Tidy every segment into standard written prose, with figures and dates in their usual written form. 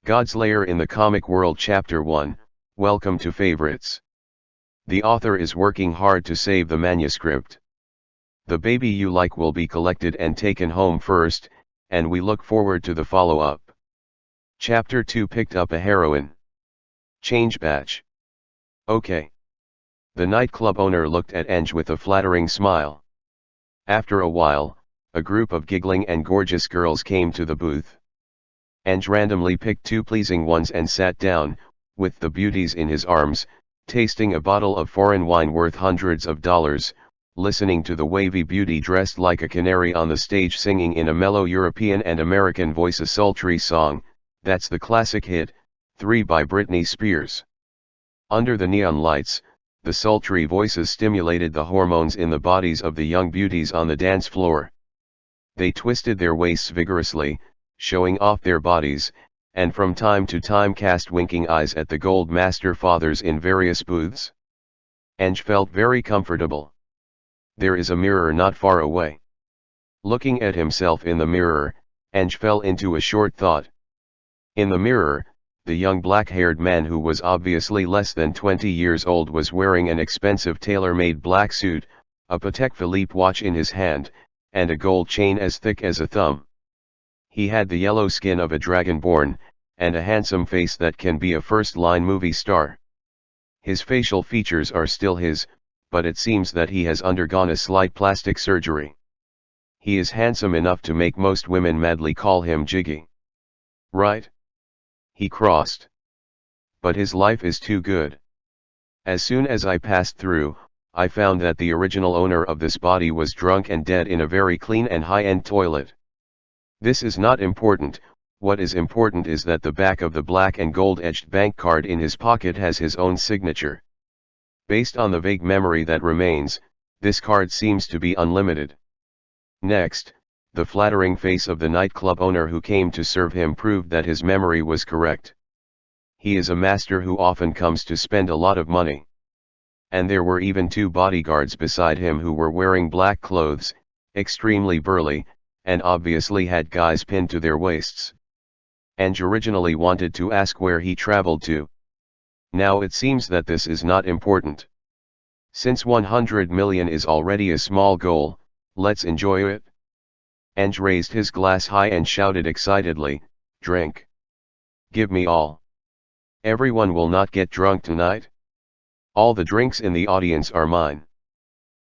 Godslayer in the Comic World Chapter 1, Welcome to Favorites. The author is working hard to save the manuscript. The baby you like will be collected and taken home first, and we look forward to the follow-up. Chapter 2 picked up a heroine. Change batch. Okay. The nightclub owner looked at Ange with a flattering smile. After a while, a group of giggling and gorgeous girls came to the booth. Ange randomly picked two pleasing ones and sat down, with the beauties in his arms, tasting a bottle of foreign wine worth hundreds of dollars, listening to the wavy beauty dressed like a canary on the stage singing in a mellow European and American voice a sultry song, that's the classic hit, 3 by Britney Spears. Under the neon lights, the sultry voices stimulated the hormones in the bodies of the young beauties on the dance floor. They twisted their waists vigorously, showing off their bodies, and from time to time cast winking eyes at the gold master fathers in various booths. Ange felt very comfortable. There is a mirror not far away. Looking at himself in the mirror, Ange fell into a short thought. In the mirror, the young black-haired man who was obviously less than 20 years old was wearing an expensive tailor-made black suit, a Patek Philippe watch in his hand, and a gold chain as thick as a thumb. He had the yellow skin of a dragonborn, and a handsome face that can be a first-line movie star. His facial features are still his, but it seems that he has undergone a slight plastic surgery. He is handsome enough to make most women madly call him Jiggy. Right? He crossed. But his life is too good. As soon as I passed through, I found that the original owner of this body was drunk and dead in a very clean and high-end toilet. This is not important. What is important is that the back of the black and gold-edged bank card in his pocket has his own signature. Based on the vague memory that remains, this card seems to be unlimited. Next, the flattering face of the nightclub owner who came to serve him proved that his memory was correct. He is a master who often comes to spend a lot of money. And there were even 2 bodyguards beside him who were wearing black clothes, extremely burly, and obviously had guys pinned to their waists. Ange originally wanted to ask where he traveled to. Now it seems that this is not important. Since 100 million is already a small goal, let's enjoy it. Ange raised his glass high and shouted excitedly, "Drink. Give me all. Everyone will not get drunk tonight. All the drinks in the audience are mine."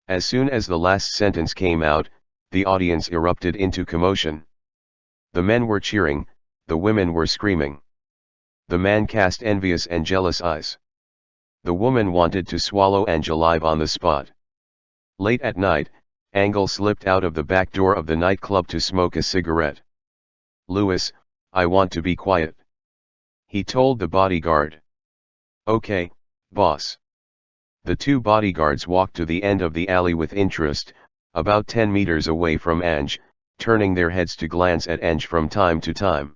As soon as the last sentence came out, the audience erupted into commotion. The men were cheering, the women were screaming. The man cast envious and jealous eyes. The woman wanted to swallow Ange alive on the spot. Late at night, Angle slipped out of the back door of the nightclub to smoke a cigarette. "Louis, I want to be quiet," he told the bodyguard. "Okay, boss." The 2 bodyguards walked to the end of the alley with interest, about 10 meters away from Ange, turning their heads to glance at Ange from time to time.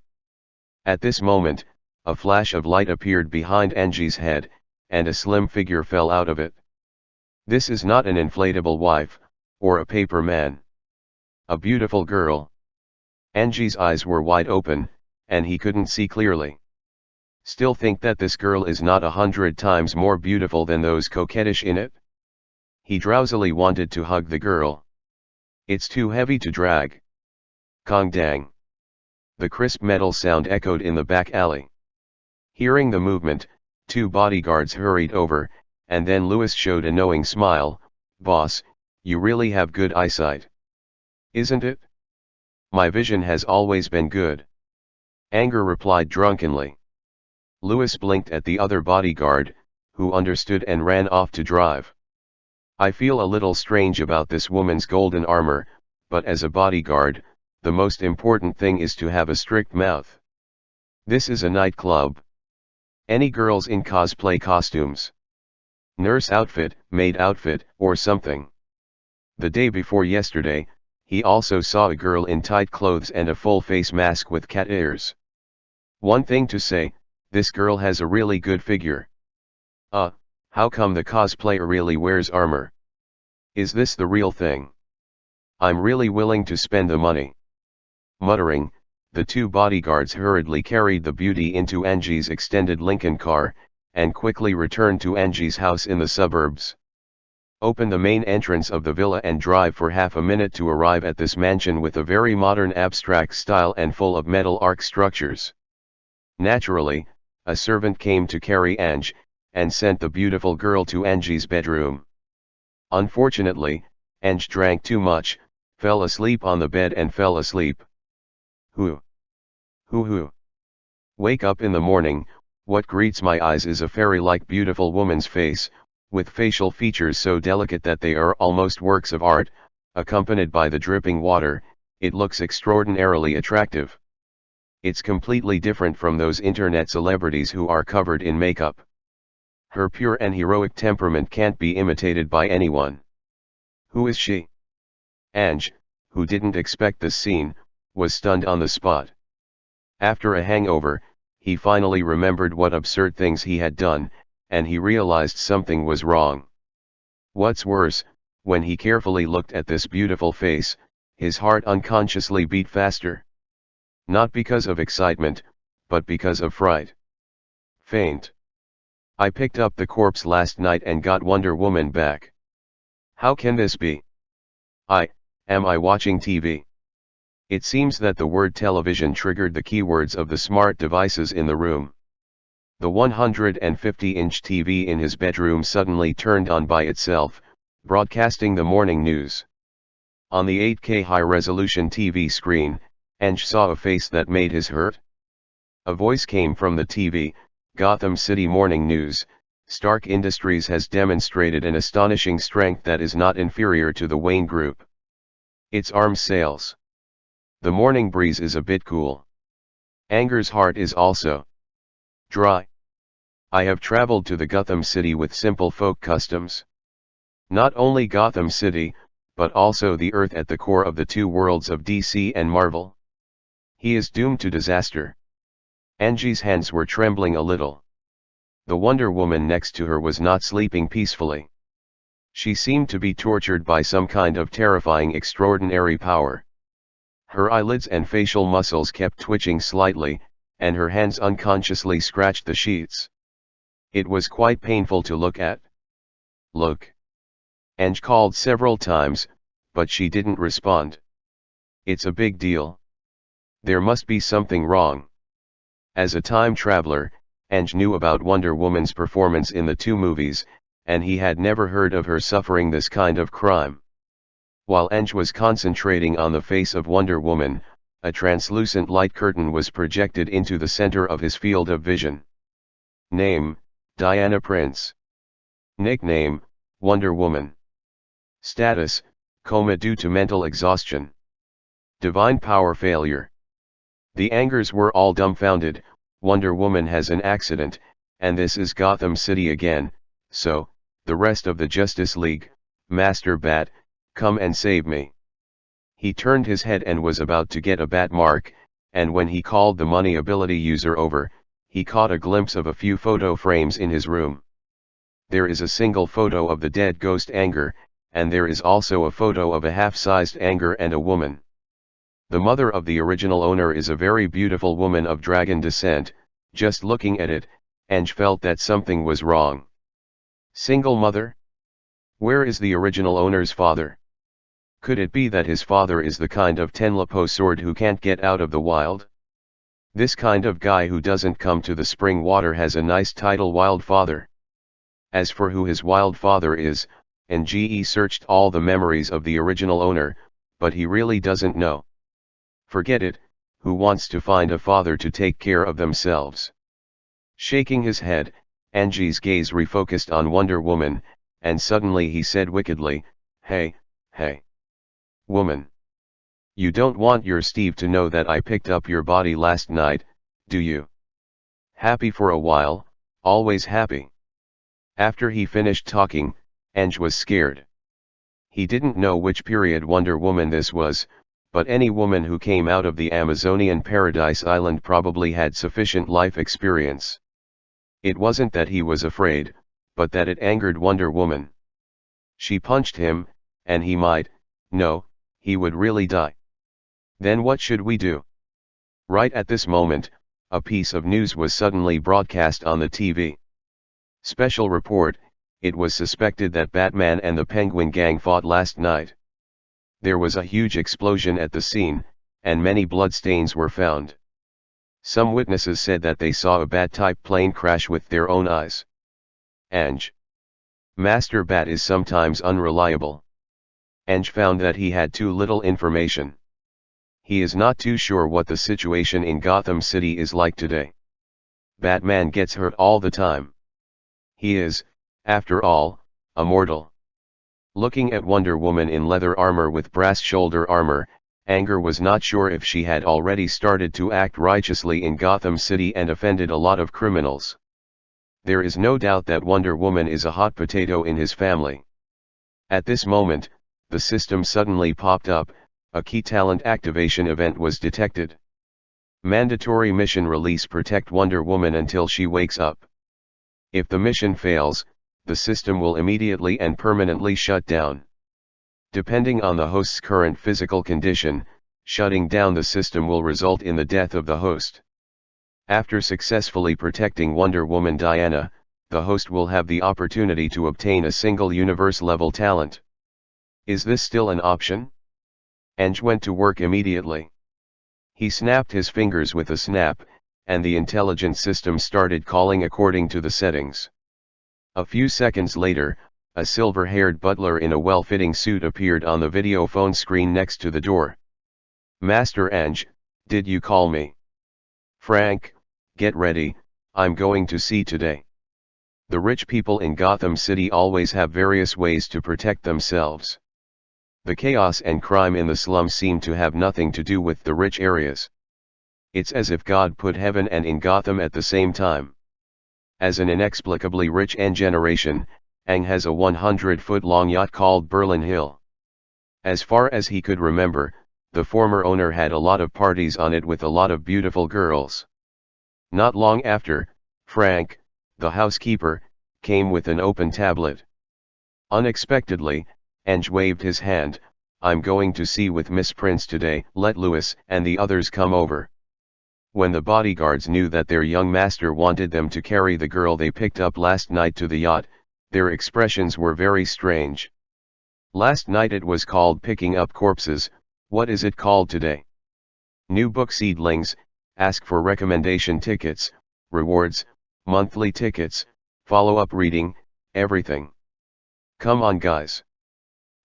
At this moment, a flash of light appeared behind Ange's head, and a slim figure fell out of it. This is not an inflatable wife, or a paper man. A beautiful girl. Ange's eyes were wide open, and he couldn't see clearly. Still think that this girl is not 100 times more beautiful than those coquettish in it? He drowsily wanted to hug the girl. It's too heavy to drag. Kong dang. The crisp metal sound echoed in the back alley. Hearing the movement, 2 bodyguards hurried over, and then Louis showed a knowing smile. "Boss, you really have good eyesight. Isn't it?" "My vision has always been good," Anger replied drunkenly. Louis blinked at the other bodyguard, who understood and ran off to drive. "I feel a little strange about this woman's golden armor, but as a bodyguard, the most important thing is to have a strict mouth. This is a nightclub. Any girls in cosplay costumes? Nurse outfit, maid outfit, or something?" The day before yesterday, he also saw a girl in tight clothes and a full face mask with cat ears. One thing to say, this girl has a really good figure. How come the cosplayer really wears armor? Is this the real thing? I'm really willing to spend the money." Muttering, the two bodyguards hurriedly carried the beauty into Angie's extended Lincoln car, and quickly returned to Angie's house in the suburbs. Open the main entrance of the villa and drive for half a minute to arrive at this mansion with a very modern abstract style and full of metal arch structures. Naturally, a servant came to carry Ange, and sent the beautiful girl to Angie's bedroom. Unfortunately, Ange drank too much, fell asleep on the bed and fell asleep. Who? Wake up in the morning, what greets my eyes is a fairy-like beautiful woman's face, with facial features so delicate that they are almost works of art, accompanied by the dripping water. It looks extraordinarily attractive. It's completely different from those internet celebrities who are covered in makeup. Her pure and heroic temperament can't be imitated by anyone. Who is she? Ange, who didn't expect this scene, was stunned on the spot. After a hangover, he finally remembered what absurd things he had done, and he realized something was wrong. What's worse, when he carefully looked at this beautiful face, his heart unconsciously beat faster. Not because of excitement, but because of fright. Faint. I picked up the corpse last night and got Wonder Woman back. How can this be? Am I watching TV? It seems that the word television triggered the keywords of the smart devices in the room. The 150-inch TV in his bedroom suddenly turned on by itself, broadcasting the morning news. On the 8K high-resolution TV screen, Ange saw a face that made his hurt. A voice came from the TV. Gotham City Morning News. Stark Industries has demonstrated an astonishing strength that is not inferior to the Wayne Group. Its arms sales. The morning breeze is a bit cool. Anger's heart is also dry. I have traveled to the Gotham City with simple folk customs. Not only Gotham City, but also the Earth at the core of the two worlds of DC and Marvel. He is doomed to disaster. Angie's hands were trembling a little. The Wonder Woman next to her was not sleeping peacefully. She seemed to be tortured by some kind of terrifying extraordinary power. Her eyelids and facial muscles kept twitching slightly, and her hands unconsciously scratched the sheets. It was quite painful to look at. Look. Ange called several times, but she didn't respond. It's a big deal. There must be something wrong. As a time traveler, Ange knew about Wonder Woman's performance in the two movies, and he had never heard of her suffering this kind of crime. While Ange was concentrating on the face of Wonder Woman, a translucent light curtain was projected into the center of his field of vision. Name, Diana Prince. Nickname, Wonder Woman. Status, coma due to mental exhaustion. Divine power failure. The Angers were all dumbfounded. Wonder Woman has an accident, and this is Gotham City again, so, the rest of the Justice League, Master Bat, come and save me. He turned his head and was about to get a bat mark, and when he called the money ability user over, he caught a glimpse of a few photo frames in his room. There is a single photo of the dead ghost Anger, and there is also a photo of a half-sized Anger and a woman. The mother of the original owner is a very beautiful woman of dragon descent. Just looking at it, Ange felt that something was wrong. Single mother? Where is the original owner's father? Could it be that his father is the kind of Tenlepo sword who can't get out of the wild? This kind of guy who doesn't come to the spring water has a nice title wild father. As for who his wild father is, Nge searched all the memories of the original owner, but he really doesn't know. Forget it, who wants to find a father to take care of themselves? Shaking his head, Ange's gaze refocused on Wonder Woman, and suddenly he said wickedly, Hey. Woman. You don't want your Steve to know that I picked up your body last night, do you? Happy for a while, always happy. After he finished talking, Ange was scared. He didn't know which period Wonder Woman this was, but any woman who came out of the Amazonian paradise island probably had sufficient life experience. It wasn't that he was afraid, but that it angered Wonder Woman. She punched him, and he would really die. Then what should we do? Right at this moment, a piece of news was suddenly broadcast on the TV. Special report, it was suspected that Batman and the Penguin Gang fought last night. There was a huge explosion at the scene, and many bloodstains were found. Some witnesses said that they saw a Bat-type plane crash with their own eyes. Ange. Master Bat is sometimes unreliable. Ange found that he had too little information. He is not too sure what the situation in Gotham City is like today. Batman gets hurt all the time. He is, after all, a mortal. Looking at Wonder Woman in leather armor with brass shoulder armor, Anger was not sure if she had already started to act righteously in Gotham City and offended a lot of criminals. There is no doubt that Wonder Woman is a hot potato in his family. At this moment, the system suddenly popped up. A key talent activation event was detected. Mandatory mission release: protect Wonder Woman until she wakes up. If the mission fails, the system will immediately and permanently shut down. Depending on the host's current physical condition, shutting down the system will result in the death of the host. After successfully protecting Wonder Woman Diana, the host will have the opportunity to obtain a single universe-level talent. Is this still an option? Ange went to work immediately. He snapped his fingers with a snap, and the intelligent system started calling according to the settings. A few seconds later, a silver-haired butler in a well-fitting suit appeared on the video phone screen next to the door. "Master Ange, did you call me?" "Frank, get ready, I'm going to see today." The rich people in Gotham City always have various ways to protect themselves. The chaos and crime in the slums seem to have nothing to do with the rich areas. It's as if God put heaven and in Gotham at the same time. As an inexplicably rich generation, Ang has a 100-foot-long yacht called Berlin Hill. As far as he could remember, the former owner had a lot of parties on it with a lot of beautiful girls. Not long after, Frank, the housekeeper, came with an open tablet. Unexpectedly, Ange waved his hand. "I'm going to see with Miss Prince today, let Louis and the others come over." When the bodyguards knew that their young master wanted them to carry the girl they picked up last night to the yacht, their expressions were very strange. Last night it was called picking up corpses, what is it called today? New book seedlings, ask for recommendation tickets, rewards, monthly tickets, follow-up reading, everything. Come on guys.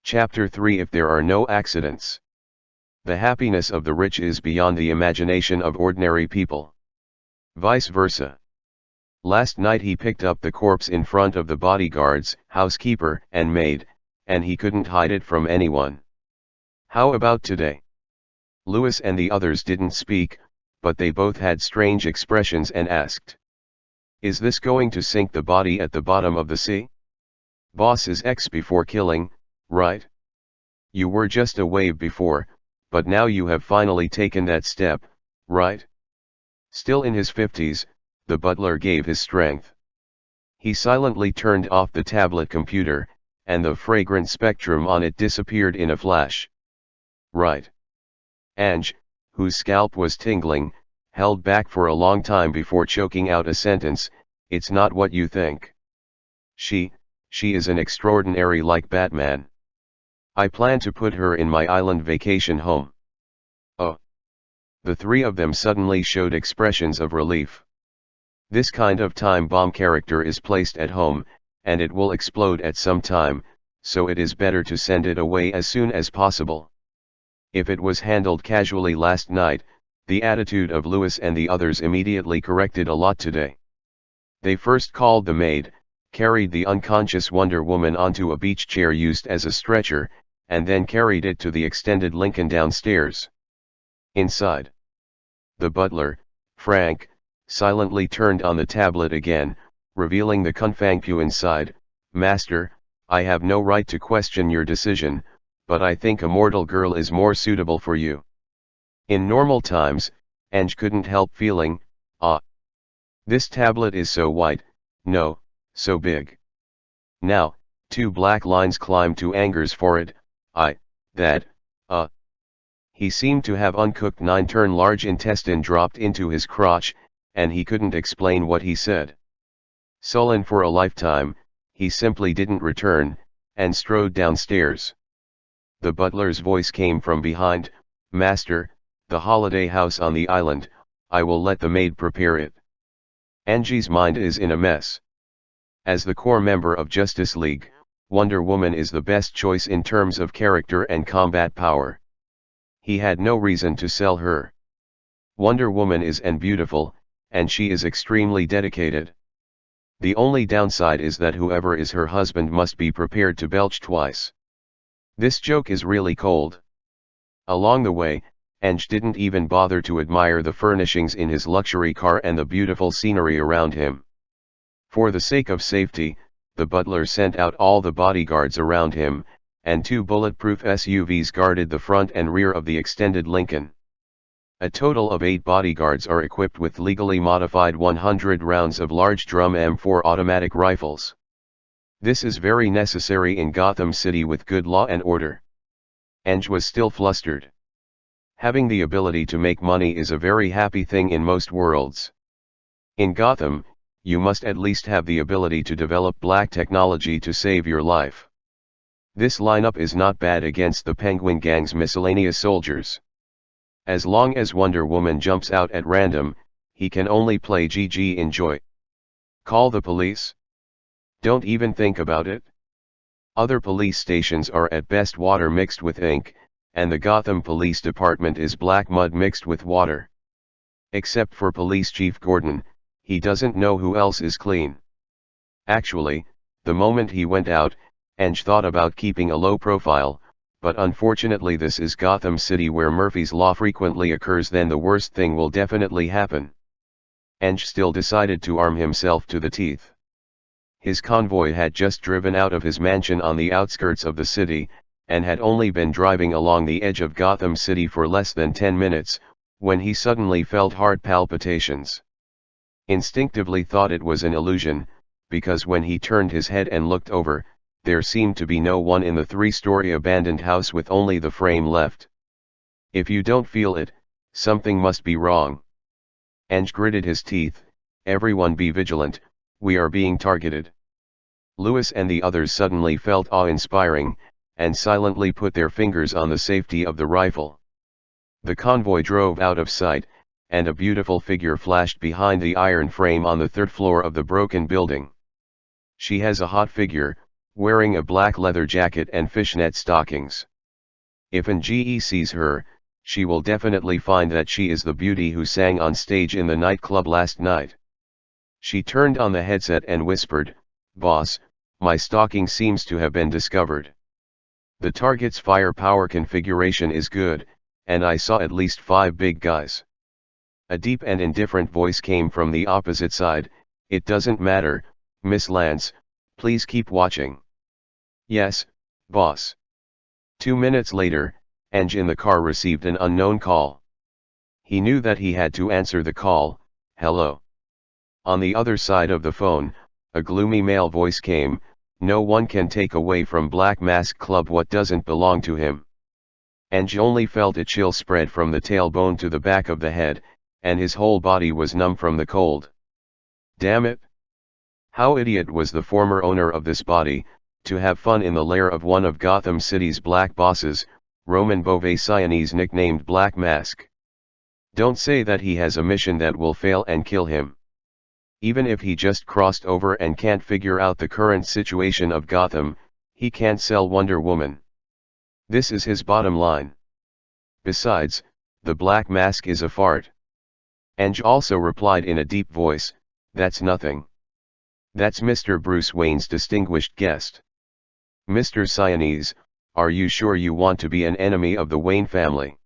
Chapter 3: If there are no accidents. The happiness of the rich is beyond the imagination of ordinary people. Vice versa. Last night he picked up the corpse in front of the bodyguards, housekeeper, and maid, and he couldn't hide it from anyone. How about today? Louis and the others didn't speak, but they both had strange expressions and asked, "Is this going to sink the body at the bottom of the sea? Boss is X before killing, right? You were just a wave before, but now you have finally taken that step, right?" Still in his 50s, the butler gave his strength. He silently turned off the tablet computer, and the fragrant spectrum on it disappeared in a flash. Right. Ange, whose scalp was tingling, held back for a long time before choking out a sentence. "It's not what you think. She is an extraordinary like Batman. I plan to put her in my island vacation home." Oh. The three of them suddenly showed expressions of relief. This kind of time bomb character is placed at home, and it will explode at some time, so it is better to send it away as soon as possible. If it was handled casually last night, the attitude of Louis and the others immediately corrected a lot today. They first called the maid, carried the unconscious Wonder Woman onto a beach chair used as a stretcher, and then carried it to the extended Lincoln downstairs. Inside, the butler, Frank, silently turned on the tablet again, revealing the Kunfangpu inside. "Master, I have no right to question your decision, but I think a mortal girl is more suitable for you." In normal times, Ange couldn't help feeling, this tablet is so white, no, so big. Now, two black lines climbed to Anger's forehead. He seemed to have uncooked 9-turn large intestine dropped into his crotch, and he couldn't explain what he said. Sullen for a lifetime, he simply didn't return, and strode downstairs. The butler's voice came from behind, "Master, the holiday house on the island, I will let the maid prepare it." Angie's mind is in a mess. As the core member of Justice League, Wonder Woman is the best choice in terms of character and combat power. He had no reason to sell her. Wonder Woman is beautiful, and she is extremely dedicated. The only downside is that whoever is her husband must be prepared to belch twice. This joke is really cold. Along the way, Ange didn't even bother to admire the furnishings in his luxury car and the beautiful scenery around him. For the sake of safety, the butler sent out all the bodyguards around him, and 2 bulletproof SUVs guarded the front and rear of the extended Lincoln. A total of 8 bodyguards are equipped with legally modified 100 rounds of large drum M4 automatic rifles. This is very necessary in Gotham City with good law and order. Ange was still flustered. Having the ability to make money is a very happy thing in most worlds. In Gotham, you must at least have the ability to develop black technology to save your life. This lineup is not bad against the Penguin Gang's miscellaneous soldiers. As long as Wonder Woman jumps out at random, he can only play GG enjoy. Call the police? Don't even think about it. Other police stations are at best water mixed with ink, and the Gotham Police Department is black mud mixed with water. Except for Police Chief Gordon, he doesn't know who else is clean. Actually, the moment he went out, Ange thought about keeping a low profile, but unfortunately this is Gotham City where Murphy's Law frequently occurs. Then the worst thing will definitely happen. Ange still decided to arm himself to the teeth. His convoy had just driven out of his mansion on the outskirts of the city, and had only been driving along the edge of Gotham City for less than 10 minutes, when he suddenly felt heart palpitations. Instinctively thought it was an illusion, because when he turned his head and looked over, there seemed to be no one in the 3-story abandoned house with only the frame left. If you don't feel it, something must be wrong. Ange gritted his teeth. Everyone be vigilant, we are being targeted. Lewis and the others suddenly felt awe-inspiring, and silently put their fingers on the safety of the rifle. The convoy drove out of sight, and a beautiful figure flashed behind the iron frame on the 3rd floor of the broken building. She has a hot figure, wearing a black leather jacket and fishnet stockings. If Angie sees her, she will definitely find that she is the beauty who sang on stage in the nightclub last night. She turned on the headset and whispered, "Boss, my stocking seems to have been discovered. The target's firepower configuration is good, and I saw at least 5 big guys." A deep and indifferent voice came from the opposite side, "It doesn't matter, Miss Lance, please keep watching." "Yes, boss." 2 minutes later, Ange in the car received an unknown call. He knew that he had to answer the call. "Hello." On the other side of the phone, a gloomy male voice came, "No one can take away from Black Mask Club what doesn't belong to him." Ange only felt a chill spread from the tailbone to the back of the head, and his whole body was numb from the cold. Damn it! How idiot was the former owner of this body, to have fun in the lair of one of Gotham City's black bosses, Roman Beauvais Sienese nicknamed Black Mask. Don't say that he has a mission that will fail and kill him. Even if he just crossed over and can't figure out the current situation of Gotham, he can't sell Wonder Woman. This is his bottom line. Besides, the Black Mask is a fart. Ange also replied in a deep voice, "That's nothing. That's Mr. Bruce Wayne's distinguished guest." "Mr. Sienese, are you sure you want to be an enemy of the Wayne family?"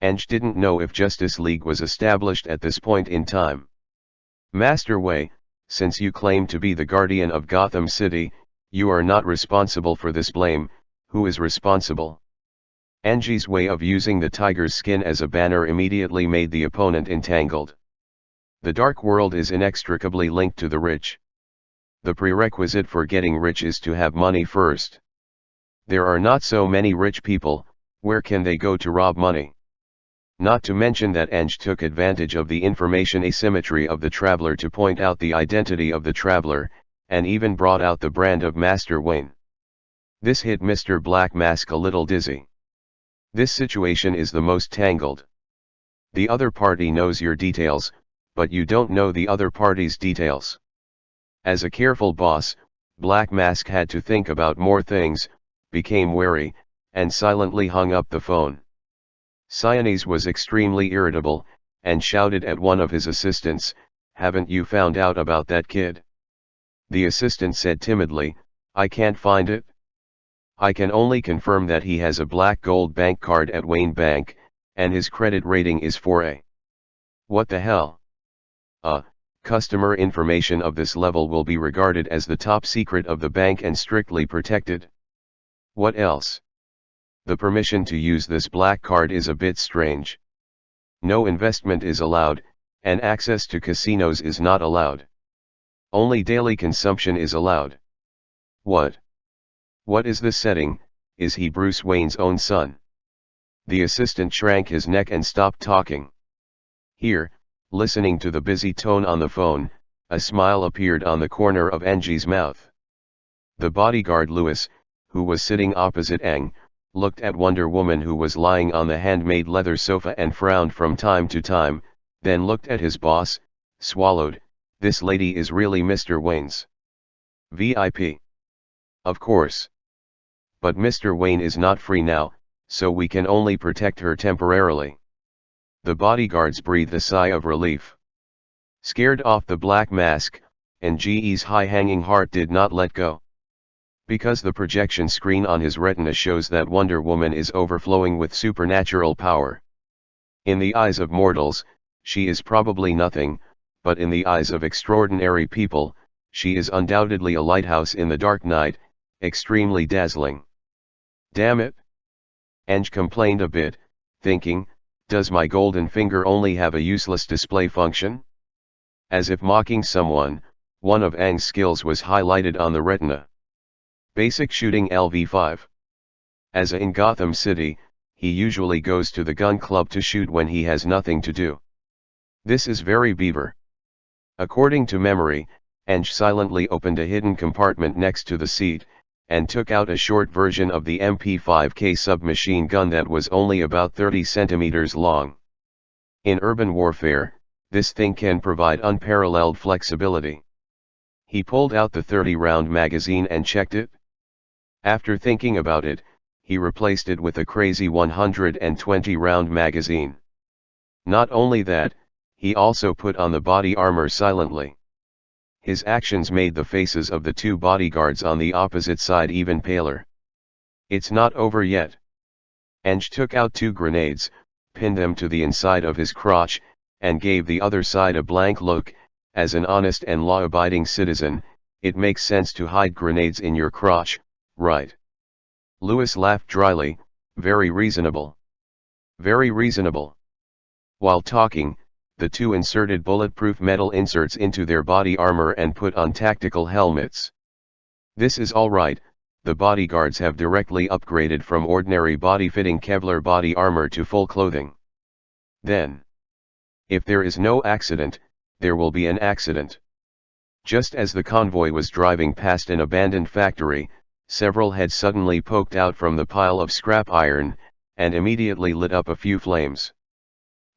Ange didn't know if Justice League was established at this point in time. "Master Way, since you claim to be the guardian of Gotham City, you are not responsible for this blame. Who is responsible?" Angie's way of using the tiger's skin as a banner immediately made the opponent entangled. The dark world is inextricably linked to the rich. The prerequisite for getting rich is to have money first. There are not so many rich people, Where can they go to rob money? Not to mention that Eng took advantage of the information asymmetry of the traveler to point out the identity of the traveler, and even brought out the brand of Master Wayne. This hit Mr. Black Mask a little dizzy. This situation is the most tangled. The other party knows your details, but you don't know the other party's details. As a careful boss, Black Mask had to think about more things, became wary, and silently hung up the phone. Siamese was extremely irritable, and shouted at one of his assistants, "Haven't you found out about that kid?" The assistant said timidly, "I can't find it. I can only confirm that he has a black gold bank card at Wayne Bank, and his credit rating is 4A. What the hell? Customer information of this level will be regarded as the top secret of the bank and strictly protected. What else? The permission to use this black card is a bit strange. No investment is allowed, and access to casinos is not allowed. Only daily consumption is allowed. What? What is this setting? Is he Bruce Wayne's own son?" The assistant shrank his neck and stopped talking. Here, listening to the busy tone on the phone, a smile appeared on the corner of Eng's mouth. The bodyguard Louis, who was sitting opposite Eng, looked at Wonder Woman who was lying on the handmade leather sofa and frowned from time to time, then looked at his boss, swallowed. "This lady is really Mr. Wayne's VIP. Of course. But Mr. Wayne is not free now, so we can only protect her temporarily." The bodyguards breathed a sigh of relief. Scared off the Black Mask, Ng's high-hanging heart did not let go. Because the projection screen on his retina shows that Wonder Woman is overflowing with supernatural power. In the eyes of mortals, she is probably nothing, but in the eyes of extraordinary people, she is undoubtedly a lighthouse in the dark night, extremely dazzling. "Damn it!" Eng complained a bit, thinking, "Does my golden finger only have a useless display function?" As if mocking someone, one of Eng's skills was highlighted on the retina. Basic shooting LV5. As in Gotham City, he usually goes to the gun club to shoot when he has nothing to do. This is very Beaver. According to memory, Eng silently opened a hidden compartment next to the seat, and took out a short version of the MP5K submachine gun that was only about 30 centimeters long. In urban warfare, this thing can provide unparalleled flexibility. He pulled out the 30-round magazine and checked it. After thinking about it, he replaced it with a crazy 120-round magazine. Not only that, he also put on the body armor silently. His actions made the faces of the two bodyguards on the opposite side even paler. "It's not over yet." Eng took out 2 grenades, pinned them to the inside of his crotch, and gave the other side a blank look. As an honest and law-abiding citizen, it makes sense to hide grenades in your crotch, right? Louis laughed dryly, "Very reasonable. Very reasonable." While talking, the two inserted bulletproof metal inserts into their body armor and put on tactical helmets. This is all right, the bodyguards have directly upgraded from ordinary body-fitting Kevlar body armor to full clothing. Then, if there is no accident, there will be an accident. Just as the convoy was driving past an abandoned factory, several heads suddenly poked out from the pile of scrap iron, and immediately lit up a few flames.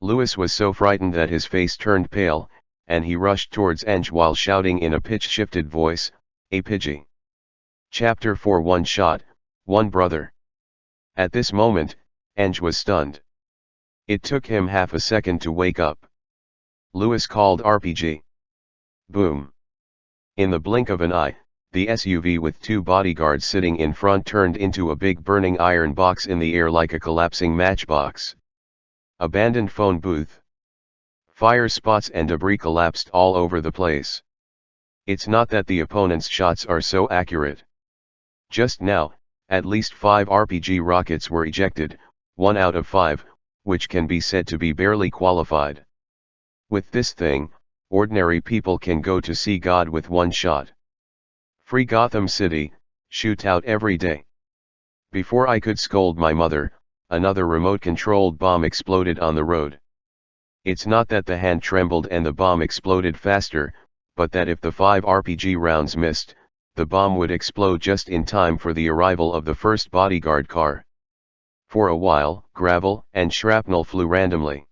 Louis was so frightened that his face turned pale, and he rushed towards Eng while shouting in a pitch-shifted voice, "A Pidgey." Chapter 4 One shot, one brother. At this moment, Eng was stunned. It took him half a second to wake up. Louis called RPG. Boom. In the blink of an eye, the SUV with 2 bodyguards sitting in front turned into a big burning iron box in the air like a collapsing matchbox. Abandoned phone booth. Fire spots and debris collapsed all over the place. It's not that the opponent's shots are so accurate. Just now, at least 5 RPG rockets were ejected, 1 out of 5, which can be said to be barely qualified. With this thing, ordinary people can go to see God with 1 shot. Free Gotham City, shoot out every day. Before I could scold my mother, another remote-controlled bomb exploded on the road. It's not that the hand trembled and the bomb exploded faster, but that if the 5 RPG rounds missed, the bomb would explode just in time for the arrival of the first bodyguard car. For a while, gravel and shrapnel flew randomly.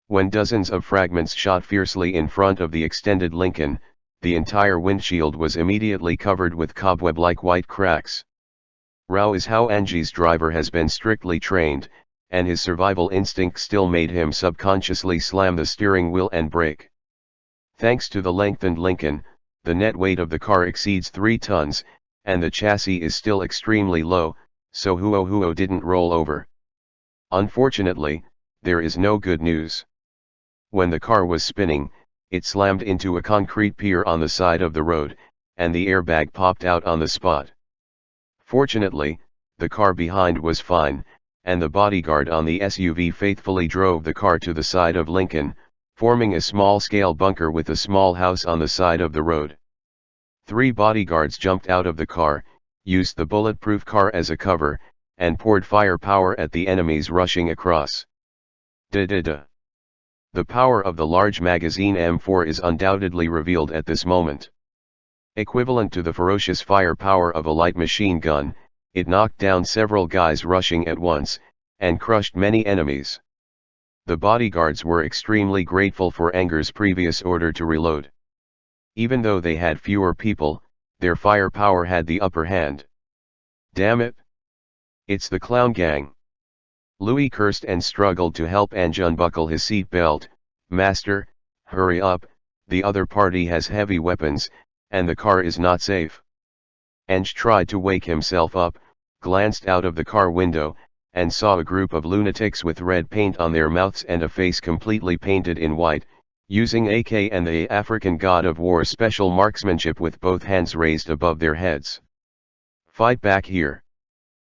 When dozens of fragments shot fiercely in front of the extended Lincoln, the entire windshield was immediately covered with cobweb-like white cracks. Row is how Angie's driver has been strictly trained, and his survival instinct still made him subconsciously slam the steering wheel and brake. Thanks to the lengthened Lincoln, the net weight of the car exceeds 3 tons, and the chassis is still extremely low, so Huo didn't roll over. Unfortunately, there is no good news. When the car was spinning, it slammed into a concrete pier on the side of the road, and the airbag popped out on the spot. Fortunately, the car behind was fine, and the bodyguard on the SUV faithfully drove the car to the side of Lincoln, forming a small-scale bunker with a small house on the side of the road. 3 bodyguards jumped out of the car, used the bulletproof car as a cover, and poured firepower at the enemies rushing across. The power of the large magazine M4 is undoubtedly revealed at this moment. Equivalent to the ferocious firepower of a light machine gun, it knocked down several guys rushing at once, and crushed many enemies. The bodyguards were extremely grateful for Anger's previous order to reload. Even though they had fewer people, their firepower had the upper hand. Damn it! It's the clown gang. Louis cursed and struggled to help Ange unbuckle his seat belt. Master, hurry up, the other party has heavy weapons, and the car is not safe. Ange tried to wake himself up, glanced out of the car window, and saw a group of lunatics with red paint on their mouths and a face completely painted in white, using AK and the African god of war special marksmanship with both hands raised above their heads. Fight back here.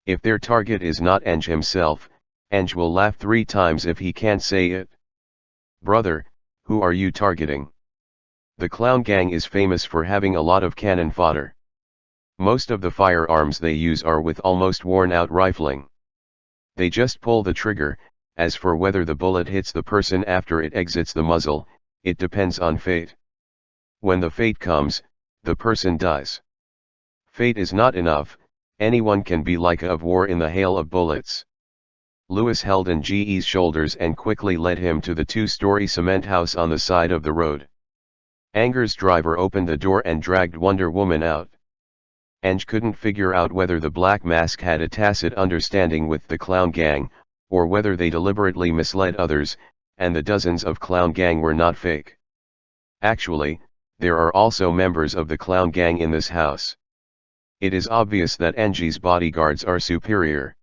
If their target is not Ange himself, Ange will laugh 3 times if he can't say it. Brother, who are you targeting? The clown gang is famous for having a lot of cannon fodder. Most of the firearms they use are with almost worn-out rifling. They just pull the trigger. As for whether the bullet hits the person after it exits the muzzle, it depends on fate. When the fate comes, the person dies. Fate is not enough, anyone can be like of war in the hail of bullets. Louis held Nge's shoulders and quickly led him to the 2-story cement house on the side of the road. Anger's driver opened the door and dragged Wonder Woman out. Ange couldn't figure out whether the Black Mask had a tacit understanding with the clown gang, or whether they deliberately misled others, and the dozens of clown gang were not fake. Actually, there are also members of the clown gang in this house. It is obvious that Ange's bodyguards are superior.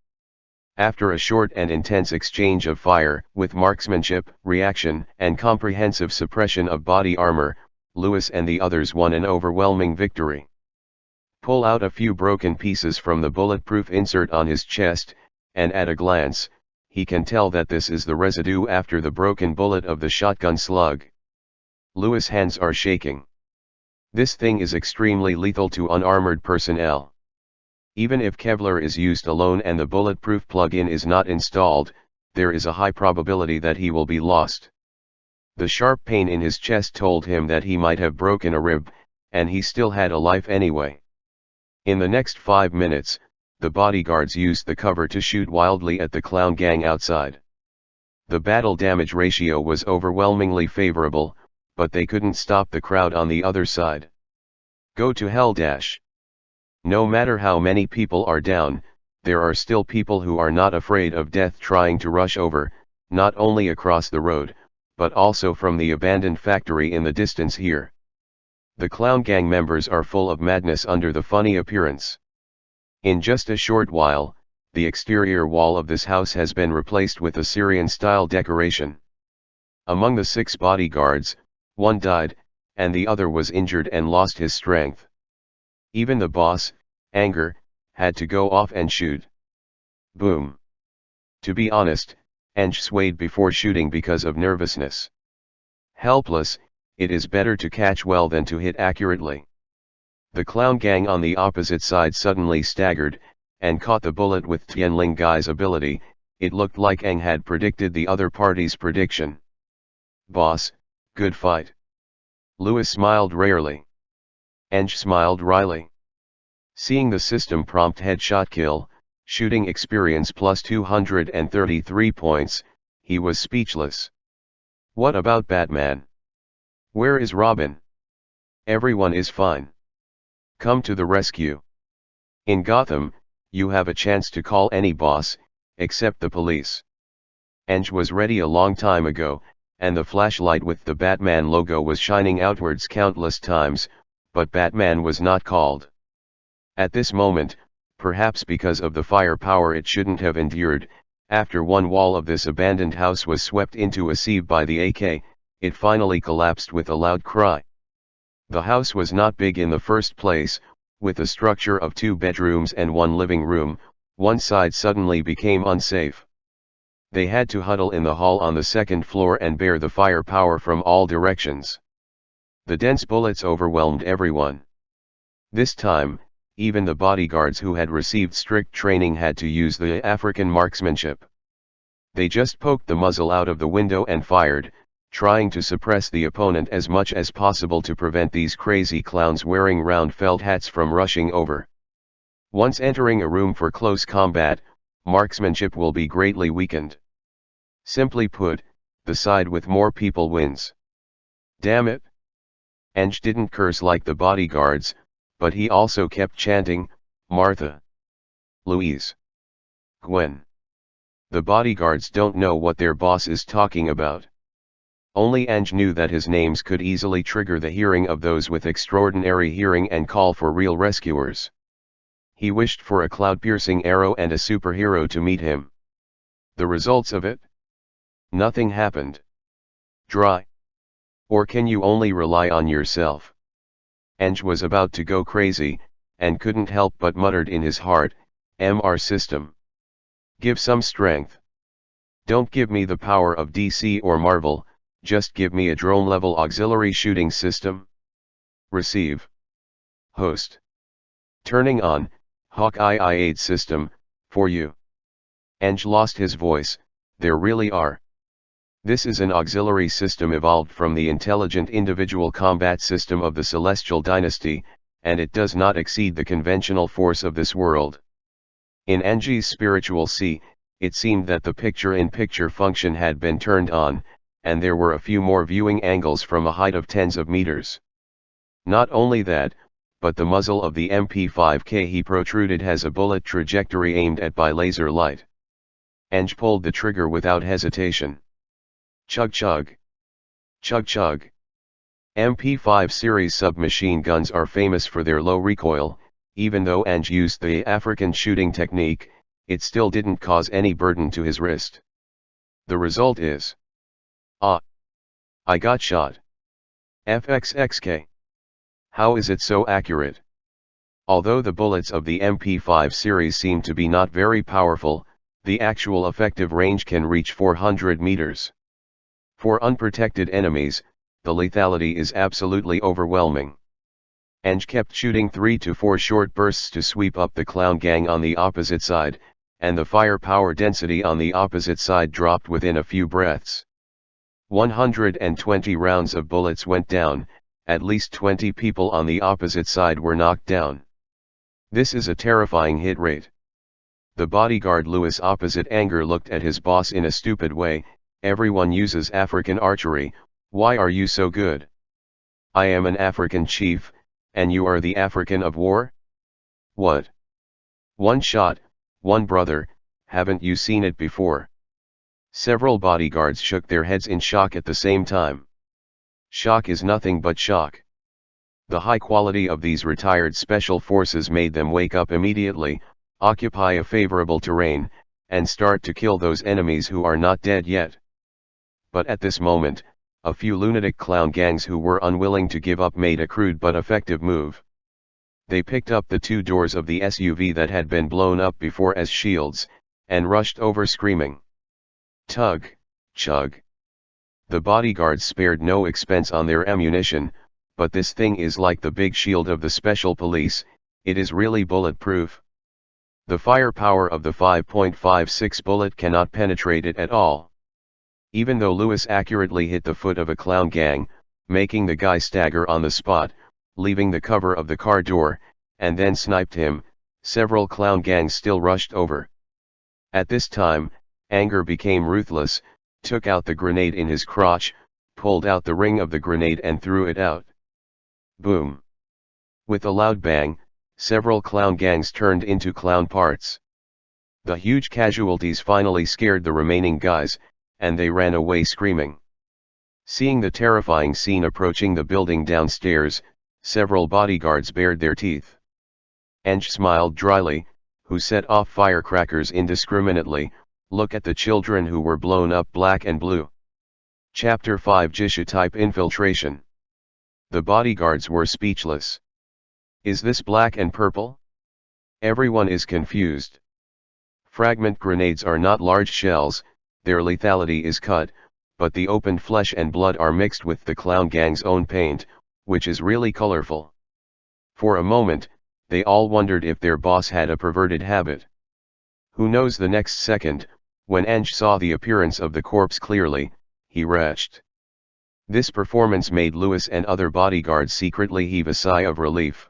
After a short and intense exchange of fire, with marksmanship, reaction, and comprehensive suppression of body armor, Louis and the others won an overwhelming victory. Pull out a few broken pieces from the bulletproof insert on his chest, and at a glance, he can tell that this is the residue after the broken bullet of the shotgun slug. Louis' hands are shaking. This thing is extremely lethal to unarmored personnel. Even if Kevlar is used alone and the bulletproof plug-in is not installed, there is a high probability that he will be lost. The sharp pain in his chest told him that he might have broken a rib, and he still had a life anyway. In the next 5 minutes, the bodyguards used the cover to shoot wildly at the clown gang outside. The battle damage ratio was overwhelmingly favorable, but they couldn't stop the crowd on the other side. Go to hell dash. No matter how many people are down, there are still people who are not afraid of death trying to rush over, not only across the road, but also from the abandoned factory in the distance here. The clown gang members are full of madness under the funny appearance. In just a short while, the exterior wall of this house has been replaced with Assyrian-style decoration. Among the 6 bodyguards, 1 died, and the other was injured and lost his strength. Even the boss, Anger, had to go off and shoot. Boom. To be honest, Ange swayed before shooting because of nervousness. Helpless, it is better to catch well than to hit accurately. The clown gang on the opposite side suddenly staggered, and caught the bullet with Tianling Gai's ability, It looked like Aang had predicted the other party's prediction. "Boss, good fight." Lewis smiled rarely. Aang smiled wryly. Seeing the system prompt headshot kill, shooting experience plus 233 points, he was speechless. "What about Batman? Where is Robin? Everyone is fine. Come to the rescue. In Gotham, you have a chance to call any boss, except the police." Aang was ready a long time ago, and the flashlight with the Batman logo was shining outwards countless times, but Batman was not called. At this moment, perhaps because of the firepower it shouldn't have endured, after one wall of this abandoned house was swept into a sieve by the AK, it finally collapsed with a loud cry. The house was not big in the first place, with a structure of 2 bedrooms and 1 living room. One side suddenly became unsafe. They had to huddle in the hall on the 2nd floor and bear the firepower from all directions. The dense bullets overwhelmed everyone. This time, even the bodyguards who had received strict training had to use the African marksmanship. They just poked the muzzle out of the window and fired, trying to suppress the opponent as much as possible to prevent these crazy clowns wearing round felt hats from rushing over. Once entering a room for close combat, marksmanship will be greatly weakened. Simply put, the side with more people wins. Damn it! Aang didn't curse like the bodyguards, but he also kept chanting, "Martha! Louise! Gwen!" The bodyguards don't know what their boss is talking about. Only Aang knew that his names could easily trigger the hearing of those with extraordinary hearing and call for real rescuers. He wished for a cloud-piercing arrow and a superhero to meet him. The results of it? Nothing happened. Dry. Or can you only rely on yourself? Aang was about to go crazy, and couldn't help but muttered in his heart, "MR system. Give some strength. Don't give me the power of DC or Marvel, just give me a drone-level auxiliary shooting system." Receive. Host. Turning on, Hawkeye I-8 system, for you. Aang lost his voice. There really are. This is an auxiliary system evolved from the intelligent individual combat system of the Celestial Dynasty, and it does not exceed the conventional force of this world. In Aang's spiritual sea, it seemed that the picture-in-picture function had been turned on, and there were a few more viewing angles from a height of tens of meters. Not only that, but the muzzle of the MP5K he protruded has a bullet trajectory aimed at by laser light. Aang pulled the trigger without hesitation. Chug chug. Chug chug. MP5 series submachine guns are famous for their low recoil. Even though Aang used the African shooting technique, it still didn't cause any burden to his wrist. The result is, "Ah! I got shot. FXXK. How is it so accurate?" Although the bullets of the MP5 series seem to be not very powerful, the actual effective range can reach 400 meters. For unprotected enemies, the lethality is absolutely overwhelming. Aang kept shooting 3 to 4 short bursts to sweep up the clown gang on the opposite side, and the firepower density on the opposite side dropped within a few breaths. 120 rounds of bullets went down, at least 20 people on the opposite side were knocked down. This is a terrifying hit rate. The bodyguard Lewis opposite Anger looked at his boss in a stupid way. "Everyone uses African archery, why are you so good?" "I am an African chief, and you are the African of war? What? One shot, one brother, haven't you seen it before?" Several bodyguards shook their heads in shock at the same time. Shock is nothing but shock. The high quality of these retired special forces made them wake up immediately, occupy a favorable terrain, and start to kill those enemies who are not dead yet. But at this moment, a few lunatic clown gangs who were unwilling to give up made a crude but effective move. They picked up the 2 doors of the SUV that had been blown up before as shields, and rushed over screaming. Tug, chug. The bodyguards spared no expense on their ammunition, but this thing is like the big shield of the special police, it is really bulletproof. The firepower of the 5.56 bullet cannot penetrate it at all. Even though Lewis accurately hit the foot of a clown gang, making the guy stagger on the spot, leaving the cover of the car door, and then sniped him, several clown gangs still rushed over. At this time, anger became ruthless, took out the grenade in his crotch, pulled out the ring of the grenade and threw it out. Boom! With a loud bang, several clown gangs turned into clown parts. The huge casualties finally scared the remaining guys, and they ran away screaming. Seeing the terrifying scene approaching the building downstairs, several bodyguards bared their teeth. Ange smiled dryly, who set off firecrackers indiscriminately. Look at the children who were blown up black and blue. Chapter 5 Jisha type infiltration. The bodyguards were speechless. Is this black and purple? Everyone is confused. Fragment grenades are not large shells, their lethality is cut, but the opened flesh and blood are mixed with the clown gang's own paint, which is really colorful. For a moment, they all wondered if their boss had a perverted habit. Who knows, the next second, when Ange saw the appearance of the corpse clearly, he retched. This performance made Lewis and other bodyguards secretly heave a sigh of relief.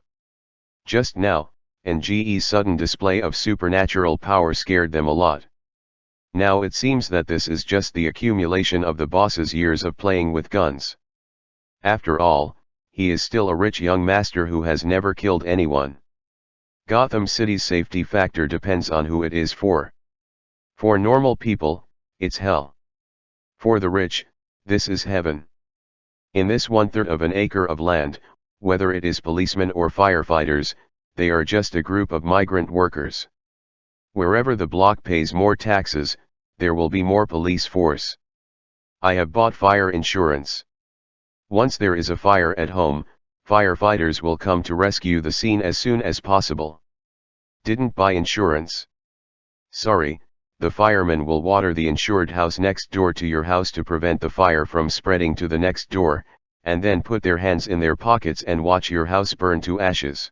Just now, Nge's sudden display of supernatural power scared them a lot. Now it seems that this is just the accumulation of the boss's years of playing with guns. After all, he is still a rich young master who has never killed anyone. Gotham City's safety factor depends on who it is for. For normal people, it's hell. For the rich, this is heaven. In this 1/3 of an acre of land, whether it is policemen or firefighters, they are just a group of migrant workers. Wherever the block pays more taxes, there will be more police force. I have bought fire insurance. Once there is a fire at home, firefighters will come to rescue the scene as soon as possible. Didn't buy insurance? Sorry, the firemen will water the insured house next door to your house to prevent the fire from spreading to the next door, and then put their hands in their pockets and watch your house burn to ashes.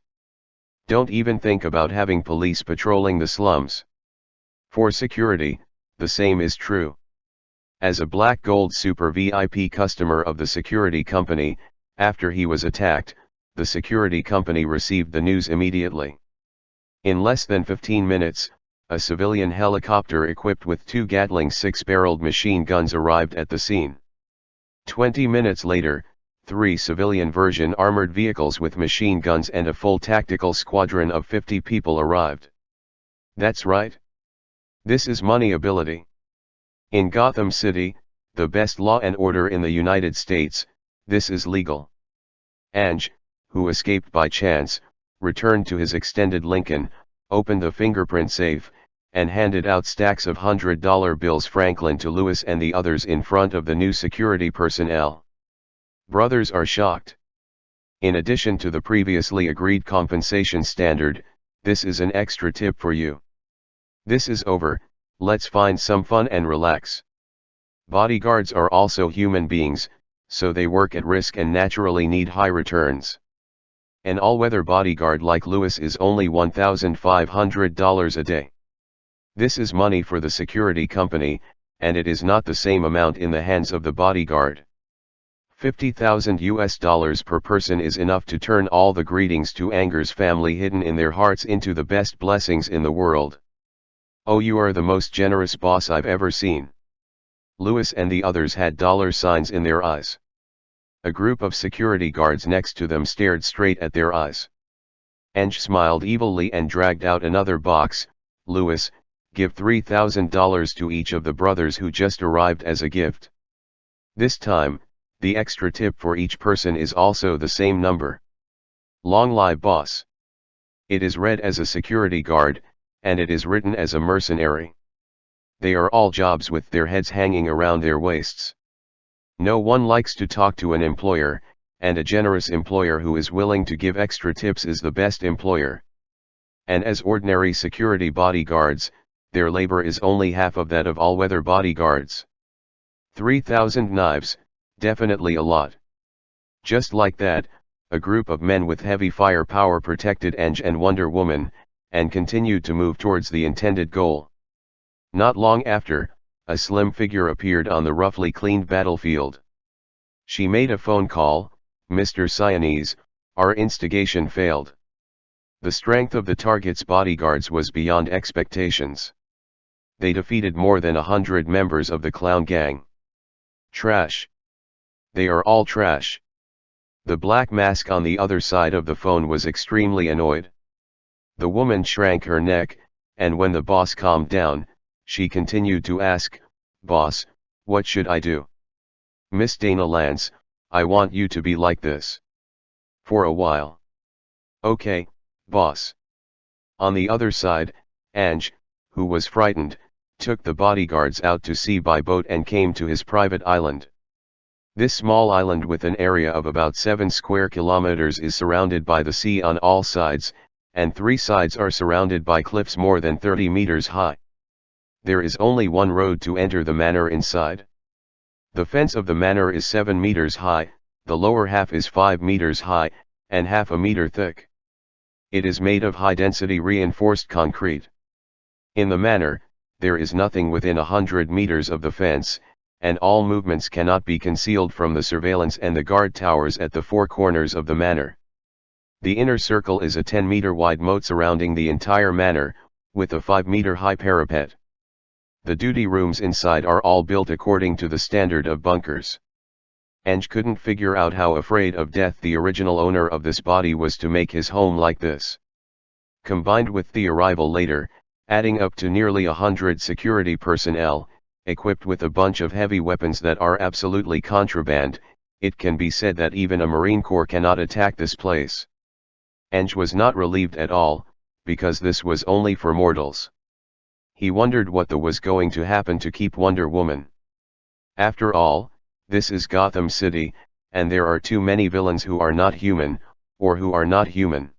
Don't even think about having police patrolling the slums. For security, the same is true. As a Black Gold Super VIP customer of the security company, after he was attacked, the security company received the news immediately. In less than 15 minutes, a civilian helicopter equipped with 2 Gatling 6-barreled machine guns arrived at the scene. 20 minutes later, 3 civilian version armored vehicles with machine guns and a full tactical squadron of 50 people arrived. That's right. This is money ability. In Gotham City, the best law and order in the United States, this is legal. Ange, who escaped by chance, returned to his extended Lincoln, opened the fingerprint safe, and handed out stacks of $100 bills Franklin to Lewis and the others in front of the new security personnel. Brothers are shocked. In addition to the previously agreed compensation standard, this is an extra tip for you. This is over, let's find some fun and relax. Bodyguards are also human beings, so they work at risk and naturally need high returns. An all-weather bodyguard like Lewis is only $1,500 a day. This is money for the security company, and it is not the same amount in the hands of the bodyguard. $50,000 per person is enough to turn all the greetings to Anger's family hidden in their hearts into the best blessings in the world. Oh, you are the most generous boss I've ever seen. Lewis and the others had dollar signs in their eyes. A group of security guards next to them stared straight at their eyes. Ange smiled evilly and dragged out another box. Lewis, give $3,000 to each of the brothers who just arrived as a gift. This time, the extra tip for each person is also the same number. Long live boss. It is read as a security guard, and it is written as a mercenary. They are all jobs with their heads hanging around their waists. No one likes to talk to an employer, and a generous employer who is willing to give extra tips is the best employer. And as ordinary security bodyguards, their labor is only half of that of all-weather bodyguards. 3,000 knives, definitely a lot. Just like that, a group of men with heavy firepower protected Ange and Wonder Woman, and continued to move towards the intended goal. Not long after, a slim figure appeared on the roughly cleaned battlefield. She made a phone call, "Mr. Siamese, our instigation failed." The strength of the target's bodyguards was beyond expectations. They defeated more than 100 members of the clown gang. Trash. They are all trash. The black mask on the other side of the phone was extremely annoyed. The woman shrank her neck, and when the boss calmed down, she continued to ask, "Boss, what should I do?" "Miss Dana Lance, I want you to be like this. For a while." "Okay, boss." On the other side, Ange, who was frightened, took the bodyguards out to sea by boat and came to his private island. This small island with an area of about 7 square kilometers is surrounded by the sea on all sides, and 3 sides are surrounded by cliffs more than 30 meters high. There is only one road to enter the manor inside. The fence of the manor is 7 meters high, the lower half is 5 meters high, and half a meter thick. It is made of high-density reinforced concrete. In the manor, there is nothing within 100 meters of the fence, and all movements cannot be concealed from the surveillance and the guard towers at the 4 corners of the manor. The inner circle is a 10-meter wide moat surrounding the entire manor, with a 5-meter high parapet. The duty rooms inside are all built according to the standard of bunkers. Ange couldn't figure out how afraid of death the original owner of this body was to make his home like this. Combined with the arrival later, adding up to nearly 100 security personnel, equipped with a bunch of heavy weapons that are absolutely contraband, it can be said that even a Marine Corps cannot attack this place. Ange was not relieved at all, because this was only for mortals. He wondered what was going to happen to keep Wonder Woman. After all, this is Gotham City, and there are too many villains who are not human, or who are not human.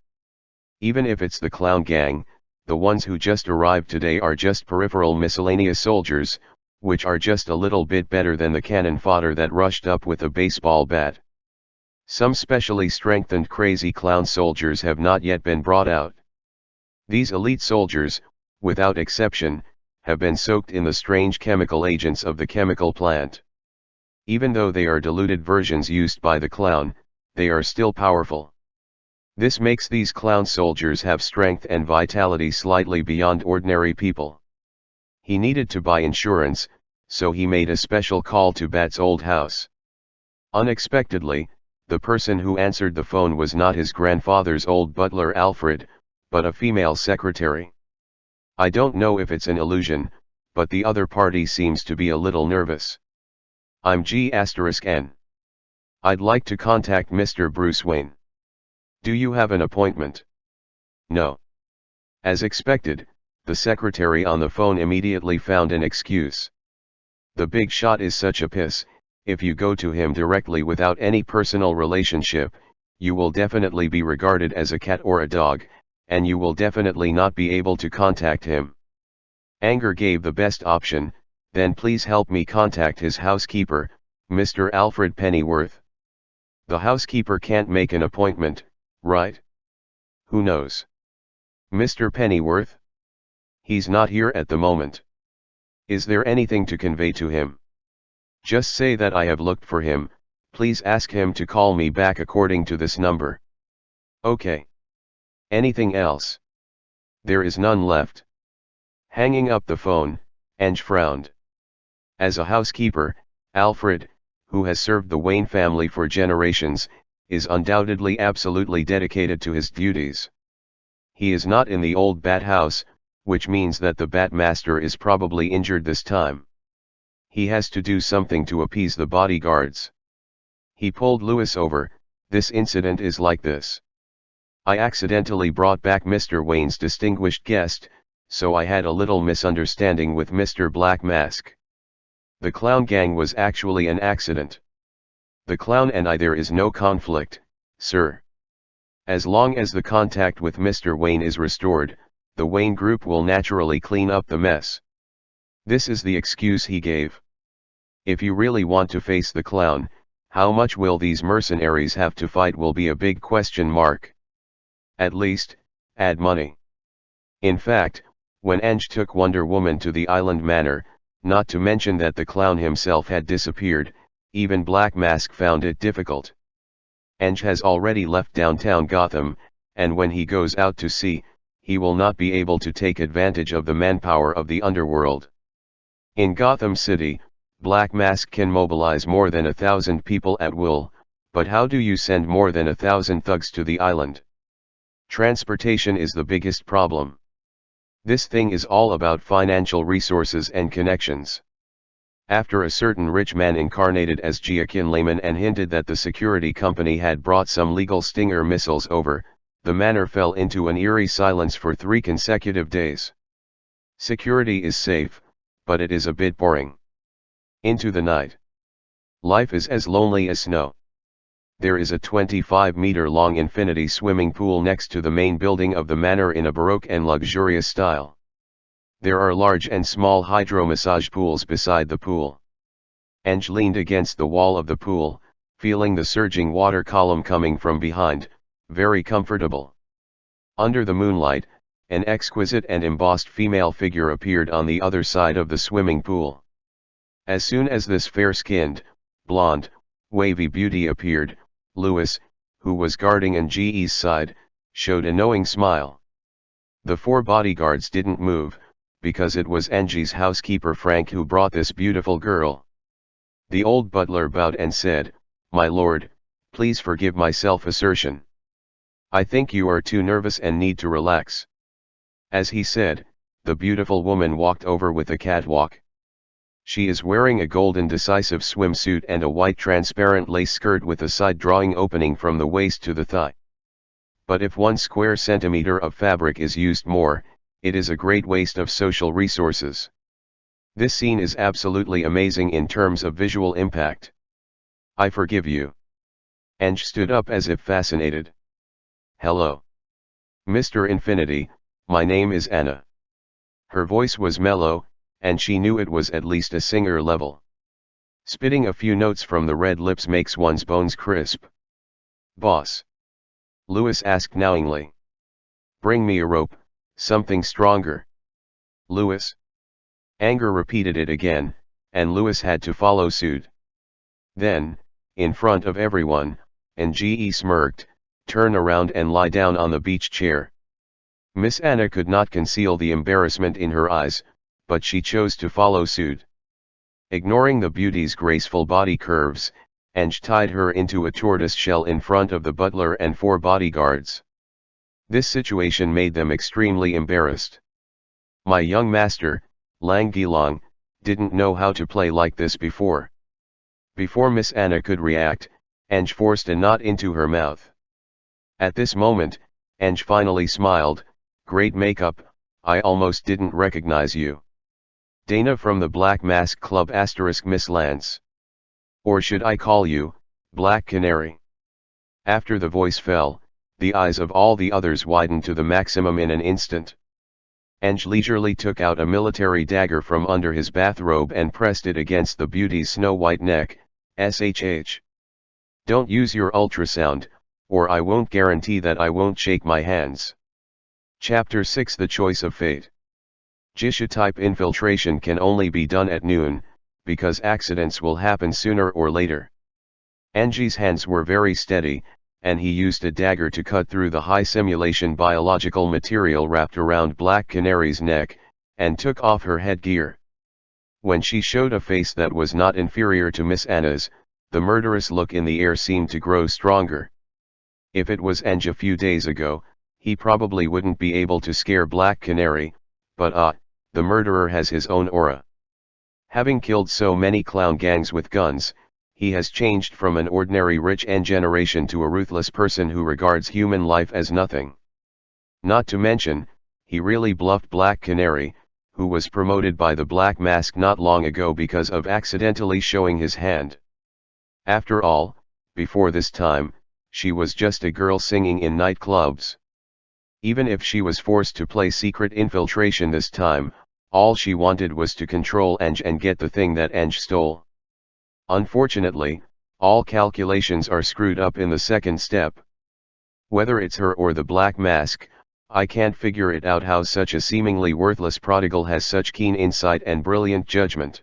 Even if it's the clown gang, the ones who just arrived today are just peripheral miscellaneous soldiers, which are just a little bit better than the cannon fodder that rushed up with a baseball bat. Some specially strengthened crazy clown soldiers have not yet been brought out. These elite soldiers, without exception, have been soaked in the strange chemical agents of the chemical plant. Even though they are diluted versions used by the clown, they are still powerful. This makes these clown soldiers have strength and vitality slightly beyond ordinary people. He needed to buy insurance, so he made a special call to Bat's old house. Unexpectedly, the person who answered the phone was not his grandfather's old butler Alfred, but a female secretary. I don't know if it's an illusion, but the other party seems to be a little nervous. "I'm G*N. I'd like to contact Mr. Bruce Wayne. Do you have an appointment?" "No." As expected, the secretary on the phone immediately found an excuse. "The big shot is such a piss, if you go to him directly without any personal relationship, you will definitely be regarded as a cat or a dog, and you will definitely not be able to contact him." Anger gave the best option. "Then please help me contact his housekeeper, Mr. Alfred Pennyworth." "The housekeeper can't make an appointment, right?" "Who knows? Mr. Pennyworth? He's not here at the moment." "Is there anything to convey to him?" "Just say that I have looked for him. Please ask him to call me back according to this number." "Okay. Anything else?" "There is none left." Hanging up the phone, Ange frowned. As a housekeeper, Alfred, who has served the Wayne family for generations, is undoubtedly absolutely dedicated to his duties. He is not in the old Bat house, which means that the Batmaster is probably injured this time. He has to do something to appease the bodyguards. He pulled Lewis over. "This incident is like this. I accidentally brought back Mr. Wayne's distinguished guest, so I had a little misunderstanding with Mr. Black Mask. The clown gang was actually an accident. The clown and I, there is no conflict, sir. As long as the contact with Mr. Wayne is restored, the Wayne Group will naturally clean up the mess." This is the excuse he gave. If you really want to face the clown, how much will these mercenaries have to fight will be a big question mark. At least, add money. In fact, when Eng took Wonder Woman to the island manor, not to mention that the clown himself had disappeared, even Black Mask found it difficult. Eng has already left downtown Gotham, and when he goes out to sea, he will not be able to take advantage of the manpower of the underworld. In Gotham City, Black Mask can mobilize more than 1,000 people at will, but how do you send more than 1,000 thugs to the island? Transportation is the biggest problem. This thing is all about financial resources and connections. After a certain rich man incarnated as Joaquin Lehman and hinted that the security company had brought some legal Stinger missiles over, the manor fell into an eerie silence for 3 consecutive days. Security is safe, but it is a bit boring. Into the night. Life is as lonely as snow. There is a 25-meter-long infinity swimming pool next to the main building of the manor in a baroque and luxurious style. There are large and small hydro-massage pools beside the pool. Eng leaned against the wall of the pool, feeling the surging water column coming from behind, very comfortable. Under the moonlight, an exquisite and embossed female figure appeared on the other side of the swimming pool. As soon as this fair-skinned, blonde, wavy beauty appeared, Louis, who was guarding Ng's side, showed a knowing smile. The 4 bodyguards didn't move, because it was Ng's housekeeper Frank who brought this beautiful girl. The old butler bowed and said, "My lord, please forgive my self-assertion. I think you are too nervous and need to relax." As he said, the beautiful woman walked over with a catwalk. She is wearing a golden decisive swimsuit and a white transparent lace skirt with a side-drawing opening from the waist to the thigh. But if 1 square centimeter of fabric is used more, it is a great waste of social resources. This scene is absolutely amazing in terms of visual impact. I forgive you. Eng stood up as if fascinated. Hello. Mr. Infinity, my name is Anna. Her voice was mellow, and she knew it was at least a singer level. Spitting a few notes from the red lips makes one's bones crisp. Boss? Louis asked knowingly. Bring me a rope, something stronger. Louis? Anger repeated it again, and Louis had to follow suit. Then, in front of everyone, Nge smirked, turn around and lie down on the beach chair. Miss Anna could not conceal the embarrassment in her eyes, but she chose to follow suit. Ignoring the beauty's graceful body curves, Eng tied her into a tortoise shell in front of the butler and 4 bodyguards. This situation made them extremely embarrassed. My young master, Lang Gilong, didn't know how to play like this before. Before Miss Anna could react, Eng forced a knot into her mouth. At this moment, Eng finally smiled, great makeup, I almost didn't recognize you. Dana from the Black Mask Club * Miss Lance. Or should I call you, Black Canary? After the voice fell, the eyes of all the others widened to the maximum in an instant. Eng leisurely took out a military dagger from under his bathrobe and pressed it against the beauty's snow-white neck, shh. Don't use your ultrasound, or I won't guarantee that I won't shake my hands. Chapter 6 The Choice of Fate. Jisha-type infiltration can only be done at noon, because accidents will happen sooner or later. Ng's hands were very steady, and he used a dagger to cut through the high simulation biological material wrapped around Black Canary's neck, and took off her headgear. When she showed a face that was not inferior to Miss Anna's, the murderous look in the air seemed to grow stronger. If it was Eng a few days ago, he probably wouldn't be able to scare Black Canary, but the murderer has his own aura. Having killed so many clown gangs with guns, he has changed from an ordinary rich N generation to a ruthless person who regards human life as nothing. Not to mention, he really bluffed Black Canary, who was promoted by the Black Mask not long ago because of accidentally showing his hand. After all, before this time, she was just a girl singing in nightclubs. Even if she was forced to play secret infiltration this time, all she wanted was to control Eng and get the thing that Eng stole. Unfortunately, all calculations are screwed up in the second step. Whether it's her or the Black Mask, I can't figure it out how such a seemingly worthless prodigal has such keen insight and brilliant judgment.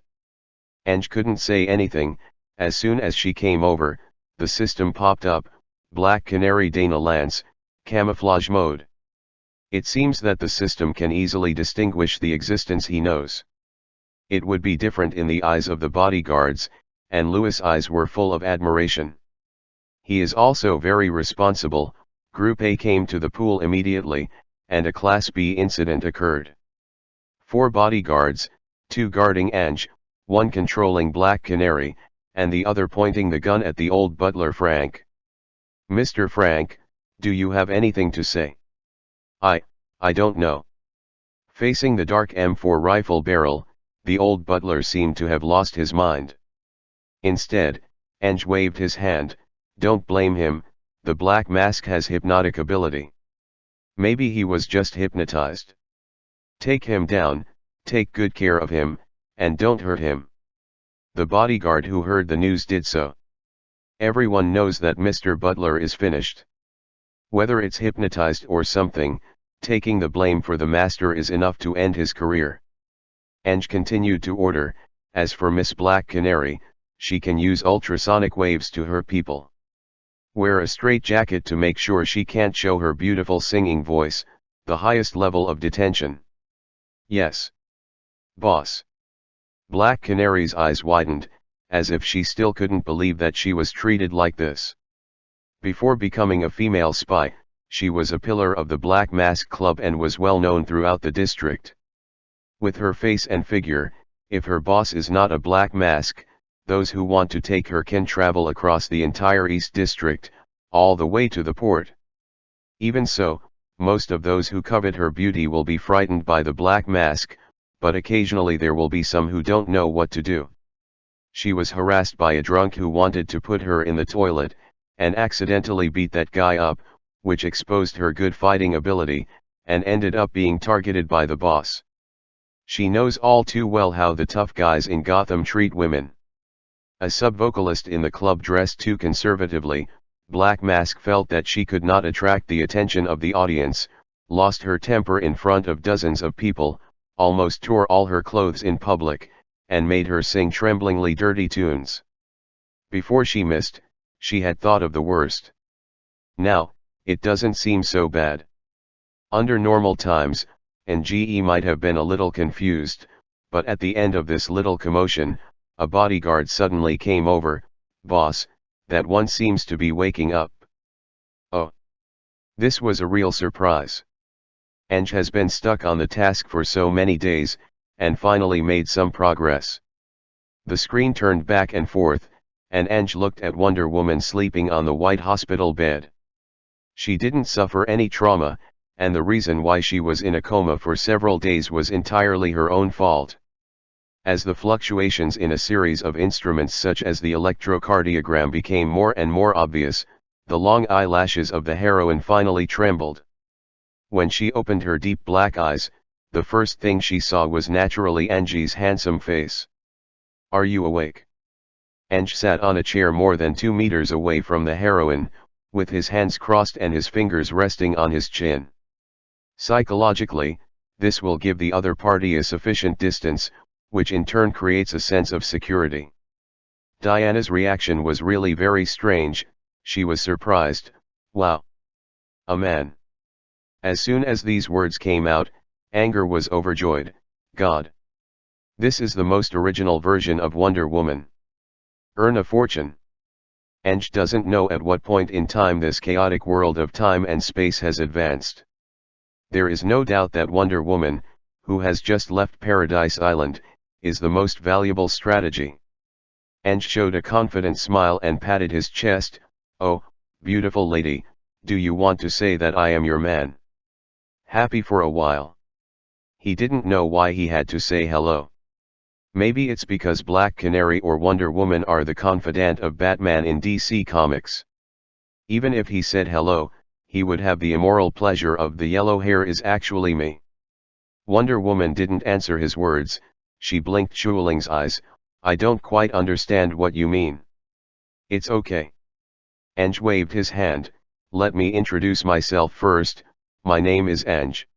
Ange couldn't say anything. As soon as she came over, the system popped up, Black Canary Dana Lance, camouflage mode. It seems that the system can easily distinguish the existence he knows. It would be different in the eyes of the bodyguards, and Louis' eyes were full of admiration. He is also very responsible. Group A came to the pool immediately, and a Class B incident occurred. 4 bodyguards, 2 guarding Ange, 1 controlling Black Canary, and the other pointing the gun at the old butler Frank. "Mr. Frank, do you have anything to say?" I don't know." Facing the dark M4 rifle barrel, the old butler seemed to have lost his mind. Instead, Ange waved his hand. "Don't blame him, the Black Mask has hypnotic ability. Maybe he was just hypnotized. Take him down, take good care of him, and don't hurt him." The bodyguard who heard the news did so. Everyone knows that Mr. Butler is finished. Whether it's hypnotized or something, taking the blame for the master is enough to end his career. Ange continued to order. As for Miss Black Canary, she can use ultrasonic waves to hurt people. Wear a straight jacket to make sure she can't show her beautiful singing voice, the highest level of detention. Yes, boss. Black Canary's eyes widened, as if she still couldn't believe that she was treated like this. Before becoming a female spy, she was a pillar of the Black Mask Club and was well known throughout the district. With her face and figure, if her boss is not a Black Mask, those who want to take her can travel across the entire East District, all the way to the port. Even so, most of those who covet her beauty will be frightened by the Black Mask, but occasionally there will be some who don't know what to do. She was harassed by a drunk who wanted to put her in the toilet, and accidentally beat that guy up, which exposed her good fighting ability, and ended up being targeted by the boss. She knows all too well how the tough guys in Gotham treat women. A sub-vocalist in the club dressed too conservatively, Black Mask felt that she could not attract the attention of the audience, lost her temper in front of dozens of people, almost tore all her clothes in public, and made her sing tremblingly dirty tunes. Before she missed, she had thought of the worst. Now, it doesn't seem so bad. Under normal times, NGE might have been a little confused, but at the end of this little commotion, a bodyguard suddenly came over. "Boss, that one seems to be waking up." Oh. This was a real surprise. Ange has been stuck on the task for so many days, and finally made some progress. The screen turned back and forth, and Ange looked at Wonder Woman sleeping on the white hospital bed. She didn't suffer any trauma, and the reason why she was in a coma for several days was entirely her own fault. As the fluctuations in a series of instruments such as the electrocardiogram became more and more obvious, the long eyelashes of the heroine finally trembled. When she opened her deep black eyes, the first thing she saw was naturally Angie's handsome face. "Are you awake?" Ange sat on a chair more than 2 meters away from the heroine, with his hands crossed and his fingers resting on his chin. Psychologically, this will give the other party a sufficient distance, which in turn creates a sense of security. Diana's reaction was really very strange. She was surprised. "Wow. A man." As soon as these words came out, anger was overjoyed. God. This is the most original version of Wonder Woman. Earn a fortune. Ange doesn't know at what point in time this chaotic world of time and space has advanced. There is no doubt that Wonder Woman, who has just left Paradise Island, is the most valuable strategy. Ange showed a confident smile and patted his chest. "Oh, beautiful lady, do you want to say that I am your man?" Happy for a while. He didn't know why he had to say hello. Maybe it's because Black Canary or Wonder Woman are the confidant of Batman in DC Comics. Even if he said hello, he would have the immoral pleasure of "the yellow hair is actually me." Wonder Woman didn't answer his words. She blinked Shuoling's eyes. "I don't quite understand what you mean." "It's okay." Ange waved his hand. "Let me introduce myself first. My name is Ange.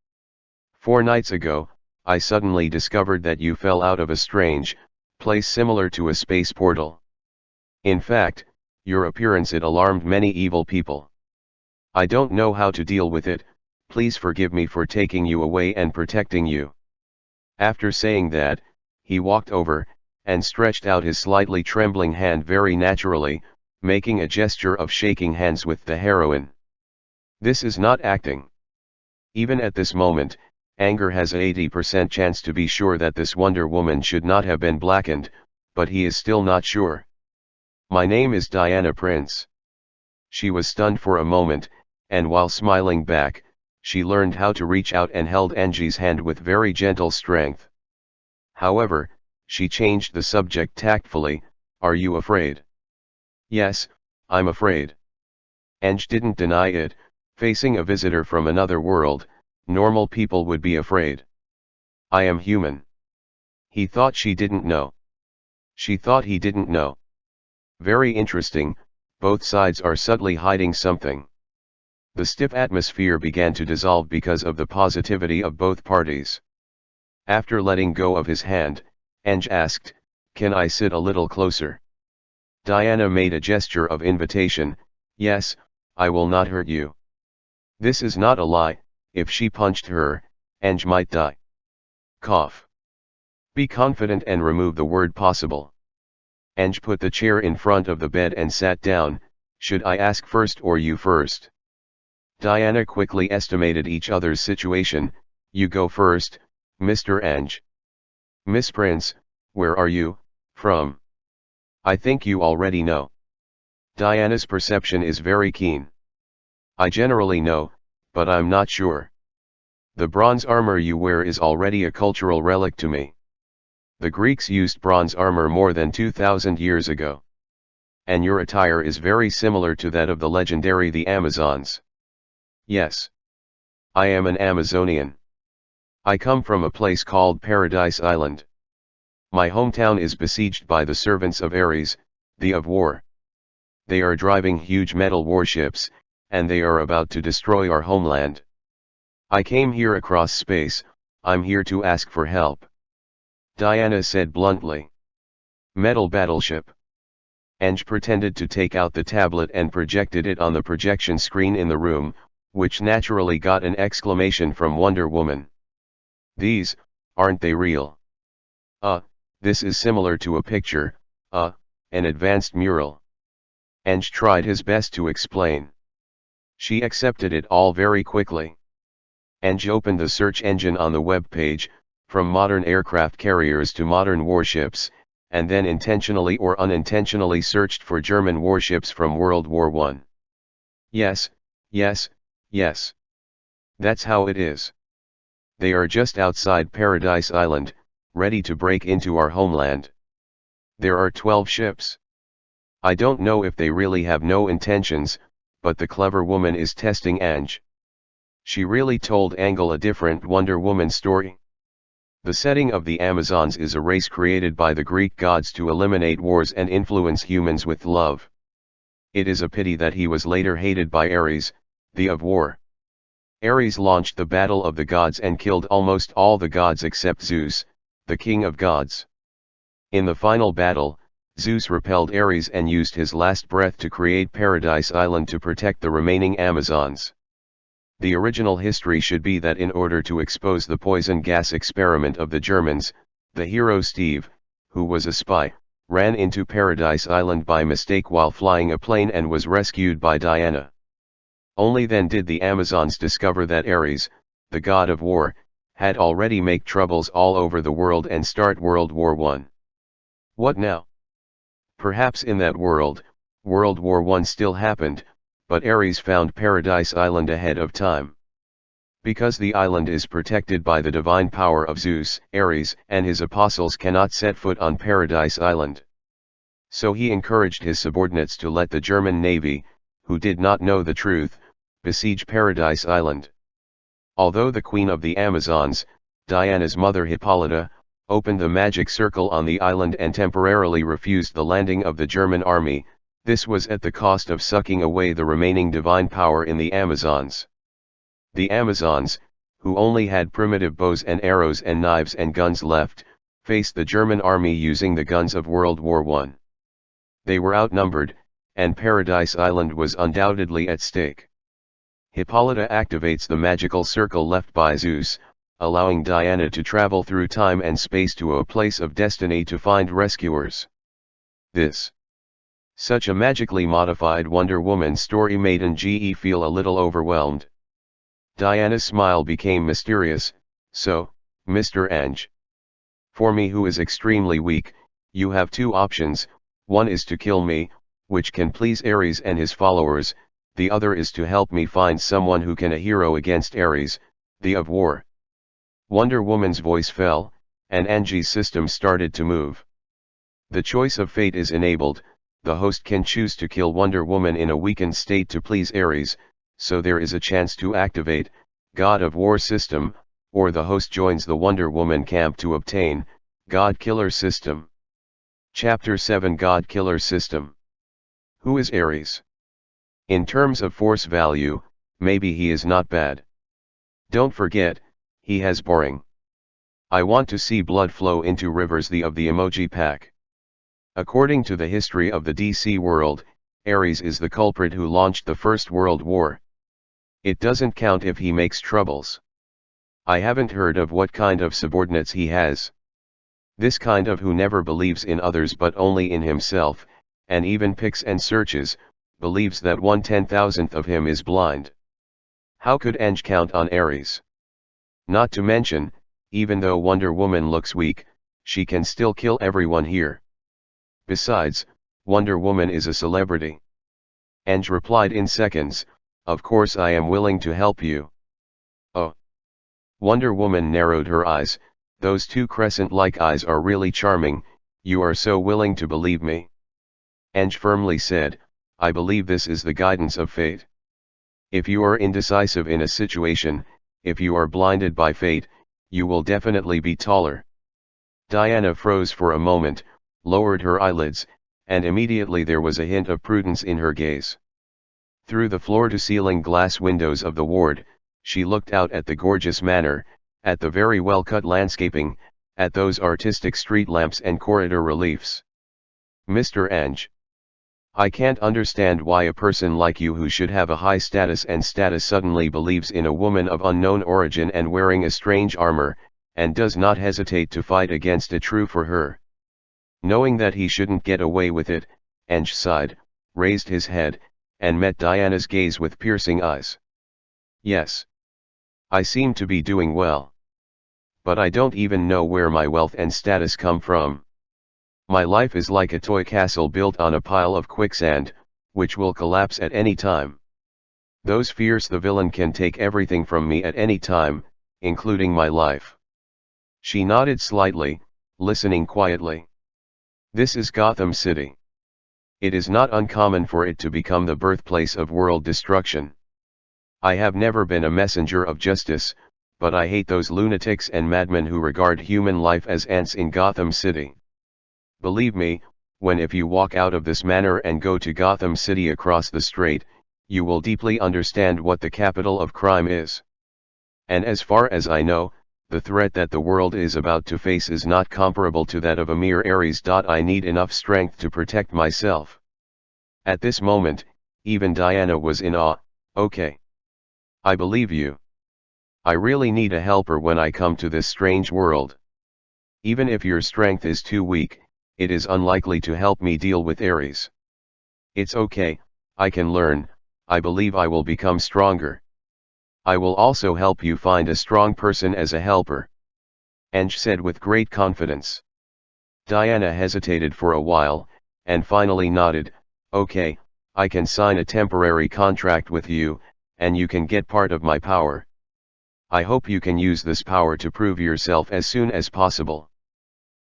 4 nights ago, I suddenly discovered that you fell out of a strange place similar to a space portal. In fact, your appearance it alarmed many evil people. I don't know how to deal with it, please forgive me for taking you away and protecting you." After saying that, he walked over, and stretched out his slightly trembling hand very naturally, making a gesture of shaking hands with the heroine. This is not acting. Even at this moment, Anger has an 80% chance to be sure that this Wonder Woman should not have been blackened, but he is still not sure. "My name is Diana Prince." She was stunned for a moment, and while smiling back, she learned how to reach out and held Angie's hand with very gentle strength. However, she changed the subject tactfully. "Are you afraid?" "Yes, I'm afraid." Ange didn't deny it. Facing a visitor from another world, normal people would be afraid. "I am human." He thought she didn't know. She thought he didn't know. Very interesting, both sides are subtly hiding something. The stiff atmosphere began to dissolve because of the positivity of both parties. After letting go of his hand, Ange asked, "Can I sit a little closer?" Diana made a gesture of invitation. "Yes, I will not hurt you." This is not a lie. If she punched her, Ange might die. Cough. Be confident and remove the word possible. Ange put the chair in front of the bed and sat down. "Should I ask first or you first?" Diana quickly estimated each other's situation. "You go first, Mr. Ange." "Miss Prince, where are you from?" "I think you already know." Diana's perception is very keen. "I generally know, but I'm not sure. The bronze armor you wear is already a cultural relic to me. The Greeks used bronze armor more than 2,000 years ago. And your attire is very similar to that of the legendary the Amazons." "Yes. I am an Amazonian. I come from a place called Paradise Island. My hometown is besieged by the servants of Ares, the of war. They are driving huge metal warships, and they are about to destroy our homeland. I came here across space. I'm here to ask for help." Diana said bluntly. "Metal battleship." Ange pretended to take out the tablet and projected it on the projection screen in the room, which naturally got an exclamation from Wonder Woman. "These, aren't they real?" This is similar to a picture, an advanced mural." Ange tried his best to explain. She accepted it all very quickly. Ange opened the search engine on the web page, from modern aircraft carriers to modern warships, and then intentionally or unintentionally searched for German warships from World War I. Yes, yes, yes. That's how it is. They are just outside Paradise Island, ready to break into our homeland. There are 12 ships. I don't know if they really have no intentions, but the clever woman is testing Ange. She really told Angle a different Wonder Woman story. The setting of the Amazons is a race created by the Greek gods to eliminate wars and influence humans with love. It is a pity that he was later hated by Ares, the of war. Ares launched the battle of the gods and killed almost all the gods except Zeus, the king of gods. In the final battle, Zeus repelled Ares and used his last breath to create Paradise Island to protect the remaining Amazons. The original history should be that in order to expose the poison gas experiment of the Germans, the hero Steve, who was a spy, ran into Paradise Island by mistake while flying a plane and was rescued by Diana. Only then did the Amazons discover that Ares, the god of war, had already made troubles all over the world and start World War I. What now? Perhaps in that world, World War I still happened, but Ares found Paradise Island ahead of time. Because the island is protected by the divine power of Zeus, Ares and his apostles cannot set foot on Paradise Island. So he encouraged his subordinates to let the German navy, who did not know the truth, besiege Paradise Island. Although the queen of the Amazons, Diana's mother Hippolyta, opened the magic circle on the island and temporarily refused the landing of the German army, this was at the cost of sucking away the remaining divine power in the Amazons. The Amazons, who only had primitive bows and arrows and knives and guns left, faced the German army using the guns of World War I. They were outnumbered, and Paradise Island was undoubtedly at stake. Hippolyta activates the magical circle left by Zeus, allowing Diana to travel through time and space to a place of destiny to find rescuers. Such a magically modified Wonder Woman story made NGE feel a little overwhelmed. Diana's smile became mysterious. So, Mr. Ange. For me, who is extremely weak, you have two options. One is to kill me, which can please Ares and his followers. The other is to help me find someone who can a hero against Ares, the of war. Wonder Woman's voice fell, and Angie's system started to move. The choice of fate is enabled. The host can choose to kill Wonder Woman in a weakened state to please Ares, so there is a chance to activate God of War system, or the host joins the Wonder Woman camp to obtain God Killer system. Chapter 7 God Killer system. Who is Ares? In terms of force value, maybe he is not bad. Don't forget, he has boring. I want to see blood flow into rivers. The of the emoji pack. According to the history of the DC world, Ares is the culprit who launched the First World War. It doesn't count if he makes troubles. I haven't heard of what kind of subordinates he has. This kind of who never believes in others but only in himself, and even picks and searches, believes that 1/10,000th of him is blind. How could Ange count on Ares? Not to mention, even though Wonder Woman looks weak, she can still kill everyone here. Besides, Wonder Woman is a celebrity. Ange replied in seconds, "Of course I am willing to help you." Oh. Wonder Woman narrowed her eyes. Those two crescent-like eyes are really charming. You are so willing to believe me. Ange firmly said, "I believe this is the guidance of fate. If you are indecisive in a situation, if you are blinded by fate, you will definitely be taller." Diana froze for a moment, lowered her eyelids, and immediately there was a hint of prudence in her gaze. Through the floor-to-ceiling glass windows of the ward, she looked out at the gorgeous manor, at the very well-cut landscaping, at those artistic street lamps and corridor reliefs. "Mr. Ange, I can't understand why a person like you who should have a high status suddenly believes in a woman of unknown origin and wearing a strange armor, and does not hesitate to fight against it. True for her." Knowing that he shouldn't get away with it, Ange sighed, raised his head, and met Diana's gaze with piercing eyes. "Yes. I seem to be doing well. But I don't even know where my wealth and status come from. My life is like a toy castle built on a pile of quicksand, which will collapse at any time. Those fears the villain can take everything from me at any time, including my life." She nodded slightly, listening quietly. "This is Gotham City. It is not uncommon for it to become the birthplace of world destruction. I have never been a messenger of justice, but I hate those lunatics and madmen who regard human life as ants in Gotham City. Believe me, if you walk out of this manor and go to Gotham City across the strait, you will deeply understand what the capital of crime is. And as far as I know, the threat that the world is about to face is not comparable to that of a mere Ares. I need enough strength to protect myself." At this moment, even Diana was in awe. "Okay. I believe you. I really need a helper when I come to this strange world. Even if your strength is too weak, it is unlikely to help me deal with Ares. It's okay, I can learn. I believe I will become stronger. I will also help you find a strong person as a helper," Ange said with great confidence. Diana hesitated for a while, and finally nodded. "Okay, I can sign a temporary contract with you, and you can get part of my power. I hope you can use this power to prove yourself as soon as possible."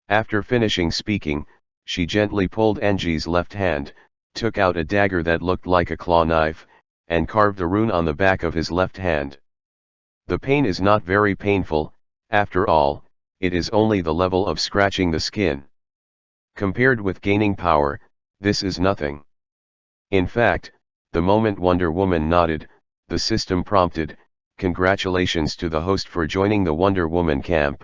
After finishing speaking, she gently pulled Angie's left hand, took out a dagger that looked like a claw knife, and carved a rune on the back of his left hand. The pain is not very painful, after all, it is only the level of scratching the skin. Compared with gaining power, this is nothing. In fact, the moment Wonder Woman nodded, the system prompted, Congratulations to the host for joining the Wonder Woman camp.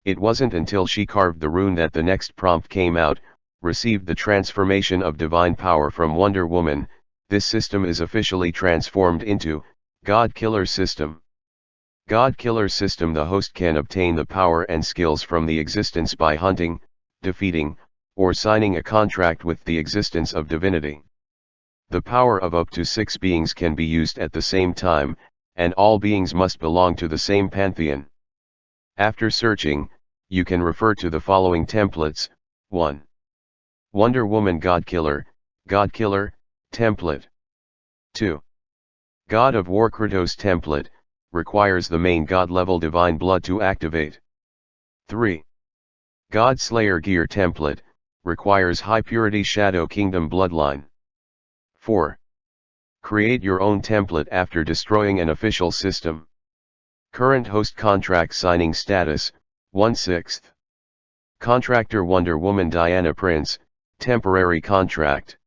It wasn't until she carved the rune that the next prompt came out, received the transformation of divine power from Wonder Woman. This system is officially transformed into God Killer System. God Killer System. The host can obtain the power and skills from the existence by hunting, defeating, or signing a contract with the existence of divinity. The power of up to 6 beings can be used at the same time, and all beings must belong to the same pantheon. After searching, you can refer to the following templates. 1. Wonder Woman God Killer template. 2. God of War Kratos template, requires the main God level divine blood to activate. 3. Godslayer gear template, requires high purity Shadow Kingdom bloodline. 4. Create your own template after destroying an official system. Current host contract signing status, 1/6. Contractor Wonder Woman Diana Prince, temporary contract.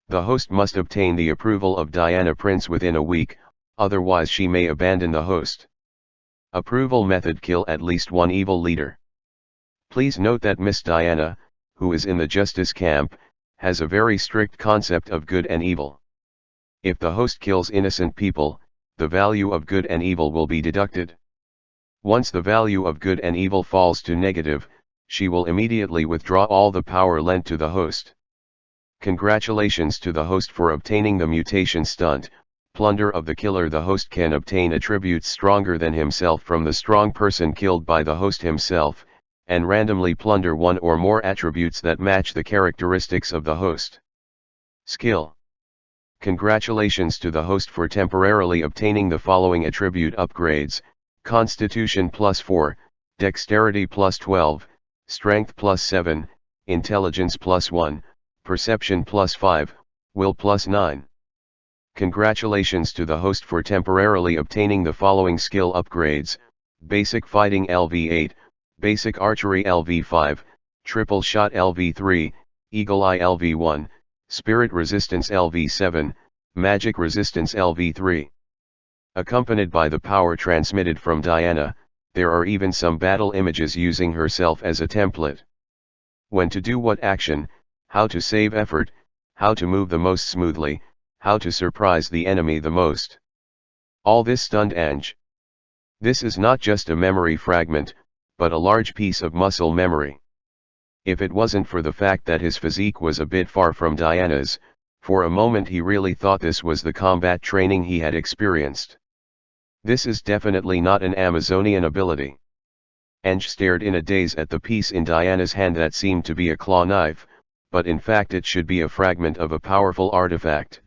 The host must obtain the approval of Diana Prince within a week, otherwise she may abandon the host. Approval method: kill at least one evil leader. Please note that Miss Diana, who is in the Justice camp, has a very strict concept of good and evil. If the host kills innocent people, the value of good and evil will be deducted. Once the value of good and evil falls to negative, she will immediately withdraw all the power lent to the host. Congratulations to the host for obtaining the mutation stunt, Plunder of the Killer. The host can obtain attributes stronger than himself from the strong person killed by the host himself, and randomly plunder one or more attributes that match the characteristics of the host. Skill. Congratulations to the host for temporarily obtaining the following attribute upgrades: Constitution +4, Dexterity +12, Strength +7, Intelligence +1, Perception +5, Will +9. Congratulations to the host for temporarily obtaining the following skill upgrades: Basic Fighting LV8, Basic Archery LV5, Triple Shot LV3, Eagle Eye LV1, Spirit Resistance LV7, Magic Resistance LV3. Accompanied by the power transmitted from Diana, there are even some battle images using herself as a template. When to do what action, how to save effort, how to move the most smoothly, how to surprise the enemy the most. All this stunned Ange. This is not just a memory fragment, but a large piece of muscle memory. If it wasn't for the fact that his physique was a bit far from Diana's, for a moment he really thought this was the combat training he had experienced. This is definitely not an Amazonian ability. Ange stared in a daze at the piece in Diana's hand that seemed to be a claw knife, but in fact it should be a fragment of a powerful artifact.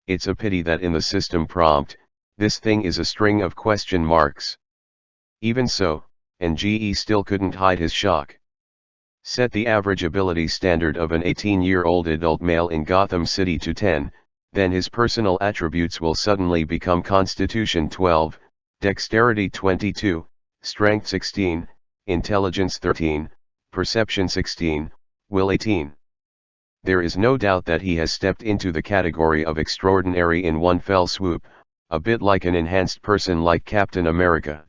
It's a pity that in the system prompt, this thing is a string of question marks. Even so, Ange still couldn't hide his shock. Set the average ability standard of an 18-year-old adult male in Gotham City to 10, then his personal attributes will suddenly become Constitution 12, Dexterity 22, Strength 16, Intelligence 13, Perception 16, Will 18. There is no doubt that he has stepped into the category of extraordinary in one fell swoop, a bit like an enhanced person like Captain America.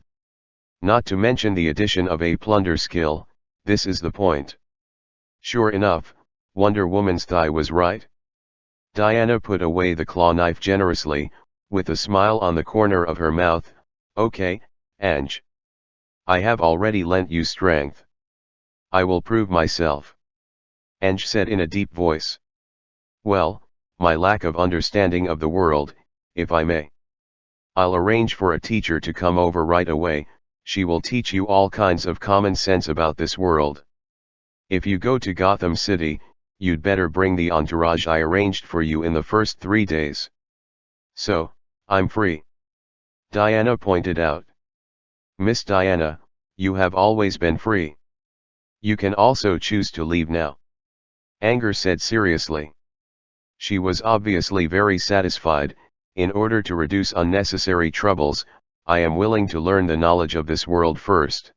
Not to mention the addition of a plunder skill. This is the point. Sure enough, Wonder Woman's thigh was right. Diana put away the claw knife generously, with a smile on the corner of her mouth. Okay, Ange. I have already lent you strength. I will prove myself. Ange said in a deep voice. Well, my lack of understanding of the world, if I may. I'll arrange for a teacher to come over right away. She will teach you all kinds of common sense about this world. If you go to Gotham City, you'd better bring the entourage I arranged for you in the first 3 days. So, I'm free. Diana pointed out. Miss Diana, you have always been free. You can also choose to leave now. Anger said seriously. She was obviously very satisfied. In order to reduce unnecessary troubles, I am willing to learn the knowledge of this world first.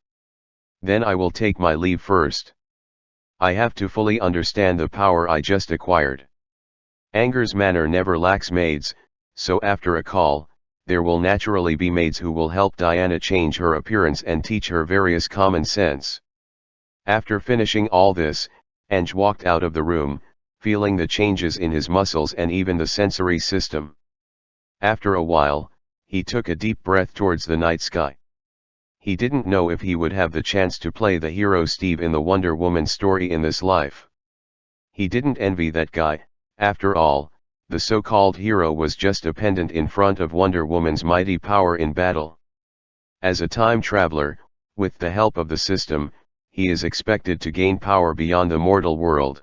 Then I will take my leave first. I have to fully understand the power I just acquired. Anger's manor never lacks maids, so after a call, there will naturally be maids who will help Diana change her appearance and teach her various common sense. After finishing all this, Ange walked out of the room, feeling the changes in his muscles and even the sensory system. After a while, he took a deep breath towards the night sky. He didn't know if he would have the chance to play the hero Steve in the Wonder Woman story in this life. He didn't envy that guy. After all, the so-called hero was just a pendant in front of Wonder Woman's mighty power in battle. As a time traveler, with the help of the system, he is expected to gain power beyond the mortal world.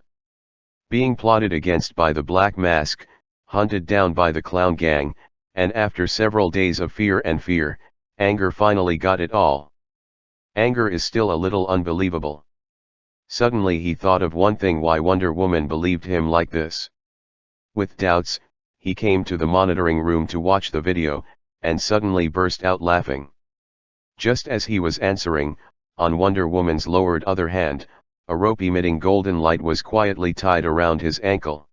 Being plotted against by the Black Mask, hunted down by the Clown Gang, and after several days of fear, anger finally got it all. Anger is still a little unbelievable. Suddenly he thought of one thing: why Wonder Woman believed him like this. With doubts, he came to the monitoring room to watch the video, and suddenly burst out laughing. Just as he was answering, on Wonder Woman's lowered other hand, a rope emitting golden light was quietly tied around his ankle.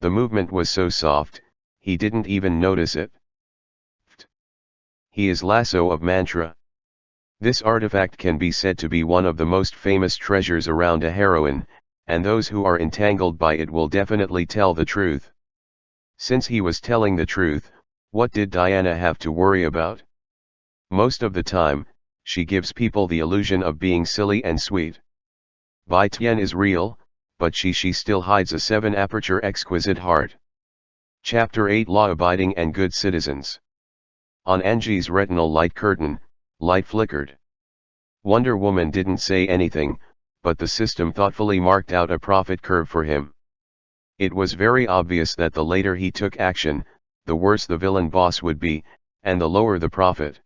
The movement was so soft, he didn't even notice it. He is Lasso of Mantra. This artifact can be said to be one of the most famous treasures around a heroine, and those who are entangled by it will definitely tell the truth. Since he was telling the truth, what did Diana have to worry about? Most of the time, she gives people the illusion of being silly and sweet. Bai Tian is real, but she still hides a 7-aperture exquisite heart. Chapter 8: Law-abiding and good citizens. On Angie's retinal light curtain, light flickered. Wonder Woman didn't say anything, but the system thoughtfully marked out a profit curve for him. It was very obvious that the later he took action, the worse the villain boss would be, and the lower the profit.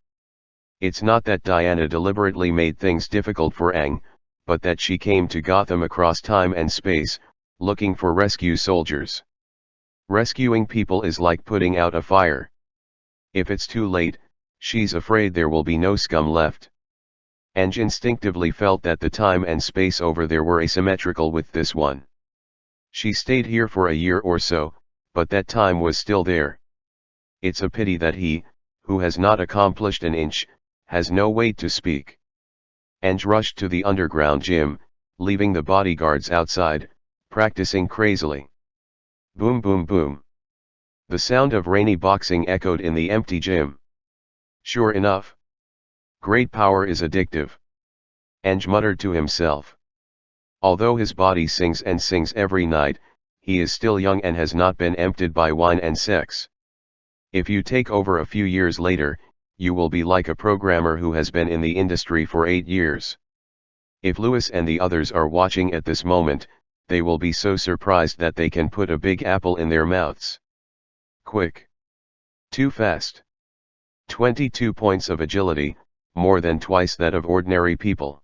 It's not that Diana deliberately made things difficult for Aang, but that she came to Gotham across time and space, looking for rescue soldiers. Rescuing people is like putting out a fire. If it's too late, she's afraid there will be no scum left. Ange instinctively felt that the time and space over there were asymmetrical with this one. She stayed here for a year or so, but that time was still there. It's a pity that he, who has not accomplished an inch, has no weight to speak. Ange rushed to the underground gym, leaving the bodyguards outside, practicing crazily. Boom boom boom. The sound of rainy boxing echoed in the empty gym. Sure enough. Great power is addictive. Ange muttered to himself. Although his body sings and sings every night, he is still young and has not been emptied by wine and sex. If you take over a few years later, you will be like a programmer who has been in the industry for 8 years. If Louis and the others are watching at this moment, they will be so surprised that they can put a big apple in their mouths. Quick. Too fast. 22 points of agility, more than twice that of ordinary people.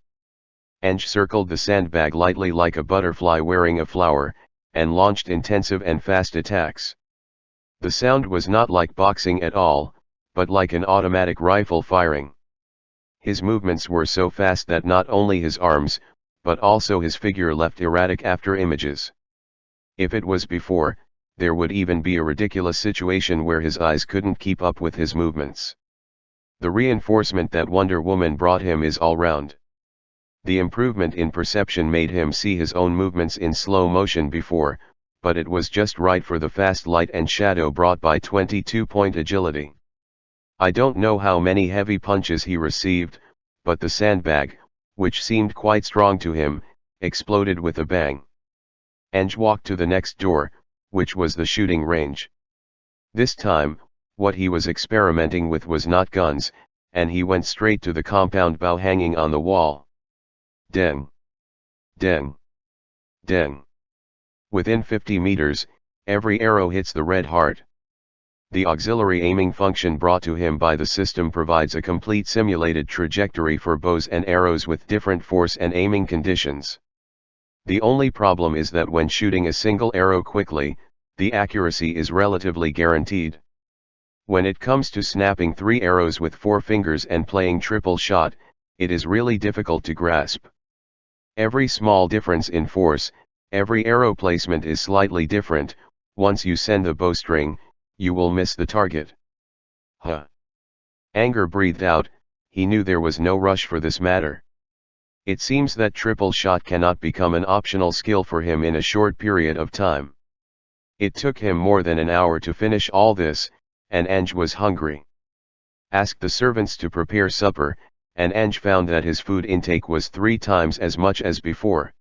Ange circled the sandbag lightly like a butterfly wearing a flower, and launched intensive and fast attacks. The sound was not like boxing at all, but like an automatic rifle firing. His movements were so fast that not only his arms, but also his figure left erratic after images. If it was before, there would even be a ridiculous situation where his eyes couldn't keep up with his movements. The reinforcement that Wonder Woman brought him is all round. The improvement in perception made him see his own movements in slow motion before, but it was just right for the fast light and shadow brought by 22-point agility. I don't know how many heavy punches he received, but the sandbag, which seemed quite strong to him, exploded with a bang. Ange walked to the next door, which was the shooting range. This time, what he was experimenting with was not guns, and he went straight to the compound bow hanging on the wall. Deng! Deng! Deng! Within 50 meters, every arrow hits the red heart. The auxiliary aiming function brought to him by the system provides a complete simulated trajectory for bows and arrows with different force and aiming conditions. The only problem is that when shooting a single arrow quickly, the accuracy is relatively guaranteed. When it comes to snapping 3 arrows with 4 fingers and playing triple shot, it is really difficult to grasp. Every small difference in force, every arrow placement is slightly different. Once you send the bowstring, you will miss the target. Huh. Anger breathed out, he knew there was no rush for this matter. It seems that triple shot cannot become an optional skill for him in a short period of time. It took him more than an hour to finish all this, and Ange was hungry. Asked the servants to prepare supper, and Ange found that his food intake was 3 times as much as before.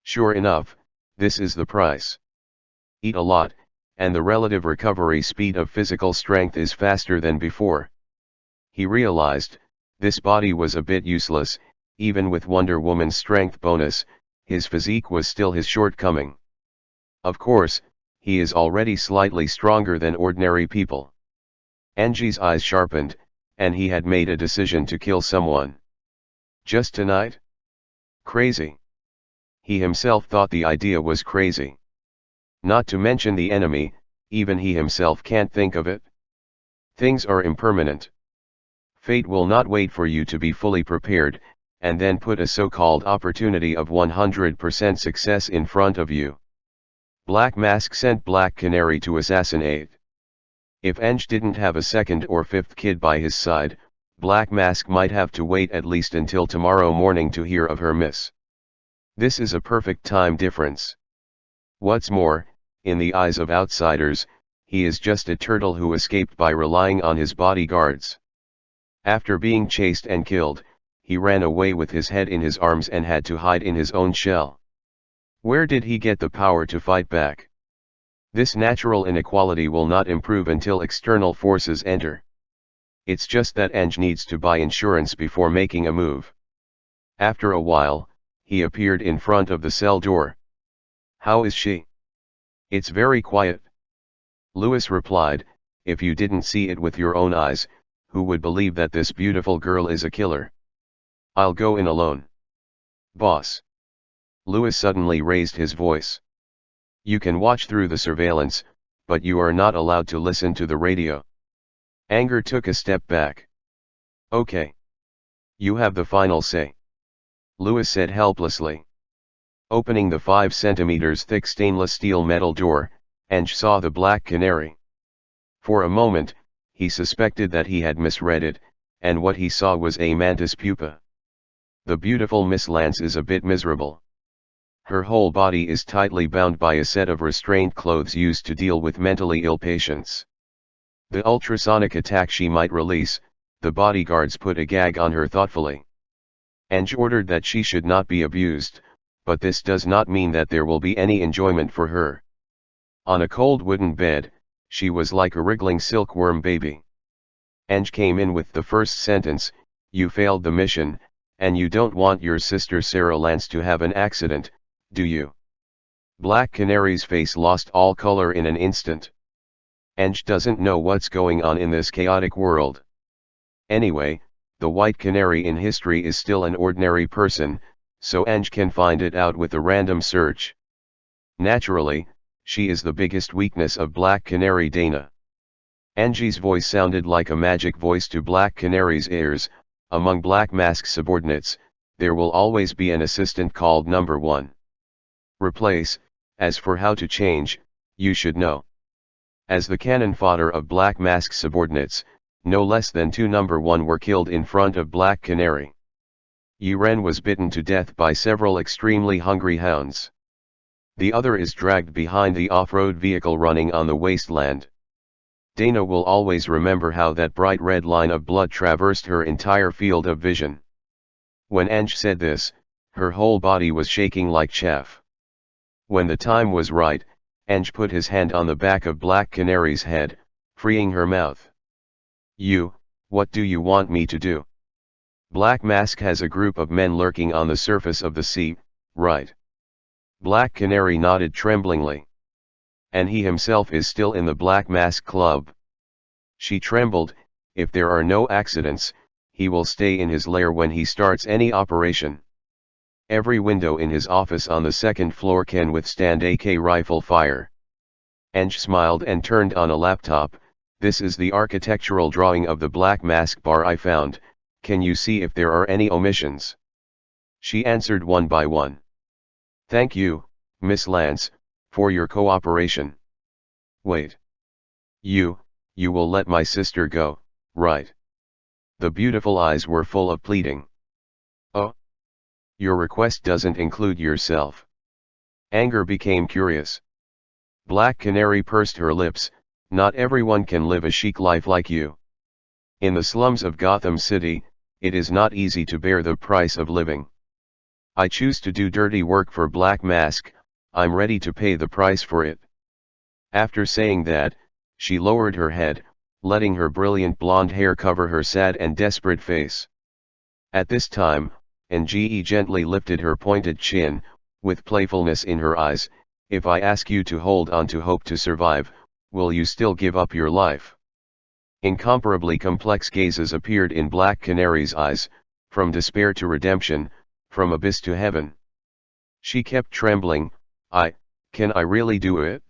Sure enough, this is the price. Eat a lot, and the relative recovery speed of physical strength is faster than before. He realized, this body was a bit useless, even with Wonder Woman's strength bonus, his physique was still his shortcoming. Of course, he is already slightly stronger than ordinary people. Angie's eyes sharpened, and he had made a decision to kill someone. Just tonight? Crazy. He himself thought the idea was crazy. Not to mention the enemy, even he himself can't think of it. Things are impermanent. Fate will not wait for you to be fully prepared, and then put a so-called opportunity of 100% success in front of you. Black Mask sent Black Canary to assassinate. If Ange didn't have a 2nd or 5th kid by his side, Black Mask might have to wait at least until tomorrow morning to hear of her miss. This is a perfect time difference. What's more, in the eyes of outsiders, he is just a turtle who escaped by relying on his bodyguards. After being chased and killed, he ran away with his head in his arms and had to hide in his own shell. Where did he get the power to fight back? This natural inequality will not improve until external forces enter. It's just that Ange needs to buy insurance before making a move. After a while, he appeared in front of the cell door. How is she? It's very quiet. Louis replied, if you didn't see it with your own eyes, who would believe that this beautiful girl is a killer? I'll go in alone. Boss. Louis suddenly raised his voice. You can watch through the surveillance, but you are not allowed to listen to the radio. Anger took a step back. Okay. You have the final say. Louis said helplessly. Opening the 5 centimeters thick stainless steel metal door, Ange saw the Black Canary. For a moment, he suspected that he had misread it, and what he saw was a mantis pupa. The beautiful Miss Lance is a bit miserable. Her whole body is tightly bound by a set of restraint clothes used to deal with mentally ill patients. The ultrasonic attack she might release, the bodyguards put a gag on her thoughtfully. Ange ordered that she should not be abused, but this does not mean that there will be any enjoyment for her. On a cold wooden bed, she was like a wriggling silkworm baby. Ange came in with the first sentence, you failed the mission, and you don't want your sister Sarah Lance to have an accident, do you? Black Canary's face lost all color in an instant. Ange doesn't know what's going on in this chaotic world. Anyway, the White Canary in history is still an ordinary person, so Ange can find it out with a random search. Naturally, she is the biggest weakness of Black Canary Dana. Angie's voice sounded like a magic voice to Black Canary's ears. Among Black Mask's subordinates, there will always be an assistant called number 1. Replace, as for how to change, you should know. As the cannon fodder of Black Mask's subordinates, no less than 2 number 1 were killed in front of Black Canary. Yiren was bitten to death by several extremely hungry hounds. The other is dragged behind the off-road vehicle running on the wasteland. Dana will always remember how that bright red line of blood traversed her entire field of vision. When Ange said this, her whole body was shaking like chaff. When the time was right, Ange put his hand on the back of Black Canary's head, freeing her mouth. What do you want me to do? Black Mask has a group of men lurking on the surface of the sea, right? Black Canary nodded tremblingly. And he himself is still in the Black Mask Club. She trembled, if there are no accidents, he will stay in his lair when he starts any operation. Every window in his office on the 2nd floor can withstand AK rifle fire. Ange smiled and turned on a laptop. This is the architectural drawing of the Black Mask bar I found. Can you see if there are any omissions? She answered one by one. Thank you, Miss Lance, for your cooperation. Wait. You you will let my sister go, right? The beautiful eyes were full of pleading. Oh, your request doesn't include yourself. Anger became curious. Black Canary pursed her lips, not everyone can live a chic life like you. In the slums of Gotham City, it is not easy to bear the price of living. I choose to do dirty work for Black Mask, I'm ready to pay the price for it. After saying that, she lowered her head, letting her brilliant blonde hair cover her sad and desperate face. At this time, Nge gently lifted her pointed chin, with playfulness in her eyes. If I ask you to hold on to hope to survive, will you still give up your life? Incomparably complex gazes appeared in Black Canary's eyes, from despair to redemption, from abyss to heaven. She kept trembling. Can I really do it?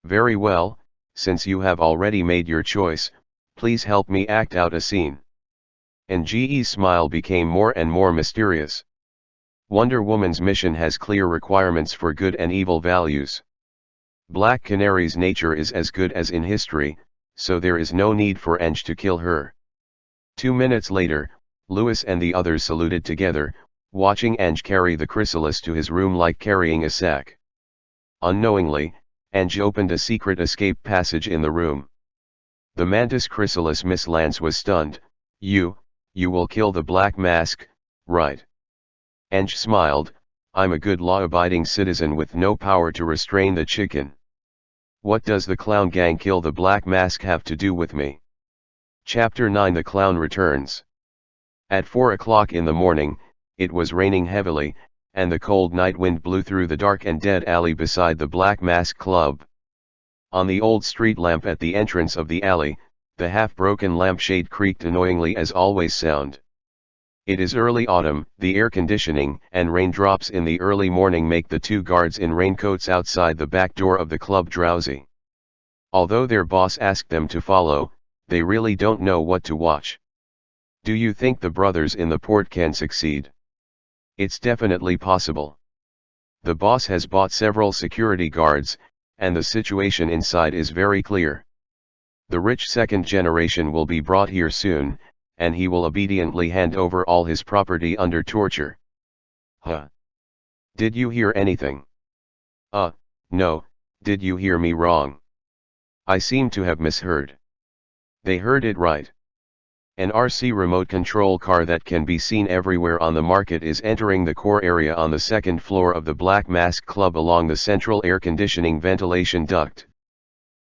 Very well, since you have already made your choice, please help me act out a scene. Nge's smile became more and more mysterious. Wonder Woman's mission has clear requirements for good and evil values. Black Canary's nature is as good as in history, so there is no need for Eng to kill her. 2 minutes later, Lewis and the others saluted together, watching Eng carry the chrysalis to his room like carrying a sack. Unknowingly, Eng opened a secret escape passage in the room. The mantis chrysalis Miss Lance was stunned. You will kill the Black Mask, right? Eng smiled, I'm a good law-abiding citizen with no power to restrain the chicken. What does the clown gang kill the Black Mask have to do with me? Chapter 9 The Clown Returns. At 4 o'clock in the morning, it was raining heavily, and the cold night wind blew through the dark and dead alley beside the Black Mask Club. On the old street lamp at the entrance of the alley, the half-broken lampshade creaked annoyingly as always sound. It is early autumn, the air conditioning and raindrops in the early morning make the two guards in raincoats outside the back door of the club drowsy. Although their boss asked them to follow, they really don't know what to watch. Do you think the brothers in the port can succeed? It's definitely possible. The boss has bought several security guards, and the situation inside is very clear. The rich second generation will be brought here soon, and he will obediently hand over all his property under torture. Huh? Did you hear anything? No, did you hear me wrong? I seem to have misheard. They heard it right. An RC remote control car that can be seen everywhere on the market is entering the core area on the second floor of the Black Mask Club along the central air conditioning ventilation duct.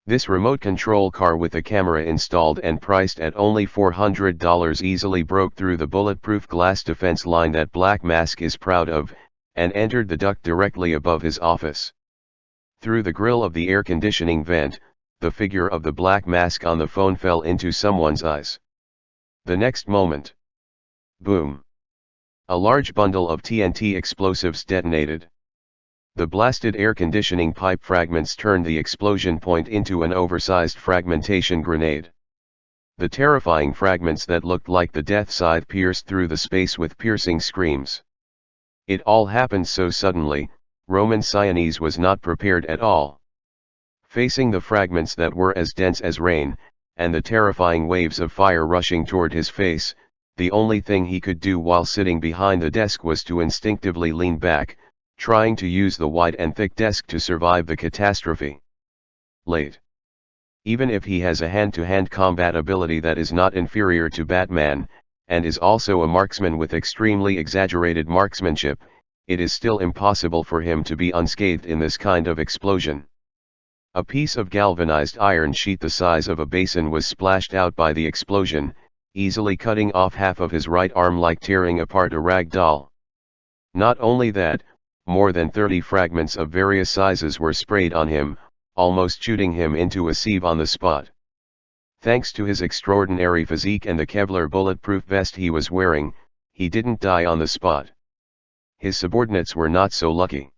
This remote control car with a camera installed and priced at only $400 easily broke through the bulletproof glass defense line that Black Mask is proud of, and entered the duct directly above his office. Through the grill of the air conditioning vent, the figure of the Black Mask on the phone fell into someone's eyes. The next moment, boom! A large bundle of TNT explosives detonated. The blasted air conditioning pipe fragments turned the explosion point into an oversized fragmentation grenade. The terrifying fragments that looked like the death scythe pierced through the space with piercing screams. It all happened so suddenly, Roman Sionis was not prepared at all. Facing the fragments that were as dense as rain, and the terrifying waves of fire rushing toward his face, the only thing he could do while sitting behind the desk was to instinctively lean back, trying to use the wide and thick desk to survive the catastrophe. Late. Even if he has a hand-to-hand combat ability that is not inferior to Batman, and is also a marksman with extremely exaggerated marksmanship, it is still impossible for him to be unscathed in this kind of explosion. A piece of galvanized iron sheet the size of a basin was splashed out by the explosion, easily cutting off half of his right arm like tearing apart a rag doll. Not only that, more than 30 fragments of various sizes were sprayed on him, almost shooting him into a sieve on the spot. Thanks to his extraordinary physique and the Kevlar bulletproof vest he was wearing, he didn't die on the spot. His subordinates were not so lucky.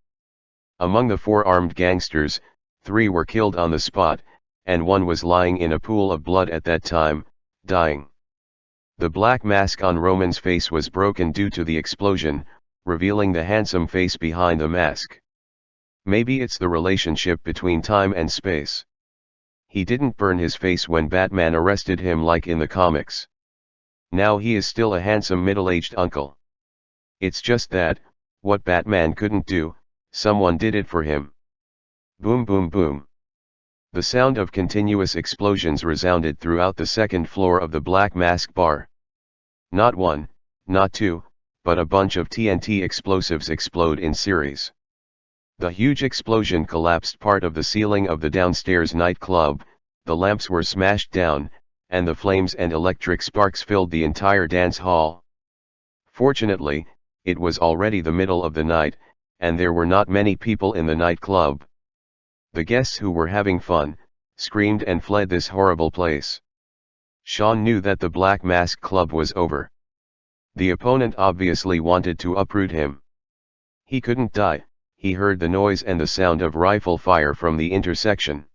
Among the 4 armed gangsters, 3 were killed on the spot, and 1 was lying in a pool of blood at that time, dying. The black mask on Roman's face was broken due to the explosion, revealing the handsome face behind the mask. Maybe it's the relationship between time and space. He didn't burn his face when Batman arrested him like in the comics. Now he is still a handsome middle-aged uncle. It's just that, what Batman couldn't do, someone did it for him. Boom boom boom. The sound of continuous explosions resounded throughout the second floor of the Black Mask bar. Not one, not two, but a bunch of TNT explosives explode in series. The huge explosion collapsed part of the ceiling of the downstairs nightclub, the lamps were smashed down, and the flames and electric sparks filled the entire dance hall. Fortunately, it was already the middle of the night, and there were not many people in the nightclub. The guests who were having fun, screamed and fled this horrible place. Sean knew that the Black Mask Club was over. The opponent obviously wanted to uproot him. He couldn't die. He heard the noise and the sound of rifle fire from the intersection.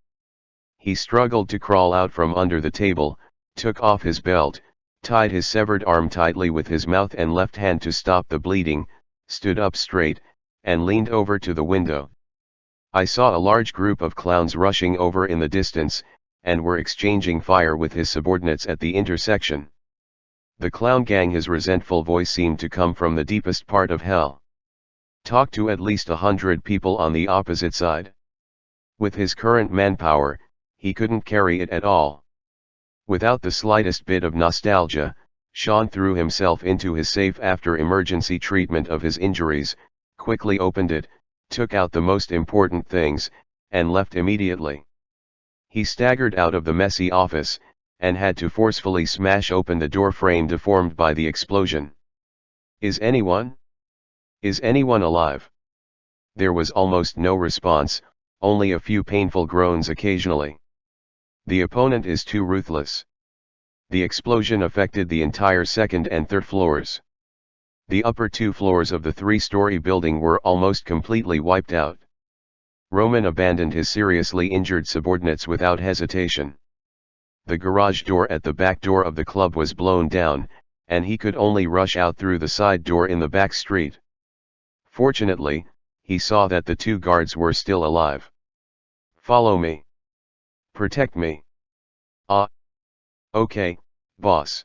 He struggled to crawl out from under the table, took off his belt, tied his severed arm tightly with his mouth and left hand to stop the bleeding, stood up straight, and leaned over to the window. I saw a large group of clowns rushing over in the distance, and were exchanging fire with his subordinates at the intersection. The clown gang, his resentful voice seemed to come from the deepest part of hell. Talk to at least 100 people on the opposite side. With his current manpower, he couldn't carry it at all. Without the slightest bit of nostalgia, Sean threw himself into his safe after emergency treatment of his injuries, quickly opened it, took out the most important things, and left immediately. He staggered out of the messy office, and had to forcefully smash open the door frame deformed by the explosion. Is anyone alive? There was almost no response, only a few painful groans occasionally. The opponent is too ruthless. The explosion affected the entire second and third floors. The upper 2 floors of the 3-story building were almost completely wiped out. Roman abandoned his seriously injured subordinates without hesitation. The garage door at the back door of the club was blown down, and he could only rush out through the side door in the back street. Fortunately, he saw that the 2 guards were still alive. Follow me. Protect me. Okay, boss.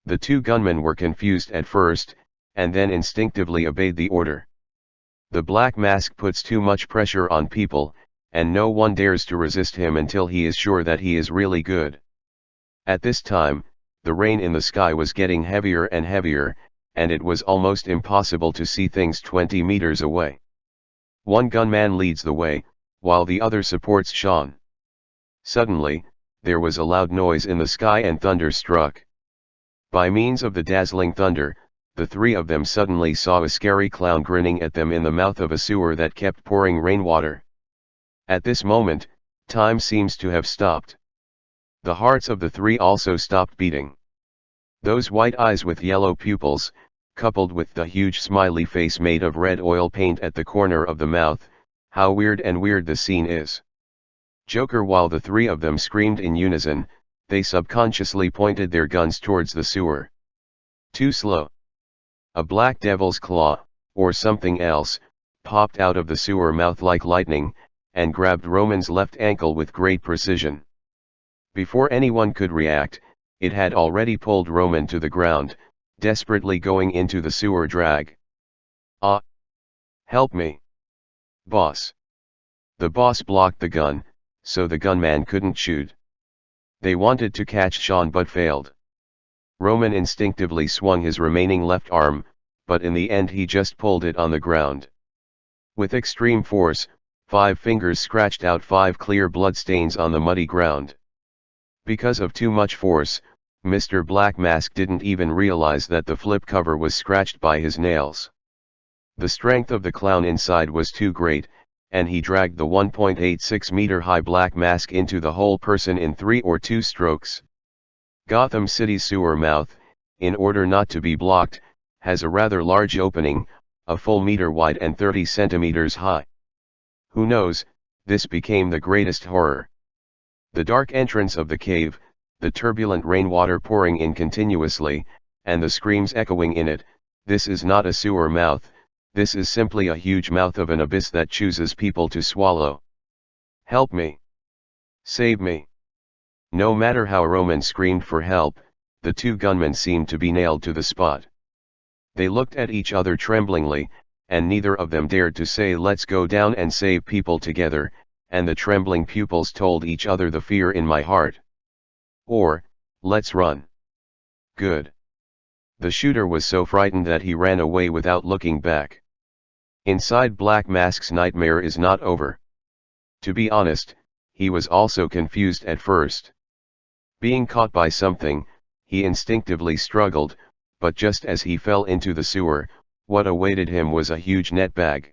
The 2 gunmen were confused at first, and then instinctively obeyed the order. The Black Mask puts too much pressure on people, and no one dares to resist him until he is sure that he is really good. At this time, the rain in the sky was getting heavier and heavier, and it was almost impossible to see things 20 meters away. One gunman leads the way, while the other supports Sean. Suddenly, there was a loud noise in the sky and thunder struck. By means of the dazzling thunder, the 3 of them suddenly saw a scary clown grinning at them in the mouth of a sewer that kept pouring rainwater. At this moment, time seems to have stopped. The hearts of the 3 also stopped beating. Those white eyes with yellow pupils, coupled with the huge smiley face made of red oil paint at the corner of the mouth, how weird and weird the scene is. Joker. While the 3 of them screamed in unison, they subconsciously pointed their guns towards the sewer. Too slow. A black devil's claw, or something else, popped out of the sewer mouth like lightning, and grabbed Roman's left ankle with great precision. Before anyone could react, it had already pulled Roman to the ground, desperately going into the sewer drag. Help me. Boss. The boss blocked the gun, so the gunman couldn't shoot. They wanted to catch Sean but failed. Roman instinctively swung his remaining left arm, but in the end he just pulled it on the ground. With extreme force, 5 fingers scratched out 5 clear blood stains on the muddy ground. Because of too much force, Mr. Black Mask didn't even realize that the flip cover was scratched by his nails. The strength of the clown inside was too great, and he dragged the 1.86-meter-high Black Mask into the whole person in 3 or 2 strokes. Gotham City's sewer mouth, in order not to be blocked, has a rather large opening, a full meter wide and 30 centimeters high. Who knows, this became the greatest horror. The dark entrance of the cave, the turbulent rainwater pouring in continuously, and the screams echoing in it. This is not a sewer mouth, this is simply a huge mouth of an abyss that chooses people to swallow. Help me. Save me. No matter how Roman screamed for help, the two gunmen seemed to be nailed to the spot. They looked at each other tremblingly, and neither of them dared to say let's go down and save people together, and the trembling pupils told each other the fear in my heart. Or, let's run. Good. The shooter was so frightened that he ran away without looking back. Inside Black Mask's nightmare is not over. To be honest, he was also confused at first. Being caught by something, he instinctively struggled, but just as he fell into the sewer, what awaited him was a huge net bag.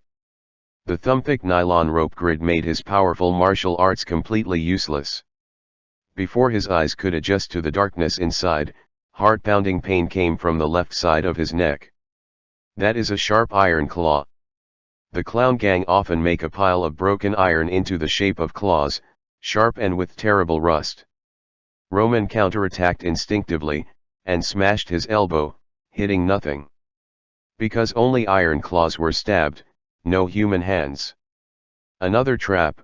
The thumb-thick nylon rope grid made his powerful martial arts completely useless. Before his eyes could adjust to the darkness inside, heart-pounding pain came from the left side of his neck. That is a sharp iron claw. The clown gang often make a pile of broken iron into the shape of claws, sharp and with terrible rust. Roman counterattacked instinctively, and smashed his elbow, hitting nothing. Because only iron claws were stabbed, no human hands. Another trap.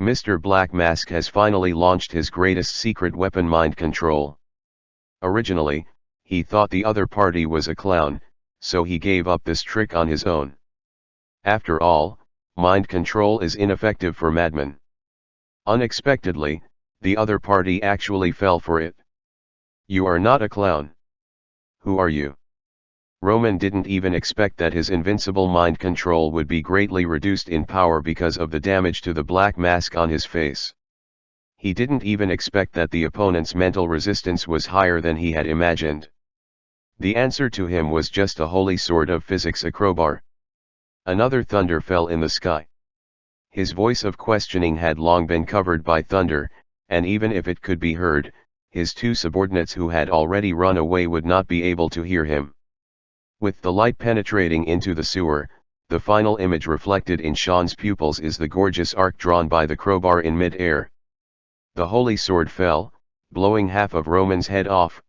Mr. Black Mask has finally launched his greatest secret weapon, mind control. Originally, he thought the other party was a clown, so he gave up this trick on his own. After all, mind control is ineffective for madmen. Unexpectedly, the other party actually fell for it. You are not a clown. Who are you? Roman didn't even expect that his invincible mind control would be greatly reduced in power because of the damage to the black mask on his face. He didn't even expect that the opponent's mental resistance was higher than he had imagined. The answer to him was just a holy sword of physics, a crowbar. Another thunder fell in the sky. His voice of questioning had long been covered by thunder, and even if it could be heard, his two subordinates who had already run away would not be able to hear him. With the light penetrating into the sewer, the final image reflected in Sean's pupils is the gorgeous arc drawn by the crowbar in mid-air. The holy sword fell, blowing half of Roman's head off.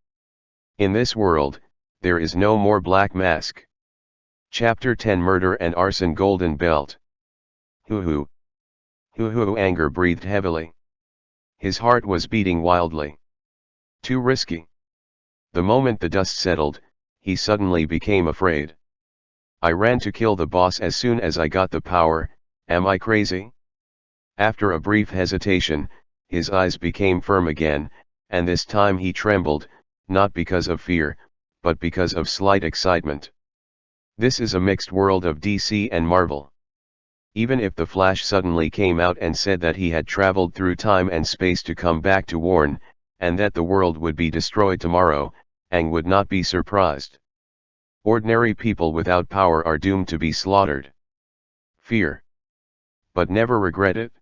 In this world, there is no more Black Mask. Chapter 10, Murder and Arson, Golden Belt. Hoo-hoo. Hoo-hoo. Anger breathed heavily. His heart was beating wildly. Too risky. The moment the dust settled, he suddenly became afraid. I ran to kill the boss as soon as I got the power, am I crazy? After a brief hesitation, his eyes became firm again, and this time he trembled, not because of fear, but because of slight excitement. This is a mixed world of DC and Marvel. Even if the Flash suddenly came out and said that he had traveled through time and space to come back to warn, and that the world would be destroyed tomorrow, Aang would not be surprised. Ordinary people without power are doomed to be slaughtered. Fear. But never regret it.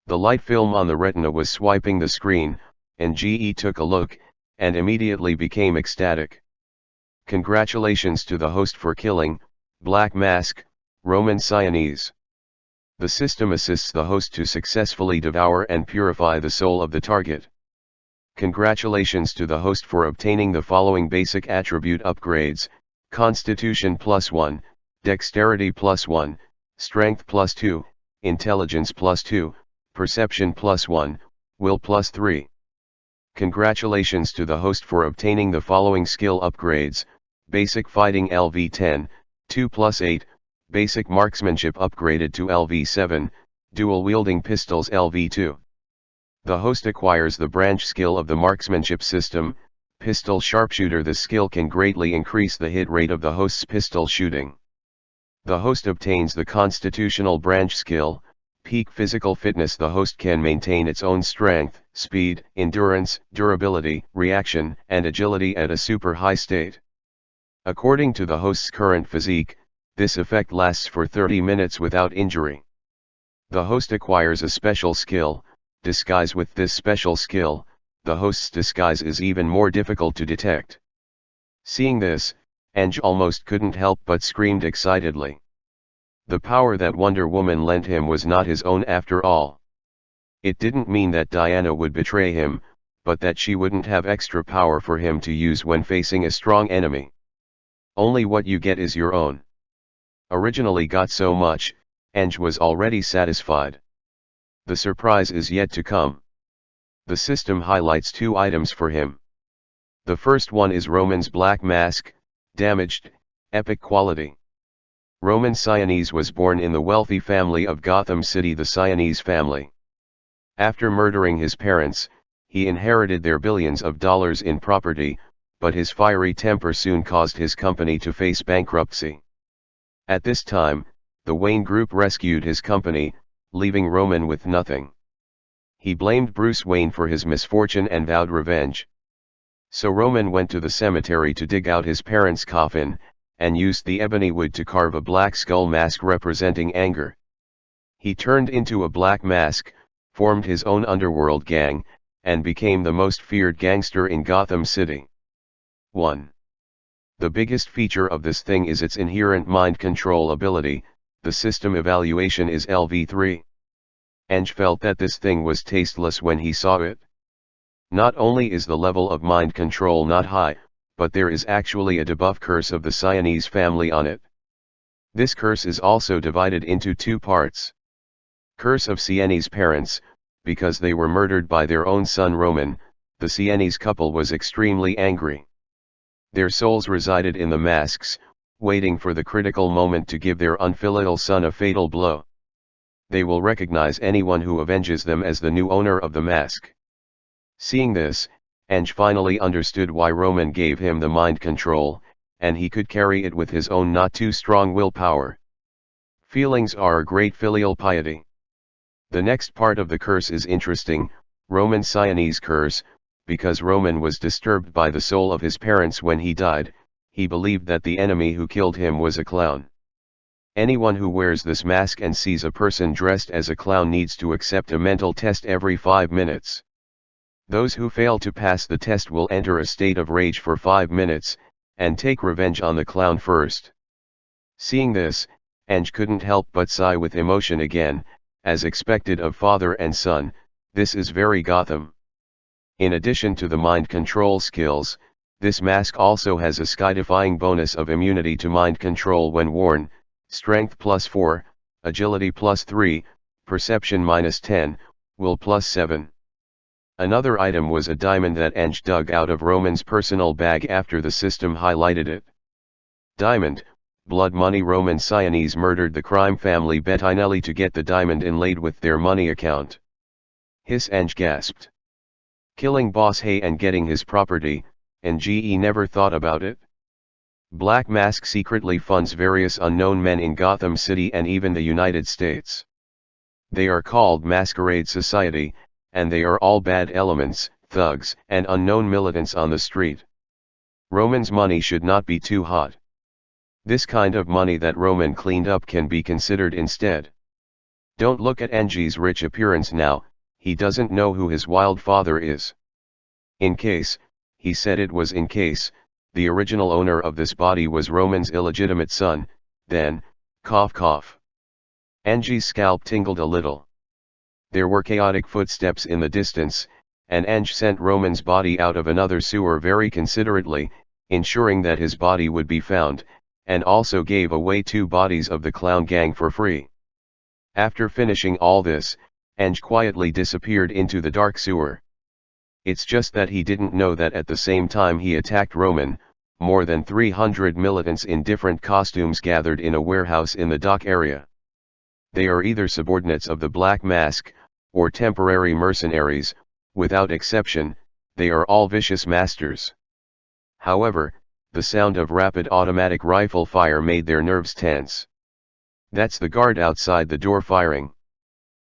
The light film on the retina was swiping the screen, and GE took a look, and immediately became ecstatic. Congratulations to the host for killing Black Mask, Roman Sionese. The system assists the host to successfully devour and purify the soul of the target. Congratulations to the host for obtaining the following basic attribute upgrades: Constitution +1, Dexterity +1, Strength +2, Intelligence +2, Perception +1, Will +3. Congratulations to the host for obtaining the following skill upgrades: Basic Fighting LV10, 2+8, Basic Marksmanship upgraded to LV7, Dual Wielding Pistols LV2. The host acquires the branch skill of the marksmanship system, Pistol Sharpshooter. The skill can greatly increase the hit rate of the host's pistol shooting. The host obtains the constitutional branch skill, Peak Physical Fitness. The host can maintain its own strength, speed, endurance, durability, reaction, and agility at a super high state. According to the host's current physique, this effect lasts for 30 minutes without injury. The host acquires a special skill, Disguise. With this special skill, the host's disguise is even more difficult to detect. Seeing this, Aang almost couldn't help but screamed excitedly. The power that Wonder Woman lent him was not his own after all. It didn't mean that Diana would betray him, but that she wouldn't have extra power for him to use when facing a strong enemy. Only what you get is your own. Originally got so much, Aang was already satisfied. The surprise is yet to come. The system highlights 2 items for him. The first one is Roman's black mask, damaged, epic quality. Roman Siones was born in the wealthy family of Gotham City, the Siones family. After murdering his parents, he inherited their billions of dollars in property, but his fiery temper soon caused his company to face bankruptcy. At this time, the Wayne Group rescued his company, leaving Roman with nothing. He blamed Bruce Wayne for his misfortune and vowed revenge. So Roman went to the cemetery to dig out his parents' coffin, and used the ebony wood to carve a black skull mask representing anger. He turned into a black mask, formed his own underworld gang, and became the most feared gangster in Gotham City. 1. The biggest feature of this thing is its inherent mind control ability. The system evaluation is LV3. Eng felt that this thing was tasteless when he saw it. Not only is the level of mind control not high, but there is actually a debuff curse of the Siones family on it. This curse is also divided into 2 parts. Curse of Siones' parents, because they were murdered by their own son Roman, the Siones couple was extremely angry. Their souls resided in the masks, waiting for the critical moment to give their unfilial son a fatal blow. They will recognize anyone who avenges them as the new owner of the mask. Seeing this, Eng finally understood why Roman gave him the mind control, and he could carry it with his own not too strong willpower. Feelings are a great filial piety. The next part of the curse is interesting, Roman Siones curse. Because Roman was disturbed by the soul of his parents when he died, he believed that the enemy who killed him was a clown. Anyone who wears this mask and sees a person dressed as a clown needs to accept a mental test every 5 minutes. Those who fail to pass the test will enter a state of rage for 5 minutes, and take revenge on the clown first. Seeing this, Eng couldn't help but sigh with emotion again, as expected of father and son. This is very Gotham. In addition to the mind control skills, this mask also has a skydifying bonus of immunity to mind control when worn, strength +4, agility +3, perception -10, will +7. Another item was a diamond that Eng dug out of Roman's personal bag after the system highlighted it. Diamond, blood money. Roman Siones murdered the crime family Bettinelli to get the diamond inlaid with their money account. Hiss, Eng gasped. Killing Boss Hay and getting his property, and GE never thought about it. Black Mask secretly funds various unknown men in Gotham City and even the United States. They are called Masquerade Society, and they are all bad elements, thugs, and unknown militants on the street. Roman's money should not be too hot. This kind of money that Roman cleaned up can be considered instead. Don't look at Eng's rich appearance now. He doesn't know who his wild father is. In case, he said it was in case, the original owner of this body was Roman's illegitimate son, then, cough cough. Eng's scalp tingled a little. There were chaotic footsteps in the distance, and Eng sent Roman's body out of another sewer very considerately, ensuring that his body would be found, and also gave away 2 bodies of the clown gang for free. After finishing all this, Eng quietly disappeared into the dark sewer. It's just that he didn't know that at the same time he attacked Roman, more than 300 militants in different costumes gathered in a warehouse in the dock area. They are either subordinates of the Black Mask, or temporary mercenaries. Without exception, they are all vicious masters. However, the sound of rapid automatic rifle fire made their nerves tense. That's the guard outside the door firing.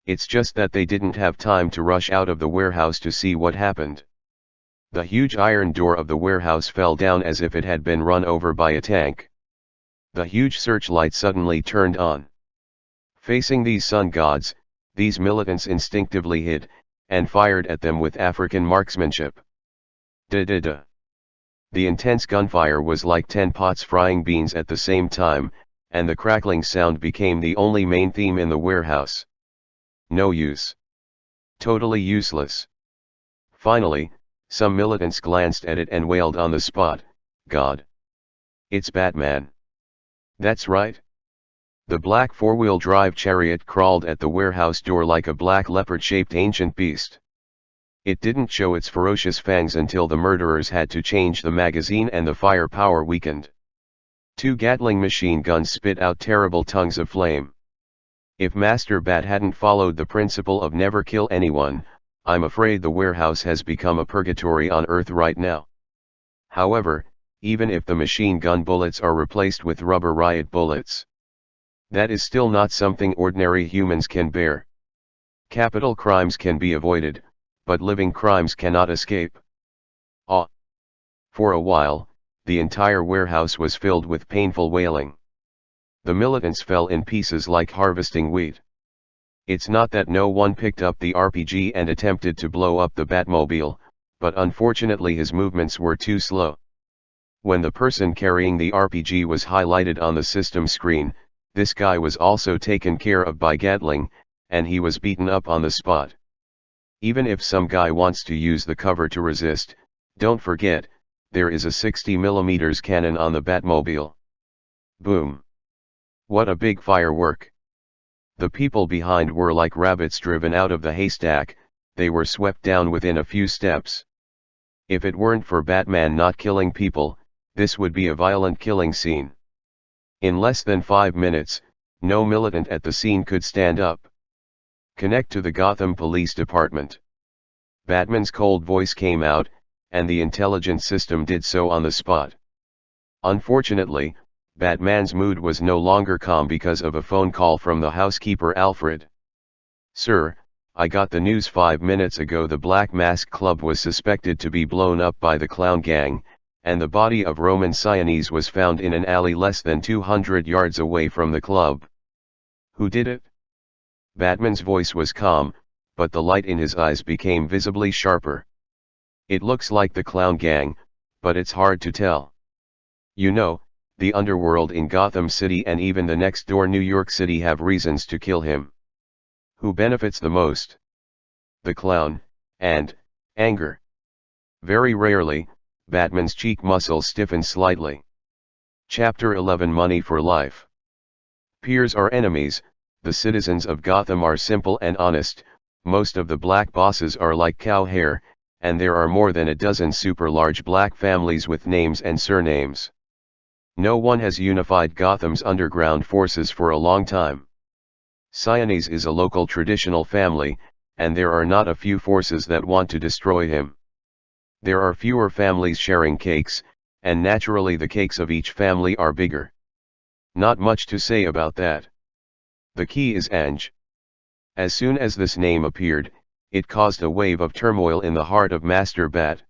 It's just that they didn't have time to rush out of the warehouse to see what happened. The huge iron door of the warehouse fell down as if it had been run over by a tank. The huge searchlight suddenly turned on. Facing these sun gods, these militants instinctively hid, and fired at them with African marksmanship. Da-da-da. The intense gunfire was like 10 pots frying beans at the same time, and the crackling sound became the only main theme in the warehouse. No use. Totally useless. Finally, some militants glanced at it and wailed on the spot, "God! It's Batman." That's right. The black four-wheel drive chariot crawled at the warehouse door like a black leopard-shaped ancient beast. It didn't show its ferocious fangs until the murderers had to change the magazine and the firepower weakened. 2 Gatling machine guns spit out terrible tongues of flame. If Master Bat hadn't followed the principle of never kill anyone, I'm afraid the warehouse has become a purgatory on Earth right now. However, even if the machine gun bullets are replaced with rubber riot bullets, that is still not something ordinary humans can bear. Capital crimes can be avoided, but living crimes cannot escape. For a while, the entire warehouse was filled with painful wailing. The militants fell in pieces like harvesting wheat. It's not that no one picked up the RPG and attempted to blow up the Batmobile, but unfortunately his movements were too slow. When the person carrying the RPG was highlighted on the system screen, this guy was also taken care of by Gatling, and he was beaten up on the spot. Even if some guy wants to use the cover to resist, don't forget, there is a 60mm cannon on the Batmobile. Boom! What a big firework! The people behind were like rabbits driven out of the haystack, they were swept down within a few steps. If it weren't for Batman not killing people, this would be a violent killing scene. In less than 5 minutes, no militant at the scene could stand up. Connect to the Gotham Police Department. Batman's cold voice came out, and the intelligence system did so on the spot. Unfortunately, Batman's mood was no longer calm because of a phone call from the housekeeper Alfred. "Sir, I got the news 5 minutes ago. The Black Mask Club was suspected to be blown up by the Clown Gang, and the body of Roman Sionis was found in an alley less than 200 yards away from the club." "Who did it?" Batman's voice was calm, but the light in his eyes became visibly sharper. "It looks like the Clown Gang, but it's hard to tell. You know, the underworld in Gotham City and even the next door New York City have reasons to kill him. Who benefits the most? The clown, and anger." Very rarely, Batman's cheek muscles stiffened slightly. Chapter 11 Money for Life. Peers are enemies. The citizens of Gotham are simple and honest. Most of the black bosses are like cow hair, and there are more than a dozen super large black families with names and surnames. No one has unified Gotham's underground forces for a long time. Sionis is a local traditional family, and there are not a few forces that want to destroy him. There are fewer families sharing cakes, and naturally the cakes of each family are bigger. Not much to say about that. The key is Ange. As soon as this name appeared, it caused a wave of turmoil in the heart of Master Bat.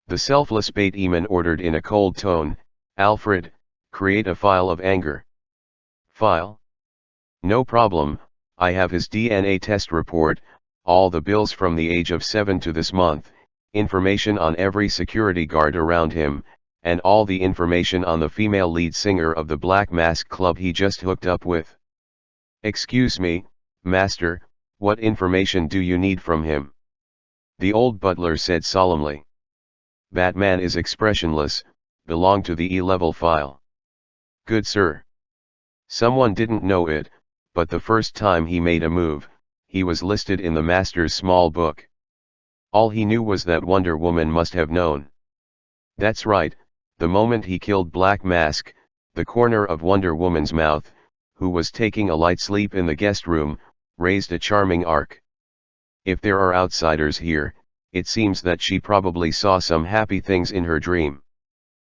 The selfless Batman ordered in a cold tone, "Alfred, create a file of anger." "File? No problem, I have his DNA test report, all the bills from the age of 7 to this month, information on every security guard around him, and all the information on the female lead singer of the Black Mask Club he just hooked up with." "Excuse me, Master, what information do you need from him?" the old butler said solemnly. Batman is expressionless, belong to the E-level file. "Good sir." Someone didn't know it, but the first time he made a move, he was listed in the Master's small book. All he knew was that Wonder Woman must have known. That's right, the moment he killed Black Mask, the corner of Wonder Woman's mouth, who was taking a light sleep in the guest room, raised a charming arc. If there are outsiders here, it seems that she probably saw some happy things in her dream.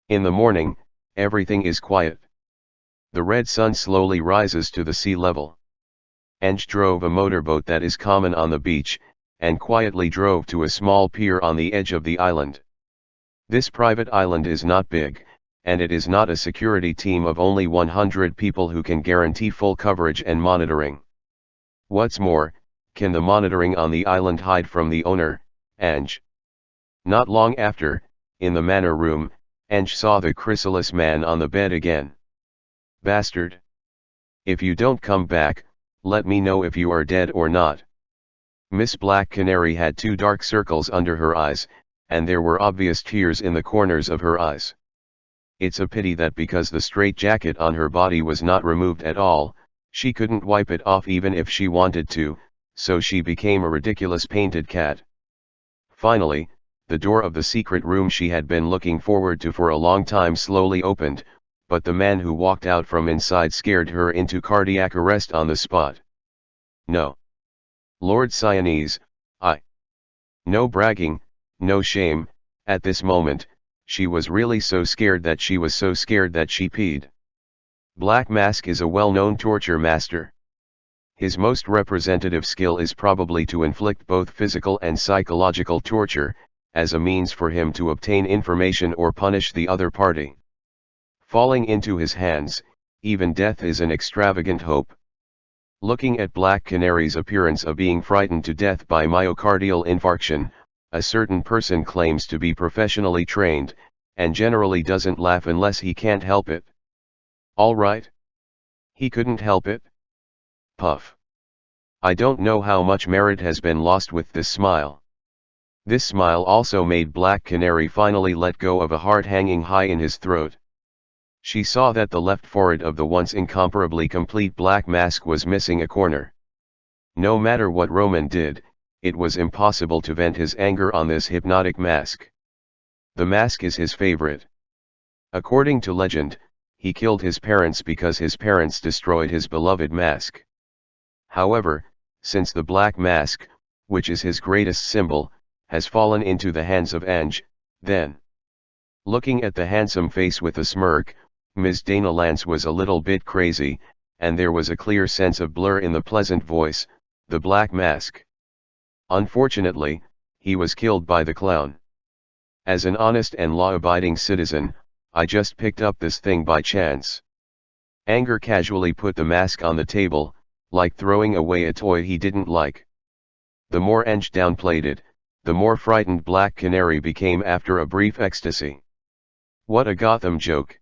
In the morning, everything is quiet. The red sun slowly rises to the sea level. Ange drove a motorboat that is common on the beach, and quietly drove to a small pier on the edge of the island. This private island is not big, and it is not a security team of only 100 people who can guarantee full coverage and monitoring. What's more, can the monitoring on the island hide from the owner, Ange? Not long after, in the manor room, Ange saw the chrysalis man on the bed again. "Bastard! If you don't come back, let me know if you are dead or not." Miss Black Canary had 2 dark circles under her eyes, and there were obvious tears in the corners of her eyes. It's a pity that because the straitjacket on her body was not removed at all, she couldn't wipe it off even if she wanted to, so she became a ridiculous painted cat. Finally, the door of the secret room she had been looking forward to for a long time slowly opened, but the man who walked out from inside scared her into cardiac arrest on the spot. No. Lord Sienese, No bragging, no shame, at this moment, she was really so scared that she was so scared that she peed. Black Mask is a well-known torture master. His most representative skill is probably to inflict both physical and psychological torture, as a means for him to obtain information or punish the other party. Falling into his hands, even death is an extravagant hope. Looking at Black Canary's appearance of being frightened to death by myocardial infarction, a certain person claims to be professionally trained, and generally doesn't laugh unless he can't help it. All right? He couldn't help it? Puff. I don't know how much merit has been lost with this smile. This smile also made Black Canary finally let go of a heart hanging high in his throat. She saw that the left forehead of the once incomparably complete Black Mask was missing a corner. No matter what Roman did, it was impossible to vent his anger on this hypnotic mask. The mask is his favorite. According to legend, he killed his parents because his parents destroyed his beloved mask. However, since the Black Mask, which is his greatest symbol, has fallen into the hands of Ange, then. Looking at the handsome face with a smirk, Ms. Dana Lance was a little bit crazy, and there was a clear sense of blur in the pleasant voice, the Black Mask. Unfortunately, he was killed by the clown. As an honest and law-abiding citizen, I just picked up this thing by chance. Anger casually put the mask on the table, like throwing away a toy he didn't like. The more Ange downplayed it, the more frightened Black Canary became after a brief ecstasy. What a Gotham joke.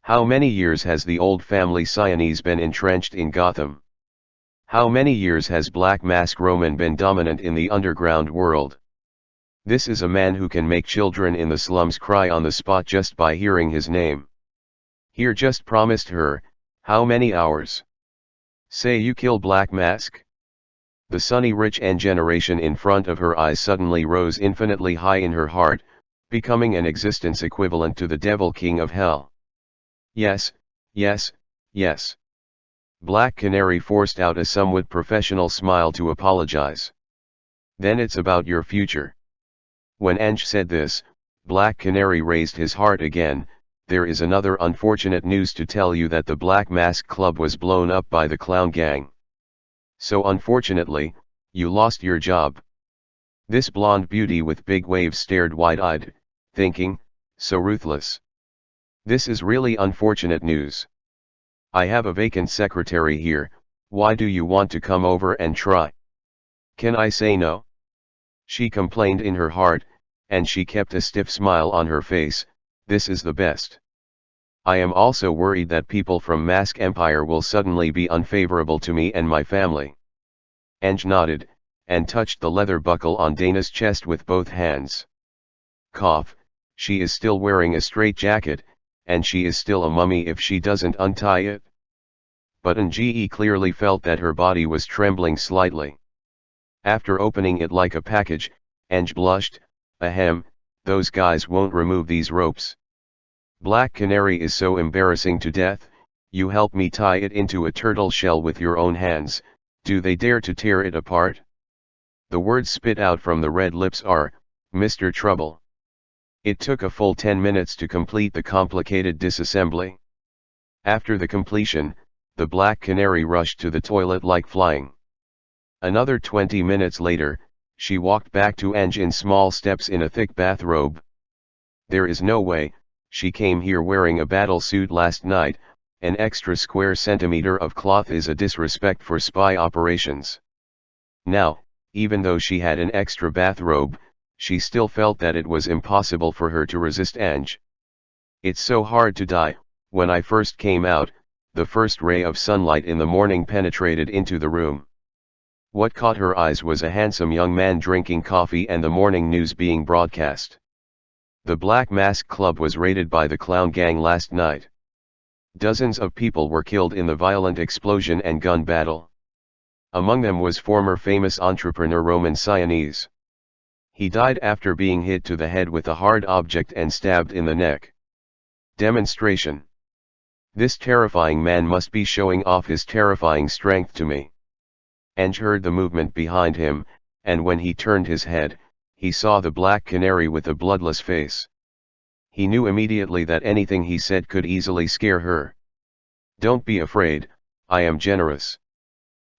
How many years has the old family Sienese been entrenched in Gotham? How many years has Black Mask Roman been dominant in the underground world? This is a man who can make children in the slums cry on the spot just by hearing his name. Here just promised her, how many hours? Say you kill Black Mask? The sunny rich and generation in front of her eyes suddenly rose infinitely high in her heart, becoming an existence equivalent to the Devil King of Hell. Yes, yes, yes. Black Canary forced out a somewhat professional smile to apologize. Then it's about your future. When Ange said this, Black Canary raised his heart again. There is another unfortunate news to tell you that the Black Mask Club was blown up by the clown gang. So unfortunately, you lost your job. This blonde beauty with big waves stared wide-eyed, thinking, so ruthless. This is really unfortunate news. I have a vacant secretary here, why do you want to come over and try? Can I say no? She complained in her heart, and she kept a stiff smile on her face. This is the best. I am also worried that people from Mask Empire will suddenly be unfavorable to me and my family. Ange nodded, and touched the leather buckle on Dana's chest with both hands. Cough, she is still wearing a straitjacket, and she is still a mummy if she doesn't untie it. But Nge clearly felt that her body was trembling slightly. After opening it like a package, Ange blushed, ahem, those guys won't remove these ropes. Black Canary is so embarrassing to death, you help me tie it into a turtle shell with your own hands, do they dare to tear it apart? The words spit out from the red lips are, Mr. Trouble. It took a full 10 minutes to complete the complicated disassembly. After the completion, the Black Canary rushed to the toilet like flying. Another 20 minutes later, she walked back to Ange in small steps in a thick bathrobe. There is no way, she came here wearing a battle suit last night, an extra square centimeter of cloth is a disrespect for spy operations. Now, even though she had an extra bathrobe, she still felt that it was impossible for her to resist Ange. It's so hard to die. When I first came out, the first ray of sunlight in the morning penetrated into the room. What caught her eyes was a handsome young man drinking coffee and the morning news being broadcast. The Black Mask Club was raided by the Clown Gang last night. Dozens of people were killed in the violent explosion and gun battle. Among them was former famous entrepreneur Roman Siones. He died after being hit to the head with a hard object and stabbed in the neck. Demonstration. This terrifying man must be showing off his terrifying strength to me. Ange heard the movement behind him, and when he turned his head, he saw the Black Canary with a bloodless face. He knew immediately that anything he said could easily scare her. Don't be afraid, I am generous.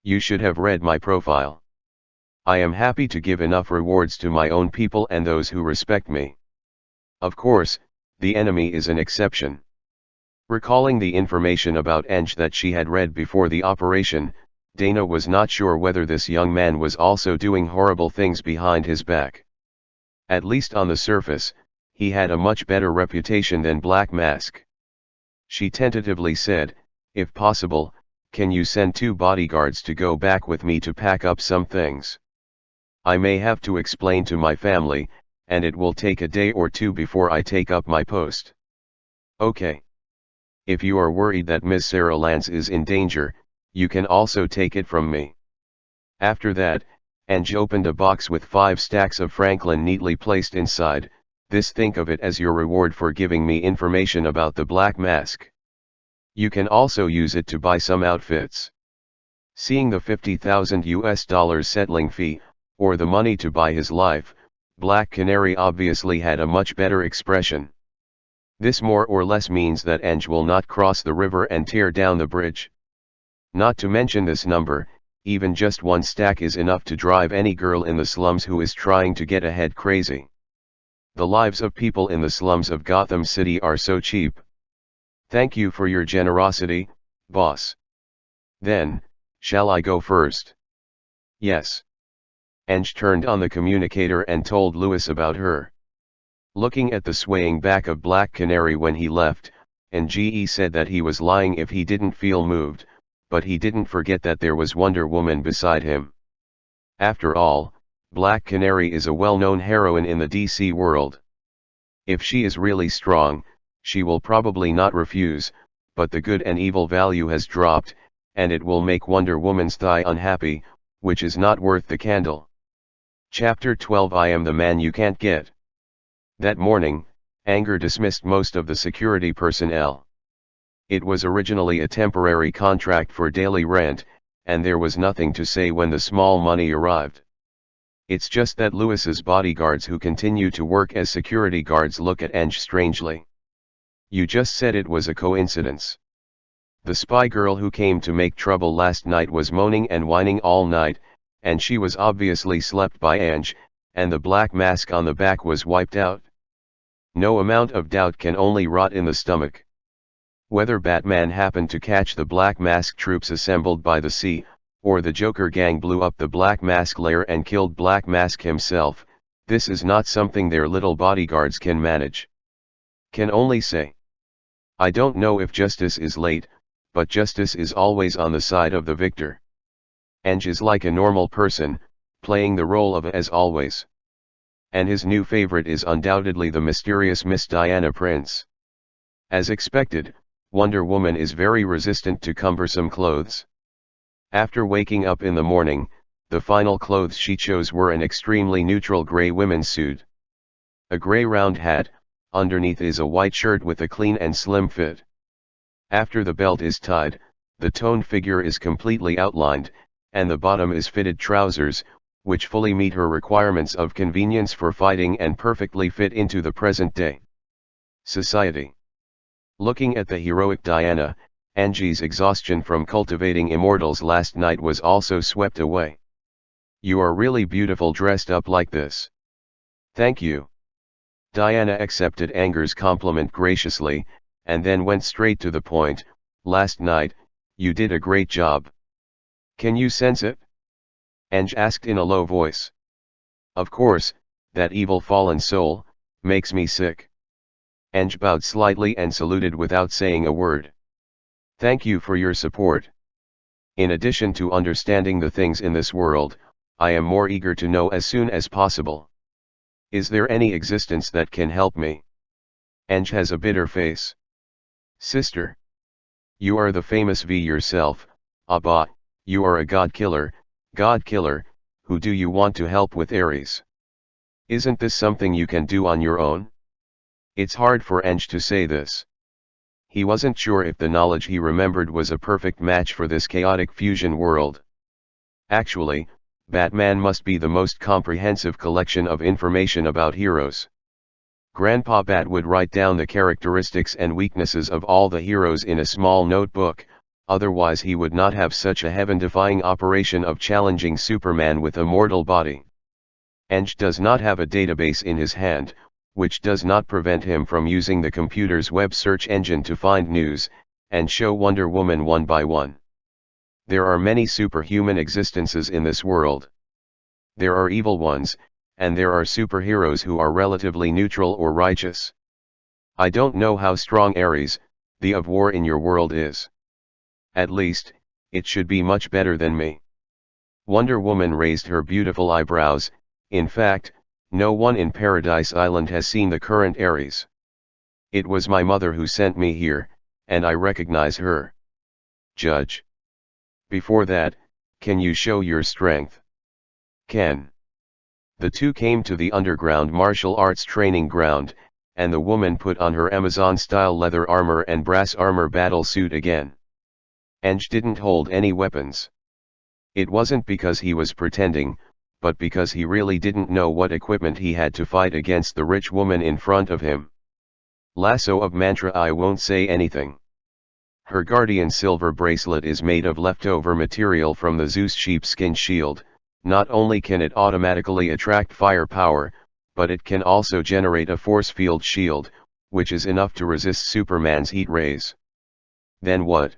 You should have read my profile. I am happy to give enough rewards to my own people and those who respect me. Of course, the enemy is an exception. Recalling the information about Ange that she had read before the operation, Dana was not sure whether this young man was also doing horrible things behind his back. At least on the surface, he had a much better reputation than Black Mask. She tentatively said, "If possible, can you send 2 bodyguards to go back with me to pack up some things? I may have to explain to my family, and it will take a day or 2 before I take up my post." "Okay. If you are worried that Miss Sarah Lance is in danger, you can also take it from me." After that, Ange opened a box with 5 stacks of Franklin neatly placed inside. "This, think of it as your reward for giving me information about the Black Mask. You can also use it to buy some outfits." Seeing the $50,000 settling fee, or the money to buy his life, Black Canary obviously had a much better expression. This more or less means that Ange will not cross the river and tear down the bridge. Not to mention this number, even just 1 stack is enough to drive any girl in the slums who is trying to get ahead crazy. The lives of people in the slums of Gotham City are so cheap. "Thank you for your generosity, boss. Then, shall I go first?" "Yes." Ange turned on the communicator and told Louis about her. Looking at the swaying back of Black Canary when he left, Nge said that he was lying if he didn't feel moved, but he didn't forget that there was Wonder Woman beside him. After all, Black Canary is a well-known heroine in the DC world. If she is really strong, she will probably not refuse, but the good and evil value has dropped, and it will make Wonder Woman's thigh unhappy, which is not worth the candle. Chapter 12. I am the man you can't get. That morning, anger dismissed most of the security personnel. It was originally a temporary contract for daily rent, and there was nothing to say when the small money arrived. It's just that Louis's bodyguards who continue to work as security guards look at Ange strangely. "You just said it was a coincidence." The spy girl who came to make trouble last night was moaning and whining all night, and she was obviously slept by Ange, and the black mask on the back was wiped out. No amount of doubt can only rot in the stomach. Whether Batman happened to catch the Black Mask troops assembled by the sea, or the Joker gang blew up the Black Mask lair and killed Black Mask himself, this is not something their little bodyguards can manage. Can only say, I don't know if justice is late, but justice is always on the side of the victor. Ange is like a normal person, playing the role of as always. And his new favorite is undoubtedly the mysterious Miss Diana Prince. As expected, Wonder Woman is very resistant to cumbersome clothes. After waking up in the morning, the final clothes she chose were an extremely neutral gray women's suit. A gray round hat, underneath is a white shirt with a clean and slim fit. After the belt is tied, the toned figure is completely outlined, and the bottom is fitted trousers, which fully meet her requirements of convenience for fighting and perfectly fit into the present-day society. Looking at the heroic Diana, Angie's exhaustion from cultivating immortals last night was also swept away. You are really beautiful dressed up like this. Thank you. Diana accepted Anger's compliment graciously, and then went straight to the point. Last night, you did a great job. Can you sense it? Ange asked in a low voice. Of course, that evil fallen soul makes me sick. Ange bowed slightly and saluted without saying a word. Thank you for your support. In addition to understanding the things in this world, I am more eager to know as soon as possible. Is there any existence that can help me? Ange has a bitter face. Sister. You are the famous V yourself, Abba, you are a god killer, who do you want to help with Ares? Isn't this something you can do on your own? It's hard for Ange to say this. He wasn't sure if the knowledge he remembered was a perfect match for this chaotic fusion world. Actually, Batman must be the most comprehensive collection of information about heroes. Grandpa Bat would write down the characteristics and weaknesses of all the heroes in a small notebook, otherwise he would not have such a heaven-defying operation of challenging Superman with a mortal body. Ange does not have a database in his hand, which does not prevent him from using the computer's web search engine to find news, and show Wonder Woman one by one. There are many superhuman existences in this world. There are evil ones, and there are superheroes who are relatively neutral or righteous. I don't know how strong Ares, the of war in your world is. At least, it should be much better than me. Wonder Woman raised her beautiful eyebrows. In fact, no one in Paradise Island has seen the current Ares. It was my mother who sent me here, and I recognize her. Judge. Before that, can you show your strength? Can. The two came to the underground martial arts training ground, and the woman put on her Amazon-style leather armor and brass armor battle suit again. Ange didn't hold any weapons. It wasn't because he was pretending, but because he really didn't know what equipment he had to fight against the rich woman in front of him. Lasso of mantra, I won't say anything. Her guardian silver bracelet is made of leftover material from the Zeus sheepskin shield. Not only can it automatically attract firepower, but it can also generate a force field shield, which is enough to resist Superman's heat rays. Then what?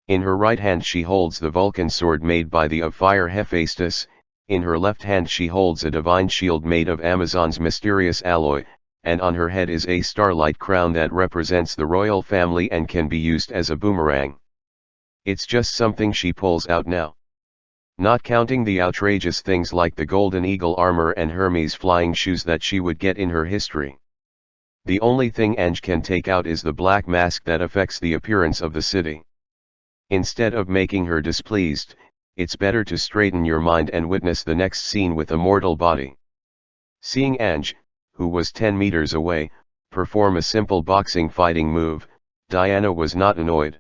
In her right hand she holds the Vulcan sword made by the of fire Hephaestus. In her left hand she holds a divine shield made of Amazon's mysterious alloy, and on her head is a starlight crown that represents the royal family and can be used as a boomerang. It's just something she pulls out now. Not counting the outrageous things like the Golden Eagle armor and Hermes flying shoes that she would get in her history. The only thing Ange can take out is the black mask that affects the appearance of the city. Instead of making her displeased, it's better to straighten your mind and witness the next scene with a mortal body. Seeing Ange, who was 10 meters away, perform a simple boxing fighting move, Diana was not annoyed.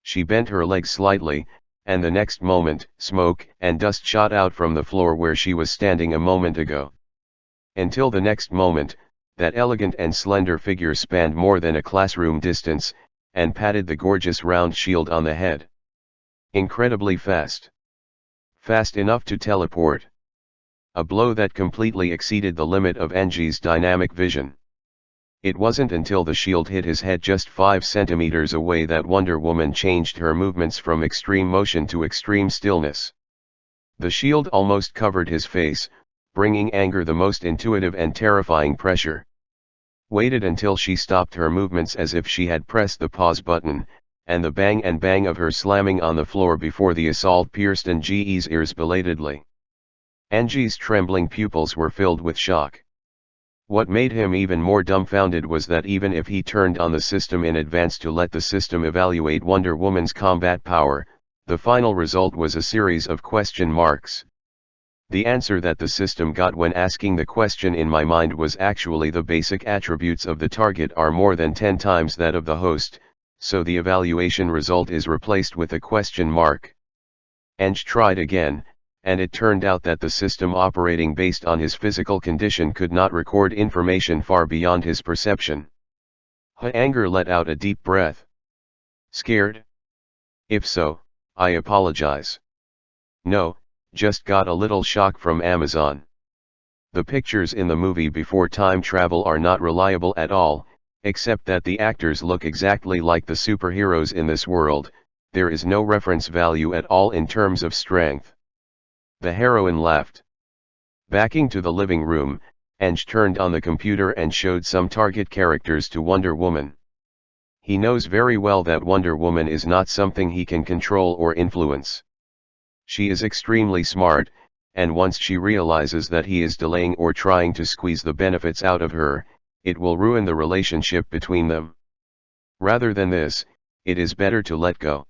She bent her leg slightly, and the next moment, smoke and dust shot out from the floor where she was standing a moment ago. Until the next moment, that elegant and slender figure spanned more than a classroom distance, and patted the gorgeous round shield on the head. Incredibly fast. Fast enough to teleport. A blow that completely exceeded the limit of Ange's dynamic vision. It wasn't until the shield hit his head just 5 centimeters away that Wonder Woman changed her movements from extreme motion to extreme stillness. The shield almost covered his face, bringing anger the most intuitive and terrifying pressure. Waited until she stopped her movements as if she had pressed the pause button, and the bang and bang of her slamming on the floor before the assault pierced Ange's ears belatedly. Ange's trembling pupils were filled with shock. What made him even more dumbfounded was that even if he turned on the system in advance to let the system evaluate Wonder Woman's combat power, the final result was a series of question marks. The answer that the system got when asking the question in my mind was actually the basic attributes of the target are more than 10 times that of the host, so the evaluation result is replaced with a question mark. Ange tried again, and it turned out that the system operating based on his physical condition could not record information far beyond his perception. Anger let out a deep breath. Scared? If so, I apologize. No, just got a little shock from Amazon. The pictures in the movie before time travel are not reliable at all, except that the actors look exactly like the superheroes in this world. There is no reference value at all in terms of strength. The heroine laughed. Backing to the living room, Ange turned on the computer and showed some target characters to Wonder Woman. He knows very well that Wonder Woman is not something he can control or influence. She is extremely smart, and once she realizes that he is delaying or trying to squeeze the benefits out of her, it will ruin the relationship between them. Rather than this, it is better to let go.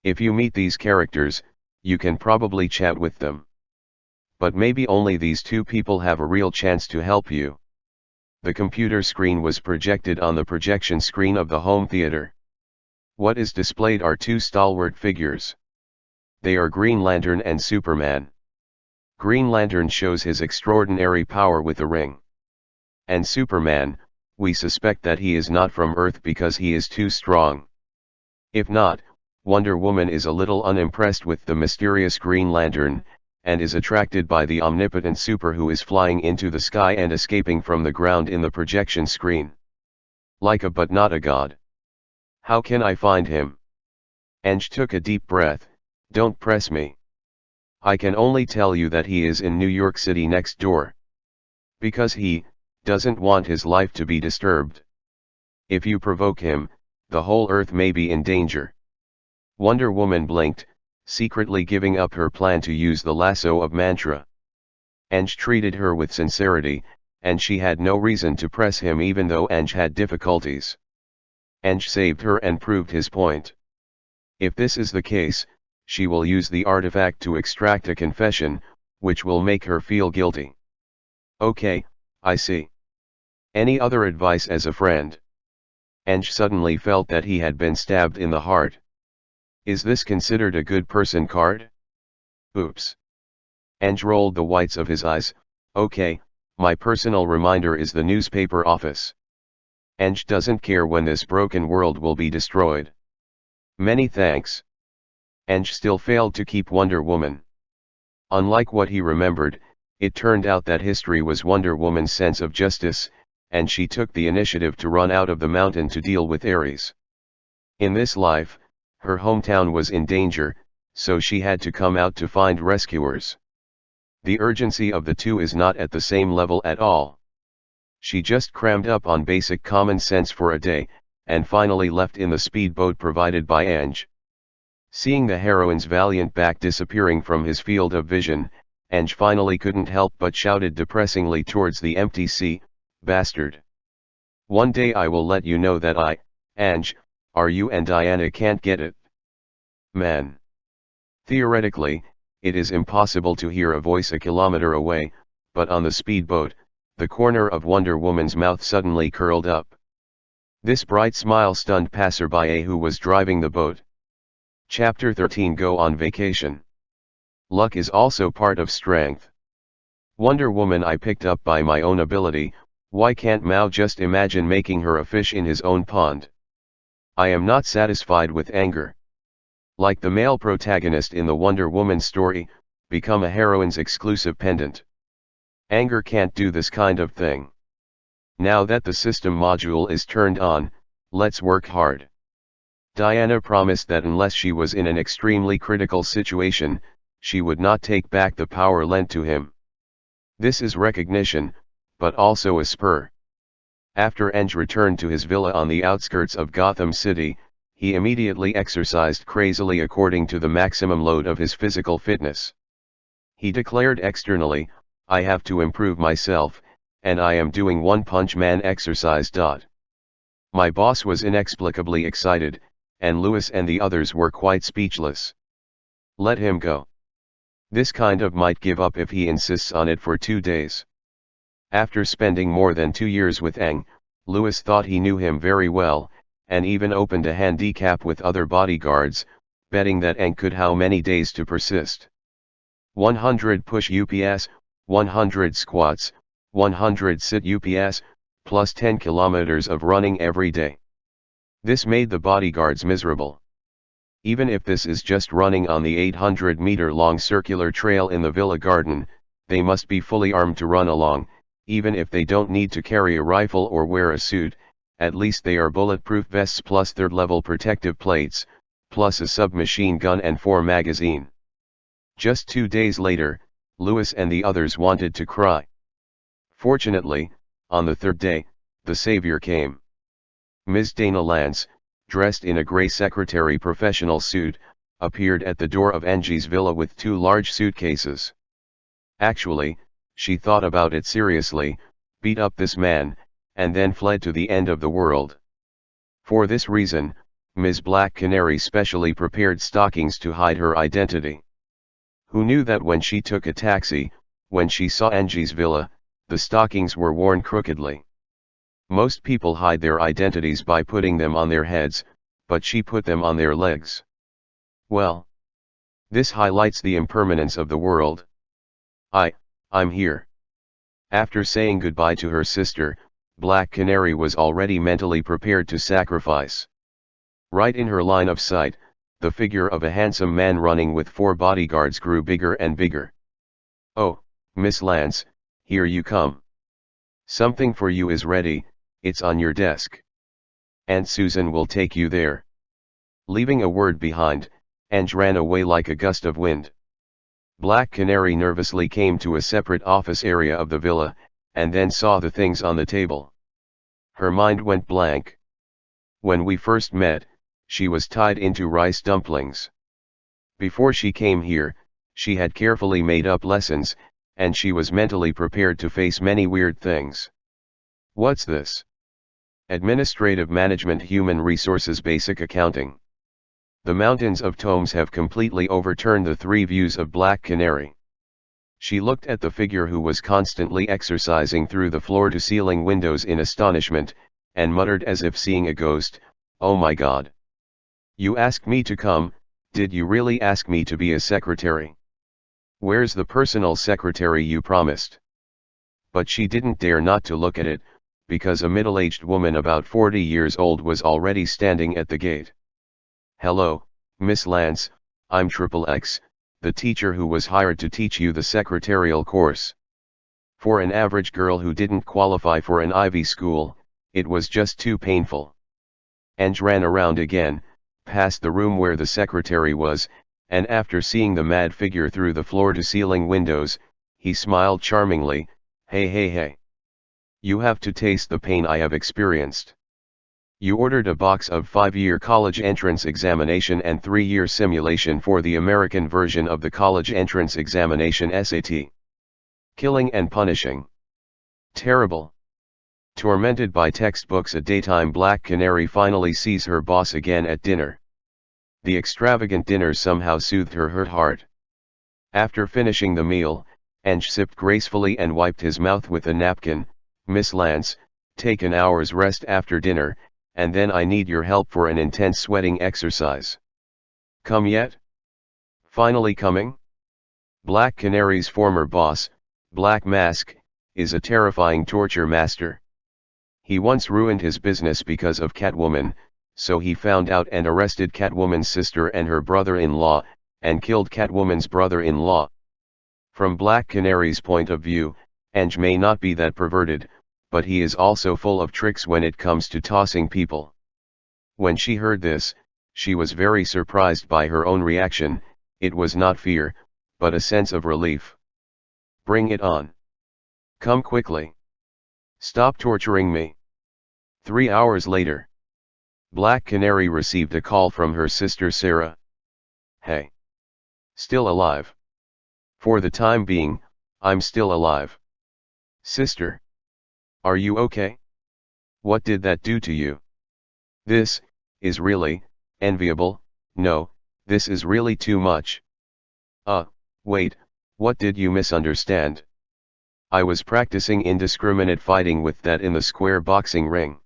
If you meet these characters, you can probably chat with them. But maybe only these two people have a real chance to help you. The computer screen was projected on the projection screen of the home theater. What is displayed are two stalwart figures. They are Green Lantern and Superman. Green Lantern shows his extraordinary power with the ring. And Superman, we suspect that he is not from Earth because he is too strong. If not, Wonder Woman is a little unimpressed with the mysterious Green Lantern, and is attracted by the omnipotent super who is flying into the sky and escaping from the ground in the projection screen. Like a but not a god. How can I find him? Ange took a deep breath. Don't press me. I can only tell you that he is in New York City next door. Because he doesn't want his life to be disturbed. If you provoke him, the whole Earth may be in danger. Wonder Woman blinked, secretly giving up her plan to use the lasso of mantra. Ange treated her with sincerity, and she had no reason to press him even though Ange had difficulties. Ange saved her and proved his point. If this is the case, she will use the artifact to extract a confession, which will make her feel guilty. Okay, I see. Any other advice as a friend? Ange suddenly felt that he had been stabbed in the heart. Is this considered a good person card? Oops. Ange rolled the whites of his eyes. Okay, my personal reminder is the newspaper office. Ange doesn't care when this broken world will be destroyed. Many thanks. Ange still failed to keep Wonder Woman. Unlike what he remembered, it turned out that history was Wonder Woman's sense of justice, and she took the initiative to run out of the mountain to deal with Ares. In this life, her hometown was in danger, so she had to come out to find rescuers. The urgency of the two is not at the same level at all. She just crammed up on basic common sense for a day, and finally left in the speedboat provided by Ange. Seeing the heroine's valiant back disappearing from his field of vision, Ange finally couldn't help but shouted depressingly towards the empty sea, "Bastard. One day I will let you know that Ange, you and Diana can't get it." Man. Theoretically, it is impossible to hear a voice a kilometer away, but on the speedboat, the corner of Wonder Woman's mouth suddenly curled up. This bright smile stunned passerby who was driving the boat. Chapter 13 Go on Vacation. Luck is also part of strength. Wonder Woman I picked up by my own ability, why can't Mao just imagine making her a fish in his own pond? I am not satisfied with anger. Like the male protagonist in the Wonder Woman story, become a heroine's exclusive pendant. Anger can't do this kind of thing. Now that the system module is turned on, let's work hard. Diana promised that unless she was in an extremely critical situation, she would not take back the power lent to him. This is recognition, but also a spur. After Ange returned to his villa on the outskirts of Gotham City, he immediately exercised crazily according to the maximum load of his physical fitness. He declared externally, "I have to improve myself, and I am doing One Punch Man exercise. My boss was inexplicably excited, and Lewis and the others were quite speechless. Let him go. This kind of might give up if he insists on it for 2 days. After spending more than 2 years with Aang, Lewis thought he knew him very well, and even opened a handicap with other bodyguards, betting that Aang could how many days to persist. 100 push UPS, 100 squats, 100 sit UPS, plus 10 kilometers of running every day. This made the bodyguards miserable. Even if this is just running on the 800-meter-long circular trail in the villa garden, they must be fully armed to run along, even if they don't need to carry a rifle or wear a suit. At least they are bulletproof vests plus third-level protective plates, plus a submachine gun and 4 magazine. Just 2 days later, Lewis and the others wanted to cry. Fortunately, on the 3rd day, the savior came. Ms. Dana Lance, dressed in a grey secretary professional suit, appeared at the door of Angie's villa with 2 large suitcases. Actually, she thought about it seriously, beat up this man, and then fled to the end of the world. For this reason, Ms. Black Canary specially prepared stockings to hide her identity. Who knew that when she took a taxi, when she saw Angie's villa, the stockings were worn crookedly? Most people hide their identities by putting them on their heads, but she put them on their legs. Well, this highlights the impermanence of the world. I'm here. After saying goodbye to her sister, Black Canary was already mentally prepared to sacrifice. Right in her line of sight, the figure of a handsome man running with 4 bodyguards grew bigger and bigger. "Oh, Miss Lance, here you come. Something for you is ready, it's on your desk. Aunt Susan will take you there." Leaving a word behind, Ange ran away like a gust of wind. Black Canary nervously came to a separate office area of the villa, and then saw the things on the table. Her mind went blank. When we first met, she was tied into rice dumplings. Before she came here, she had carefully made up lessons, and she was mentally prepared to face many weird things. What's this? Administrative Management, Human Resources, Basic Accounting. The mountains of tomes have completely overturned the 3 views of Black Canary. She looked at the figure who was constantly exercising through the floor-to-ceiling windows in astonishment, and muttered as if seeing a ghost, "Oh my God. You asked me to come, did you really ask me to be a secretary? Where's the personal secretary you promised?" But she didn't dare not to look at it, because a middle-aged woman about 40 years old was already standing at the gate. "Hello, Miss Lance, I'm XXX, the teacher who was hired to teach you the secretarial course." For an average girl who didn't qualify for an Ivy school, it was just too painful. Ange ran around again, past the room where the secretary was, and after seeing the mad figure through the floor-to-ceiling windows, he smiled charmingly. Hey. You have to taste the pain I have experienced. You ordered a box of 5-year college entrance examination and 3-year simulation for the American version of the college entrance examination SAT. Killing and punishing. Terrible. Tormented by textbooks, a daytime Black Canary finally sees her boss again at dinner. The extravagant dinner somehow soothed her hurt heart. After finishing the meal, Ange sipped gracefully and wiped his mouth with a napkin. "Miss Lance, take an hour's rest after dinner, and then I need your help for an intense sweating exercise." "Come yet?" "Finally coming?" Black Canary's former boss, Black Mask, is a terrifying torture master. He once ruined his business because of Catwoman, so he found out and arrested Catwoman's sister and her brother-in-law, and killed Catwoman's brother-in-law. From Black Canary's point of view, Ange may not be that perverted, but he is also full of tricks when it comes to tossing people. When she heard this, she was very surprised by her own reaction. It was not fear, but a sense of relief. "Bring it on. Come quickly. Stop torturing me." 3 hours later, Black Canary received a call from her sister Sarah. "Hey. Still alive?" "For the time being, I'm still alive." "Sister. Are you okay? What did that do to you?" "This is really enviable. No, this is really too much." Wait, what did you misunderstand?" "I was practicing indiscriminate fighting with that in the square boxing ring."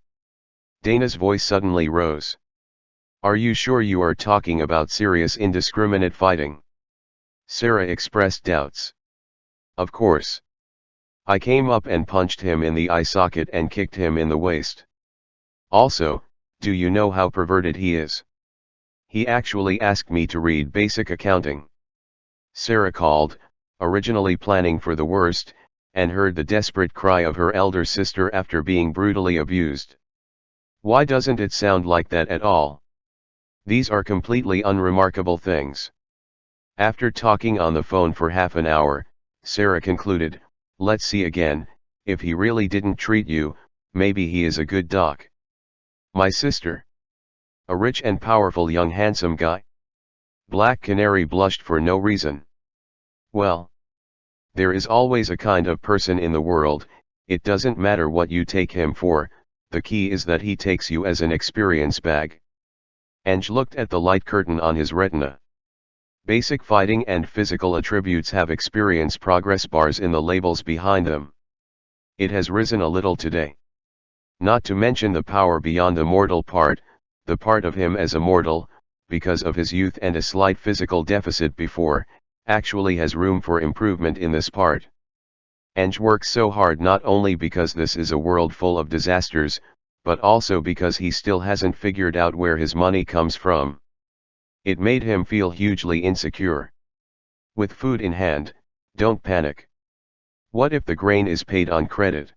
Dana's voice suddenly rose. "Are you sure you are talking about serious indiscriminate fighting?" Sarah expressed doubts. "Of course. I came up and punched him in the eye socket and kicked him in the waist. Also, do you know how perverted he is? He actually asked me to read basic accounting." Sarah called, originally planning for the worst, and heard the desperate cry of her elder sister after being brutally abused. Why doesn't it sound like that at all? These are completely unremarkable things. After talking on the phone for half an hour, Sarah concluded, "Let's see again, if he really didn't treat you, maybe he is a good doc." "My sister? A rich and powerful young handsome guy?" Black Canary blushed for no reason. "Well, There is always a kind of person in the world, it doesn't matter what you take him for, the key is that he takes you as an experience bag. Ange looked at the light curtain on his retina. Basic fighting and physical attributes have experience progress bars in the labels behind them. It has risen a little today. Not to mention the power beyond the mortal part, the part of him as a mortal, because of his youth and a slight physical deficit before, actually has room for improvement in this part. Ange works so hard not only because this is a world full of disasters, but also because he still hasn't figured out where his money comes from. It made him feel hugely insecure. With food in hand, don't panic. What if the grain is paid on credit?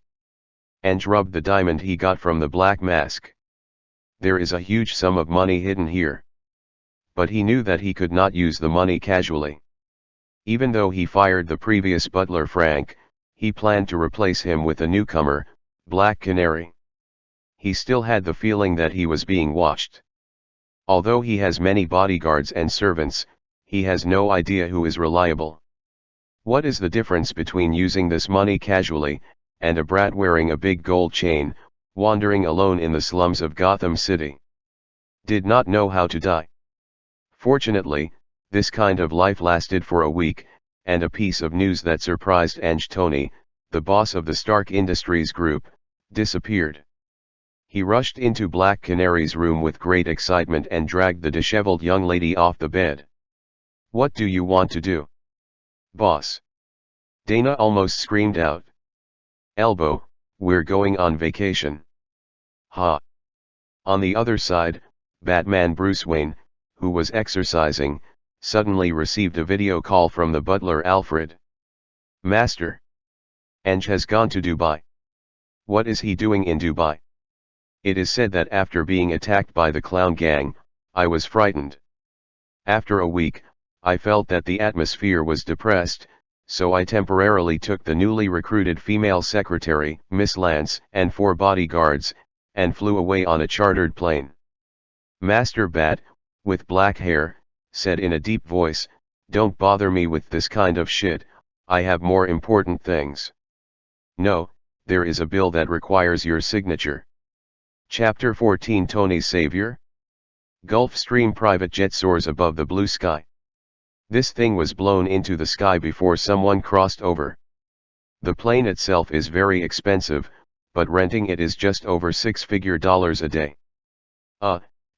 Ange rubbed the diamond he got from the black mask. There is a huge sum of money hidden here. But he knew that he could not use the money casually. Even though he fired the previous butler Frank, he planned to replace him with a newcomer, Black Canary. He still had the feeling that he was being watched. Although he has many bodyguards and servants, he has no idea who is reliable. What is the difference between using this money casually, and a brat wearing a big gold chain, wandering alone in the slums of Gotham City? Did not know how to die. Fortunately, this kind of life lasted for a week, and a piece of news that surprised Ange: Tony, the boss of the Stark Industries Group, disappeared. He rushed into Black Canary's room with great excitement and dragged the disheveled young lady off the bed. "What do you want to do, boss?" Dana almost screamed out. "Elbow, we're going on vacation." "Ha!" On the other side, Batman Bruce Wayne, who was exercising, suddenly received a video call from the butler Alfred. "Master, Ange has gone to Dubai." "What is he doing in Dubai?" "It is said that after being attacked by the clown gang, I was frightened. After a week, I felt that the atmosphere was depressed, so I temporarily took the newly recruited female secretary, Miss Lance, and 4 bodyguards, and flew away on a chartered plane." Master Bat, with black hair, said in a deep voice, "Don't bother me with this kind of shit, I have more important things." "No, there is a bill that requires your signature." Chapter 14: Tony's Savior. Gulfstream private jet soars above the blue sky. This thing was blown into the sky before someone crossed over. The plane itself is very expensive, but renting it is just over $6-figure a day.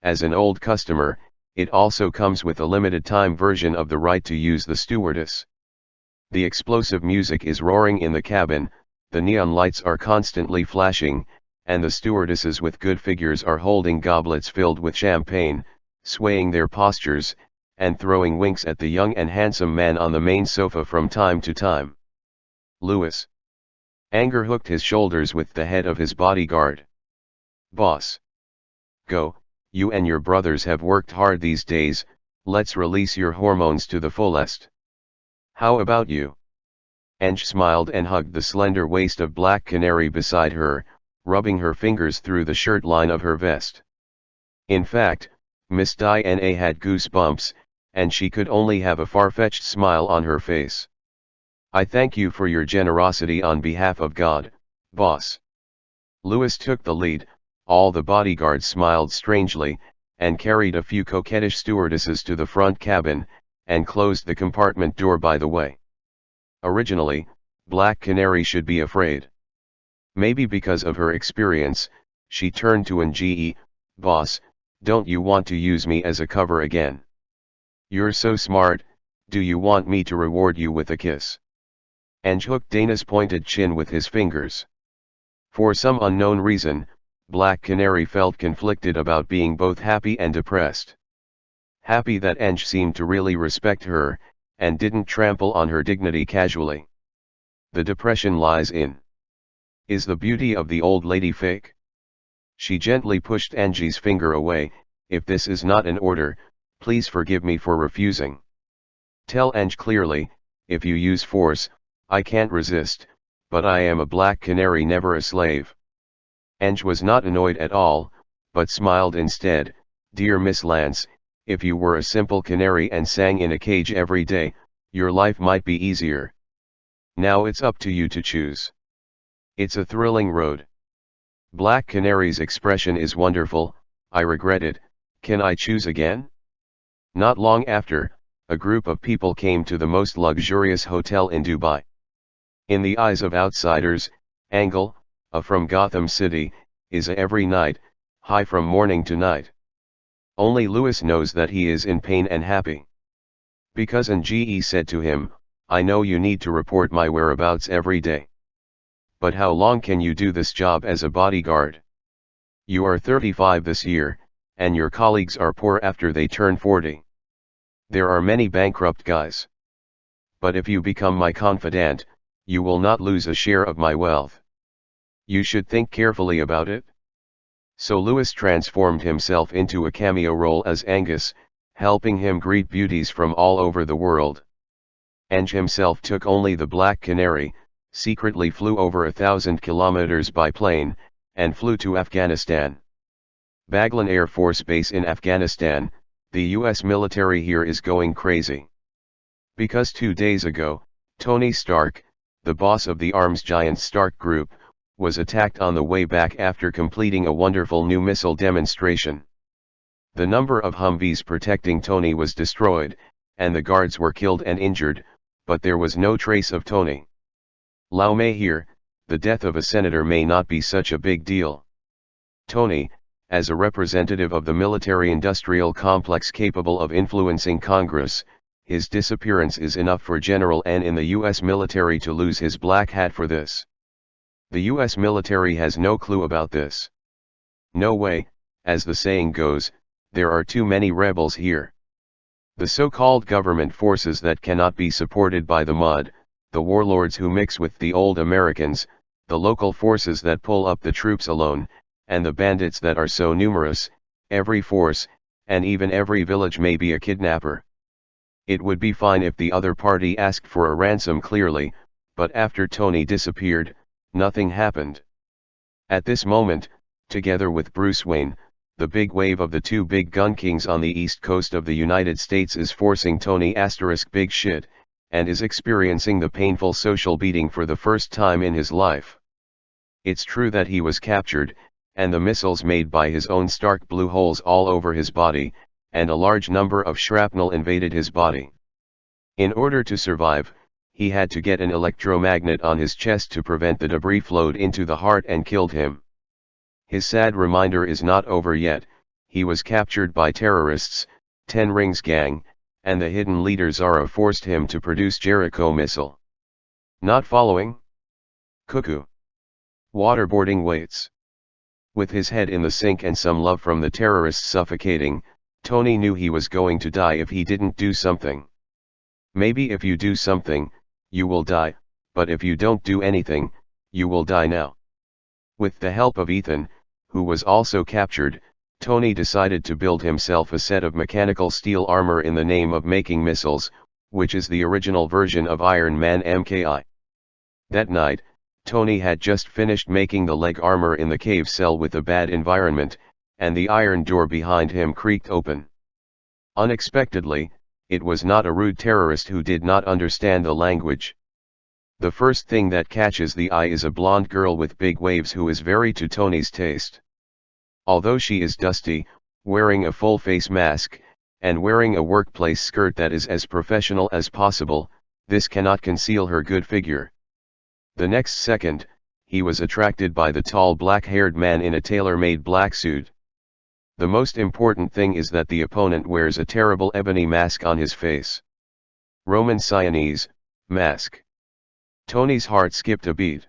As an old customer, it also comes with a limited time version of the right to use the stewardess. The explosive music is roaring in the cabin, the neon lights are constantly flashing, and the stewardesses with good figures are holding goblets filled with champagne, swaying their postures, and throwing winks at the young and handsome man on the main sofa from time to time. "Louis." Anger hooked his shoulders with the head of his bodyguard. "Boss. Go, you and your brothers have worked hard these days, let's release your hormones to the fullest. How about you?" Ange smiled and hugged the slender waist of Black Canary beside her, rubbing her fingers through the shirt line of her vest. In fact, Miss Diana had goosebumps, and she could only have a far-fetched smile on her face. "I thank you for your generosity on behalf of God, boss." Louis took the lead, all the bodyguards smiled strangely, and carried a few coquettish stewardesses to the front cabin, and closed the compartment door by the way. Originally, Black Canary should be afraid. Maybe because of her experience, she turned to Ange: "Boss, don't you want to use me as a cover again? You're so smart, do you want me to reward you with a kiss?" Ange hooked Dana's pointed chin with his fingers. For some unknown reason, Black Canary felt conflicted about being both happy and depressed. Happy that Ange seemed to really respect her, and didn't trample on her dignity casually. The depression lies in: is the beauty of the old lady fake? She gently pushed Ange's finger away. "If this is not an order, please forgive me for refusing. Tell Ange clearly, if you use force, I can't resist, but I am a Black Canary, never a slave." Ange was not annoyed at all, but smiled instead. "Dear Miss Lance, if you were a simple canary and sang in a cage every day, your life might be easier. Now it's up to you to choose. It's a thrilling road. Black Canary's expression is wonderful. I regret it. Can I choose again? Not long after, a group of people came to the most luxurious hotel in Dubai. In the eyes of outsiders, Angle, a from Gotham City, is a every night, high from morning to night. Only Lewis knows that he is in pain and happy. Because NGE said to him, I know you need to report my whereabouts every day. But how long can you do this job as a bodyguard? You are 35 this year, and your colleagues are poor after they turn 40. There are many bankrupt guys. But if you become my confidant, you will not lose a share of my wealth. You should think carefully about it. So Lewis transformed himself into a cameo role as Angus, helping him greet beauties from all over the world. Ang himself took only the Black Canary, secretly flew over 1,000 kilometers by plane, and flew to Afghanistan. Baghlan Air Force Base in Afghanistan, the US military here is going crazy. Because 2 days ago, Tony Stark, the boss of the arms giant Stark Group, was attacked on the way back after completing a wonderful new missile demonstration. The number of Humvees protecting Tony was destroyed, and the guards were killed and injured, but there was no trace of Tony. Lau Mei here, the death of a senator may not be such a big deal. Tony, as a representative of the military-industrial complex capable of influencing Congress, his disappearance is enough for General N in the US military to lose his black hat for this. The US military has no clue about this. No way, as the saying goes, there are too many rebels here. The so-called government forces that cannot be supported by the mud, the warlords who mix with the old Americans, the local forces that pull up the troops alone, and the bandits that are so numerous, every force, and even every village may be a kidnapper. It would be fine if the other party asked for a ransom clearly, but after Tony disappeared, nothing happened. At this moment, together with Bruce Wayne, the big wave of the two big gun kings on the east coast of the United States is forcing Tony * big shit, and is experiencing the painful social beating for the first time in his life. It's true that he was captured, and the missiles made by his own Stark blew holes all over his body, and a large number of shrapnel invaded his body. In order to survive, he had to get an electromagnet on his chest to prevent the debris flowed into the heart and killed him. His sad reminder is not over yet. He was captured by terrorists, 10 Rings gang, and the hidden leader Zara forced him to produce Jericho missile. Not following? Cuckoo. Waterboarding waits. With his head in the sink and some love from the terrorists suffocating, Tony knew he was going to die if he didn't do something. Maybe if you do something, you will die, but if you don't do anything, you will die now. With the help of Ethan, who was also captured, Tony decided to build himself a set of mechanical steel armor in the name of making missiles, which is the original version of Iron Man MKI. That night, Tony had just finished making the leg armor in the cave cell with a bad environment, and the iron door behind him creaked open. Unexpectedly, it was not a rude terrorist who did not understand the language. The first thing that catches the eye is a blonde girl with big waves who is very to Tony's taste. Although she is dusty, wearing a full face mask, and wearing a workplace skirt that is as professional as possible, this cannot conceal her good figure. The next second, he was attracted by the tall black-haired man in a tailor-made black suit. The most important thing is that the opponent wears a terrible ebony mask on his face. Roman Sienese, mask. Tony's heart skipped a beat.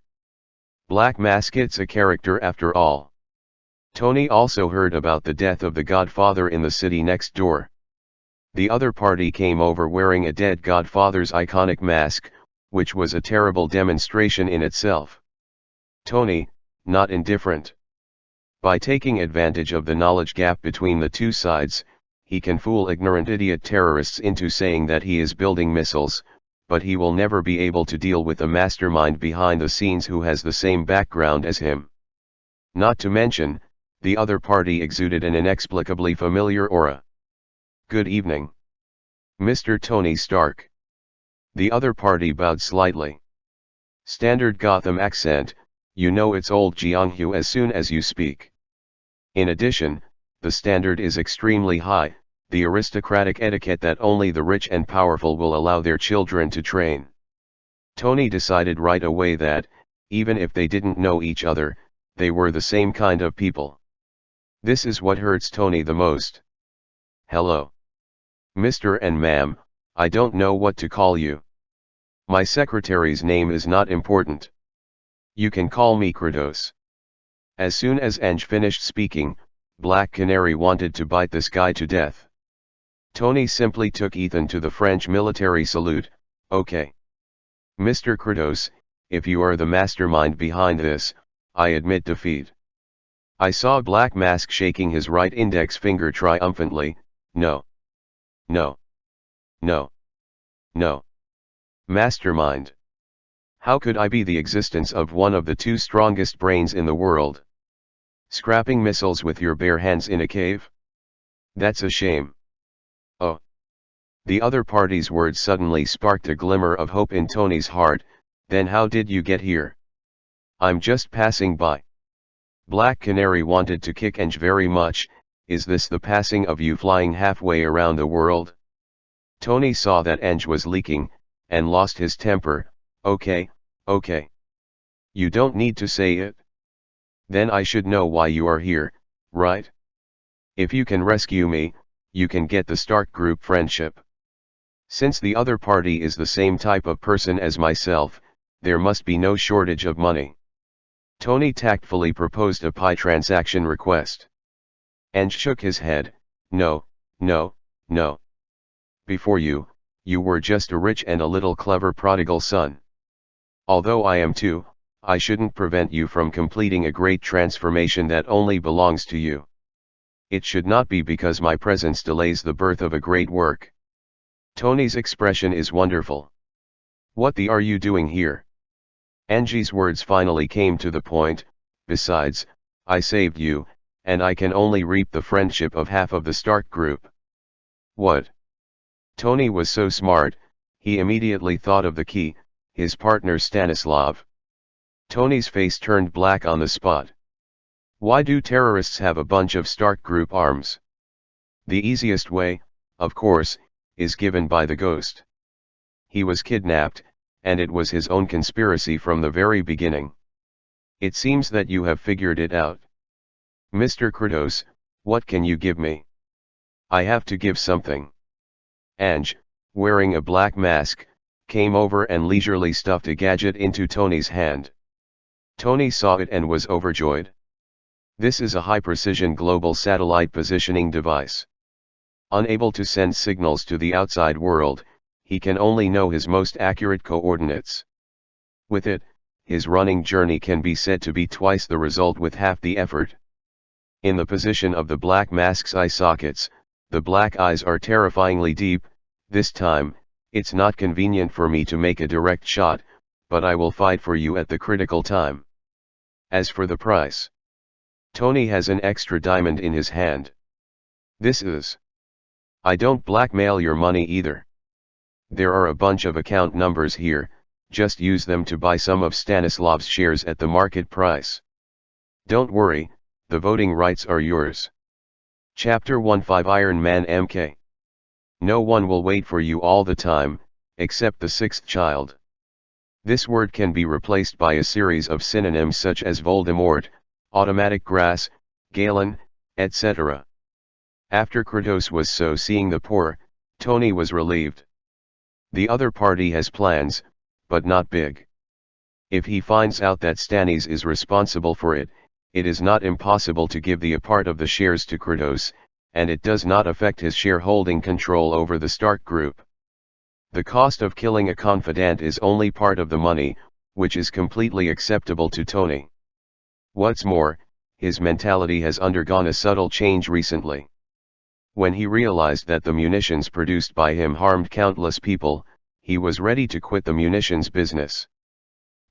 Black Mask, it's a character after all. Tony also heard about the death of the Godfather in the city next door. The other party came over wearing a dead Godfather's iconic mask, which was a terrible demonstration in itself. Tony, not indifferent. By taking advantage of the knowledge gap between the two sides, he can fool ignorant idiot terrorists into saying that he is building missiles, but he will never be able to deal with a mastermind behind the scenes who has the same background as him. Not to mention, the other party exuded an inexplicably familiar aura. Good evening, Mr. Tony Stark. The other party bowed slightly. Standard Gotham accent, you know it's old Jianghu as soon as you speak. In addition, the standard is extremely high, the aristocratic etiquette that only the rich and powerful will allow their children to train. Tony decided right away that, even if they didn't know each other, they were the same kind of people. This is what hurts Tony the most. Hello. Mr. and ma'am, I don't know what to call you. My secretary's name is not important. You can call me Kratos. As soon as Ange finished speaking, Black Canary wanted to bite this guy to death. Tony simply took Ethan to the French military salute. Okay. Mr. Kratos, if you are the mastermind behind this, I admit defeat. I saw Black Mask shaking his right index finger triumphantly. No. No. No. No. Mastermind. How could I be the existence of one of the two strongest brains in the world? Scrapping missiles with your bare hands in a cave? That's a shame. Oh. The other party's words suddenly sparked a glimmer of hope in Tony's heart. Then how did you get here? I'm just passing by. Black Canary wanted to kick Ange very much. Is this the passing of you flying halfway around the world? Tony saw that Ange was leaking, and lost his temper. Okay, okay. You don't need to say it. Then I should know why you are here, right? If you can rescue me, you can get the Stark Group friendship. Since the other party is the same type of person as myself, there must be no shortage of money. Tony tactfully proposed a pie transaction request. Ange shook his head. No, no, no. Before you were just a rich and a little clever prodigal son. Although I am too, I shouldn't prevent you from completing a great transformation that only belongs to you. It should not be because my presence delays the birth of a great work. Tony's expression is wonderful. What the are you doing here? Angie's words finally came to the point. Besides, I saved you, and I can only reap the friendship of half of the Stark Group. What? Tony was so smart, he immediately thought of the key, his partner Stanislav. Tony's face turned black on the spot. Why do terrorists have a bunch of Stark Group arms? The easiest way, of course, is given by the ghost. He was kidnapped, and it was his own conspiracy from the very beginning. It seems that you have figured it out. Mr. Kratos, what can you give me? I have to give something. Ange, wearing a black mask, came over and leisurely stuffed a gadget into Tony's hand. Tony saw it and was overjoyed. This is a high-precision global satellite positioning device. Unable to send signals to the outside world, he can only know his most accurate coordinates. With it, his running journey can be said to be twice the result with half the effort. In the position of the black mask's eye sockets, the black eyes are terrifyingly deep. This time, it's not convenient for me to make a direct shot, but I will fight for you at the critical time. As for the price, Tony has an extra diamond in his hand. This is. I don't blackmail your money either. There are a bunch of account numbers here, just use them to buy some of Stanislav's shares at the market price. Don't worry, the voting rights are yours. Chapter 15 Iron Man MK. No one will wait for you all the time, except the sixth child. This word can be replaced by a series of synonyms such as Voldemort, automatic grass, Galen, etc. After Kratos was so seeing the poor, Tony was relieved. The other party has plans, but not big. If he finds out that Stannis is responsible for it, it is not impossible to give a part of the shares to Kratos, and it does not affect his shareholding control over the Stark Group. The cost of killing a confidant is only part of the money, which is completely acceptable to Tony. What's more, his mentality has undergone a subtle change recently. When he realized that the munitions produced by him harmed countless people, he was ready to quit the munitions business.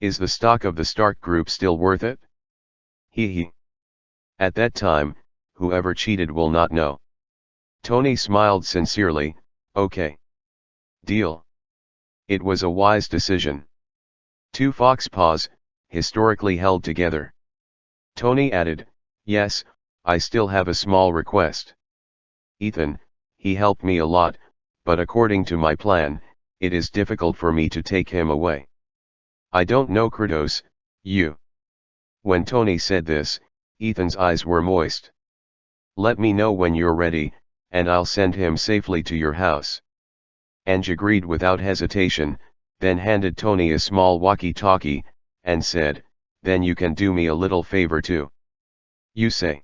Is the stock of the Stark Group still worth it? He. At that time, whoever cheated will not know. Tony smiled sincerely. Okay. Deal. It was a wise decision. Two fox paws, historically held together. Tony added, "Yes, I still have a small request. Ethan, he helped me a lot, but according to my plan, it is difficult for me to take him away. I don't know Kratos, you." When Tony said this, Ethan's eyes were moist. "Let me know when you're ready, and I'll send him safely to your house." Ange agreed without hesitation, then handed Tony a small walkie-talkie, and said, "Then you can do me a little favor too." "You say?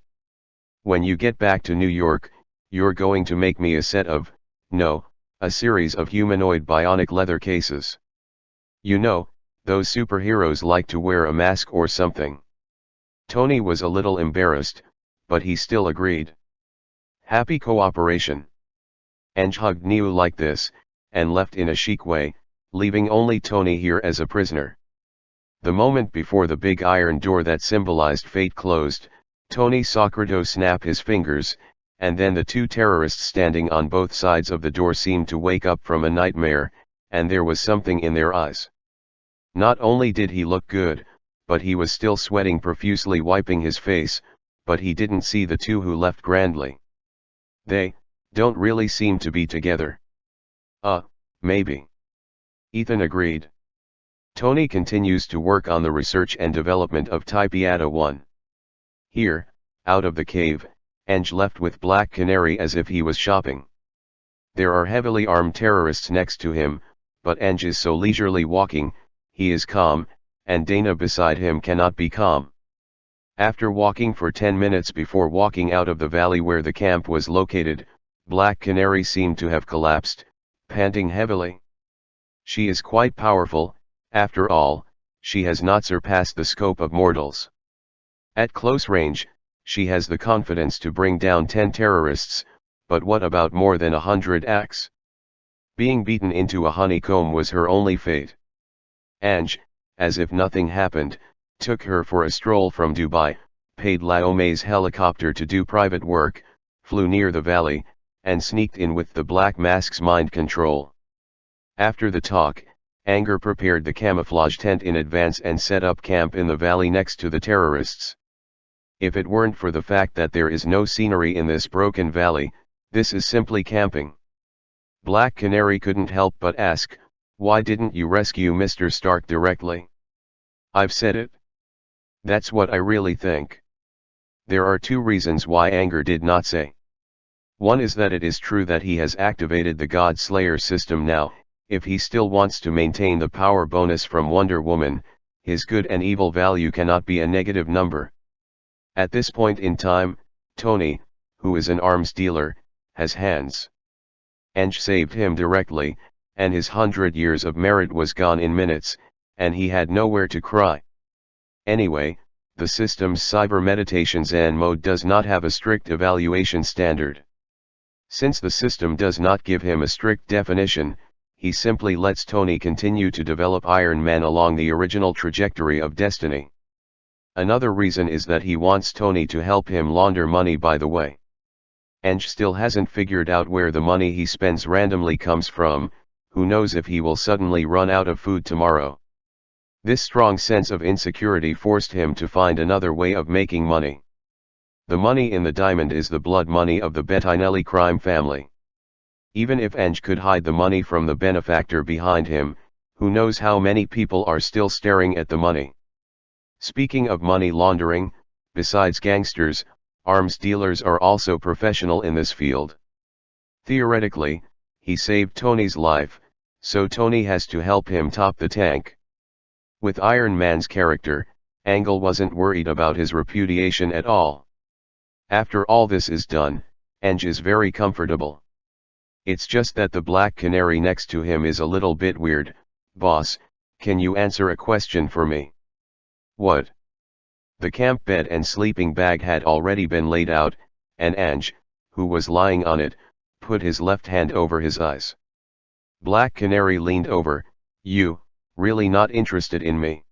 When you get back to New York, you're going to make me a set of, no, a series of humanoid bionic leather cases. You know, those superheroes like to wear a mask or something." Tony was a little embarrassed, but he still agreed. Happy cooperation. Ange hugged Neo like this, and left in a chic way, leaving only Tony here as a prisoner. The moment before the big iron door that symbolized fate closed, Tony saw Kratos snap his fingers, and then the two terrorists standing on both sides of the door seemed to wake up from a nightmare, and there was something in their eyes. Not only did he look good, but he was still sweating profusely, wiping his face, but he didn't see the two who left grandly. "They don't really seem to be together." Maybe." Ethan agreed. Tony continues to work on the research and development of Typeata 1. Here, out of the cave, Ange left with Black Canary as if he was shopping. There are heavily armed terrorists next to him, but Ange is so leisurely walking, he is calm, and Dana beside him cannot be calm. After walking for 10 minutes before walking out of the valley where the camp was located, Black Canary seemed to have collapsed, panting heavily. She is quite powerful, after all, she has not surpassed the scope of mortals. At close range, she has the confidence to bring down 10 terrorists, but what about more than 100 acts? Being beaten into a honeycomb was her only fate. Ange, as if nothing happened, took her for a stroll from Dubai, paid Laome's helicopter to do private work, flew near the valley, and sneaked in with the Black Mask's mind control. After the talk, Anger prepared the camouflage tent in advance and set up camp in the valley next to the terrorists. If it weren't for the fact that there is no scenery in this broken valley, this is simply camping. Black Canary couldn't help but ask, "Why didn't you rescue Mr. Stark directly?" "I've said it. That's what I really think." There are two reasons why Anger did not say. One is that it is true that he has activated the Godslayer system now. If he still wants to maintain the power bonus from Wonder Woman, his good and evil value cannot be a negative number. At this point in time, Tony, who is an arms dealer, has hands. Ange saved him directly, and his 100 years of merit was gone in minutes, and he had nowhere to cry. Anyway, the system's cyber meditation Zen mode does not have a strict evaluation standard. Since the system does not give him a strict definition, he simply lets Tony continue to develop Iron Man along the original trajectory of destiny. Another reason is that he wants Tony to help him launder money by the way. Ange still hasn't figured out where the money he spends randomly comes from, who knows if he will suddenly run out of food tomorrow. This strong sense of insecurity forced him to find another way of making money. The money in the diamond is the blood money of the Bettinelli crime family. Even if Ange could hide the money from the benefactor behind him, who knows how many people are still staring at the money. Speaking of money laundering, besides gangsters, arms dealers are also professional in this field. Theoretically, he saved Tony's life, so Tony has to help him top the tank. With Iron Man's character, Angle wasn't worried about his repudiation at all. After all this is done, Ange is very comfortable. It's just that the Black Canary next to him is a little bit weird. "Boss, can you answer a question for me?" "What?" The camp bed and sleeping bag had already been laid out, and Ange, who was lying on it, put his left hand over his eyes. Black Canary leaned over. "You, really not interested in me?"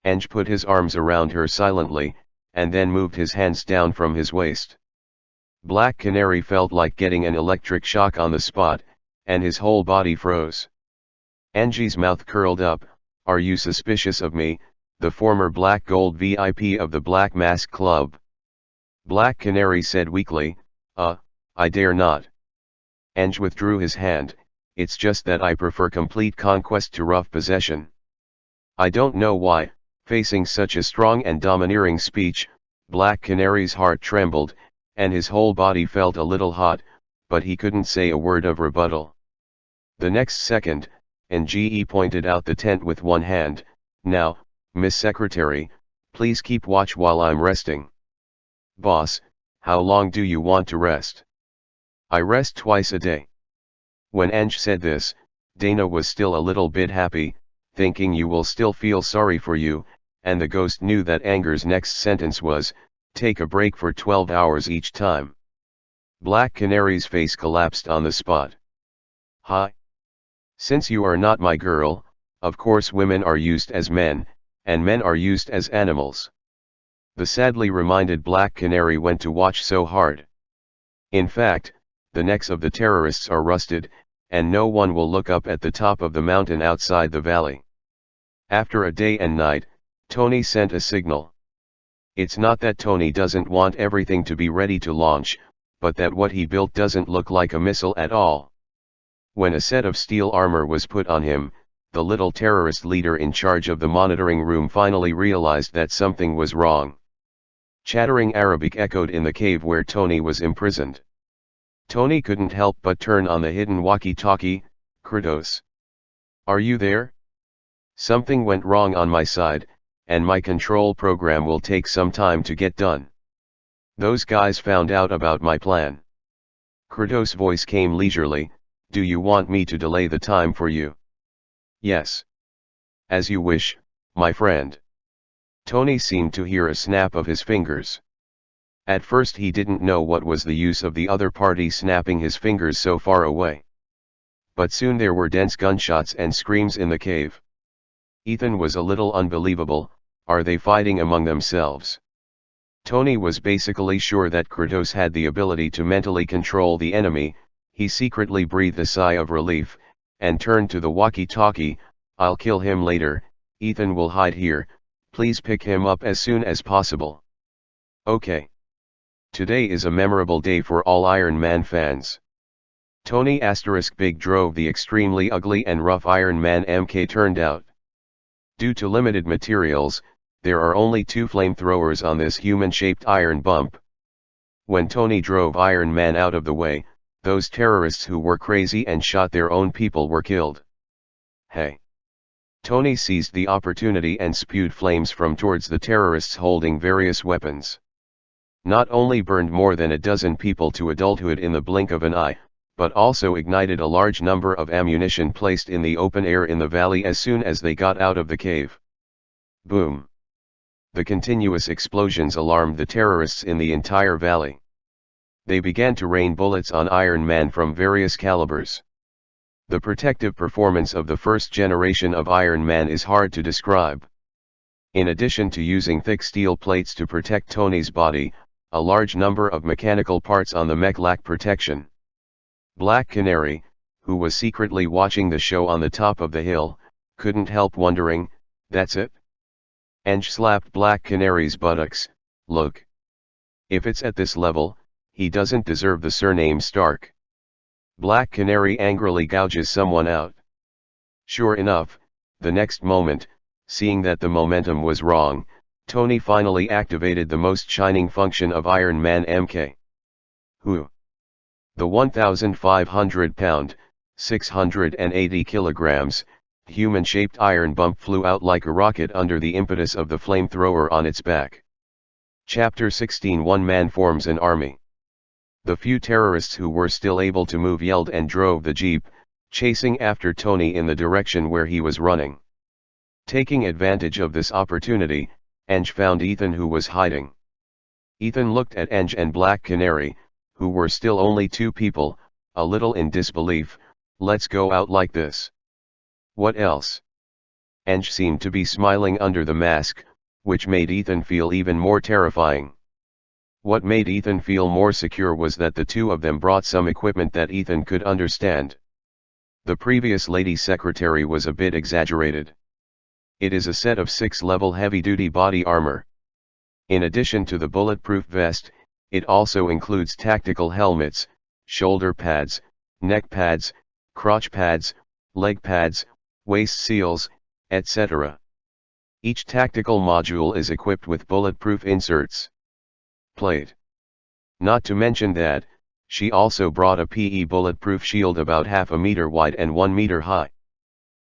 Ange put his arms around her silently, and then moved his hands down from his waist. Black Canary felt like getting an electric shock on the spot, and his whole body froze. Angie's mouth curled up, Are you suspicious of me, the former Black Gold VIP of the Black Mask Club? Black Canary said weakly, I dare not. Ange withdrew his hand. It's just that I prefer complete conquest to rough possession. I don't know why, facing such a strong and domineering speech, Black Canary's heart trembled, and his whole body felt a little hot, but he couldn't say a word of rebuttal. The next second, NGE pointed out the tent with one hand. Now, Miss Secretary, please keep watch while I'm resting. Boss, how long do you want to rest? I rest twice a day. When Ange said this, Dana was still a little bit happy, thinking you will still feel sorry for you, and the ghost knew that Anger's next sentence was, take a break for 12 hours each time. Black Canary's face collapsed on the spot. Hi. Since you are not my girl, of course women are used as men, and men are used as animals. The sadly reminded Black Canary went to watch so hard. In fact, the necks of the terrorists are rusted, and no one will look up at the top of the mountain outside the valley. After a day and night, Tony sent a signal. It's not that Tony doesn't want everything to be ready to launch, but that what he built doesn't look like a missile at all. When a set of steel armor was put on him, the little terrorist leader in charge of the monitoring room finally realized that something was wrong. Chattering Arabic echoed in the cave where Tony was imprisoned. Tony couldn't help but turn on the hidden walkie-talkie. Kratos. Are you there? Something went wrong on my side, and my control program will take some time to get done. Those guys found out about my plan. Kratos' voice came leisurely. Do you want me to delay the time for you? Yes. As you wish, my friend. Tony seemed to hear a snap of his fingers. At first he didn't know what was the use of the other party snapping his fingers so far away. But soon there were dense gunshots and screams in the cave. Ethan was a little unbelievable. Are they fighting among themselves? Tony was basically sure that Kratos had the ability to mentally control the enemy. He secretly breathed a sigh of relief, and turned to the walkie-talkie. I'll kill him later. Ethan will hide here. Please pick him up as soon as possible. Okay. Today is a memorable day for all Iron Man fans. Tony Big drove the extremely ugly and rough Iron Man MK turned out. Due to limited materials, there are only 2 flamethrowers on this human-shaped iron bump. When Tony drove Iron Man out of the way, those terrorists who were crazy and shot their own people were killed. Hey! Tony seized the opportunity and spewed flames from towards the terrorists holding various weapons. Not only burned more than a dozen people to adulthood in the blink of an eye, but also ignited a large number of ammunition placed in the open air in the valley as soon as they got out of the cave. Boom! The continuous explosions alarmed the terrorists in the entire valley. They began to rain bullets on Iron Man from various calibers. The protective performance of the first generation of Iron Man is hard to describe. In addition to using thick steel plates to protect Tony's body, a large number of mechanical parts on the mech lack protection. Black Canary, who was secretly watching the show on the top of the hill, couldn't help wondering, that's it? Ange slapped Black Canary's buttocks. Look. If it's at this level, he doesn't deserve the surname Stark. Black Canary angrily gouges someone out. Sure enough, the next moment, seeing that the momentum was wrong, Tony finally activated the most shining function of Iron Man MK. Who? The 1,500-pound, 680 kilograms, human-shaped iron bump flew out like a rocket under the impetus of the flamethrower on its back. Chapter 16. One man forms an army. The few terrorists who were still able to move yelled and drove the jeep, chasing after Tony in the direction where he was running. Taking advantage of this opportunity, Ange found Ethan, who was hiding. Ethan looked at Ange and Black Canary, who were still only 2 people, a little in disbelief. Let's go out like this. What else? Ange seemed to be smiling under the mask, which made Ethan feel even more terrifying. What made Ethan feel more secure was that the 2 of them brought some equipment that Ethan could understand. The previous lady secretary was a bit exaggerated. It is a set of 6-level heavy-duty body armor. In addition to the bulletproof vest, it also includes tactical helmets, shoulder pads, neck pads, crotch pads, leg pads, waist seals, etc. Each tactical module is equipped with bulletproof inserts. Plate. Not to mention that, she also brought a PE bulletproof shield about half a meter wide and 1 meter high.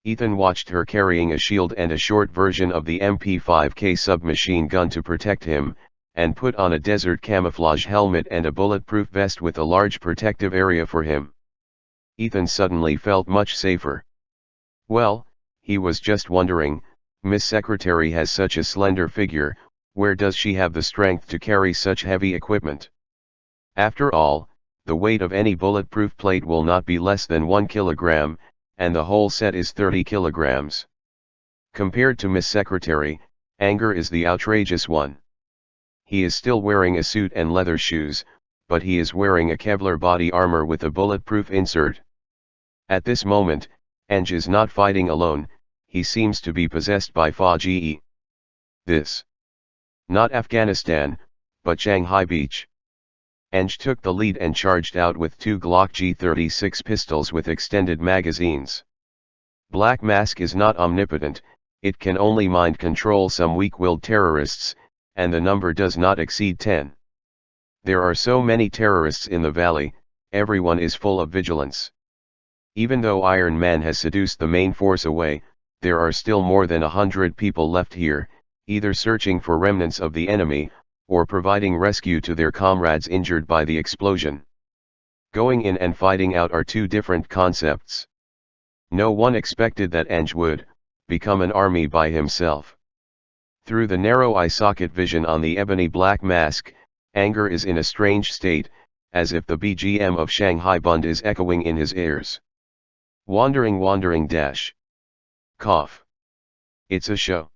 Ethan watched her carrying a shield and a short version of the MP5K submachine gun to protect him, and put on a desert camouflage helmet and a bulletproof vest with a large protective area for him. Ethan suddenly felt much safer. Well, he was just wondering, Miss Secretary has such a slender figure, where does she have the strength to carry such heavy equipment? After all, the weight of any bulletproof plate will not be less than 1 kilogram, and the whole set is 30 kilograms. Compared to Miss Secretary, Anger is the outrageous one. He is still wearing a suit and leather shoes, but he is wearing a Kevlar body armor with a bulletproof insert. At this moment, Eng is not fighting alone, he seems to be possessed by Faji. This. Not Afghanistan, but Shanghai Beach. Eng took the lead and charged out with 2 Glock G36 pistols with extended magazines. Black Mask is not omnipotent, it can only mind control some weak-willed terrorists, and the number does not exceed 10. There are so many terrorists in the valley, everyone is full of vigilance. Even though Iron Man has seduced the main force away, there are still more than 100 people left here, either searching for remnants of the enemy, or providing rescue to their comrades injured by the explosion. Going in and fighting out are two different concepts. No one expected that Eng would become an army by himself. Through the narrow eye socket vision on the ebony black mask, Anger is in a strange state, as if the BGM of Shanghai Bund is echoing in his ears. Wandering dash. Cough. It's a show.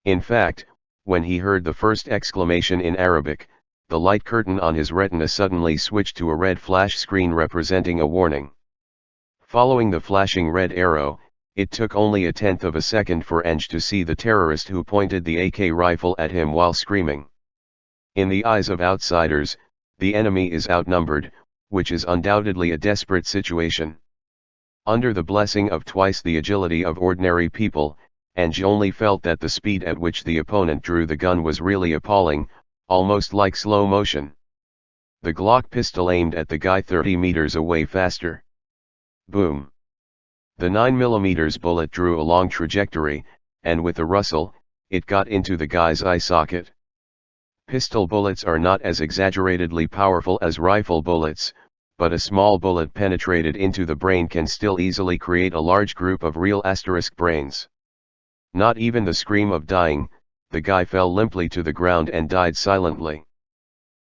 In fact, when he heard the first exclamation in Arabic, the light curtain on his retina suddenly switched to a red flash screen representing a warning. Following the flashing red arrow, it took only a tenth of a second for Eng to see the terrorist who pointed the AK rifle at him while screaming. In the eyes of outsiders, the enemy is outnumbered, which is undoubtedly a desperate situation. Under the blessing of twice the agility of ordinary people, Eng only felt that the speed at which the opponent drew the gun was really appalling, almost like slow motion. The Glock pistol aimed at the guy 30 meters away faster. Boom. The 9mm bullet drew a long trajectory, and with a rustle, it got into the guy's eye socket. Pistol bullets are not as exaggeratedly powerful as rifle bullets, but a small bullet penetrated into the brain can still easily create a large group of real brains. Not even the scream of dying, the guy fell limply to the ground and died silently.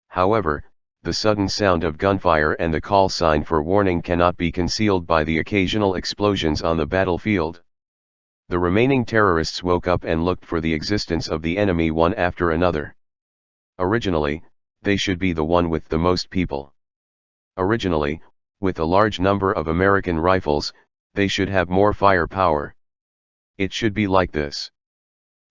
However, the sudden sound of gunfire and the call sign for warning cannot be concealed by the occasional explosions on the battlefield. The remaining terrorists woke up and looked for the existence of the enemy one after another. Originally, they should be the one with the most people. Originally, with a large number of American rifles, they should have more firepower. It should be like this.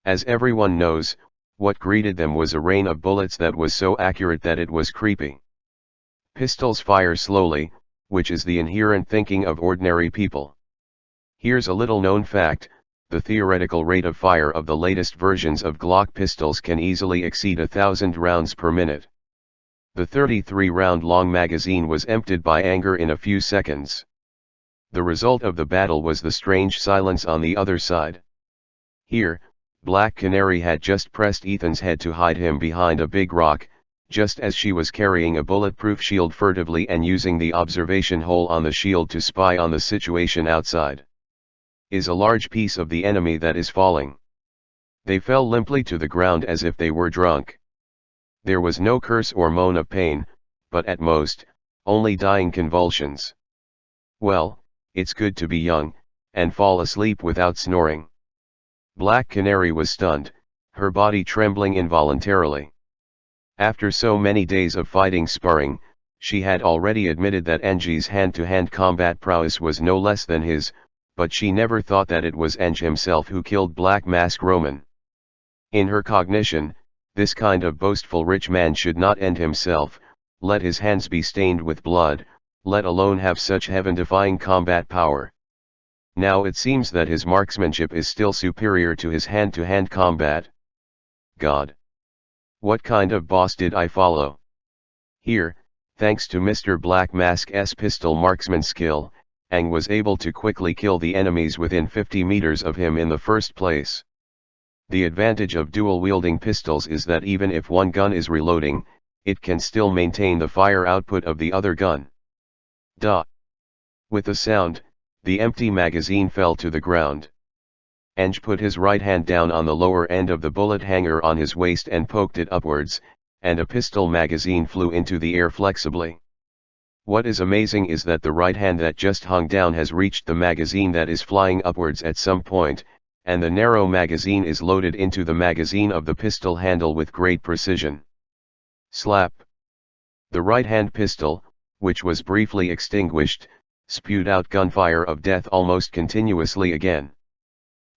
As everyone knows, what greeted them was a rain of bullets that was so accurate that it was creepy. Pistols fire slowly, which is the inherent thinking of ordinary people. Here's a little known fact, the theoretical rate of fire of the latest versions of Glock pistols can easily exceed 1,000 rounds per minute. The 33-round long magazine was emptied by Anger in a few seconds. The result of the battle was the strange silence on the other side. Here, Black Canary had just pressed Ethan's head to hide him behind a big rock, just as she was carrying a bulletproof shield furtively and using the observation hole on the shield to spy on the situation outside. Is a large piece of the enemy that is falling. They fell limply to the ground as if they were drunk. There was no curse or moan of pain, but at most, only dying convulsions. Well, it's good to be young, and fall asleep without snoring. Black Canary was stunned, her body trembling involuntarily. After so many days of fighting sparring, she had already admitted that Eng's hand-to-hand combat prowess was no less than his, but she never thought that it was Eng himself who killed Black Mask Roman. In her cognition, this kind of boastful rich man should not end himself, let his hands be stained with blood, let alone have such heaven-defying combat power. Now it seems that his marksmanship is still superior to his hand-to-hand combat. God! What kind of boss did I follow? Here, thanks to Mr. Black Mask's pistol marksman skill, Aang was able to quickly kill the enemies within 50 meters of him in the first place. The advantage of dual-wielding pistols is that even if one gun is reloading, it can still maintain the fire output of the other gun. With a sound, the empty magazine fell to the ground. Aang put his right hand down on the lower end of the bullet hanger on his waist and poked it upwards, and a pistol magazine flew into the air flexibly. What is amazing is that the right hand that just hung down has reached the magazine that is flying upwards at some point, and the narrow magazine is loaded into the magazine of the pistol handle with great precision. Slap! The right-hand pistol, which was briefly extinguished, spewed out gunfire of death almost continuously again.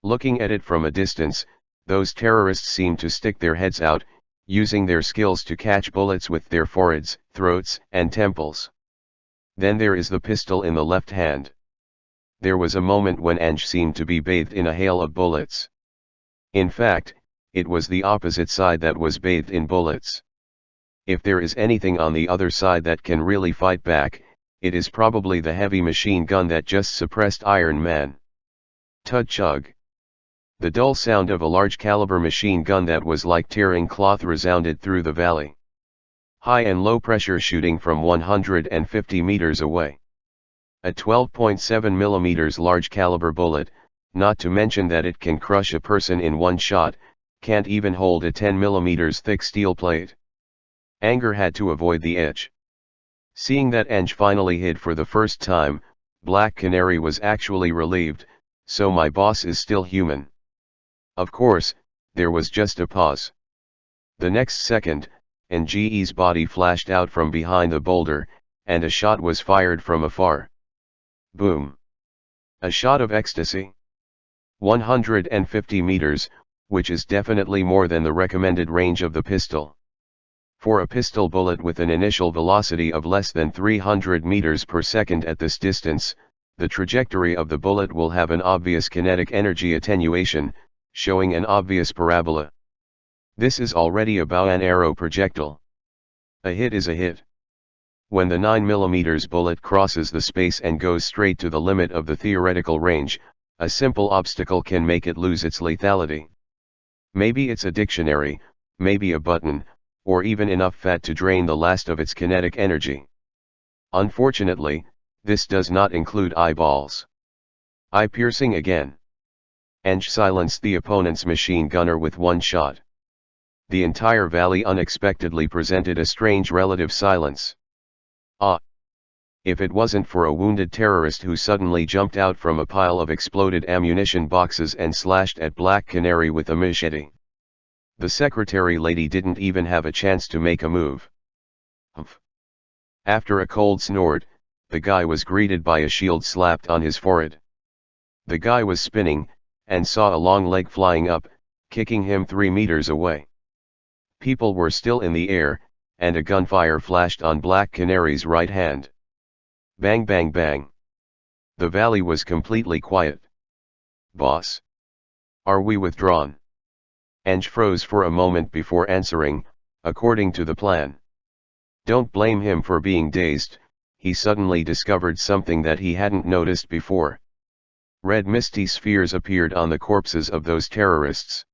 Looking at it from a distance, those terrorists seemed to stick their heads out, using their skills to catch bullets with their foreheads, throats, and temples. Then there is the pistol in the left hand. There was a moment when Aang seemed to be bathed in a hail of bullets. In fact, it was the opposite side that was bathed in bullets. If there is anything on the other side that can really fight back, it is probably the heavy machine gun that just suppressed Iron Man. Tud-chug. The dull sound of a large-caliber machine gun that was like tearing cloth resounded through the valley. High and low pressure shooting from 150 meters away. A 12.7 mm large-caliber bullet, not to mention that it can crush a person in one shot, can't even hold a 10 mm thick steel plate. Anger had to avoid the edge. Seeing that Aang finally hid for the first time, Black Canary was actually relieved, so my boss is still human. Of course, there was just a pause. The next second, Ng's body flashed out from behind the boulder, and a shot was fired from afar. Boom! A shot of ecstasy. 150 meters, which is definitely more than the recommended range of the pistol. For a pistol bullet with an initial velocity of less than 300 meters per second at this distance, the trajectory of the bullet will have an obvious kinetic energy attenuation, showing an obvious parabola. This is already a bow and arrow projectile. A hit is a hit. When the 9mm bullet crosses the space and goes straight to the limit of the theoretical range, a simple obstacle can make it lose its lethality. Maybe it's a dictionary, maybe a button, or even enough fat to drain the last of its kinetic energy. Unfortunately, this does not include eyeballs. Eye piercing again. Aang silenced the opponent's machine gunner with one shot. The entire valley unexpectedly presented a strange relative silence. If it wasn't for a wounded terrorist who suddenly jumped out from a pile of exploded ammunition boxes and slashed at Black Canary with a machete. The secretary lady didn't even have a chance to make a move. Humph. After a cold snort, the guy was greeted by a shield slapped on his forehead. The guy was spinning, and saw a long leg flying up, kicking him 3 meters away. People were still in the air, and a gunfire flashed on Black Canary's right hand. Bang bang bang. The valley was completely quiet. Boss. Are we withdrawn? Aang froze for a moment before answering, according to the plan. Don't blame him for being dazed, he suddenly discovered something that he hadn't noticed before. Red misty spheres appeared on the corpses of those terrorists.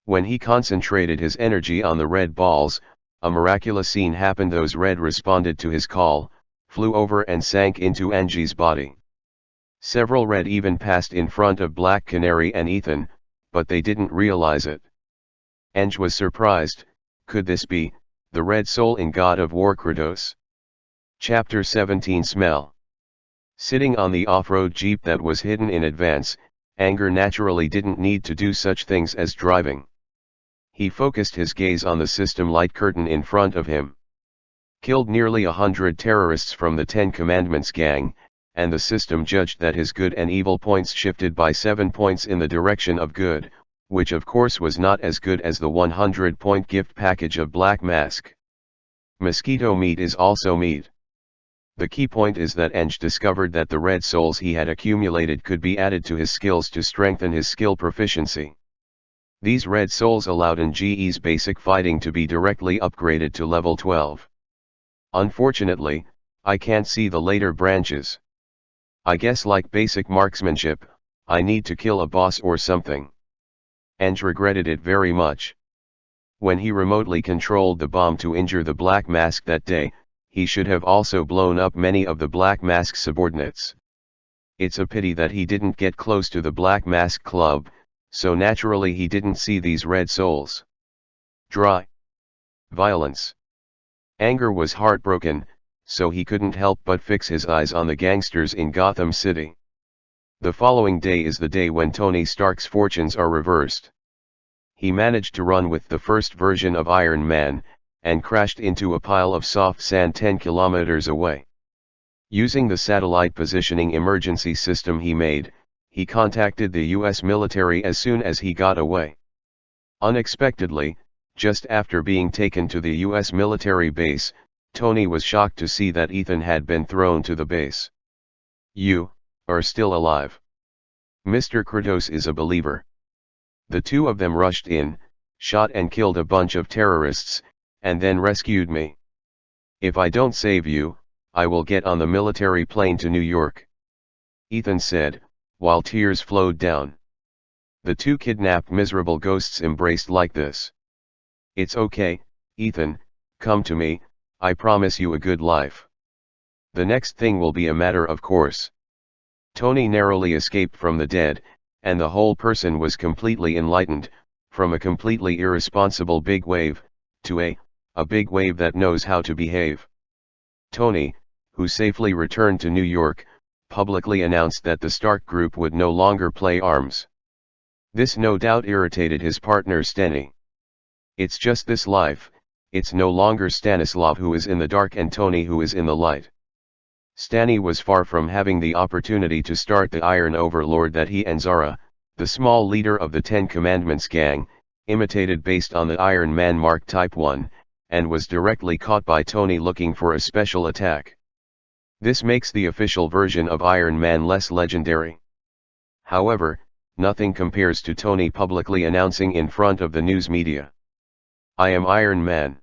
When he concentrated his energy on the red balls, a miraculous scene happened. Those red responded to his call, flew over and sank into Angie's body. Several red even passed in front of Black Canary and Ethan, but they didn't realize it. Aang was surprised. Could this be the red soul in God of War Kratos? Chapter 17 Smell. Sitting on the off-road jeep that was hidden in advance, Anger naturally didn't need to do such things as driving. He focused his gaze on the system light curtain in front of him. Killed nearly 100 terrorists from the Ten Commandments gang, and the system judged that his good and evil points shifted by 7 points in the direction of good, which of course was not as good as the 100-point gift package of Black Mask. Mosquito meat is also meat. The key point is that Eng discovered that the red souls he had accumulated could be added to his skills to strengthen his skill proficiency. These red souls allowed Ng's basic fighting to be directly upgraded to level 12. Unfortunately, I can't see the later branches. I guess like basic marksmanship, I need to kill a boss or something. Eng regretted it very much. When he remotely controlled the bomb to injure the Black Mask that day, he should have also blown up many of the Black Mask subordinates. It's a pity that he didn't get close to the Black Mask Club, so naturally he didn't see these red souls. Dry. Violence. Anger was heartbroken, so he couldn't help but fix his eyes on the gangsters in Gotham City. The following day is the day when Tony Stark's fortunes are reversed. He managed to run with the first version of Iron Man, and crashed into a pile of soft sand 10 kilometers away. Using the satellite positioning emergency system he made, he contacted the US military as soon as he got away. Unexpectedly, just after being taken to the US military base, Tony was shocked to see that Ethan had been thrown to the base. "You are still alive. Mr. Kratos is a believer." The two of them rushed in, shot and killed a bunch of terrorists, and then rescued me. "If I don't save you, I will get on the military plane to New York," Ethan said, while tears flowed down. The two kidnapped miserable ghosts embraced like this. "It's okay, Ethan, come to me, I promise you a good life. The next thing will be a matter of course." Tony narrowly escaped from the dead, and the whole person was completely enlightened, from a completely irresponsible big wave, to a big wave that knows how to behave. Tony, who safely returned to New York, publicly announced that the Stark Group would no longer play arms. This no doubt irritated his partner Steny. It's just this life, it's no longer Stanislav who is in the dark and Tony who is in the light. Stany was far from having the opportunity to start the Iron Overlord that he and Zara, the small leader of the Ten Commandments gang, imitated based on the Iron Man Mark Type 1, and was directly caught by Tony looking for a special attack. This makes the official version of Iron Man less legendary. However, nothing compares to Tony publicly announcing in front of the news media, "I am Iron Man."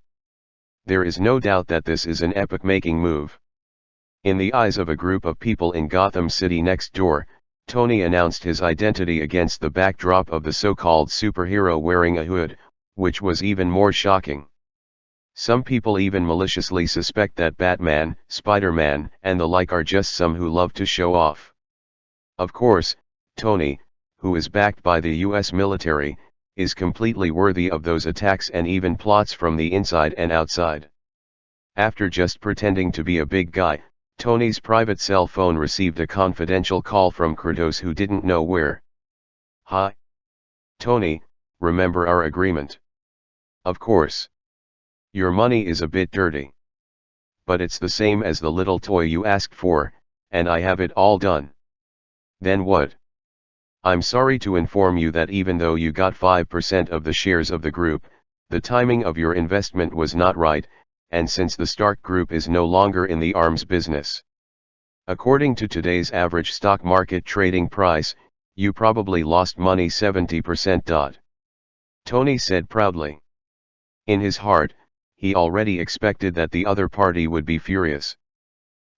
There is no doubt that this is an epoch-making move. In the eyes of a group of people in Gotham City next door, Tony announced his identity against the backdrop of the so-called superhero wearing a hood, which was even more shocking. Some people even maliciously suspect that Batman, Spider-Man, and the like are just some who love to show off. Of course, Tony, who is backed by the US military, is completely worthy of those attacks and even plots from the inside and outside. After just pretending to be a big guy, Tony's private cell phone received a confidential call from Kratos who didn't know where. "Hi. Tony, remember our agreement?" "Of course. Your money is a bit dirty. But it's the same as the little toy you asked for, and I have it all done." "Then what?" "I'm sorry to inform you that even though you got 5% of the shares of the group, the timing of your investment was not right, and since the Stark Group is no longer in the arms business. According to today's average stock market trading price, you probably lost money 70%. Tony said proudly. In his heart, he already expected that the other party would be furious.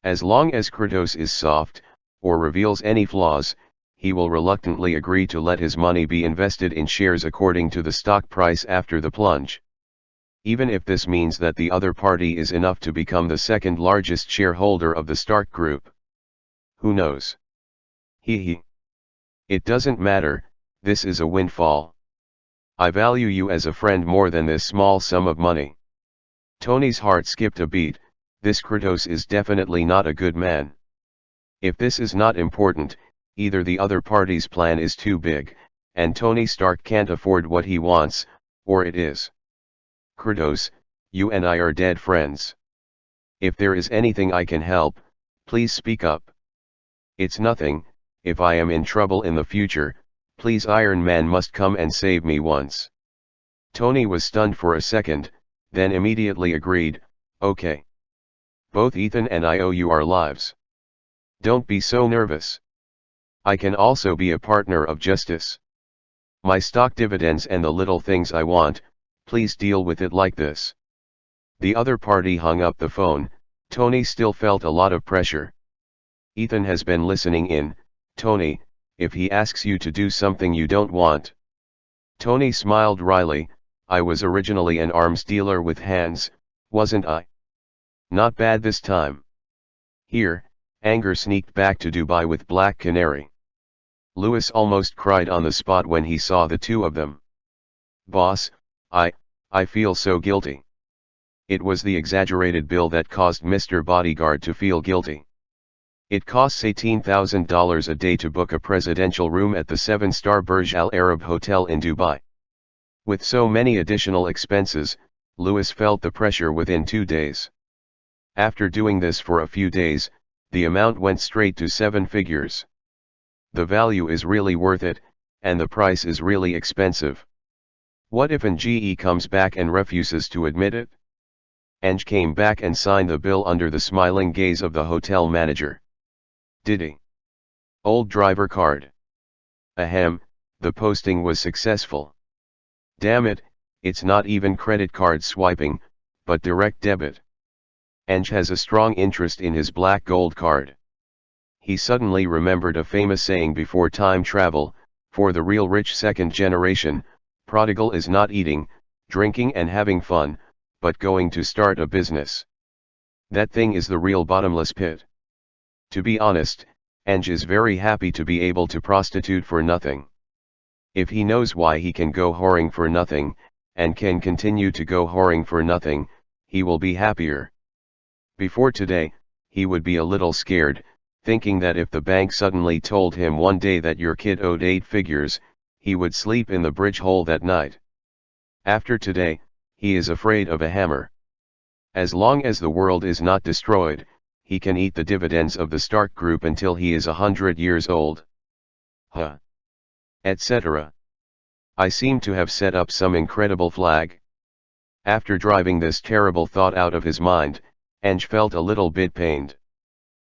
As long as Kratos is soft, or reveals any flaws, he will reluctantly agree to let his money be invested in shares according to the stock price after the plunge. Even if this means that the other party is enough to become the second largest shareholder of the Stark Group. Who knows? Hee. It doesn't matter, this is a windfall. I value you as a friend more than this small sum of money. Tony's heart skipped a beat. This Kratos is definitely not a good man. If this is not important, either the other party's plan is too big, and Tony Stark can't afford what he wants, or it is. Kratos, you and I are dead friends. If there is anything I can help, please speak up. It's nothing. If I am in trouble in the future, please Iron Man must come and save me once. Tony was stunned for a second, then immediately agreed, okay. Both Ethan and I owe you our lives. Don't be so nervous. I can also be a partner of justice. My stock dividends and the little things I want, please deal with it like this. The other party hung up the phone. Tony still felt a lot of pressure. Ethan has been listening in. Tony, if he asks you to do something you don't want. Tony smiled wryly. I was originally an arms dealer with hands, wasn't I? Not bad this time. Here, anger sneaked back to Dubai with Black Canary. Lewis almost cried on the spot when he saw the two of them. Boss, I feel so guilty. It was the exaggerated bill that caused Mr. Bodyguard to feel guilty. It costs $18,000 a day to book a presidential room at the 7-star Burj Al Arab Hotel in Dubai. With so many additional expenses, Lewis felt the pressure within 2 days. After doing this for a few days, the amount went straight to 7 figures. The value is really worth it, and the price is really expensive. What if NGE comes back and refuses to admit it? Eng came back and signed the bill under the smiling gaze of the hotel manager. Did he? Old driver card. Ahem, the posting was successful. Damn it, it's not even credit card swiping, but direct debit. Eng has a strong interest in his black gold card. He suddenly remembered a famous saying before time travel, for the real rich second generation, prodigal is not eating, drinking and having fun, but going to start a business. That thing is the real bottomless pit. To be honest, Eng is very happy to be able to prostitute for nothing. If he knows why he can go whoring for nothing, and can continue to go whoring for nothing, he will be happier. Before today, he would be a little scared, thinking that if the bank suddenly told him one day that your kid owed 8 figures, he would sleep in the bridge hole that night. After today, he is afraid of a hammer. As long as the world is not destroyed, he can eat the dividends of the Stark Group until he is 100 years old. Etc. I seem to have set up some incredible flag. After driving this terrible thought out of his mind, Eng felt a little bit pained.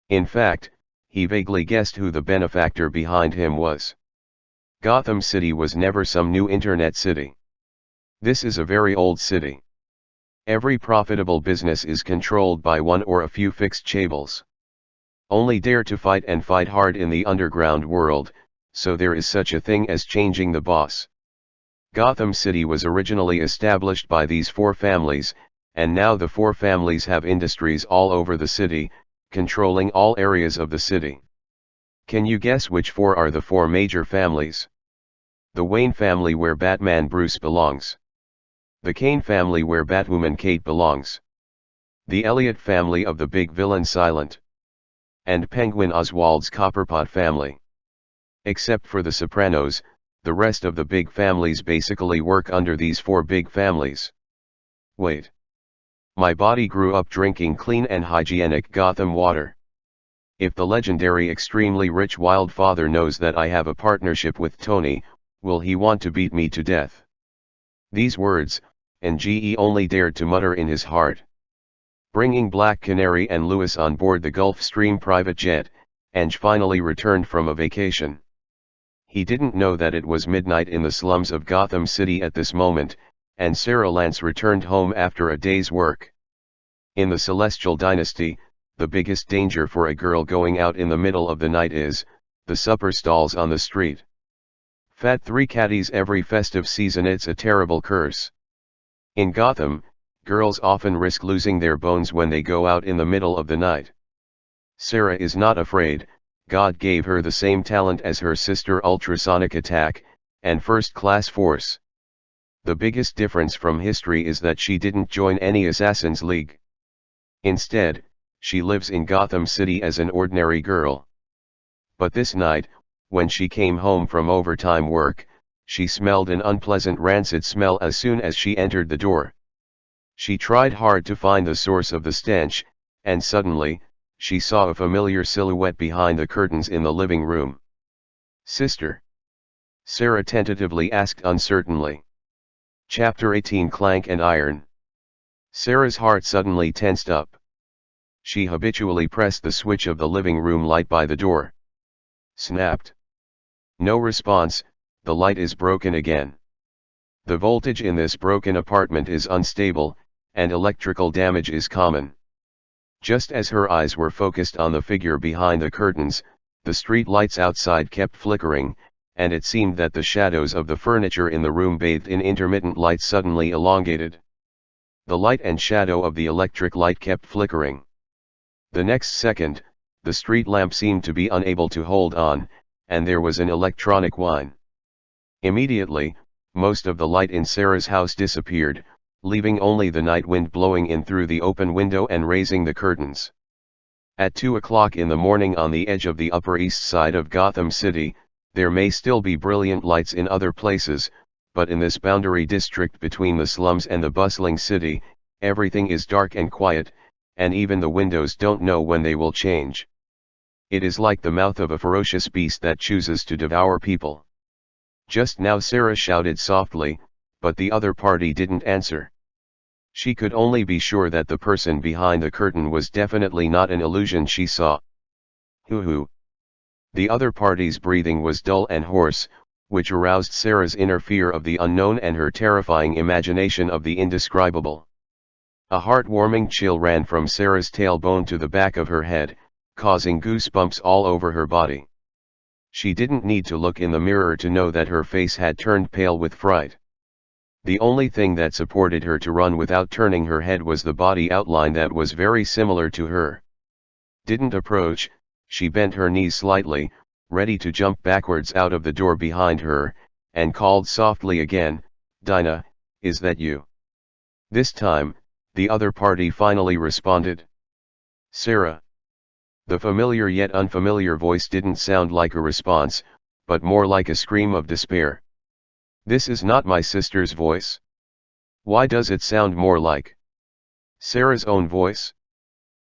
In fact, he vaguely guessed who the benefactor behind him was. Gotham City was never some new internet city. This is a very old city. Every profitable business is controlled by one or a few fixed chaebols. Only dare to fight and fight hard in the underground world, so there is such a thing as changing the boss. Gotham City was originally established by these 4 families, and now the 4 families have industries all over the city, controlling all areas of the city. Can you guess which 4 are the 4 major families? The Wayne family where Batman Bruce belongs. The Kane family where Batwoman Kate belongs. The Elliot family of the big villain Silent. And Penguin Oswald's Copperpot family. Except for the Sopranos, the rest of the big families basically work under these 4 big families. Wait. My body grew up drinking clean and hygienic Gotham water. If the legendary extremely rich Wildfather knows that I have a partnership with Tony, will he want to beat me to death? These words, NGE only dared to mutter in his heart. Bringing Black Canary and Lewis on board the Gulfstream private jet, Eng finally returned from a vacation. He didn't know that it was midnight in the slums of Gotham City at this moment, and Sarah Lance returned home after a day's work. In the Celestial Dynasty, the biggest danger for a girl going out in the middle of the night is the supper stalls on the street. Fat 3 caddies every festive season, it's a terrible curse. In Gotham, girls often risk losing their bones when they go out in the middle of the night. Sarah is not afraid. God gave her the same talent as her sister, ultrasonic attack, and first-class force. The biggest difference from history is that she didn't join any Assassin's League. Instead, she lives in Gotham City as an ordinary girl. But this night, when she came home from overtime work, she smelled an unpleasant rancid smell as soon as she entered the door. She tried hard to find the source of the stench, and suddenly, she saw a familiar silhouette behind the curtains in the living room. "Sister?" Sarah tentatively asked uncertainly. Chapter 18 Clank and Iron. Sarah's heart suddenly tensed up. She habitually pressed the switch of the living room light by the door. Snapped. No response. The light is broken again. The voltage in this broken apartment is unstable, and electrical damage is common. Just as her eyes were focused on the figure behind the curtains, the street lights outside kept flickering, and it seemed that the shadows of the furniture in the room bathed in intermittent light suddenly elongated. The light and shadow of the electric light kept flickering. The next second, the street lamp seemed to be unable to hold on, and there was an electronic whine. Immediately, most of the light in Sarah's house disappeared, leaving only the night wind blowing in through the open window and raising the curtains. At 2 o'clock in the morning on the edge of the Upper East Side of Gotham City, there may still be brilliant lights in other places, but in this boundary district between the slums and the bustling city, everything is dark and quiet, and even the windows don't know when they will change. It is like the mouth of a ferocious beast that chooses to devour people. Just now Sarah shouted softly, but the other party didn't answer. She could only be sure that the person behind the curtain was definitely not an illusion she saw. Hoo-hoo. The other party's breathing was dull and hoarse, which aroused Sarah's inner fear of the unknown and her terrifying imagination of the indescribable. A heart-warming chill ran from Sarah's tailbone to the back of her head, causing goosebumps all over her body. She didn't need to look in the mirror to know that her face had turned pale with fright. The only thing that supported her to run without turning her head was the body outline that was very similar to her. Didn't approach, she bent her knees slightly, ready to jump backwards out of the door behind her, and called softly again, "Dinah, is that you?" This time, the other party finally responded. "Sarah." The familiar yet unfamiliar voice didn't sound like a response, but more like a scream of despair. "This is not my sister's voice. Why does it sound more like Sarah's own voice?"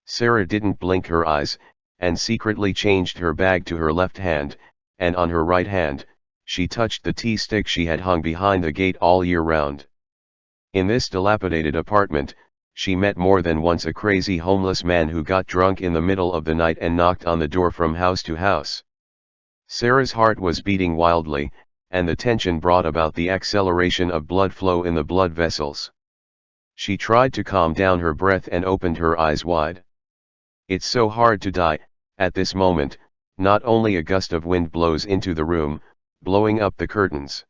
Sarah didn't blink her eyes, and secretly changed her bag to her left hand, and on her right hand, she touched the tea stick she had hung behind the gate all year round. In this dilapidated apartment, she met more than once a crazy homeless man who got drunk in the middle of the night and knocked on the door from house to house. Sarah's heart was beating wildly, and the tension brought about the acceleration of blood flow in the blood vessels. She tried to calm down her breath and opened her eyes wide. It's so hard to die. At this moment, not only a gust of wind blows into the room, blowing up the curtains.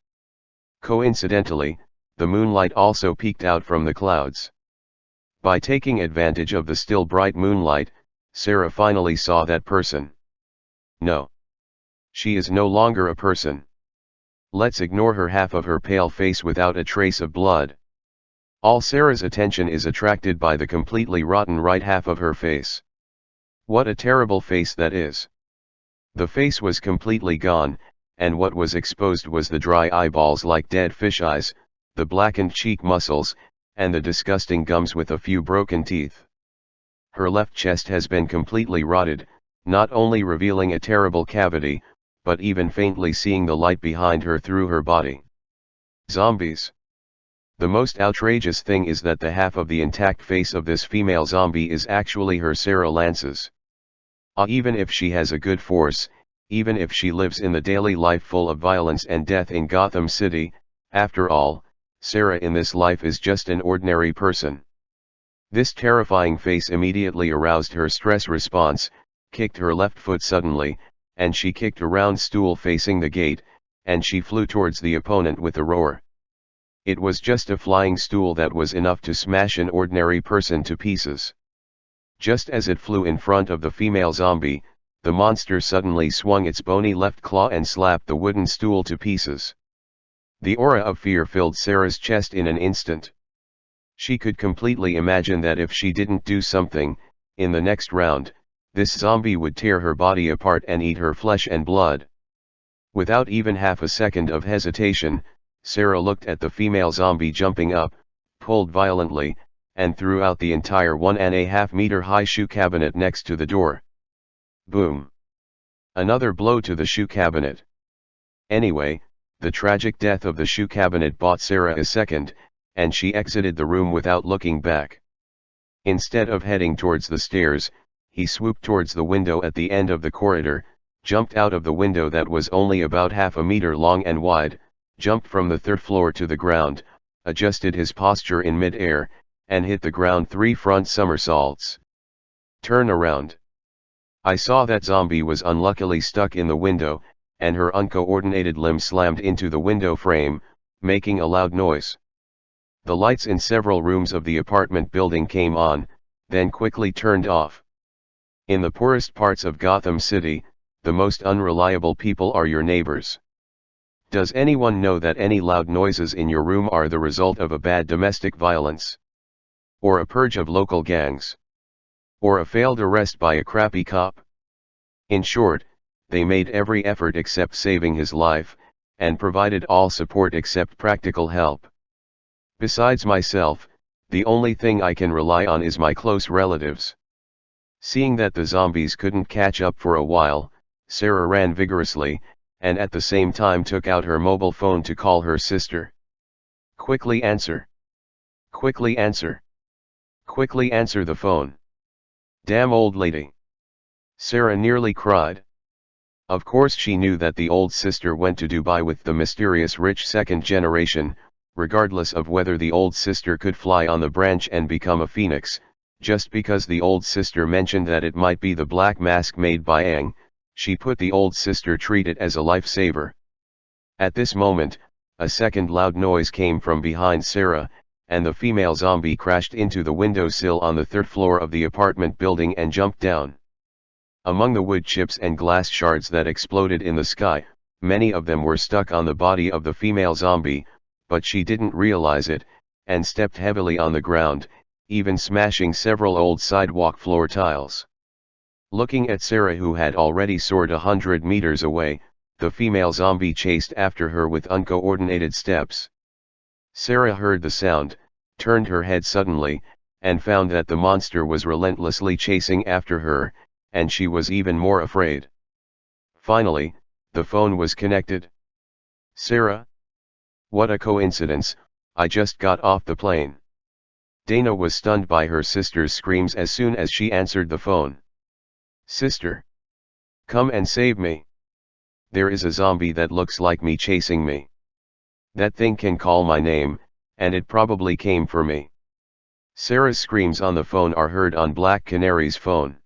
Coincidentally, the moonlight also peeked out from the clouds. By taking advantage of the still bright moonlight, Sarah finally saw that person. No. She is no longer a person. Let's ignore her half of her pale face without a trace of blood. All Sarah's attention is attracted by the completely rotten right half of her face. What a terrible face that is. The face was completely gone, and what was exposed was the dry eyeballs like dead fish eyes, the blackened cheek muscles, and the disgusting gums with a few broken teeth. Her left chest has been completely rotted, not only revealing a terrible cavity, but even faintly seeing the light behind her through her body. Zombies. The most outrageous thing is that the half of the intact face of this female zombie is actually her Sarah Lance's. Even if she has a good force, even if she lives in the daily life full of violence and death in Gotham City, after all, Sarah in this life is just an ordinary person. This terrifying face immediately aroused her stress response, kicked her left foot suddenly, and she kicked a round stool facing the gate, and she flew towards the opponent with a roar. It was just a flying stool that was enough to smash an ordinary person to pieces. Just as it flew in front of the female zombie, the monster suddenly swung its bony left claw and slapped the wooden stool to pieces. The aura of fear filled Sarah's chest in an instant. She could completely imagine that if she didn't do something, in the next round, this zombie would tear her body apart and eat her flesh and blood. Without even half a second of hesitation, Sarah looked at the female zombie jumping up, pulled violently, and threw out the entire 1.5 meter high shoe cabinet next to the door. Boom! Another blow to the shoe cabinet. Anyway, the tragic death of the shoe cabinet bought Sarah a second, and she exited the room without looking back. Instead of heading towards the stairs, he swooped towards the window at the end of the corridor, jumped out of the window that was only about 1/2 meter long and wide, jumped from the 3rd floor to the ground, adjusted his posture in mid-air, and hit the ground 3 front somersaults. Turn around. I saw that zombie was unluckily stuck in the window, and her uncoordinated limb slammed into the window frame, making a loud noise. The lights in several rooms of the apartment building came on, then quickly turned off. In the poorest parts of Gotham City, the most unreliable people are your neighbors. Does anyone know that any loud noises in your room are the result of a bad domestic violence? Or a purge of local gangs? Or a failed arrest by a crappy cop? In short, they made every effort except saving his life, and provided all support except practical help. Besides myself, the only thing I can rely on is my close relatives. Seeing that the zombies couldn't catch up for a while, Sarah ran vigorously, and at the same time took out her mobile phone to call her sister. Quickly answer. Quickly answer. Quickly answer the phone. Damn old lady. Sarah nearly cried. Of course she knew that the old sister went to Dubai with the mysterious rich second generation, regardless of whether the old sister could fly on the branch and become a phoenix. Just because the old sister mentioned that it might be the black mask made by Aang, she put the old sister treat it as a lifesaver. At this moment, a second loud noise came from behind Sarah, and the female zombie crashed into the windowsill on the 3rd floor of the apartment building and jumped down. Among the wood chips and glass shards that exploded in the sky, many of them were stuck on the body of the female zombie, but she didn't realize it, and stepped heavily on the ground, even smashing several old sidewalk floor tiles. Looking at Sarah, who had already soared 100 meters away, the female zombie chased after her with uncoordinated steps. Sarah heard the sound, turned her head suddenly, and found that the monster was relentlessly chasing after her, and she was even more afraid. Finally, the phone was connected. Sarah? What a coincidence, I just got off the plane. Dana was stunned by her sister's screams as soon as she answered the phone. Sister! Come and save me. There is a zombie that looks like me chasing me. That thing can call my name, and it probably came for me. Sarah's screams on the phone are heard on Black Canary's phone.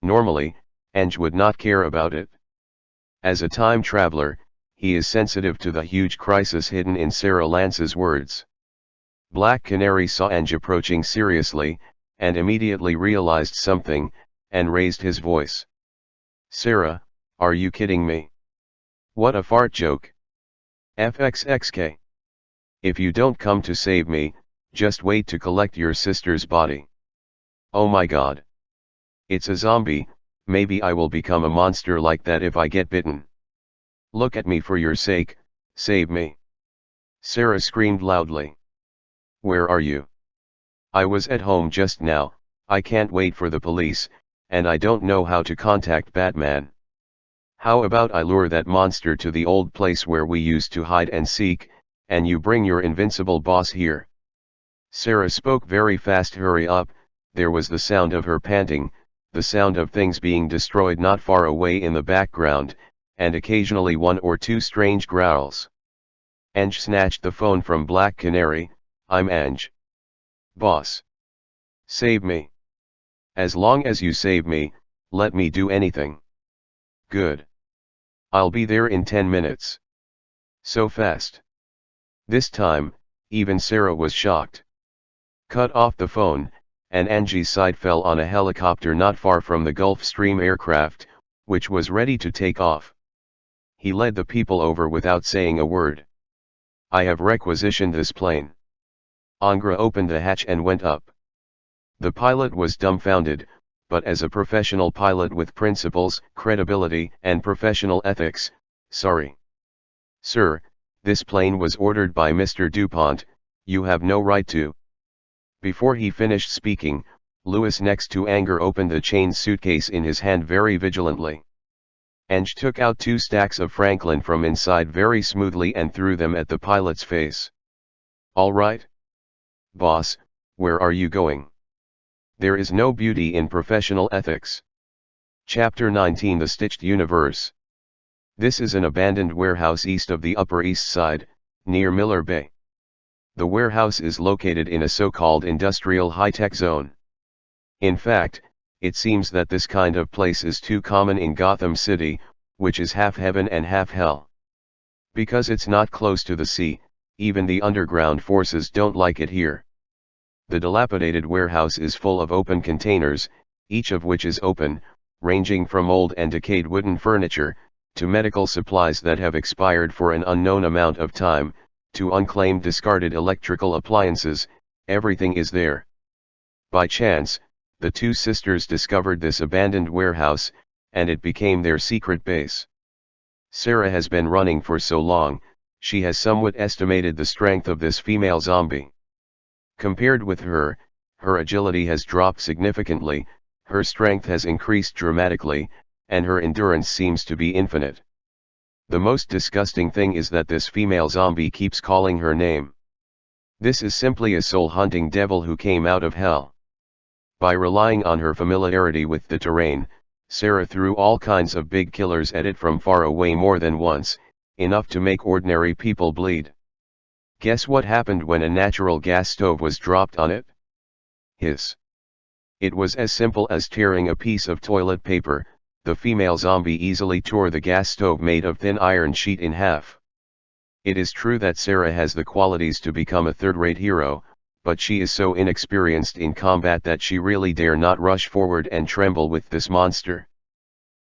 Normally, Ange would not care about it. As a time traveler, he is sensitive to the huge crisis hidden in Sarah Lance's words. Black Canary saw Ange approaching seriously, and immediately realized something, and raised his voice. Sarah, are you kidding me? What a fart joke. FXXK. If you don't come to save me, just wait to collect your sister's body. Oh my god. It's a zombie, maybe I will become a monster like that if I get bitten. Look at me for your sake, save me. Sarah screamed loudly. Where are you? I was at home just now, I can't wait for the police, and I don't know how to contact Batman. How about I lure that monster to the old place where we used to hide and seek, and you bring your invincible boss here. Sarah spoke very fast. Hurry up. There was the sound of her panting, the sound of things being destroyed not far away in the background, and occasionally one or two strange growls. Ange snatched the phone from Black Canary. I'm Ange. Boss. Save me. As long as you save me, let me do anything. Good. I'll be there in 10 minutes. So fast. This time, even Sarah was shocked. Cut off the phone, and Angie's sight fell on a helicopter not far from the Gulfstream aircraft, which was ready to take off. He led the people over without saying a word. I have requisitioned this plane. Angra opened the hatch and went up. The pilot was dumbfounded, but as a professional pilot with principles, credibility, and professional ethics, sorry. Sir, this plane was ordered by Mr. DuPont, you have no right to. Before he finished speaking, Lewis next to Anger opened the chained suitcase in his hand very vigilantly. Ang took out 2 stacks of Franklin from inside very smoothly and threw them at the pilot's face. "All right? Boss, where are you going? There is no beauty in professional ethics." Chapter 19 The Stitched Universe. This is an abandoned warehouse east of the Upper East Side, near Miller Bay. The warehouse is located in a so-called industrial high-tech zone. In fact, it seems that this kind of place is too common in Gotham City, which is half heaven and half hell. Because it's not close to the sea, even the underground forces don't like it here. The dilapidated warehouse is full of open containers, each of which is open, ranging from old and decayed wooden furniture, to medical supplies that have expired for an unknown amount of time, to unclaimed discarded electrical appliances. Everything is there. By chance, the 2 sisters discovered this abandoned warehouse, and it became their secret base. Sarah has been running for so long, she has somewhat estimated the strength of this female zombie. Compared with her, her agility has dropped significantly, her strength has increased dramatically, and her endurance seems to be infinite. The most disgusting thing is that this female zombie keeps calling her name. This is simply a soul-hunting devil who came out of hell. By relying on her familiarity with the terrain, Sarah threw all kinds of big killers at it from far away more than once, enough to make ordinary people bleed. Guess what happened when a natural gas stove was dropped on it? Hiss. It was as simple as tearing a piece of toilet paper. The female zombie easily tore the gas stove made of thin iron sheet in half. It is true that Sarah has the qualities to become a third-rate hero, but she is so inexperienced in combat that she really dare not rush forward and tremble with this monster.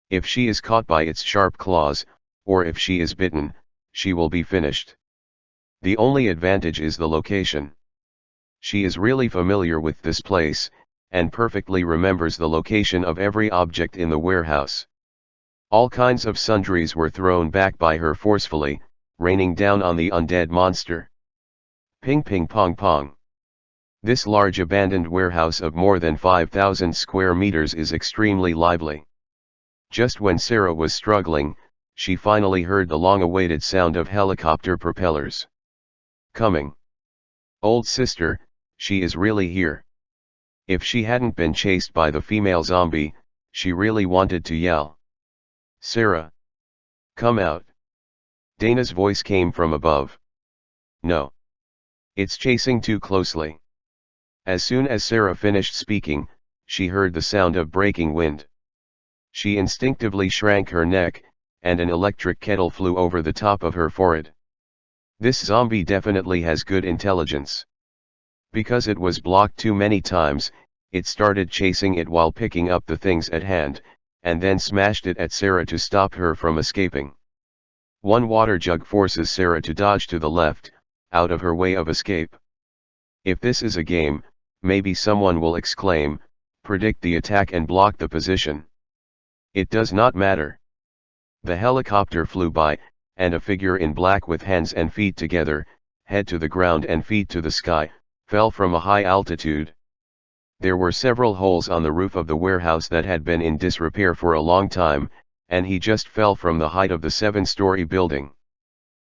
If she is caught by its sharp claws, or if she is bitten, she will be finished. The only advantage is the location. She is really familiar with this place, and perfectly remembers the location of every object in the warehouse. All kinds of sundries were thrown back by her forcefully, raining down on the undead monster. Ping ping pong pong. This large abandoned warehouse of more than 5,000 square meters is extremely lively. Just when Sarah was struggling, she finally heard the long-awaited sound of helicopter propellers. Coming. Old sister, she is really here. If she hadn't been chased by the female zombie, she really wanted to yell. "Sarah! Come out!" Dana's voice came from above. "No. It's chasing too closely." As soon as Sarah finished speaking, she heard the sound of breaking wind. She instinctively shrank her neck, and an electric kettle flew over the top of her forehead. This zombie definitely has good intelligence. Because it was blocked too many times, it started chasing it while picking up the things at hand, and then smashed it at Sarah to stop her from escaping. One water jug forces Sarah to dodge to the left, out of her way of escape. If this is a game, maybe someone will exclaim, predict the attack and block the position. It does not matter. The helicopter flew by, and a figure in black with hands and feet together, head to the ground and feet to the sky, fell from a high altitude. There were several holes on the roof of the warehouse that had been in disrepair for a long time, and he just fell from the height of the 7-story building.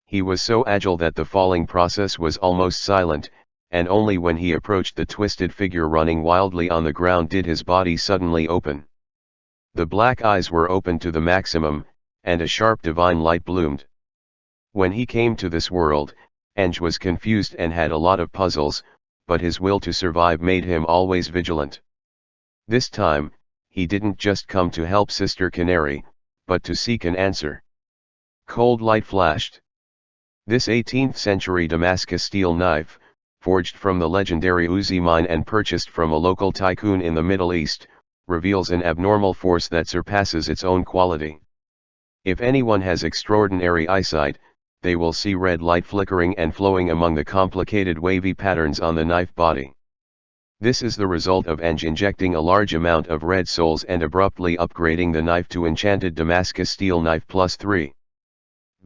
He was so agile that the falling process was almost silent, and only when he approached the twisted figure running wildly on the ground did his body suddenly open. The black eyes were open to the maximum, and a sharp divine light bloomed. When he came to this world, Ang was confused and had a lot of puzzles, but his will to survive made him always vigilant. This time, he didn't just come to help Sister Canary, but to seek an answer. Cold light flashed. This 18th century Damascus steel knife, forged from the legendary Uzi mine and purchased from a local tycoon in the Middle East, reveals an abnormal force that surpasses its own quality. If anyone has extraordinary eyesight, they will see red light flickering and flowing among the complicated wavy patterns on the knife body. This is the result of Ang injecting a large amount of red souls and abruptly upgrading the knife to enchanted Damascus steel knife +3.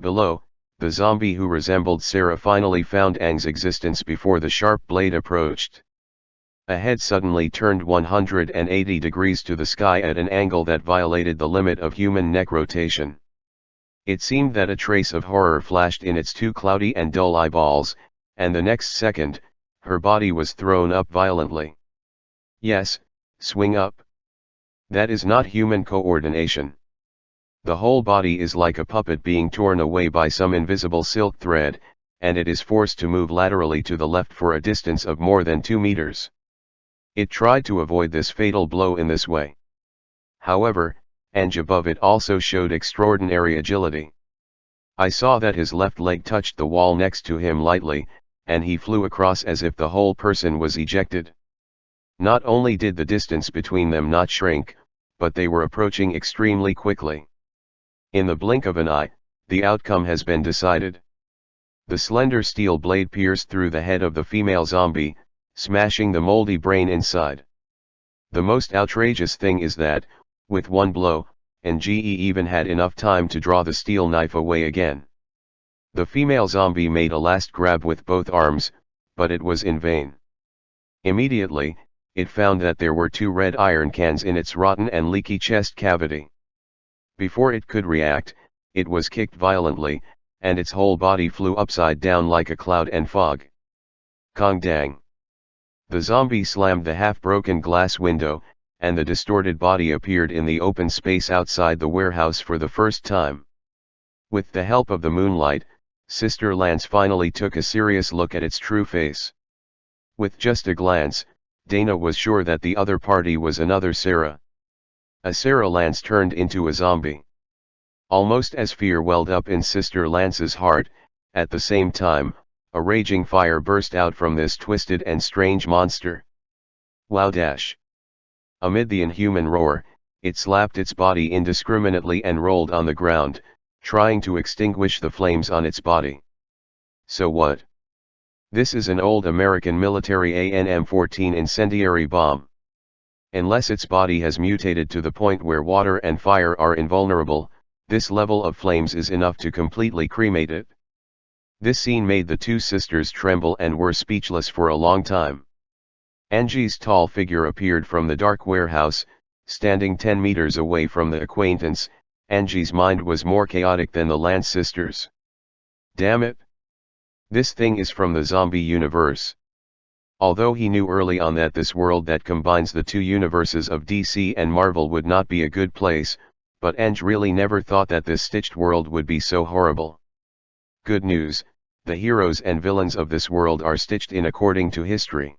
Below, the zombie who resembled Sarah finally found Ang's existence before the sharp blade approached. A head suddenly turned 180 degrees to the sky at an angle that violated the limit of human neck rotation. It seemed that a trace of horror flashed in its two cloudy and dull eyeballs, and the next second, her body was thrown up violently. Yes, swing up. That is not human coordination. The whole body is like a puppet being torn away by some invisible silk thread, and it is forced to move laterally to the left for a distance of more than 2 meters. It tried to avoid this fatal blow in this way. However, Ange above it also showed extraordinary agility. I saw that his left leg touched the wall next to him lightly, and he flew across as if the whole person was ejected. Not only did the distance between them not shrink, but they were approaching extremely quickly. In the blink of an eye, the outcome has been decided. The slender steel blade pierced through the head of the female zombie, smashing the moldy brain inside. The most outrageous thing is that, with one blow, Nge even had enough time to draw the steel knife away again. The female zombie made a last grab with both arms, but it was in vain. Immediately, it found that there were 2 red iron cans in its rotten and leaky chest cavity. Before it could react, it was kicked violently, and its whole body flew upside down like a cloud and fog. Kong dang! The zombie slammed the half-broken glass window, and the distorted body appeared in the open space outside the warehouse for the first time. With the help of the moonlight, Sister Lance finally took a serious look at its true face. With just a glance, Dana was sure that the other party was another Sarah. A Sarah Lance turned into a zombie. Almost as fear welled up in Sister Lance's heart, at the same time, a raging fire burst out from this twisted and strange monster. Wow dash! Amid the inhuman roar, it slapped its body indiscriminately and rolled on the ground, trying to extinguish the flames on its body. So what? This is an old American military ANM-14 incendiary bomb. Unless its body has mutated to the point where water and fire are invulnerable, this level of flames is enough to completely cremate it. This scene made the 2 sisters tremble and were speechless for a long time. Ange's tall figure appeared from the dark warehouse, standing 10 meters away from the acquaintance. Ange's mind was more chaotic than the Lance sisters. Damn it! This thing is from the zombie universe. Although he knew early on that this world that combines the 2 universes of DC and Marvel would not be a good place, but Ange really never thought that this stitched world would be so horrible. Good news, the heroes and villains of this world are stitched in according to history.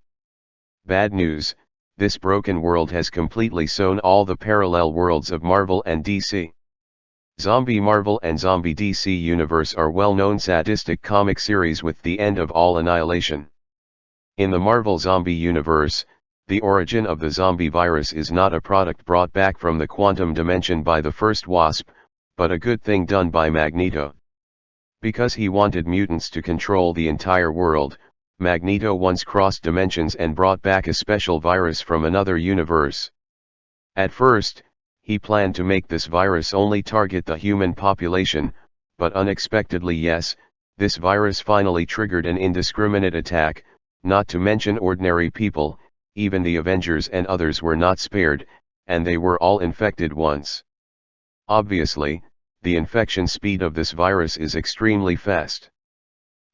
Bad news, this broken world has completely sewn all the parallel worlds of Marvel and DC. Zombie Marvel and Zombie DC Universe are well-known sadistic comic series with the end of all annihilation. In the Marvel Zombie Universe, the origin of the zombie virus is not a product brought back from the quantum dimension by the first Wasp, but a good thing done by Magneto. Because he wanted mutants to control the entire world, Magneto once crossed dimensions and brought back a special virus from another universe. At first, he planned to make this virus only target the human population, but unexpectedly this virus finally triggered an indiscriminate attack, not to mention ordinary people. Even the Avengers and others were not spared, and they were all infected once. Obviously, the infection speed of this virus is extremely fast.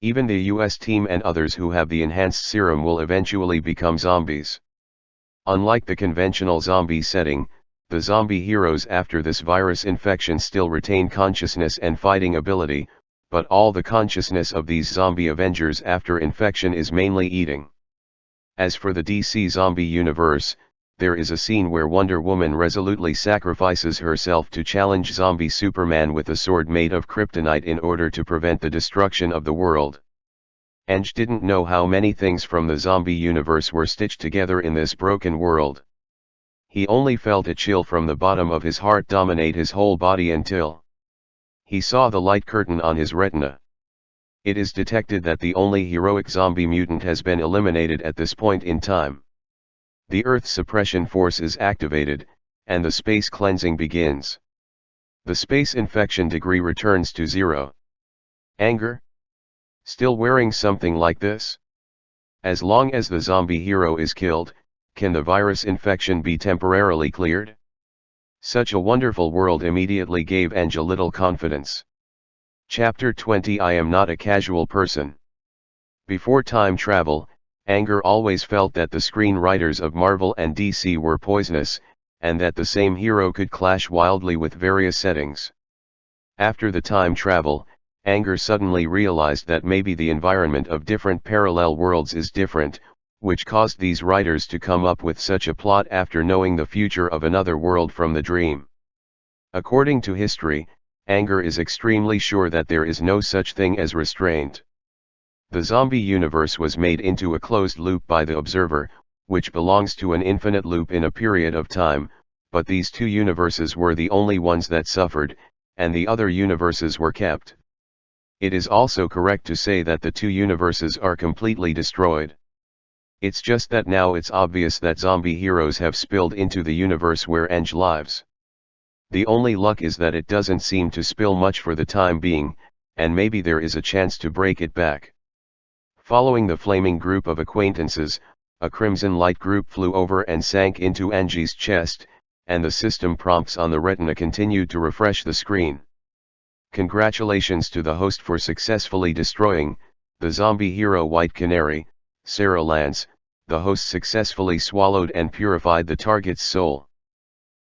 Even the US team and others who have the enhanced serum will eventually become zombies. Unlike the conventional zombie setting, the zombie heroes after this virus infection still retain consciousness and fighting ability, but all the consciousness of these zombie Avengers after infection is mainly eating. As for the DC zombie universe, there is a scene where Wonder Woman resolutely sacrifices herself to challenge zombie Superman with a sword made of kryptonite in order to prevent the destruction of the world. Ange didn't know how many things from the zombie universe were stitched together in this broken world. He only felt a chill from the bottom of his heart dominate his whole body until he saw the light curtain on his retina. It is detected that the only heroic zombie mutant has been eliminated at this point in time. The Earth suppression force is activated, and the space cleansing begins. The space infection degree returns to 0. Anger? Still wearing something like this? As long as the zombie hero is killed, Can the virus infection be temporarily cleared? Such a wonderful world immediately gave Ange a little confidence. Chapter 20 I am not a casual person. Before time travel, Anger always felt that the screenwriters of Marvel and DC were poisonous, and that the same hero could clash wildly with various settings. After the time travel, Anger suddenly realized that maybe the environment of different parallel worlds is different, which caused these writers to come up with such a plot after knowing the future of another world from the dream. According to history, Anger is extremely sure that there is no such thing as restraint. The zombie universe was made into a closed loop by the observer, which belongs to an infinite loop in a period of time, but these two universes were the only ones that suffered, and the other universes were kept. It is also correct to say that the two universes are completely destroyed. It's just that now it's obvious that zombie heroes have spilled into the universe where Ange lives. The only luck is that it doesn't seem to spill much for the time being, and maybe there is a chance to break it back. Following the flaming group of acquaintances, a crimson light group flew over and sank into Angie's chest, and the system prompts on the retina continued to refresh the screen. Congratulations to the host for successfully destroying the zombie hero White Canary, Sarah Lance. The host successfully swallowed and purified the target's soul.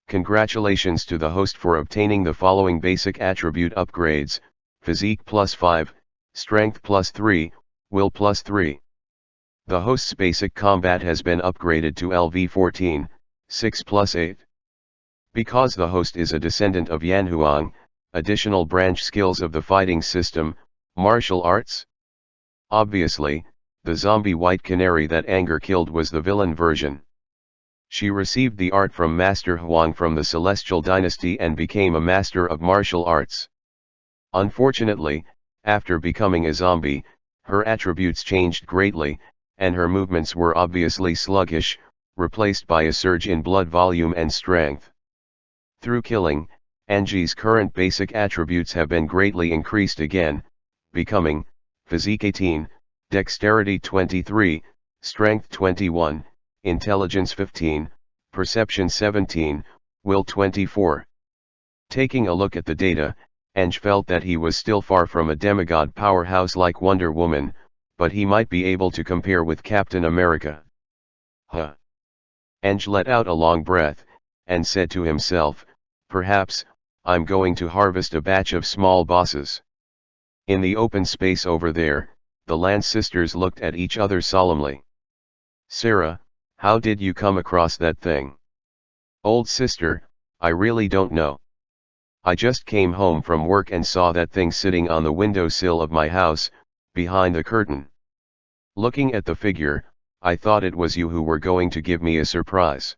Congratulations to the host for obtaining the following basic attribute upgrades: Physique +5, Strength +3, Will +3. The host's basic combat has been upgraded to LV14, 6+8. Because the host is a descendant of Yanhuang, additional branch skills of the fighting system, martial arts. Obviously, the zombie White Canary that Anger killed was the villain version. She received the art from Master Huang from the Celestial Dynasty and became a master of martial arts. Unfortunately, after becoming a zombie, her attributes changed greatly, and her movements were obviously sluggish, replaced by a surge in blood volume and strength. Through killing, Angie's current basic attributes have been greatly increased again, becoming Physique 18, Dexterity 23, Strength 21, Intelligence 15, Perception 17, Will 24. Taking a look at the data, Ange felt that he was still far from a demigod powerhouse like Wonder Woman, but he might be able to compare with Captain America. Huh. Ange let out a long breath, and said to himself, perhaps, I'm going to harvest a batch of small bosses. In the open space over there, the Lance sisters looked at each other solemnly. Sarah, how did you come across that thing? Old sister, I really don't know. I just came home from work and saw that thing sitting on the windowsill of my house, behind the curtain. Looking at the figure, I thought it was you who were going to give me a surprise.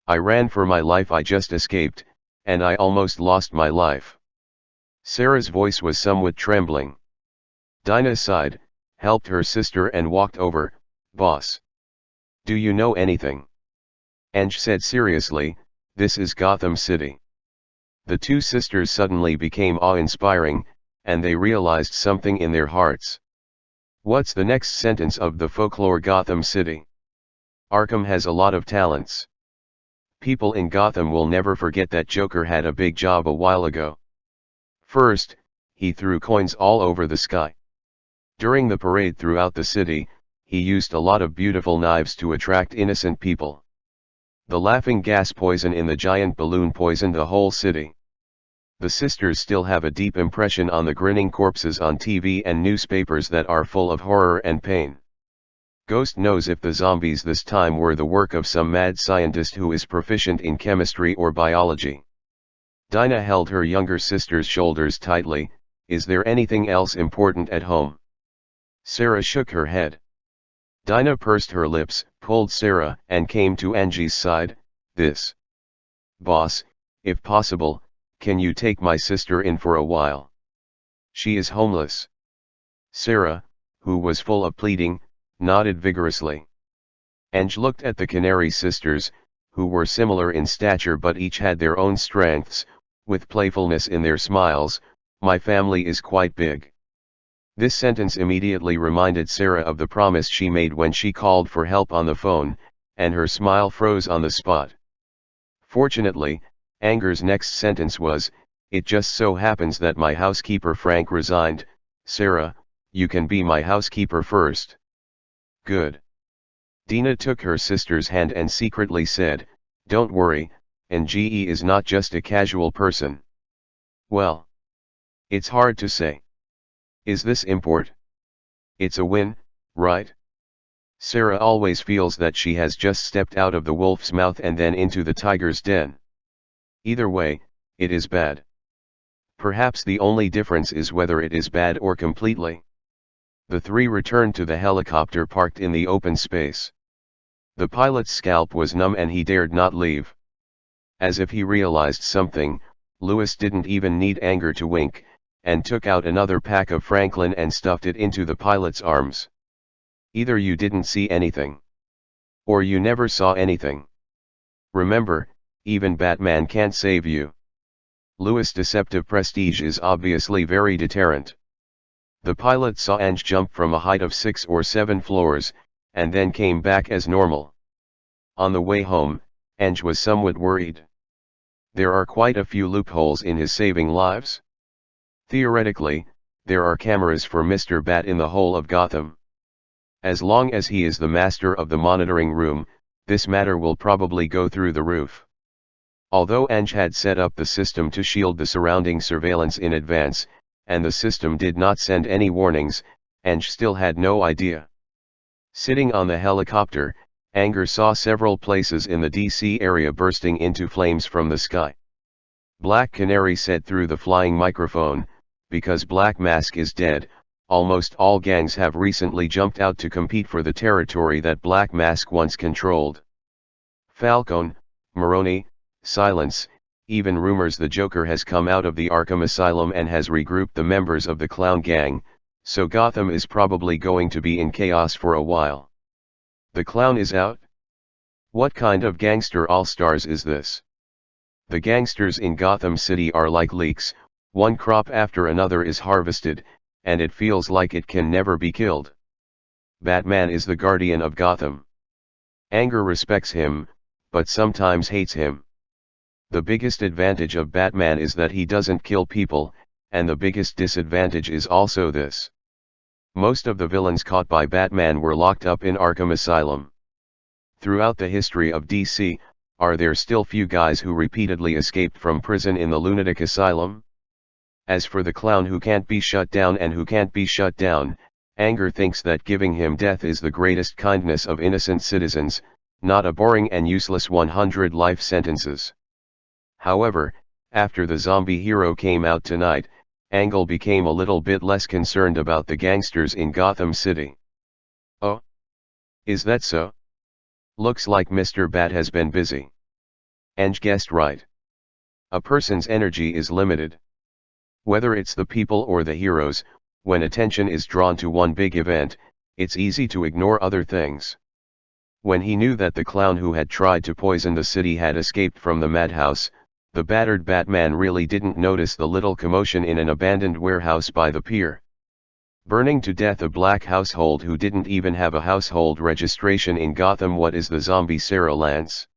I ran for my life. I just escaped, and I almost lost my life. Sarah's voice was somewhat trembling. Dinah sighed, helped her sister and walked over. Boss. Do you know anything? Ange said seriously, this is Gotham City. The two sisters suddenly became awe-inspiring, and they realized something in their hearts. What's the next sentence of the folklore Gotham City? Arkham has a lot of talents. People in Gotham will never forget that Joker had a big job a while ago. First, he threw coins all over the sky. During the parade throughout the city, he used a lot of beautiful knives to attract innocent people. The laughing gas poison in the giant balloon poisoned the whole city. The sisters still have a deep impression on the grinning corpses on TV and newspapers that are full of horror and pain. Ghost knows if the zombies this time were the work of some mad scientist who is proficient in chemistry or biology. Dinah held her younger sister's shoulders tightly. Is there anything else important at home? Sarah shook her head. Dinah pursed her lips, pulled Sarah, and came to Angie's side. This. Boss, if possible, can you take my sister in for a while? She is homeless. Sarah, who was full of pleading, nodded vigorously. Ange looked at the Canary sisters, who were similar in stature but each had their own strengths, with playfulness in their smiles. My family is quite big. This sentence immediately reminded Sarah of the promise she made when she called for help on the phone, and her smile froze on the spot. Fortunately, Anger's next sentence was, "It just so happens that my housekeeper Frank resigned. Sarah, you can be my housekeeper first." "Good." Dina took her sister's hand and secretly said, "Don't worry, NGE is not just a casual person." "Well, it's hard to say. Is this import? It's a win, right?" Sarah always feels that she has just stepped out of the wolf's mouth and then into the tiger's den. Either way, it is bad. Perhaps the only difference is whether it is bad or completely. The three returned to the helicopter parked in the open space. The pilot's scalp was numb and he dared not leave. As if he realized something, Lewis didn't even need Anger to wink, and took out another pack of Franklin and stuffed it into the pilot's arms. "Either you didn't see anything, or you never saw anything. Remember, even Batman can't save you." Lewis' deceptive prestige is obviously very deterrent. The pilot saw Ange jump from a height of 6 or 7 floors, and then came back as normal. On the way home, Ange was somewhat worried. There are quite a few loopholes in his saving lives. Theoretically, there are cameras for Mr. Bat in the whole of Gotham. As long as he is the master of the monitoring room, this matter will probably go through the roof. Although Ange had set up the system to shield the surrounding surveillance in advance, and the system did not send any warnings, Ange still had no idea. Sitting on the helicopter, Anger saw several places in the DC area bursting into flames from the sky. Black Canary said through the flying microphone, "Because Black Mask is dead, almost all gangs have recently jumped out to compete for the territory that Black Mask once controlled." Falcone, Maroni, silence, even rumors the Joker has come out of the Arkham Asylum and has regrouped the members of the Clown Gang, so Gotham is probably going to be in chaos for a while. The Clown is out? What kind of gangster all-stars is this? The gangsters in Gotham City are like leeks, one crop after another is harvested, and it feels like it can never be killed. Batman is the guardian of Gotham. Anger respects him, but sometimes hates him. The biggest advantage of Batman is that he doesn't kill people, and the biggest disadvantage is also this. Most of the villains caught by Batman were locked up in Arkham Asylum. Throughout the history of DC, are there still few guys who repeatedly escaped from prison in the lunatic asylum? As for the Clown who can't be shut down and who can't be shut down, Anger thinks that giving him death is the greatest kindness of innocent citizens, not a boring and useless 100 life sentences. However, after the zombie hero came out tonight, Angle became a little bit less concerned about the gangsters in Gotham City. "Oh? Is that so? Looks like Mr. Bat has been busy." Ange guessed right. A person's energy is limited. Whether it's the people or the heroes, when attention is drawn to one big event, it's easy to ignore other things. When he knew that the Clown who had tried to poison the city had escaped from the madhouse, the battered Batman really didn't notice the little commotion in an abandoned warehouse by the pier. Burning to death a black household who didn't even have a household registration in Gotham. What is the zombie Sarah Lance?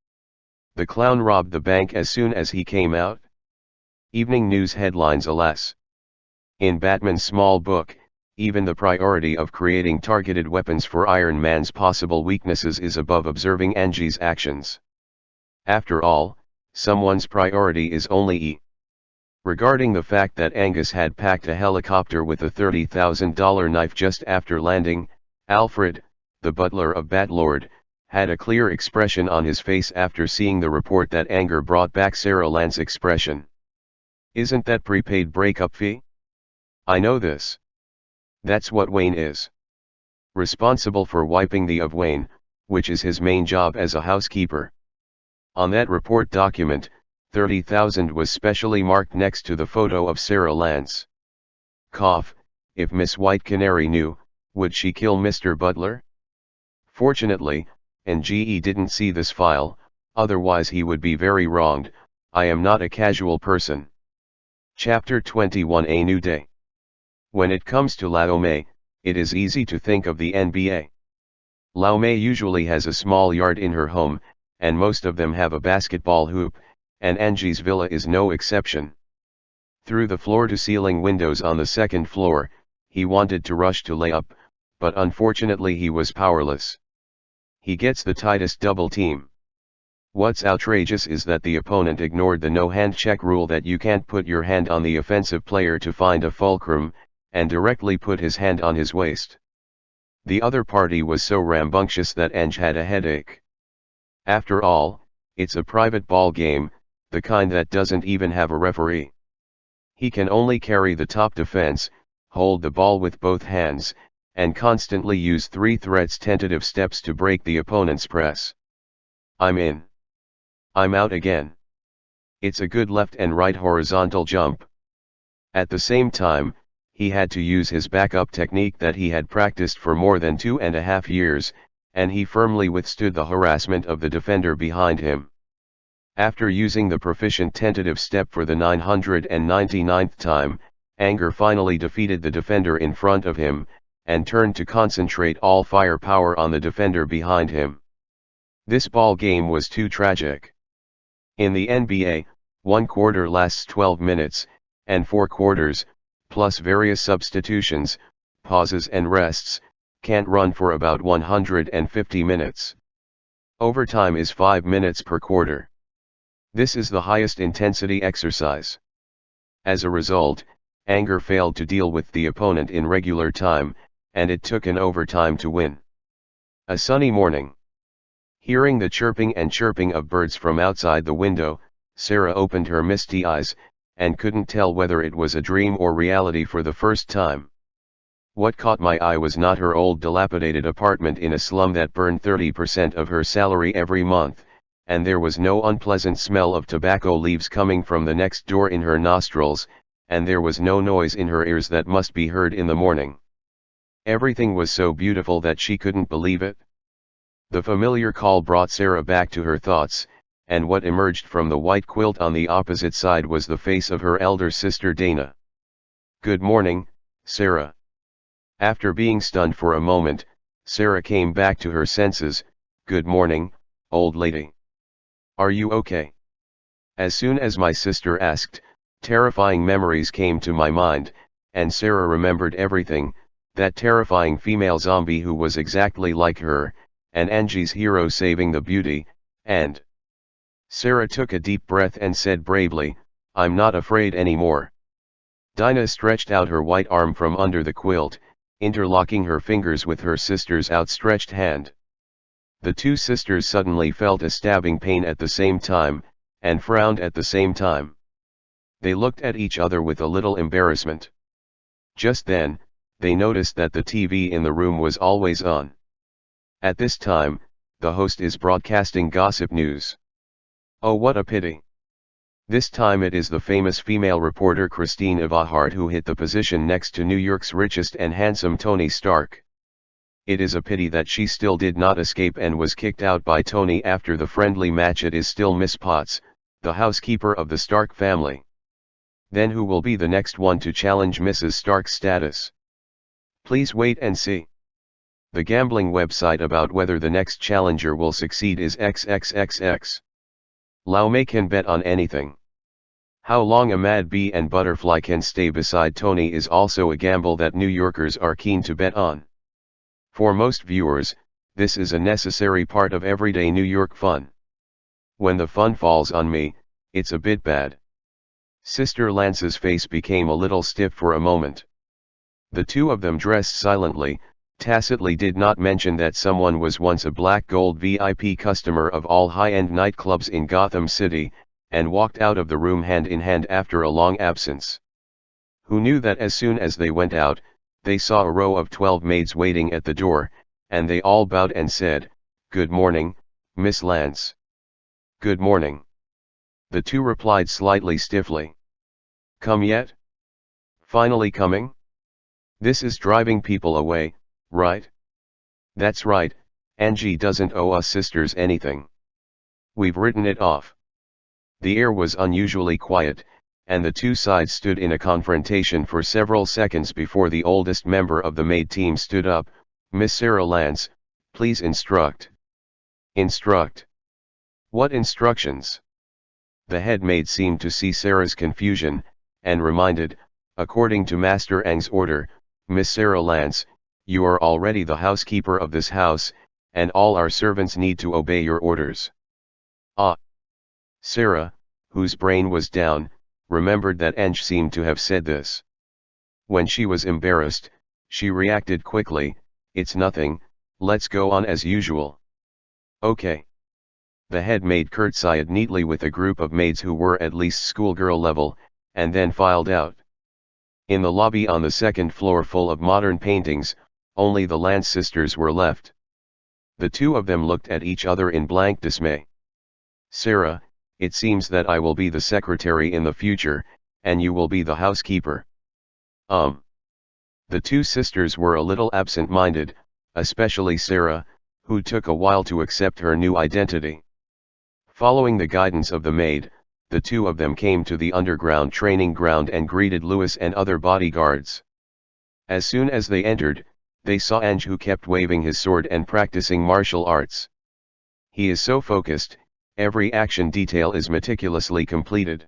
The Clown robbed the bank as soon as he came out? Evening news headlines. Alas. In Batman's small book, even the priority of creating targeted weapons for Iron Man's possible weaknesses is above observing Angie's actions. After all, someone's priority is only E. Regarding the fact that Angus had packed a helicopter with a $30,000 knife just after landing, Alfred, the butler of Batlord, had a clear expression on his face after seeing the report that Anger brought back Sarah Lance's expression. "Isn't that prepaid breakup fee? I know this. That's what Wayne is. Responsible for wiping the of Wayne, which is his main job as a housekeeper." On that report document, 30,000 was specially marked next to the photo of Sarah Lance. Cough, if Miss White Canary knew, would she kill Mr. Butler? Fortunately, NGE didn't see this file, otherwise he would be very wronged. I am not a casual person. Chapter 21. A New Day. When it comes to Laome, it is easy to think of the NBA. Lau Mei usually has a small yard in her home, and most of them have a basketball hoop, and Angie's villa is no exception. Through the floor-to-ceiling windows on the second floor, he wanted to rush to lay up, but unfortunately he was powerless. He gets the tightest double team. What's outrageous is that the opponent ignored the no-hand check rule that you can't put your hand on the offensive player to find a fulcrum, and directly put his hand on his waist. The other party was so rambunctious that Ange had a headache. After all, it's a private ball game, the kind that doesn't even have a referee. He can only carry the top defense, hold the ball with both hands, and constantly use 3 threats tentative steps to break the opponent's press. I'm in. I'm out again. It's a good left and right horizontal jump. At the same time, he had to use his backup technique that he had practiced for more than 2.5 years, and he firmly withstood the harassment of the defender behind him. After using the proficient tentative step for the 999th time, Anger finally defeated the defender in front of him, and turned to concentrate all firepower on the defender behind him. This ball game was too tragic. In the NBA, 1 quarter lasts 12 minutes, and 4 quarters, plus various substitutions, pauses and rests, can't run for about 150 minutes. Overtime is 5 minutes per quarter. This is the highest intensity exercise. As a result, Anger failed to deal with the opponent in regular time, and it took an overtime to win. A sunny morning. Hearing the chirping and chirping of birds from outside the window, Sarah opened her misty eyes, and couldn't tell whether it was a dream or reality for the first time. What caught my eye was not her old dilapidated apartment in a slum that burned 30% of her salary every month, and there was no unpleasant smell of tobacco leaves coming from the next door in her nostrils, and there was no noise in her ears that must be heard in the morning. Everything was so beautiful that she couldn't believe it. The familiar call brought Sarah back to her thoughts, and what emerged from the white quilt on the opposite side was the face of her elder sister Dana. "Good morning, Sarah." After being stunned for a moment, Sarah came back to her senses. "Good morning, old lady. Are you okay?" As soon as my sister asked, terrifying memories came to my mind, and Sarah remembered everything, that terrifying female zombie who was exactly like her, and Angie's hero saving the beauty, and... Sarah took a deep breath and said bravely, "I'm not afraid anymore." Dinah stretched out her white arm from under the quilt, interlocking her fingers with her sister's outstretched hand. The two sisters suddenly felt a stabbing pain at the same time, and frowned at the same time. They looked at each other with a little embarrassment. Just then, they noticed that the TV in the room was always on. At this time, the host is broadcasting gossip news. Oh, what a pity. This time it is the famous female reporter Christine Everhart who hit the position next to New York's richest and handsome Tony Stark. It is a pity that she still did not escape and was kicked out by Tony after the friendly match. It is still Miss Potts, the housekeeper of the Stark family. Then who will be the next one to challenge Mrs. Stark's status? Please wait and see. The gambling website about whether the next challenger will succeed is XXXX. Lau Mei can bet on anything. How long a mad bee and butterfly can stay beside Tony is also a gamble that New Yorkers are keen to bet on. For most viewers, this is a necessary part of everyday New York fun. When the fun falls on me, it's a bit bad. Sister Lance's face became a little stiff for a moment. The two of them dressed silently, tacitly did not mention that someone was once a black gold VIP customer of all high-end nightclubs in Gotham City, and walked out of the room hand in hand after a long absence. Who knew that as soon as they went out, they saw a row of 12 maids waiting at the door, and they all bowed and said, "Good morning, Miss Lance." "Good morning." The two replied slightly stiffly. "Come yet?" "Finally coming?" "This is driving people away, right?" "That's right, Angie doesn't owe us sisters anything. We've written it off." The air was unusually quiet, and the two sides stood in a confrontation for several seconds before the oldest member of the maid team stood up. "Miss Sarah Lance, Please instruct. Instruct. What instructions? The head maid seemed to see Sarah's confusion, and reminded, according to Master Ang's order, Miss Sarah Lance, you are already the housekeeper of this house, and all our servants need to obey your orders. Ah! Sarah, whose brain was down, remembered that Ang seemed to have said this. When she was embarrassed, she reacted quickly, it's nothing, let's go on as usual. Okay. The head maid curtsied neatly with a group of maids who were at least schoolgirl level, and then filed out. In the lobby on the second floor full of modern paintings, only the Lance sisters were left. The two of them looked at each other in blank dismay. Sarah, it seems that I will be the secretary in the future, and you will be the housekeeper. The two sisters were a little absent-minded, especially Sarah, who took a while to accept her new identity. Following the guidance of the maid, the two of them came to the underground training ground and greeted Louis and other bodyguards. As soon as they entered, they saw Ang, who kept waving his sword and practicing martial arts. He is so focused, every action detail is meticulously completed.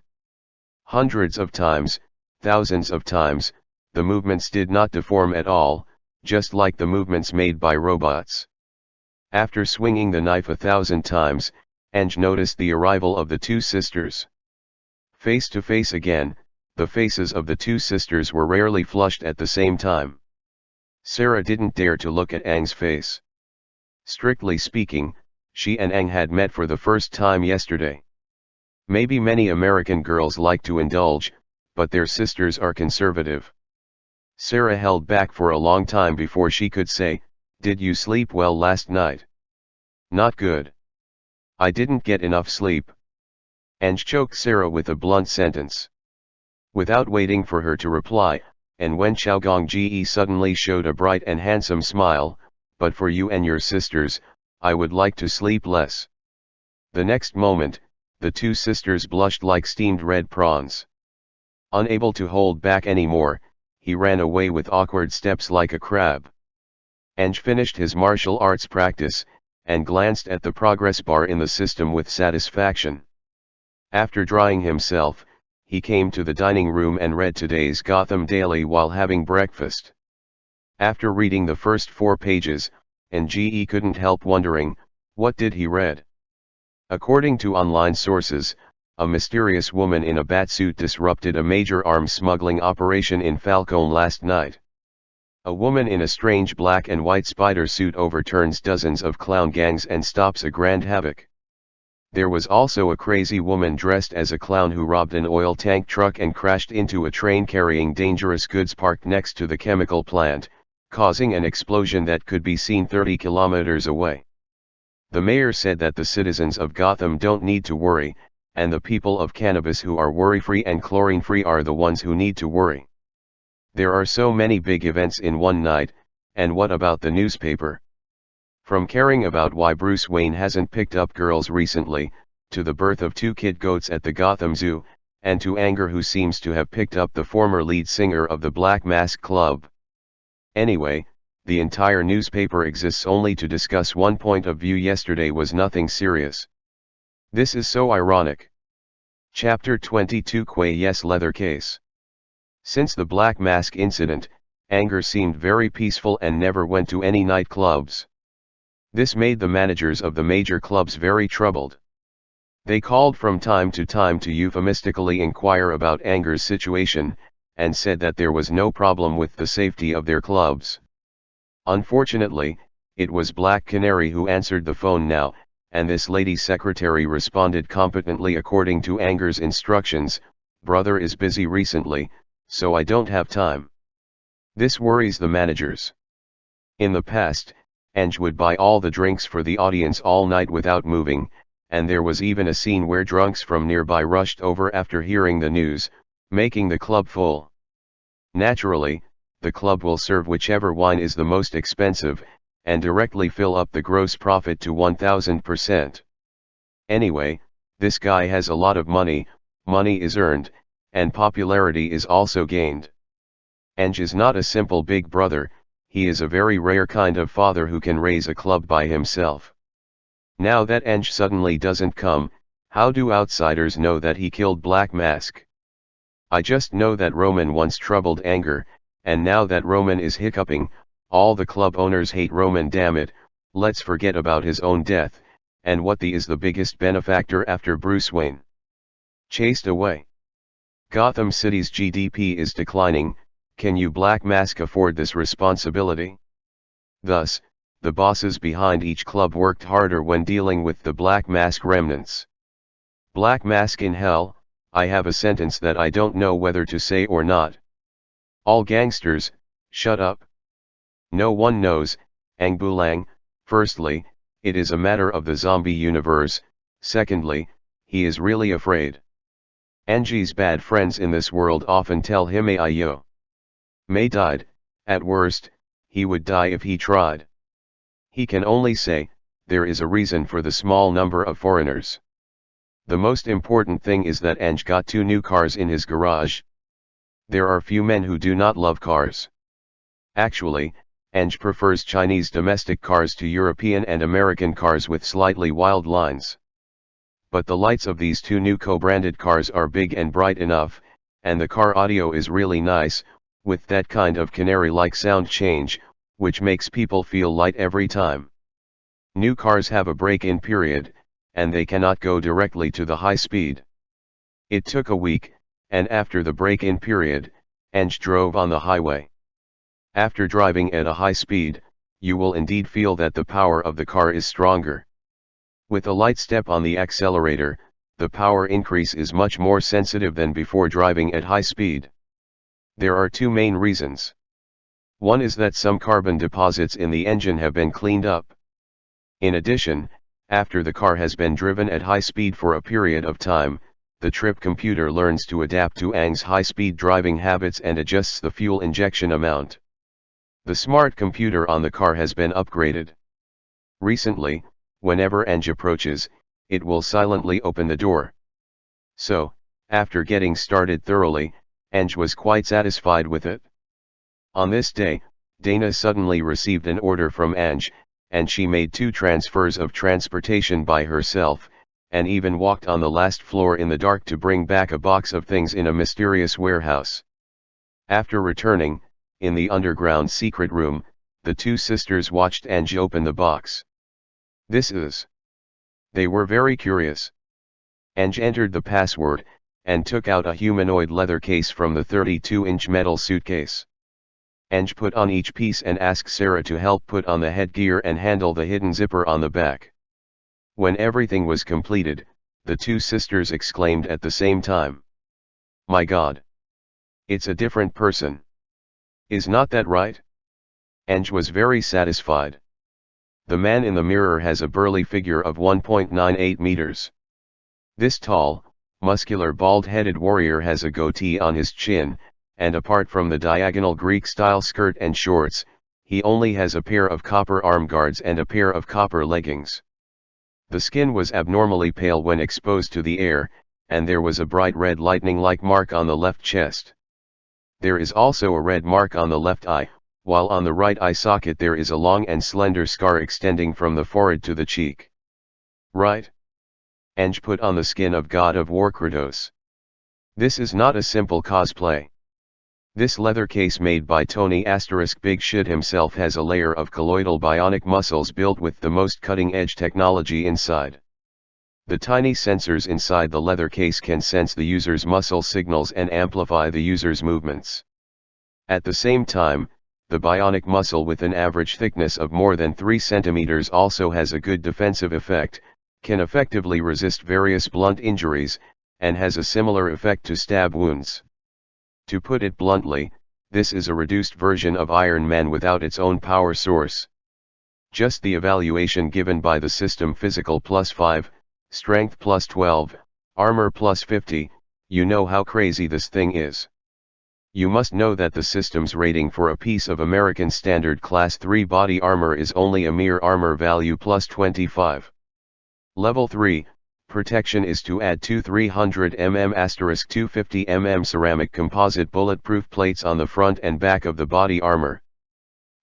Hundreds of times, thousands of times, the movements did not deform at all, just like the movements made by robots. After swinging the knife 1,000 times, Ang noticed the arrival of the two sisters. Face to face again, the faces of the two sisters were rarely flushed at the same time. Sarah didn't dare to look at Ang's face. Strictly speaking, she and Ang had met for the first time yesterday. Maybe many American girls like to indulge, but their sisters are conservative. Sarah held back for a long time before she could say, "Did you sleep well last night?" "Not good. I didn't get enough sleep." Ang choked Sarah with a blunt sentence. Without waiting for her to reply, and when Xiaogongji suddenly showed a bright and handsome smile, "But for you and your sisters, I would like to sleep less." The next moment, the two sisters blushed like steamed red prawns. Unable to hold back anymore, he ran away with awkward steps like a crab. Ang finished his martial arts practice, and glanced at the progress bar in the system with satisfaction. After drying himself, he came to the dining room and read today's Gotham Daily while having breakfast. After reading the first 4 pages, Ng couldn't help wondering, what did he read? According to online sources, a mysterious woman in a batsuit disrupted a major arms smuggling operation in Falcone last night. A woman in a strange black and white spider suit overturns dozens of clown gangs and stops a grand havoc. There was also a crazy woman dressed as a clown who robbed an oil tank truck and crashed into a train carrying dangerous goods parked next to the chemical plant, causing an explosion that could be seen 30 kilometers away. The mayor said that the citizens of Gotham don't need to worry, and the people of cannabis who are worry-free and chlorine-free are the ones who need to worry. There are so many big events in one night, and what about the newspaper? From caring about why Bruce Wayne hasn't picked up girls recently, to the birth of 2 kid goats at the Gotham Zoo, and to Anger, who seems to have picked up the former lead singer of the Black Mask Club. Anyway, the entire newspaper exists only to discuss one point of view. Yesterday was nothing serious. This is so ironic. Chapter 22 Quay's leather case. Since the Black Mask incident, Anger seemed very peaceful and never went to any nightclubs. This made the managers of the major clubs very troubled. They called from time to time to euphemistically inquire about Anger's situation, and said that there was no problem with the safety of their clubs. Unfortunately, it was Black Canary who answered the phone now, and this lady secretary responded competently according to Anger's instructions, "Brother is busy recently, so I don't have time." This worries the managers. In the past, Ang would buy all the drinks for the audience all night without moving, and there was even a scene where drunks from nearby rushed over after hearing the news, making the club full. Naturally, the club will serve whichever wine is the most expensive, and directly fill up the gross profit to 1000%. Anyway, this guy has a lot of money, money is earned, and popularity is also gained. Ang is not a simple big brother, he is a very rare kind of father who can raise a club by himself. Now that Ange suddenly doesn't come, how do outsiders know that he killed Black Mask? I just know that Roman once troubled anger, and now that Roman is hiccuping, all the club owners hate Roman. Damn it, let's forget about his own death, and what is the biggest benefactor after Bruce Wayne? Chased away. Gotham City's GDP is declining, can you Black Mask afford this responsibility? Thus, the bosses behind each club worked harder when dealing with the Black Mask remnants. Black Mask in hell, I have a sentence that I don't know whether to say or not. All gangsters, shut up. No one knows, Angbulang. Firstly, it is a matter of the zombie universe. Secondly, he is really afraid. Angie's bad friends in this world often tell him Ayo. May died, at worst, he would die if he tried. He can only say, there is a reason for the small number of foreigners. The most important thing is that Ange got 2 new cars in his garage. There are few men who do not love cars. Actually, Ange prefers Chinese domestic cars to European and American cars with slightly wild lines. But the lights of these 2 new co-branded cars are big and bright enough, and the car audio is really nice, with that kind of canary-like sound change, which makes people feel light every time. New cars have a break-in period, and they cannot go directly to the high speed. It took a week, and after the break-in period, Ange drove on the highway. After driving at a high speed, you will indeed feel that the power of the car is stronger. With a light step on the accelerator, the power increase is much more sensitive than before driving at high speed. There are 2 main reasons. One is that some carbon deposits in the engine have been cleaned up. In addition, after the car has been driven at high speed for a period of time, the trip computer learns to adapt to Ang's high-speed driving habits and adjusts the fuel injection amount. The smart computer on the car has been upgraded. Recently, whenever Ange approaches, it will silently open the door. So, after getting started thoroughly, Ange was quite satisfied with it. On this day, Dana suddenly received an order from Ange, and she made 2 transfers of transportation by herself, and even walked on the last floor in the dark to bring back a box of things in a mysterious warehouse. After returning, in the underground secret room, the 2 sisters watched Ange open the box. This is. They were very curious. Ange entered the password, and took out a humanoid leather case from the 32-inch metal suitcase. Ange put on each piece and asked Sarah to help put on the headgear and handle the hidden zipper on the back. When everything was completed, the 2 sisters exclaimed at the same time. My God! It's a different person. Is not that right? Ange was very satisfied. The man in the mirror has a burly figure of 1.98 meters. This tall, muscular bald-headed warrior has a goatee on his chin, and apart from the diagonal Greek-style skirt and shorts, he only has a pair of copper arm guards and a pair of copper leggings. The skin was abnormally pale when exposed to the air, and there was a bright red lightning-like mark on the left chest. There is also a red mark on the left eye, while on the right eye socket there is a long and slender scar extending from the forehead to the cheek. Right? Ange put on the skin of God of War Kratos. This is not a simple cosplay. This leather case made by Tony Big Shit himself has a layer of colloidal bionic muscles built with the most cutting-edge technology inside. The tiny sensors inside the leather case can sense the user's muscle signals and amplify the user's movements. At the same time, the bionic muscle with an average thickness of more than 3 centimeters also has a good defensive effect, can effectively resist various blunt injuries, and has a similar effect to stab wounds. To put it bluntly, this is a reduced version of Iron Man without its own power source. Just the evaluation given by the system: physical +5, strength +12, armor +50, you know how crazy this thing is. You must know that the system's rating for a piece of American Standard Class 3 body armor is only a mere armor value +25. Level 3, protection is to add 2 300mm** 250mm ceramic composite bulletproof plates on the front and back of the body armor.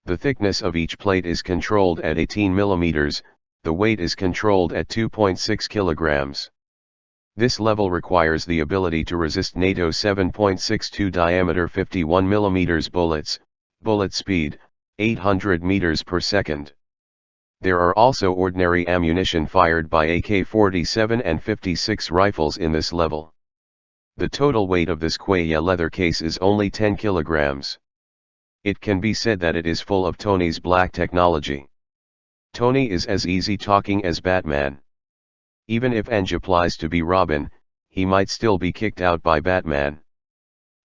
The thickness of each plate is controlled at 18 mm, the weight is controlled at 2.6 kilograms. This level requires the ability to resist NATO 7.62 diameter 51 mm bullets, bullet speed, 800 meters per second. There are also ordinary ammunition fired by AK-47 and 56 rifles in this level. The total weight of this Quaya leather case is only 10 kilograms. It can be said that it is full of Tony's black technology. Tony is as easy talking as Batman. Even if Eng applies to be Robin, he might still be kicked out by Batman.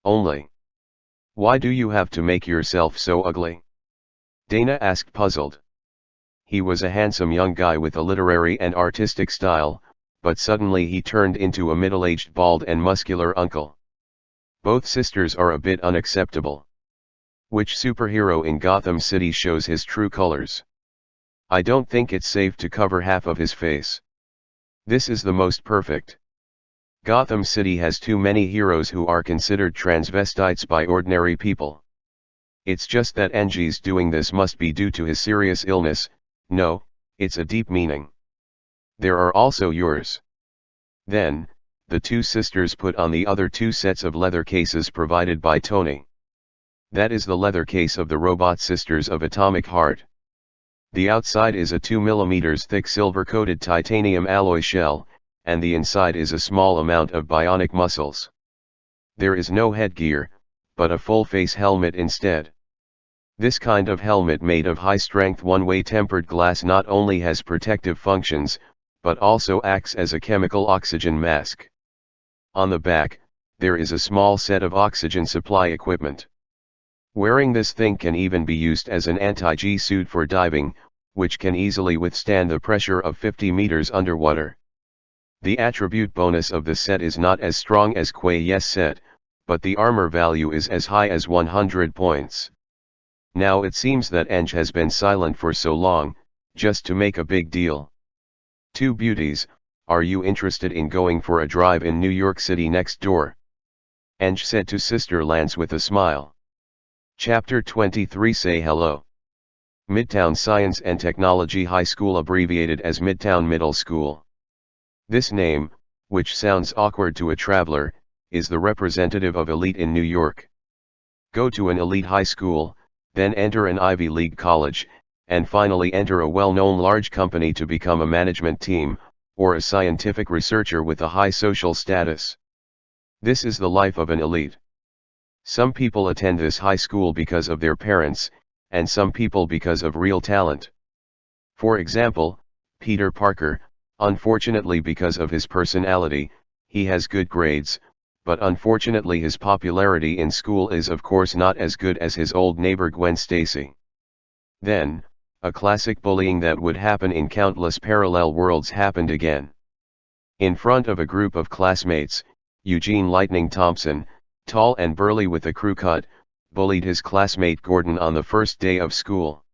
Only. Why do you have to make yourself so ugly? Dana asked, puzzled. He was a handsome young guy with a literary and artistic style, but suddenly he turned into a middle-aged bald and muscular uncle. Both sisters are a bit unacceptable. Which superhero in Gotham City shows his true colors? I don't think it's safe to cover half of his face. This is the most perfect. Gotham City has too many heroes who are considered transvestites by ordinary people. It's just that Eng's doing this must be due to his serious illness. No, it's a deep meaning. There are also yours. Then, the two sisters put on the other two sets of leather cases provided by Tony. That is the leather case of the Robot Sisters of Atomic Heart. The outside is a 2 mm thick silver-coated titanium alloy shell, and the inside is a small amount of bionic muscles. There is no headgear, but a full-face helmet instead. This kind of helmet made of high-strength one-way tempered glass not only has protective functions, but also acts as a chemical oxygen mask. On the back, there is a small set of oxygen supply equipment. Wearing this thing can even be used as an anti-G suit for diving, which can easily withstand the pressure of 50 meters underwater. The attribute bonus of the set is not as strong as Quaya's set, but the armor value is as high as 100 points. Now it seems that Eng has been silent for so long, just to make a big deal. Two beauties, are you interested in going for a drive in New York City next door? Eng said to Sister Lance with a smile. Chapter 23 Say Hello. Midtown Science and Technology High School, abbreviated as Midtown Middle School. This name, which sounds awkward to a traveler, is the representative of elite in New York. Go to an elite high school, then enter an Ivy League college, and finally enter a well-known large company to become a management team, or a scientific researcher with a high social status. This is the life of an elite. Some people attend this high school because of their parents, and some people because of real talent. For example, Peter Parker, unfortunately because of his personality, he has good grades, but unfortunately his popularity in school is of course not as good as his old neighbor Gwen Stacy. Then, a classic bullying that would happen in countless parallel worlds happened again. In front of a group of classmates, Eugene Lightning Thompson, tall and burly with a crew cut, bullied his classmate Gordon on the first day of school.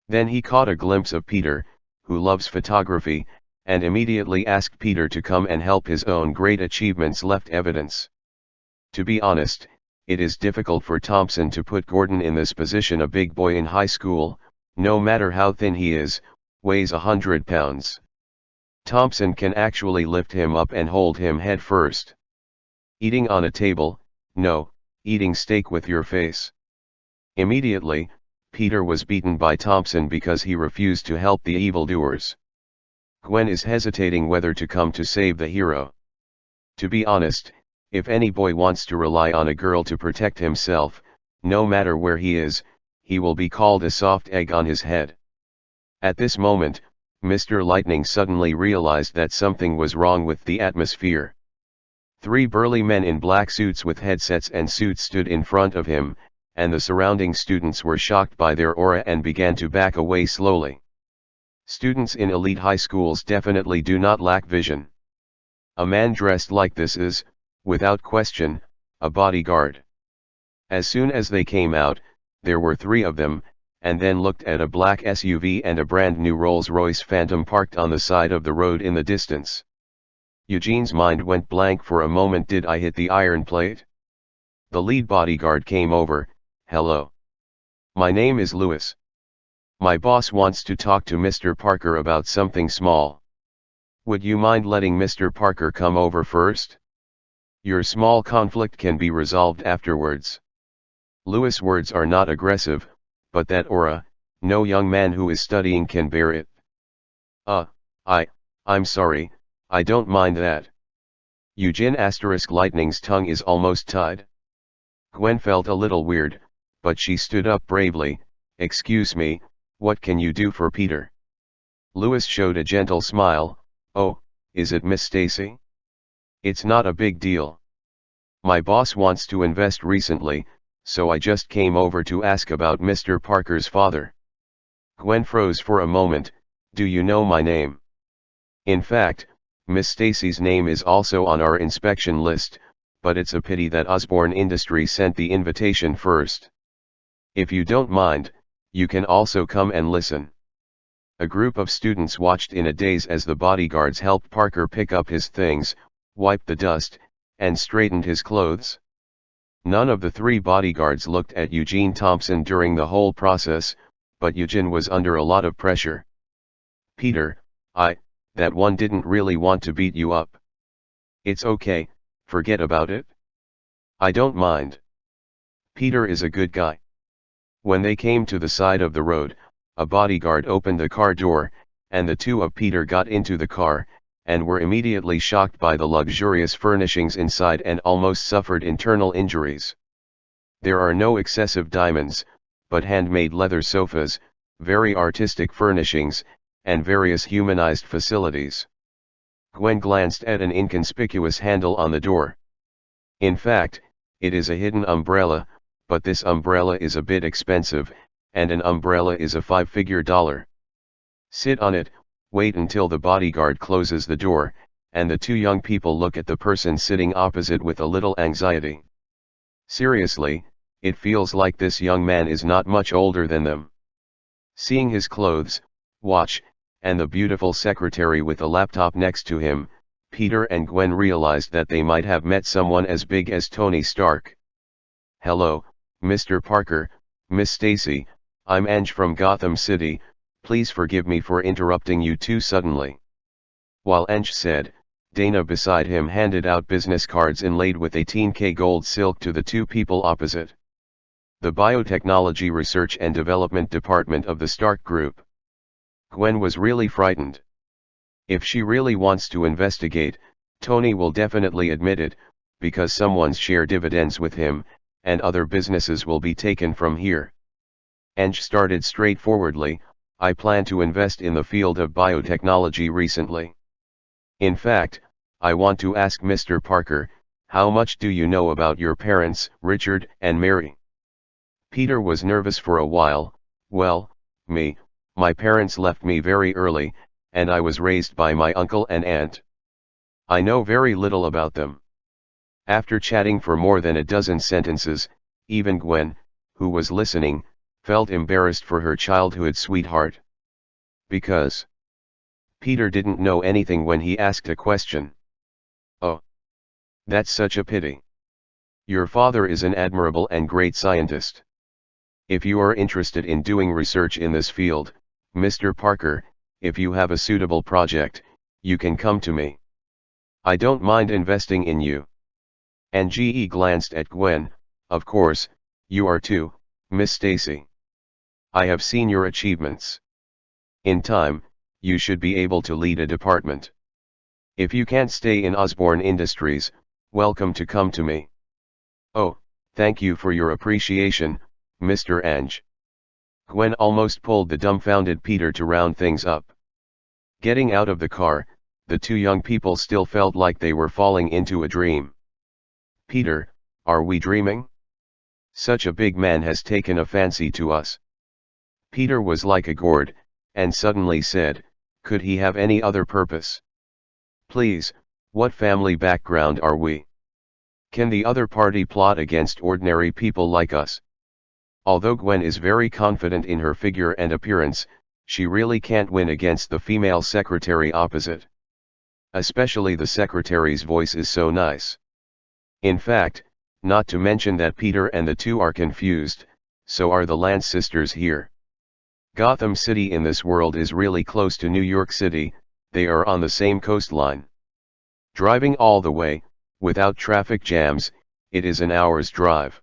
Then he caught a glimpse of Peter, who loves photography, and immediately asked Peter to come and help his own great achievements left evidence. To be honest, it is difficult for Thompson to put Gordon in this position. A big boy in high school, no matter how thin he is, weighs 100 pounds. Thompson can actually lift him up and hold him head first. Eating on a table, no, eating steak with your face. Immediately, Peter was beaten by Thompson because he refused to help the evildoers. Gwen is hesitating whether to come to save the hero. To be honest, if any boy wants to rely on a girl to protect himself, no matter where he is, he will be called a soft egg on his head. At this moment, Mr. Lightning suddenly realized that something was wrong with the atmosphere. Three burly men in black suits with headsets and suits stood in front of him, and the surrounding students were shocked by their aura and began to back away slowly. Students in elite high schools definitely do not lack vision. A man dressed like this is, without question, a bodyguard. As soon as they came out, there were three of them, and then looked at a black SUV and a brand new Rolls-Royce Phantom parked on the side of the road in the distance. Eugene's mind went blank for a moment. Did I hit the iron plate? The lead bodyguard came over. Hello. My name is Louis. My boss wants to talk to Mr. Parker about something small. Would you mind letting Mr. Parker come over first? Your small conflict can be resolved afterwards. Louis' words are not aggressive, but that aura, no young man who is studying can bear it. I'm sorry, I don't mind that. Eugene * Lightning's tongue is almost tied. Gwen felt a little weird, but she stood up bravely. Excuse me, what can you do for Peter? Louis showed a gentle smile. Oh, is it Miss Stacy? It's not a big deal. My boss wants to invest recently, so I just came over to ask about Mr. Parker's father. Gwen froze for a moment. Do you know my name? In fact, Miss Stacy's name is also on our inspection list, but it's a pity that Osborne Industries sent the invitation first. If you don't mind, you can also come and listen. A group of students watched in a daze as the bodyguards helped Parker pick up his things, wiped the dust, and straightened his clothes. None of the three bodyguards looked at Eugene Thompson during the whole process, but Eugene was under a lot of pressure. Peter, that one didn't really want to beat you up. It's okay, forget about it. I don't mind. Peter is a good guy. When they came to the side of the road, a bodyguard opened the car door, and the two of Peter got into the car, and were immediately shocked by the luxurious furnishings inside and almost suffered internal injuries. There are no excessive diamonds, but handmade leather sofas, very artistic furnishings, and various humanized facilities. Gwen glanced at an inconspicuous handle on the door. In fact, it is a hidden umbrella, but this umbrella is a bit expensive, and an umbrella is a five-figure dollar. Sit on it, wait until the bodyguard closes the door, and the two young people look at the person sitting opposite with a little anxiety. Seriously, it feels like this young man is not much older than them. Seeing his clothes, watch, and the beautiful secretary with a laptop next to him, Peter and Gwen realized that they might have met someone as big as Tony Stark. Hello, Mr. Parker, Miss Stacy, I'm Ange from Gotham City, please forgive me for interrupting you too suddenly. While Ange said, Dana beside him handed out business cards inlaid with 18K gold silk to the two people opposite. The Biotechnology Research and Development Department of the Stark Group. Gwen was really frightened. If she really wants to investigate, Tony will definitely admit it, because someone's share dividends with him, and other businesses will be taken from here. Ange started straightforwardly, I plan to invest in the field of biotechnology recently. In fact, I want to ask Mr. Parker, how much do you know about your parents, Richard and Mary? Peter was nervous for a while. Well, my parents left me very early, and I was raised by my uncle and aunt. I know very little about them. After chatting for more than a dozen sentences, even Gwen, who was listening, felt embarrassed for her childhood sweetheart. Because Peter didn't know anything when he asked a question. Oh, that's such a pity. Your father is an admirable and great scientist. If you are interested in doing research in this field, Mr. Parker, if you have a suitable project, you can come to me. I don't mind investing in you. Ange glanced at Gwen. Of course, you are too, Miss Stacy. I have seen your achievements. In time, you should be able to lead a department. If you can't stay in Osborne Industries, welcome to come to me. Oh, thank you for your appreciation, Mr. Ange. Gwen almost pulled the dumbfounded Peter to round things up. Getting out of the car, the two young people still felt like they were falling into a dream. Peter, are we dreaming? Such a big man has taken a fancy to us. Peter was like a gourd, and suddenly said, could he have any other purpose? Please, what family background are we? Can the other party plot against ordinary people like us? Although Gwen is very confident in her figure and appearance, she really can't win against the female secretary opposite. Especially the secretary's voice is so nice. In fact, not to mention that Peter and the two are confused, so are the Lance sisters here. Gotham City in this world is really close to New York City, they are on the same coastline. Driving all the way, without traffic jams, it is an hour's drive.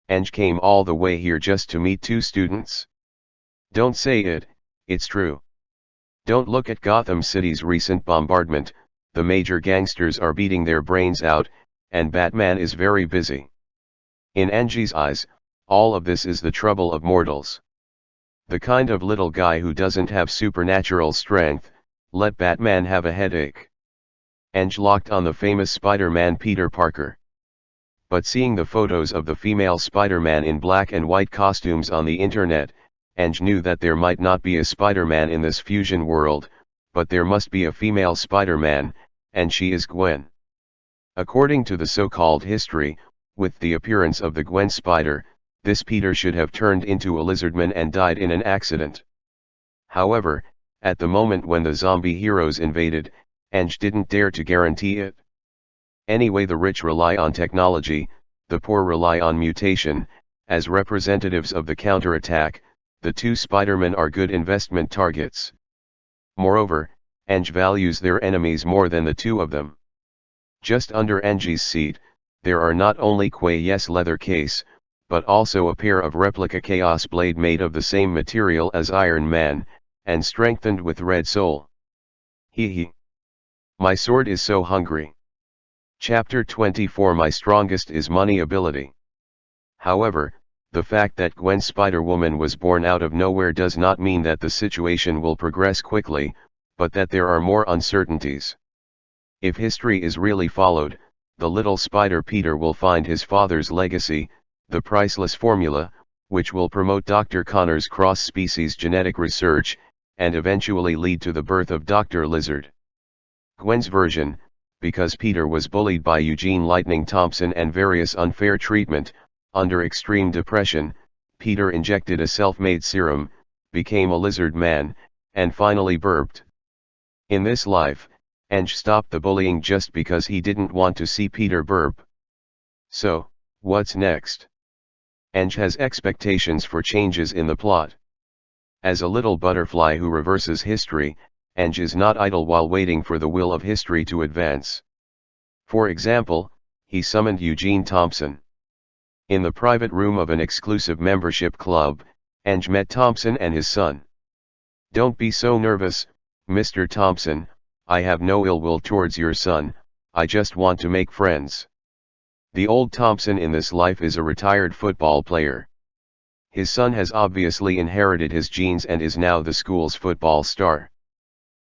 Ange came all the way here just to meet two students. Don't say it, it's true. Don't look at Gotham City's recent bombardment, the major gangsters are beating their brains out, and Batman is very busy. In Angie's eyes, all of this is the trouble of mortals. The kind of little guy who doesn't have supernatural strength, let Batman have a headache. Ange locked on the famous Spider-Man Peter Parker. But seeing the photos of the female Spider-Man in black and white costumes on the internet, Ange knew that there might not be a Spider-Man in this fusion world, but there must be a female Spider-Man, and she is Gwen. According to the so-called history, with the appearance of the Gwen Spider, this Peter should have turned into a lizardman and died in an accident. However, at the moment when the zombie heroes invaded, Ange didn't dare to guarantee it. Anyway, the rich rely on technology, the poor rely on mutation. As representatives of the counterattack, the two Spider-Men are good investment targets. Moreover, Ange values their enemies more than the two of them. Just under Angie's seat, there are not only Quay's leather case, but also a pair of replica Chaos Blade made of the same material as Iron Man, and strengthened with Red Soul. Hee. My sword is so hungry. Chapter 24. My strongest is money ability. However, the fact that Gwen Spider-Woman was born out of nowhere does not mean that the situation will progress quickly, but that there are more uncertainties. If history is really followed, the little Spider Peter will find his father's legacy, the priceless formula, which will promote Dr. Connor's cross-species genetic research, and eventually lead to the birth of Dr. Lizard. Gwen's version, because Peter was bullied by Eugene Lightning Thompson and various unfair treatment, under extreme depression, Peter injected a self-made serum, became a lizard man, and finally burped. In this life, Ange stopped the bullying just because he didn't want to see Peter burp. So, what's next? Ange has expectations for changes in the plot. As a little butterfly who reverses history, Ange is not idle while waiting for the will of history to advance. For example, he summoned Eugene Thompson. In the private room of an exclusive membership club, Ange met Thompson and his son. Don't be so nervous, Mr. Thompson, I have no ill will towards your son, I just want to make friends. The old Thompson in this life is a retired football player. His son has obviously inherited his genes and is now the school's football star.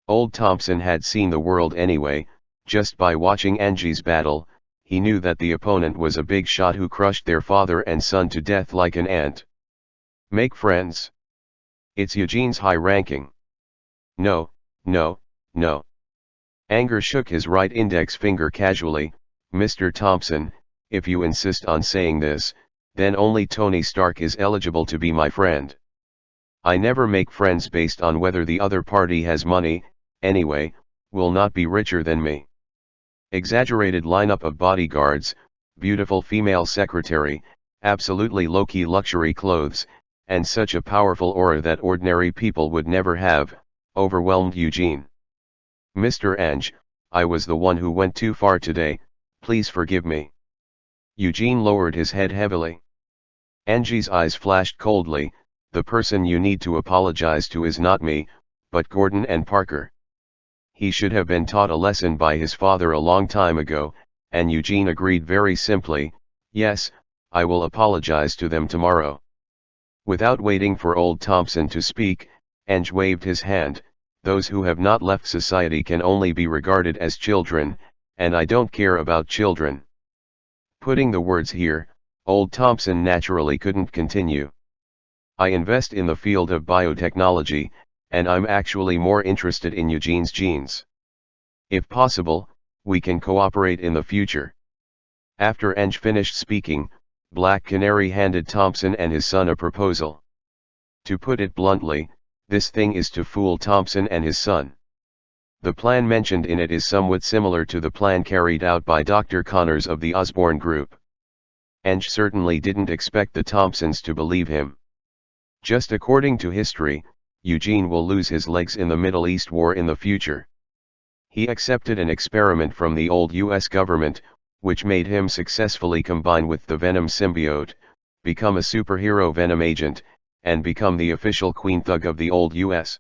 Old Thompson had seen the world anyway, just by watching Angie's battle, he knew that the opponent was a big shot who crushed their father and son to death like an ant. Make friends. It's Eugene's high ranking. No. Anger shook his right index finger casually. Mr. Thompson, if you insist on saying this, then only Tony Stark is eligible to be my friend. I never make friends based on whether the other party has money, anyway, will not be richer than me. Exaggerated lineup of bodyguards, beautiful female secretary, absolutely low-key luxury clothes, and such a powerful aura that ordinary people would never have, overwhelmed Eugene. Mr. Ange, I was the one who went too far today, please forgive me. Eugene lowered his head heavily. Angie's eyes flashed coldly. The person you need to apologize to is not me, but Gordon and Parker. He should have been taught a lesson by his father a long time ago, and Eugene agreed very simply, yes, I will apologize to them tomorrow. Without waiting for old Thompson to speak, Ange waved his hand. Those who have not left society can only be regarded as children, and I don't care about children. Putting the words here, old Thompson naturally couldn't continue. I invest in the field of biotechnology, and I'm actually more interested in Eugene's genes. If possible, we can cooperate in the future. After Ange finished speaking, Black Canary handed Thompson and his son a proposal. To put it bluntly, this thing is to fool Thompson and his son. The plan mentioned in it is somewhat similar to the plan carried out by Dr. Connors of the Osborn Group. Ange certainly didn't expect the Thompsons to believe him. Just according to history, Eugene will lose his legs in the Middle East war in the future. He accepted an experiment from the old US government, which made him successfully combine with the Venom symbiote, become a superhero Venom agent, and become the official queen thug of the old US.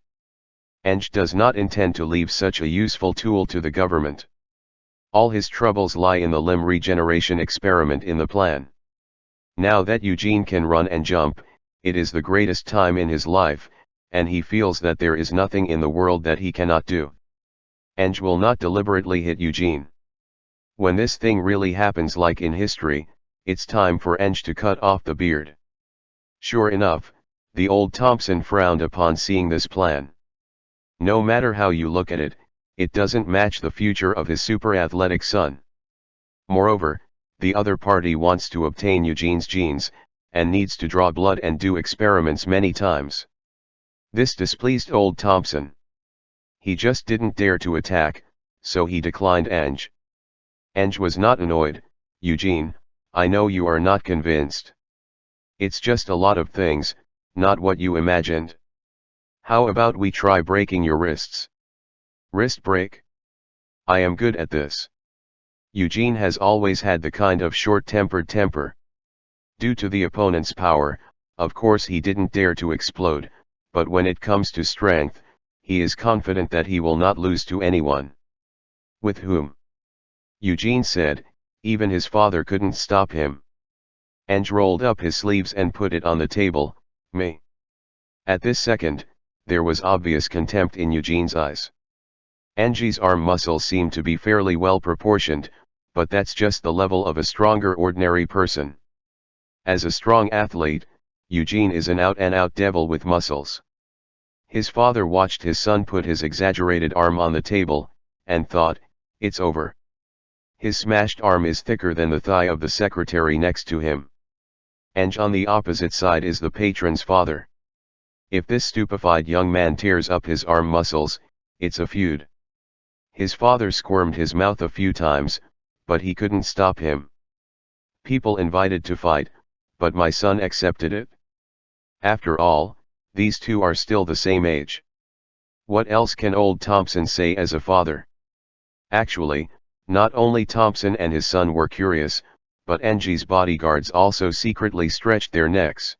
Ange does not intend to leave such a useful tool to the government. All his troubles lie in the limb regeneration experiment in the plan. Now that Eugene can run and jump, it is the greatest time in his life, and he feels that there is nothing in the world that he cannot do. Ange will not deliberately hit Eugene. When this thing really happens like in history, it's time for Ange to cut off the beard. Sure enough, the old Thompson frowned upon seeing this plan. No matter how you look at it, it doesn't match the future of his super athletic son. Moreover, the other party wants to obtain Eugene's genes, and needs to draw blood and do experiments many times. This displeased old Thompson. He just didn't dare to attack, so he declined Ange. Ange was not annoyed. Eugene, I know you are not convinced. It's just a lot of things, not what you imagined. How about we try breaking your wrists? Wrist break? I am good at this. Eugene has always had the kind of short-tempered temper. Due to the opponent's power, of course he didn't dare to explode, but when it comes to strength, he is confident that he will not lose to anyone. With whom? Eugene said, even his father couldn't stop him. Ange rolled up his sleeves and put it on the table, me. At this second, there was obvious contempt in Eugene's eyes. Ange's arm muscles seem to be fairly well proportioned, but that's just the level of a stronger ordinary person. As a strong athlete, Eugene is an out-and-out devil with muscles. His father watched his son put his exaggerated arm on the table, and thought, it's over. His smashed arm is thicker than the thigh of the secretary next to him. Ange on the opposite side is the patron's father. If this stupefied young man tears up his arm muscles, it's a feud. His father squirmed his mouth a few times, but he couldn't stop him. People invited to fight, but my son accepted it. After all, these two are still the same age. What else can old Thompson say as a father? Actually, not only Thompson and his son were curious, but Ange's bodyguards also secretly stretched their necks.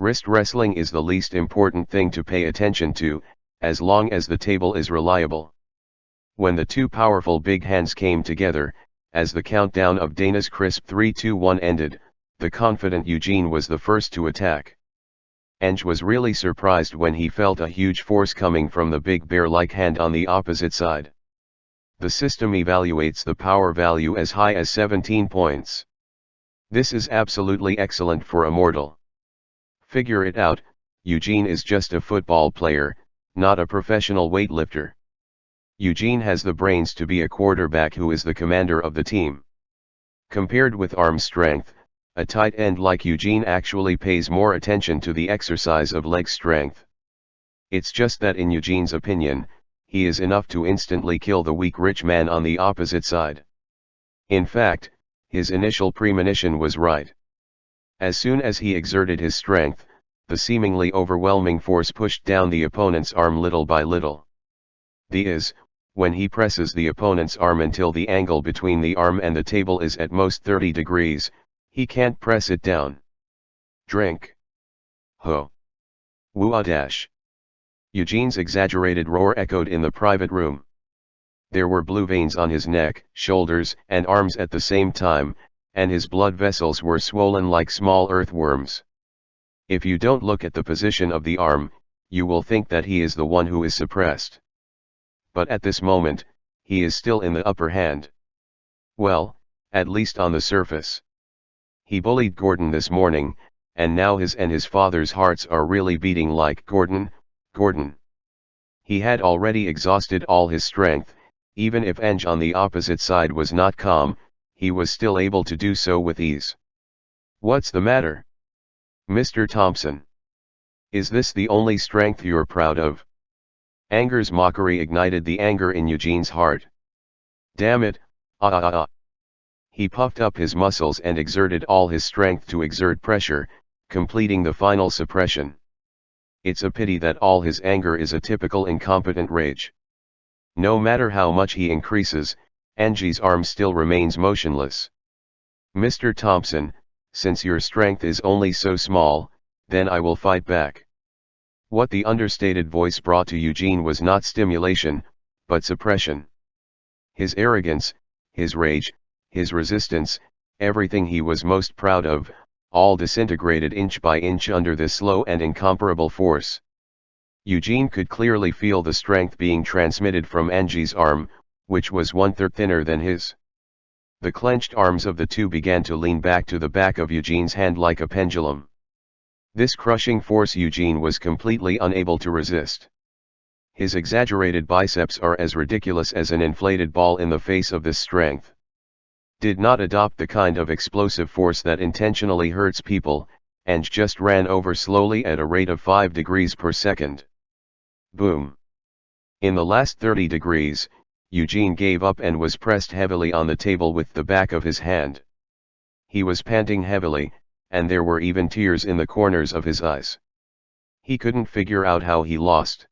Wrist wrestling is the least important thing to pay attention to, as long as the table is reliable. When the two powerful big hands came together, as the countdown of Dana's crisp 3-2-1 ended, the confident Eugene was the first to attack. Ange was really surprised when he felt a huge force coming from the big bear-like hand on the opposite side. The system evaluates the power value as high as 17 points. This is absolutely excellent for a mortal. Figure it out, Eugene is just a football player, not a professional weightlifter. Eugene has the brains to be a quarterback who is the commander of the team. Compared with arm strength, a tight end like Eugene actually pays more attention to the exercise of leg strength. It's just that in Eugene's opinion, he is enough to instantly kill the weak rich man on the opposite side. In fact, his initial premonition was right. As soon as he exerted his strength, the seemingly overwhelming force pushed down the opponent's arm little by little. When he presses the opponent's arm until the angle between the arm and the table is at most 30 degrees, he can't press it down. Drink. Ho. Woo-ah dash. Eugene's exaggerated roar echoed in the private room. There were blue veins on his neck, shoulders, and arms at the same time, and his blood vessels were swollen like small earthworms. If you don't look at the position of the arm, you will think that he is the one who is suppressed. But at this moment, he is still in the upper hand. Well, at least on the surface. He bullied Gordon this morning, and now his and his father's hearts are really beating like Gordon. He had already exhausted all his strength. Even if Ange on the opposite side was not calm, he was still able to do so with ease. What's the matter, Mr. Thompson? Is this the only strength you're proud of? Anger's mockery ignited the anger in Eugene's heart. Damn it, He puffed up his muscles and exerted all his strength to exert pressure, completing the final suppression. It's a pity that all his anger is a typical incompetent rage. No matter how much he increases, Angie's arm still remains motionless. Mr. Thompson, since your strength is only so small, then I will fight back. What the understated voice brought to Eugene was not stimulation, but suppression. His arrogance, his rage, his resistance, everything he was most proud of, all disintegrated inch by inch under this slow and incomparable force. Eugene could clearly feel the strength being transmitted from Angie's arm, which was 1/3 thinner than his. The clenched arms of the two began to lean back to the back of Eugene's hand like a pendulum. This crushing force Eugene was completely unable to resist. His exaggerated biceps are as ridiculous as an inflated ball in the face of this strength. Did not adopt the kind of explosive force that intentionally hurts people, and just ran over slowly at a rate of 5 degrees per second. Boom. In the last 30 degrees, Eugene gave up and was pressed heavily on the table with the back of his hand. He was panting heavily, and there were even tears in the corners of his eyes. He couldn't figure out how he lost.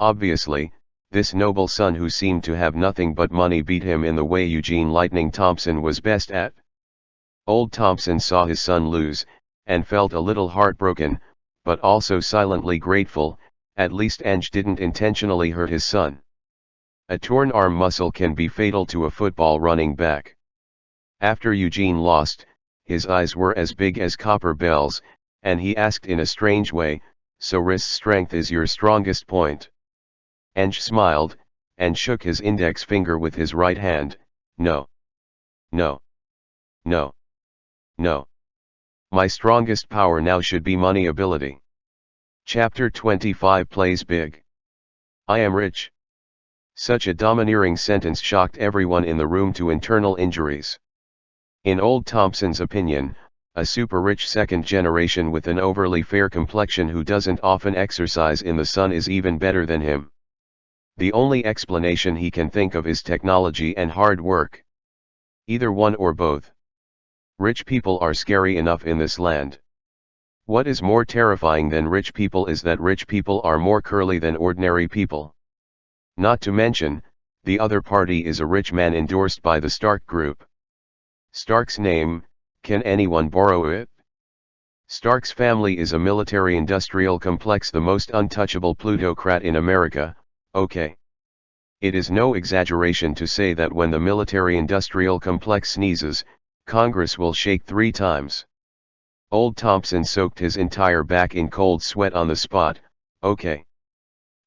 Obviously, this noble son who seemed to have nothing but money beat him in the way Eugene Lightning Thompson was best at. Old Thompson saw his son lose, and felt a little heartbroken, but also silently grateful. At least Ange didn't intentionally hurt his son. A torn arm muscle can be fatal to a football running back. After Eugene lost, his eyes were as big as copper bells, and he asked in a strange way, "So wrist strength is your strongest point?" Ange smiled, and shook his index finger with his right hand. "No. No. No. No. My strongest power now should be money ability." Chapter 25 plays big. "I am rich." Such a domineering sentence shocked everyone in the room to internal injuries. In old Thompson's opinion, a super-rich second generation with an overly fair complexion who doesn't often exercise in the sun is even better than him. The only explanation he can think of is technology and hard work. Either one or both. Rich people are scary enough in this land. What is more terrifying than rich people is that rich people are more curly than ordinary people. Not to mention, the other party is a rich man endorsed by the Stark Group. Stark's name, can anyone borrow it? Stark's family is a military-industrial complex, the most untouchable plutocrat in America, okay. It is no exaggeration to say that when the military-industrial complex sneezes, Congress will shake 3 times. Old Thompson soaked his entire back in cold sweat on the spot, okay.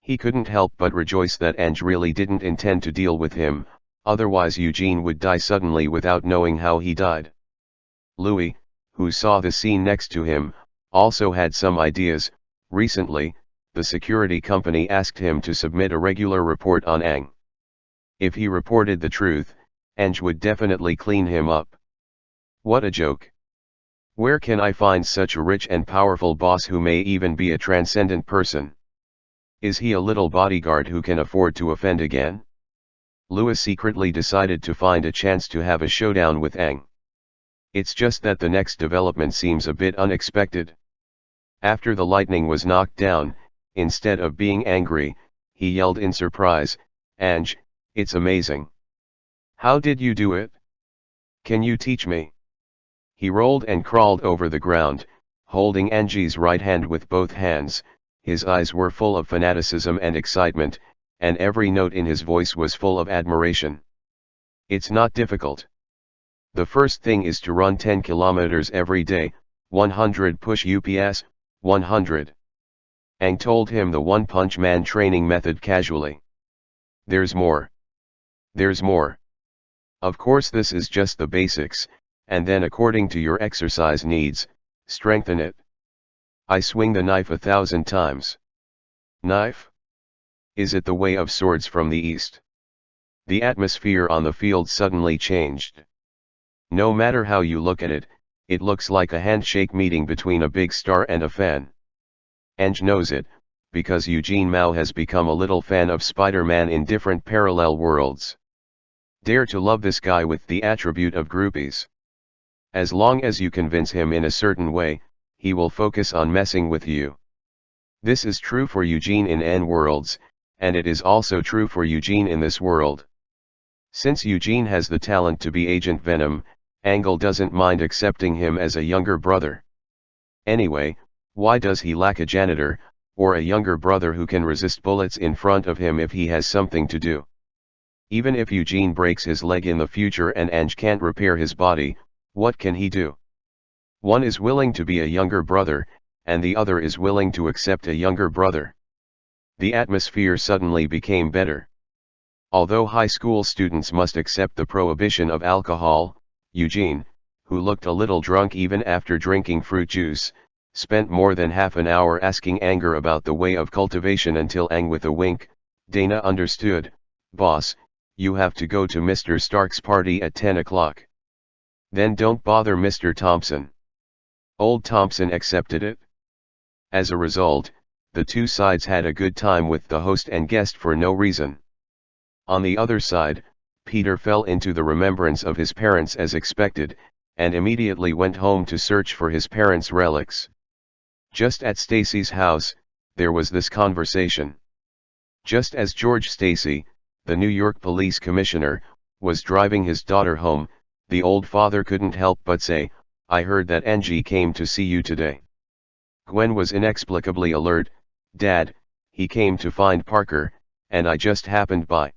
He couldn't help but rejoice that Ange really didn't intend to deal with him, otherwise Eugene would die suddenly without knowing how he died. Louis, who saw the scene next to him, also had some ideas. Recently, the security company asked him to submit a regular report on Ang. If he reported the truth, Ange would definitely clean him up. What a joke. Where can I find such a rich and powerful boss who may even be a transcendent person? Is he a little bodyguard who can afford to offend again? Louis secretly decided to find a chance to have a showdown with Ang. It's just that the next development seems a bit unexpected. After the lightning was knocked down, instead of being angry, he yelled in surprise, "Ange, it's amazing. How did you do it? Can you teach me?" He rolled and crawled over the ground, holding Angie's right hand with both hands. His eyes were full of fanaticism and excitement, and every note in his voice was full of admiration. "It's not difficult. The first thing is to run 10 kilometers every day, 100 push UPS, 100. Ang told him the one-punch man training method casually. "There's more. There's more. Of course this is just the basics, and then according to your exercise needs, strengthen it. I swing the knife 1,000 times. Knife? Is it the way of swords from the east?" The atmosphere on the field suddenly changed. No matter how you look at it, it looks like a handshake meeting between a big star and a fan. Ange knows it, because Eugene Mao has become a little fan of Spider-Man in different parallel worlds. Dare to love this guy with the attribute of groupies. As long as you convince him in a certain way, he will focus on messing with you. This is true for Eugene in N worlds, and it is also true for Eugene in this world. Since Eugene has the talent to be Agent Venom, Angle doesn't mind accepting him as a younger brother. Anyway, why does he lack a janitor, or a younger brother who can resist bullets in front of him if he has something to do? Even if Eugene breaks his leg in the future and Ange can't repair his body, what can he do? One is willing to be a younger brother, and the other is willing to accept a younger brother. The atmosphere suddenly became better. Although high school students must accept the prohibition of alcohol, Eugene, who looked a little drunk even after drinking fruit juice, spent more than half an hour asking Anger about the way of cultivation until Ang with a wink, Dana understood, "Boss, you have to go to Mr. Stark's party at 10 o'clock. Then don't bother Mr. Thompson." Old Thompson accepted it. As a result, the two sides had a good time with the host and guest for no reason. On the other side, Peter fell into the remembrance of his parents as expected, and immediately went home to search for his parents' relics. Just at Stacy's house, there was this conversation. Just as George Stacy, the New York police commissioner, was driving his daughter home, the old father couldn't help but say, "I heard that Angie came to see you today." Gwen was inexplicably alert. "Dad, he came to find Parker, and I just happened by."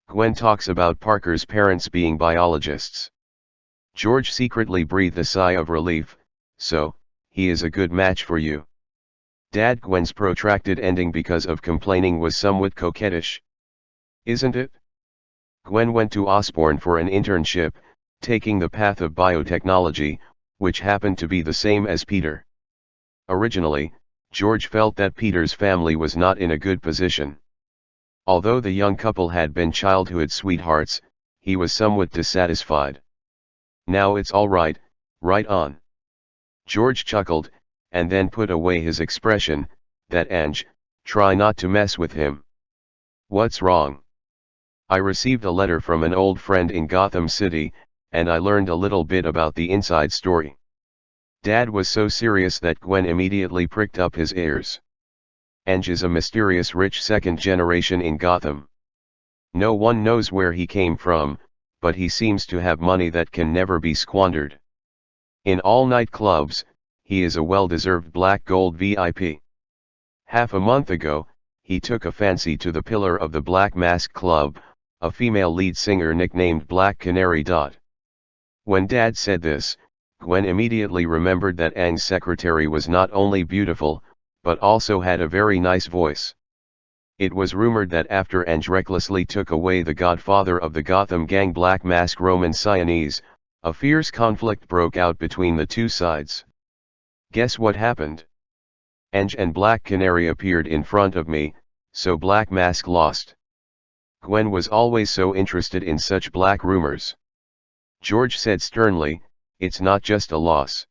Gwen talks about Parker's parents being biologists. George secretly breathed a sigh of relief. "So, he is a good match for you." Dad, Gwen's protracted ending because of complaining was somewhat coquettish. "Isn't it?" Gwen went to Osborne for an internship, taking the path of biotechnology, which happened to be the same as Peter. Originally, George felt that Peter's family was not in a good position. Although the young couple had been childhood sweethearts, he was somewhat dissatisfied. "Now it's all right, right on." George chuckled, and then put away his expression, "That Ange, try not to mess with him." "What's wrong?" "I received a letter from an old friend in Gotham City, and I learned a little bit about the inside story." Dad was so serious that Gwen immediately pricked up his ears. "Ange is a mysterious rich second generation in Gotham. No one knows where he came from, but he seems to have money that can never be squandered. In all nightclubs, he is a well-deserved black gold VIP. Half a month ago, he took a fancy to the pillar of the Black Mask Club, a female lead singer nicknamed Black Canary. When Dad said this, Gwen immediately remembered that Ang's secretary was not only beautiful, but also had a very nice voice. It was rumored that after Ange recklessly took away the godfather of the Gotham gang Black Mask Roman Sionese, a fierce conflict broke out between the two sides. Guess what happened? Ange and Black Canary appeared in front of me, so Black Mask lost. Gwen was always so interested in such black rumors. George said sternly, "It's not just a loss.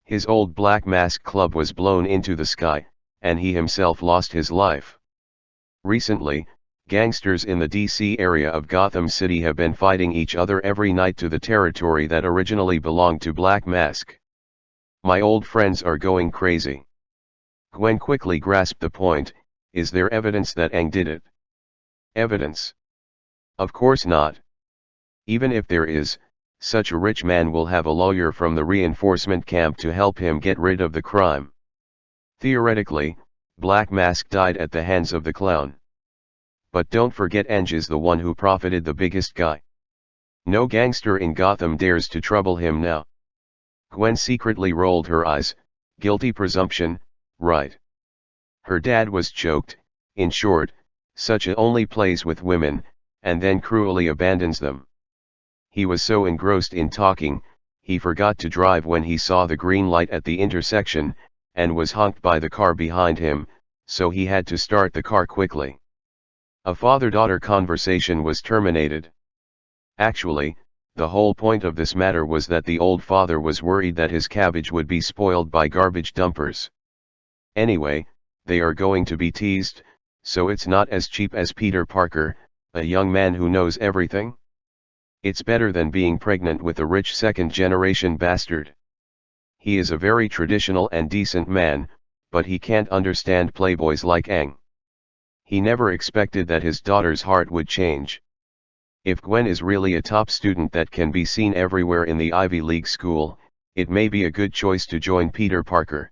His old Black Mask Club was blown into the sky, and he himself lost his life. Recently, gangsters in the DC area of Gotham City have been fighting each other every night to the territory that originally belonged to Black Mask. My old friends are going crazy." Gwen quickly grasped the point. "Is there evidence that Ang did it?" "Evidence? Of course not. Even if there is, such a rich man will have a lawyer from the reinforcement camp to help him get rid of the crime. Theoretically, Black Mask died at the hands of the clown. But don't forget Ange is the one who profited the biggest guy. No gangster in Gotham dares to trouble him now." Gwen secretly rolled her eyes. Guilty presumption, right? Her dad was choked. In short, such a only plays with women, and then cruelly abandons them. He was so engrossed in talking, he forgot to drive when he saw the green light at the intersection, and was honked by the car behind him, so he had to start the car quickly. A father-daughter conversation was terminated. Actually, the whole point of this matter was that the old father was worried that his cabbage would be spoiled by garbage dumpers. Anyway, they are going to be teased, so it's not as cheap as Peter Parker, a young man who knows everything. It's better than being pregnant with a rich second-generation bastard. He is a very traditional and decent man, but he can't understand playboys like Aang. He never expected that his daughter's heart would change. If Gwen is really a top student that can be seen everywhere in the Ivy League school, it may be a good choice to join Peter Parker.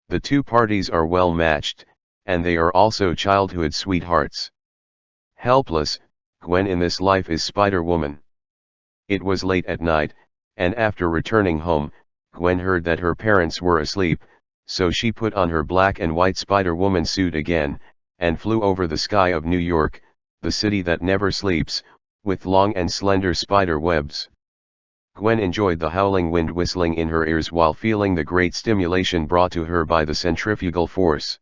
The two parties are well matched, and they are also childhood sweethearts. Helpless, Gwen in this life is Spider-Woman. It was late at night, and after returning home, Gwen heard that her parents were asleep, so she put on her black and white Spider-Woman suit again, and flew over the sky of New York, the city that never sleeps, with long and slender spider webs. Gwen enjoyed the howling wind whistling in her ears while feeling the great stimulation brought to her by the centrifugal force.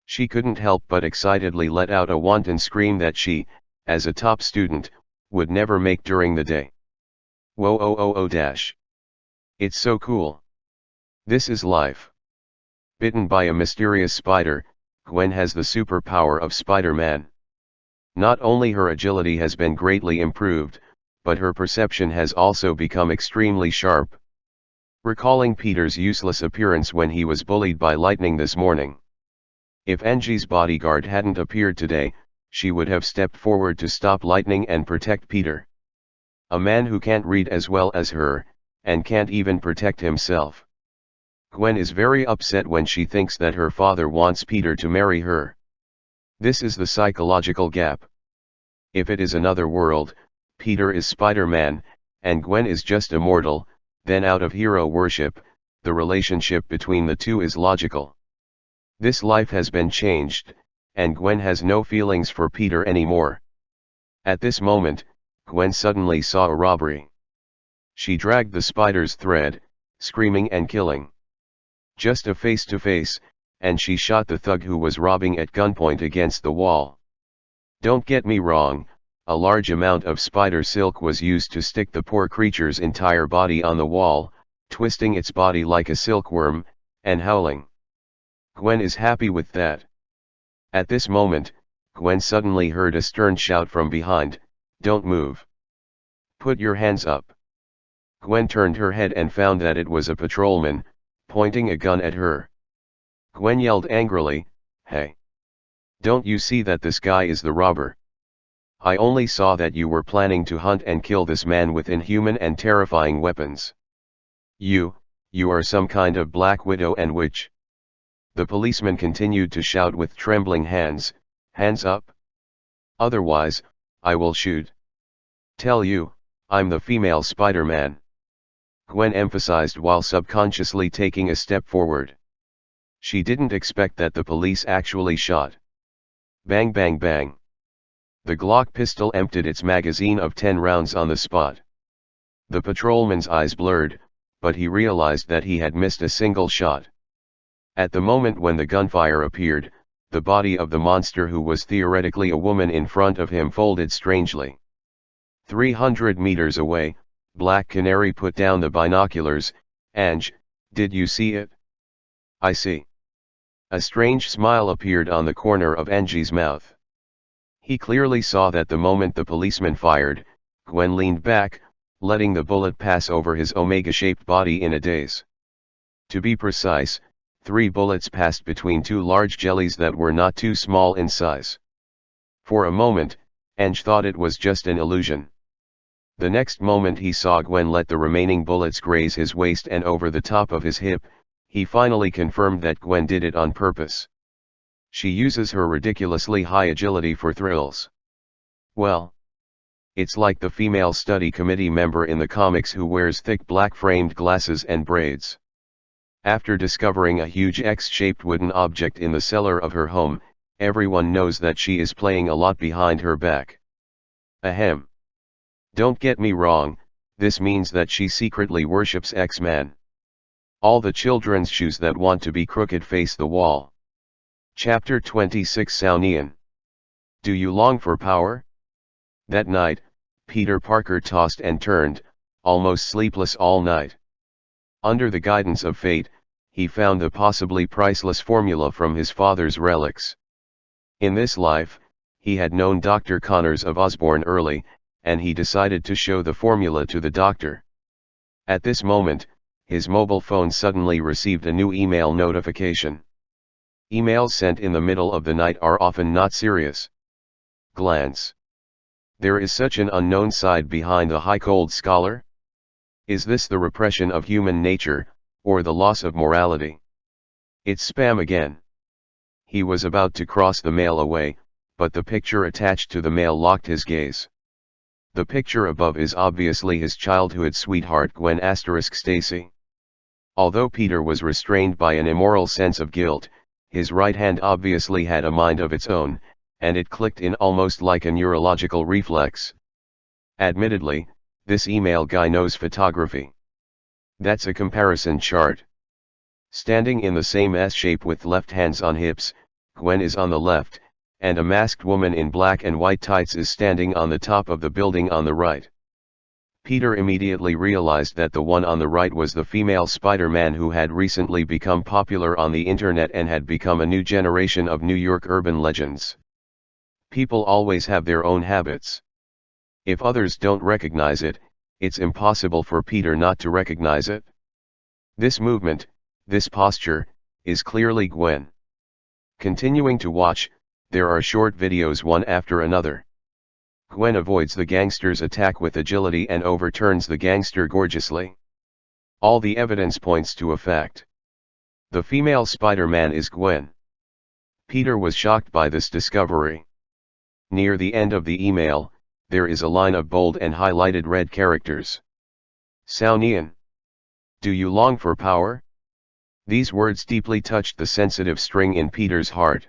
She couldn't help but excitedly let out a wanton scream that she, as a top student, would never make during the day. Whoa oh oh oh dash. It's so cool. This is life. Bitten by a mysterious spider, Gwen has the superpower of Spider-Man. Not only her agility has been greatly improved, but her perception has also become extremely sharp. Recalling Peter's useless appearance when he was bullied by lightning this morning. If Angie's bodyguard hadn't appeared today, she would have stepped forward to stop lightning and protect Peter. A man who can't read as well as her, and can't even protect himself. Gwen is very upset when she thinks that her father wants Peter to marry her. This is the psychological gap. If it is another world, Peter is Spider-Man, and Gwen is just a mortal, then out of hero worship, the relationship between the two is logical. This life has been changed, and Gwen has no feelings for Peter anymore. At this moment, Gwen suddenly saw a robbery. She dragged the spider's thread, screaming and killing. Just a face-to-face, and she shot the thug who was robbing at gunpoint against the wall. Don't get me wrong, a large amount of spider silk was used to stick the poor creature's entire body on the wall, twisting its body like a silkworm, and howling. Gwen is happy with that. At this moment, Gwen suddenly heard a stern shout from behind, "Don't move. Put your hands up." Gwen turned her head and found that it was a patrolman, pointing a gun at her. Gwen yelled angrily, "Hey! Don't you see that this guy is the robber? I only saw that you were planning to hunt and kill this man with inhuman and terrifying weapons. You are some kind of black widow and witch." The policeman continued to shout with trembling hands, "Hands up! Otherwise, I will shoot. Tell you, I'm the female Spider-Man." Gwen emphasized while subconsciously taking a step forward. She didn't expect that the police actually shot. Bang bang bang. The Glock pistol emptied its magazine of 10 rounds on the spot. The patrolman's eyes blurred, but he realized that he had missed a single shot. At the moment when the gunfire appeared, the body of the monster who was theoretically a woman in front of him folded strangely. 300 meters away, Black Canary put down the binoculars. "Ange, did you see it?" "I see." A strange smile appeared on the corner of Angie's mouth. He clearly saw that the moment the policeman fired, Gwen leaned back, letting the bullet pass over his omega-shaped body in a daze. To be precise, 3 bullets passed between 2 large jellies that were not too small in size. For a moment, Ange thought it was just an illusion. The next moment he saw Gwen let the remaining bullets graze his waist and over the top of his hip. He finally confirmed that Gwen did it on purpose. She uses her ridiculously high agility for thrills. Well, it's like the female study committee member in the comics who wears thick black framed glasses and braids. After discovering a huge X-shaped wooden object in the cellar of her home, everyone knows that she is playing a lot behind her back. Ahem. Don't get me wrong, this means that she secretly worships X-Man. All the children's shoes that want to be crooked face the wall. Chapter 26 Saunian. Do you long for power? That night, Peter Parker tossed and turned, almost sleepless all night. Under the guidance of fate, he found the possibly priceless formula from his father's relics. In this life, he had known Dr. Connors of Osborne early, and he decided to show the formula to the doctor. At this moment, his mobile phone suddenly received a new email notification. Emails sent in the middle of the night are often not serious. Glance. There is such an unknown side behind the high-cold scholar? Is this the repression of human nature, or the loss of morality? It's spam again. He was about to cross the mail away, but the picture attached to the mail locked his gaze. The picture above is obviously his childhood sweetheart Gwen * Stacy. Although Peter was restrained by an immoral sense of guilt, his right hand obviously had a mind of its own, and it clicked in almost like a neurological reflex. Admittedly, this email guy knows photography. That's a comparison chart. Standing in the same S shape with left hands on hips, Gwen is on the left, and a masked woman in black and white tights is standing on the top of the building on the right. Peter immediately realized that the one on the right was the female Spider-Man who had recently become popular on the internet and had become a new generation of New York urban legends. People always have their own habits. If others don't recognize it, it's impossible for Peter not to recognize it. This movement, this posture, is clearly Gwen. Continuing to watch, there are short videos one after another. Gwen avoids the gangster's attack with agility and overturns the gangster gorgeously. All the evidence points to a fact. The female Spider-Man is Gwen. Peter was shocked by this discovery. Near the end of the email, there is a line of bold and highlighted red characters. Saunian. Do you long for power? These words deeply touched the sensitive string in Peter's heart.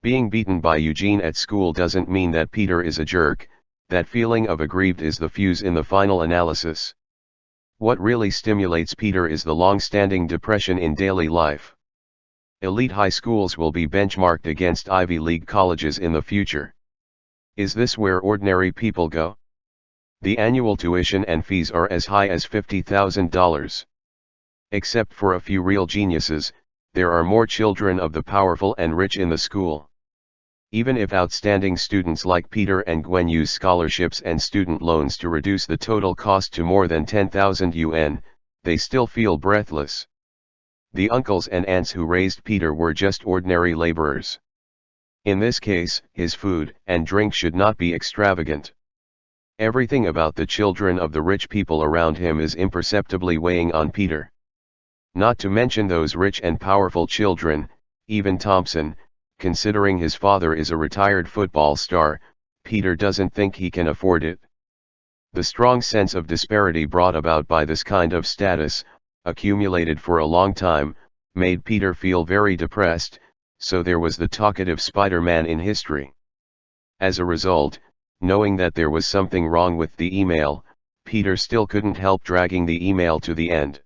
Being beaten by Eugene at school doesn't mean that Peter is a jerk. That feeling of aggrieved is the fuse in the final analysis. What really stimulates Peter is the long-standing depression in daily life. Elite high schools will be benchmarked against Ivy League colleges in the future. Is this where ordinary people go? The annual tuition and fees are as high as $50,000. Except for a few real geniuses, there are more children of the powerful and rich in the school. Even if outstanding students like Peter and Gwen use scholarships and student loans to reduce the total cost to more than 10,000 yuan, they still feel breathless. The uncles and aunts who raised Peter were just ordinary laborers. In this case, his food and drink should not be extravagant. Everything about the children of the rich people around him is imperceptibly weighing on Peter. Not to mention those rich and powerful children, even Thompson. Considering his father is a retired football star, Peter doesn't think he can afford it. The strong sense of disparity brought about by this kind of status, accumulated for a long time, made Peter feel very depressed, so there was the talkative Spider-Man in history. As a result, knowing that there was something wrong with the email, Peter still couldn't help dragging the email to the end.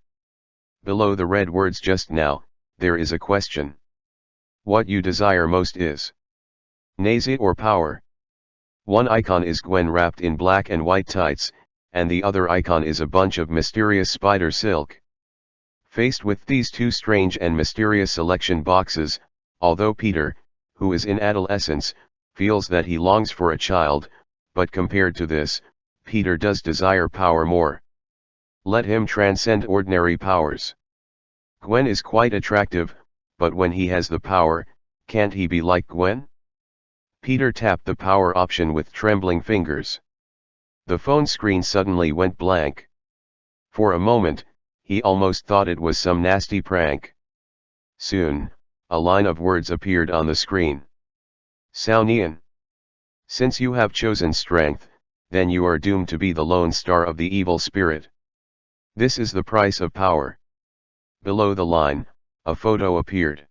Below the red words just now, there is a question. What you desire most is nazi or power? One icon is Gwen wrapped in black and white tights, and the other icon is a bunch of mysterious spider silk. Faced with these two strange and mysterious selection boxes, although Peter, who is in adolescence, feels that he longs for a child, but compared to this, Peter does desire power more. Let him transcend ordinary powers. Gwen is quite attractive, but when he has the power, can't he be like Gwen? Peter tapped the power option with trembling fingers. The phone screen suddenly went blank. For a moment, he almost thought it was some nasty prank. Soon, a line of words appeared on the screen. Saunian. Since you have chosen strength, then you are doomed to be the lone star of the evil spirit. This is the price of power. Below the line, a photo appeared.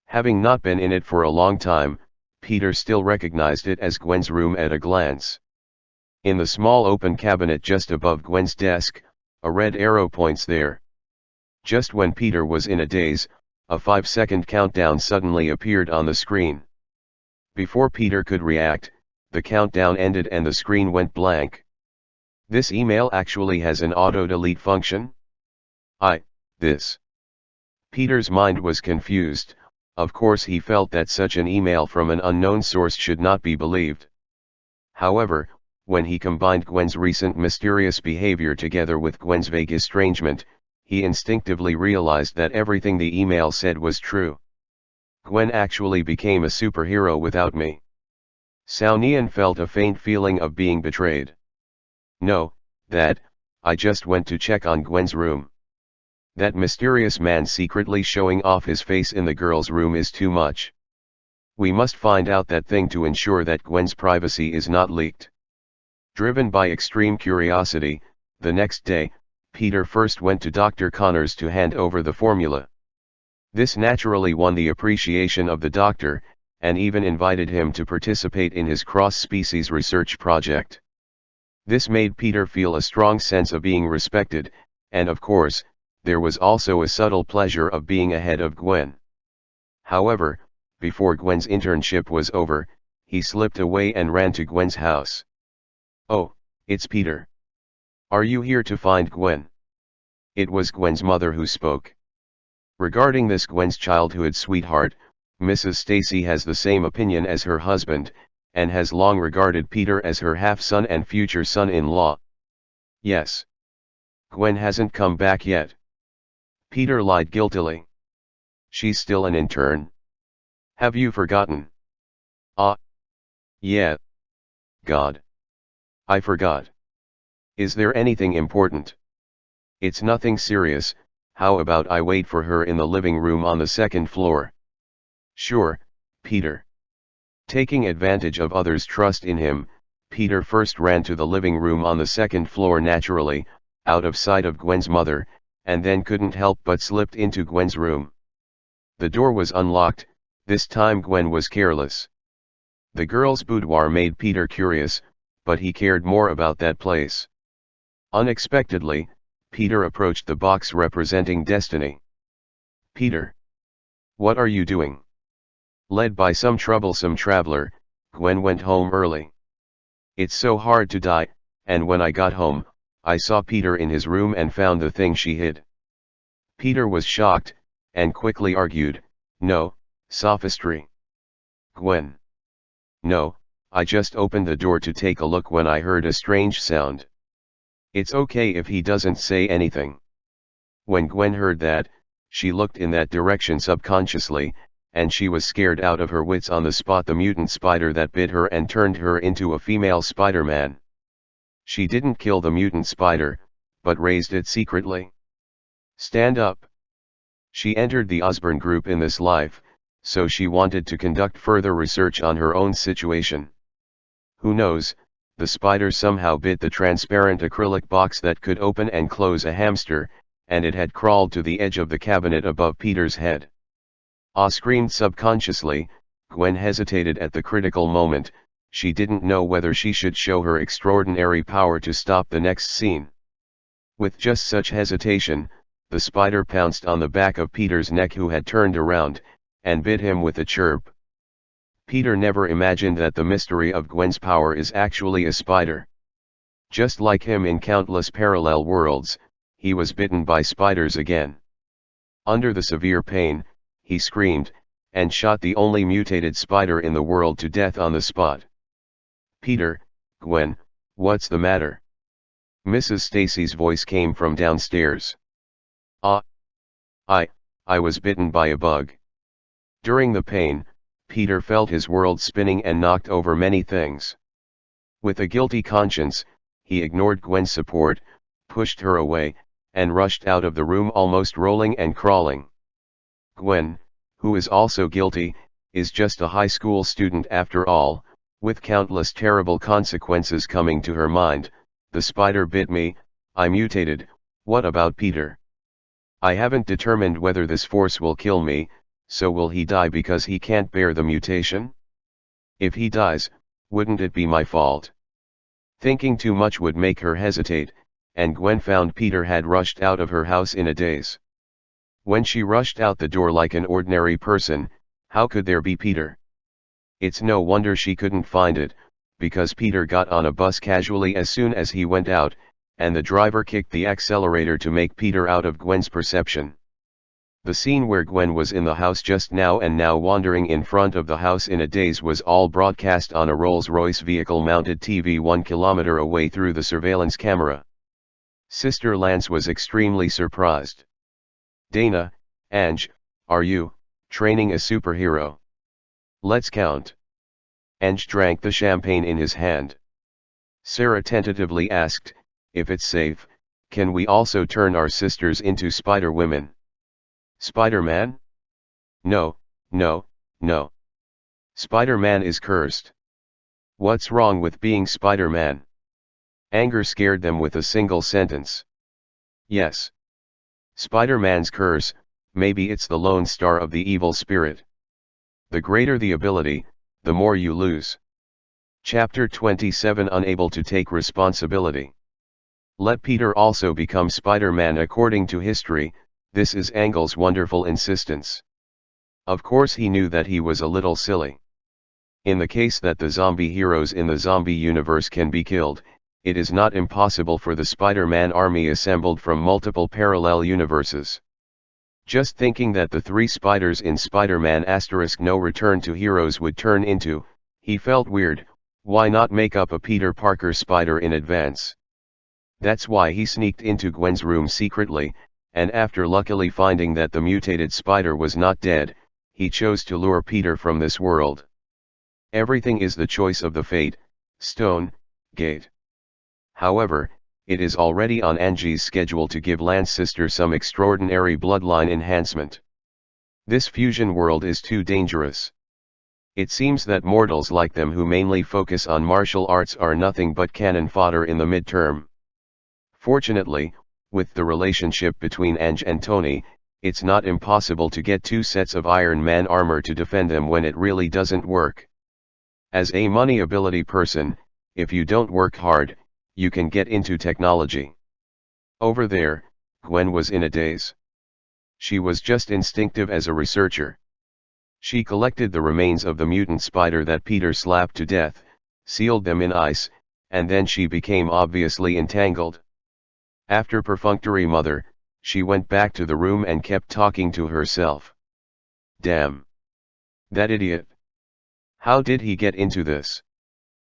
Having not been in it for a long time, Peter still recognized it as Gwen's room at a glance. In the small open cabinet just above Gwen's desk, a red arrow points there. Just when Peter was in a daze, a 5-second countdown suddenly appeared on the screen. Before Peter could react, the countdown ended and the screen went blank. This email actually has an auto-delete function? This. Peter's mind was confused. Of course he felt that such an email from an unknown source should not be believed. However, when he combined Gwen's recent mysterious behavior together with Gwen's vague estrangement, he instinctively realized that everything the email said was true. Gwen actually became a superhero without me. Sao Nian felt a faint feeling of being betrayed. No, I just went to check on Gwen's room. That mysterious man secretly showing off his face in the girl's room is too much. We must find out that thing to ensure that Gwen's privacy is not leaked. Driven by extreme curiosity, the next day, Peter first went to Dr. Connors to hand over the formula. This naturally won the appreciation of the doctor, and even invited him to participate in his cross-species research project. This made Peter feel a strong sense of being respected, and of course, there was also a subtle pleasure of being ahead of Gwen. However, before Gwen's internship was over, he slipped away and ran to Gwen's house. "Oh, it's Peter. Are you here to find Gwen?" It was Gwen's mother who spoke. Regarding this Gwen's childhood sweetheart, Mrs. Stacy has the same opinion as her husband, and has long regarded Peter as her half-son and future son-in-law. "Yes. Gwen hasn't come back yet." Peter lied guiltily. "She's still an intern. Have you forgotten?" Yeah. God. I forgot. Is there anything important?" "It's nothing serious. How about I wait for her in the living room on the second floor?" "Sure, Peter." Taking advantage of others' trust in him, Peter first ran to the living room on the second floor naturally, out of sight of Gwen's mother, and then couldn't help but slipped into Gwen's room. The door was unlocked. This time Gwen was careless. The girl's boudoir made Peter curious, but he cared more about that place. Unexpectedly, Peter approached the box representing destiny. "Peter. What are you doing?" Led by some troublesome traveler, Gwen went home early. "It's so hard to die, and when I got home, I saw Peter in his room and found the thing she hid." Peter was shocked, and quickly argued, "No, sophistry. Gwen. No, I just opened the door to take a look when I heard a strange sound. It's okay if he doesn't say anything." When Gwen heard that, she looked in that direction subconsciously, and she was scared out of her wits on the spot the mutant spider that bit her and turned her into a female Spider-Man. She didn't kill the mutant spider, but raised it secretly. Stand up. She entered the Osborn group in this life, so she wanted to conduct further research on her own situation. Who knows, the spider somehow bit the transparent acrylic box that could open and close a hamster, and it had crawled to the edge of the cabinet above Peter's head. Screamed subconsciously. Gwen hesitated at the critical moment. She didn't know whether she should show her extraordinary power to stop the next scene. With just such hesitation, the spider pounced on the back of Peter's neck, who had turned around, and bit him with a chirp. Peter never imagined that the mystery of Gwen's power is actually a spider. Just like him in countless parallel worlds, he was bitten by spiders again. Under the severe pain, he screamed, and shot the only mutated spider in the world to death on the spot. "Peter, Gwen, what's the matter?" Mrs. Stacy's voice came from downstairs. I was bitten by a bug." During the pain, Peter felt his world spinning and knocked over many things. With a guilty conscience, he ignored Gwen's support, pushed her away, and rushed out of the room almost rolling and crawling. Gwen, who is also guilty, is just a high school student after all, with countless terrible consequences coming to her mind. "The spider bit me, I mutated, what about Peter? I haven't determined whether this force will kill me, so will he die because he can't bear the mutation? If he dies, wouldn't it be my fault?" Thinking too much would make her hesitate, and Gwen found Peter had rushed out of her house in a daze. When she rushed out the door like an ordinary person, how could there be Peter? It's no wonder she couldn't find it, because Peter got on a bus casually as soon as he went out, and the driver kicked the accelerator to make Peter out of Gwen's perception. The scene where Gwen was in the house just now and now wandering in front of the house in a daze was all broadcast on a Rolls-Royce vehicle-mounted TV 1 kilometer away through the surveillance camera. Sister Lance was extremely surprised. "Dana, Ange, are you training a superhero? Let's count." Ange drank the champagne in his hand. Sarah tentatively asked, "If it's safe, can we also turn our sisters into Spider-Women?" "Spider-Man? No, no, no. Spider-Man is cursed. What's wrong with being Spider-Man?" Anger scared them with a single sentence. "Yes. Spider-Man's curse, maybe it's the lone star of the evil spirit. The greater the ability, the more you lose." Chapter 27 Unable to take responsibility. Let Peter also become Spider-Man according to history, this is Angle's wonderful insistence. Of course he knew that he was a little silly. In the case that the zombie heroes in the zombie universe can be killed, it is not impossible for the Spider-Man army assembled from multiple parallel universes. Just thinking that the 3 spiders in Spider-Man * No Return to Heroes would turn into, he felt weird. Why not make up a Peter Parker spider in advance? That's why he sneaked into Gwen's room secretly, and after luckily finding that the mutated spider was not dead, he chose to lure Peter from this world. Everything is the choice of the fate, stone, gate. However, it is already on Angie's schedule to give Lance's sister some extraordinary bloodline enhancement. This fusion world is too dangerous. It seems that mortals like them who mainly focus on martial arts are nothing but cannon fodder in the midterm. Fortunately, with the relationship between Ange and Tony, it's not impossible to get 2 sets of Iron Man armor to defend them when it really doesn't work. As a money ability person, if you don't work hard, you can get into technology. Over there, Gwen was in a daze. She was just instinctive as a researcher. She collected the remains of the mutant spider that Peter slapped to death, sealed them in ice, and then she became obviously entangled. After perfunctory mother, she went back to the room and kept talking to herself. Damn. That idiot. How did he get into this?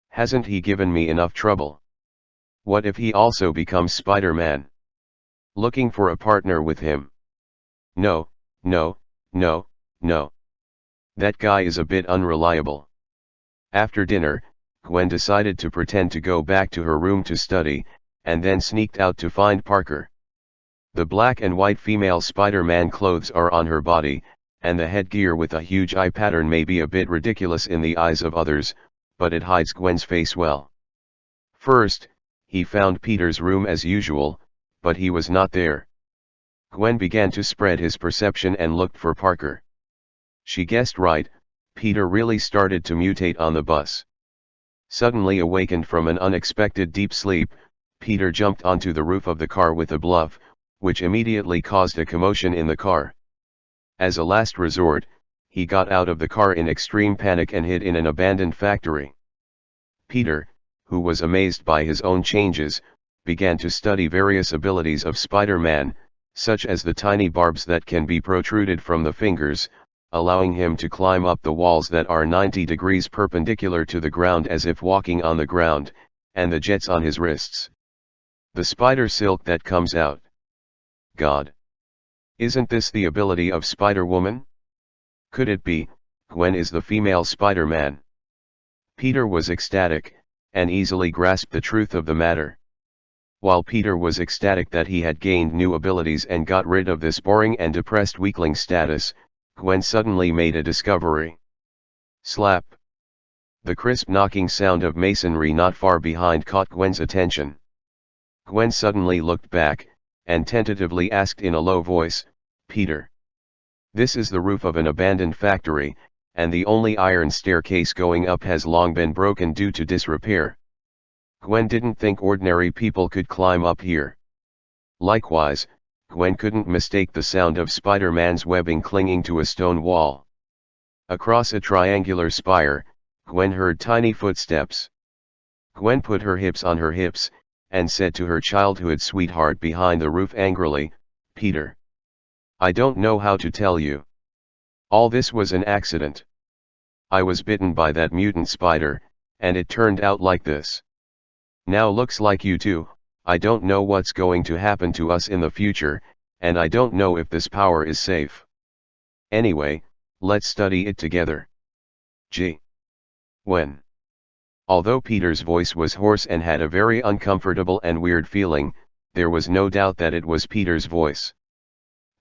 Hasn't he given me enough trouble? What if he also becomes Spider-Man? Looking for a partner with him. No, no, no, no. That guy is a bit unreliable. After dinner, Gwen decided to pretend to go back to her room to study, and then sneaked out to find Parker. The black and white female Spider-Man clothes are on her body, and the headgear with a huge eye pattern may be a bit ridiculous in the eyes of others, but it hides Gwen's face well. First, he found Peter's room as usual, but he was not there. Gwen began to spread his perception and looked for Parker. She guessed right, Peter really started to mutate on the bus. Suddenly awakened from an unexpected deep sleep, Peter jumped onto the roof of the car with a bluff, which immediately caused a commotion in the car. As a last resort, he got out of the car in extreme panic and hid in an abandoned factory. Peter, who was amazed by his own changes, began to study various abilities of Spider-Man, such as the tiny barbs that can be protruded from the fingers, allowing him to climb up the walls that are 90 degrees perpendicular to the ground as if walking on the ground, and the jets on his wrists. The spider silk that comes out. God! Isn't this the ability of Spider-Woman? Could it be, Gwen is the female Spider-Man? Peter was ecstatic, and easily grasped the truth of the matter. While Peter was ecstatic that he had gained new abilities and got rid of this boring and depressed weakling status, Gwen suddenly made a discovery. Slap! The crisp knocking sound of masonry not far behind caught Gwen's attention. Gwen suddenly looked back, and tentatively asked in a low voice, Peter. This is the roof of an abandoned factory, and the only iron staircase going up has long been broken due to disrepair. Gwen didn't think ordinary people could climb up here. Likewise, Gwen couldn't mistake the sound of Spider-Man's webbing clinging to a stone wall. Across a triangular spire, Gwen heard tiny footsteps. Gwen put her hips on her hips, and said to her childhood sweetheart behind the roof angrily, Peter. I don't know how to tell you. All this was an accident. I was bitten by that mutant spider, and it turned out like this. Now looks like you too. I don't know what's going to happen to us in the future, and I don't know if this power is safe. Anyway, let's study it together. When. Although Peter's voice was hoarse and had a very uncomfortable and weird feeling, there was no doubt that it was Peter's voice.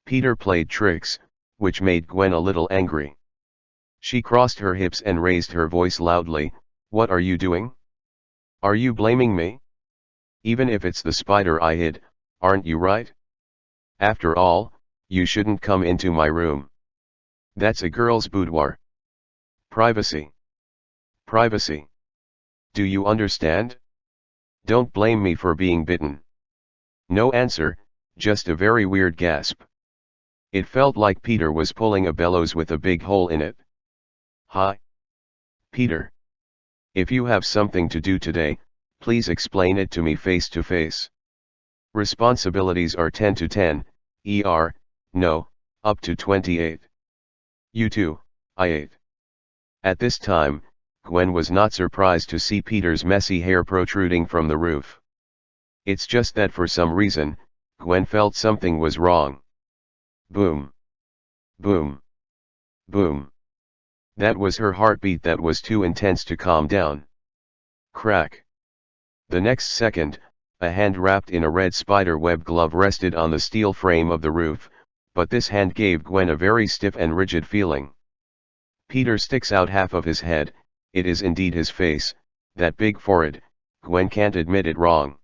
Peter played tricks, which made Gwen a little angry. She crossed her hips and raised her voice loudly. What are you doing? Are you blaming me? Even if it's the spider I hid, aren't you right? After all, you shouldn't come into my room. That's a girl's boudoir. Privacy. Privacy. Do you understand? Don't blame me for being bitten. No answer, just a very weird gasp. It felt like Peter was pulling a bellows with a big hole in it. Hi. Peter. If you have something to do today, please explain it to me face to face. Responsibilities are 10 to 10, no, up to 28. You too, I8. At this time, Gwen was not surprised to see Peter's messy hair protruding from the roof. It's just that for some reason, Gwen felt something was wrong. Boom. Boom. Boom. That was her heartbeat that was too intense to calm down. Crack. The next second, a hand wrapped in a red spider web glove rested on the steel frame of the roof, but this hand gave Gwen a very stiff and rigid feeling. Peter sticks out half of his head. It is indeed his face, that big forehead. Gwen can't admit it wrong.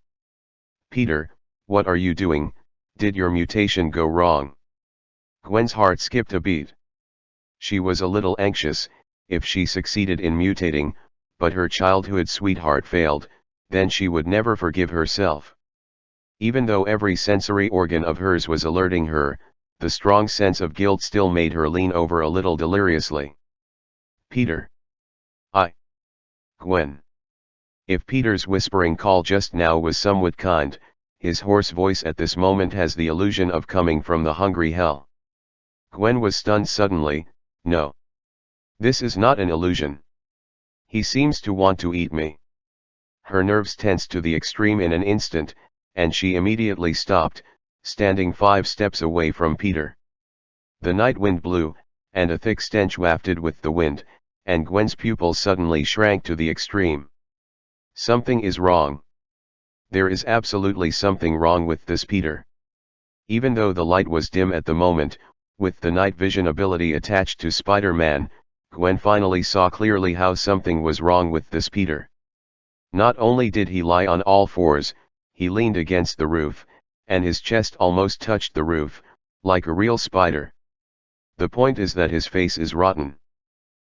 Peter, what are you doing? Did your mutation go wrong? Gwen's heart skipped a beat. She was a little anxious. If she succeeded in mutating, but her childhood sweetheart failed, then she would never forgive herself. Even though every sensory organ of hers was alerting her, the strong sense of guilt still made her lean over a little deliriously. Peter. Gwen. If Peter's whispering call just now was somewhat kind, his hoarse voice at this moment has the illusion of coming from the hungry hell. Gwen was stunned suddenly. No. This is not an illusion. He seems to want to eat me. Her nerves tensed to the extreme in an instant, and she immediately stopped, standing 5 steps away from Peter. The night wind blew, and a thick stench wafted with the wind, and Gwen's pupils suddenly shrank to the extreme. Something is wrong. There is absolutely something wrong with this Peter. Even though the light was dim at the moment, with the night vision ability attached to Spider-Man, Gwen finally saw clearly how something was wrong with this Peter. Not only did he lie on all fours, he leaned against the roof, and his chest almost touched the roof, like a real spider. The point is that his face is rotten.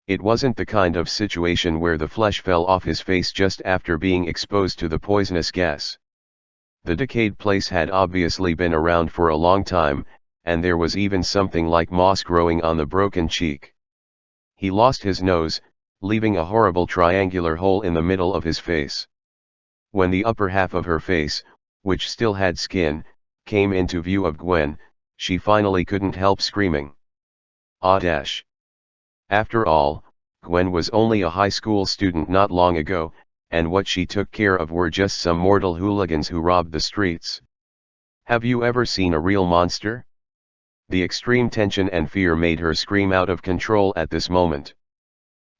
It wasn't the kind of situation where the flesh fell off his face just after being exposed to the poisonous gas. The decayed place had obviously been around for a long time, and there was even something like moss growing on the broken cheek. He lost his nose, leaving a horrible triangular hole in the middle of his face. When the upper half of her face, which still had skin, came into view of Gwen, she finally couldn't help screaming. Ah-dash. After all, Gwen was only a high school student not long ago, and what she took care of were just some mortal hooligans who robbed the streets. Have you ever seen a real monster? The extreme tension and fear made her scream out of control at this moment.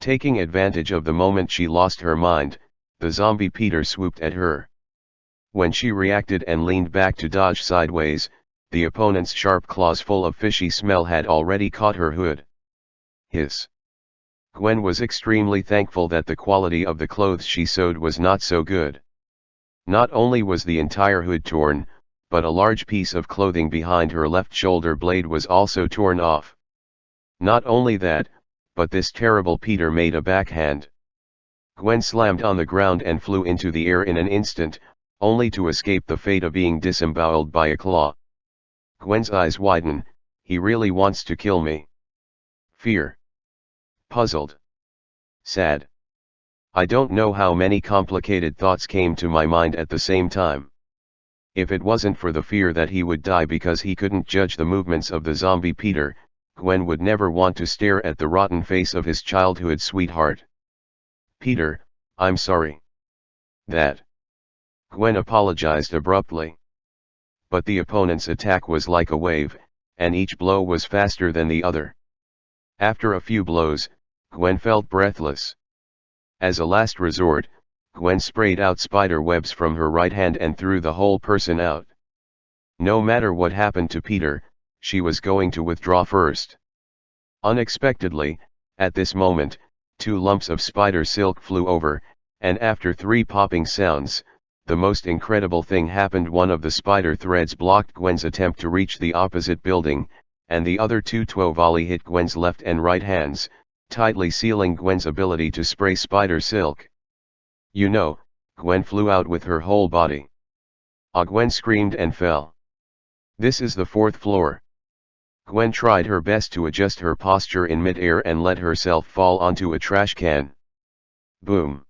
Taking advantage of the moment she lost her mind, the zombie Peter swooped at her. When she reacted and leaned back to dodge sideways, the opponent's sharp claws full of fishy smell had already caught her hood. Hiss. Gwen was extremely thankful that the quality of the clothes she sewed was not so good. Not only was the entire hood torn, but a large piece of clothing behind her left shoulder blade was also torn off. Not only that, but this terrible Peter made a backhand. Gwen slammed on the ground and flew into the air in an instant, only to escape the fate of being disemboweled by a claw. Gwen's eyes widen. He really wants to kill me. Fear. Puzzled. Sad. I don't know how many complicated thoughts came to my mind at the same time. If it wasn't for the fear that he would die because he couldn't judge the movements of the zombie Peter, Gwen would never want to stare at the rotten face of his childhood sweetheart. "Peter, I'm sorry." That. Gwen apologized abruptly. But the opponent's attack was like a wave, and each blow was faster than the other. After a few blows, Gwen felt breathless. As a last resort, Gwen sprayed out spider webs from her right hand and threw the whole person out. No matter what happened to Peter, she was going to withdraw first. Unexpectedly, at this moment, 2 lumps of spider silk flew over, and after 3 popping sounds, the most incredible thing happened. One of the spider threads blocked Gwen's attempt to reach the opposite building, and the other 2 volley hit Gwen's left and right hands, tightly sealing Gwen's ability to spray spider silk. You know, Gwen flew out with her whole body. Ah! Gwen screamed and fell. This is the 4th floor. Gwen tried her best to adjust her posture in mid-air and let herself fall onto a trash can. Boom!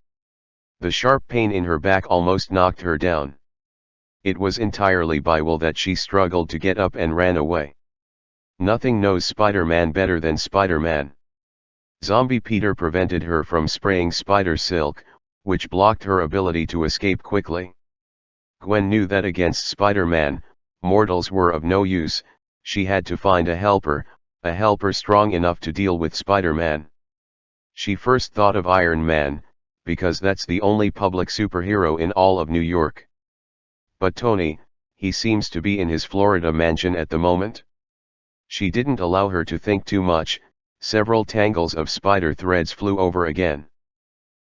The sharp pain in her back almost knocked her down. It was entirely by will that she struggled to get up and ran away. Nothing knows Spider-Man better than Spider-Man. Zombie Peter prevented her from spraying spider silk, which blocked her ability to escape quickly. Gwen knew that against Spider-Man, mortals were of no use. She had to find a helper strong enough to deal with Spider-Man. She first thought of Iron Man, because that's the only public superhero in all of New York. But Tony, he seems to be in his Florida mansion at the moment. She didn't allow her to think too much. Several tangles of spider threads flew over again.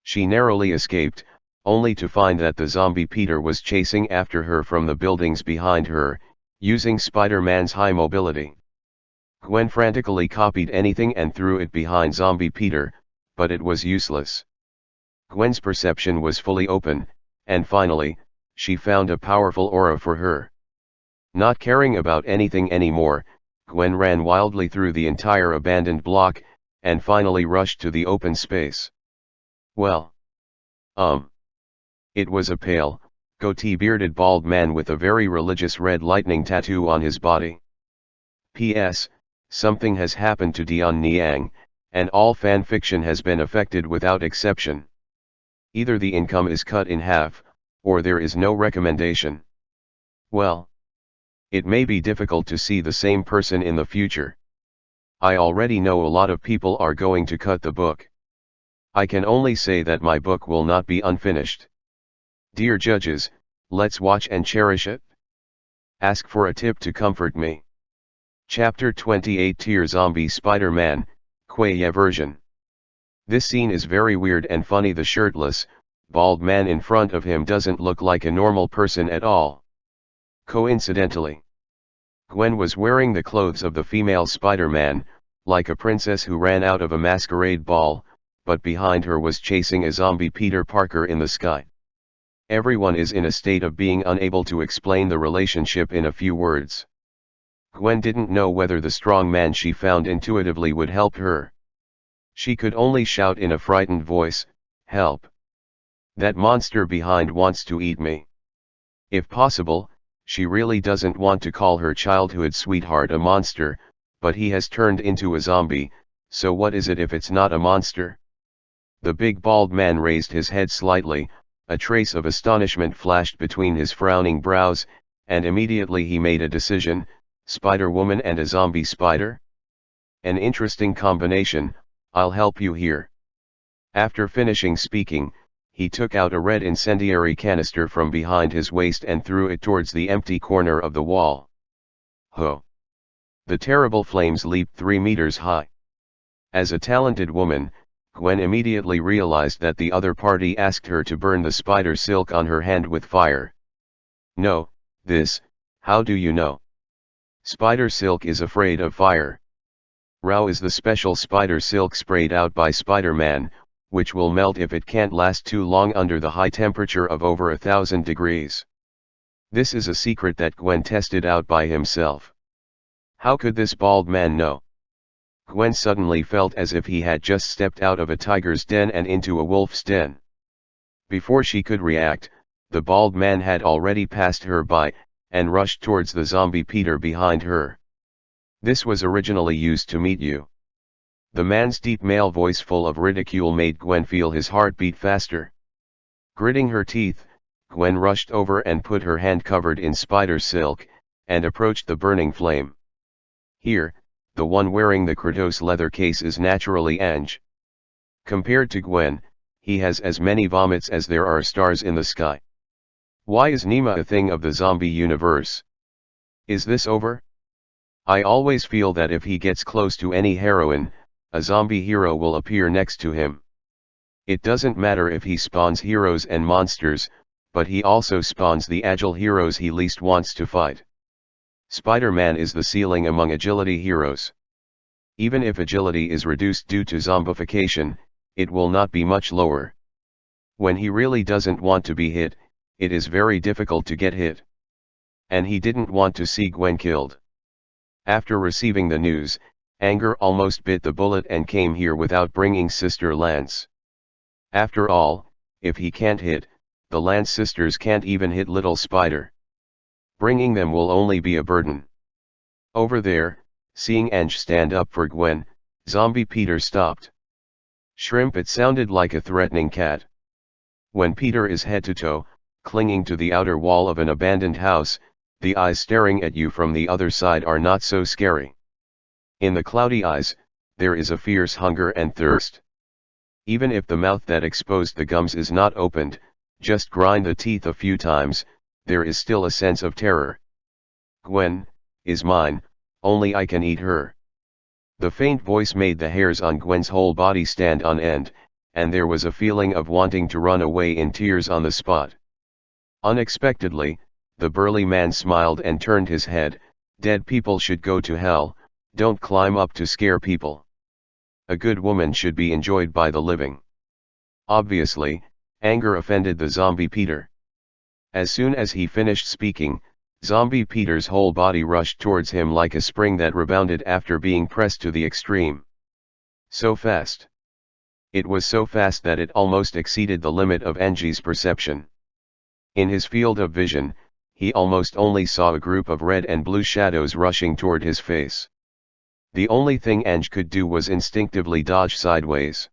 She narrowly escaped, only to find that the zombie Peter was chasing after her from the buildings behind her, using Spider-Man's high mobility. Gwen frantically copied anything and threw it behind zombie Peter, but it was useless. Gwen's perception was fully open, and finally, she found a powerful aura for her. Not caring about anything anymore, Gwen ran wildly through the entire abandoned block, and finally rushed to the open space. Well. It was a pale, goatee-bearded bald man with a very religious red lightning tattoo on his body. P.S. Something has happened to Dion Niang, and all fan fiction has been affected without exception. Either the income is cut in half, or there is no recommendation. Well. It may be difficult to see the same person in the future. I already know a lot of people are going to cut the book. I can only say that my book will not be unfinished. Dear judges, let's watch and cherish it. Ask for a tip to comfort me. Chapter 28 Tier Zombie Spider-Man, Quaya version. This scene is very weird and funny. The shirtless, bald man in front of him doesn't look like a normal person at all. Coincidentally, Gwen was wearing the clothes of the female Spider-Man, like a princess who ran out of a masquerade ball, but behind her was chasing a zombie Peter Parker in the sky. Everyone is in a state of being unable to explain the relationship in a few words. Gwen didn't know whether the strong man she found intuitively would help her. She could only shout in a frightened voice, "Help! That monster behind wants to eat me." If possible, she really doesn't want to call her childhood sweetheart a monster, but he has turned into a zombie, so what is it if it's not a monster? The big bald man raised his head slightly, a trace of astonishment flashed between his frowning brows, and immediately he made a decision: Spider-Woman and a zombie spider? An interesting combination, I'll help you here. After finishing speaking, he took out a red incendiary canister from behind his waist and threw it towards the empty corner of the wall. Ho! The terrible flames leaped 3 meters high. As a talented woman, Gwen immediately realized that the other party asked her to burn the spider silk on her hand with fire. No, how do you know? Spider silk is afraid of fire. Rao is the special spider silk sprayed out by Spider-Man, which will melt if it can't last too long under the high temperature of over 1,000 degrees. This is a secret that Gwen tested out by himself. How could this bald man know? Gwen suddenly felt as if he had just stepped out of a tiger's den and into a wolf's den. Before she could react, the bald man had already passed her by, and rushed towards the zombie Peter behind her. "This was originally used to meet you." The man's deep male voice full of ridicule made Gwen feel his heart beat faster. Gritting her teeth, Gwen rushed over and put her hand covered in spider silk, and approached the burning flame. Here, the one wearing the Kratos leather case is naturally Ange. Compared to Gwen, he has as many vomits as there are stars in the sky. Why is Nima a thing of the zombie universe? Is this over? I always feel that if he gets close to any heroine, a zombie hero will appear next to him. It doesn't matter if he spawns heroes and monsters, but he also spawns the agile heroes he least wants to fight. Spider-Man is the ceiling among agility heroes. Even if agility is reduced due to zombification, it will not be much lower. When he really doesn't want to be hit, it is very difficult to get hit. And he didn't want to see Gwen killed. After receiving the news, anger almost bit the bullet and came here without bringing Sister Lance. After all, if he can't hit, the Lance sisters can't even hit little Spider. Bringing them will only be a burden. Over there, seeing Ange stand up for Gwen, zombie Peter stopped. Shrimp, it sounded like a threatening cat. When Peter is head to toe, clinging to the outer wall of an abandoned house, the eyes staring at you from the other side are not so scary. In the cloudy eyes, there is a fierce hunger and thirst. Even if the mouth that exposed the gums is not opened, just grind the teeth a few times, there is still a sense of terror. Gwen is mine, only I can eat her. The faint voice made the hairs on Gwen's whole body stand on end, and there was a feeling of wanting to run away in tears on the spot. Unexpectedly, the burly man smiled and turned his head. "Dead people should go to hell, don't climb up to scare people. A good woman should be enjoyed by the living." Obviously, anger offended the zombie Peter. As soon as he finished speaking, zombie Peter's whole body rushed towards him like a spring that rebounded after being pressed to the extreme. So fast. It was so fast that it almost exceeded the limit of Ange's perception. In his field of vision, he almost only saw a group of red and blue shadows rushing toward his face. The only thing Ange could do was instinctively dodge sideways.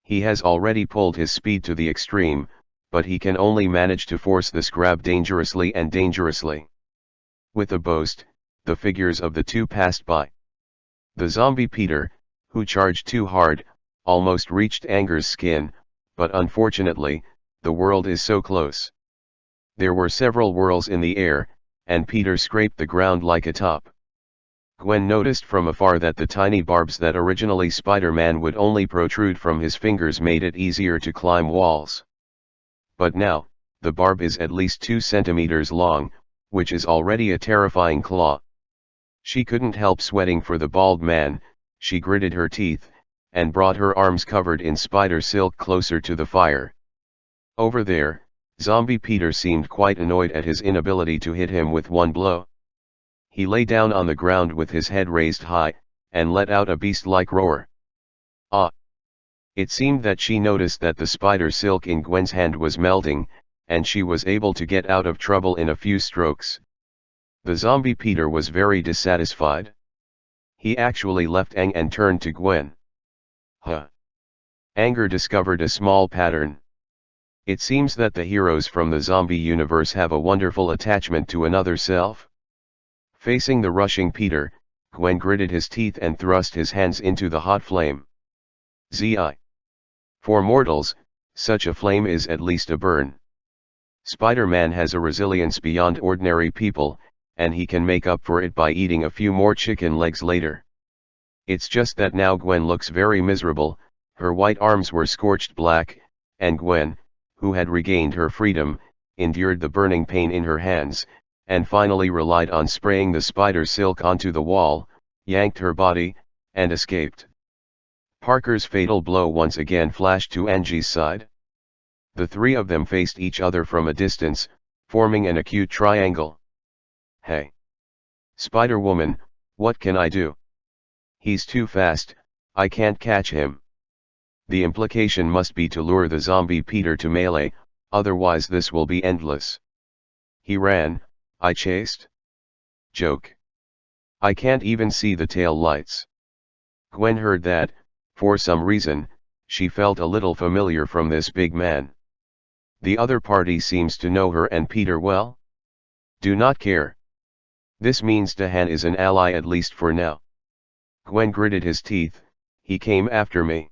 He has already pulled his speed to the extreme, but he can only manage to force the grab dangerously and dangerously. With a boast, the figures of the two passed by. The zombie Peter, who charged too hard, almost reached Anger's skin, but unfortunately, the world is so close. There were several whirls in the air, and Peter scraped the ground like a top. Gwen noticed from afar that the tiny barbs that originally Spider-Man would only protrude from his fingers made it easier to climb walls. But now, the barb is at least 2 centimeters long, which is already a terrifying claw. She couldn't help sweating for the bald man. She gritted her teeth, and brought her arms covered in spider silk closer to the fire. Over there, zombie Peter seemed quite annoyed at his inability to hit him with one blow. He lay down on the ground with his head raised high, and let out a beast-like roar. Ah! It seemed that she noticed that the spider silk in Gwen's hand was melting, and she was able to get out of trouble in a few strokes. The zombie Peter was very dissatisfied. He actually left Aang and turned to Gwen. Huh! Anger discovered a small pattern. It seems that the heroes from the zombie universe have a wonderful attachment to another self. Facing the rushing Peter, Gwen gritted his teeth and thrust his hands into the hot flame. Zi. For mortals, such a flame is at least a burn. Spider-Man has a resilience beyond ordinary people, and he can make up for it by eating a few more chicken legs later. It's just that now Gwen looks very miserable. Her white arms were scorched black, and Gwen, who had regained her freedom, endured the burning pain in her hands, and finally relied on spraying the spider silk onto the wall, yanked her body, and escaped. Parker's fatal blow once again flashed to Angie's side. The three of them faced each other from a distance, forming an acute triangle. Hey! Spider-Woman, what can I do? He's too fast, I can't catch him. The implication must be to lure the zombie Peter to melee, otherwise this will be endless. He ran, I chased. Joke. I can't even see the tail lights. Gwen heard that, for some reason, she felt a little familiar from this big man. The other party seems to know her and Peter well? Do not care. This means Dahan is an ally at least for now. Gwen gritted his teeth, he came after me.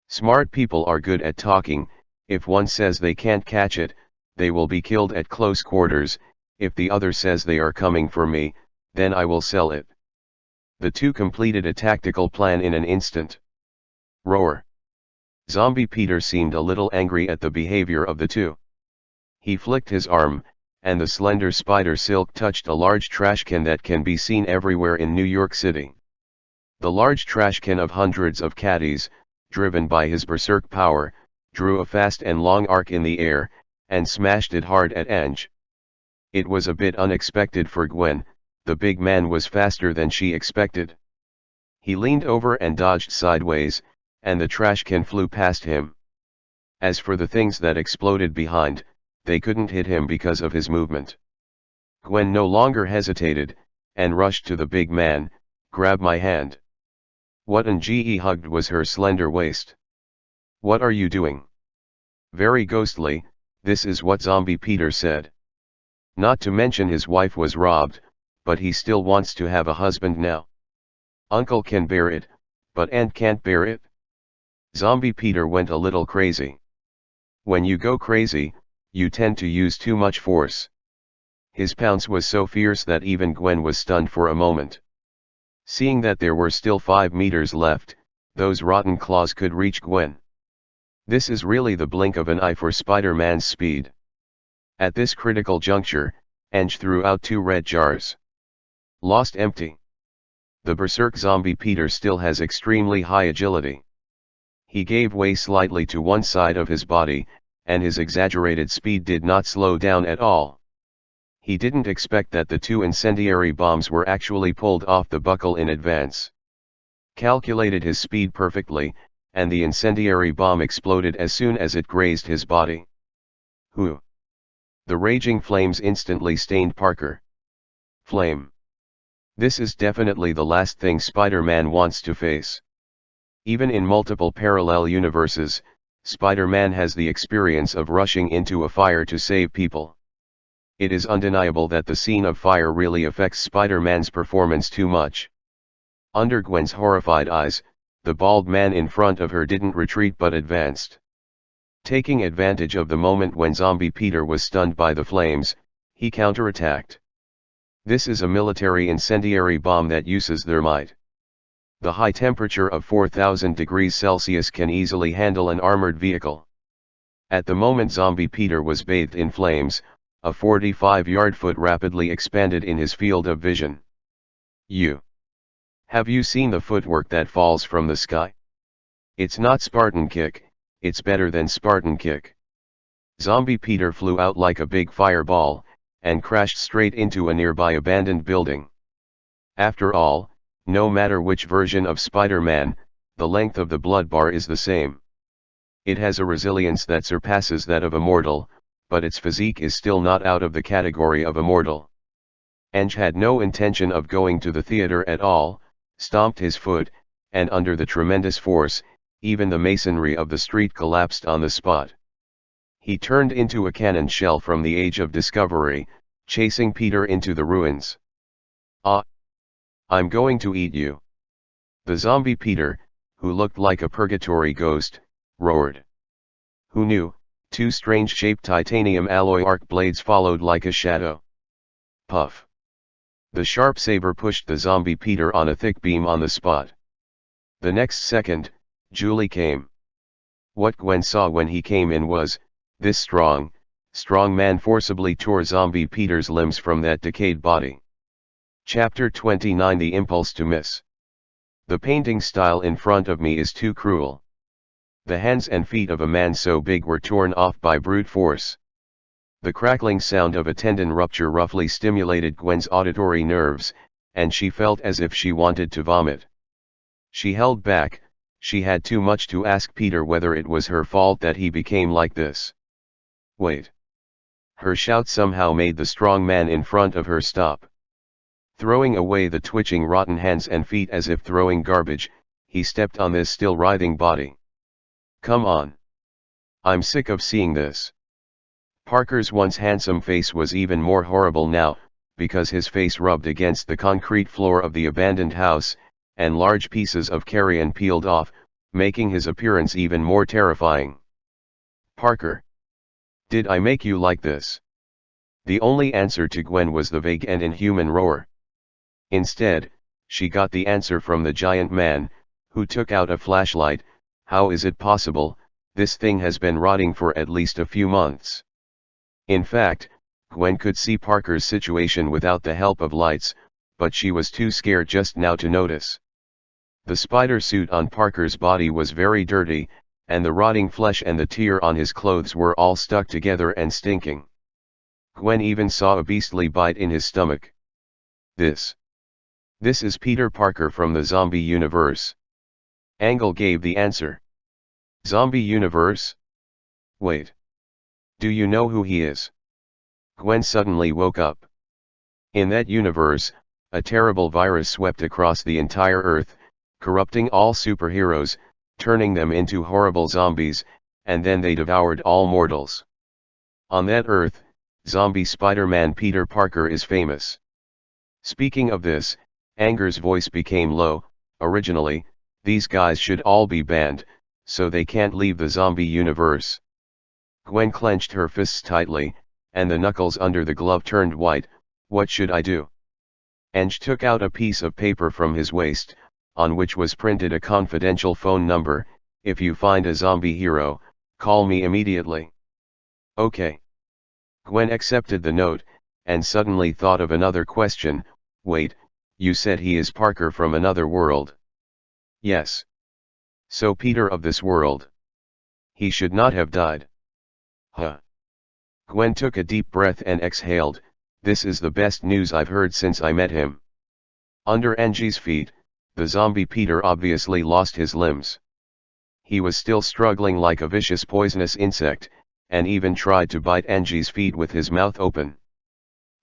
Smart people are good at talking, if one says they can't catch it, they will be killed at close quarters, if the other says they are coming for me, then I will sell it. The two completed a tactical plan in an instant. Roar. Zombie Peter seemed a little angry at the behavior of the two. He flicked his arm, and the slender spider silk touched a large trash can that can be seen everywhere in New York City. The large trash can of hundreds of caddies, driven by his berserk power, drew a fast and long arc in the air, and smashed it hard at Ange. It was a bit unexpected for Gwen, the big man was faster than she expected. He leaned over and dodged sideways, and the trash can flew past him. As for the things that exploded behind, they couldn't hit him because of his movement. Gwen no longer hesitated, and rushed to the big man, grab my hand. What He hugged was her slender waist. What are you doing? Very ghostly, this is what Zombie Peter said. Not to mention his wife was robbed, but he still wants to have a husband now. Uncle can bear it, but Aunt can't bear it. Zombie Peter went a little crazy. When you go crazy, you tend to use too much force. His pounce was so fierce that even Gwen was stunned for a moment. Seeing that there were still 5 meters left, those rotten claws could reach Gwen. This is really the blink of an eye for Spider-Man's speed. At this critical juncture, Ange threw out 2 red jars. Lost empty. The berserk Zombie Peter still has extremely high agility. He gave way slightly to one side of his body, and his exaggerated speed did not slow down at all. He didn't expect that the 2 incendiary bombs were actually pulled off the buckle in advance. Calculated his speed perfectly, and the incendiary bomb exploded as soon as it grazed his body. Whew! The raging flames instantly stained Parker. Flame. This is definitely the last thing Spider-Man wants to face. Even in multiple parallel universes, Spider-Man has the experience of rushing into a fire to save people. It is undeniable that the scene of fire really affects Spider-Man's performance too much. Under Gwen's horrified eyes, the bald man in front of her didn't retreat but advanced. Taking advantage of the moment when Zombie Peter was stunned by the flames, he counterattacked. This is a military incendiary bomb that uses thermite. The high temperature of 4000 degrees Celsius can easily handle an armored vehicle. At the moment Zombie Peter was bathed in flames, a 45-yard foot rapidly expanded in his field of vision. Have you seen the footwork that falls from the sky? It's not Spartan kick, it's better than Spartan kick. Zombie Peter flew out like a big fireball, and crashed straight into a nearby abandoned building. After all, no matter which version of Spider-Man, the length of the blood bar is the same. It has a resilience that surpasses that of a mortal, but its physique is still not out of the category of a mortal. Ange had no intention of going to the theater at all, stomped his foot, and under the tremendous force, even the masonry of the street collapsed on the spot. He turned into a cannon shell from the Age of Discovery, chasing Peter into the ruins. Ah! I'm going to eat you. The Zombie Peter, who looked like a purgatory ghost, roared. Who knew? 2 strange-shaped titanium alloy arc blades followed like a shadow. Puff. The sharp saber pushed the Zombie Peter on a thick beam on the spot. The next second, Julie came. What Gwen saw when he came in was, this strong man forcibly tore Zombie Peter's limbs from that decayed body. Chapter 29 The Impulse to Miss. The painting style in front of me is too cruel. The hands and feet of a man so big were torn off by brute force. The crackling sound of a tendon rupture roughly stimulated Gwen's auditory nerves, and she felt as if she wanted to vomit. She held back, she had too much to ask Peter whether it was her fault that he became like this. Wait. Her shout somehow made the strong man in front of her stop. Throwing away the twitching rotten hands and feet as if throwing garbage, he stepped on this still writhing body. Come on. I'm sick of seeing this. Parker's once handsome face was even more horrible now, because his face rubbed against the concrete floor of the abandoned house, and large pieces of carrion peeled off, making his appearance even more terrifying. Parker. Did I make you like this? The only answer to Gwen was the vague and inhuman roar. Instead, she got the answer from the giant man, who took out a flashlight. How is it possible? This thing has been rotting for at least a few months. In fact, Gwen could see Parker's situation without the help of lights, but she was too scared just now to notice. The spider suit on Parker's body was very dirty, and the rotting flesh and the tear on his clothes were all stuck together and stinking. Gwen even saw a beastly bite in his stomach. This is Peter Parker from the zombie universe. Angle gave the answer. Zombie universe? Wait. Do you know who he is? Gwen suddenly woke up. In that universe, a terrible virus swept across the entire Earth, corrupting all superheroes, turning them into horrible zombies, and then they devoured all mortals. On that Earth, zombie Spider-Man Peter Parker is famous. Speaking of this, Anger's voice became low. Originally, these guys should all be banned, so they can't leave the zombie universe. Gwen clenched her fists tightly, and the knuckles under the glove turned white. What should I do? Ange took out a piece of paper from his waist, on which was printed a confidential phone number. If you find a zombie hero, call me immediately. Okay. Gwen accepted the note, and suddenly thought of another question. Wait, you said he is Parker from another world? Yes. So Peter of this world. He should not have died. Huh. Gwen took a deep breath and exhaled. This is the best news I've heard since I met him. Under Angie's feet, the zombie Peter obviously lost his limbs. He was still struggling like a vicious poisonous insect, and even tried to bite Angie's feet with his mouth open.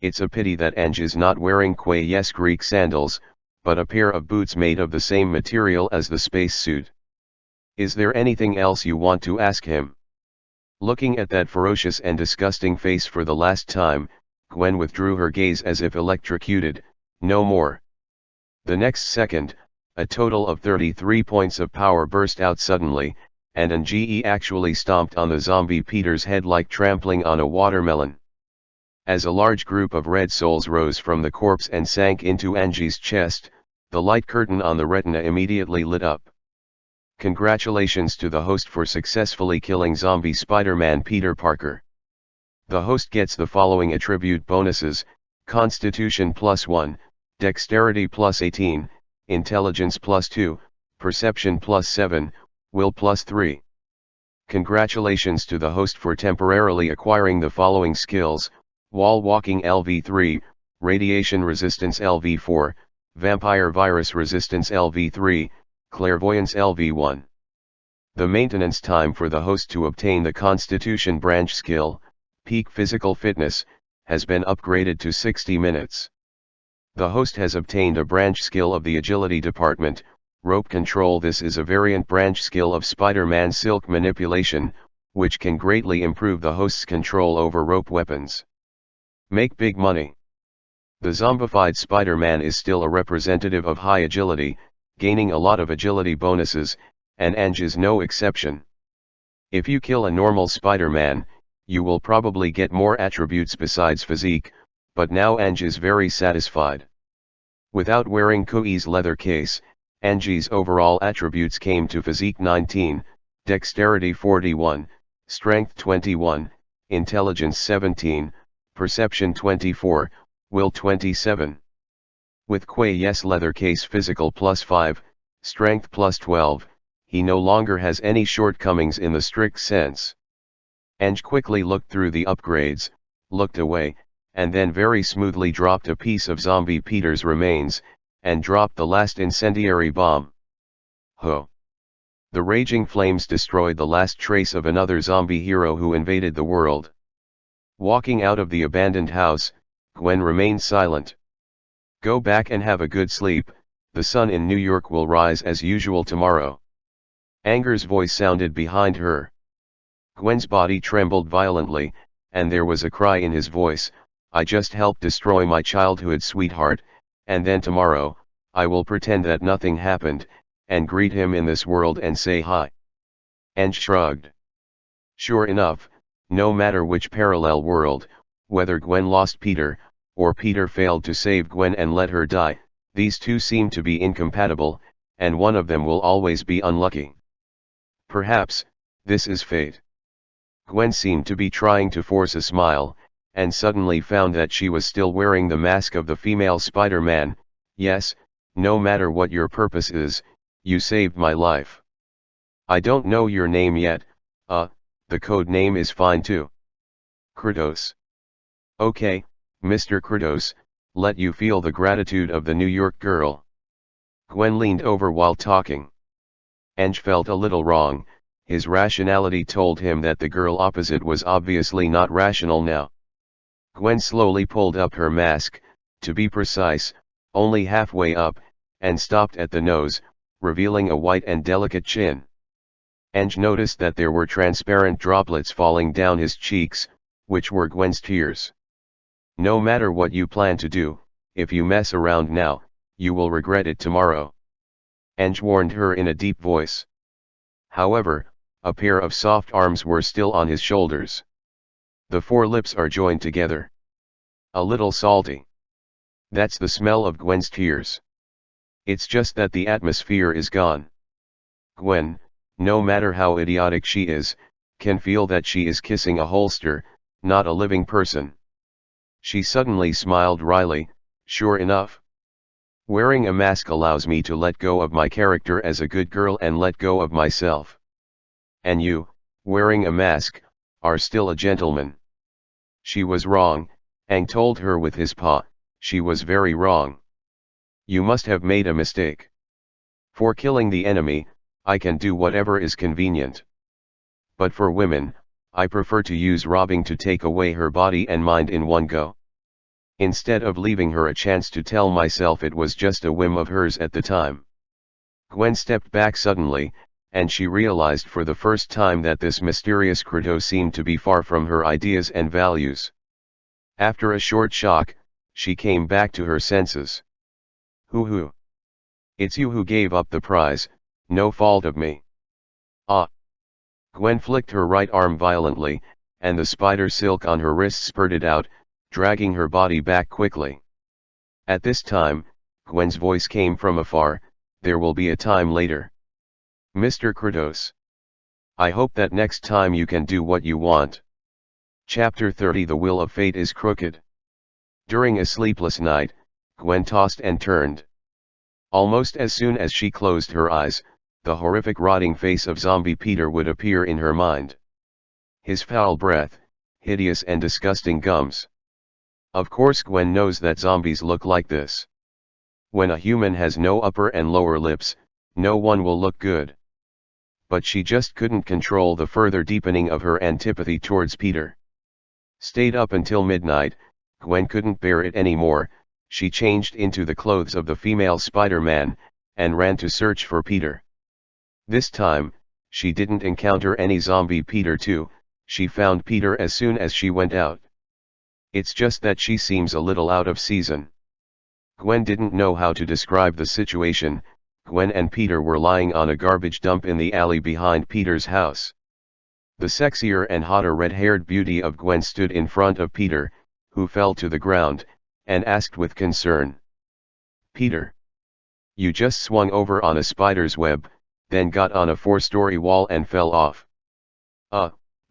It's a pity that Ange is not wearing Quayes Greek sandals, but a pair of boots made of the same material as the spacesuit. Is there anything else you want to ask him? Looking at that ferocious and disgusting face for the last time, Gwen withdrew her gaze as if electrocuted. No more. The next second, a total of 33 points of power burst out suddenly, and Angie actually stomped on the zombie Peter's head like trampling on a watermelon. As a large group of red souls rose from the corpse and sank into Angie's chest, the light curtain on the retina immediately lit up. Congratulations to the host for successfully killing zombie Spider-Man Peter Parker. The host gets the following attribute bonuses: Constitution +1, Dexterity +18, Intelligence +2, Perception +7, Will +3. Congratulations to the host for temporarily acquiring the following skills: Wall Walking LV3, Radiation Resistance LV4, Vampire Virus Resistance LV3, Clairvoyance LV1. The maintenance time for the host to obtain the Constitution branch skill, Peak Physical Fitness, has been upgraded to 60 minutes. The host has obtained a branch skill of the Agility Department, Rope Control. This is a variant branch skill of Spider-Man Silk Manipulation, which can greatly improve the host's control over rope weapons. Make big money. The zombified Spider-Man is still a representative of high agility, gaining a lot of agility bonuses, and Ange is no exception. If you kill a normal Spider-Man, you will probably get more attributes besides physique, but now Ange is very satisfied. Without wearing Koi's leather case, Angie's overall attributes came to physique 19, dexterity 41, strength 21, intelligence 17, perception 24, will 27. With Quayes leather case physical +5, strength +12, he no longer has any shortcomings in the strict sense. Ange quickly looked through the upgrades, looked away, and then very smoothly dropped a piece of zombie Peter's remains, and dropped the last incendiary bomb. Ho! The raging flames destroyed the last trace of another zombie hero who invaded the world. Walking out of the abandoned house, Gwen remained silent. Go back and have a good sleep, the sun in New York will rise as usual tomorrow. Anger's voice sounded behind her. Gwen's body trembled violently, and there was a cry in his voice, I just helped destroy my childhood sweetheart, and then tomorrow, I will pretend that nothing happened, and greet him in this world and say hi. Ange shrugged. Sure enough, no matter which parallel world, whether Gwen lost Peter, or Peter failed to save Gwen and let her die, these two seem to be incompatible, and one of them will always be unlucky. Perhaps, this is fate. Gwen seemed to be trying to force a smile, and suddenly found that she was still wearing the mask of the female Spider-Man. Yes, no matter what your purpose is, you saved my life. I don't know your name yet, the code name is fine too. Kratos. Okay, Mr. Kratos, let you feel the gratitude of the New York girl. Gwen leaned over while talking. Ange felt a little wrong, his rationality told him that the girl opposite was obviously not rational now. Gwen slowly pulled up her mask, to be precise, only halfway up, and stopped at the nose, revealing a white and delicate chin. Ange noticed that there were transparent droplets falling down his cheeks, which were Gwen's tears. No matter what you plan to do, if you mess around now, you will regret it tomorrow. Ange warned her in a deep voice. However, a pair of soft arms were still on his shoulders. The four lips are joined together. A little salty. That's the smell of Gwen's tears. It's just that the atmosphere is gone. Gwen, no matter how idiotic she is, can feel that she is kissing a holster, not a living person. She suddenly smiled wryly, sure enough. Wearing a mask allows me to let go of my character as a good girl and let go of myself. And you, wearing a mask, are still a gentleman. She was wrong, Aang told her with his paw, she was very wrong. You must have made a mistake. For killing the enemy, I can do whatever is convenient. But for women, I prefer to use robbing to take away her body and mind in one go. Instead of leaving her a chance to tell myself it was just a whim of hers at the time. Gwen stepped back suddenly, and she realized for the first time that this mysterious Kratos seemed to be far from her ideas and values. After a short shock, she came back to her senses. Who? It's you who gave up the prize, no fault of me. Ah! Gwen flicked her right arm violently, and the spider silk on her wrist spurted out, dragging her body back quickly. At this time, Gwen's voice came from afar, there will be a time later. Mr. Kratos. I hope that next time you can do what you want. Chapter 30 The Will of Fate is Crooked. During a sleepless night, Gwen tossed and turned. Almost as soon as she closed her eyes, the horrific rotting face of zombie Peter would appear in her mind. His foul breath, hideous and disgusting gums. Of course Gwen knows that zombies look like this. When a human has no upper and lower lips, no one will look good. But she just couldn't control the further deepening of her antipathy towards Peter. Stayed up until midnight, Gwen couldn't bear it anymore, she changed into the clothes of the female Spider-Man, and ran to search for Peter. This time, she didn't encounter any zombie Peter too, she found Peter as soon as she went out. It's just that she seems a little out of season. Gwen didn't know how to describe the situation. Gwen and Peter were lying on a garbage dump in the alley behind Peter's house. The sexier and hotter red-haired beauty of Gwen stood in front of Peter, who fell to the ground, and asked with concern. Peter. You just swung over on a spider's web, then got on a 4-story wall and fell off.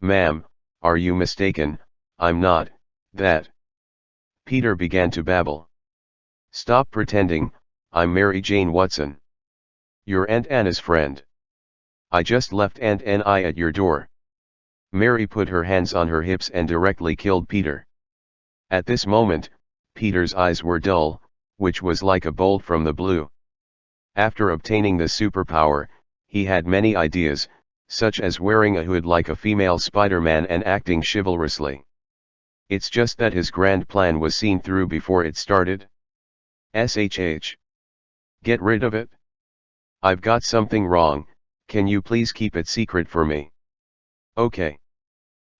Ma'am, are you mistaken? I'm not, that. Peter began to babble. Stop pretending, I'm Mary Jane Watson. Your Aunt Anna's friend. I just left Aunt Anna at your door. Mary put her hands on her hips and directly killed Peter. At this moment, Peter's eyes were dull, which was like a bolt from the blue. After obtaining the superpower, he had many ideas, such as wearing a hood like a female Spider-Man and acting chivalrously. It's just that his grand plan was seen through before it started. SHH. Get rid of it? I've got something wrong, can you please keep it secret for me? Okay.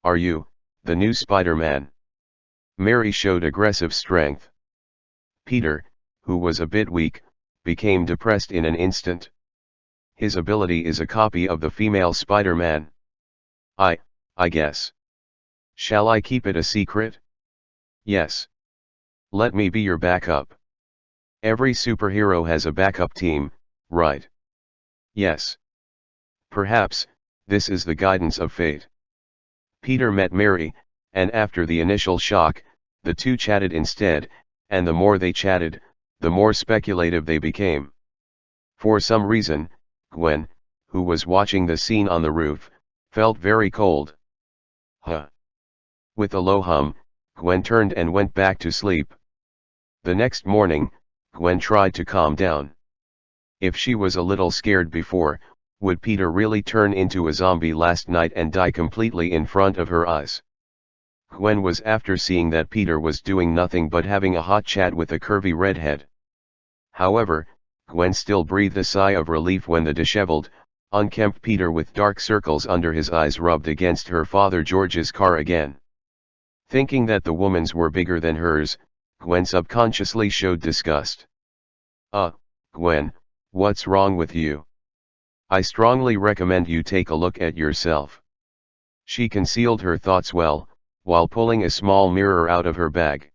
Are you, the new Spider-Man? Mary showed aggressive strength. Peter, who was a bit weak, became depressed in an instant. His ability is a copy of the female Spider-Man. I guess. Shall I keep it a secret? Yes. Let me be your backup. Every superhero has a backup team, right? Yes. Perhaps, this is the guidance of fate. Peter met Mary, and after the initial shock, the two chatted instead, and the more they chatted, the more speculative they became. For some reason, Gwen, who was watching the scene on the roof, felt very cold. Huh. With a low hum, Gwen turned and went back to sleep. The next morning, Gwen tried to calm down. If she was a little scared before, would Peter really turn into a zombie last night and die completely in front of her eyes? Gwen was after seeing that Peter was doing nothing but having a hot chat with a curvy redhead. However, Gwen still breathed a sigh of relief when the disheveled, unkempt Peter with dark circles under his eyes rubbed against her father George's car again. Thinking that the woman's were bigger than hers, Gwen subconsciously showed disgust. Gwen, what's wrong with you? I strongly recommend you take a look at yourself. She concealed her thoughts well, while pulling a small mirror out of her bag.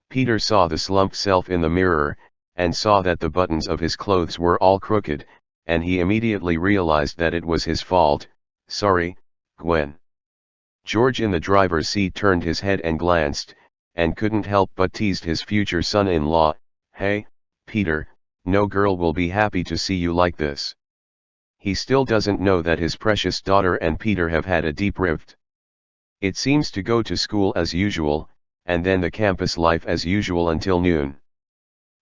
Peter saw the slumped self in the mirror, and saw that the buttons of his clothes were all crooked, and he immediately realized that it was his fault. Sorry, Gwen. George in the driver's seat turned his head and glanced, and couldn't help but teased his future son-in-law. Hey, Peter, no girl will be happy to see you like this. He still doesn't know that his precious daughter and Peter have had a deep rift. It seems to go to school as usual, and then the campus life as usual until noon.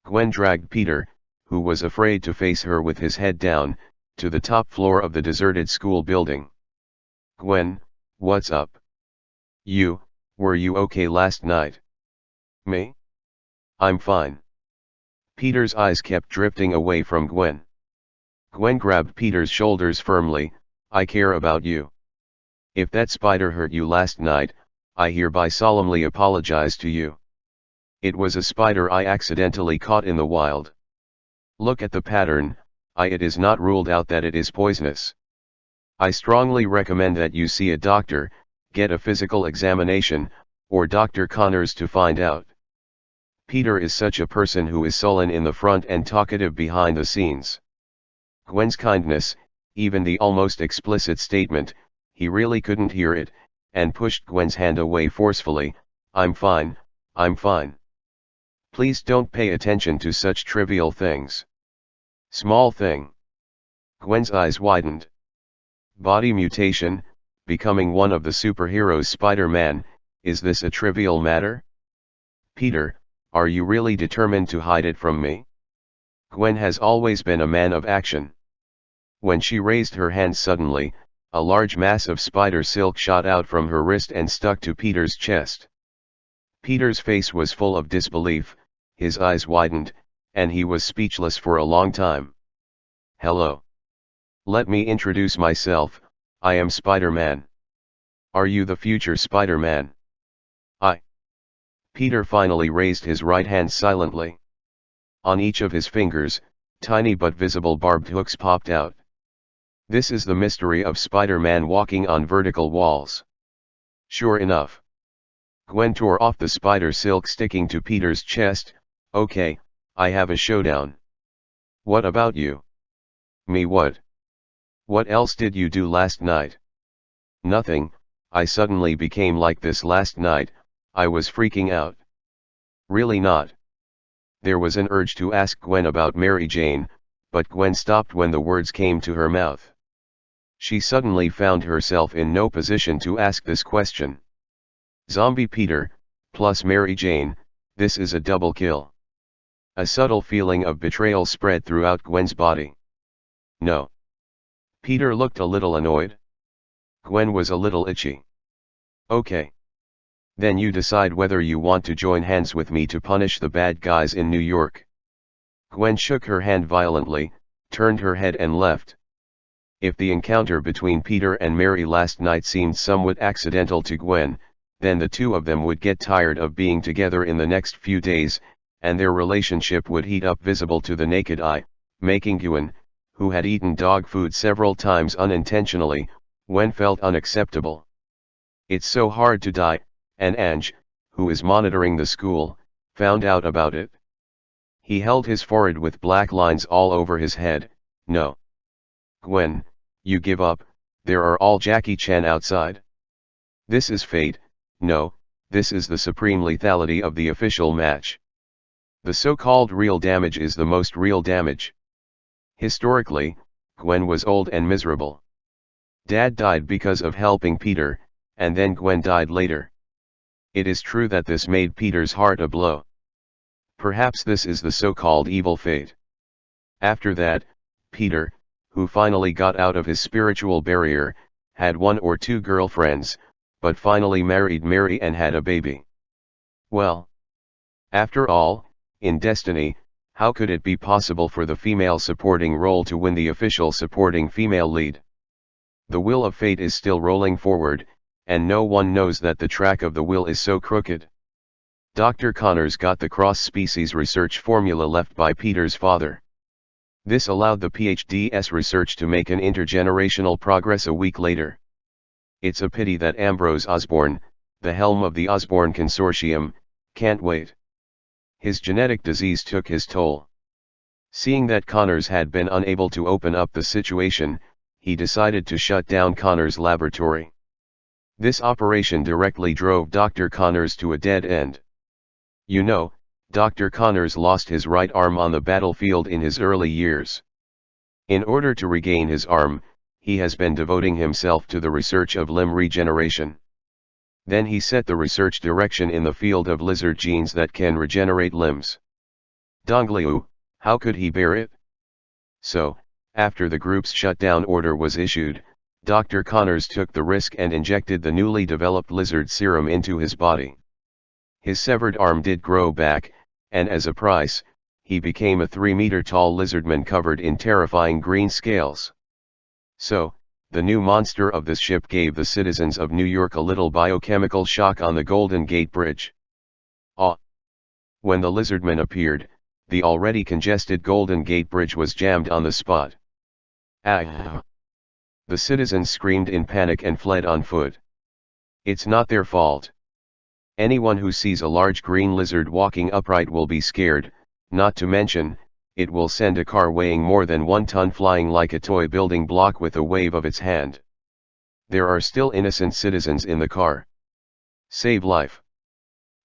Gwen dragged Peter, who was afraid to face her with his head down, to the top floor of the deserted school building. Gwen, what's up? Were you okay last night? Me? I'm fine. Peter's eyes kept drifting away from Gwen. Gwen grabbed Peter's shoulders firmly. I care about you. If that spider hurt you last night, I hereby solemnly apologize to you. It was a spider I accidentally caught in the wild. Look at the pattern. It is not ruled out that it is poisonous. I strongly recommend that you see a doctor, get a physical examination, or Dr. Connors to find out. Peter is such a person who is sullen in the front and talkative behind the scenes. Gwen's kindness, even the almost explicit statement, he really couldn't hear it, and pushed Gwen's hand away forcefully. I'm fine, I'm fine. Please don't pay attention to such trivial things. Small thing. Gwen's eyes widened. Body mutation, becoming one of the superheroes Spider-Man, is this a trivial matter? Peter, are you really determined to hide it from me? Gwen has always been a man of action. When she raised her hand suddenly, a large mass of spider silk shot out from her wrist and stuck to Peter's chest. Peter's face was full of disbelief, his eyes widened, and he was speechless for a long time. Hello. Let me introduce myself, I am Spider-Man. Are you the future Spider-Man? Peter finally raised his right hand silently. On each of his fingers, tiny but visible barbed hooks popped out. This is the mystery of Spider-Man walking on vertical walls. Sure enough. Gwen tore off the spider silk sticking to Peter's chest. Okay, I have a showdown. What about you? Me what? What else did you do last night? Nothing, I suddenly became like this last night, I was freaking out. Really not. There was an urge to ask Gwen about Mary Jane, but Gwen stopped when the words came to her mouth. She suddenly found herself in no position to ask this question. Zombie Peter, plus Mary Jane, this is a double kill. A subtle feeling of betrayal spread throughout Gwen's body. No. Peter looked a little annoyed. Gwen was a little itchy. Okay. Then you decide whether you want to join hands with me to punish the bad guys in New York. Gwen shook her hand violently, turned her head and left. If the encounter between Peter and Mary last night seemed somewhat accidental to Gwen, then the two of them would get tired of being together in the next few days, and their relationship would heat up visible to the naked eye, making Gwen, who had eaten dog food several times unintentionally, Gwen felt unacceptable. It's so hard to die, and Ange, who is monitoring the school, found out about it. He held his forehead with black lines all over his head. No. Gwen, you give up, there are all Jackie Chan outside. This is fate, no, this is the supreme lethality of the official match. The so-called real damage is the most real damage. Historically, Gwen was old and miserable. Dad died because of helping Peter, and then Gwen died later. It is true that this made Peter's heart a blow. Perhaps this is the so-called evil fate. After that, Peter, who finally got out of his spiritual barrier, had one or two girlfriends, but finally married Mary and had a baby. Well, after all, in destiny, how could it be possible for the female supporting role to win the official supporting female lead? The wheel of fate is still rolling forward, and no one knows that the track of the wheel is so crooked. Dr. Connors got the cross-species research formula left by Peter's father. This allowed the PhD's research to make an intergenerational progress a week later. It's a pity that Ambrose Osborne, the helm of the Osborne Consortium, can't wait. His genetic disease took his toll. Seeing that Connors had been unable to open up the situation, he decided to shut down Connors' laboratory. This operation directly drove Dr. Connors to a dead end. You know, Dr. Connors lost his right arm on the battlefield in his early years. In order to regain his arm, he has been devoting himself to the research of limb regeneration. Then he set the research direction in the field of lizard genes that can regenerate limbs. Dongliu, how could he bear it? So, after the group's shutdown order was issued, Dr. Connors took the risk and injected the newly developed lizard serum into his body. His severed arm did grow back, and as a price, he became a 3-meter-tall lizardman covered in terrifying green scales. So, the new monster of this ship gave the citizens of New York a little biochemical shock on the Golden Gate Bridge. When the lizardman appeared, the already congested Golden Gate Bridge was jammed on the spot. Ah! The citizens screamed in panic and fled on foot. It's not their fault. Anyone who sees a large green lizard walking upright will be scared, not to mention, it will send a car weighing more than 1 ton flying like a toy building block with a wave of its hand. There are still innocent citizens in the car. Save life.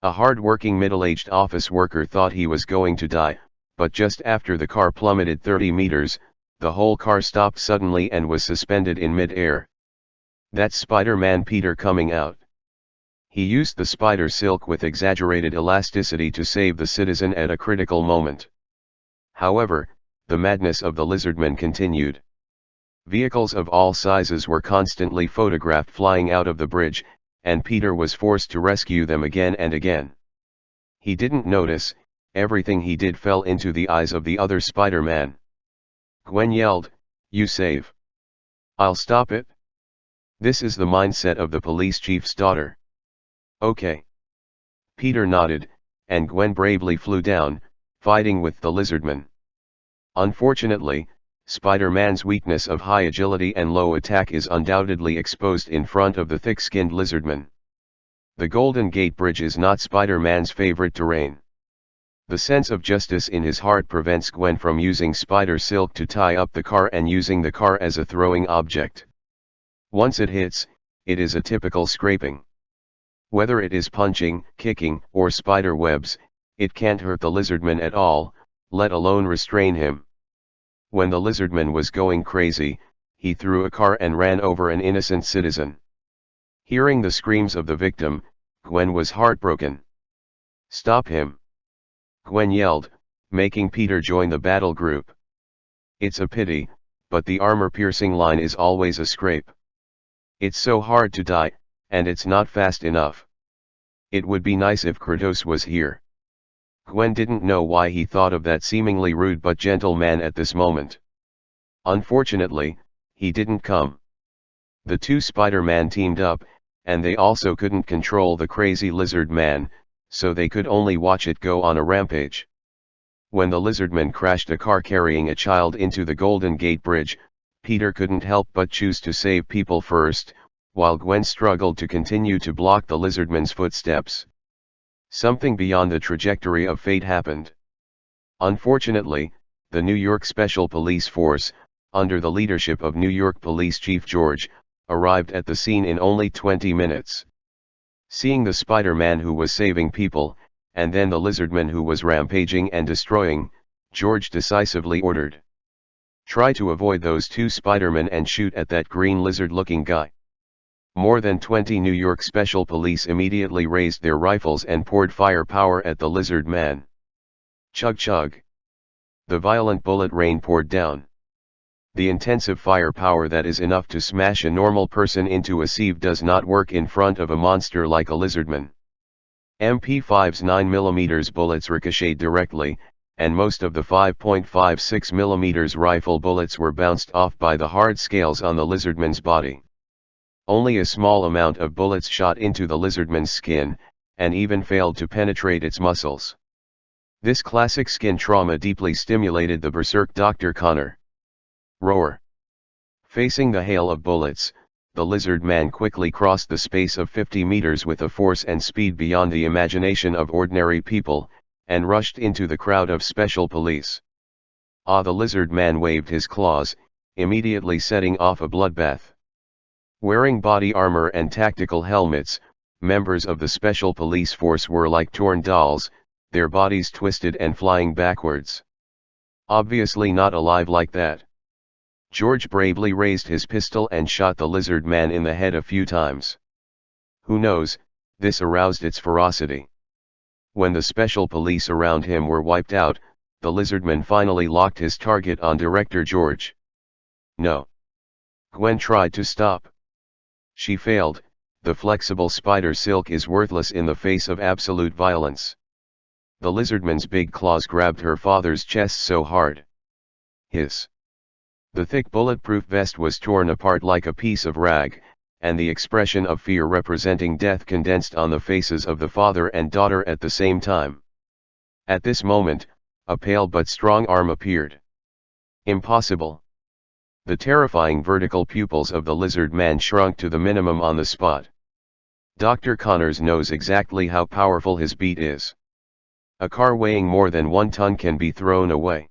A hard-working middle-aged office worker thought he was going to die, but just after the car plummeted 30 meters, the whole car stopped suddenly and was suspended in mid-air. That's Spider-Man Peter coming out. He used the spider silk with exaggerated elasticity to save the citizen at a critical moment. However, the madness of the lizardman continued. Vehicles of all sizes were constantly photographed flying out of the bridge, and Peter was forced to rescue them again and again. He didn't notice, everything he did fell into the eyes of the other Spider-Man. Gwen yelled, "You save. I'll stop it." This is the mindset of the police chief's daughter. Okay. Peter nodded, and Gwen bravely flew down, fighting with the lizardman. Unfortunately, Spider-Man's weakness of high agility and low attack is undoubtedly exposed in front of the thick-skinned lizardman. The Golden Gate Bridge is not Spider-Man's favorite terrain. The sense of justice in his heart prevents Gwen from using spider silk to tie up the car and using the car as a throwing object. Once it hits, it is a typical scraping. Whether it is punching, kicking, or spider webs, it can't hurt the lizardman at all, let alone restrain him. When the lizardman was going crazy, he threw a car and ran over an innocent citizen. Hearing the screams of the victim, Gwen was heartbroken. "Stop him!" Gwen yelled, making Peter join the battle group. It's a pity, but the armor-piercing line is always a scrape. It's so hard to die, and it's not fast enough. It would be nice if Kratos was here. Gwen didn't know why he thought of that seemingly rude but gentle man at this moment. Unfortunately, he didn't come. The two Spider-Man teamed up, and they also couldn't control the crazy lizard man, so they could only watch it go on a rampage. When the lizardman crashed a car carrying a child into the Golden Gate Bridge, Peter couldn't help but choose to save people first, while Gwen struggled to continue to block the lizardman's footsteps. Something beyond the trajectory of fate happened. Unfortunately, the New York Special Police Force, under the leadership of New York Police Chief George, arrived at the scene in only 20 minutes. Seeing the Spider-Man who was saving people, and then the lizardman who was rampaging and destroying, George decisively ordered, "Try to avoid those two Spider-Men and shoot at that green lizard-looking guy." More than 20 New York Special Police immediately raised their rifles and poured firepower at the lizard man. Chug chug. The violent bullet rain poured down. The intensive firepower that is enough to smash a normal person into a sieve does not work in front of a monster like a lizardman. MP5's 9mm bullets ricocheted directly, and most of the 5.56mm rifle bullets were bounced off by the hard scales on the lizardman's body. Only a small amount of bullets shot into the lizardman's skin, and even failed to penetrate its muscles. This classic skin trauma deeply stimulated the berserk Dr. Connor. Roar! Facing the hail of bullets, the lizard man quickly crossed the space of 50 meters with a force and speed beyond the imagination of ordinary people, and rushed into the crowd of special police. The lizard man waved his claws, immediately setting off a bloodbath. Wearing body armor and tactical helmets, members of the special police force were like torn dolls, their bodies twisted and flying backwards. Obviously not alive like that. George bravely raised his pistol and shot the lizard man in the head a few times. Who knows, this aroused its ferocity. When the special police around him were wiped out, the lizardman finally locked his target on Director George. No. Gwen tried to stop. She failed. The flexible spider silk is worthless in the face of absolute violence. The lizardman's big claws grabbed her father's chest so hard. Hiss. The thick bulletproof vest was torn apart like a piece of rag, and the expression of fear representing death condensed on the faces of the father and daughter at the same time. At this moment, a pale but strong arm appeared. Impossible. The terrifying vertical pupils of the lizard man shrunk to the minimum on the spot. Dr. Connors knows exactly how powerful his beat is. A car weighing more than 1 ton can be thrown away.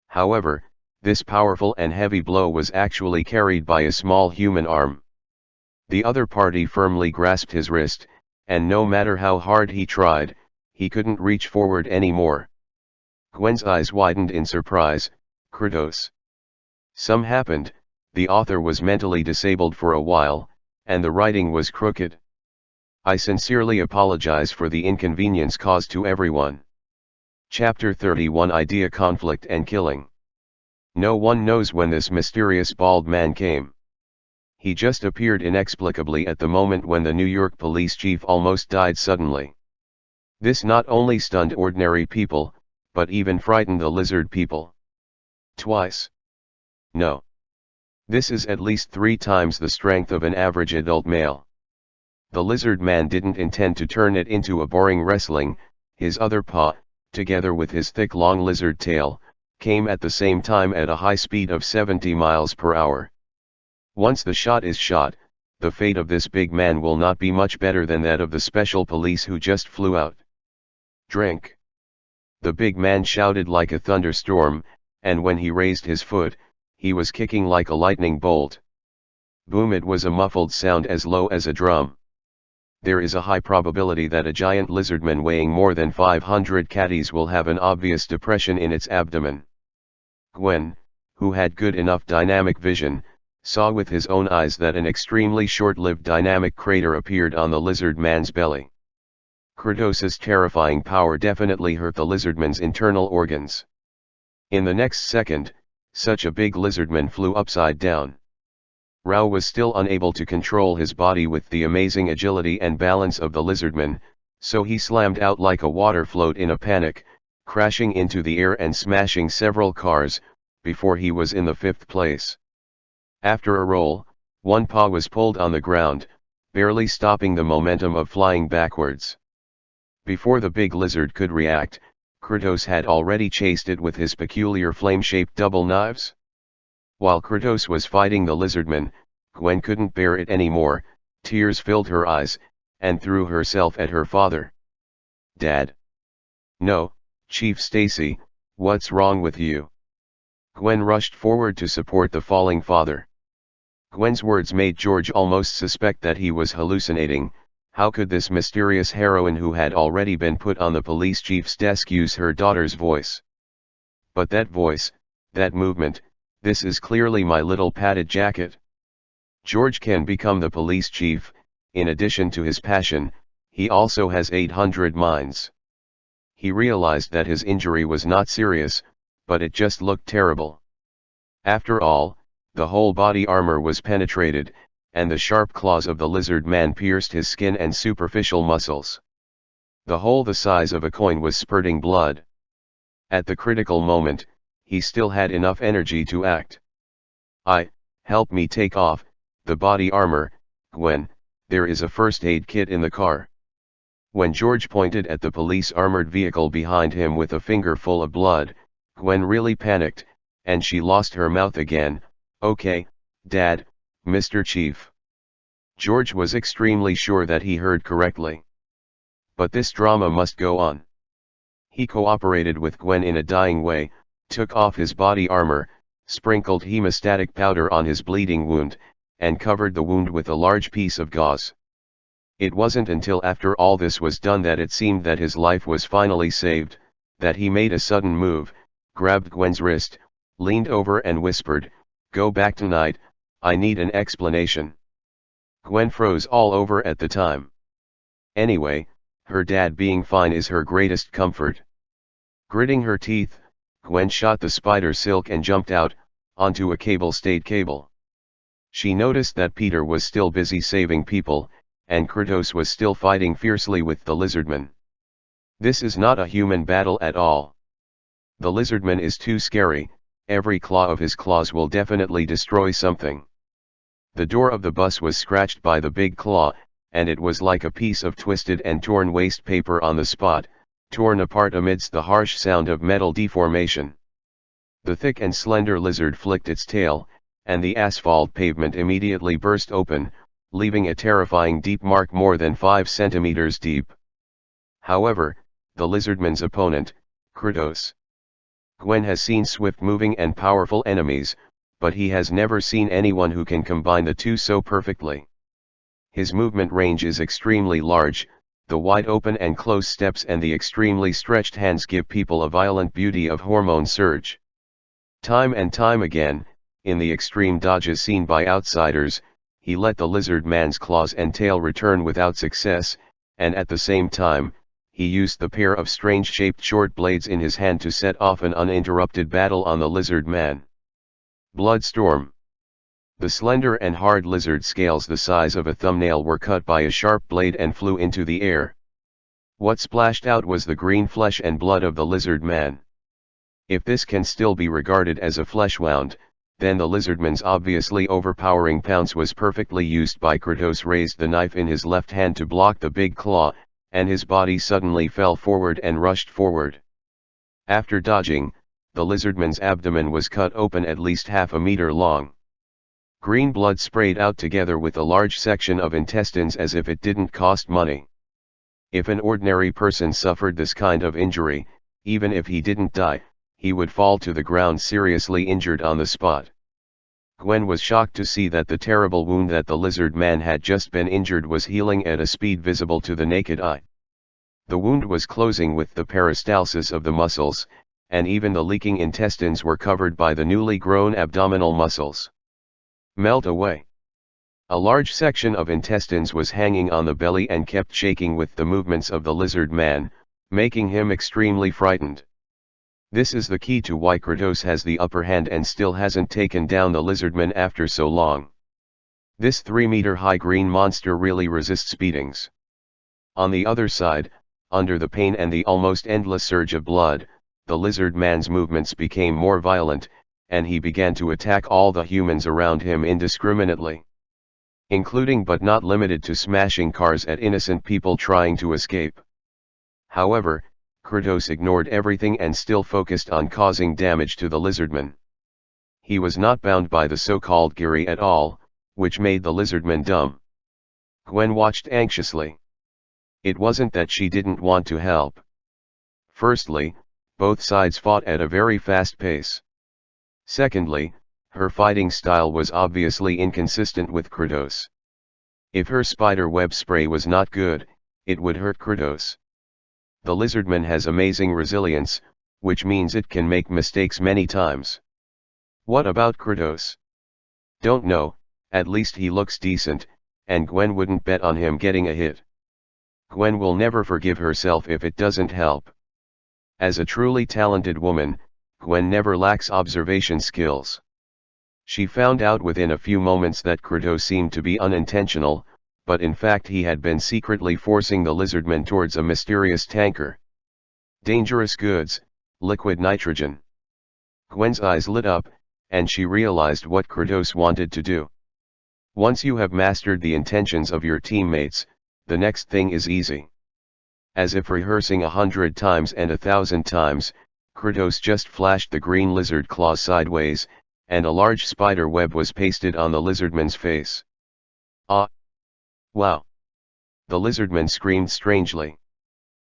However, this powerful and heavy blow was actually carried by a small human arm. The other party firmly grasped his wrist, and no matter how hard he tried, he couldn't reach forward anymore. Gwen's eyes widened in surprise. Kratos. Some happened, the author was mentally disabled for a while, and the writing was crooked. I sincerely apologize for the inconvenience caused to everyone. Chapter 31 Idea Conflict and Killing. No one knows when this mysterious bald man came. He just appeared inexplicably at the moment when the New York police chief almost died suddenly. This not only stunned ordinary people, but even frightened the lizard people. Twice. No. This is at least 3 times the strength of an average adult male. The lizard man didn't intend to turn it into a boring wrestling. His other paw, together with his thick long lizard tail, came at the same time at a high speed of 70 miles per hour. Once the shot is shot, the fate of this big man will not be much better than that of the special police who just flew out. Drink. The big man shouted like a thunderstorm, and when he raised his foot, he was kicking like a lightning bolt. Boom! It was a muffled sound as low as a drum. There is a high probability that a giant lizardman weighing more than 500 kgs will have an obvious depression in its abdomen. Gwen, who had good enough dynamic vision, saw with his own eyes that an extremely short-lived dynamic crater appeared on the lizard man's belly. Kratos's terrifying power definitely hurt the lizardman's internal organs. In the next second, such a big lizardman flew upside down. Rao was still unable to control his body with the amazing agility and balance of the lizardman, So he slammed out like a water float in a panic, crashing into the air and smashing several cars, before he was in the 5th place. After a roll, one paw was pulled on the ground, barely stopping the momentum of flying backwards. Before the big lizard could react, Kratos had already chased it with his peculiar flame-shaped double knives. While Kratos was fighting the lizardman, Gwen couldn't bear it anymore, tears filled her eyes, and threw herself at her father. "Dad. No, Chief Stacy, what's wrong with you?" Gwen rushed forward to support the falling father. Gwen's words made George almost suspect that he was hallucinating. How could this mysterious heroine who had already been put on the police chief's desk use her daughter's voice? But that voice, that movement, this is clearly my little padded jacket. George can become the police chief. In addition to his passion, he also has 800 minds. He realized that his injury was not serious, but it just looked terrible. After all, the whole body armor was penetrated, and the sharp claws of the lizard man pierced his skin and superficial muscles. The hole the size of a coin was spurting blood. At the critical moment, he still had enough energy to act. Help me take off the body armor, Gwen, there is a first aid kit in the car." When George pointed at the police armored vehicle behind him with a finger full of blood, Gwen really panicked, and she lost her mouth again. "Okay, Dad, Mr. Chief." George was extremely sure that he heard correctly. But this drama must go on. He cooperated with Gwen in a dying way, took off his body armor, sprinkled hemostatic powder on his bleeding wound, and covered the wound with a large piece of gauze. It wasn't until after all this was done that it seemed that his life was finally saved, that he made a sudden move, grabbed Gwen's wrist, leaned over and whispered, "Go back tonight, I need an explanation." Gwen froze all over at the time. Anyway, her dad being fine is her greatest comfort. Gritting her teeth, Gwen shot the spider silk and jumped out, onto a cable-stayed cable. She noticed that Peter was still busy saving people, and Kratos was still fighting fiercely with the lizardman. This is not a human battle at all. The lizardman is too scary, every claw of his claws will definitely destroy something. The door of the bus was scratched by the big claw, and it was like a piece of twisted and torn waste paper on the spot, torn apart amidst the harsh sound of metal deformation. The thick and slender lizard flicked its tail, and the asphalt pavement immediately burst open, leaving a terrifying deep mark more than 5 centimeters deep. However, the lizardman's opponent, Kratos. Gwen has seen swift-moving and powerful enemies, but he has never seen anyone who can combine the two so perfectly. His movement range is extremely large, the wide-open and close steps and the extremely stretched hands give people a violent beauty of hormone surge. Time and time again, in the extreme dodges seen by outsiders, he let the lizard man's claws and tail return without success, and at the same time, he used the pair of strange-shaped short blades in his hand to set off an uninterrupted battle on the lizard man. Bloodstorm. The slender and hard lizard scales the size of a thumbnail were cut by a sharp blade and flew into the air. What splashed out was the green flesh and blood of the lizard man. If this can still be regarded as a flesh wound, then the lizardman's obviously overpowering pounce was perfectly used by Kratos. Raised the knife in his left hand to block the big claw, and his body suddenly fell forward and rushed forward. After dodging, the lizardman's abdomen was cut open at least half a meter long. Green blood sprayed out together with a large section of intestines as if it didn't cost money. If an ordinary person suffered this kind of injury, even if he didn't die, he would fall to the ground seriously injured on the spot. Gwen was shocked to see that the terrible wound that the lizard man had just been injured was healing at a speed visible to the naked eye. The wound was closing with the peristalsis of the muscles, and even the leaking intestines were covered by the newly grown abdominal muscles. Melt away. A large section of intestines was hanging on the belly and kept shaking with the movements of the lizard man, making him extremely frightened. This is the key to why Kratos has the upper hand and still hasn't taken down the lizardman after so long. This 3-meter-high green monster really resists beatings. On the other side, under the pain and the almost endless surge of blood, the lizard man's movements became more violent, and he began to attack all the humans around him indiscriminately, including but not limited to smashing cars at innocent people trying to escape. However, Kratos ignored everything and still focused on causing damage to the lizardman. He was not bound by the so-called Giri at all, which made the lizardman dumb. Gwen watched anxiously. It wasn't that she didn't want to help. Firstly, both sides fought at a very fast pace. Secondly, her fighting style was obviously inconsistent with Kratos. If her spider web spray was not good, it would hurt Kratos. The lizardman has amazing resilience, which means it can make mistakes many times. What about Kratos? Don't know, at least he looks decent, and Gwen wouldn't bet on him getting a hit. Gwen will never forgive herself if it doesn't help. As a truly talented woman, Gwen never lacks observation skills. She found out within a few moments that Kratos seemed to be unintentional, but in fact he had been secretly forcing the lizardman towards a mysterious tanker. Dangerous goods, liquid nitrogen. Gwen's eyes lit up, and she realized what Kratos wanted to do. Once you have mastered the intentions of your teammates, the next thing is easy. As if rehearsing 100 times and 1,000 times, Kratos just flashed the green lizard claws sideways, and a large spider web was pasted on the lizardman's face. Ah! Wow! The lizardman screamed strangely.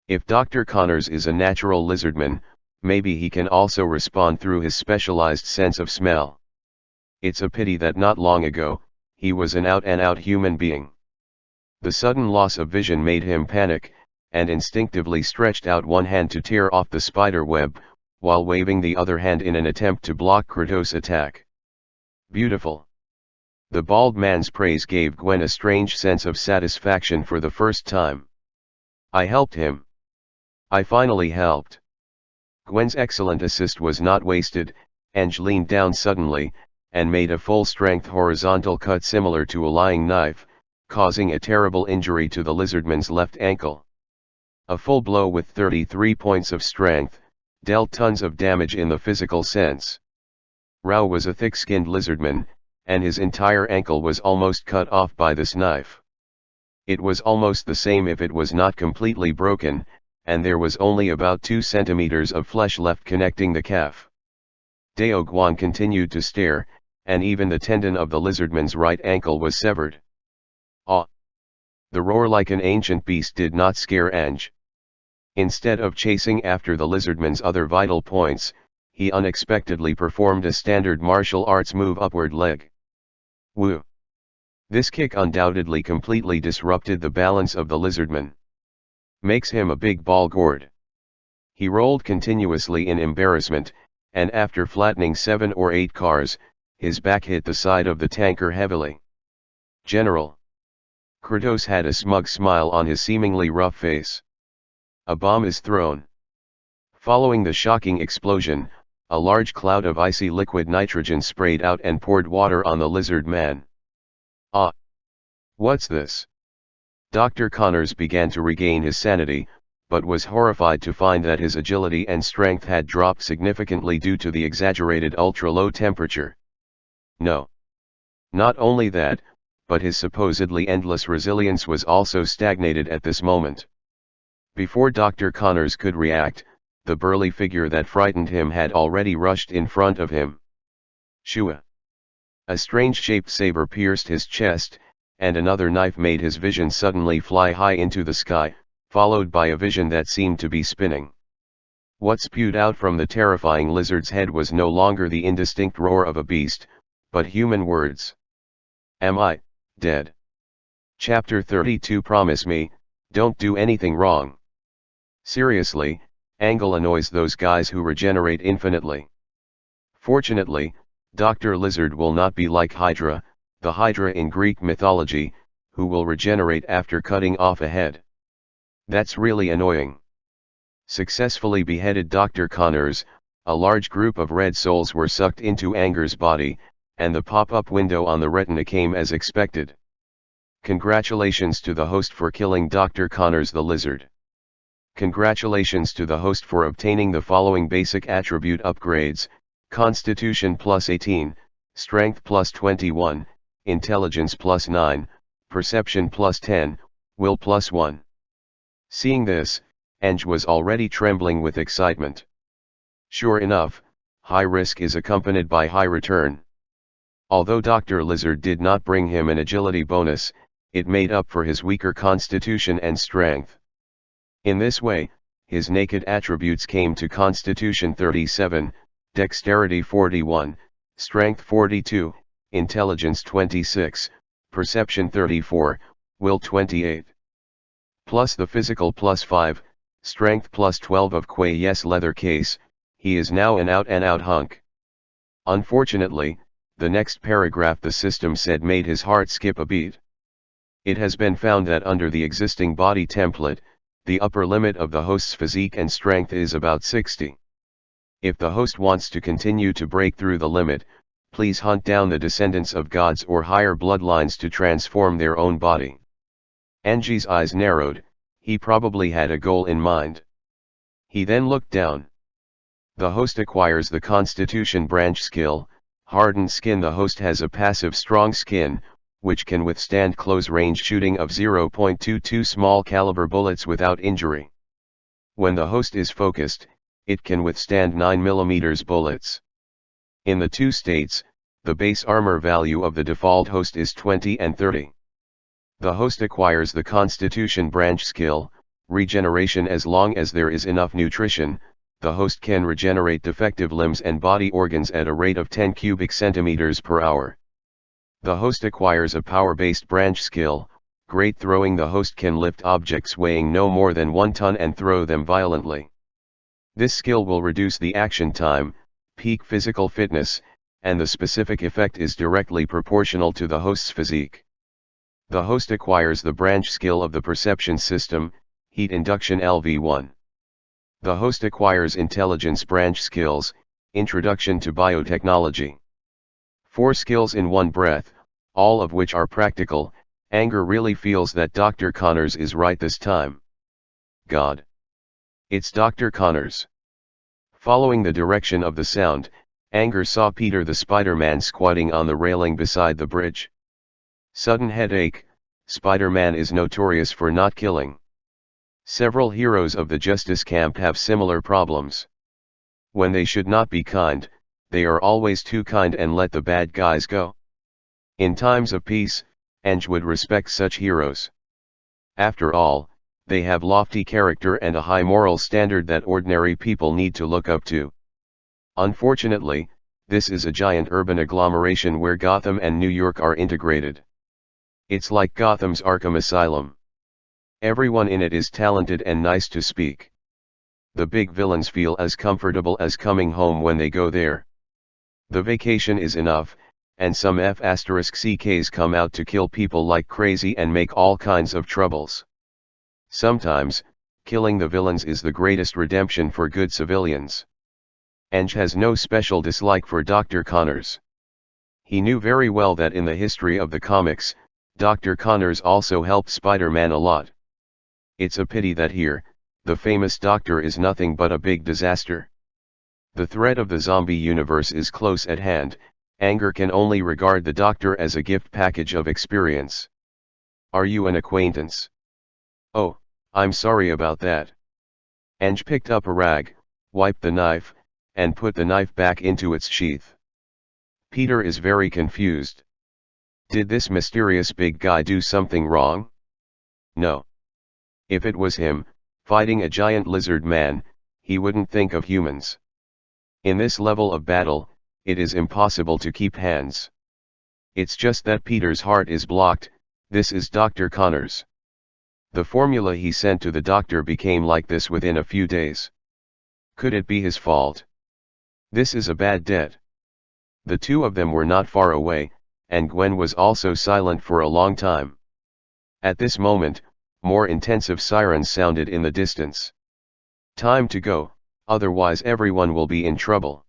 If Dr. Connors is a natural lizardman, maybe he can also respond through his specialized sense of smell. It's a pity that not long ago, he was an out-and-out human being. The sudden loss of vision made him panic, and instinctively stretched out one hand to tear off the spider web, while waving the other hand in an attempt to block Kratos' attack. Beautiful. The bald man's praise gave Gwen a strange sense of satisfaction for the first time. I helped him. I finally helped. Gwen's excellent assist was not wasted. Ange leaned down suddenly, and made a full-strength horizontal cut similar to a lying knife, causing a terrible injury to the lizardman's left ankle. A full blow with 33 points of strength, dealt tons of damage in the physical sense. Rao was a thick-skinned lizardman, and his entire ankle was almost cut off by this knife. It was almost the same if it was not completely broken, and there was only about 2 centimeters of flesh left connecting the calf. Dao Guan continued to stare, and even the tendon of the lizardman's right ankle was severed. Ah! The roar like an ancient beast did not scare Ange. Instead of chasing after the lizardman's other vital points, he unexpectedly performed a standard martial arts move upward leg. Woo! This kick undoubtedly completely disrupted the balance of the lizardman. Makes him a big ball gourd. He rolled continuously in embarrassment, and after flattening 7 or 8 cars, his back hit the side of the tanker heavily. General. Kratos had a smug smile on his seemingly rough face. A bomb is thrown. Following the shocking explosion, a large cloud of icy liquid nitrogen sprayed out and poured water on the lizard man. Ah! What's this? Dr. Connors began to regain his sanity, but was horrified to find that his agility and strength had dropped significantly due to the exaggerated ultra-low temperature. No. Not only that, but his supposedly endless resilience was also stagnated at this moment. Before Dr. Connors could react, the burly figure that frightened him had already rushed in front of him. Shua! A strange-shaped saber pierced his chest, and another knife made his vision suddenly fly high into the sky, followed by a vision that seemed to be spinning. What spewed out from the terrifying lizard's head was no longer the indistinct roar of a beast, but human words. Am I dead? Chapter 32. Promise me, don't do anything wrong. Seriously, Angle annoys those guys who regenerate infinitely. Fortunately, Dr. Lizard will not be like Hydra, the Hydra in Greek mythology, who will regenerate after cutting off a head. That's really annoying. Successfully beheaded Dr. Connors, a large group of red souls were sucked into Anger's body, and the pop-up window on the retina came as expected. Congratulations to the host for killing Dr. Connors the lizard. Congratulations to the host for obtaining the following basic attribute upgrades: Constitution plus 18, Strength plus 21, Intelligence plus 9, Perception plus 10, Will plus 1. Seeing this, Eng was already trembling with excitement. Sure enough, high risk is accompanied by high return. Although Dr. Lizard did not bring him an agility bonus, it made up for his weaker constitution and strength. In this way, his naked attributes came to Constitution 37, Dexterity 41, Strength 42, Intelligence 26, Perception 34, Will 28. Plus the physical plus 5, Strength plus 12 of Quay's leather case, he is now an out-and-out hunk. Unfortunately, the next paragraph the system said made his heart skip a beat. It has been found that under the existing body template, the upper limit of the host's physique and strength is about 60. If the host wants to continue to break through the limit, please hunt down the descendants of gods or higher bloodlines to transform their own body. Eng's eyes narrowed, he probably had a goal in mind. He then looked down. The host acquires the Constitution branch skill, Hardened Skin. The host has a passive Strong Skin, which can withstand close-range shooting of 0.22 small caliber bullets without injury. When the host is focused, it can withstand 9mm bullets. In the two states, the base armor value of the default host is 20 and 30. The host acquires the Constitution branch skill, Regeneration. As long as there is enough nutrition, the host can regenerate defective limbs and body organs at a rate of 10 cubic centimeters per hour. The host acquires a power-based branch skill, Great Throwing. The host can lift objects weighing no more than 1 ton and throw them violently. This skill will reduce the action time, peak physical fitness, and the specific effect is directly proportional to the host's physique. The host acquires the branch skill of the Perception System, Heat Induction LV1. The host acquires Intelligence branch skills, Introduction to Biotechnology. 4 skills in one breath, all of which are practical. Anger really feels that Dr. Connors is right this time. God. It's Dr. Connors. Following the direction of the sound, Anger saw Peter the Spider-Man squatting on the railing beside the bridge. Sudden headache. Spider-Man is notorious for not killing. Several heroes of the Justice Camp have similar problems. When they should not be kind, they are always too kind and let the bad guys go. In times of peace, Eng would respect such heroes. After all, they have lofty character and a high moral standard that ordinary people need to look up to. Unfortunately, this is a giant urban agglomeration where Gotham and New York are integrated. It's like Gotham's Arkham Asylum. Everyone in it is talented and nice to speak. The big villains feel as comfortable as coming home when they go there. The vacation is enough, and some F***cs come out to kill people like crazy and make all kinds of troubles. Sometimes, killing the villains is the greatest redemption for good civilians. Eng has no special dislike for Dr. Connors. He knew very well that in the history of the comics, Dr. Connors also helped Spider-Man a lot. It's a pity that here, the famous doctor is nothing but a big disaster. The threat of the zombie universe is close at hand. Anger can only regard the doctor as a gift package of experience. Are you an acquaintance? Oh, I'm sorry about that. Eng picked up a rag, wiped the knife, and put the knife back into its sheath. Peter is very confused. Did this mysterious big guy do something wrong? No. If it was him, fighting a giant lizard man, he wouldn't think of humans. In this level of battle, it is impossible to keep hands. It's just that Peter's heart is blocked. This is Dr. Connors. The formula he sent to the doctor became like this within a few days. Could it be his fault? This is a bad debt. The two of them were not far away, and Gwen was also silent for a long time. At this moment, more intensive sirens sounded in the distance. Time to go, otherwise everyone will be in trouble.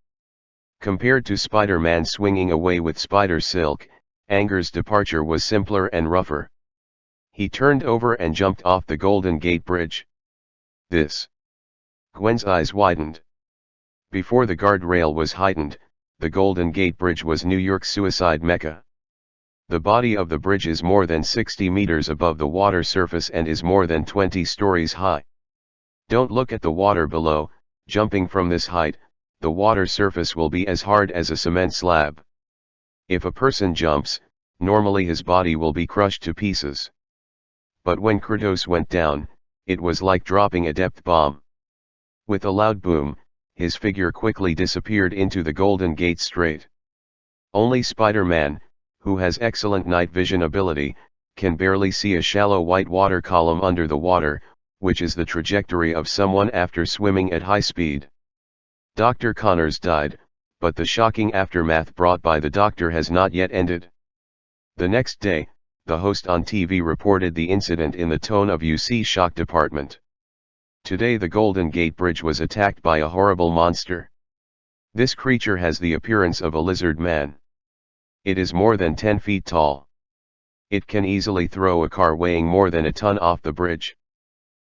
Compared to Spider-Man swinging away with spider silk, Anger's departure was simpler and rougher. He turned over and jumped off the Golden Gate Bridge. This. Gwen's eyes widened. Before the guardrail was heightened, the Golden Gate Bridge was New York's suicide mecca. The body of the bridge is more than 60 meters above the water surface and is more than 20 stories high. Don't look at the water below. Jumping from this height, the water surface will be as hard as a cement slab. If a person jumps, normally his body will be crushed to pieces. But when Kratos went down, it was like dropping a depth bomb. With a loud boom, his figure quickly disappeared into the Golden Gate Strait. Only Spider-Man, who has excellent night vision ability, can barely see a shallow white water column under the water, which is the trajectory of someone after swimming at high speed. Dr. Connors died, but the shocking aftermath brought by the doctor has not yet ended. The next day, the host on TV reported the incident in the tone of UC shock department. Today the Golden Gate Bridge was attacked by a horrible monster. This creature has the appearance of a lizard man. It is more than 10 feet tall. It can easily throw a car weighing more than a ton off the bridge.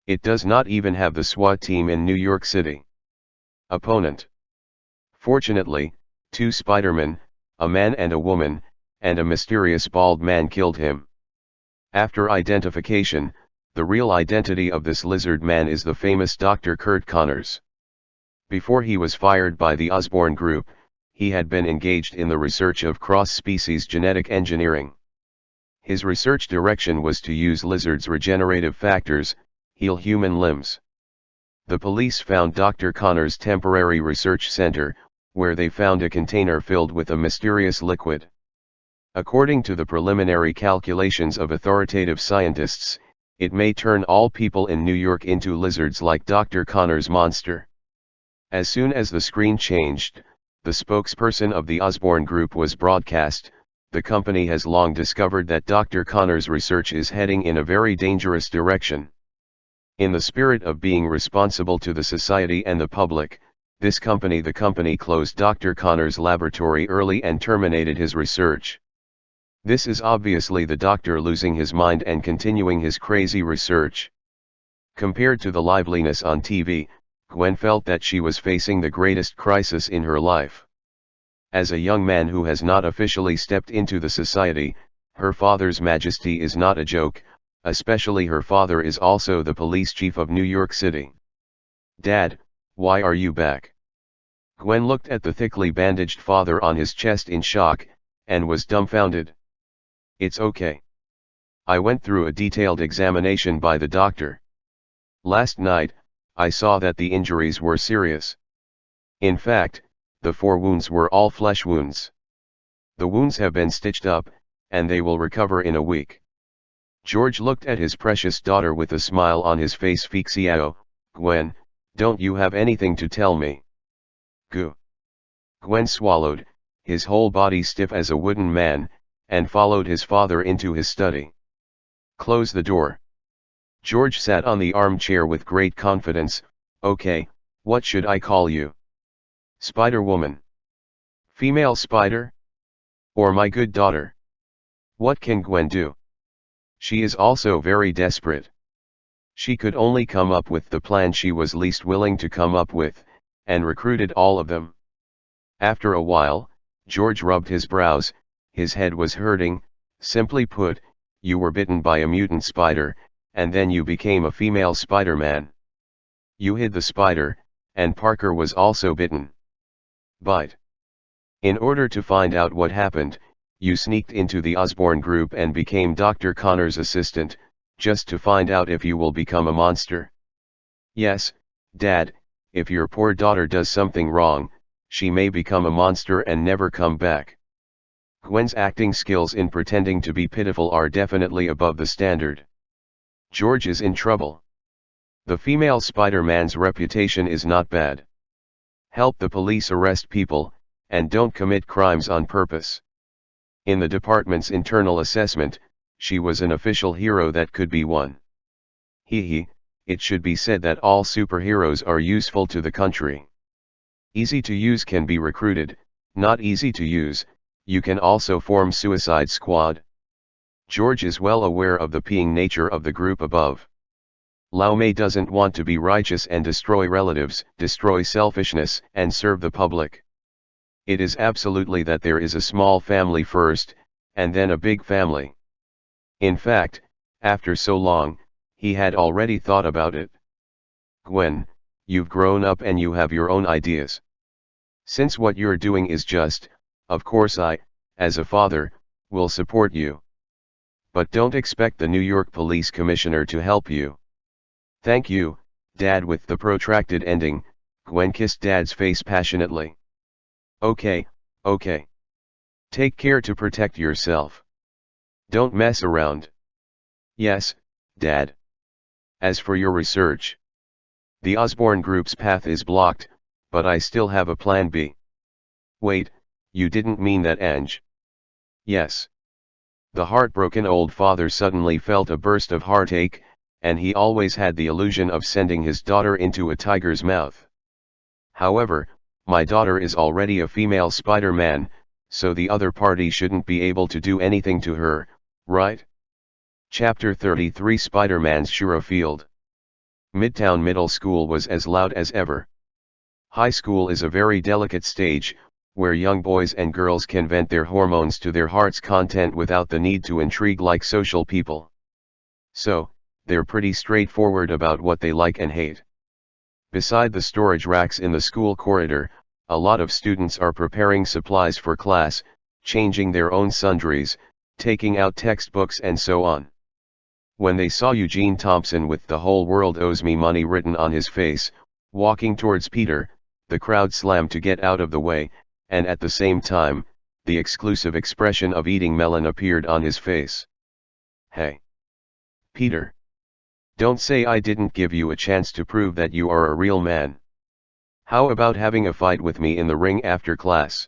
It does not even have the SWAT team in New York City. Opponent. Fortunately, 2 Spider-Men, a man and a woman, and a mysterious bald man killed him. After identification, the real identity of this lizard man is the famous Dr. Curt Connors. Before he was fired by the Osborn Group, he had been engaged in the research of cross-species genetic engineering. His research direction was to use lizards' regenerative factors, heal human limbs. The police found Dr. Connors' temporary research center, where they found a container filled with a mysterious liquid. According to the preliminary calculations of authoritative scientists, it may turn all people in New York into lizards like Dr. Connors' monster. As soon as the screen changed, the spokesperson of the Osborn Group was broadcast. The company has long discovered that Dr. Connors' research is heading in a very dangerous direction. In the spirit of being responsible to the society and the public, the company closed Dr. Connors' laboratory early and terminated his research. This is obviously the doctor losing his mind and continuing his crazy research. Compared to the liveliness on TV, Gwen felt that she was facing the greatest crisis in her life. As a young man who has not officially stepped into the society, her father's majesty is not a joke, especially her father is also the police chief of New York City. "Dad, why are you back?" Gwen looked at the thickly bandaged father on his chest in shock, and was dumbfounded. "It's okay. I went through a detailed examination by the doctor. Last night, I saw that the injuries were serious. In fact, the 4 wounds were all flesh wounds. The wounds have been stitched up, and they will recover in a week." George looked at his precious daughter with a smile on his face. "Fixiao, Gwen, don't you have anything to tell me?" "Goo." Gwen swallowed, his whole body stiff as a wooden man, and followed his father into his study. "Close the door." George sat on the armchair with great confidence. "Okay, what should I call you? Spider-Woman? Female Spider? Or my good daughter? What can Gwen do? She is also very desperate. She could only come up with the plan she was least willing to come up with, and recruited all of them." After a while, George rubbed his brows. His head was hurting. "Simply put, you were bitten by a mutant spider, and then you became a female Spider-Man. You hid the spider, and Parker was also bitten. Bite. In order to find out what happened, you sneaked into the Osborn Group and became Dr. Connors' assistant, just to find out if you will become a monster. Yes, Dad, if your poor daughter does something wrong, she may become a monster and never come back." Gwen's acting skills in pretending to be pitiful are definitely above the standard. George is in trouble. The female Spider-Man's reputation is not bad. Help the police arrest people, and don't commit crimes on purpose. In the department's internal assessment, she was an official hero that could be won. It should be said that all superheroes are useful to the country. Easy to use can be recruited, not easy to use, you can also form Suicide Squad. George is well aware of the peeing nature of the group above. Lau Mei doesn't want to be righteous and destroy relatives, destroy selfishness, and serve the public. It is absolutely that there is a small family first, and then a big family. In fact, after so long, he had already thought about it. Gwen, you've grown up and you have your own ideas. Since what you're doing is just, of course I, as a father, will support you. But don't expect the New York Police Commissioner to help you. Thank you, Dad. With the protracted ending, Gwen kissed Dad's face passionately. Okay, okay. Take care to protect yourself. Don't mess around. Yes, Dad. As for your research, the Osborne Group's path is blocked, but I still have a plan B. Wait, you didn't mean that, Ange? Yes. The heartbroken old father suddenly felt a burst of heartache, and he always had the illusion of sending his daughter into a tiger's mouth. However, my daughter is already a female Spider-Man, so the other party shouldn't be able to do anything to her, right? Chapter 33 Spider-Man's Shura Field. Midtown Middle School was as loud as ever. High school is a very delicate stage, where young boys and girls can vent their hormones to their heart's content without the need to intrigue like social people. So, they're pretty straightforward about what they like and hate. Beside the storage racks in the school corridor, a lot of students are preparing supplies for class, changing their own sundries, taking out textbooks and so on. When they saw Eugene Thompson with "the whole world owes me money" written on his face, walking towards Peter, the crowd slammed to get out of the way, and at the same time, the exclusive expression of eating melon appeared on his face. Hey! Peter! Don't say I didn't give you a chance to prove that you are a real man. How about having a fight with me in the ring after class?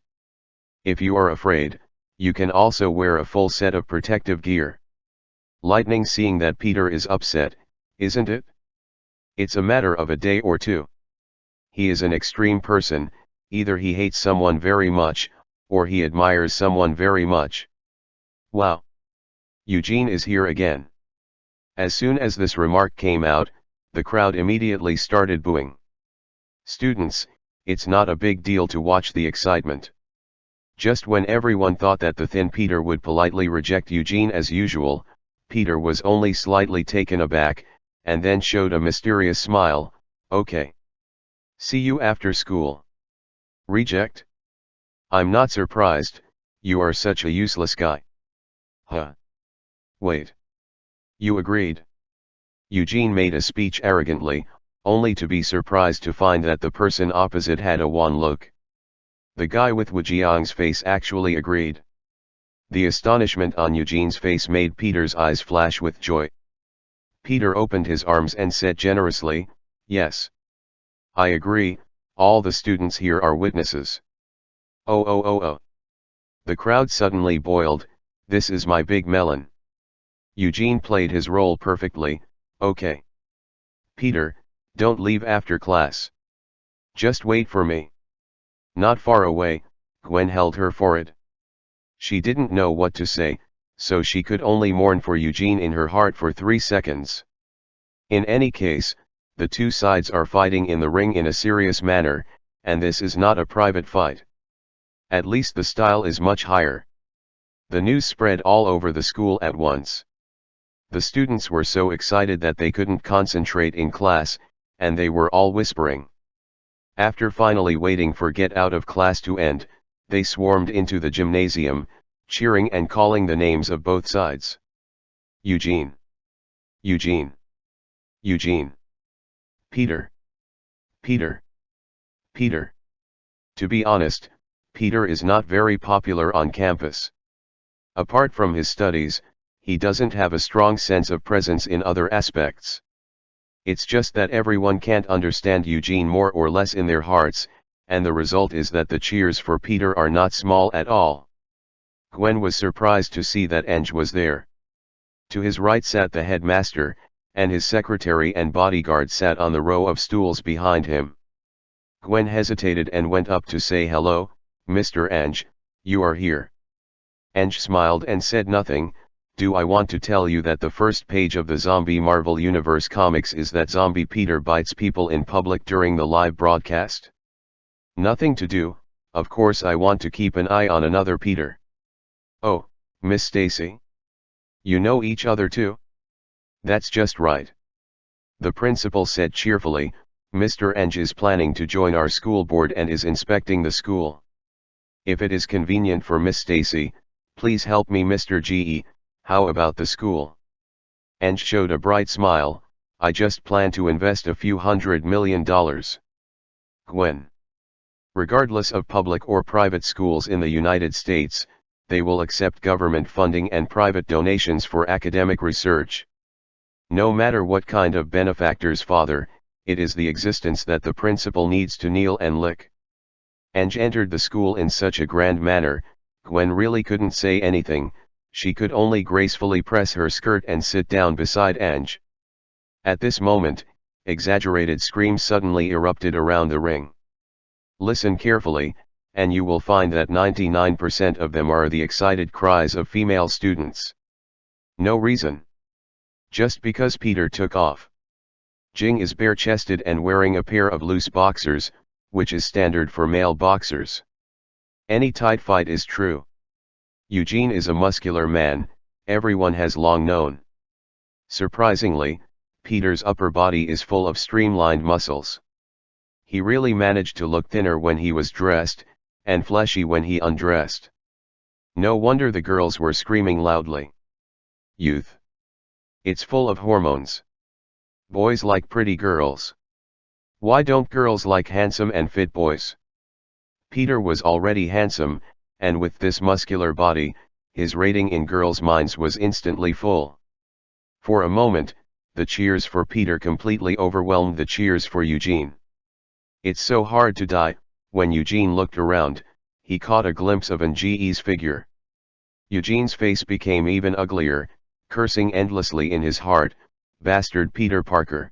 If you are afraid, you can also wear a full set of protective gear. Lightning, seeing that Peter is upset, isn't it? It's a matter of a day or two. He is an extreme person, either he hates someone very much, or he admires someone very much. Wow! Eugene is here again. As soon as this remark came out, the crowd immediately started booing. Students, it's not a big deal to watch the excitement. Just when everyone thought that the thin Peter would politely reject Eugene as usual, Peter was only slightly taken aback, and then showed a mysterious smile. Okay. See you after school. Reject? I'm not surprised, you are such a useless guy. Huh. Wait. You agreed? Eugene made a speech arrogantly, only to be surprised to find that the person opposite had a wan look. The guy with Wujiang's face actually agreed. The astonishment on Eugene's face made Peter's eyes flash with joy. Peter opened his arms and said generously, yes. I agree, all the students here are witnesses. Oh. The crowd suddenly boiled. This is my big melon. Eugene played his role perfectly. Okay. Peter, don't leave after class. Just wait for me. Not far away, Gwen held her forehead. She didn't know what to say, so she could only mourn for Eugene in her heart for 3 seconds. In any case, the two sides are fighting in the ring in a serious manner, and this is not a private fight. At least the style is much higher. The news spread all over the school at once. The students were so excited that they couldn't concentrate in class, and they were all whispering. After finally waiting for get out of class to end, they swarmed into the gymnasium, cheering and calling the names of both sides. Eugene. Eugene. Eugene. Peter. Peter. Peter. To be honest, Peter is not very popular on campus. Apart from his studies, he doesn't have a strong sense of presence in other aspects. It's just that everyone can't understand Eugene more or less in their hearts, and the result is that the cheers for Peter are not small at all. Gwen was surprised to see that Eng was there. To his right sat the headmaster, and his secretary and bodyguard sat on the row of stools behind him. Gwen hesitated and went up to say hello. Mr. Eng, you are here. Eng smiled and said nothing, Do I want to tell you that the first page of the Zombie Marvel Universe comics is that zombie Peter bites people in public during the live broadcast? Nothing to do, of course I want to keep an eye on another Peter. Oh, Miss Stacy? You know each other too? That's just right. The principal said cheerfully, Mr. Eng is planning to join our school board and is inspecting the school. If it is convenient for Miss Stacy, please help me Mr. Ge, how about the school? Eng showed a bright smile, I just plan to invest a few $100 million. Gwen. Regardless of public or private schools in the United States, they will accept government funding and private donations for academic research. No matter what kind of benefactor's father, it is the existence that the principal needs to kneel and lick. Eng entered the school in such a grand manner, Gwen really couldn't say anything, she could only gracefully press her skirt and sit down beside Eng. At this moment, exaggerated screams suddenly erupted around the ring. Listen carefully, and you will find that 99% of them are the excited cries of female students. No reason. Just because Peter took off. Jing is bare-chested and wearing a pair of loose boxers, which is standard for male boxers. Any tight fight is true. Eugene is a muscular man, everyone has long known. Surprisingly, Peter's upper body is full of streamlined muscles. He really managed to look thinner when he was dressed, and fleshy when he undressed. No wonder the girls were screaming loudly. Youth. It's full of hormones. Boys like pretty girls. Why don't girls like handsome and fit boys? Peter was already handsome, and with this muscular body, his rating in girls' minds was instantly full. For a moment, the cheers for Peter completely overwhelmed the cheers for Eugene. It's so hard to die. When Eugene looked around, he caught a glimpse of Nge's figure. Eugene's face became even uglier, cursing endlessly in his heart, bastard Peter Parker.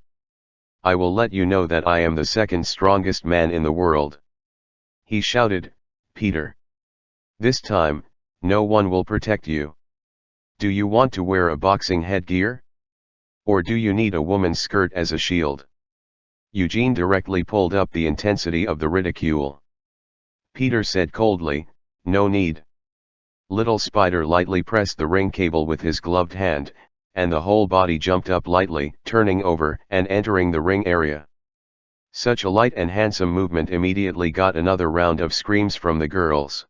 I will let you know that I am the second strongest man in the world. He shouted, Peter. This time, no one will protect you. Do you want to wear a boxing headgear? Or do you need a woman's skirt as a shield? Eugene directly pulled up the intensity of the ridicule. Peter said coldly, no need. Little Spider lightly pressed the ring cable with his gloved hand, and the whole body jumped up lightly, turning over and entering the ring area. Such a light and handsome movement immediately got another round of screams from the girls.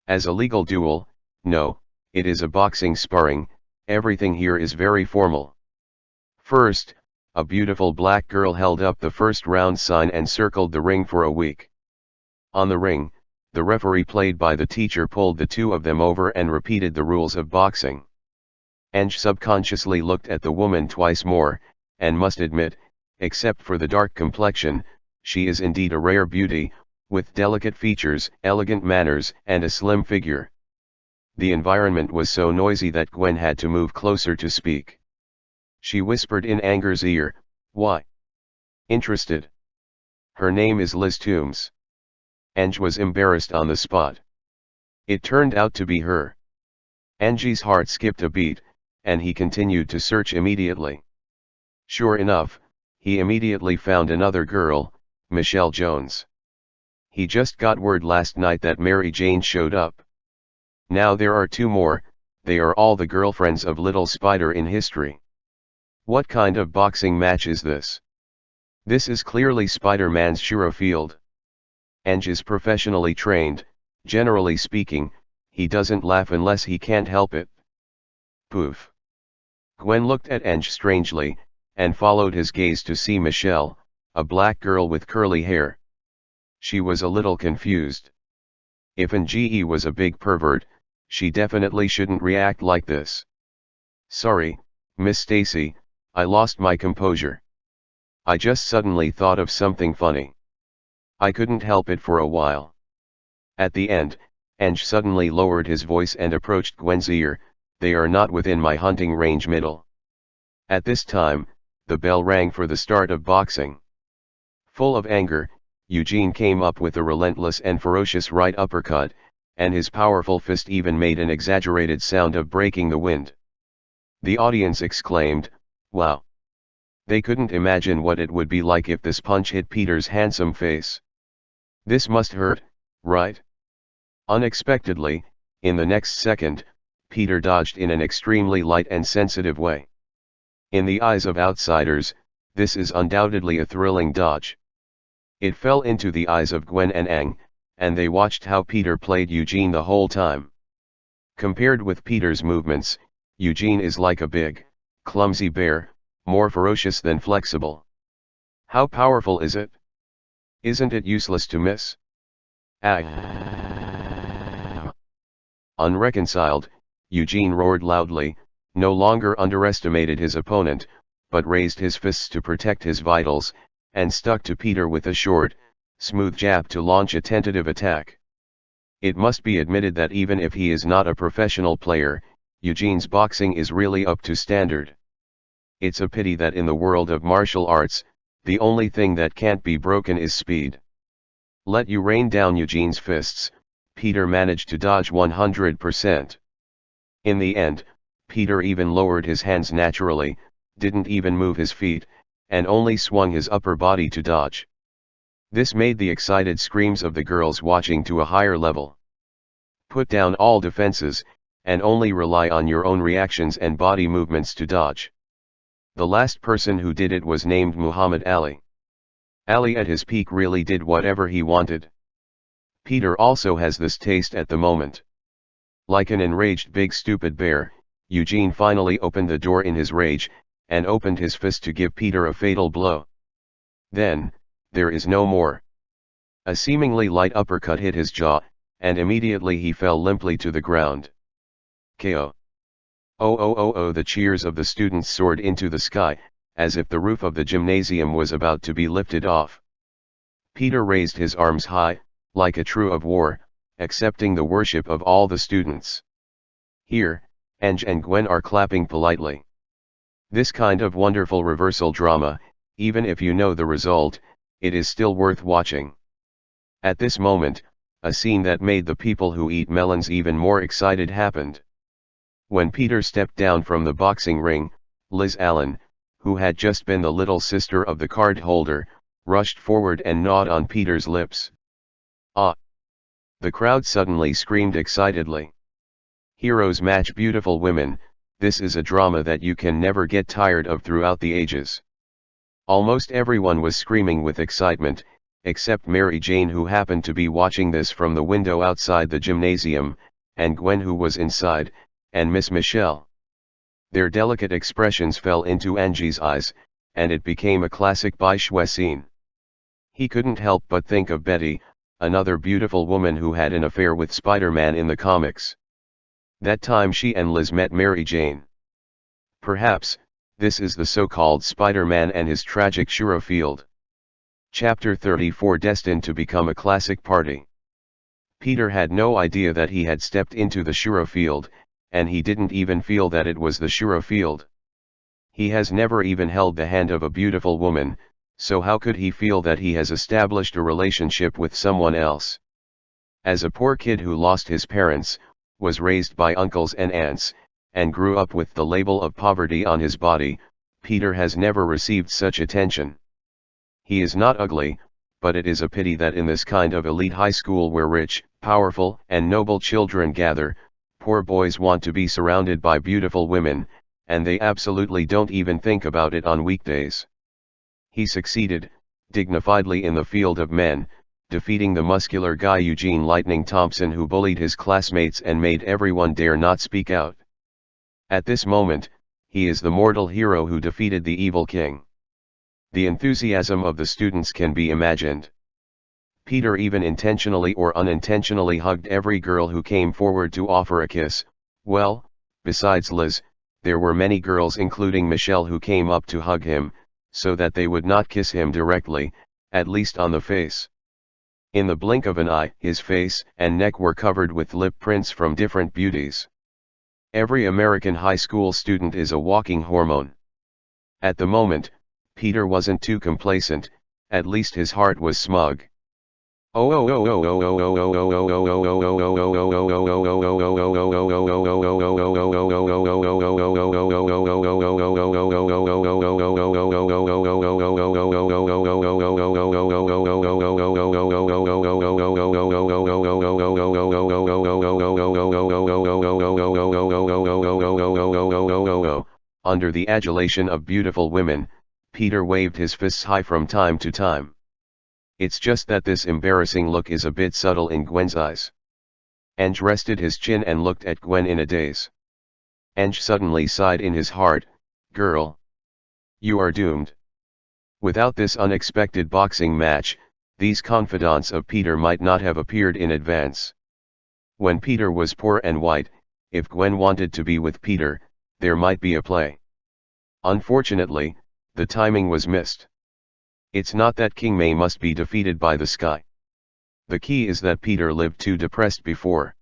As a legal duel, no, it is a boxing sparring, everything here is very formal. First, a beautiful black girl held up the first round sign and circled the ring for a week. On the ring, the referee played by the teacher pulled the two of them over and repeated the rules of boxing. Eng subconsciously looked at the woman twice more, and must admit, except for the dark complexion, she is indeed a rare beauty, with delicate features, elegant manners, and a slim figure. The environment was so noisy that Gwen had to move closer to speak. She whispered in Anger's ear, why? Interested. Her name is Liz Toombs. Eng was embarrassed on the spot. It turned out to be her. Angie's heart skipped a beat, and he continued to search immediately. Sure enough, he immediately found another girl, Michelle Jones. He just got word last night that Mary Jane showed up. Now there are two more, they are all the girlfriends of Little Spider in history. What kind of boxing match is this? This is clearly Spider-Man's Shuro field. Eng is professionally trained, generally speaking, he doesn't laugh unless he can't help it. Poof. Gwen looked at Eng strangely, and followed his gaze to see Michelle, a black girl with curly hair. She was a little confused. If Nge was a big pervert, she definitely shouldn't react like this. Sorry, Miss Stacy, I lost my composure. I just suddenly thought of something funny. I couldn't help it for a while. At the end, Eng suddenly lowered his voice and approached Gwen's ear, they are not within my hunting range middle. At this time, the bell rang for the start of boxing. Full of anger, Eugene came up with a relentless and ferocious right uppercut, and his powerful fist even made an exaggerated sound of breaking the wind. The audience exclaimed, "Wow!" They couldn't imagine what it would be like if this punch hit Peter's handsome face. This must hurt, right? Unexpectedly, in the next second, Peter dodged in an extremely light and sensitive way. In the eyes of outsiders, this is undoubtedly a thrilling dodge. It fell into the eyes of Gwen and Aang, and they watched how Peter played Eugene the whole time. Compared with Peter's movements, Eugene is like a big, clumsy bear, more ferocious than flexible. How powerful is it? Isn't it useless to miss? Ah! Unreconciled, Eugene roared loudly, no longer underestimated his opponent, but raised his fists to protect his vitals, and stuck to Peter with a short, smooth jab to launch a tentative attack. It must be admitted that even if he is not a professional player, Eugene's boxing is really up to standard. It's a pity that in the world of martial arts, the only thing that can't be broken is speed. Let you rain down Eugene's fists, Peter managed to dodge 100%. In the end, Peter even lowered his hands naturally, didn't even move his feet, and only swung his upper body to dodge. This made the excited screams of the girls watching to a higher level. Put down all defenses, and only rely on your own reactions and body movements to dodge. The last person who did it was named Muhammad Ali. Ali at his peak really did whatever he wanted. Peter also has this taste at the moment. Like an enraged big stupid bear, Eugene finally opened the door in his rage, and opened his fist to give Peter a fatal blow. Then, there is no more. A seemingly light uppercut hit his jaw, and immediately he fell limply to the ground. KO. Oh, the cheers of the students soared into the sky, as if the roof of the gymnasium was about to be lifted off. Peter raised his arms high, like a true of war, accepting the worship of all the students. Here, Aang and Gwen are clapping politely. This kind of wonderful reversal drama, even if you know the result, it is still worth watching. At this moment, a scene that made the people who eat melons even more excited happened. When Peter stepped down from the boxing ring, Liz Allen, who had just been the little sister of the card holder, rushed forward and gnawed on Peter's lips. Ah! The crowd suddenly screamed excitedly. Heroes match beautiful women, this is a drama that you can never get tired of throughout the ages. Almost everyone was screaming with excitement, except Mary Jane, who happened to be watching this from the window outside the gymnasium, and Gwen, who was inside, and Miss Michelle. Their delicate expressions fell into Angie's eyes, and it became a classic Bai Shui scene. He couldn't help but think of Betty, another beautiful woman who had an affair with Spider-Man in the comics. That time she and Liz met Mary Jane. Perhaps, this is the so-called Spider-Man and his tragic Shuro Field. Chapter 34, destined to become a classic party. Peter had no idea that he had stepped into the Shuro Field, and he didn't even feel that it was the Shuro Field. He has never even held the hand of a beautiful woman, so how could he feel that he has established a relationship with someone else? As a poor kid who lost his parents, was raised by uncles and aunts, and grew up with the label of poverty on his body, Peter has never received such attention. He is not ugly, but it is a pity that in this kind of elite high school where rich, powerful, and noble children gather, poor boys want to be surrounded by beautiful women, and they absolutely don't even think about it on weekdays. He succeeded, dignifiedly in the field of men, defeating the muscular guy Eugene Lightning Thompson, who bullied his classmates and made everyone dare not speak out. At this moment, he is the mortal hero who defeated the evil king. The enthusiasm of the students can be imagined. Peter even intentionally or unintentionally hugged every girl who came forward to offer a kiss. Well, besides Liz, there were many girls including Michelle who came up to hug him, so that they would not kiss him directly, at least on the face. In the blink of an eye, his face and neck were covered with lip prints from different beauties. Every American high school student is a walking hormone. At the moment, Peter wasn't too complacent, at least his heart was smug. Oh, under the adulation of beautiful women, Peter waved his fists high from time to time. It's just that this embarrassing look is a bit subtle in Gwen's eyes. Ange rested his chin and looked at Gwen in a daze. Ange suddenly sighed in his heart, "Girl, you are doomed." Without this unexpected boxing match, these confidants of Peter might not have appeared in advance. When Peter was poor and white, if Gwen wanted to be with Peter, there might be a play. Unfortunately, the timing was missed. It's not that King May must be defeated by the sky. The key is that Peter lived too depressed before.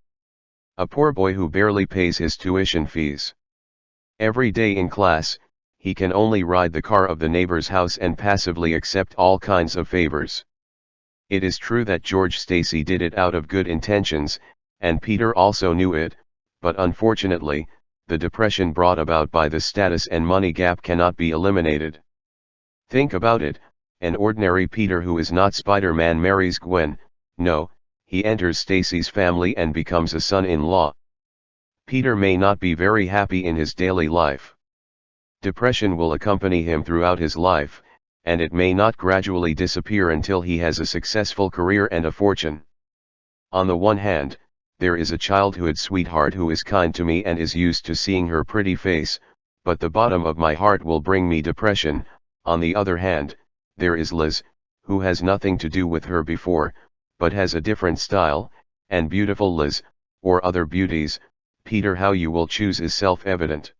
A poor boy who barely pays his tuition fees. Every day in class, he can only ride the car of the neighbor's house and passively accept all kinds of favors. It is true that George Stacy did it out of good intentions, and Peter also knew it, but unfortunately, the depression brought about by the status and money gap cannot be eliminated. Think about it, an ordinary Peter who is not Spider-Man marries Gwen, no, he enters Stacy's family and becomes a son-in-law. Peter may not be very happy in his daily life. Depression will accompany him throughout his life, and it may not gradually disappear until he has a successful career and a fortune. On the one hand, there is a childhood sweetheart who is kind to me and is used to seeing her pretty face, but the bottom of my heart will bring me depression. On the other hand, there is Liz, who has nothing to do with her before, but has a different style, and beautiful Liz, or other beauties, Peter, how you will choose is self-evident.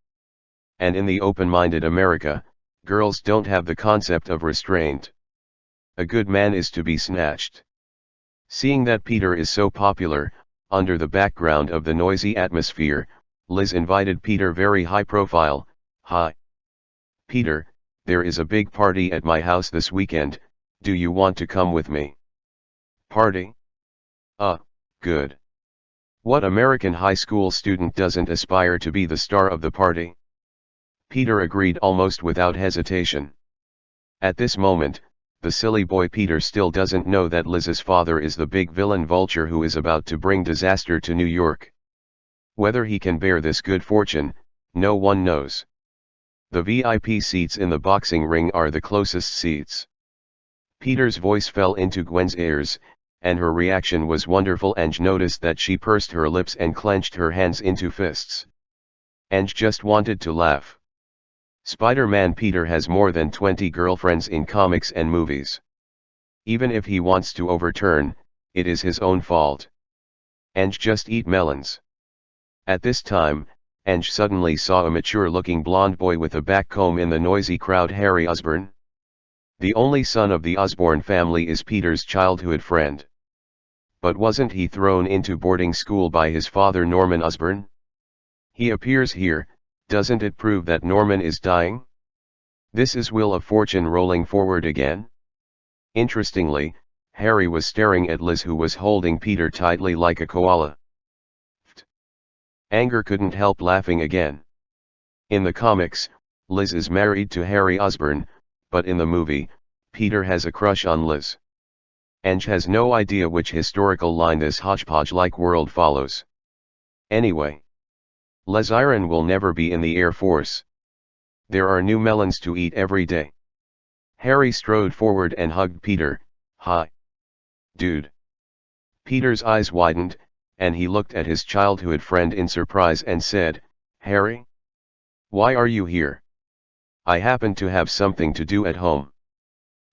And in the open-minded America, girls don't have the concept of restraint. A good man is to be snatched. Seeing that Peter is so popular, under the background of the noisy atmosphere, Liz invited Peter very high profile. "Hi. Peter, there is a big party at my house this weekend, do you want to come with me?" "Party? Good. What American high school student doesn't aspire to be the star of the party?" Peter agreed almost without hesitation. At this moment, the silly boy Peter still doesn't know that Liz's father is the big villain Vulture who is about to bring disaster to New York. Whether he can bear this good fortune, no one knows. The VIP seats in the boxing ring are the closest seats. Peter's voice fell into Gwen's ears, and her reaction was wonderful. Ange noticed that she pursed her lips and clenched her hands into fists. Ange just wanted to laugh. Spider-Man Peter has more than 20 girlfriends in comics and movies. Even if he wants to overturn, it is his own fault. Ange just eat melons. At this time, Ange suddenly saw a mature-looking blonde boy with a back comb in the noisy crowd. Harry Osborn. The only son of the Osborn family is Peter's childhood friend. But wasn't he thrown into boarding school by his father Norman Osborn? He appears here. Doesn't it prove that Norman is dying? This is Wheel of Fortune rolling forward again. Interestingly, Harry was staring at Liz, who was holding Peter tightly like a koala. Anger couldn't help laughing again. In the comics, Liz is married to Harry Osborn, but in the movie, Peter has a crush on Liz. Ange has no idea which historical line this hodgepodge-like world follows. Anyway, Les Iron will never be in the Air Force. There are new melons to eat every day. Harry strode forward and hugged Peter. "Hi. Dude." Peter's eyes widened, and he looked at his childhood friend in surprise and said, "Harry? Why are you here?" "I happen to have something to do at home.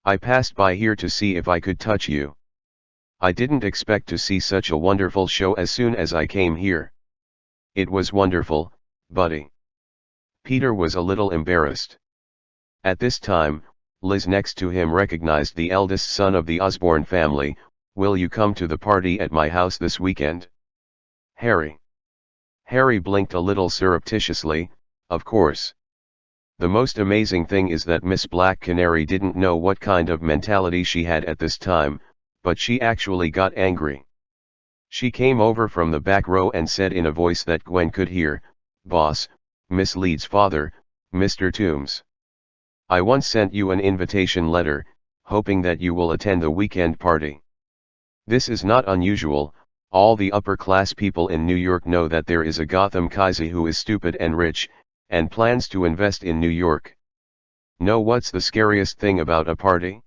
I passed by here to see if I could touch you. I didn't expect to see such a wonderful show as soon as I came here." "It was wonderful, buddy." Peter was a little embarrassed. At this time, Liz next to him recognized the eldest son of the Osborn family. "Will you come to the party at my house this weekend?" "Harry." Harry blinked a little surreptitiously. "Of course." The most amazing thing is that Miss Black Canary didn't know what kind of mentality she had at this time, but she actually got angry. She came over from the back row and said in a voice that Gwen could hear, "Boss, Miss Leeds' father, Mr. Toombs. I once sent you an invitation letter, hoping that you will attend the weekend party. This is not unusual. All the upper-class people in New York know that there is a Gotham Kaisi who is stupid and rich, and plans to invest in New York. Know what's the scariest thing about a party?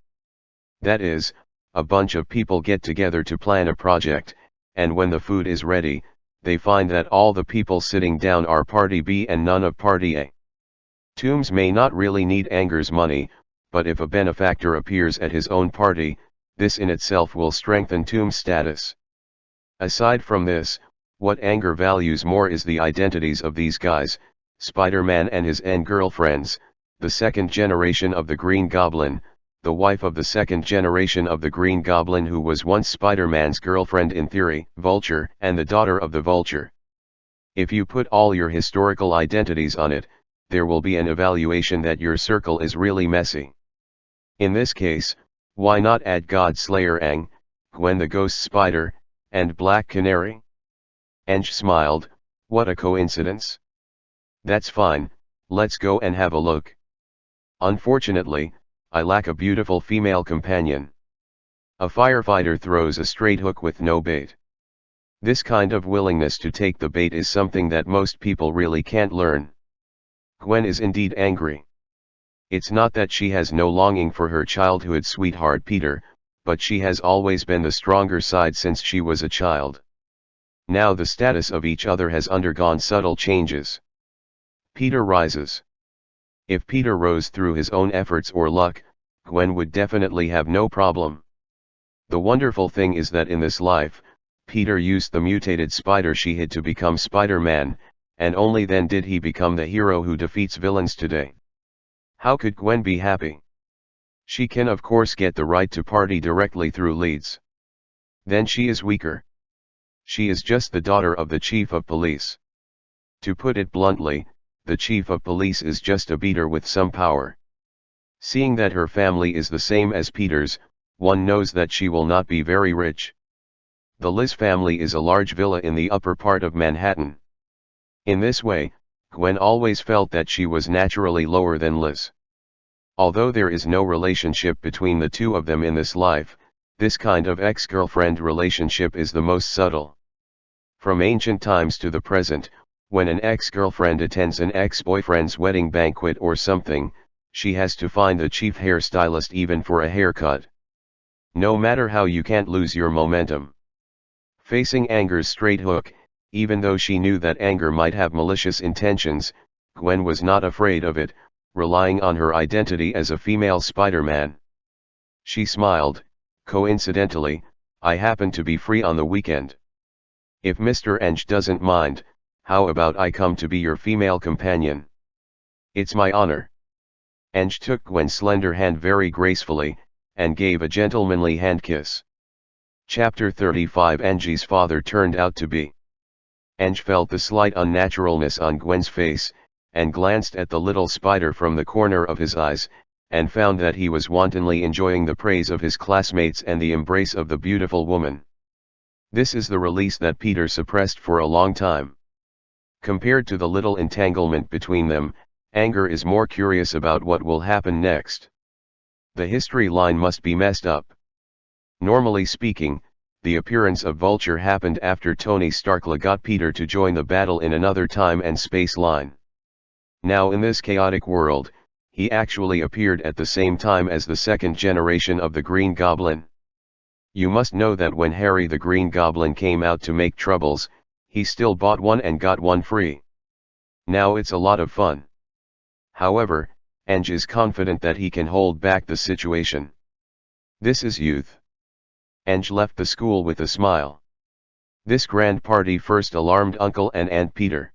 That is, a bunch of people get together to plan a project, and when the food is ready, they find that all the people sitting down are party B and none of party A. Toombs may not really need Anger's money, but if a benefactor appears at his own party, this in itself will strengthen Toombs' status. Aside from this, what Anger values more is the identities of these guys, Spider-Man and his girlfriends, the second generation of the Green Goblin, the wife of the second generation of the Green Goblin who was once Spider-Man's girlfriend in theory, Vulture, and the daughter of the Vulture. If you put all your historical identities on it, there will be an evaluation that your circle is really messy. In this case, why not add Godslayer Ang, Gwen the Ghost Spider, and Black Canary? Ang smiled, what a coincidence. That's fine, let's go and have a look. Unfortunately, I lack a beautiful female companion. A firefighter throws a straight hook with no bait. This kind of willingness to take the bait is something that most people really can't learn. Gwen is indeed angry. It's not that she has no longing for her childhood sweetheart Peter, but she has always been the stronger side since she was a child. Now the status of each other has undergone subtle changes. Peter rises. If Peter rose through his own efforts or luck, Gwen would definitely have no problem. The wonderful thing is that in this life, Peter used the mutated spider she hid to become Spider-Man, and only then did he become the hero who defeats villains today. How could Gwen be happy? She can of course get the right to party directly through leads. Then she is weaker. She is just the daughter of the chief of police. To put it bluntly, the chief of police is just a beater with some power. Seeing that her family is the same as Peter's, one knows that she will not be very rich. The Liz family is a large villa in the upper part of Manhattan. In this way, Gwen always felt that she was naturally lower than Liz. Although there is no relationship between the two of them in this life, this kind of ex-girlfriend relationship is the most subtle. From ancient times to the present, when an ex-girlfriend attends an ex-boyfriend's wedding banquet or something, she has to find the chief hairstylist even for a haircut. No matter how, you can't lose your momentum. Facing Anger's straight hook, even though she knew that Anger might have malicious intentions, Gwen was not afraid of it, relying on her identity as a female Spider-Man. She smiled, coincidentally, I happen to be free on the weekend. If Mr. Ang doesn't mind, how about I come to be your female companion? It's my honor. Ang took Gwen's slender hand very gracefully, and gave a gentlemanly hand kiss. Chapter 35. Angie's father turned out to be. Ang felt the slight unnaturalness on Gwen's face, and glanced at the little spider from the corner of his eyes, and found that he was wantonly enjoying the praise of his classmates and the embrace of the beautiful woman. This is the release that Peter suppressed for a long time. Compared to the little entanglement between them, Anger is more curious about what will happen next. The history line must be messed up. Normally speaking, the appearance of Vulture happened after Tony Stark got Peter to join the battle in another time and space line. Now in this chaotic world, he actually appeared at the same time as the second generation of the Green Goblin. You must know that when Harry the Green Goblin came out to make troubles, he still bought one and got one free. Now it's a lot of fun. However, Ang is confident that he can hold back the situation. This is youth. Ang left the school with a smile. This grand party first alarmed Uncle and Aunt Peter.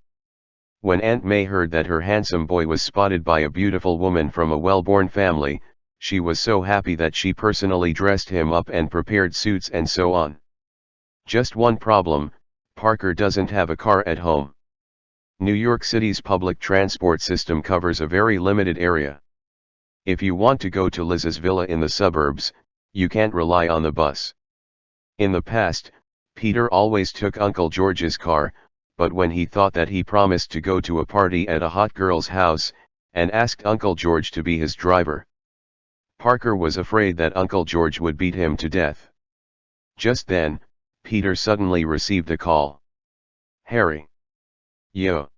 When Aunt May heard that her handsome boy was spotted by a beautiful woman from a well-born family, she was so happy that she personally dressed him up and prepared suits and so on. Just one problem, Parker doesn't have a car at home. New York City's public transport system covers a very limited area. If you want to go to Liz's villa in the suburbs, you can't rely on the bus. In the past, Peter always took Uncle George's car, but when he thought that he promised to go to a party at a hot girl's house, and asked Uncle George to be his driver, Parker was afraid that Uncle George would beat him to death. Just then, Peter suddenly received a call. Harry. Yo.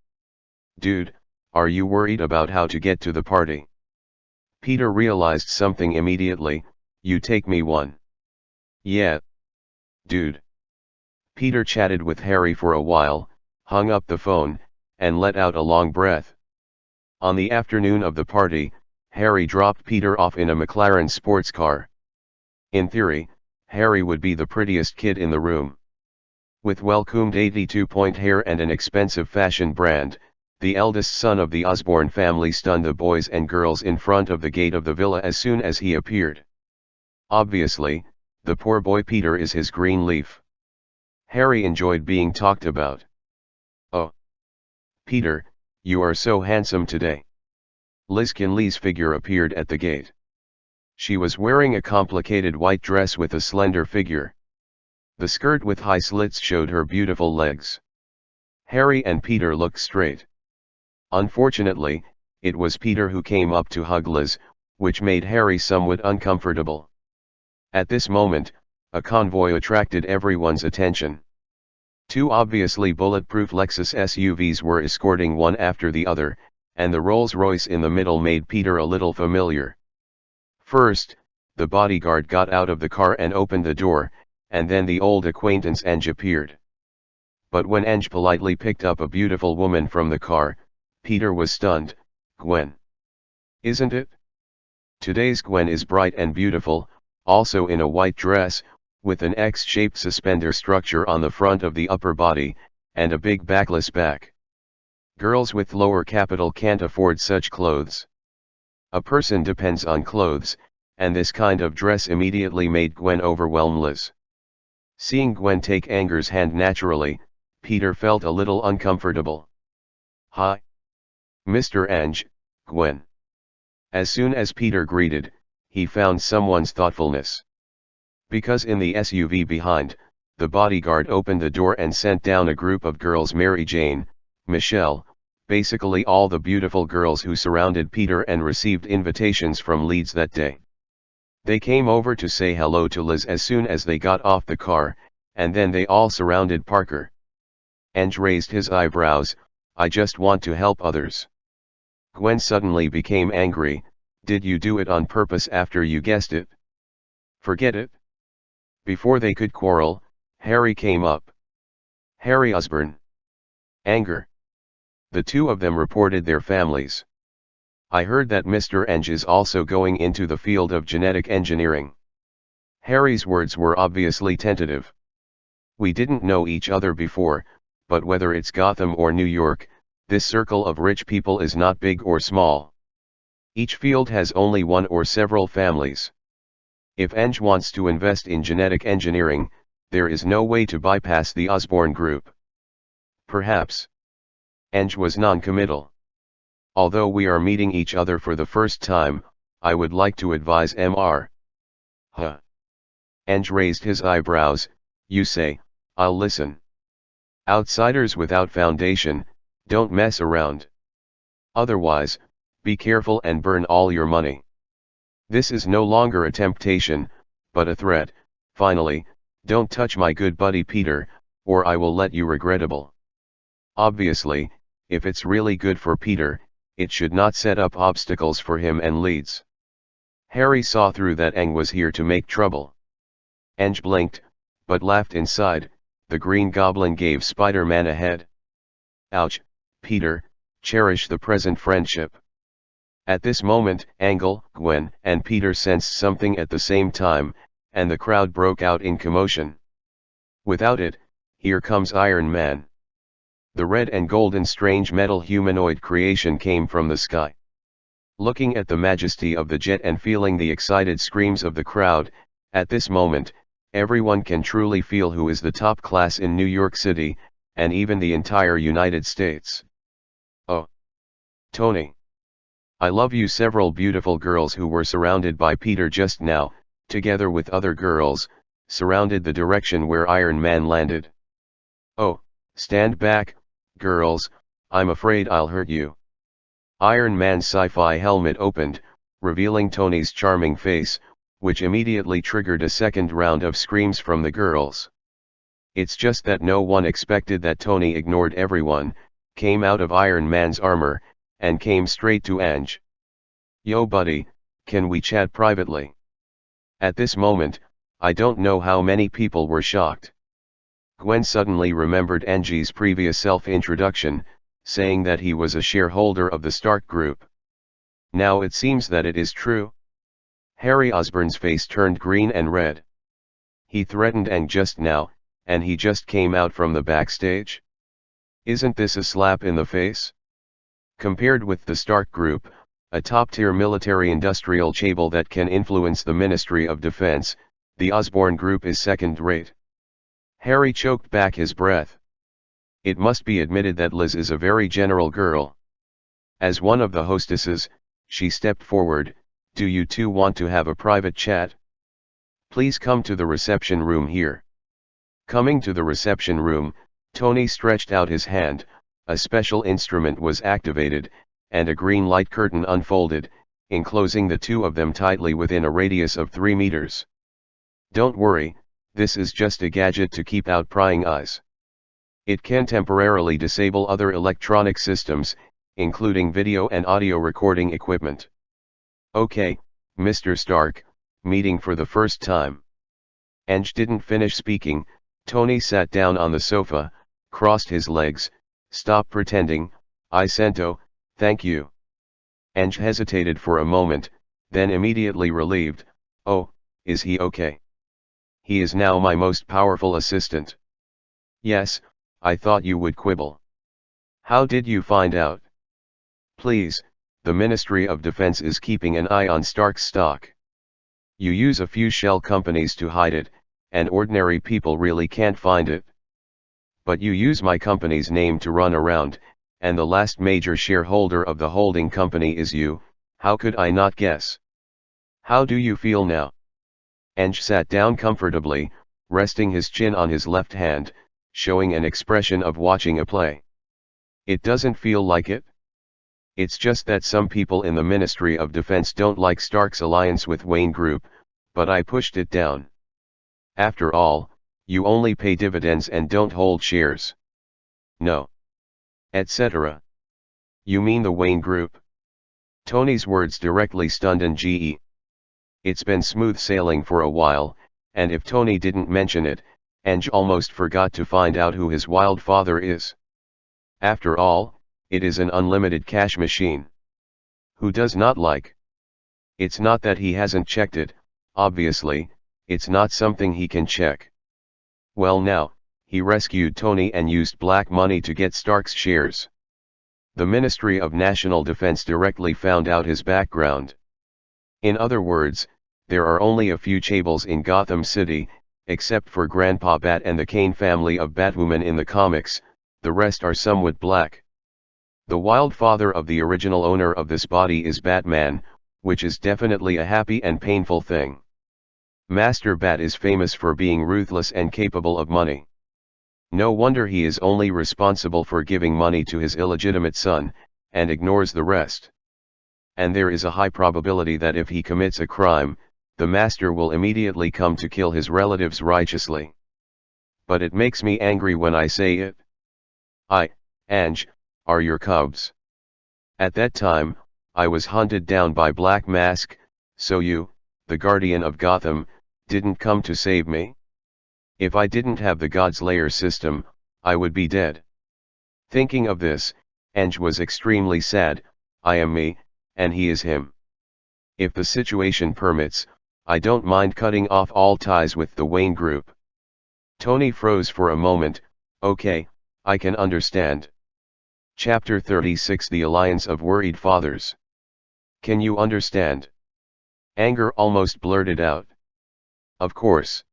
Dude, Are you worried about how to get to the party? Peter realized something immediately. You take me one. Yeah. Dude. Peter chatted with Harry for a while, hung up the phone, and let out a long breath. On the afternoon of the party, Harry dropped Peter off in a McLaren sports car. In theory, Harry would be the prettiest kid in the room. With well-combed 82-point hair and an expensive fashion brand, the eldest son of the Osborne family stunned the boys and girls in front of the gate of the villa as soon as he appeared. Obviously, the poor boy Peter is his green leaf. Harry enjoyed being talked about. Oh. Peter, you are so handsome today. Liz Kinley's figure appeared at the gate. She was wearing a complicated white dress with a slender figure. The skirt with high slits showed her beautiful legs. Harry and Peter looked straight. Unfortunately, it was Peter who came up to hug Liz, which made Harry somewhat uncomfortable. At this moment, a convoy attracted everyone's attention. Two obviously bulletproof Lexus SUVs were escorting one after the other, and the Rolls-Royce in the middle made Peter a little familiar. First, the bodyguard got out of the car and opened the door, and then the old acquaintance Ange appeared. But when Ange politely picked up a beautiful woman from the car, Peter was stunned. Gwen. Isn't it? Today's Gwen is bright and beautiful, also in a white dress, with an X-shaped suspender structure on the front of the upper body, and a big backless back. Girls with lower capital can't afford such clothes. A person depends on clothes, and this kind of dress immediately made Gwen overwhelm Liz. Seeing Gwen take Anger's hand naturally, Peter felt a little uncomfortable. Hi. Mr. Ange, Gwen. As soon as Peter greeted, he found someone's thoughtfulness. Because in the SUV behind, the bodyguard opened the door and sent down a group of girls: Mary Jane, Michelle, basically all the beautiful girls who surrounded Peter and received invitations from Leeds that day. They came over to say hello to Liz as soon as they got off the car, and then they all surrounded Parker. Ange raised his eyebrows. I just want to help others. Gwen suddenly became angry. Did you do it on purpose after you guessed it? Forget it. Before they could quarrel, Harry came up. Harry Osborne. Anger. The two of them reported their families. I heard that Mr. Ange is also going into the field of genetic engineering. Harry's words were obviously tentative. We didn't know each other before, but whether it's Gotham or New York, this circle of rich people is not big or small. Each field has only one or several families. If Ange wants to invest in genetic engineering, there is no way to bypass the Osborne Group. Perhaps. Ange was non-committal. Although we are meeting each other for the first time, I would like to advise Mr. Huh. Ange raised his eyebrows. You say, I'll listen. Outsiders without foundation, don't mess around. Otherwise, be careful and burn all your money. This is no longer a temptation, but a threat. Finally, don't touch my good buddy Peter, or I will let you regrettable. Obviously, if it's really good for Peter, it should not set up obstacles for him and Leeds. Harry saw through that Aang was here to make trouble. Ange blinked, but laughed inside. The Green Goblin gave Spider-Man a head. Ouch, Peter, cherish the present friendship. At this moment, Angle, Gwen, and Peter sensed something at the same time, and the crowd broke out in commotion. Without it, here comes Iron Man. The red and golden strange metal humanoid creation came from the sky. Looking at the majesty of the jet and feeling the excited screams of the crowd, at this moment, everyone can truly feel who is the top class in New York City, and even the entire United States. Oh. Tony. I love you. Several beautiful girls who were surrounded by Peter just now, together with other girls, surrounded the direction where Iron Man landed. Oh, stand back, girls, I'm afraid I'll hurt you. Iron Man's sci-fi helmet opened, revealing Tony's charming face, which immediately triggered a second round of screams from the girls. It's just that no one expected that Tony ignored everyone, came out of Iron Man's armor, and came straight to Ange. "Yo buddy, can we chat privately?" At this moment, I don't know how many people were shocked. Gwen suddenly remembered Angie's previous self-introduction, saying that he was a shareholder of the Stark Group. Now it seems that it is true. Harry Osborn's face turned green and red. He threatened Ang just now, and he just came out from the backstage? Isn't this a slap in the face? Compared with the Stark Group, a top-tier military-industrial chaebol that can influence the Ministry of Defense, the Osborn Group is second-rate. Harry choked back his breath. It must be admitted that Liz is a very general girl. As one of the hostesses, she stepped forward. "Do you two want to have a private chat? Please come to the reception room here." Coming to the reception room, Tony stretched out his hand, a special instrument was activated, and a green light curtain unfolded, enclosing the two of them tightly within a radius of 3 meters. "Don't worry, this is just a gadget to keep out prying eyes. It can temporarily disable other electronic systems, including video and audio recording equipment." "Okay, Mr. Stark, meeting for the first time." Ange didn't finish speaking. Tony sat down on the sofa, crossed his legs. "Stop pretending, I sento, thank you." Ange hesitated for a moment, then immediately relieved. "Oh, is he okay? He is now my most powerful assistant." "Yes, I thought you would quibble." "How did you find out?" "Please, the Ministry of Defense is keeping an eye on Stark's stock. You use a few shell companies to hide it, and ordinary people really can't find it. But you use my company's name to run around, and the last major shareholder of the holding company is you. How could I not guess? How do you feel now?" Ange sat down comfortably, resting his chin on his left hand, showing an expression of watching a play. "It doesn't feel like it. It's just that some people in the Ministry of Defense don't like Stark's alliance with Wayne Group, but I pushed it down. After all, you only pay dividends and don't hold shares. No. Etc." "You mean the Wayne Group?" Tony's words directly stunned Angie. It's been smooth sailing for a while, and if Tony didn't mention it, Ange almost forgot to find out who his wild father is. After all, it is an unlimited cash machine. Who does not like? It's not that he hasn't checked it, obviously, it's not something he can check. Well now, he rescued Tony and used black money to get Stark's shares. The Ministry of National Defense directly found out his background. In other words, there are only a few chaebols in Gotham City, except for Grandpa Bat and the Kane family of Batwoman in the comics, the rest are somewhat black. The wild father of the original owner of this body is Batman, which is definitely a happy and painful thing. Master Bat is famous for being ruthless and capable of money. No wonder he is only responsible for giving money to his illegitimate son, and ignores the rest. And there is a high probability that if he commits a crime, the master will immediately come to kill his relatives righteously. But it makes me angry when I say it. Ange, are your cubs. At that time, I was hunted down by Black Mask, so you, the guardian of Gotham, didn't come to save me? If I didn't have the Godslayer system, I would be dead." Thinking of this, Ange was extremely sad. I am me, and he is him. If the situation permits, I don't mind cutting off all ties with the Wayne Group. Tony froze for a moment. "Okay, I can understand." Chapter 36 The Alliance of Worried Fathers. "Can you understand?" Anger almost blurted out. "Of course.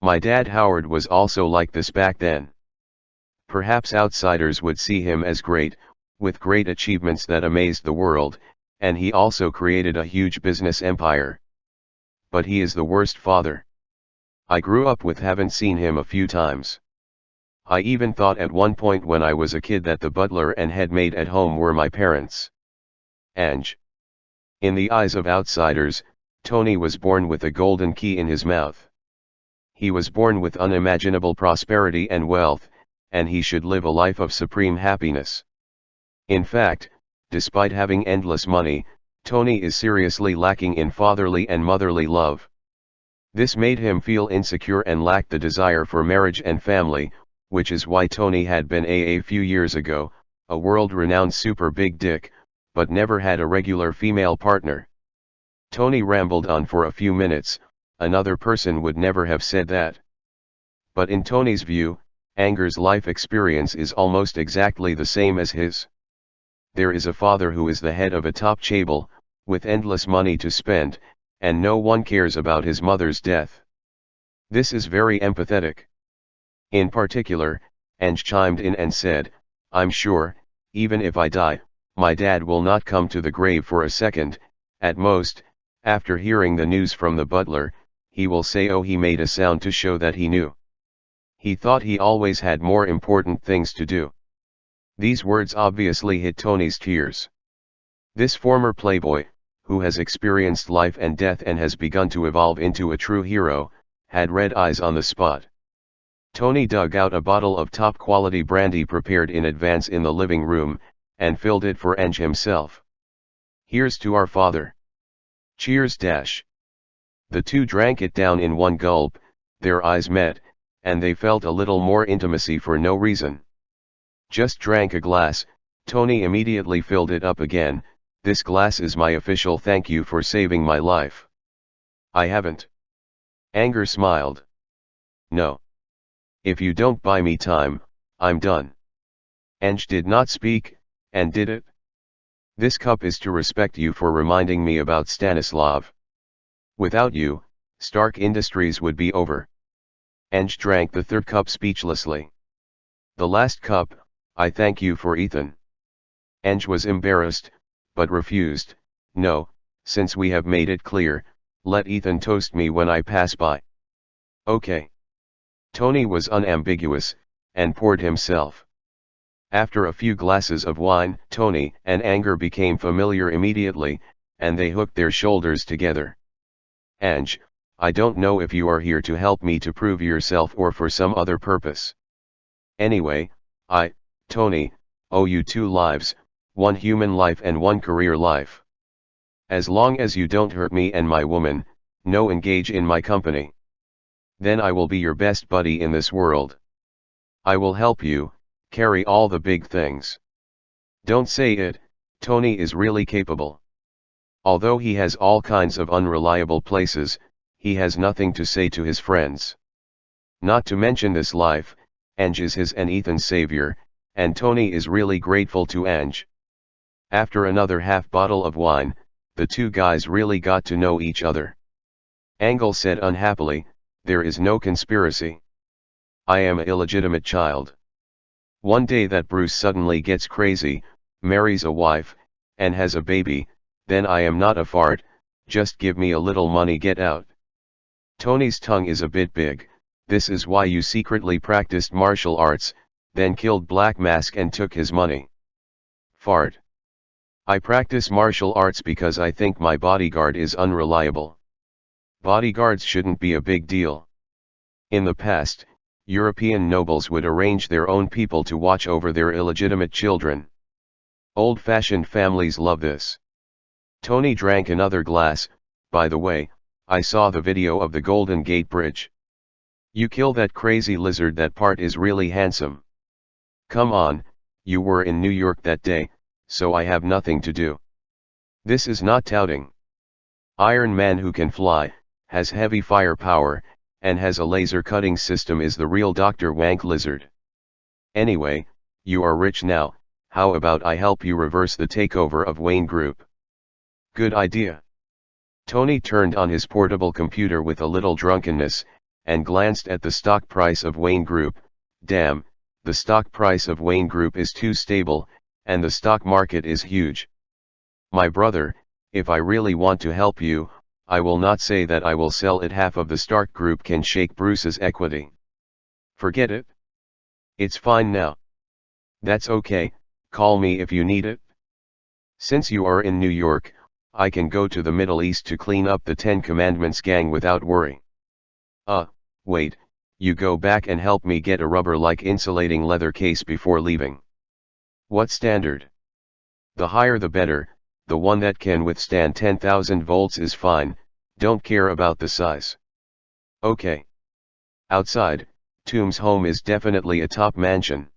My dad Howard was also like this back then. Perhaps outsiders would see him as great, with great achievements that amazed the world, and he also created a huge business empire. But he is the worst father. I grew up with haven't seen him a few times. I even thought at one point when I was a kid that the butler and head maid at home were my parents." Ange. In the eyes of outsiders, Tony was born with a golden key in his mouth. He was born with unimaginable prosperity and wealth, and he should live a life of supreme happiness. In fact, despite having endless money, Tony is seriously lacking in fatherly and motherly love. This made him feel insecure and lacked the desire for marriage and family, which is why Tony had been a few years ago, a world-renowned super big dick, but never had a regular female partner. Tony rambled on for a few minutes. Another person would never have said that. But in Tony's view, Anger's life experience is almost exactly the same as his. There is a father who is the head of a top chaebol, with endless money to spend, and no one cares about his mother's death. This is very empathetic. In particular, Ange chimed in and said, "I'm sure, even if I die, my dad will not come to the grave for a second. At most, after hearing the news from the butler, he will say, oh, he made a sound to show that he knew. He thought he always had more important things to do." These words obviously hit Tony's tears. This former playboy, who has experienced life and death and has begun to evolve into a true hero, had red eyes on the spot. Tony dug out a bottle of top-quality brandy prepared in advance in the living room, and filled it for Ange himself. "Here's to our father. Cheers!" The two drank it down in one gulp. Their eyes met, and they felt a little more intimacy for no reason. "Just drank a glass," Tony immediately filled it up again. "This glass is my official thank you for saving my life." "I haven't." Anger smiled. "No. If you don't buy me time, I'm done." Ange did not speak, and did it? "This cup is to respect you for reminding me about Stanislav. Without you, Stark Industries would be over." Ange drank the third cup speechlessly. "The last cup, I thank you for Ethan." Ange was embarrassed, but refused. "No, since we have made it clear, let Ethan toast me when I pass by." "Okay." Tony was unambiguous, and poured himself. After a few glasses of wine, Tony and Anger became familiar immediately, and they hooked their shoulders together. "Ange, I don't know if you are here to help me to prove yourself or for some other purpose. Anyway, Tony, owe you 2 lives, 1 human life and 1 career life. As long as you don't hurt me and my woman, no engage in my company. Then I will be your best buddy in this world. I will help you carry all the big things." Don't say it, Tony is really capable. Although he has all kinds of unreliable places, he has nothing to say to his friends. Not to mention this life, Ange is his and Ethan's savior, and Tony is really grateful to Ange. After another half bottle of wine, the two guys really got to know each other. Angle said unhappily, "There is no conspiracy. I am an illegitimate child. One day that Bruce suddenly gets crazy, marries a wife, and has a baby, then I am not a fart. Just give me a little money, get out." Tony's tongue is a bit big. "This is why you secretly practiced martial arts, then killed Black Mask and took his money." "Fart. I practice martial arts because I think my bodyguard is unreliable. Bodyguards shouldn't be a big deal. In the past, European nobles would arrange their own people to watch over their illegitimate children. Old-fashioned families love this." Tony drank another glass. "By the way, I saw the video of the Golden Gate Bridge. You kill that crazy lizard, that part is really handsome. Come on, you were in New York that day, so I have nothing to do. This is not touting. Iron Man, who can fly, has heavy firepower, and has a laser cutting system, is the real Dr. Wank Lizard. Anyway, you are rich now, how about I help you reverse the takeover of Wayne Group?" "Good idea." Tony turned on his portable computer with a little drunkenness, and glanced at the stock price of Wayne Group. Damn, the stock price of Wayne Group is too stable, and the stock market is huge. "My brother, if I really want to help you, I will not say that I will sell it. Half of the Stark Group can shake Bruce's equity. Forget it. It's fine now." "That's okay, call me if you need it. Since you are in New York, I can go to the Middle East to clean up the 10 Commandments gang without worry." Wait, you go back and help me get a rubber-like insulating leather case before leaving." "What standard?" The higher the better, the one that can withstand 10,000 volts is fine, don't care about the size. Okay. Outside, Tomb's home is definitely a top mansion.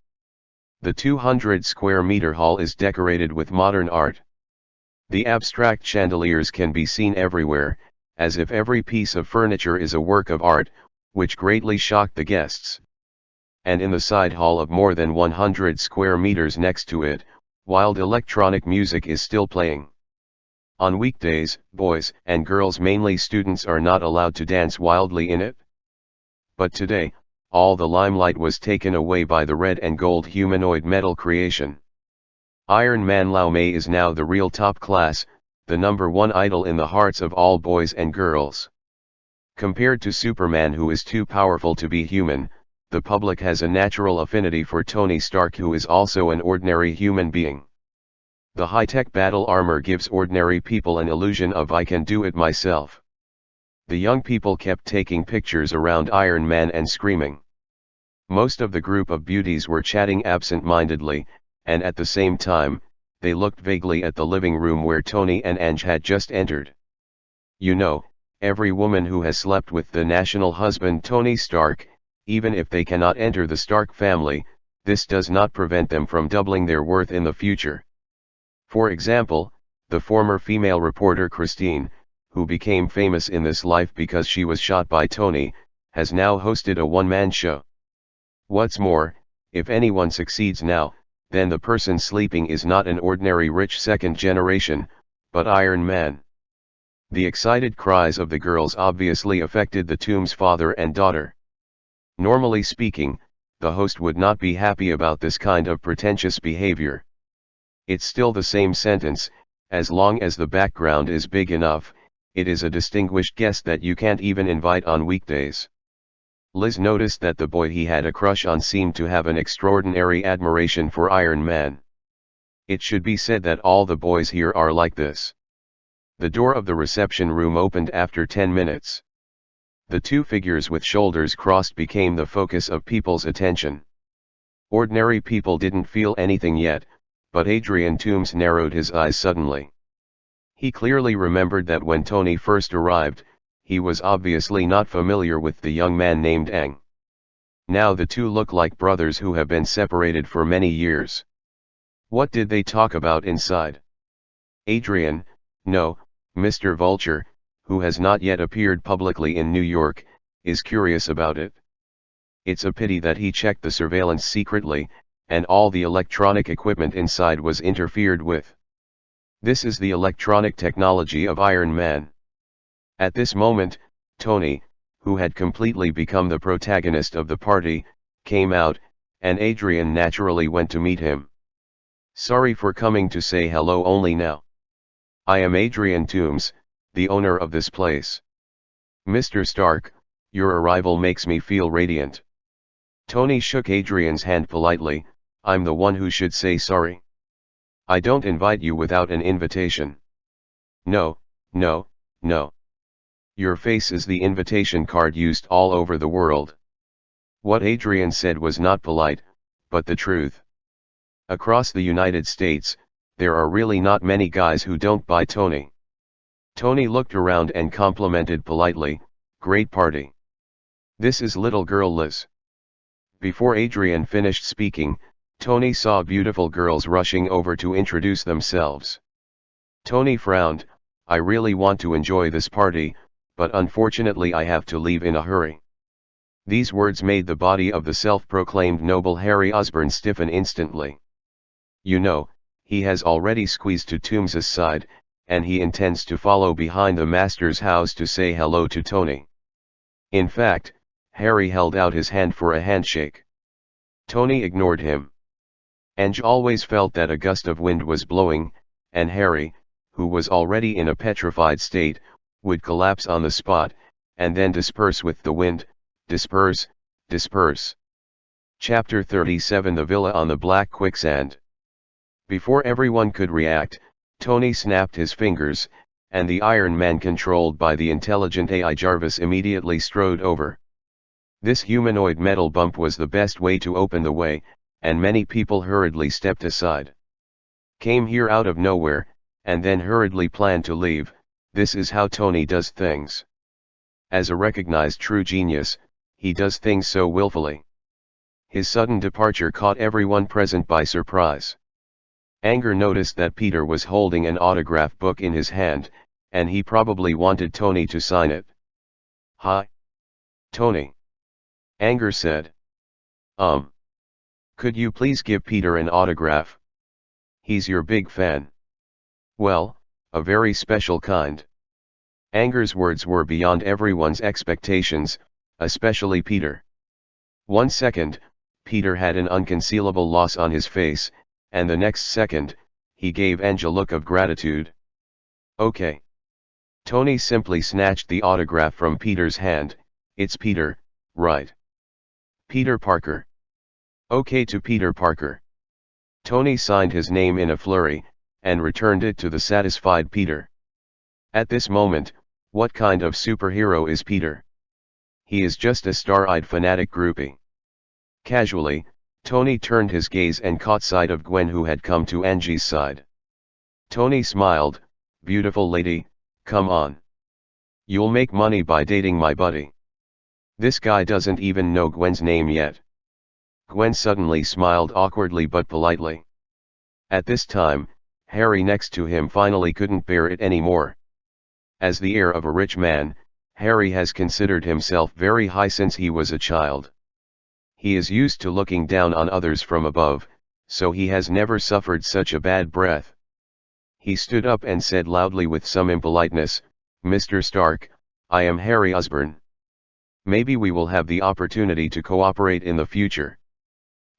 The 200 square meter hall is decorated with modern art. The abstract chandeliers can be seen everywhere, as if every piece of furniture is a work of art, which greatly shocked the guests. And in the side hall of more than 100 square meters next to it, wild electronic music is still playing. On weekdays, boys and girls, mainly students, are not allowed to dance wildly in it. But today, all the limelight was taken away by the red and gold humanoid metal creation. Iron Man Lau Mei is now the real top class, the #1 idol in the hearts of all boys and girls. Compared to Superman, who is too powerful to be human, the public has a natural affinity for Tony Stark, who is also an ordinary human being. The high-tech battle armor gives ordinary people an illusion of "I can do it myself." The young people kept taking pictures around Iron Man and screaming. Most of the group of beauties were chatting absent-mindedly, and at the same time, they looked vaguely at the living room where Tony and Ange had just entered. You know, every woman who has slept with the national husband Tony Stark, even if they cannot enter the Stark family, this does not prevent them from doubling their worth in the future. For example, the former female reporter Christine, who became famous in this life because she was shot by Tony, has now hosted a one-man show. What's more, if anyone succeeds now, then the person sleeping is not an ordinary rich second generation, but Iron Man. The excited cries of the girls obviously affected the Tomb's father and daughter. Normally speaking, the host would not be happy about this kind of pretentious behavior. It's still the same sentence: as long as the background is big enough, it is a distinguished guest that you can't even invite on weekdays. Liz noticed that the boy he had a crush on seemed to have an extraordinary admiration for Iron Man. It should be said that all the boys here are like this. The door of the reception room opened after 10 minutes. The two figures with shoulders crossed became the focus of people's attention. Ordinary people didn't feel anything yet, but Adrian Toombs narrowed his eyes suddenly. He clearly remembered that when Tony first arrived, he was obviously not familiar with the young man named Aang. Now the two look like brothers who have been separated for many years. What did they talk about inside? Adrian, no, Mr. Vulture, who has not yet appeared publicly in New York, is curious about it. It's a pity that he checked the surveillance secretly, and all the electronic equipment inside was interfered with. This is the electronic technology of Iron Man. At this moment, Tony, who had completely become the protagonist of the party, came out, and Adrian naturally went to meet him. Sorry for coming to say hello only now. I am Adrian Toombs, the owner of this place. Mr. Stark, your arrival makes me feel radiant. Tony shook Adrian's hand politely. I'm the one who should say sorry. I don't invite you without an invitation. No, no, no. Your face is the invitation card used all over the world. What Adrian said was not polite, but the truth. Across the United States, there are really not many guys who don't buy Tony. Tony looked around and complimented politely, great party. This is little girl Liz. Before Adrian finished speaking, Tony saw beautiful girls rushing over to introduce themselves. Tony frowned. I really want to enjoy this party, but unfortunately I have to leave in a hurry. These words made the body of the self-proclaimed noble Harry Osborn stiffen instantly. You know, he has already squeezed to Toombs's side, and he intends to follow behind the master's house to say hello to Tony. In fact, Harry held out his hand for a handshake. Tony ignored him. Ange always felt that a gust of wind was blowing, and Harry, who was already in a petrified state, would collapse on the spot, and then disperse with the wind. Disperse, disperse. Chapter 37 The Villa on the Black Quicksand. Before everyone could react, Tony snapped his fingers, and the Iron Man controlled by the intelligent AI Jarvis immediately strode over. This humanoid metal bump was the best way to open the way, and many people hurriedly stepped aside. Came here out of nowhere, and then hurriedly planned to leave. This is how Tony does things. As a recognized true genius, he does things so willfully. His sudden departure caught everyone present by surprise. Anger noticed that Peter was holding an autograph book in his hand, and he probably wanted Tony to sign it. "Hi, Tony," Anger said. Could you please give Peter an autograph? He's your big fan." "Well, a very special kind." Anger's words were beyond everyone's expectations, especially Peter. 1 second, Peter had an unconcealable loss on his face, and the next second, he gave Ange a look of gratitude. "Okay." Tony simply snatched the autograph from Peter's hand. "It's Peter, right? Peter Parker." "Okay to Peter Parker." Tony signed his name in a flurry, and returned it to the satisfied Peter. At this moment, what kind of superhero is Peter? He is just a star-eyed fanatic groupie. Casually, Tony turned his gaze and caught sight of Gwen, who had come to Angie's side. Tony smiled. "Beautiful lady, come on. You'll make money by dating my buddy." This guy doesn't even know Gwen's name yet. Gwen suddenly smiled awkwardly but politely. At this time, Harry next to him finally couldn't bear it anymore. As the heir of a rich man, Harry has considered himself very high since he was a child. He is used to looking down on others from above, so he has never suffered such a bad breath. He stood up and said loudly with some impoliteness, "Mr. Stark, I am Harry Osborn. Maybe we will have the opportunity to cooperate in the future.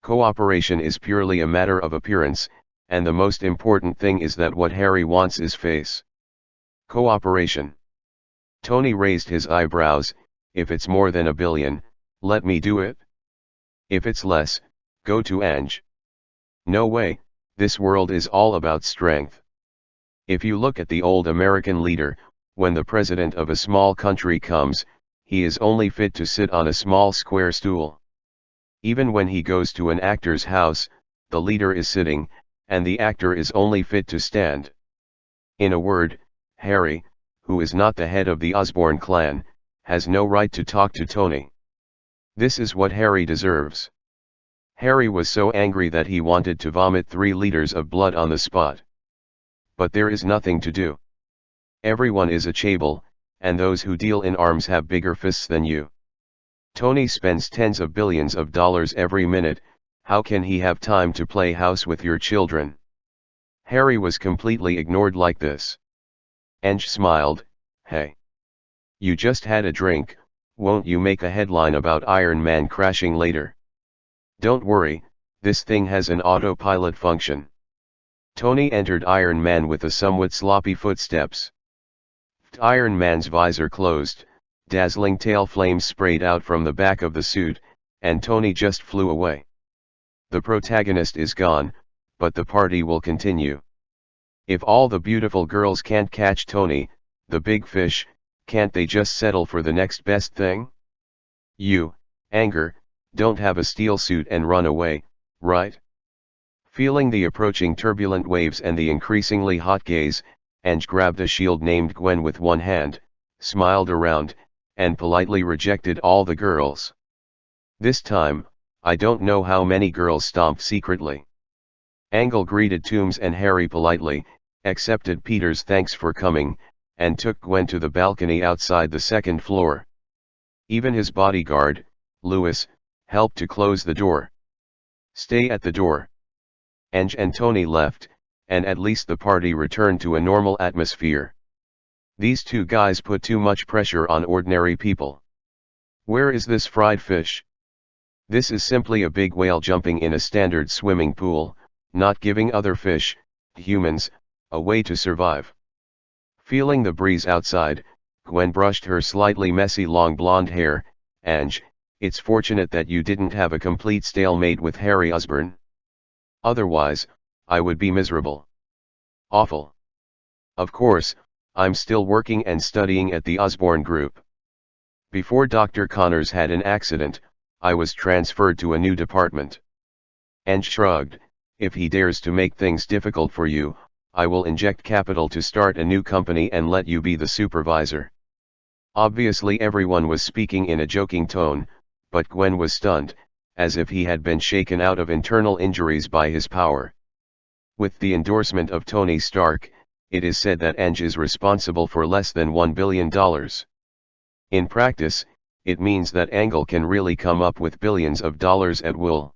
Cooperation is purely a matter of appearance, and the most important thing is that what Harry wants is face. Cooperation." Tony raised his eyebrows. "If it's more than $1 billion, let me do it. If it's less, go to Ange." "No way, this world is all about strength. If you look at the old American leader, when the president of a small country comes, he is only fit to sit on a small square stool. Even when he goes to an actor's house, the leader is sitting, and the actor is only fit to stand. In a word, Harry, who is not the head of the Osborn clan, has no right to talk to Tony. This is what Harry deserves." Harry was so angry that he wanted to vomit 3 liters of blood on the spot. But there is nothing to do. Everyone is a chaebol, and those who deal in arms have bigger fists than you. Tony spends tens of billions of dollars every minute. How can he have time to play house with your children? Harry was completely ignored like this. Ange smiled. "Hey. You just had a drink, won't you make a headline about Iron Man crashing later? Don't worry, this thing has an autopilot function." Tony entered Iron Man with a somewhat sloppy footsteps. Iron Man's visor closed, dazzling tail flames sprayed out from the back of the suit, and Tony just flew away. The protagonist is gone, but the party will continue. If all the beautiful girls can't catch Tony, the big fish, can't they just settle for the next best thing? You, Anger, don't have a steel suit and run away, right? Feeling the approaching turbulent waves and the increasingly hot gaze, Ange grabbed a shield named Gwen with one hand, smiled around, and politely rejected all the girls. This time, I don't know how many girls stomped secretly. Angle greeted Toombs and Harry politely, accepted Peter's thanks for coming, and took Gwen to the balcony outside the 2nd floor. Even his bodyguard, Lewis, helped to close the door. "Stay at the door." Ange and Tony left, and at least the party returned to a normal atmosphere. These 2 guys put too much pressure on ordinary people. Where is this fried fish? This is simply a big whale jumping in a standard swimming pool, not giving other fish, humans, a way to survive. Feeling the breeze outside, Gwen brushed her slightly messy long blonde hair. "Ange, it's fortunate that you didn't have a complete stalemate with Harry Osborn. Otherwise, I would be miserable. Awful. Of course, I'm still working and studying at the Osborn Group. Before Dr. Connors had an accident, I was transferred to a new department." Ange shrugged. if he dares to make things difficult for you, I will inject capital to start a new company and let you be the supervisor. Obviously everyone was speaking in a joking tone, but Gwen was stunned, as if he had been shaken out of internal injuries by his power. With the endorsement of Tony Stark, it is said that Ange is responsible for less than $1 billion. In practice, it means that Angle can really come up with billions of dollars at will.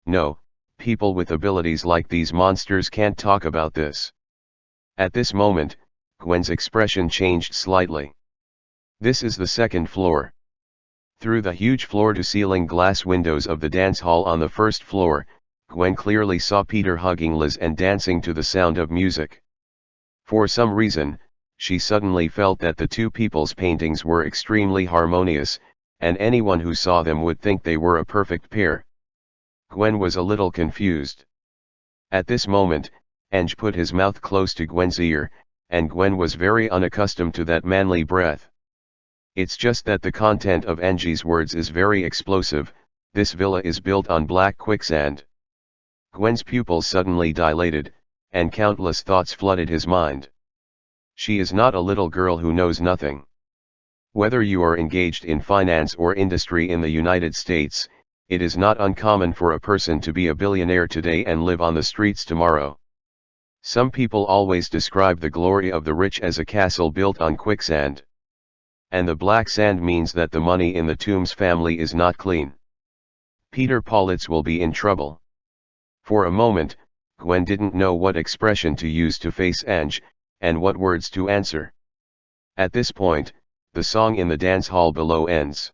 No, people with abilities like these monsters can't talk about this. At this moment, Gwen's expression changed slightly. This is the second floor. Through the huge floor-to-ceiling glass windows of the dance hall on the first floor, Gwen clearly saw Peter hugging Liz and dancing to the sound of music. For some reason, she suddenly felt that the two people's paintings were extremely harmonious, and anyone who saw them would think they were a perfect pair. Gwen was a little confused. At this moment, Ange put his mouth close to Gwen's ear, and Gwen was very unaccustomed to that manly breath. It's just that the content of Ange's words is very explosive. This villa is built on black quicksand. Gwen's pupils suddenly dilated, and countless thoughts flooded his mind. She is not a little girl who knows nothing. Whether you are engaged in finance or industry in the United States, it is not uncommon for a person to be a billionaire today and live on the streets tomorrow. Some people always describe the glory of the rich as a castle built on quicksand. And the black sand means that the money in the Toombs family is not clean. Peter Paulitz will be in trouble. For a moment, Gwen didn't know what expression to use to face Ange, and what words to answer. At this point, the song in the dance hall below ends.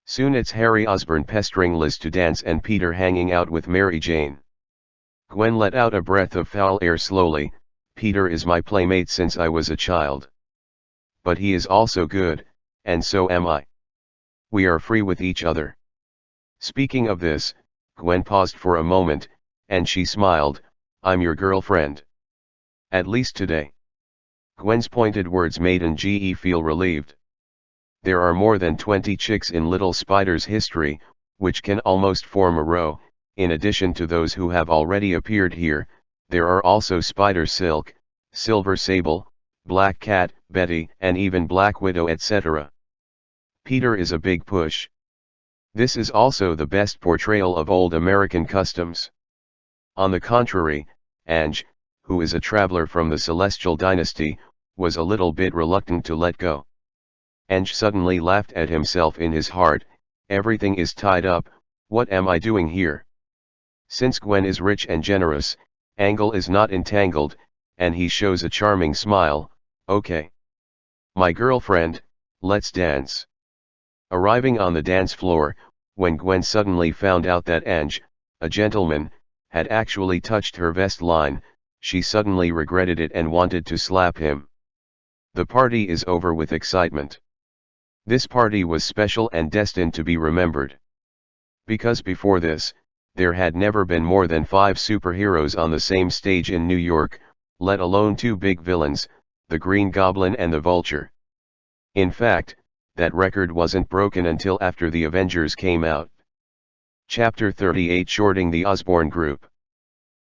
Soon it's Harry Osborn pestering Liz to dance and Peter hanging out with Mary Jane. Gwen let out a breath of foul air slowly. Peter is my playmate since I was a child. But he is also good, and so am I. We are free with each other. Speaking of this, Gwen paused for a moment, and she smiled. I'm your girlfriend. At least today. Gwen's pointed words made Ange feel relieved. There are more than 20 chicks in Little Spider's history, which can almost form a row. In addition to those who have already appeared here, there are also Spider Silk, Silver Sable, Black Cat, Betty, and even Black Widow, etc. Peter is a big push. This is also the best portrayal of old American customs. On the contrary, Ange, who is a traveler from the Celestial Dynasty, was a little bit reluctant to let go. Ange suddenly laughed at himself in his heart. Everything is tied up, what am I doing here? Since Gwen is rich and generous, Angle is not entangled, and he shows a charming smile. Okay. My girlfriend, let's dance. Arriving on the dance floor, when Gwen suddenly found out that Ange, a gentleman, had actually touched her vest line, she suddenly regretted it and wanted to slap him. The party is over with excitement. This party was special and destined to be remembered. Because before this, there had never been more than 5 superheroes on the same stage in New York, let alone 2 big villains, the Green Goblin and the Vulture. In fact, that record wasn't broken until after the Avengers came out. Chapter 38, Shorting the Osborn Group.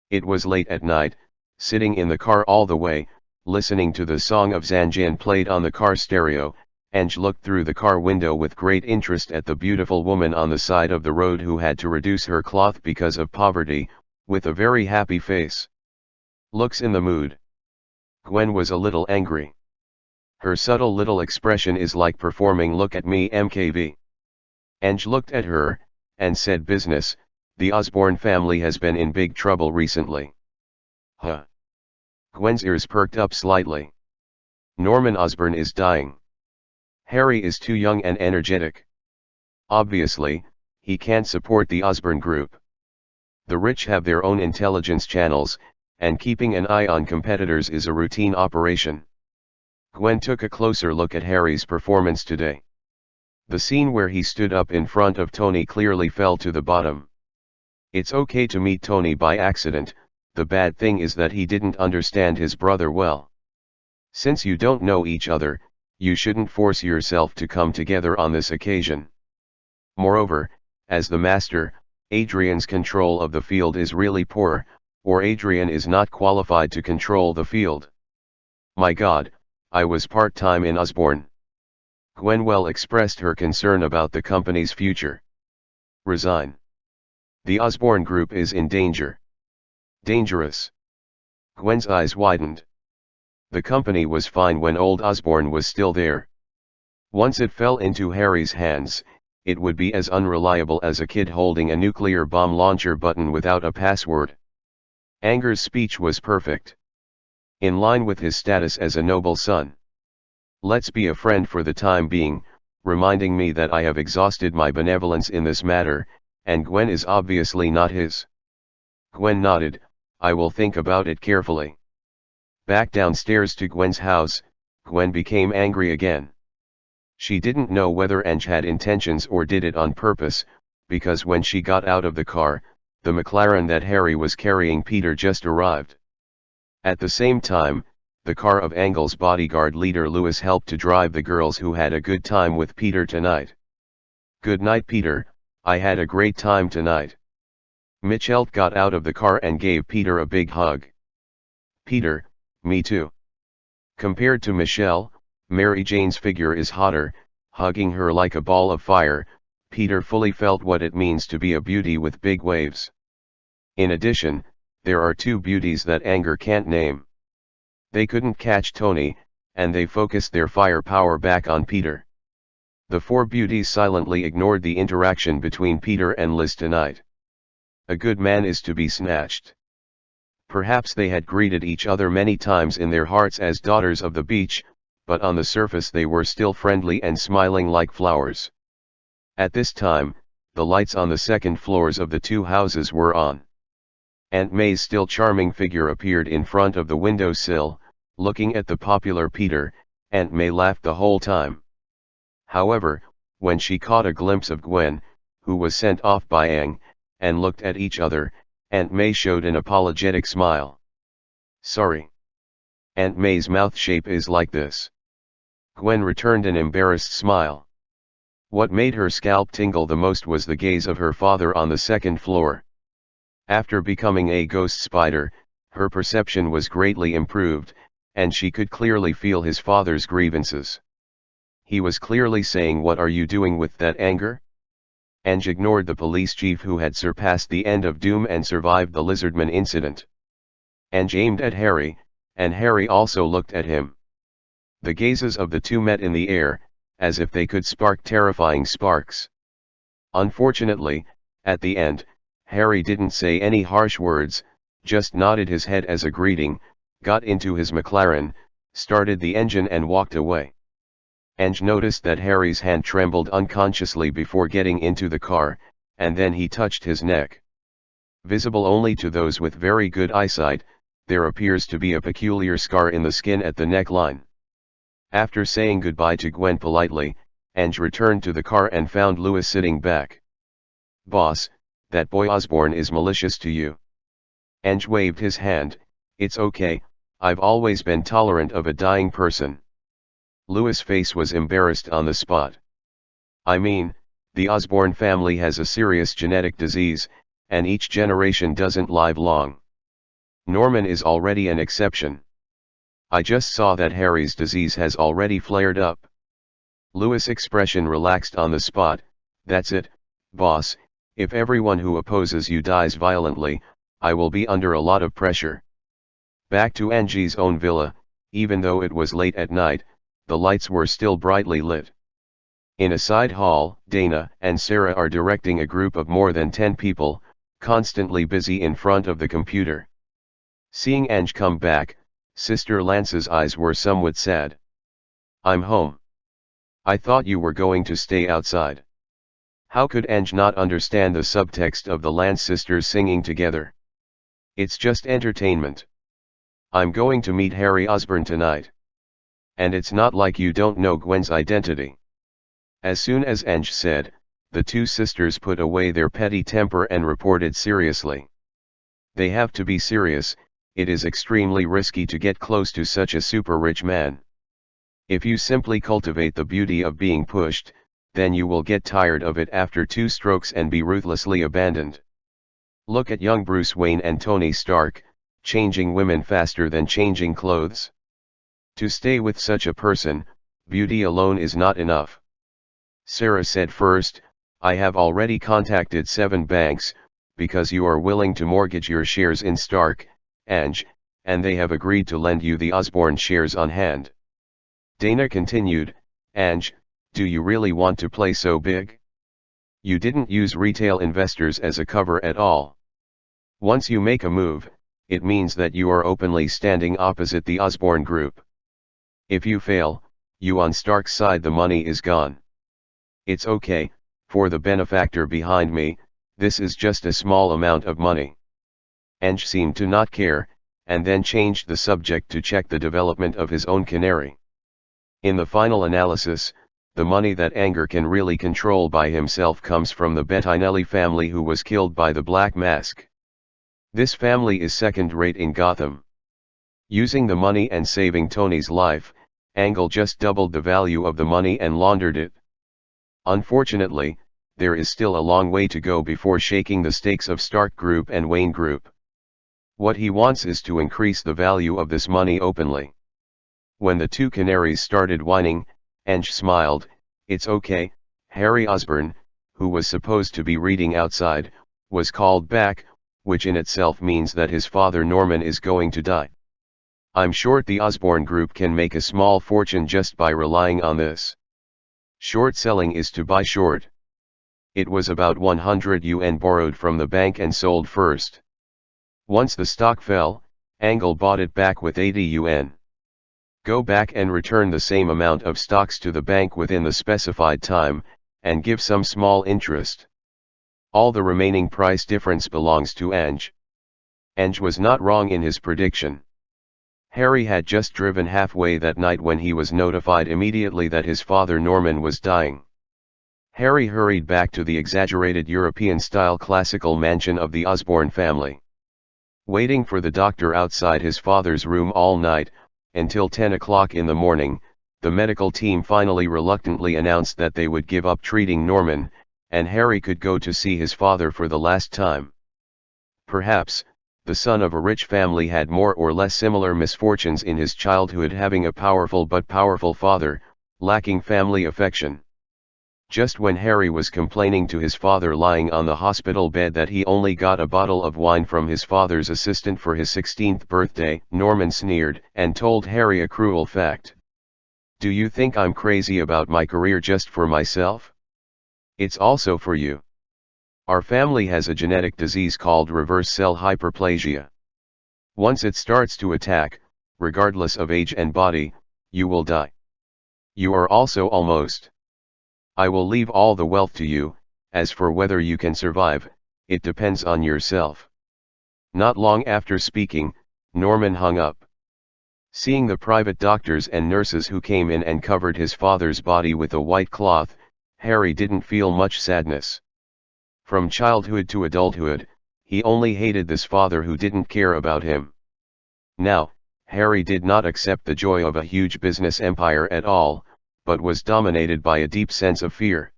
It was late at night, sitting in the car all the way, listening to the song of Zanjin played on the car stereo. Ange looked through the car window with great interest at the beautiful woman on the side of the road who had to reduce her cloth because of poverty, with a very happy face. Looks in the mood. Gwen was a little angry. Her subtle little expression is like performing "Look at me, MKV." Ange looked at her, and said, "Business, the Osborn family has been in big trouble recently." Huh. Gwen's ears perked up slightly. Norman Osborn is dying. Harry is too young and energetic. Obviously, he can't support the Osborn Group. The rich have their own intelligence channels, and keeping an eye on competitors is a routine operation. Gwen took a closer look at Harry's performance today. The scene where he stood up in front of Tony clearly fell to the bottom. It's okay to meet Tony by accident, the bad thing is that he didn't understand his brother well. Since you don't know each other, you shouldn't force yourself to come together on this occasion. Moreover, as the master, Adrian's control of the field is really poor, or Adrian is not qualified to control the field. My God, I was part-time in Osborne. Gwenwell expressed her concern about the company's future. Resign. The Osborne Group is in danger. Dangerous. Gwen's eyes widened. The company was fine when old Osborne was still there. Once it fell into Harry's hands, it would be as unreliable as a kid holding a nuclear bomb launcher button without a password. Anger's speech was perfect. In line with his status as a noble son. Let's be a friend for the time being, reminding me that I have exhausted my benevolence in this matter, and Gwen is obviously not his. Gwen nodded, I will think about it carefully. Back downstairs to Gwen's house, Gwen became angry again. She didn't know whether Ange had intentions or did it on purpose, because when she got out of the car, the McLaren that Harry was carrying Peter just arrived. At the same time, the car of Angle's bodyguard leader Lewis helped to drive the girls who had a good time with Peter tonight. Good night, Peter, I had a great time tonight. Michelle got out of the car and gave Peter a big hug. Peter, me too. Compared to Michelle, Mary Jane's figure is hotter, hugging her like a ball of fire. Peter fully felt what it means to be a beauty with big waves. In addition, there are two beauties that Anger can't name. They couldn't catch Tony, and they focused their firepower back on Peter. The four beauties silently ignored the interaction between Peter and Liz tonight. A good man is to be snatched. Perhaps they had greeted each other many times in their hearts as daughters of the beach, but on the surface they were still friendly and smiling like flowers. At this time, the lights on the second floors of the two houses were on. Aunt May's still charming figure appeared in front of the windowsill, looking at the popular Peter. Aunt May laughed the whole time. However, when she caught a glimpse of Gwen, who was sent off by Ang, and looked at each other, Aunt May showed an apologetic smile. Sorry. Aunt May's mouth shape is like this. Gwen returned an embarrassed smile. What made her scalp tingle the most was the gaze of her father on the second floor. After becoming a ghost spider, her perception was greatly improved, and she could clearly feel his father's grievances. He was clearly saying, "What are you doing with that anger?" Ange ignored the police chief who had surpassed the end of doom and survived the Lizardman incident. Ange aimed at Harry, and Harry also looked at him. The gazes of the two met in the air, as if they could spark terrifying sparks. Unfortunately, at the end, Harry didn't say any harsh words, just nodded his head as a greeting, got into his McLaren, started the engine and walked away. Ange noticed that Harry's hand trembled unconsciously before getting into the car, and then he touched his neck. Visible only to those with very good eyesight, there appears to be a peculiar scar in the skin at the neckline. After saying goodbye to Gwen politely, Ange returned to the car and found Lewis sitting back. "Boss, that boy Osborne is malicious to you." Ange waved his hand. "It's okay, I've always been tolerant of a dying person." Lewis' face was embarrassed on the spot. "I mean, the Osborne family has a serious genetic disease, and each generation doesn't live long. Norman is already an exception. I just saw that Harry's disease has already flared up." Lewis' expression relaxed on the spot. "That's it, boss, if everyone who opposes you dies violently, I will be under a lot of pressure." Back to Angie's own villa, even though it was late at night, the lights were still brightly lit. In a side hall, Dana and Sarah are directing a group of more than 10 people, constantly busy in front of the computer. Seeing Ange come back, Sister Lance's eyes were somewhat sad. "I'm home. I thought you were going to stay outside." How could Ange not understand the subtext of the Lance sisters singing together? It's just entertainment. "I'm going to meet Harry Osborne tonight. And it's not like you don't know Gwen's identity." As soon as Ange said, the two sisters put away their petty temper and reported seriously. "They have to be serious. It is extremely risky to get close to such a super rich man. If you simply cultivate the beauty of being pushed, then you will get tired of it after 2 strokes and be ruthlessly abandoned. Look at young Bruce Wayne and Tony Stark, changing women faster than changing clothes. To stay with such a person, beauty alone is not enough. Sarah said, first, I have already contacted 7 banks, because you are willing to mortgage your shares in Stark, Ange, and they have agreed to lend you the Osborn shares on hand. Dana continued, Ange, do you really want to play so big? You didn't use retail investors as a cover at all. Once you make a move, it means that you are openly standing opposite the Osborn Group. If you fail, you on Stark's side, the money is gone. It's okay, for the benefactor behind me, this is just a small amount of money. Ange seemed to not care, and then changed the subject to check the development of his own canary. In the final analysis, the money that Anger can really control by himself comes from the Bettinelli family, who was killed by the Black Mask. This family is second-rate in Gotham. Using the money and saving Tony's life, Angle just doubled the value of the money and laundered it. Unfortunately, there is still a long way to go before shaking the stakes of Stark Group and Wayne Group. What he wants is to increase the value of this money openly. When the 2 canaries started whining, Ange smiled. It's okay. Harry Osborn, who was supposed to be reading outside, was called back, which in itself means that his father Norman is going to die. I'm sure the Osborn Group can make a small fortune just by relying on this. Short selling is to buy short. It was about 100 yuan borrowed from the bank and sold first. Once the stock fell, Angle bought it back with 80 yuan. Go back and return the same amount of stocks to the bank within the specified time, and give some small interest. All the remaining price difference belongs to Ange. Ange was not wrong in his prediction. Harry had just driven halfway that night when he was notified immediately that his father Norman was dying. Harry hurried back to the exaggerated European-style classical mansion of the Osborn family. Waiting for the doctor outside his father's room all night, until 10 o'clock in the morning, the medical team finally reluctantly announced that they would give up treating Norman, and Harry could go to see his father for the last time. Perhaps, the son of a rich family had more or less similar misfortunes in his childhood, having a powerful father, lacking family affection. Just when Harry was complaining to his father lying on the hospital bed that he only got a bottle of wine from his father's assistant for his 16th birthday, Norman sneered and told Harry a cruel fact. Do you think I'm crazy about my career just for myself? It's also for you. Our family has a genetic disease called reverse cell hyperplasia. Once it starts to attack, regardless of age and body, you will die. You are also almost. I will leave all the wealth to you. As for whether you can survive, it depends on yourself. Not long after speaking, Norman hung up. Seeing the private doctors and nurses who came in and covered his father's body with a white cloth, Harry didn't feel much sadness. From childhood to adulthood, he only hated this father who didn't care about him. Now, Harry did not accept the joy of a huge business empire at all, but was dominated by a deep sense of fear.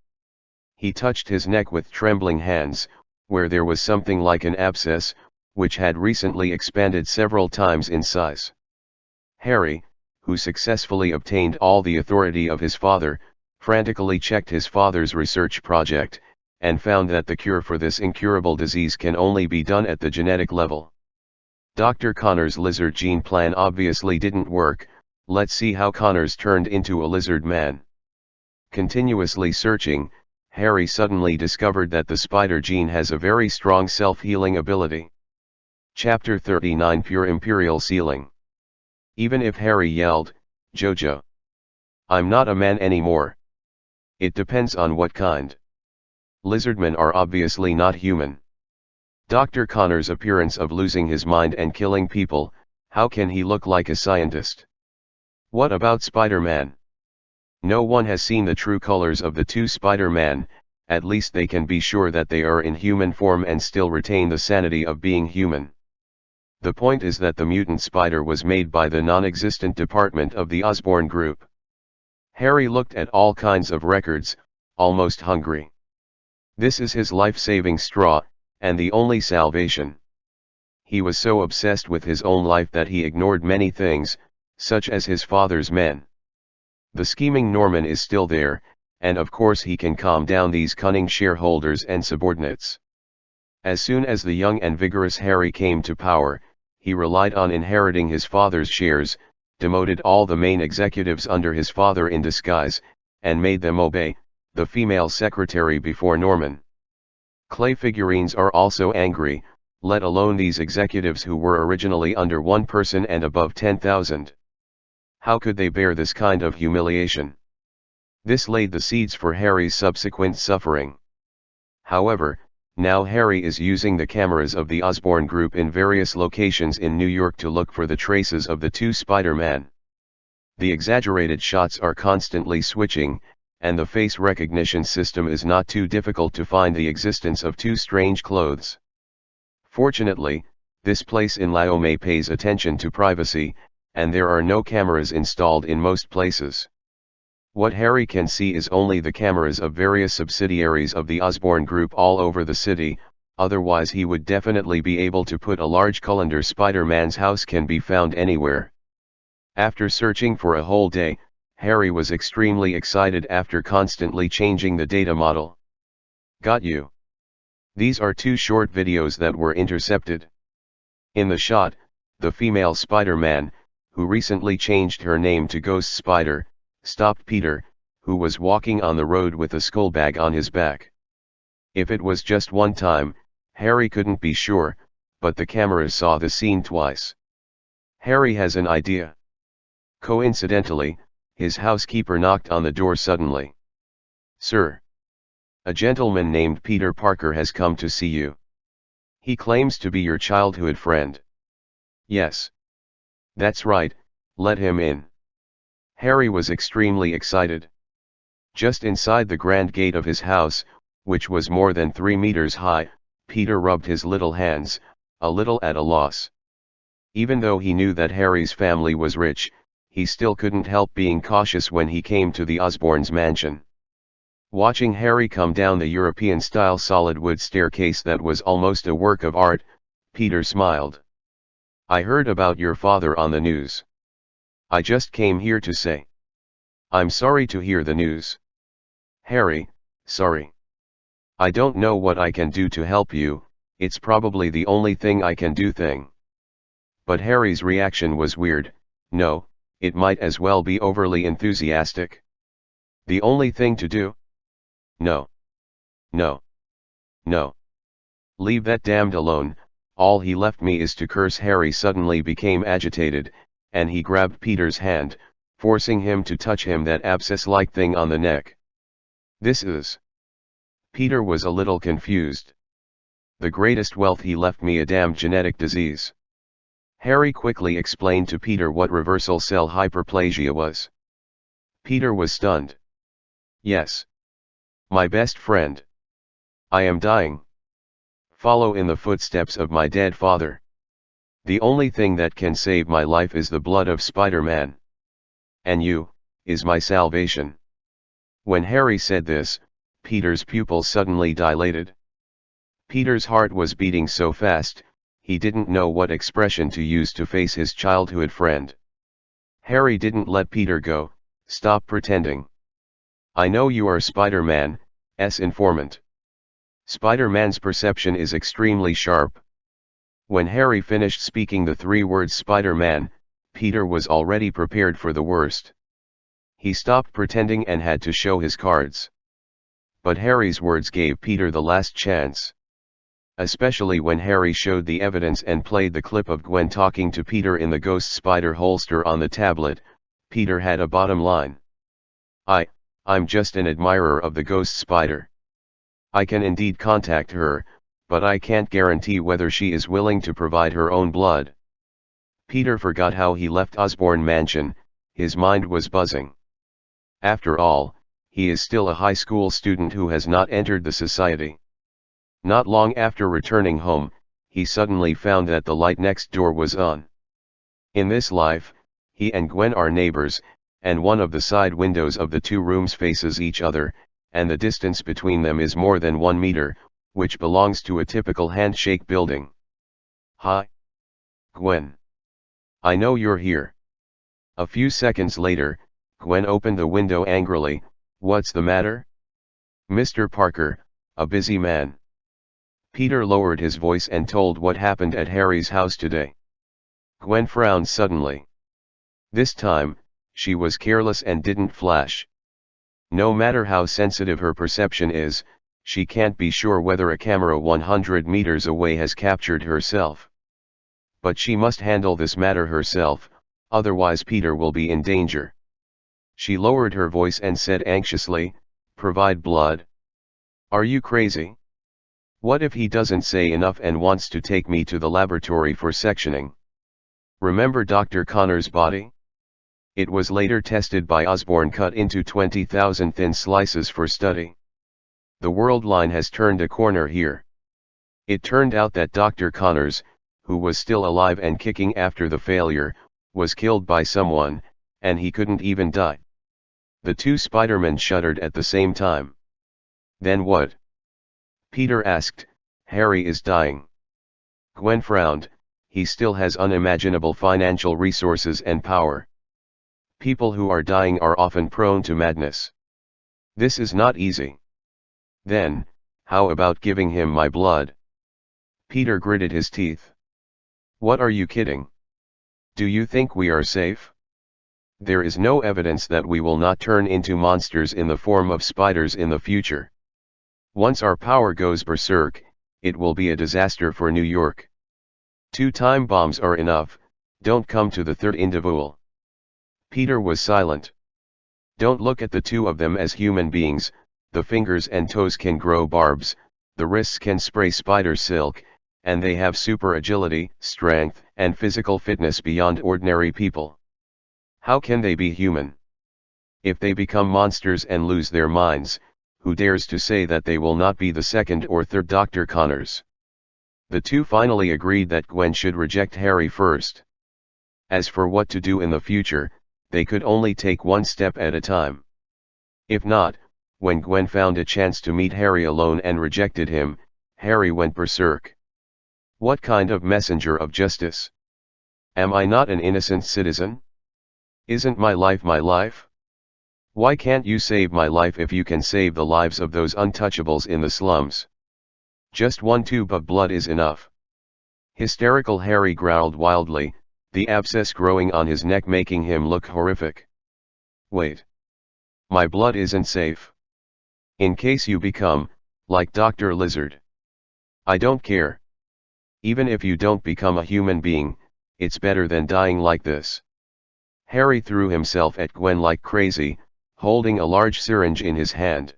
He touched his neck with trembling hands, where there was something like an abscess, which had recently expanded several times in size. Harry, who successfully obtained all the authority of his father, frantically checked his father's research project, and found that the cure for this incurable disease can only be done at the genetic level. Dr. Connor's lizard gene plan obviously didn't work. Let's see how Connors turned into a lizard man. Continuously searching, Harry suddenly discovered that the spider gene has a very strong self-healing ability. Chapter 39 Pure Imperial Sealing. Even if Harry yelled, "Jojo! I'm not a man anymore." It depends on what kind. Lizardmen are obviously not human. Dr. Connor's appearance of losing his mind and killing people, how can he look like a scientist? What about Spider-Man? No one has seen the true colors of the two Spider-Man, at least they can be sure that they are in human form and still retain the sanity of being human. The point is that the mutant spider was made by the non-existent department of the Osborn Group. Harry looked at all kinds of records, almost hungry. This is his life-saving straw, and the only salvation. He was so obsessed with his own life that he ignored many things, such as his father's men. The scheming Norman is still there, and of course he can calm down these cunning shareholders and subordinates. As soon as the young and vigorous Harry came to power, he relied on inheriting his father's shares, demoted all the main executives under his father in disguise, and made them obey the female secretary before Norman. Clay figurines are also angry, let alone these executives who were originally under one person and above 10,000. How could they bear this kind of humiliation? This laid the seeds for Harry's subsequent suffering. However, now Harry is using the cameras of the Osborn Group in various locations in New York to look for the traces of the two Spider-Man. The exaggerated shots are constantly switching, and the face recognition system is not too difficult to find the existence of two strange clothes. Fortunately, this place in Lyome pays attention to privacy, and there are no cameras installed in most places. What Harry can see is only the cameras of various subsidiaries of the Osborn Group all over the city, otherwise he would definitely be able to put a large colander. Spider-Man's house can be found anywhere. After searching for a whole day, Harry was extremely excited after constantly changing the data model. Got you. These are two short videos that were intercepted. In the shot, the female Spider-Man, who recently changed her name to Ghost Spider, stopped Peter, who was walking on the road with a skull bag on his back. If it was just one time, Harry couldn't be sure, but the cameras saw the scene twice. Harry has an idea. Coincidentally, his housekeeper knocked on the door suddenly. "Sir. A gentleman named Peter Parker has come to see you. He claims to be your childhood friend." "Yes. That's right, let him in." Harry was extremely excited. Just inside the grand gate of his house, which was more than 3 meters high, Peter rubbed his little hands, a little at a loss. Even though he knew that Harry's family was rich, he still couldn't help being cautious when he came to the Osborns' mansion. Watching Harry come down the European-style solid wood staircase that was almost a work of art, Peter smiled. "I heard about your father on the news. I just came here to say. I'm sorry to hear the news." "Harry, sorry. I don't know what I can do to help you, it's probably the only thing I can do thing." But Harry's reaction was weird. No, it might as well be overly enthusiastic. "The only thing to do? No. No. No. Leave that damned alone, all he left me is to curse." Harry suddenly became agitated, and he grabbed Peter's hand, forcing him to touch him that abscess-like thing on the neck. "This is..." Peter was a little confused. "The greatest wealth he left me, a damned genetic disease." Harry quickly explained to Peter what reversal cell hyperplasia was. Peter was stunned. "Yes. My best friend. I am dying. Follow in the footsteps of my dead father. The only thing that can save my life is the blood of Spider-Man. And you, is my salvation." When Harry said this, Peter's pupils suddenly dilated. Peter's heart was beating so fast, he didn't know what expression to use to face his childhood friend. Harry didn't let Peter go. "Stop pretending. I know you are Spider-Man's informant." Spider-Man's perception is extremely sharp. When Harry finished speaking the 3 words Spider-Man, Peter was already prepared for the worst. He stopped pretending and had to show his cards. But Harry's words gave Peter the last chance. Especially when Harry showed the evidence and played the clip of Gwen talking to Peter in the Ghost Spider holster on the tablet, Peter had a bottom line. I'm just an admirer of the Ghost Spider. I can indeed contact her, but I can't guarantee whether she is willing to provide her own blood." Peter forgot how he left Osborn Mansion, his mind was buzzing. After all, he is still a high school student who has not entered the society. Not long after returning home, he suddenly found that the light next door was on. In this life, he and Gwen are neighbors, and one of the side windows of the 2 rooms faces each other, and the distance between them is more than 1 meter, which belongs to a typical handshake building. Hi, Gwen. I know you're here. A few seconds later, Gwen opened the window angrily. What's the matter? Mr. Parker, a busy man. Peter lowered his voice and told what happened at Harry's house today. Gwen frowned suddenly. This time, she was careless and didn't flash. No matter how sensitive her perception is, she can't be sure whether a camera 100 meters away has captured herself. But she must handle this matter herself, otherwise Peter will be in danger. She lowered her voice and said anxiously, "Provide blood? Are you crazy? What if he doesn't say enough and wants to take me to the laboratory for sectioning? Remember Dr. Connor's body? It was later tested by Osborne, cut into 20,000 thin slices for study. The world line has turned a corner here. It turned out that Dr. Connors, who was still alive and kicking after the failure, was killed by someone, and he couldn't even die." The two Spider-Men shuddered at the same time. "Then what?" Peter asked. "Harry is dying." Gwen frowned. "He still has unimaginable financial resources and power. People who are dying are often prone to madness. This is not easy." "Then, how about giving him my blood?" Peter gritted his teeth. "What, are you kidding? Do you think we are safe? There is no evidence that we will not turn into monsters in the form of spiders in the future. Once our power goes berserk, it will be a disaster for New York. 2 time bombs are enough, don't come to the third individual." Peter was silent. "Don't look at the two of them as human beings. The fingers and toes can grow barbs, the wrists can spray spider silk, and they have super agility, strength, and physical fitness beyond ordinary people. How can they be human? If they become monsters and lose their minds, who dares to say that they will not be the second or third Dr. Connors?" The two finally agreed that Gwen should reject Harry first. As for what to do in the future, they could only take one step at a time. If not, when Gwen found a chance to meet Harry alone and rejected him, Harry went berserk. "What kind of messenger of justice? Am I not an innocent citizen? Isn't my life my life? Why can't you save my life if you can save the lives of those untouchables in the slums? Just 1 tube of blood is enough." Hysterical Harry growled wildly, the abscess growing on his neck making him look horrific. "Wait. My blood isn't safe. In case you become, like Dr. Lizard. I don't care. Even if you don't become a human being, it's better than dying like this." Harry threw himself at Gwen like crazy, holding a large syringe in his hand.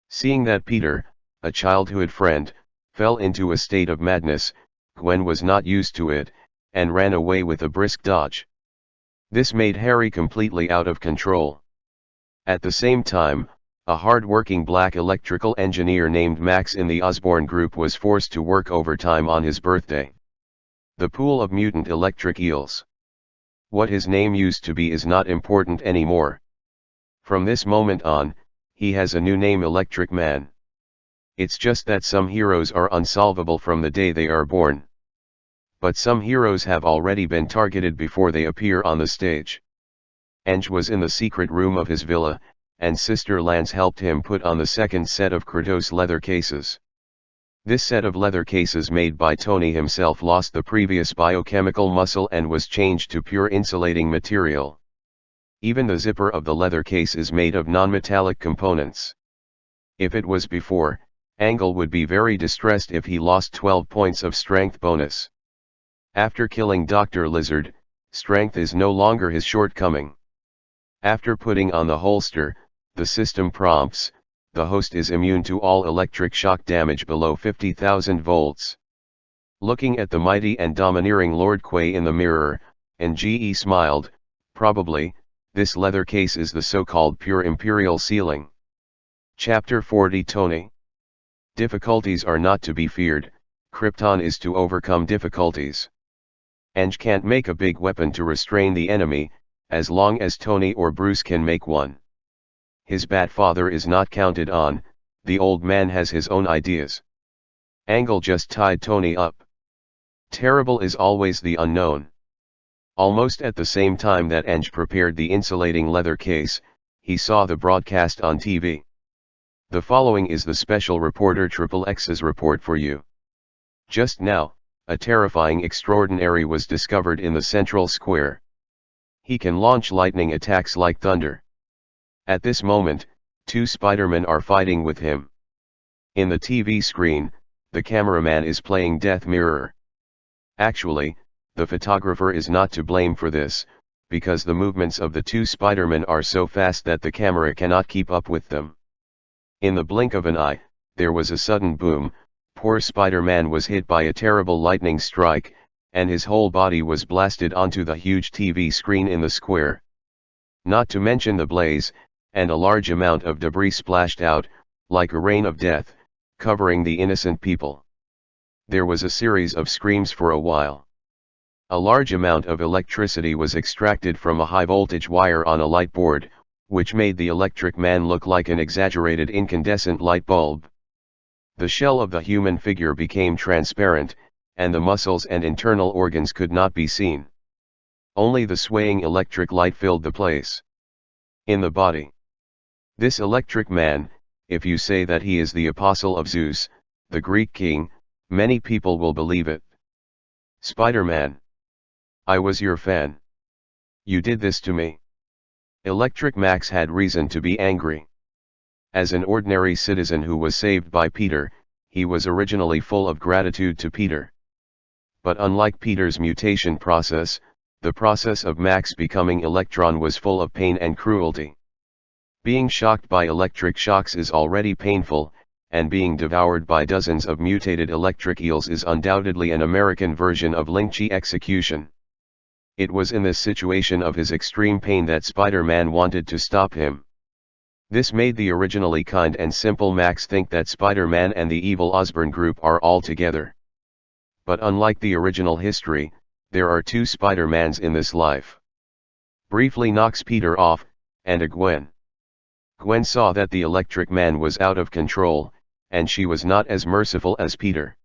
Seeing that Peter, a childhood friend, fell into a state of madness, Gwen was not used to it, and ran away with a brisk dodge. This made Harry completely out of control. At the same time, a hard-working black electrical engineer named Max in the Osborne group was forced to work overtime on his birthday. The pool of mutant electric eels. What his name used to be is not important anymore. From this moment on, he has a new name, Electric Man. It's just that some heroes are unsolvable from the day they are born. But some heroes have already been targeted before they appear on the stage. Ange was in the secret room of his villa, and Sister Lance helped him put on the second set of Kratos leather cases. This set of leather cases made by Tony himself lost the previous biochemical muscle and was changed to pure insulating material. Even the zipper of the leather case is made of non-metallic components. If it was before, Angle would be very distressed if he lost 12 points of strength bonus. After killing Dr. Lizard, strength is no longer his shortcoming. After putting on the holster, the system prompts, the host is immune to all electric shock damage below 50,000 volts. Looking at the mighty and domineering Lord Quay in the mirror, NGE smiled. Probably, this leather case is the so-called pure Imperial sealing. Chapter 40 Tony. Difficulties are not to be feared, Krypton is to overcome difficulties. Ange can't make a big weapon to restrain the enemy, as long as Tony or Bruce can make one. his bad father is not counted on, the old man has his own ideas. Angle just tied Tony up. Terrible is always the unknown. Almost at the same time that Ange prepared the insulating leather case, he saw the broadcast on TV. The following is the special reporter XXX's report for you. Just now, a terrifying extraordinary was discovered in the central square. He can launch lightning attacks like thunder. At this moment, 2 Spider-Men are fighting with him. In the TV screen, the cameraman is playing Death Mirror. Actually, the photographer is not to blame for this, because the movements of the 2 Spider-Men are so fast that the camera cannot keep up with them. In the blink of an eye, there was a sudden boom, poor Spider-Man was hit by a terrible lightning strike, and his whole body was blasted onto the huge TV screen in the square. Not to mention the blaze, and a large amount of debris splashed out, like a rain of death, covering the innocent people. There was a series of screams for a while. A large amount of electricity was extracted from a high-voltage wire on a light board, which made the electric man look like an exaggerated incandescent light bulb. The shell of the human figure became transparent, and the muscles and internal organs could not be seen. Only the swaying electric light filled the place. In the body. This electric man, if you say that he is the apostle of Zeus, the Greek king, many people will believe it. Spider-Man. I was your fan. You did this to me. Electric Max had reason to be angry. As an ordinary citizen who was saved by Peter, he was originally full of gratitude to Peter. But unlike Peter's mutation process, the process of Max becoming Electron was full of pain and cruelty. Being shocked by electric shocks is already painful, and being devoured by dozens of mutated electric eels is undoubtedly an American version of Lynchie execution. It was in this situation of his extreme pain that Spider-Man wanted to stop him. This made the originally kind and simple Max think that Spider-Man and the evil Osborn group are all together. But unlike the original history, there are 2 Spider-Mans in this life. Briefly knocks Peter off, and a Gwen. Gwen saw that the electric man was out of control, and she was not as merciful as Peter.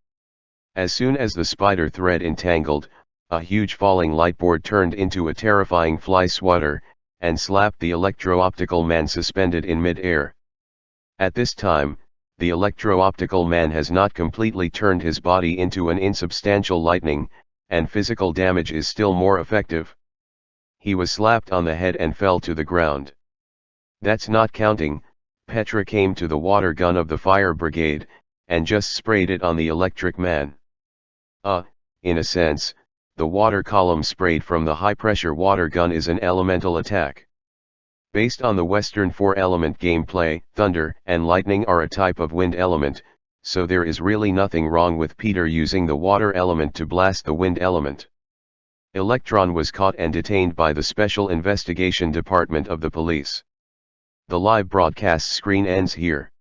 As soon as the spider thread entangled, a huge falling light board turned into a terrifying fly swatter, and slapped the electro-optical man suspended in mid-air. At this time, the electro-optical man has not completely turned his body into an insubstantial lightning, and physical damage is still more effective. He was slapped on the head and fell to the ground. That's not counting, Petra came to the water gun of the fire brigade, and just sprayed it on the electric man. In a sense, the water column sprayed from the high-pressure water gun is an elemental attack. Based on the Western 4-element gameplay, thunder and lightning are a type of wind element, so there is really nothing wrong with Peter using the water element to blast the wind element. Electron was caught and detained by the Special Investigation Department of the police. The live broadcast screen ends here.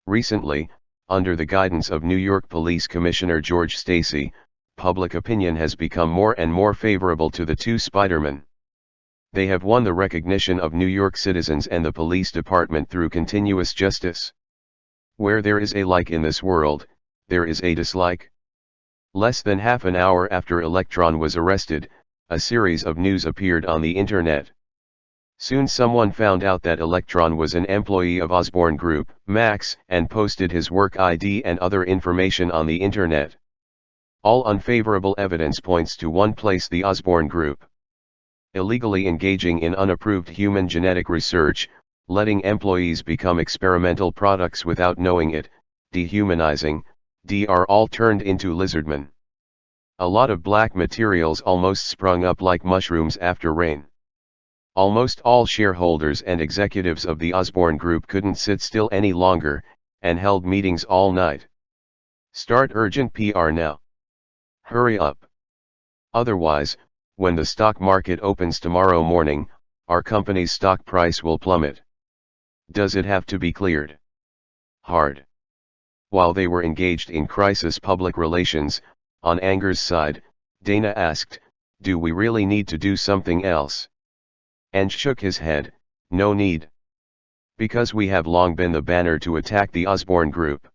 Recently, under the guidance of New York Police Commissioner George Stacy, public opinion has become more and more favorable to the 2 Spider-Men. They have won the recognition of New York citizens and the police department through continuous justice. Where there is a like in this world, there is a dislike. Less than half an hour after Electron was arrested, a series of news appeared on the internet. Soon someone found out that Electron was an employee of Osborn Group, Max, and posted his work ID and other information on the internet. All unfavorable evidence points to one place: the Osborn Group. Illegally engaging in unapproved human genetic research, letting employees become experimental products without knowing it, dehumanizing, are all turned into lizardmen. A lot of black materials almost sprung up like mushrooms after rain. Almost all shareholders and executives of the Osborn Group couldn't sit still any longer, and held meetings all night. Start urgent PR now. Hurry up. Otherwise, when the stock market opens tomorrow morning, our company's stock price will plummet. Does it have to be cleared? Hard. While they were engaged in crisis public relations, on Anger's side, Dana asked, "Do we really need to do something else?" Ange shook his head, "No need. Because we have long been the banner to attack the Osborne Group.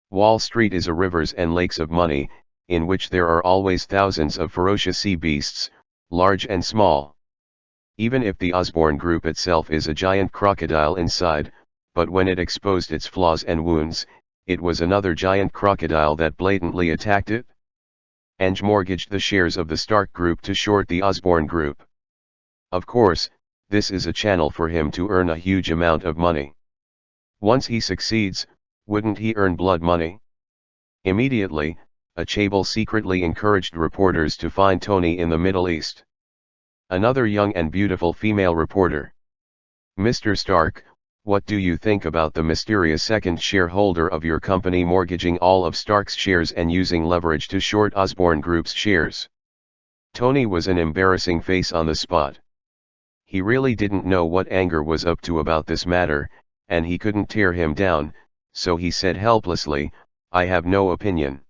Wall Street is a rivers and lakes of money, in which there are always thousands of ferocious sea beasts, large and small. Even if the Osborne Group itself is a giant crocodile inside, but when it exposed its flaws and wounds, it was another giant crocodile that blatantly attacked it. Eng mortgaged the shares of the Stark Group to short the Osborne Group. Of course, this is a channel for him to earn a huge amount of money. Once he succeeds, wouldn't he earn blood money? Immediately, Achable secretly encouraged reporters to find Tony in the Middle East. Another young and beautiful female reporter. Mr. Stark, what do you think about the mysterious second shareholder of your company mortgaging all of Stark's shares and using leverage to short Osborne Group's shares? Tony was an embarrassing face on the spot. He really didn't know what Anger was up to about this matter, and he couldn't tear him down, so he said helplessly, I have no opinion.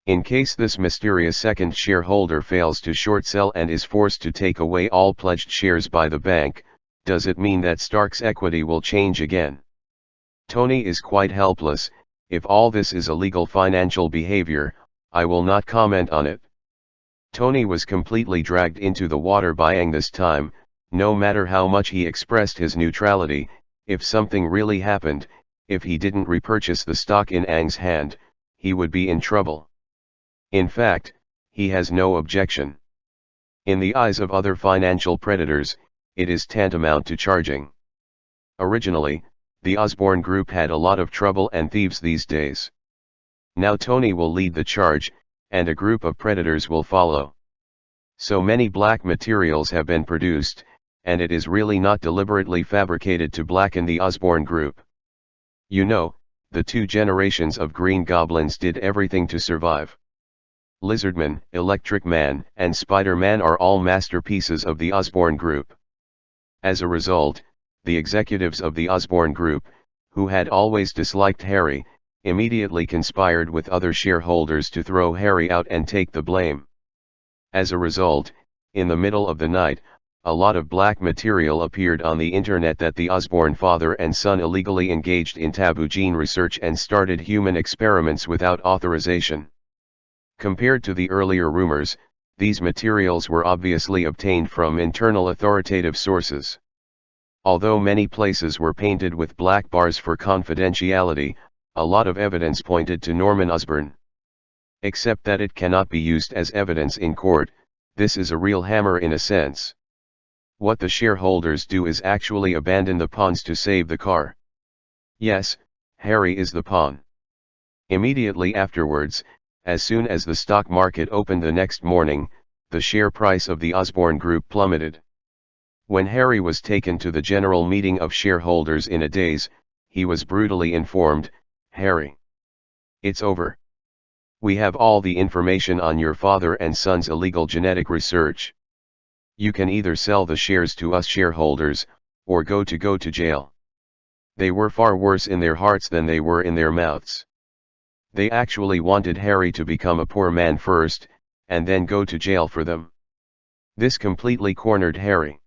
In case this mysterious second shareholder fails to short sell and is forced to take away all pledged shares by the bank, does it mean that Stark's equity will change again? Tony is quite helpless. If all this is illegal financial behavior, I will not comment on it. Tony was completely dragged into the water by Aang this time. No matter how much he expressed his neutrality, if something really happened, if he didn't repurchase the stock in Aang's hand, he would be in trouble. In fact, he has no objection. In the eyes of other financial predators, it is tantamount to charging. Originally, the Osborne Group had a lot of trouble and thieves these days. Now Tony will lead the charge, and a group of predators will follow. So many black materials have been produced, and it is really not deliberately fabricated to blacken the Osborne Group. You know, the 2 generations of Green Goblins did everything to survive. Lizardman, Electric Man, and Spider-Man are all masterpieces of the Osborne Group. As a result, the executives of the Osborne Group, who had always disliked Harry, immediately conspired with other shareholders to throw Harry out and take the blame. As a result, in the middle of the night, a lot of black material appeared on the internet that the Osborne father and son illegally engaged in taboo gene research and started human experiments without authorization. Compared to the earlier rumors, these materials were obviously obtained from internal authoritative sources. Although many places were painted with black bars for confidentiality, a lot of evidence pointed to Norman Osborn. Except that it cannot be used as evidence in court, this is a real hammer in a sense. What the shareholders do is actually abandon the pawns to save the car. Yes, Harry is the pawn. Immediately afterwards, as soon as the stock market opened the next morning, the share price of the Osborne Group plummeted. When Harry was taken to the general meeting of shareholders in a daze, he was brutally informed, Harry, it's over. We have all the information on your father and son's illegal genetic research. You can either sell the shares to us shareholders, or go to jail. They were far worse in their hearts than they were in their mouths. They actually wanted Harry to become a poor man first, and then go to jail for them. This completely cornered Harry.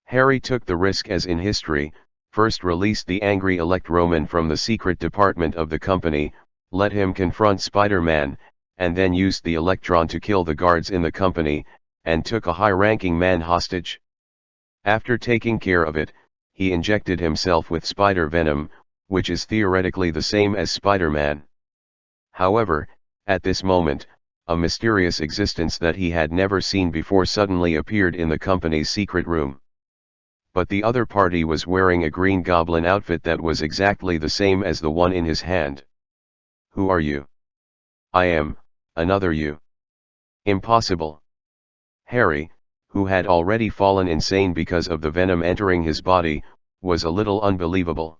Harry took the risk, as in history, first released the angry elect Roman from the secret department of the company, let him confront Spider-Man, and then used the electron to kill the guards in the company, and took a high-ranking man hostage. After taking care of it, he injected himself with spider venom, which is theoretically the same as Spider-Man. However, at this moment, a mysterious existence that he had never seen before suddenly appeared in the company's secret room. But the other party was wearing a Green Goblin outfit that was exactly the same as the one in his hand. Who are you? I am, another you. Impossible. Harry, who had already fallen insane because of the venom entering his body, was a little unbelievable.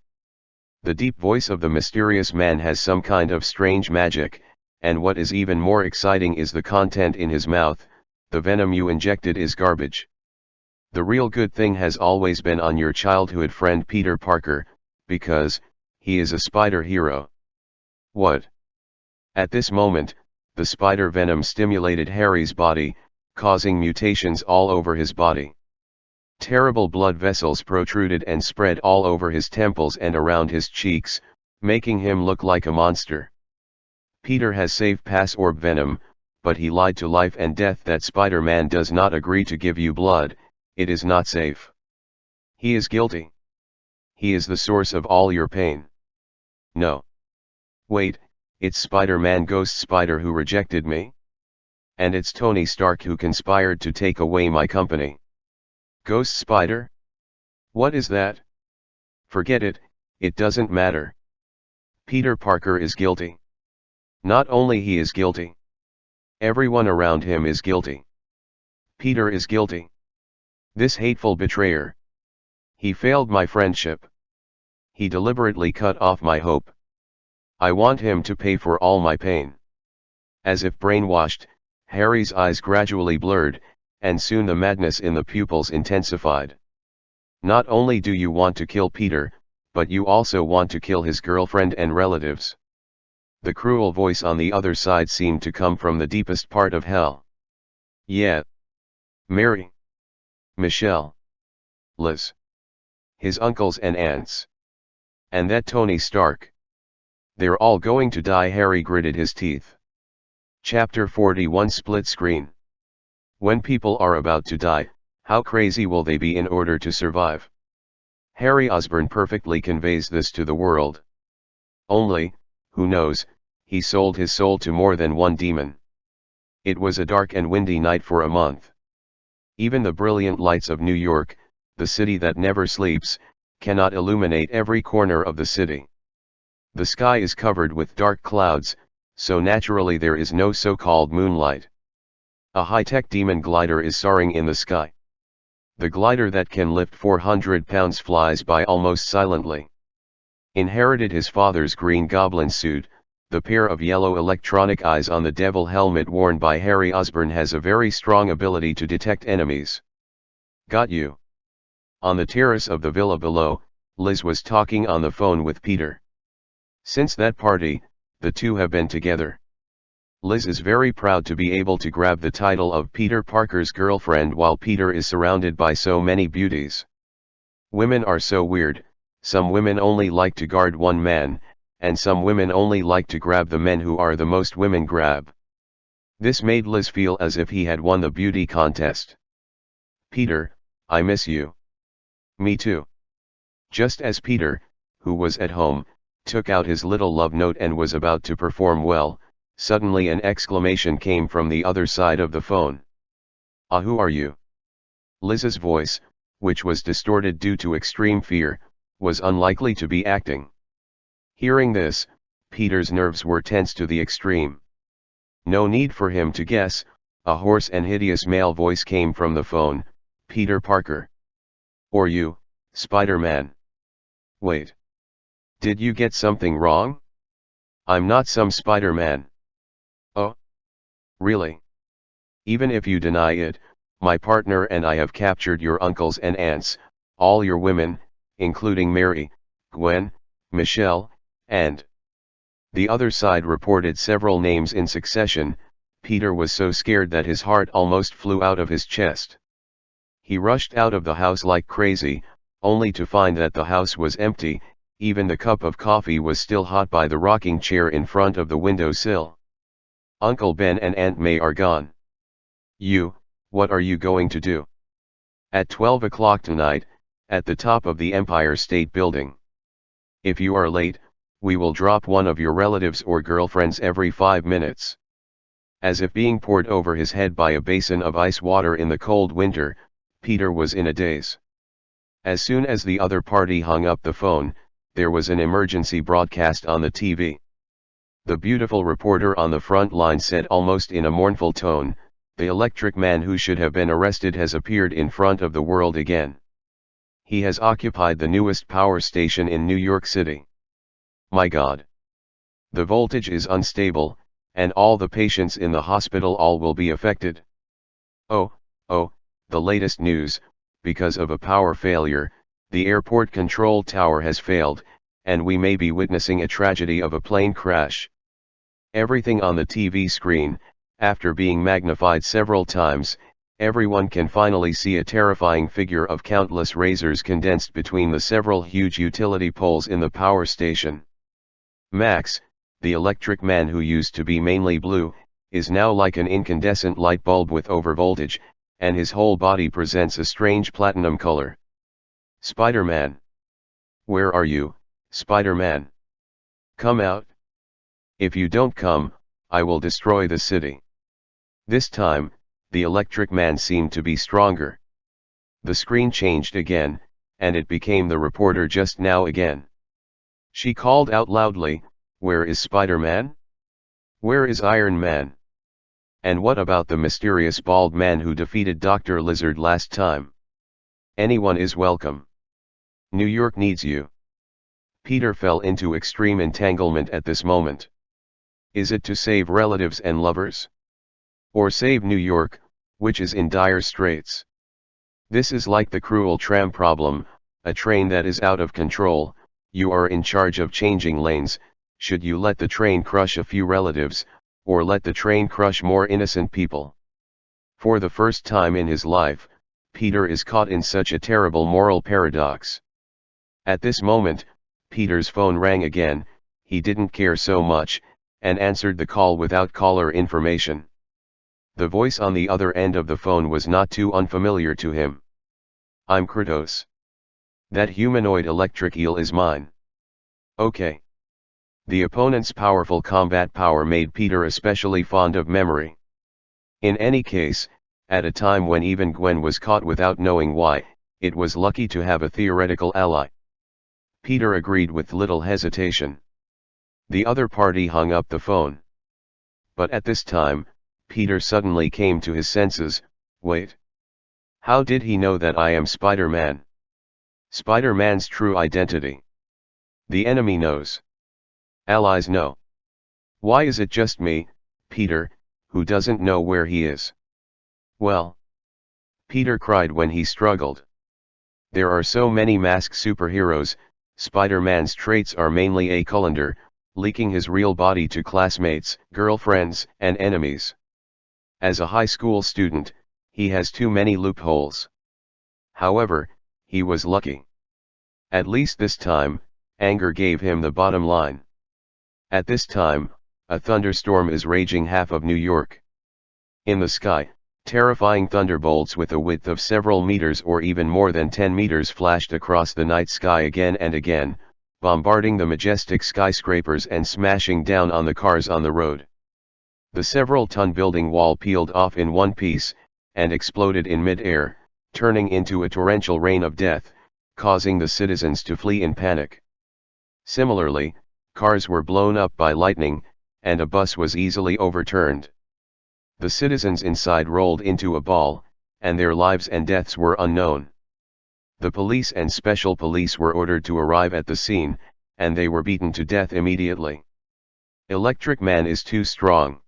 The deep voice of the mysterious man has some kind of strange magic, and what is even more exciting is the content in his mouth. The venom you injected is garbage. The real good thing has always been on your childhood friend Peter Parker, because he is a spider hero. What? At this moment, the spider venom stimulated Harry's body, causing mutations all over his body. Terrible blood vessels protruded and spread all over his temples and around his cheeks, making him look like a monster. Peter has safe pass orb venom, but he lied to life and death that Spider-Man does not agree to give you blood, it is not safe. He is guilty. He is the source of all your pain. No. Wait, it's Spider-Man Ghost Spider who rejected me? And it's Tony Stark who conspired to take away my company. Ghost Spider? What is that? Forget it, it doesn't matter. Peter Parker is guilty. Not only he is guilty. Everyone around him is guilty. Peter is guilty. This hateful betrayer. He failed my friendship. He deliberately cut off my hope. I want him to pay for all my pain. As if brainwashed, Harry's eyes gradually blurred, and soon the madness in the pupils intensified. Not only do you want to kill Peter, but you also want to kill his girlfriend and relatives. The cruel voice on the other side seemed to come from the deepest part of hell. Yeah. Mary. Michelle. Liz. His uncles and aunts. And that Tony Stark. They're all going to die. Harry gritted his teeth. Chapter 41 Split Screen. When people are about to die, how crazy will they be in order to survive? Harry Osborn perfectly conveys this to the world. Only, who knows, he sold his soul to more than one demon. It was a dark and windy night for a month. Even the brilliant lights of New York, the city that never sleeps, cannot illuminate every corner of the city. The sky is covered with dark clouds, so naturally there is no so-called moonlight. A high-tech demon glider is soaring in the sky. The glider that can lift 400 pounds flies by almost silently. Inherited his father's green goblin suit, the pair of yellow electronic eyes on the devil helmet worn by Harry Osborn has a very strong ability to detect enemies. Got you. On the terrace of the villa below, Liz was talking on the phone with Peter. Since that party, the two have been together. Liz is very proud to be able to grab the title of Peter Parker's girlfriend while Peter is surrounded by so many beauties. Women are so weird, some women only like to guard one man, and some women only like to grab the men who are the most women grab. This made Liz feel as if he had won the beauty contest. Peter, I miss you. Me too. Just as Peter, who was at home, took out his little love note and was about to perform well, suddenly an exclamation came from the other side of the phone. Ah, who are you? Liz's voice, which was distorted due to extreme fear, was unlikely to be acting. Hearing this, Peter's nerves were tense to the extreme. No need for him to guess, a hoarse and hideous male voice came from the phone, Peter Parker. Or you, Spider-Man. Wait. Did you get something wrong? I'm not some Spider-Man. Oh? Really? Even if you deny it, my partner and I have captured your uncles and aunts, all your women, including Mary, Gwen, Michelle, and... The other side reported several names in succession. Peter was so scared that his heart almost flew out of his chest. He rushed out of the house like crazy, only to find that the house was empty, even the cup of coffee was still hot by the rocking chair in front of the windowsill. Uncle Ben and Aunt May are gone. What are you going to do? At 12 o'clock tonight, at the top of the Empire State Building. If you are late, we will drop one of your relatives or girlfriends every 5 minutes. As if being poured over his head by a basin of ice water in the cold winter, Peter was in a daze. As soon as the other party hung up the phone, there was an emergency broadcast on the TV. The beautiful reporter on the front line said almost in a mournful tone, "The electric man who should have been arrested has appeared in front of the world again. He has occupied the newest power station in New York City. My God. The voltage is unstable, and all the patients in the hospital all will be affected. Oh, the latest news, because of a power failure, the airport control tower has failed, and we may be witnessing a tragedy of a plane crash." Everything on the TV screen, after being magnified several times, everyone can finally see a terrifying figure of countless razors condensed between the several huge utility poles in the power station. Max, the electric man who used to be mainly blue, is now like an incandescent light bulb with overvoltage, and his whole body presents a strange platinum color. Spider-Man. Where are you, Spider-Man? Come out. If you don't come, I will destroy the city. This time, the electric man seemed to be stronger. The screen changed again, and it became the reporter just now again. She called out loudly, "Where is Spider-Man? Where is Iron Man? And what about the mysterious bald man who defeated Dr. Lizard last time? Anyone is welcome. New York needs you." Peter fell into extreme entanglement at this moment. Is it to save relatives and lovers? Or save New York, which is in dire straits? This is like the cruel tram problem, a train that is out of control. You are in charge of changing lanes. Should you let the train crush a few relatives, or let the train crush more innocent people? For the first time in his life, Peter is caught in such a terrible moral paradox. At this moment, Peter's phone rang again. He didn't care so much, and answered the call without caller information. The voice on the other end of the phone was not too unfamiliar to him. "I'm Kratos. That humanoid electric eel is mine." Okay. The opponent's powerful combat power made Peter especially fond of memory. In any case, at a time when even Gwen was caught without knowing why, it was lucky to have a theoretical ally. Peter agreed with little hesitation. The other party hung up the phone. But at this time, Peter suddenly came to his senses. Wait. How did he know that I am Spider-Man? Spider-Man's true identity. The enemy knows. Allies know. Why is it just me, Peter, who doesn't know where he is? Well. Peter cried when he struggled. There are so many masked superheroes. Spider-Man's traits are mainly a colander, leaking his real body to classmates, girlfriends, and enemies. As a high school student, he has too many loopholes. However, he was lucky. At least this time, anger gave him the bottom line. At this time, a thunderstorm is raging half of New York. In the sky, terrifying thunderbolts with a width of several meters or even more than 10 meters flashed across the night sky again and again, bombarding the majestic skyscrapers and smashing down on the cars on the road. The several-ton building wall peeled off in one piece, and exploded in mid-air, turning into a torrential rain of death, causing the citizens to flee in panic. Similarly, cars were blown up by lightning, and a bus was easily overturned. The citizens inside rolled into a ball, and their lives and deaths were unknown. The police and special police were ordered to arrive at the scene, and they were beaten to death immediately. Electric Man is too strong.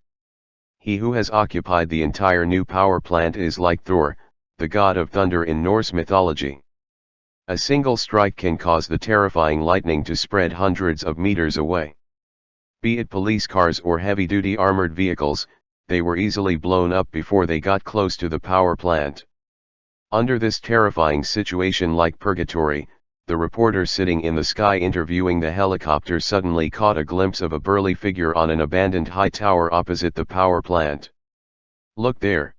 He who has occupied the entire new power plant is like Thor, the god of thunder in Norse mythology. A single strike can cause the terrifying lightning to spread hundreds of meters away. Be it police cars or heavy-duty armored vehicles, they were easily blown up before they got close to the power plant. Under this terrifying situation like purgatory, the reporter sitting in the sky interviewing the helicopter suddenly caught a glimpse of a burly figure on an abandoned high tower opposite the power plant. "Look there!"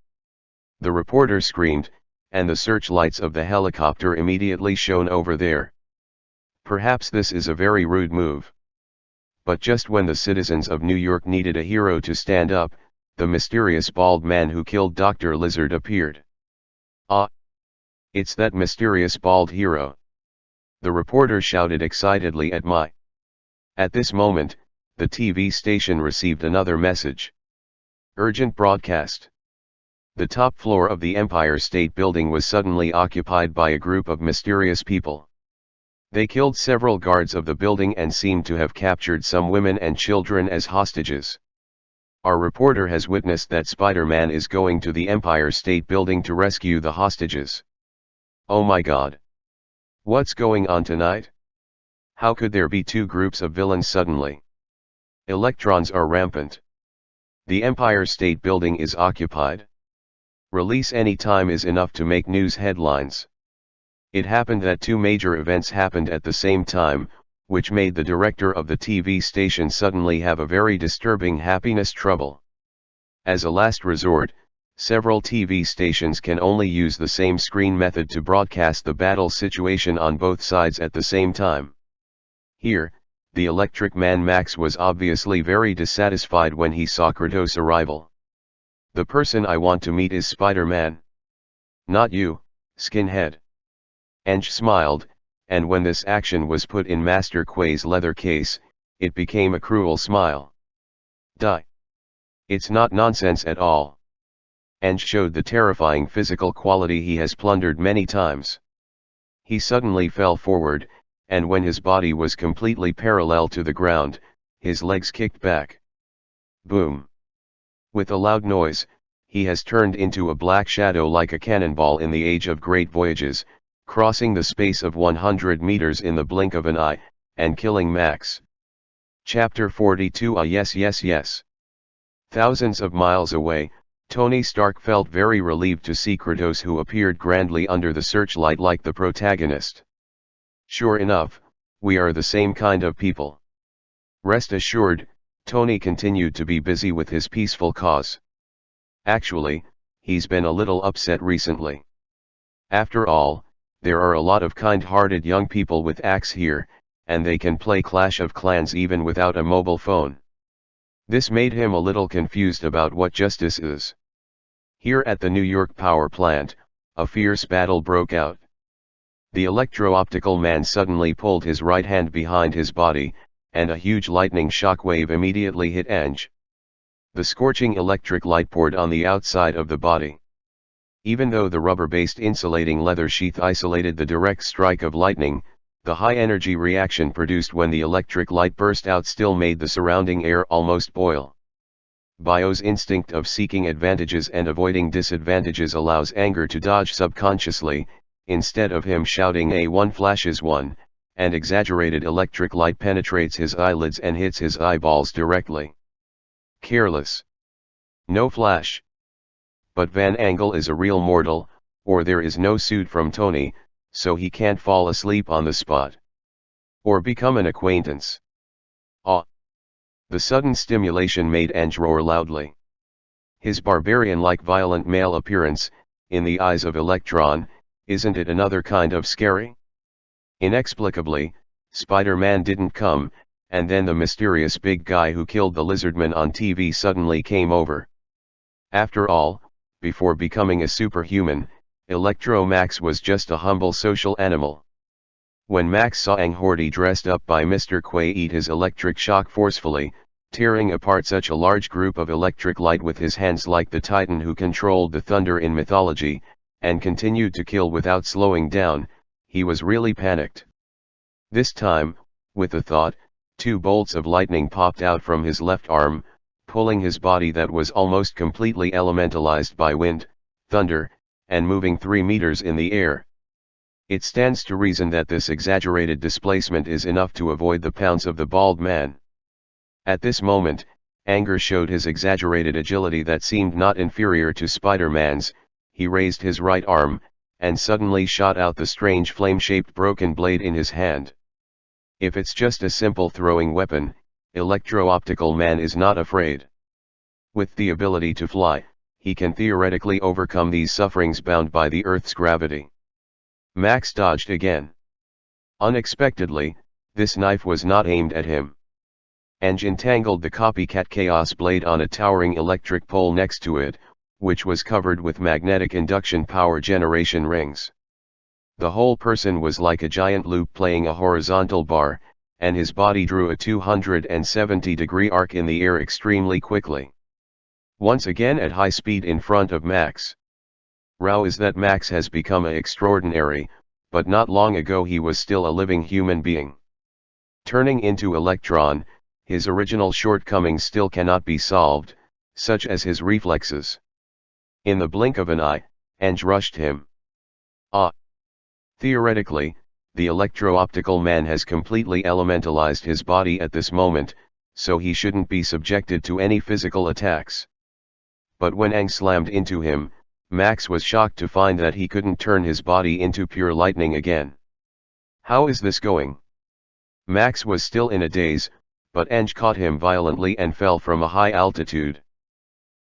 The reporter screamed, and the searchlights of the helicopter immediately shone over there. Perhaps this is a very rude move. But just when the citizens of New York needed a hero to stand up, the mysterious bald man who killed Dr. Lizard appeared. "Ah! It's that mysterious bald hero!" the reporter shouted excitedly at my. At this moment, the TV station received another message. Urgent broadcast. The top floor of the Empire State Building was suddenly occupied by a group of mysterious people. They killed several guards of the building and seemed to have captured some women and children as hostages. Our reporter has witnessed that Spider-Man is going to the Empire State Building to rescue the hostages. Oh my God! What's going on tonight? How could there be two groups of villains suddenly? Electrons are rampant. The Empire State Building is occupied. Release any time is enough to make news headlines. It happened that two major events happened at the same time, which made the director of the TV station suddenly have a very disturbing happiness trouble. As a last resort, several TV stations can only use the same screen method to broadcast the battle situation on both sides at the same time. Here, the Electric Man Max was obviously very dissatisfied when he saw Kratos' arrival. "The person I want to meet is Spider-Man. Not you, skinhead." Ange smiled, and when this action was put in Master Quay's leather case, it became a cruel smile. "Die. It's not nonsense at all." Ange showed the terrifying physical quality he has plundered many times. He suddenly fell forward, and when his body was completely parallel to the ground, his legs kicked back. Boom! With a loud noise, he has turned into a black shadow like a cannonball in the age of great voyages, crossing the space of 100 meters in the blink of an eye, and killing Max. Chapter 42. Yes, yes, yes. Thousands of miles away, Tony Stark felt very relieved to see Kratos, who appeared grandly under the searchlight like the protagonist. "Sure enough, we are the same kind of people." Rest assured, Tony continued to be busy with his peaceful cause. Actually, he's been a little upset recently. After all, there are a lot of kind-hearted young people with axe here, and they can play Clash of Clans even without a mobile phone. This made him a little confused about what justice is. Here at the New York power plant, a fierce battle broke out. The electro-optical man suddenly pulled his right hand behind his body, and a huge lightning shockwave immediately hit Ange. The scorching electric light poured on the outside of the body. Even though the rubber-based insulating leather sheath isolated the direct strike of lightning, the high-energy reaction produced when the electric light burst out still made the surrounding air almost boil. Bio's instinct of seeking advantages and avoiding disadvantages allows anger to dodge subconsciously. Instead of him shouting "A1 flashes 1, and exaggerated electric light penetrates his eyelids and hits his eyeballs directly. Careless. No flash. But Van Angle is a real mortal, or there is no suit from Tony, so he can't fall asleep on the spot. Or become an acquaintance. Ah! The sudden stimulation made Ange roar loudly. His barbarian-like violent male appearance, in the eyes of Electron, isn't it another kind of scary? Inexplicably, Spider-Man didn't come, and then the mysterious big guy who killed the Lizardman on TV suddenly came over. After all, before becoming a superhuman, Electro Max was just a humble social animal. When Max saw Ang Horty dressed up by Mr. Quay eat his electric shock forcefully, tearing apart such a large group of electric light with his hands like the Titan who controlled the thunder in mythology, and continued to kill without slowing down, he was really panicked. This time, with a thought, 2 bolts of lightning popped out from his left arm, pulling his body that was almost completely elementalized by wind, thunder, and moving 3 meters in the air. It stands to reason that this exaggerated displacement is enough to avoid the pounce of the bald man. At this moment, anger showed his exaggerated agility that seemed not inferior to Spider-Man's. He raised his right arm, and suddenly shot out the strange flame-shaped broken blade in his hand. If it's just a simple throwing weapon, Electro-Optical Man is not afraid. With the ability to fly, he can theoretically overcome these sufferings bound by the Earth's gravity. Max dodged again. Unexpectedly, this knife was not aimed at him. Ange entangled the copycat Chaos Blade on a towering electric pole next to it, which was covered with magnetic induction power generation rings. The whole person was like a giant loop playing a horizontal bar, and his body drew a 270-degree arc in the air extremely quickly. Once again at high speed in front of Max. Row is that Max has become extraordinary, but not long ago he was still a living human being. Turning into Electron, his original shortcomings still cannot be solved, such as his reflexes. In the blink of an eye, Ange rushed him. Ah! Theoretically, the Electro-Optical Man has completely elementalized his body at this moment, so he shouldn't be subjected to any physical attacks. But when Ang slammed into him, Max was shocked to find that he couldn't turn his body into pure lightning again. How is this going? Max was still in a daze, but Eng caught him violently and fell from a high altitude.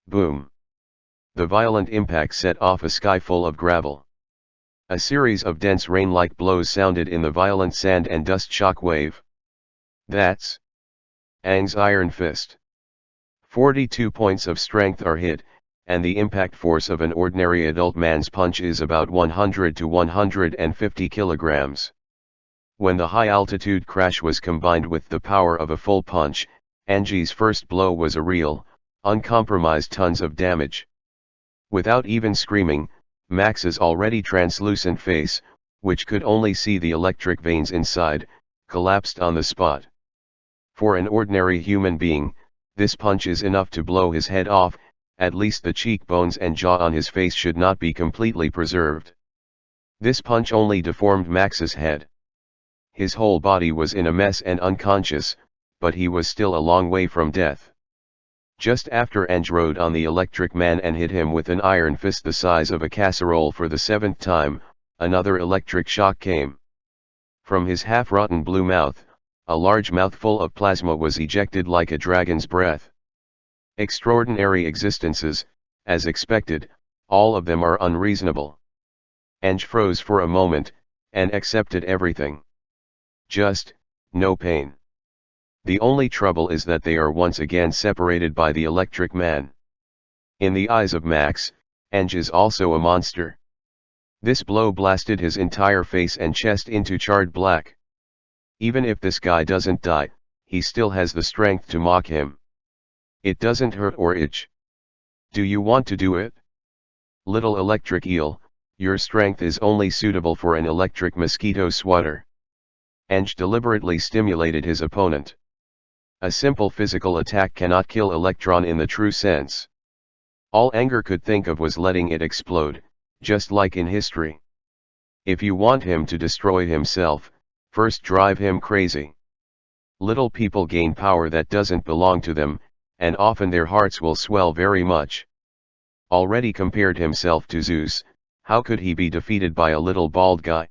Boom! The violent impact set off a sky full of gravel. A series of dense rain-like blows sounded in the violent sand and dust shock wave. That's Eng's iron fist. 42 points of strength are hit, and the impact force of an ordinary adult man's punch is about 100 to 150 kilograms. When the high-altitude crash was combined with the power of a full punch, Eng's first blow was a real, uncompromised tons of damage. Without even screaming, Max's already translucent face, which could only see the electric veins inside, collapsed on the spot. For an ordinary human being, this punch is enough to blow his head off. At least the cheekbones and jaw on his face should not be completely preserved. This punch only deformed Max's head. His whole body was in a mess and unconscious, but he was still a long way from death. Just after Eng rode on the electric man and hit him with an iron fist the size of a casserole for the 7th time, another electric shock came. From his half-rotten blue mouth, a large mouthful of plasma was ejected like a dragon's breath. Extraordinary existences, as expected, all of them are unreasonable. Eng froze for a moment, and accepted everything. Just, no pain. The only trouble is that they are once again separated by the electric man. In the eyes of Max, Eng is also a monster. This blow blasted his entire face and chest into charred black. Even if this guy doesn't die, he still has the strength to mock him. It doesn't hurt or itch. Do you want to do it? Little electric eel, your strength is only suitable for an electric mosquito swatter. Eng deliberately stimulated his opponent. A simple physical attack cannot kill Electron in the true sense. All Anger could think of was letting it explode, just like in history. If you want him to destroy himself, first drive him crazy. Little people gain power that doesn't belong to them, and often their hearts will swell very much. Already compared himself to Zeus, how could he be defeated by a little bald guy?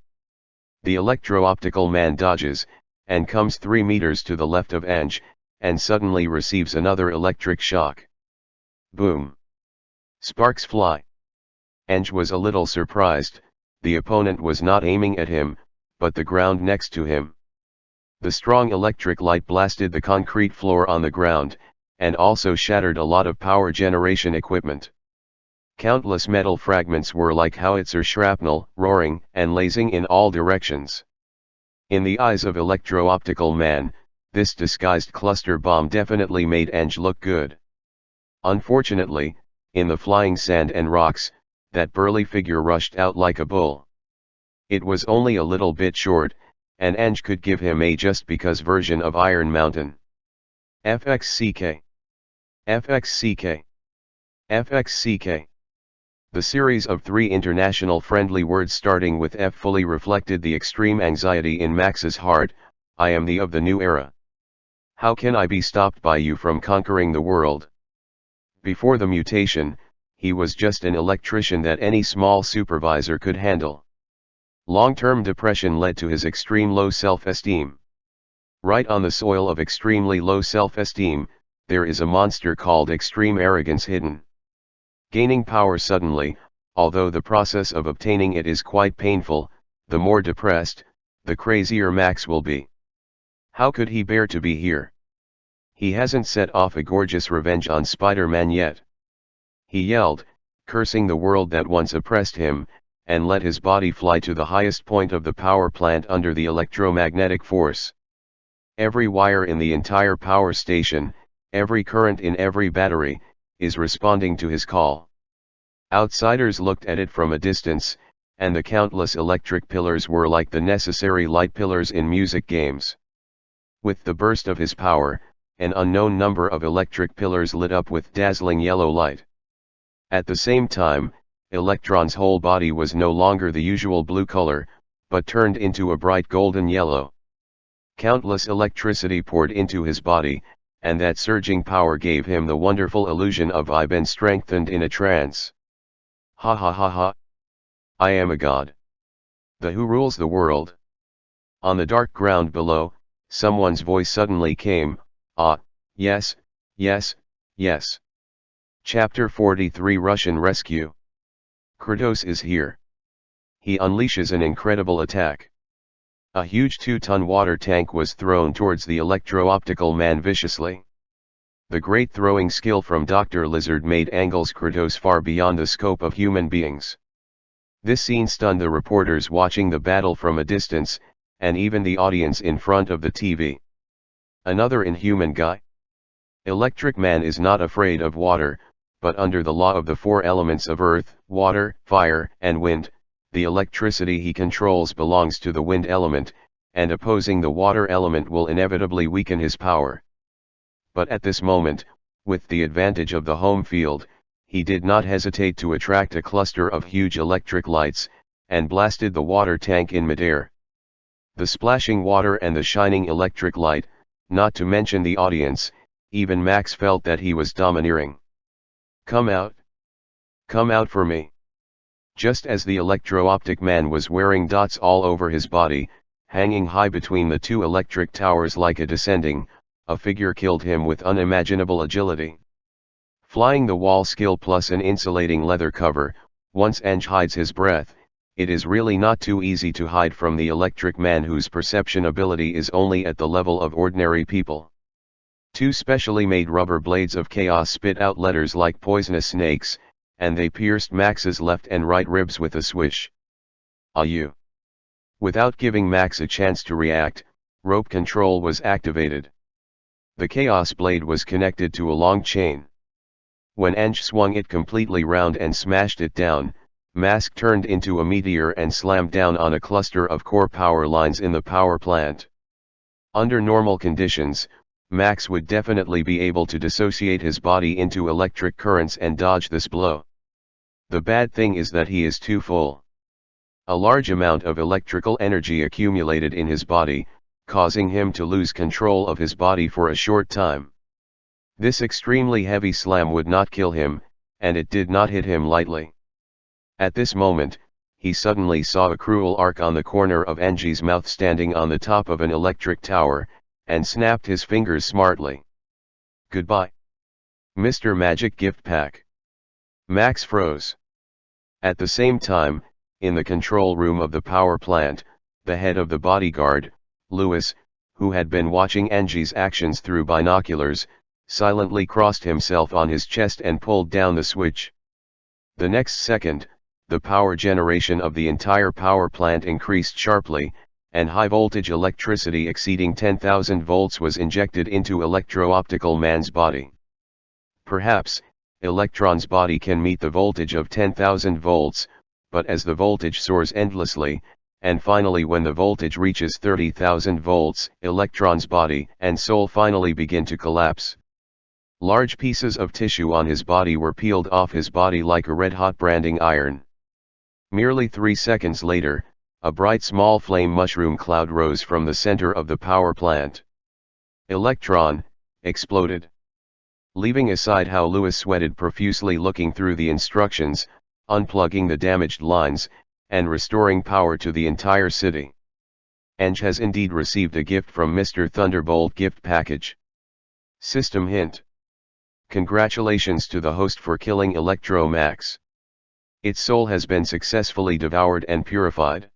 The electro-optical man dodges, and comes 3 meters to the left of Eng, and suddenly receives another electric shock. Boom! Sparks fly. Eng was a little surprised. The opponent was not aiming at him, but the ground next to him. The strong electric light blasted the concrete floor on the ground, and also shattered a lot of power generation equipment. Countless metal fragments were like howitzer shrapnel, roaring and lasing in all directions. In the eyes of Electro-Optical Man, this disguised cluster bomb definitely made Eng look good. Unfortunately, in the flying sand and rocks, that burly figure rushed out like a bull. It was only a little bit short, and Eng could give him a just because version of Iron Mountain. FXCK. FXCK. FXCK. The series of 3 international friendly words starting with F fully reflected the extreme anxiety in Max's heart. I am the of the new era. How can I be stopped by you from conquering the world? Before the mutation, he was just an electrician that any small supervisor could handle. Long-term depression led to his extreme low self-esteem. Right on the soil of extremely low self-esteem, there is a monster called extreme arrogance hidden. Gaining power suddenly, although the process of obtaining it is quite painful, the more depressed, the crazier Max will be. How could he bear to be here? He hasn't set off a gorgeous revenge on Spider-Man yet. He yelled, cursing the world that once oppressed him, and let his body fly to the highest point of the power plant under the electromagnetic force. Every wire in the entire power station, every current in every battery, is responding to his call. Outsiders looked at it from a distance, and the countless electric pillars were like the necessary light pillars in music games. With the burst of his power, an unknown number of electric pillars lit up with dazzling yellow light. At the same time, Electron's whole body was no longer the usual blue color, but turned into a bright golden yellow. Countless electricity poured into his body, and that surging power gave him the wonderful illusion of I've been strengthened in a trance. Ha ha ha ha. I am a god. The who rules the world. On the dark ground below, someone's voice suddenly came, ah, yes, yes, yes. Chapter 43 Russian Rescue. Kratos is here. He unleashes an incredible attack. A huge 2-ton water tank was thrown towards the electro-optical man viciously. The great throwing skill from Dr. Lizard made angles Kratos far beyond the scope of human beings. This scene stunned the reporters watching the battle from a distance, and even the audience in front of the TV. Another inhuman guy? Electric Man is not afraid of water, but under the law of the four elements of earth, water, fire, and wind, the electricity he controls belongs to the wind element, and opposing the water element will inevitably weaken his power. But at this moment, with the advantage of the home field, he did not hesitate to attract a cluster of huge electric lights, and blasted the water tank in midair. The splashing water and the shining electric light, not to mention the audience, even Max felt that he was domineering. Come out! Come out for me! Just as the electro-optic man was wearing dots all over his body, hanging high between the two electric towers like a descending, a figure killed him with unimaginable agility. Flying the wall skill plus an insulating leather cover, once Eng hides his breath, it is really not too easy to hide from the electric man whose perception ability is only at the level of ordinary people. Two specially made rubber blades of chaos spit out letters like poisonous snakes, and they pierced Max's left and right ribs with a swish. Ah you! Without giving Max a chance to react, rope control was activated. The chaos blade was connected to a long chain. When Eng swung it completely round and smashed it down, Mask turned into a meteor and slammed down on a cluster of core power lines in the power plant. Under normal conditions, Max would definitely be able to dissociate his body into electric currents and dodge this blow. The bad thing is that he is too full. A large amount of electrical energy accumulated in his body, causing him to lose control of his body for a short time. This extremely heavy slam would not kill him, and it did not hit him lightly. At this moment, he suddenly saw a cruel arc on the corner of Eng's mouth standing on the top of an electric tower, and snapped his fingers smartly. Goodbye, Mr. Magic Gift Pack. Max froze. At the same time, in the control room of the power plant, the head of the bodyguard, Lewis, who had been watching Eng's actions through binoculars, silently crossed himself on his chest and pulled down the switch. The next second, the power generation of the entire power plant increased sharply, and high-voltage electricity exceeding 10,000 volts was injected into electro-optical man's body. Perhaps, Electron's body can meet the voltage of 10,000 volts, but as the voltage soars endlessly, and finally when the voltage reaches 30,000 volts, Electron's body and soul finally begin to collapse. Large pieces of tissue on his body were peeled off his body like a red-hot branding iron. Merely 3 seconds later, a bright small flame mushroom cloud rose from the center of the power plant. Electron exploded. Leaving aside how Lewis sweated profusely looking through the instructions, unplugging the damaged lines, and restoring power to the entire city. Eng has indeed received a gift from Mr. Thunderbolt gift package. System hint. Congratulations to the host for killing Electro Max. Its soul has been successfully devoured and purified.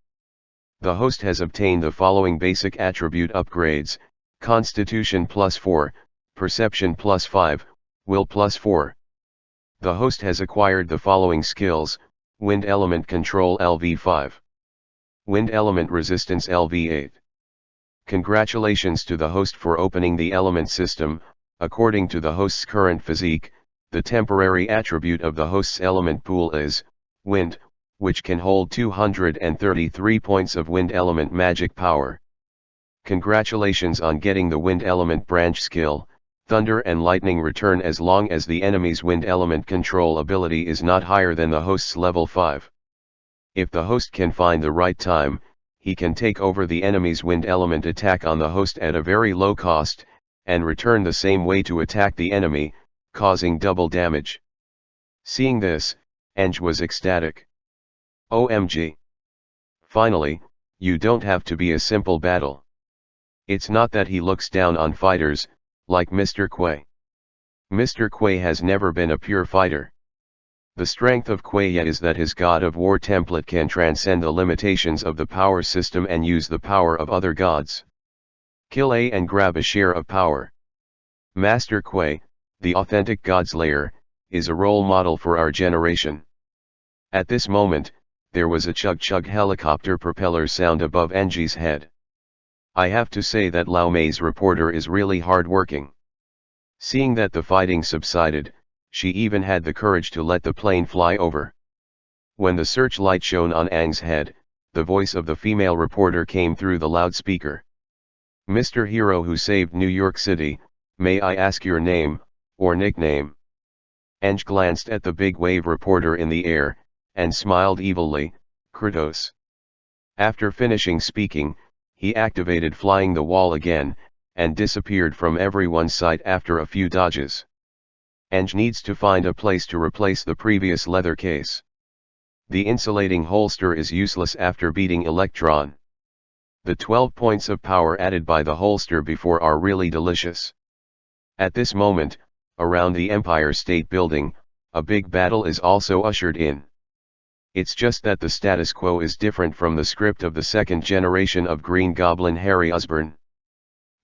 The host has obtained the following basic attribute upgrades: Constitution +4, Perception +5, Will +4. The host has acquired the following skills: Wind Element Control LV5. Wind Element Resistance LV8. Congratulations to the host for opening the element system. According to the host's current physique, the temporary attribute of the host's element pool is Wind, which can hold 233 points of wind element magic power. Congratulations on getting the wind element branch skill. Thunder and lightning return as long as the enemy's wind element control ability is not higher than the host's level 5. If the host can find the right time, he can take over the enemy's wind element attack on the host at a very low cost, and return the same way to attack the enemy, causing double damage. Seeing this, Eng was ecstatic. OMG. Finally, you don't have to be a simple battle. It's not that he looks down on fighters, like Mr. Quay. Mr. Quay has never been a pure fighter. The strength of Quay is that his God of War template can transcend the limitations of the power system and use the power of other gods. Kill A and grab a share of power. Master Quay, the authentic Godslayer, is a role model for our generation. At this moment, there was a chug-chug helicopter propeller sound above Eng's head. I have to say that Lau Mei's reporter is really hard-working. Seeing that the fighting subsided, she even had the courage to let the plane fly over. When the searchlight shone on Aang's head, the voice of the female reporter came through the loudspeaker. Mr. Hero who saved New York City, may I ask your name, or nickname? Aang glanced at the big wave reporter in the air, and smiled evilly, Kratos. After finishing speaking, he activated flying the wall again, and disappeared from everyone's sight after a few dodges. Aang needs to find a place to replace the previous leather case. The insulating holster is useless after beating Electron. The 12 points of power added by the holster before are really delicious. At this moment, around the Empire State Building, a big battle is also ushered in. It's just that the status quo is different from the script of the second generation of Green Goblin Harry Osborn.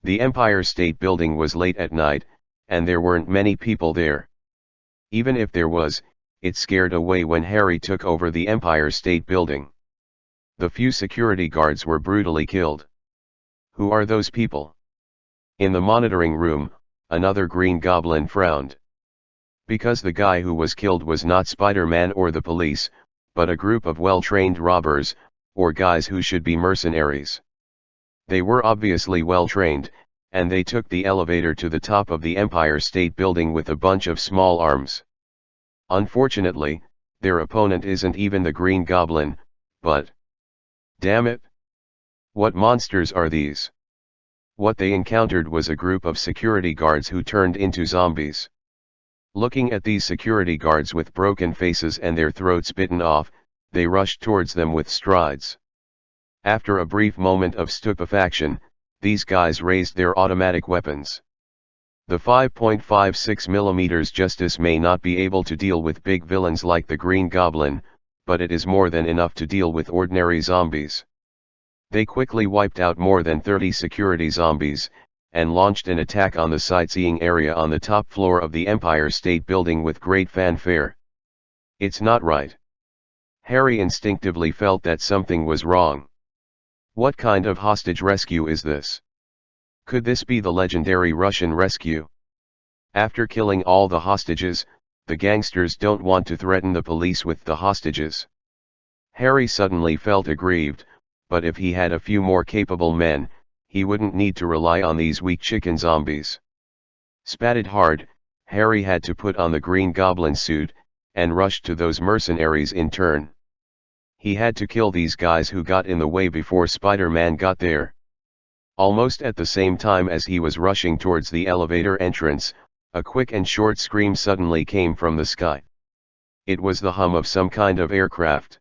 The Empire State Building was late at night, and there weren't many people there. Even if there was, it scared away when Harry took over the Empire State Building. The few security guards were brutally killed. Who are those people? In the monitoring room, another Green Goblin frowned. Because the guy who was killed was not Spider-Man or the police, but a group of well-trained robbers, or guys who should be mercenaries. They were obviously well-trained, and they took the elevator to the top of the Empire State Building with a bunch of small arms. Unfortunately, their opponent isn't even the Green Goblin, but... damn it! What monsters are these? What they encountered was a group of security guards who turned into zombies. Looking at these security guards with broken faces and their throats bitten off, they rushed towards them with strides. After a brief moment of stupefaction, these guys raised their automatic weapons. The 5.56mm Justice may not be able to deal with big villains like the Green Goblin, but it is more than enough to deal with ordinary zombies. They quickly wiped out more than 30 security zombies, and launched an attack on the sightseeing area on the top floor of the Empire State Building with great fanfare. It's not right. Harry instinctively felt that something was wrong. What kind of hostage rescue is this? Could this be the legendary Russian rescue? After killing all the hostages, the gangsters don't want to threaten the police with the hostages. Harry suddenly felt aggrieved, but if he had a few more capable men, he wouldn't need to rely on these weak chicken zombies. Spatted hard, Harry had to put on the Green Goblin suit, and rushed to those mercenaries in turn. He had to kill these guys who got in the way before Spider-Man got there. Almost at the same time as he was rushing towards the elevator entrance, a quick and short scream suddenly came from the sky. It was the hum of some kind of aircraft.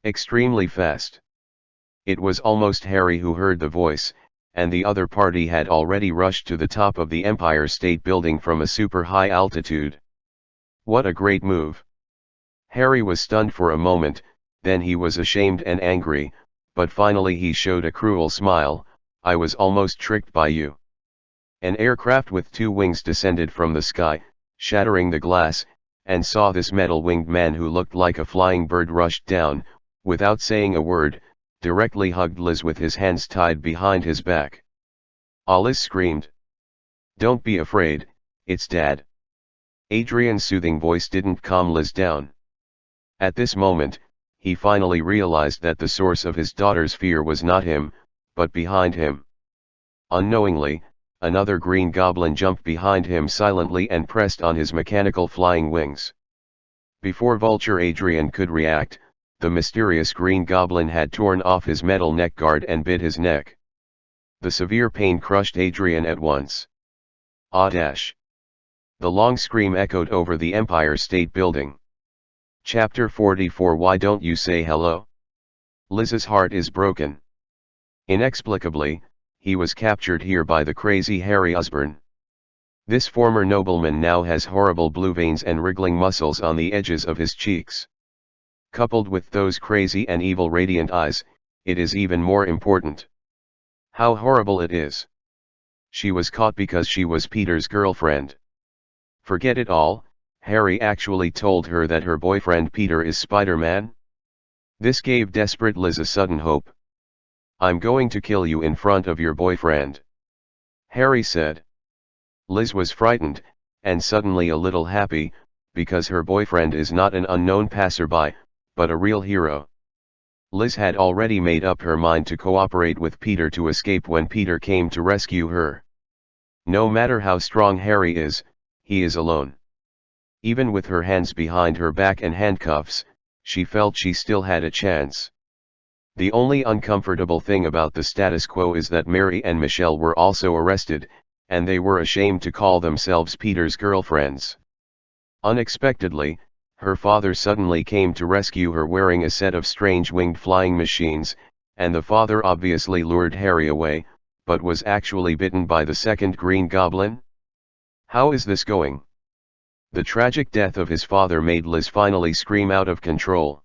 Extremely fast. It was almost Harry who heard the voice, and the other party had already rushed to the top of the Empire State Building from a super high altitude. What a great move! Harry was stunned for a moment, then he was ashamed and angry, but finally he showed a cruel smile. I was almost tricked by you. An aircraft with 2 wings descended from the sky, shattering the glass, and saw this metal-winged man who looked like a flying bird rushed down, without saying a word, directly hugged Liz with his hands tied behind his back. Liz screamed. Don't be afraid, it's Dad. Adrian's soothing voice didn't calm Liz down. At this moment, he finally realized that the source of his daughter's fear was not him, but behind him. Unknowingly, another Green Goblin jumped behind him silently and pressed on his mechanical flying wings. Before Vulture Adrian could react, the mysterious Green Goblin had torn off his metal neck guard and bit his neck. The severe pain crushed Adrian at once. Ah dash! The long scream echoed over the Empire State Building. Chapter 44 Why don't you say hello? Liz's heart is broken. Inexplicably, he was captured here by the crazy Harry Osborn. This former nobleman now has horrible blue veins and wriggling muscles on the edges of his cheeks. Coupled with those crazy and evil radiant eyes, it is even more important. How horrible it is. She was caught because she was Peter's girlfriend. Forget it all, Harry actually told her that her boyfriend Peter is Spider-Man? This gave desperate Liz a sudden hope. I'm going to kill you in front of your boyfriend, Harry said. Liz was frightened, and suddenly a little happy, because her boyfriend is not an unknown passerby, but a real hero. Liz had already made up her mind to cooperate with Peter to escape when Peter came to rescue her. No matter how strong Harry is, he is alone. Even with her hands behind her back and handcuffs, she felt she still had a chance. The only uncomfortable thing about the status quo is that Mary and Michelle were also arrested, and they were ashamed to call themselves Peter's girlfriends. Unexpectedly, her father suddenly came to rescue her wearing a set of strange winged flying machines, and the father obviously lured Harry away, but was actually bitten by the second Green Goblin? How is this going? The tragic death of his father made Liz finally scream out of control.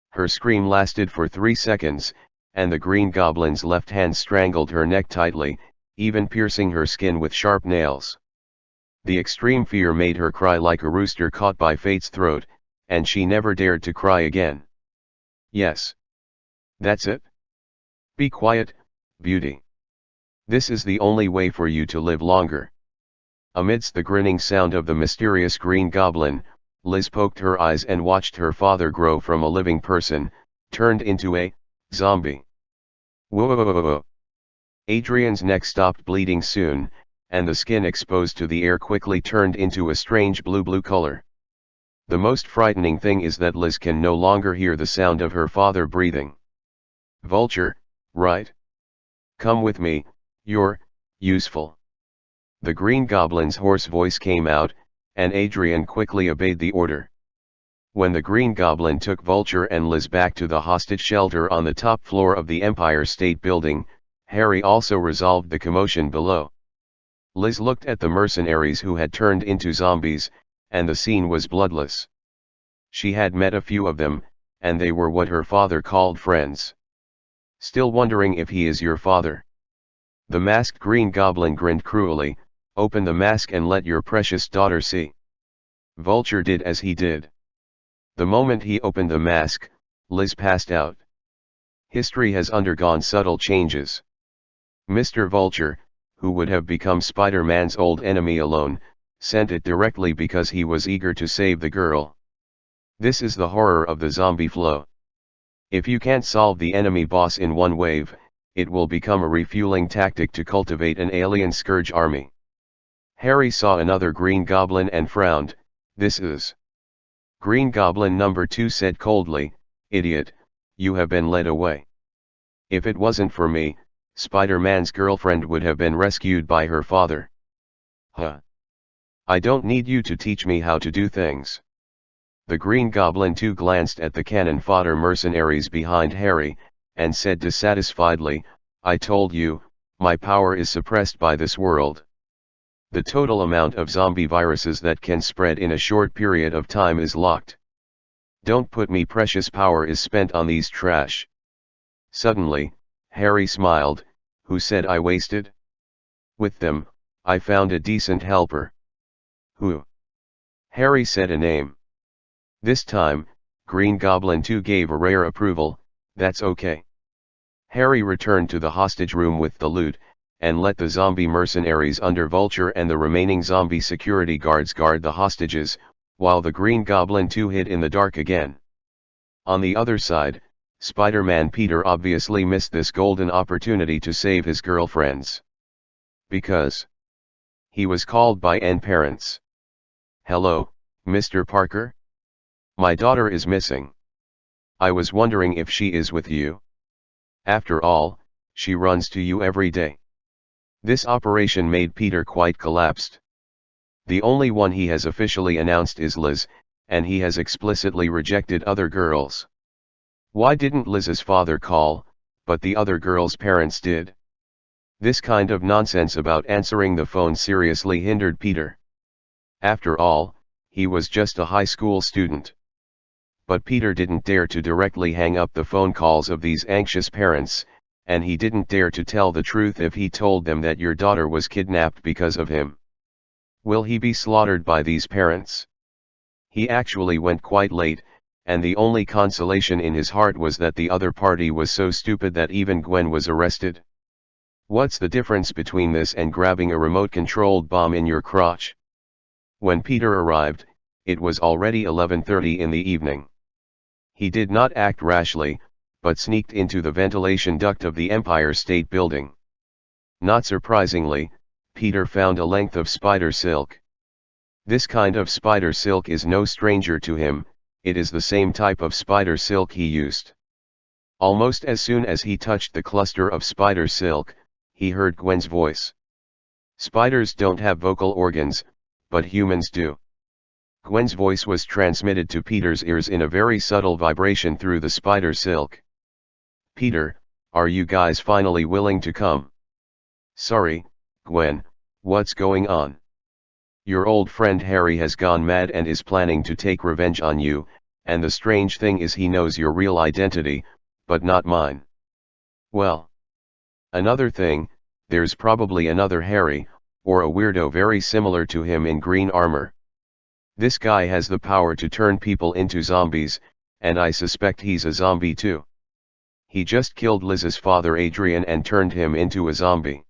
Her scream lasted for 3 seconds, and the Green Goblin's left hand strangled her neck tightly, even piercing her skin with sharp nails. The extreme fear made her cry like a rooster caught by fate's throat, and she never dared to cry again. Yes. That's it. Be quiet, beauty. This is the only way for you to live longer. Amidst the grinning sound of the mysterious Green Goblin, Liz poked her eyes and watched her father grow from a living person, turned into a zombie. Whoa! Adrian's neck stopped bleeding soon, and the skin exposed to the air quickly turned into a strange blue color. The most frightening thing is that Liz can no longer hear the sound of her father breathing. Vulture, right? Come with me, you're useful. The Green Goblin's hoarse voice came out, and Adrian quickly obeyed the order. When the Green Goblin took Vulture and Liz back to the hostage shelter on the top floor of the Empire State Building, Harry also resolved the commotion below. Liz looked at the mercenaries who had turned into zombies, and the scene was bloodless. She had met a few of them, and they were what her father called friends. Still wondering if he is your father? The masked Green Goblin grinned cruelly. Open the mask and let your precious daughter see. Vulture did as he did. The moment he opened the mask, Liz passed out. History has undergone subtle changes. Mr. Vulture, who would have become Spider-Man's old enemy alone, sent it directly because he was eager to save the girl. This is the horror of the zombie flow. If you can't solve the enemy boss in one wave, it will become a refueling tactic to cultivate an alien scourge army. Harry saw another Green Goblin and frowned. This is. Green Goblin number 2 said coldly, idiot, you have been led away. If it wasn't for me, Spider-Man's girlfriend would have been rescued by her father. Huh. I don't need you to teach me how to do things. The Green Goblin 2 glanced at the cannon fodder mercenaries behind Harry, and said dissatisfiedly, I told you, my power is suppressed by this world. The total amount of zombie viruses that can spread in a short period of time is locked. Don't put me precious power is spent on these trash. Suddenly, Harry smiled, who said I wasted? With them, I found a decent helper. Who? Harry said a name. This time, Green Goblin 2 gave a rare approval, that's okay. Harry returned to the hostage room with the loot, and let the zombie mercenaries under Vulture and the remaining zombie security guards guard the hostages, while the Green Goblin 2 hid in the dark again. On the other side, Spider-Man Peter obviously missed this golden opportunity to save his girlfriends. Because he was called by N parents. Hello, Mr. Parker? My daughter is missing. I was wondering if she is with you. After all, she runs to you every day. This operation made Peter quite collapsed. The only one he has officially announced is Liz, and he has explicitly rejected other girls. Why didn't Liz's father call, but the other girl's parents did? This kind of nonsense about answering the phone seriously hindered Peter. After all, he was just a high school student. But Peter didn't dare to directly hang up the phone calls of these anxious parents, and he didn't dare to tell the truth if he told them that your daughter was kidnapped because of him. Will he be slaughtered by these parents? He actually went quite late, and the only consolation in his heart was that the other party was so stupid that even Gwen was arrested. What's the difference between this and grabbing a remote-controlled bomb in your crotch? When Peter arrived, it was already 11:30 in the evening. He did not act rashly, but sneaked into the ventilation duct of the Empire State Building. Not surprisingly, Peter found a length of spider silk. This kind of spider silk is no stranger to him, it is the same type of spider silk he used. Almost as soon as he touched the cluster of spider silk, he heard Gwen's voice. Spiders don't have vocal organs, but humans do. Gwen's voice was transmitted to Peter's ears in a very subtle vibration through the spider silk. Peter, are you guys finally willing to come? Sorry, Gwen, what's going on? Your old friend Harry has gone mad and is planning to take revenge on you, and the strange thing is he knows your real identity, but not mine. Well. Another thing, there's probably another Harry, or a weirdo very similar to him in green armor. This guy has the power to turn people into zombies, and I suspect he's a zombie too. He just killed Liz's father Adrian and turned him into a zombie.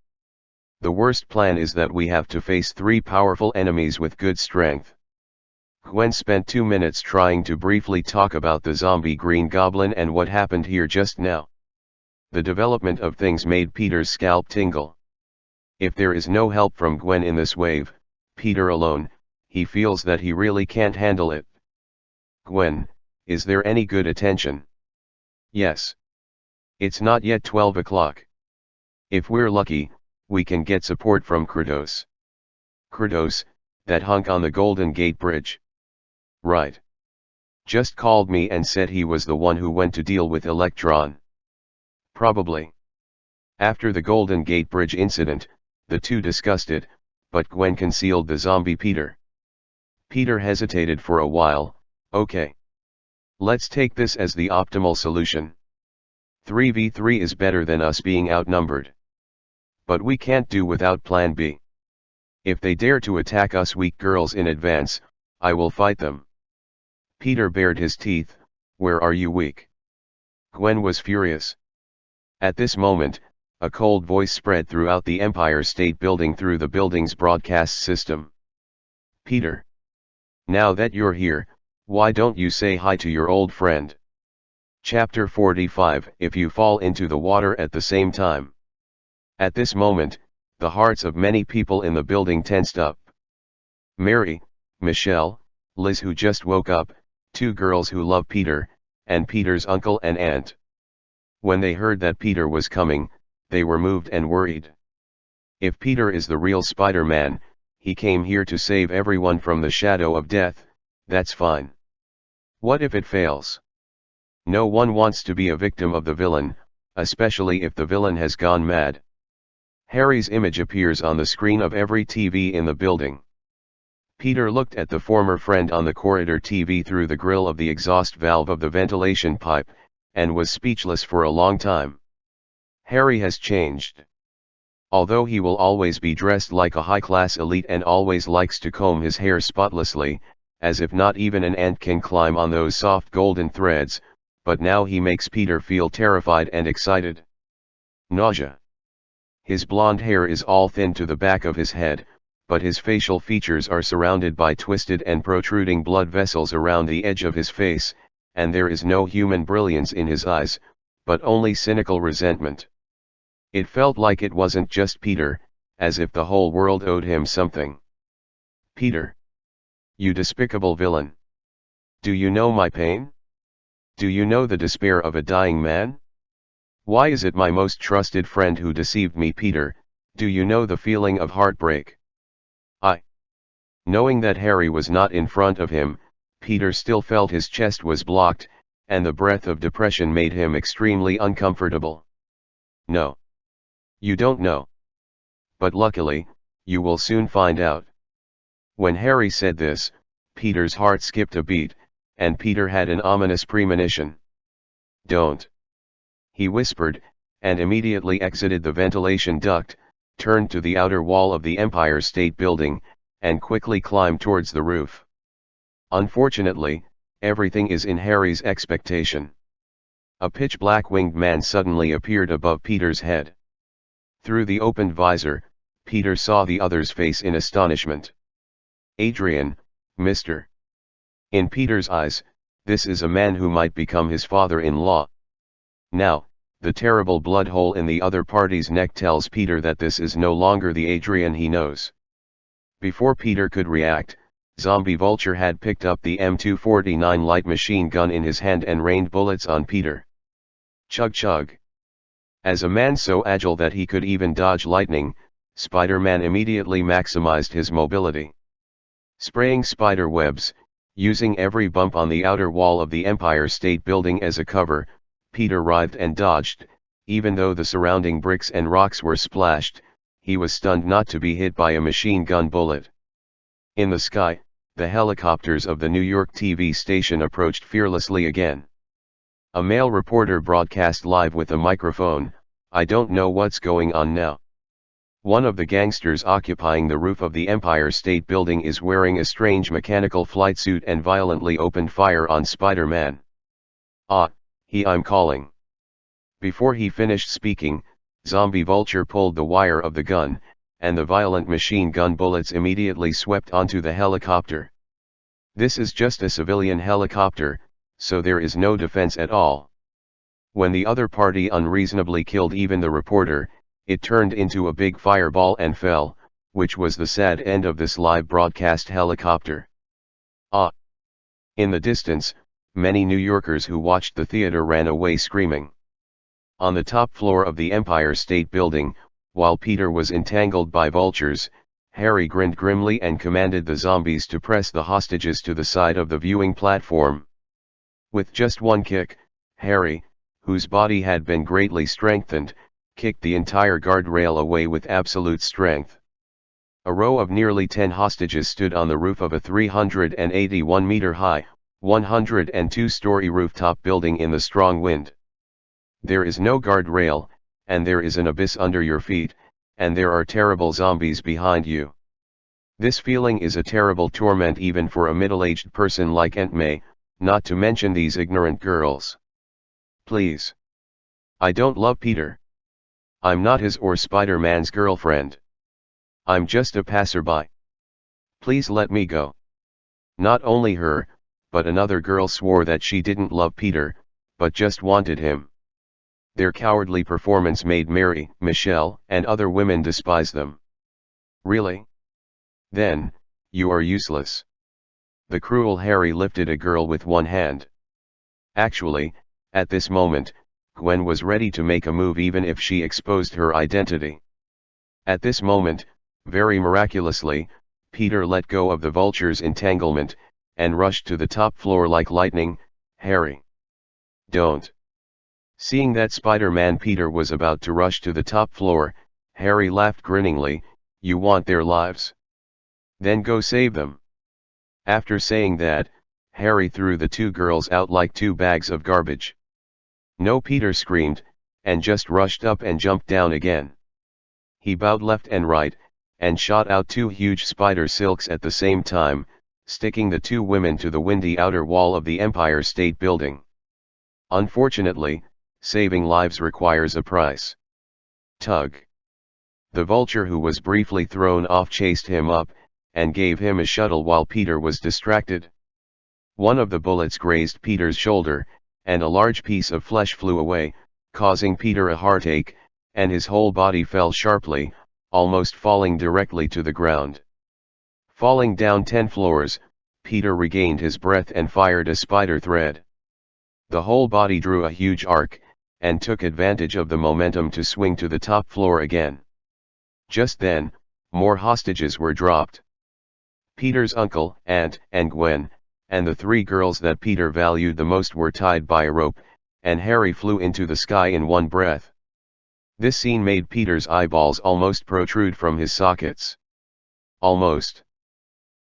The worst plan is that we have to face 3 powerful enemies with good strength. Gwen spent 2 minutes trying to briefly talk about the zombie Green Goblin and what happened here just now. The development of things made Peter's scalp tingle. If there is no help from Gwen in this wave, Peter alone, he feels that he really can't handle it. Gwen, is there any good attention? Yes. It's not yet 12 o'clock. If we're lucky, we can get support from Kratos. Kratos, that hunk on the Golden Gate Bridge. Right. Just called me and said he was the one who went to deal with Electron. Probably. After the Golden Gate Bridge incident, the two discussed it, but Gwen concealed the zombie Peter. Peter hesitated for a while. Okay. Let's take this as the optimal solution. 3v3 is better than us being outnumbered. But we can't do without plan B. If they dare to attack us weak girls in advance, I will fight them. Peter bared his teeth. Where are you weak? Gwen was furious. At this moment, a cold voice spread throughout the Empire State Building through the building's broadcast system. Peter. Now that you're here, why don't you say hi to your old friend? Chapter 45. If you fall into the water at the same time. At this moment, the hearts of many people in the building tensed up. Mary, Michelle, Liz who just woke up, 2 girls who love Peter, and Peter's uncle and aunt. When they heard that Peter was coming, they were moved and worried. If Peter is the real Spider-Man, he came here to save everyone from the shadow of death, that's fine. What if it fails? No one wants to be a victim of the villain, especially if the villain has gone mad. Harry's image appears on the screen of every TV in the building. Peter looked at the former friend on the corridor TV through the grill of the exhaust valve of the ventilation pipe, and was speechless for a long time. Harry has changed. Although he will always be dressed like a high-class elite and always likes to comb his hair spotlessly, as if not even an ant can climb on those soft golden threads, but now he makes Peter feel terrified and excited. Nausea. His blonde hair is all thin to the back of his head, but his facial features are surrounded by twisted and protruding blood vessels around the edge of his face, and there is no human brilliance in his eyes, but only cynical resentment. It felt like it wasn't just Peter, as if the whole world owed him something. Peter. You despicable villain. Do you know my pain? Do you know the despair of a dying man? Why is it my most trusted friend who deceived me, Peter? Do you know the feeling of heartbreak? Knowing that Harry was not in front of him, Peter still felt his chest was blocked, and the breath of depression made him extremely uncomfortable. No. You don't know. But luckily, you will soon find out. When Harry said this, Peter's heart skipped a beat, and Peter had an ominous premonition. Don't. He whispered, and immediately exited the ventilation duct, turned to the outer wall of the Empire State Building, and quickly climbed towards the roof. Unfortunately, everything is in Harry's expectation. A pitch-black winged man suddenly appeared above Peter's head. Through the opened visor, Peter saw the other's face in astonishment. Adrian, Mr. In Peter's eyes, this is a man who might become his father-in-law. Now, the terrible blood hole in the other party's neck tells Peter that this is no longer the Adrian he knows. Before Peter could react, Zombie Vulture had picked up the M249 light machine gun in his hand and rained bullets on Peter. Chug chug. As a man so agile that he could even dodge lightning, Spider-Man immediately maximized his mobility. Spraying spider webs, using every bump on the outer wall of the Empire State Building as a cover, Peter writhed and dodged. Even though the surrounding bricks and rocks were splashed, he was stunned not to be hit by a machine gun bullet. In the sky, the helicopters of the New York TV station approached fearlessly again. A male reporter broadcast live with a microphone, "I don't know what's going on now. One of the gangsters occupying the roof of the Empire State Building is wearing a strange mechanical flight suit and violently opened fire on Spider-Man. I'm calling." Before he finished speaking, Zombie Vulture pulled the wire of the gun, and the violent machine gun bullets immediately swept onto the helicopter. This is just a civilian helicopter, so there is no defense at all. When the other party unreasonably killed even the reporter, it turned into a big fireball and fell, which was the sad end of this live broadcast helicopter. In the distance, many New Yorkers who watched the theater ran away screaming. On the top floor of the Empire State Building, while Peter was entangled by vultures, Harry grinned grimly and commanded the zombies to press the hostages to the side of the viewing platform. With just one kick, Harry, whose body had been greatly strengthened, kicked the entire guardrail away with absolute strength. A row of nearly 10 hostages stood on the roof of a 381-meter-high, 102-story rooftop building in the strong wind. There is no guardrail, and there is an abyss under your feet, and there are terrible zombies behind you. This feeling is a terrible torment even for a middle-aged person like Aunt May, not to mention these ignorant girls. Please. I don't love Peter. I'm not his or Spider-Man's girlfriend. I'm just a passerby. Please let me go. Not only her, but another girl swore that she didn't love Peter, but just wanted him. Their cowardly performance made Mary, Michelle, and other women despise them. Really? Then, you are useless. The cruel Harry lifted a girl with one hand. Actually, at this moment, Gwen was ready to make a move even if she exposed her identity. At this moment, very miraculously, Peter let go of the vulture's entanglement, and rushed to the top floor like lightning. Harry. Don't. Seeing that Spider-Man Peter was about to rush to the top floor, Harry laughed grinningly. You want their lives? Then go save them. After saying that, Harry threw the two girls out like two bags of garbage. No, Peter screamed, and just rushed up and jumped down again. He bowed left and right, and shot out two huge spider silks at the same time, sticking the two women to the windy outer wall of the Empire State Building. Unfortunately, saving lives requires a price. Tug. The vulture who was briefly thrown off chased him up, and gave him a shuttle while Peter was distracted. One of the bullets grazed Peter's shoulder, and a large piece of flesh flew away, causing Peter a heartache, and his whole body fell sharply, almost falling directly to the ground. Falling down 10 floors, Peter regained his breath and fired a spider thread. The whole body drew a huge arc, and took advantage of the momentum to swing to the top floor again. Just then, more hostages were dropped. Peter's uncle, aunt, and Gwen, and the three girls that Peter valued the most were tied by a rope, and Harry flew into the sky in one breath. This scene made Peter's eyeballs almost protrude from his sockets. Almost.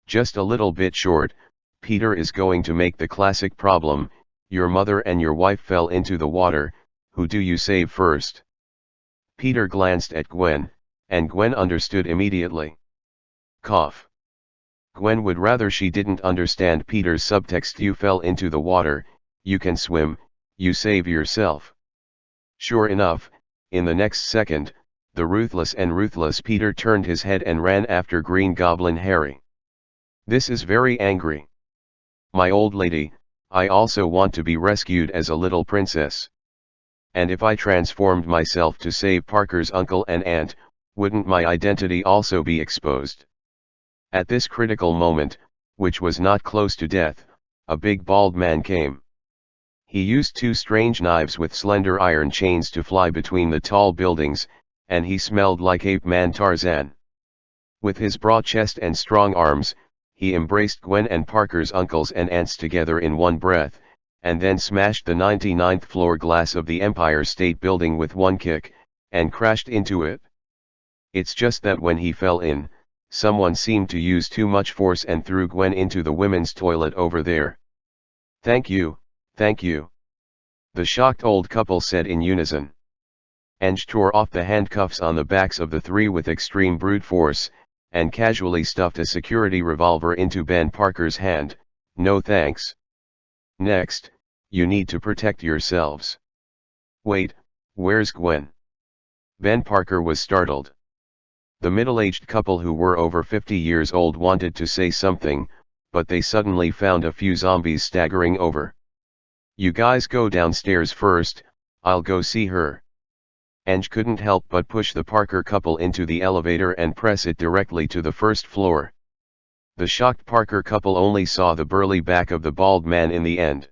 Just a little bit short. Peter is going to make the classic problem: your mother and your wife fell into the water, who do you save first? Peter glanced at Gwen, and Gwen understood immediately. Cough. Gwen would rather she didn't understand Peter's subtext: you fell into the water, you can swim, you save yourself. Sure enough, in the next second, the ruthless Peter turned his head and ran after Green Goblin Harry. This is very angry. My old lady, I also want to be rescued as a little princess. And if I transformed myself to save Parker's uncle and aunt, wouldn't my identity also be exposed? At this critical moment, which was not close to death, a big bald man came. He used two strange knives with slender iron chains to fly between the tall buildings, and he smelled like Ape Man Tarzan. With his broad chest and strong arms, he embraced Gwen and Parker's uncles and aunts together in one breath, and then smashed the 99th floor glass of the Empire State Building with one kick, and crashed into it. It's just that when he fell in, someone seemed to use too much force and threw Gwen into the women's toilet over there. Thank you, the shocked old couple said in unison. Ange tore off the handcuffs on the backs of the three with extreme brute force, and casually stuffed a security revolver into Ben Parker's hand. No thanks. Next, you need to protect yourselves. Wait, where's Gwen? Ben Parker was startled. The middle-aged couple, who were over 50 years old, wanted to say something, but they suddenly found a few zombies staggering over. You guys go downstairs first, I'll go see her. Ange couldn't help but push the Parker couple into the elevator and press it directly to the first floor. The shocked Parker couple only saw the burly back of the bald man in the end.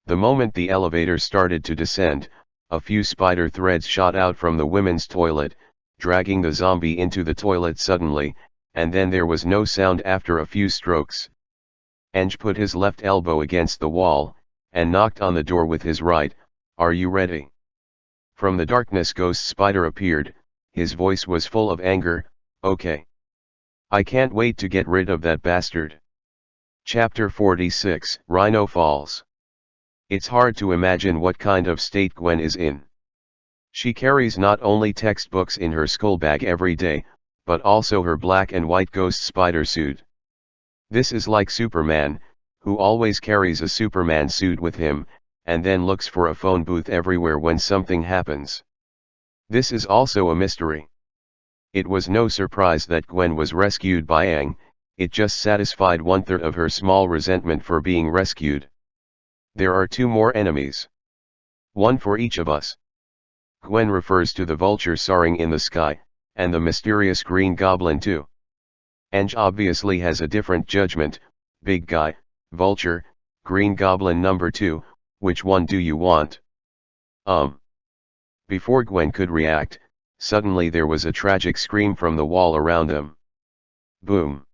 The moment the elevator started to descend, a few spider threads shot out from the women's toilet, dragging the zombie into the toilet suddenly, and then there was no sound after a few strokes. Ange put his left elbow against the wall, and knocked on the door with his right. Are you ready? From the darkness Ghost Spider appeared. His voice was full of anger. Okay. I can't wait to get rid of that bastard. Chapter 46, Rhino Falls. It's hard to imagine what kind of state Gwen is in. She carries not only textbooks in her school bag every day, but also her black and white Ghost Spider suit. This is like Superman, who always carries a Superman suit with him, and then looks for a phone booth everywhere when something happens. This is also a mystery. It was no surprise that Gwen was rescued by Aang, it just satisfied 1/3 of her small resentment for being rescued. There are two more enemies. One for each of us. Gwen refers to the vulture soaring in the sky, and the mysterious Green Goblin too. Ange obviously has a different judgment. Big guy, vulture, Green Goblin number 2, which one do you want? Before Gwen could react, suddenly there was a tragic scream from the wall around them. Boom!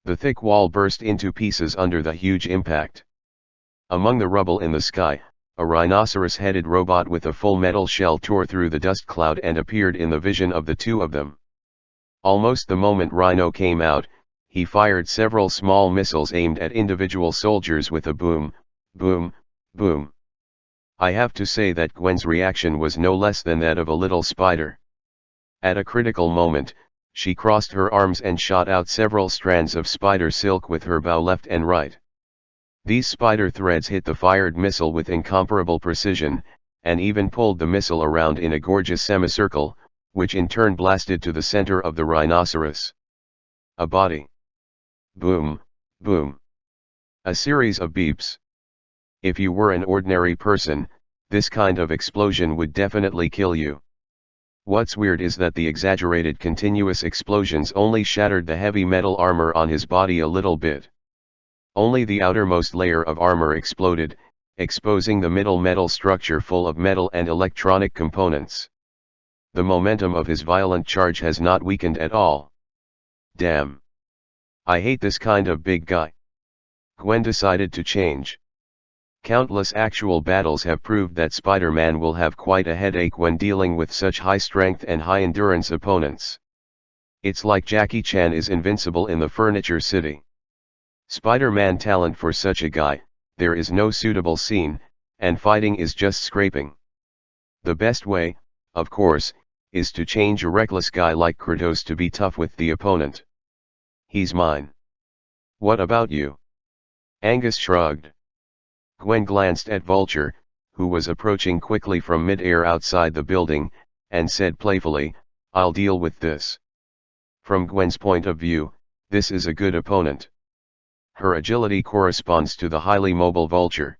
The thick wall burst into pieces under the huge impact. Among the rubble in the sky, a rhinoceros-headed robot with a full metal shell tore through the dust cloud and appeared in the vision of the two of them. Almost the moment Rhino came out, he fired several small missiles aimed at individual soldiers with a boom, boom, boom. I have to say that Gwen's reaction was no less than that of a little spider. At a critical moment, she crossed her arms and shot out several strands of spider silk with her bow left and right. These spider threads hit the fired missile with incomparable precision, and even pulled the missile around in a gorgeous semicircle, which in turn blasted to the center of the rhinoceros. A body. Boom, boom. A series of beeps. If you were an ordinary person, this kind of explosion would definitely kill you. What's weird is that the exaggerated continuous explosions only shattered the heavy metal armor on his body a little bit. Only the outermost layer of armor exploded, exposing the middle metal structure full of metal and electronic components. The momentum of his violent charge has not weakened at all. Damn. I hate this kind of big guy. Gwen decided to change. Countless actual battles have proved that Spider-Man will have quite a headache when dealing with such high strength and high endurance opponents. It's like Jackie Chan is invincible in the Furniture City. Spider-Man talent for such a guy, there is no suitable scene, and fighting is just scraping. The best way, of course, is to change a reckless guy like Kratos to be tough with the opponent. He's mine. What about you? Angus shrugged. Gwen glanced at Vulture, who was approaching quickly from mid-air outside the building, and said playfully, I'll deal with this. From Gwen's point of view, this is a good opponent. Her agility corresponds to the highly mobile Vulture.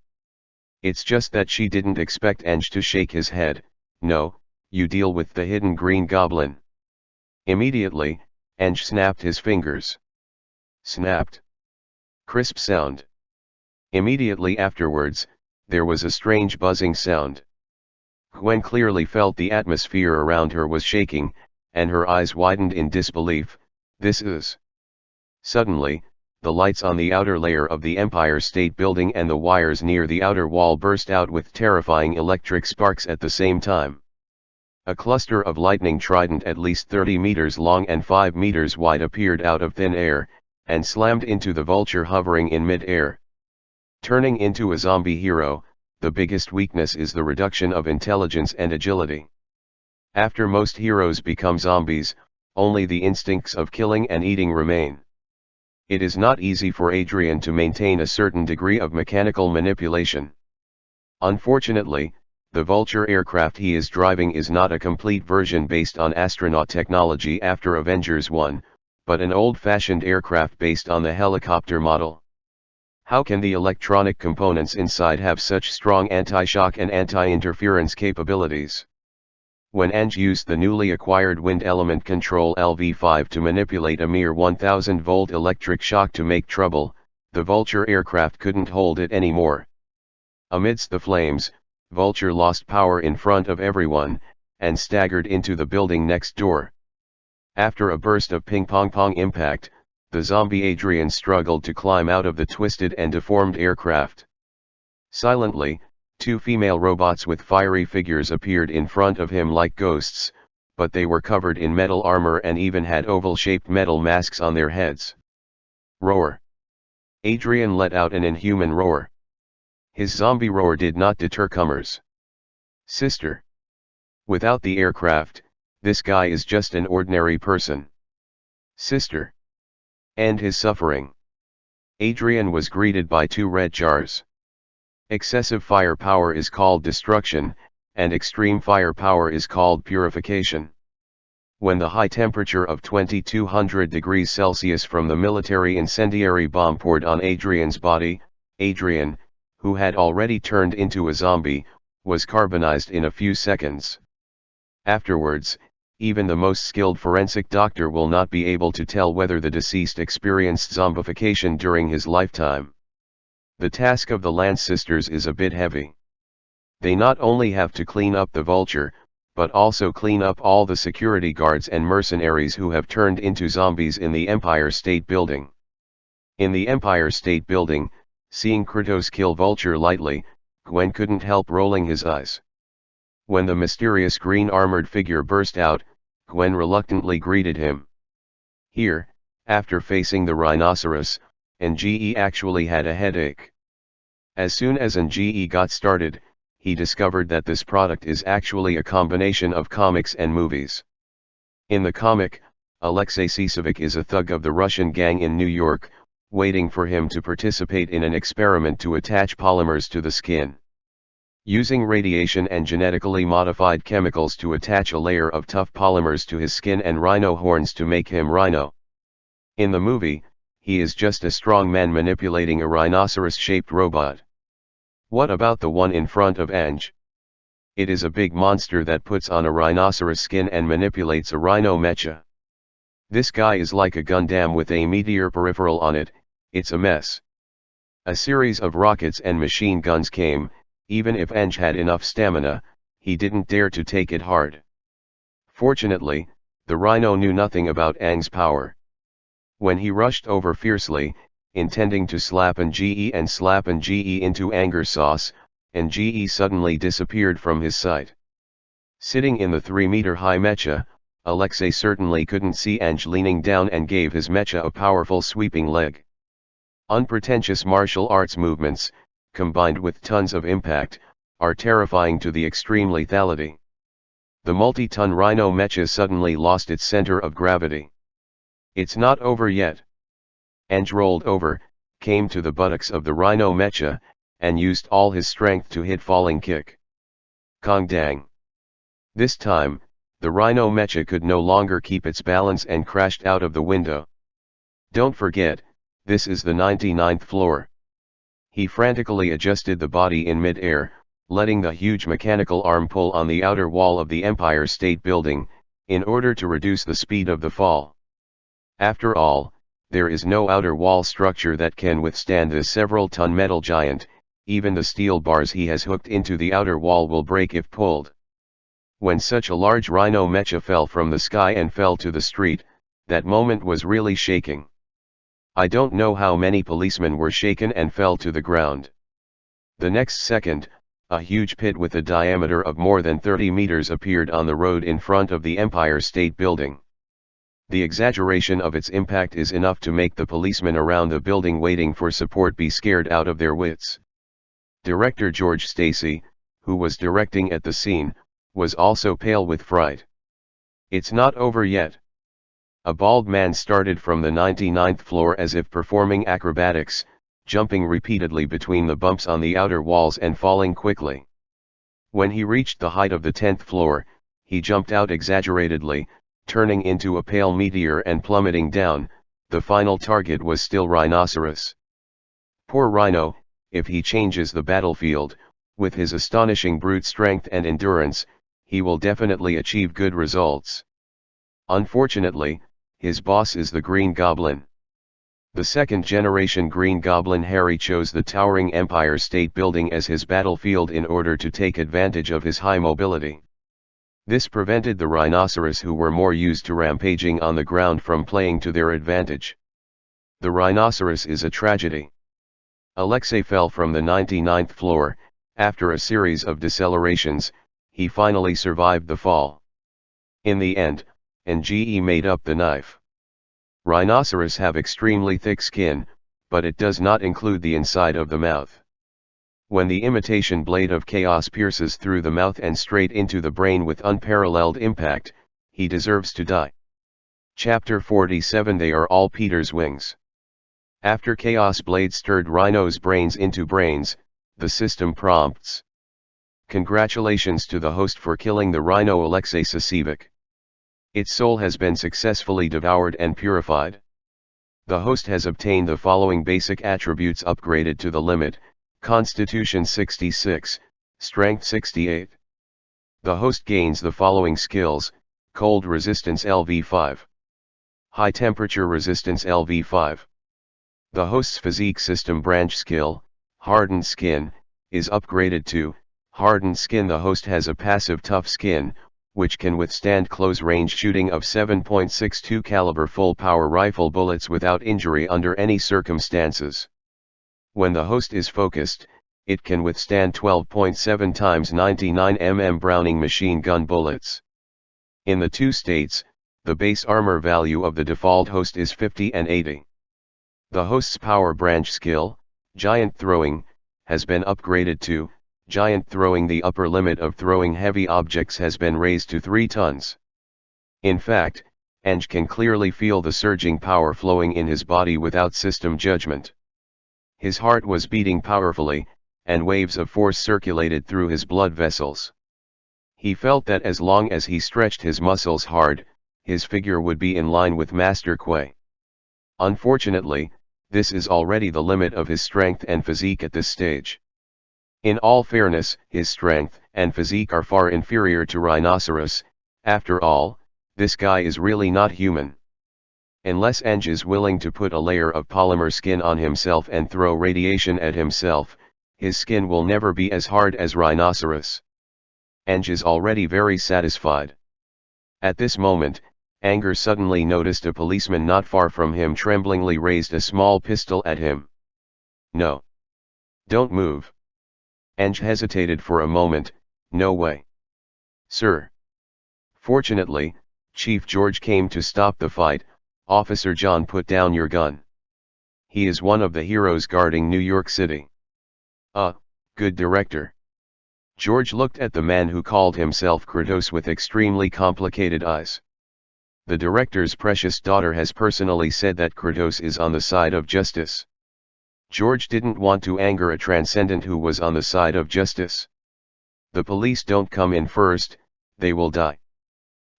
It's just that she didn't expect Eng to shake his head. No, you deal with the hidden Green Goblin. Immediately, Eng snapped his fingers. Snapped. Crisp sound. Immediately afterwards, there was a strange buzzing sound. Gwen clearly felt the atmosphere around her was shaking, and her eyes widened in disbelief. This is... Suddenly, the lights on the outer layer of the Empire State Building and the wires near the outer wall burst out with terrifying electric sparks at the same time. A cluster of lightning trident at least 30 meters long and 5 meters wide appeared out of thin air, and slammed into the Vulture hovering in mid-air. Turning into a zombie hero, the biggest weakness is the reduction of intelligence and agility. After most heroes become zombies, only the instincts of killing and eating remain. It is not easy for Adrian to maintain a certain degree of mechanical manipulation. Unfortunately, the Vulture aircraft he is driving is not a complete version based on astronaut technology after Avengers 1, but an old-fashioned aircraft based on the helicopter model. How can the electronic components inside have such strong anti-shock and anti-interference capabilities? When Eng used the newly acquired wind element control LV5 to manipulate a mere 1000-volt electric shock to make trouble, the Vulture aircraft couldn't hold it anymore. Amidst the flames, Vulture lost power in front of everyone, and staggered into the building next door. After a burst of ping-pong impact, the zombie Adrian struggled to climb out of the twisted and deformed aircraft. Silently, two female robots with fiery figures appeared in front of him like ghosts, but they were covered in metal armor and even had oval-shaped metal masks on their heads. Roar! Adrian let out an inhuman roar. His zombie roar did not deter comers. Sister! Without the aircraft, this guy is just an ordinary person. Sister! End his suffering. Adrian was greeted by two red jars. Excessive firepower is called destruction, and extreme firepower is called purification. When the high temperature of 2200 degrees Celsius from the military incendiary bomb poured on Adrian's body, Adrian, who had already turned into a zombie, was carbonized in a few seconds. Afterwards, even the most skilled forensic doctor will not be able to tell whether the deceased experienced zombification during his lifetime. The task of the Lance sisters is a bit heavy. They not only have to clean up the Vulture, but also clean up all the security guards and mercenaries who have turned into zombies in the Empire State Building. In the Empire State Building, seeing Kratos kill Vulture lightly, Gwen couldn't help rolling his eyes. When the mysterious green armored figure burst out, Gwen reluctantly greeted him. Here, after facing the rhinoceros, Nge actually had a headache. As soon as Nge got started, he discovered that this product is actually a combination of comics and movies. In the comic, Alexei Sisevich is a thug of the Russian gang in New York, waiting for him to participate in an experiment to attach polymers to the skin. Using radiation and genetically modified chemicals to attach a layer of tough polymers to his skin and rhino horns to make him Rhino. In the movie, he is just a strong man manipulating a rhinoceros-shaped robot. What about the one in front of Eng? It is a big monster that puts on a rhinoceros skin and manipulates a rhino mecha. This guy is like a Gundam with a meteor peripheral on it. It's a mess. A series of rockets and machine guns came. Even if Eng had enough stamina, he didn't dare to take it hard. Fortunately, the rhino knew nothing about Eng's power. When he rushed over fiercely, intending to slap Nge and slap Nge into anger sauce, Nge suddenly disappeared from his sight. Sitting in the 3-meter-high mecha, Alexei certainly couldn't see Ange leaning down and gave his mecha a powerful sweeping leg. Unpretentious martial arts movements, combined with tons of impact, are terrifying to the extreme lethality. The multi-ton Rhino mecha suddenly lost its center of gravity. It's not over yet. Ange rolled over, came to the buttocks of the Rhino mecha, and used all his strength to hit falling kick. Kong dang. This time, the Rhino mecha could no longer keep its balance and crashed out of the window. Don't forget, this is the 99th floor. He frantically adjusted the body in mid-air, letting the huge mechanical arm pull on the outer wall of the Empire State Building, in order to reduce the speed of the fall. After all, there is no outer wall structure that can withstand this several-ton metal giant. Even the steel bars he has hooked into the outer wall will break if pulled. When such a large Rhino mecha fell from the sky and fell to the street, that moment was really shaking. I don't know how many policemen were shaken and fell to the ground. The next second, a huge pit with a diameter of more than 30 meters appeared on the road in front of the Empire State Building. The exaggeration of its impact is enough to make the policemen around the building waiting for support be scared out of their wits. Director George Stacy, who was directing at the scene, was also pale with fright. It's not over yet. A bald man started from the 99th floor as if performing acrobatics, jumping repeatedly between the bumps on the outer walls and falling quickly. When he reached the height of the 10th floor, he jumped out exaggeratedly, turning into a pale meteor and plummeting down. The final target was still Rhinoceros. Poor Rhino, if he changes the battlefield, with his astonishing brute strength and endurance, he will definitely achieve good results. Unfortunately, his boss is the Green Goblin. The second-generation Green Goblin Harry chose the towering Empire State Building as his battlefield in order to take advantage of his high mobility. This prevented the rhinoceros, who were more used to rampaging on the ground, from playing to their advantage. The rhinoceros is a tragedy. Alexei fell from the 99th floor. After a series of decelerations, he finally survived the fall. In the end, Nge made up the knife. Rhinoceros have extremely thick skin, but it does not include the inside of the mouth. When the imitation blade of chaos pierces through the mouth and straight into the brain with unparalleled impact, he deserves to die. Chapter 47. They are all Peter's wings. After Chaos Blade stirred Rhino's brains into brains, the system prompts. Congratulations to the host for killing the Rhino Alexei Sasievich. Its soul has been successfully devoured and purified. The host has obtained the following basic attributes upgraded to the limit: Constitution 66, Strength 68. The host gains the following skills: Cold Resistance LV5, High Temperature Resistance LV5. The host's physique system branch skill, Hardened Skin, is upgraded to Hardened Skin. The host has a passive tough skin, which can withstand close-range shooting of 7.62 caliber full-power rifle bullets without injury under any circumstances. When the host is focused, it can withstand 12.7 times 99 mm Browning machine gun bullets. In the two states, the base armor value of the default host is 50 and 80. The host's power branch skill, Giant Throwing, has been upgraded to Giant Throwing. The upper limit of throwing heavy objects has been raised to 3 tons. In fact, Eng can clearly feel the surging power flowing in his body without system judgment. His heart was beating powerfully, and waves of force circulated through his blood vessels. He felt that as long as he stretched his muscles hard, his figure would be in line with Master Kuei. Unfortunately, this is already the limit of his strength and physique at this stage. In all fairness, his strength and physique are far inferior to Rhinoceros. After all, this guy is really not human. Unless Eng is willing to put a layer of polymer skin on himself and throw radiation at himself, his skin will never be as hard as Rhinoceros. Eng is already very satisfied. At this moment, Anger suddenly noticed a policeman not far from him tremblingly raised a small pistol at him. No. Don't move. Ang hesitated for a moment. No way. Sir. Fortunately, Chief George came to stop the fight. Officer John, put down your gun. He is one of the heroes guarding New York City. Good director. George looked at the man who called himself Kratos with extremely complicated eyes. The director's precious daughter has personally said that Kratos is on the side of justice. George didn't want to anger a transcendent who was on the side of justice. The police don't come in first, they will die.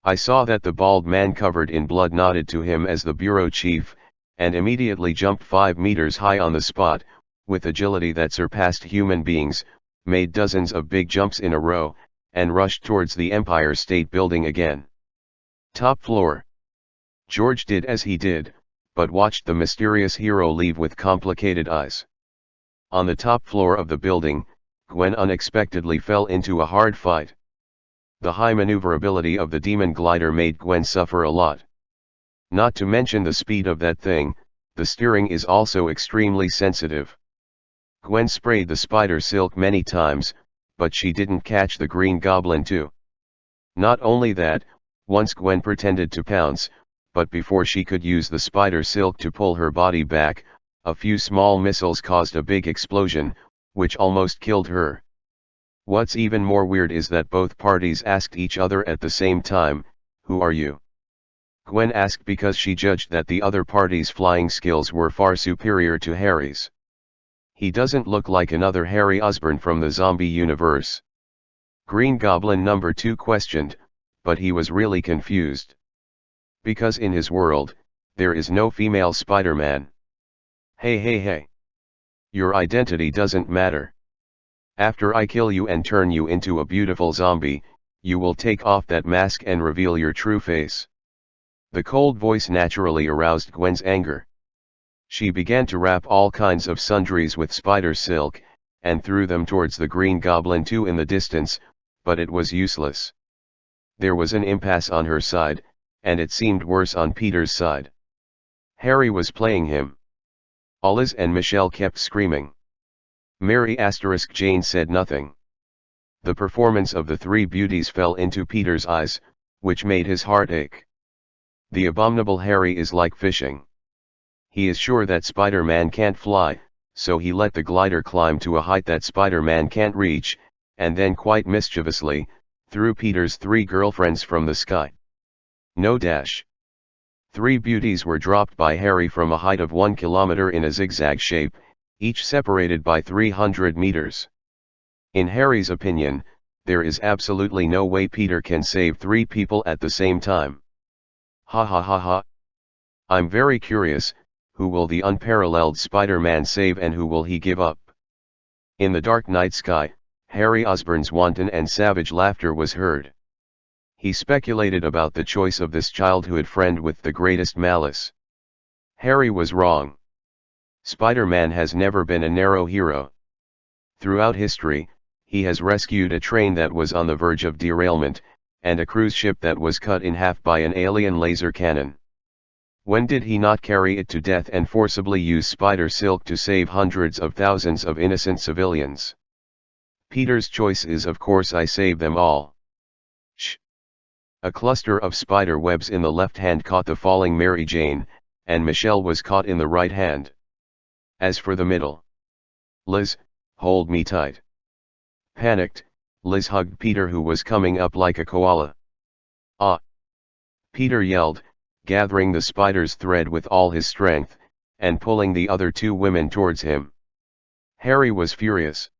I saw that the bald man covered in blood nodded to him as the bureau chief, and immediately jumped 5 meters high on the spot, with agility that surpassed human beings, made dozens of big jumps in a row, and rushed towards the Empire State Building again. Top floor. George did as he did, but watched the mysterious hero leave with complicated eyes. On the top floor of the building, Gwen unexpectedly fell into a hard fight. The high maneuverability of the demon glider made Gwen suffer a lot. Not to mention the speed of that thing, the steering is also extremely sensitive. Gwen sprayed the spider silk many times, but she didn't catch the Green Goblin too. Not only that, once Gwen pretended to pounce, but before she could use the spider silk to pull her body back, a few small missiles caused a big explosion, which almost killed her. What's even more weird is that both parties asked each other at the same time, "Who are you?" Gwen asked because she judged that the other party's flying skills were far superior to Harry's. He doesn't look like another Harry Osborn from the zombie universe. Green Goblin number 2 questioned, but he was really confused. Because in his world, there is no female Spider-Man. Hey. Your identity doesn't matter. After I kill you and turn you into a beautiful zombie, you will take off that mask and reveal your true face. The cold voice naturally aroused Gwen's anger. She began to wrap all kinds of sundries with spider silk, and threw them towards the Green Goblin too in the distance, but it was useless. There was an impasse on her side, and it seemed worse on Peter's side. Harry was playing him. Alice and Michelle kept screaming. Mary * Jane said nothing. The performance of the 3 beauties fell into Peter's eyes, which made his heart ache. The abominable Harry is like fishing. He is sure that Spider-Man can't fly, so he let the glider climb to a height that Spider-Man can't reach, and then quite mischievously, threw Peter's 3 girlfriends from the sky. No dash. 3 beauties were dropped by Harry from a height of 1 kilometer in a zigzag shape, each separated by 300 meters. In Harry's opinion, there is absolutely no way Peter can save 3 people at the same time. Ha. I'm very curious, who will the unparalleled Spider-Man save and who will he give up? In the dark night sky, Harry Osborn's wanton and savage laughter was heard. He speculated about the choice of this childhood friend with the greatest malice. Harry was wrong. Spider-Man has never been a narrow hero. Throughout history, he has rescued a train that was on the verge of derailment, and a cruise ship that was cut in half by an alien laser cannon. When did he not carry it to death and forcibly use spider silk to save hundreds of thousands of innocent civilians? Peter's choice is, of course, I save them all. Shh! A cluster of spider webs in the left hand caught the falling Mary Jane, and Michelle was caught in the right hand. As for the middle, Liz, hold me tight. Panicked, Liz hugged Peter, who was coming up like a koala. Ah! Peter yelled, gathering the spider's thread with all his strength, and pulling the other 2 women towards him. Harry was furious.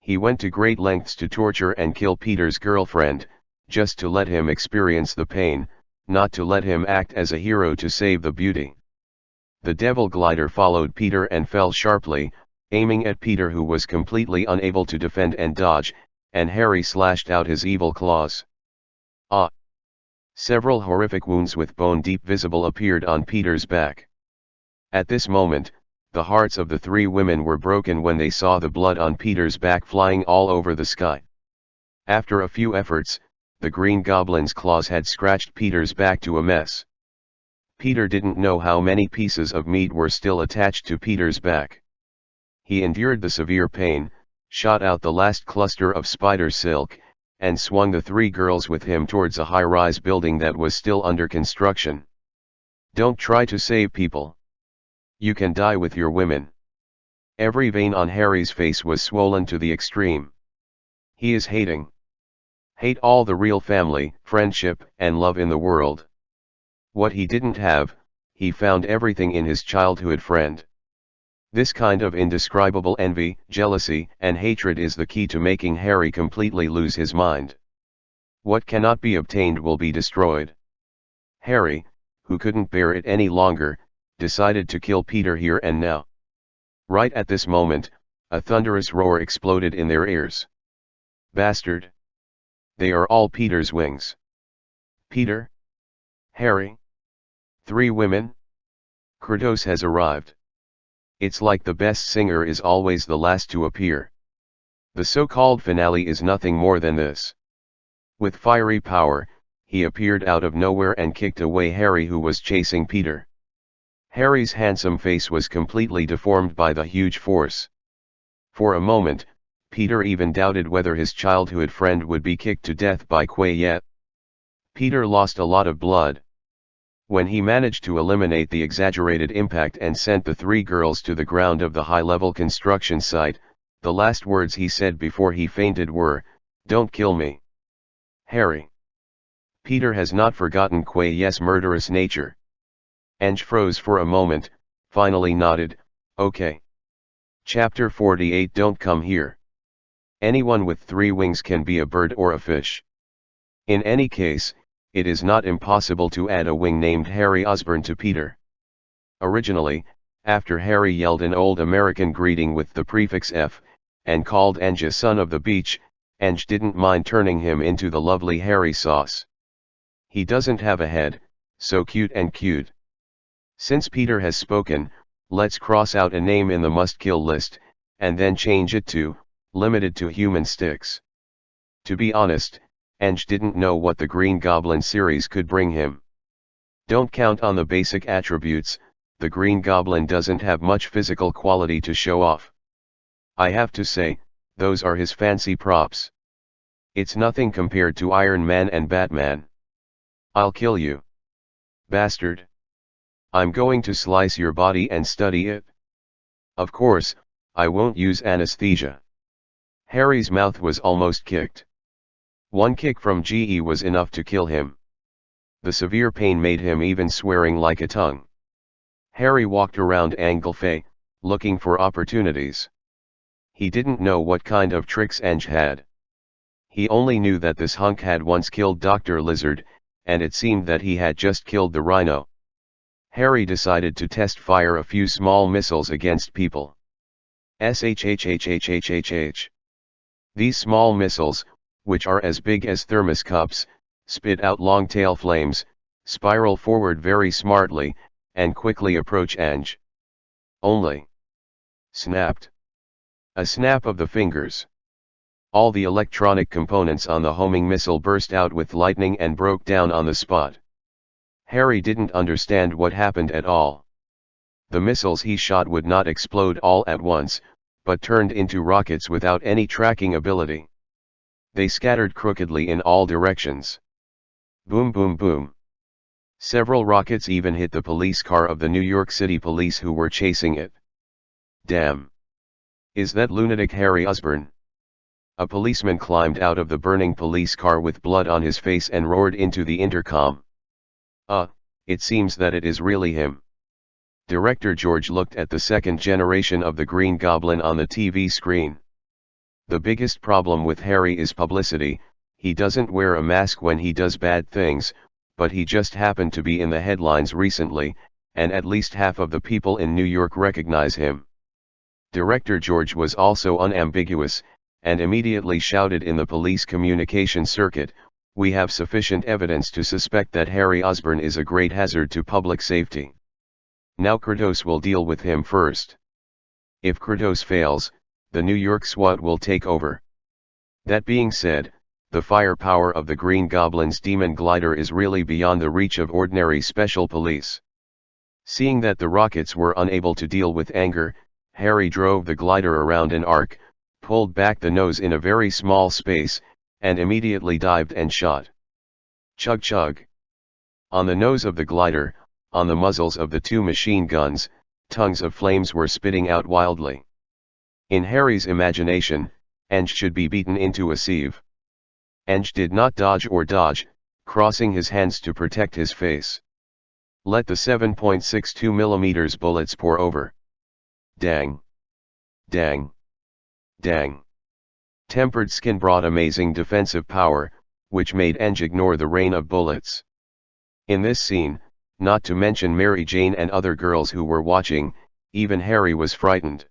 He went to great lengths to torture and kill Peter's girlfriend, just to let him experience the pain, not to let him act as a hero to save the beauty. The devil glider followed Peter and fell sharply, aiming at Peter, who was completely unable to defend and dodge, and Harry slashed out his evil claws. Ah! Several horrific wounds with bone deep visible appeared on Peter's back. At this moment, the hearts of the 3 women were broken when they saw the blood on Peter's back flying all over the sky. After a few efforts, the Green Goblin's claws had scratched Peter's back to a mess. Peter didn't know how many pieces of meat were still attached to Peter's back. He endured the severe pain, shot out the last cluster of spider silk, and swung the three girls with him towards a high-rise building that was still under construction. "Don't try to save people. You can die with your women." Every vein on Harry's face was swollen to the extreme. He is hating. Hate all the real family, friendship, and love in the world. What he didn't have, he found everything in his childhood friend. This kind of indescribable envy, jealousy, and hatred is the key to making Harry completely lose his mind. What cannot be obtained will be destroyed. Harry, who couldn't bear it any longer, decided to kill Peter here and now. Right at this moment, a thunderous roar exploded in their ears. "Bastard! They are all Peter's wings." "Peter? Harry? 3 women? Kratos has arrived." It's like the best singer is always the last to appear. The so-called finale is nothing more than this. With fiery power, he appeared out of nowhere and kicked away Harry, who was chasing Peter. Harry's handsome face was completely deformed by the huge force. For a moment, Peter even doubted whether his childhood friend would be kicked to death by Quay yet. Peter lost a lot of blood. When he managed to eliminate the exaggerated impact and sent the 3 girls to the ground of the high-level construction site, the last words he said before he fainted were, "Don't kill me, Harry." Peter has not forgotten Quay's murderous nature. Ange froze for a moment, finally nodded, "Okay." Chapter 48. Don't come here. Anyone with 3 wings can be a bird or a fish. In any case, it is not impossible to add a wing named Harry Osborn to Peter. Originally, after Harry yelled an old American greeting with the prefix F, and called Ange a son of the beach, Ange didn't mind turning him into the lovely Harry sauce. He doesn't have a head, so cute and cute. Since Peter has spoken, let's cross out a name in the must-kill list, and then change it to, limited to human sticks. To be honest, Ange didn't know what the Green Goblin series could bring him. Don't count on the basic attributes, the Green Goblin doesn't have much physical quality to show off. I have to say, those are his fancy props. It's nothing compared to Iron Man and Batman. "I'll kill you, bastard. I'm going to slice your body and study it. Of course, I won't use anesthesia." Harry's mouth was almost kicked. One kick from GE was enough to kill him. The severe pain made him even swearing like a tongue. Harry walked around Anglefey, looking for opportunities. He didn't know what kind of tricks Ange had. He only knew that this hunk had once killed Dr. Lizard, and it seemed that he had just killed the rhino. Harry decided to fire a few small missiles against people. Shhhhhhhh. These small missiles, which are as big as thermos cups, spit out long tail flames, spiral forward very smartly, and quickly approach Ange. Only snapped. A snap of the fingers. All the electronic components on the homing missile burst out with lightning and broke down on the spot. Harry didn't understand what happened at all. The missiles he shot would not explode all at once, but turned into rockets without any tracking ability. They scattered crookedly in all directions. Boom boom boom. Several rockets even hit the police car of the New York City police who were chasing it. Damn. Is that lunatic Harry Osborn? A policeman climbed out of the burning police car with blood on his face and roared into the intercom. It seems that it is really him. Director George looked at the second generation of the Green Goblin on the TV screen. The biggest problem with Harry is publicity. He doesn't wear a mask when he does bad things, but he just happened to be in the headlines recently, and at least half of the people in New York recognize him. Director George was also unambiguous, and immediately shouted in the police communication circuit, "We have sufficient evidence to suspect that Harry Osborn is a great hazard to public safety. Now Kratos will deal with him first. If Kratos fails, the New York SWAT will take over." That being said, the firepower of the Green Goblin's demon glider is really beyond the reach of ordinary special police. Seeing that the rockets were unable to deal with anger, Harry drove the glider around an arc, pulled back the nose in a very small space, and immediately dived and shot. Chug chug. On the nose of the glider, on the muzzles of the two machine guns, tongues of flames were spitting out wildly. In Harry's imagination, Eng should be beaten into a sieve. Eng did not dodge or dodge, crossing his hands to protect his face. Let the 7.62mm bullets pour over. Dang. Dang. Dang. Tempered skin brought amazing defensive power, which made Eng ignore the rain of bullets. In this scene, not to mention Mary Jane and other girls who were watching, even Harry was frightened.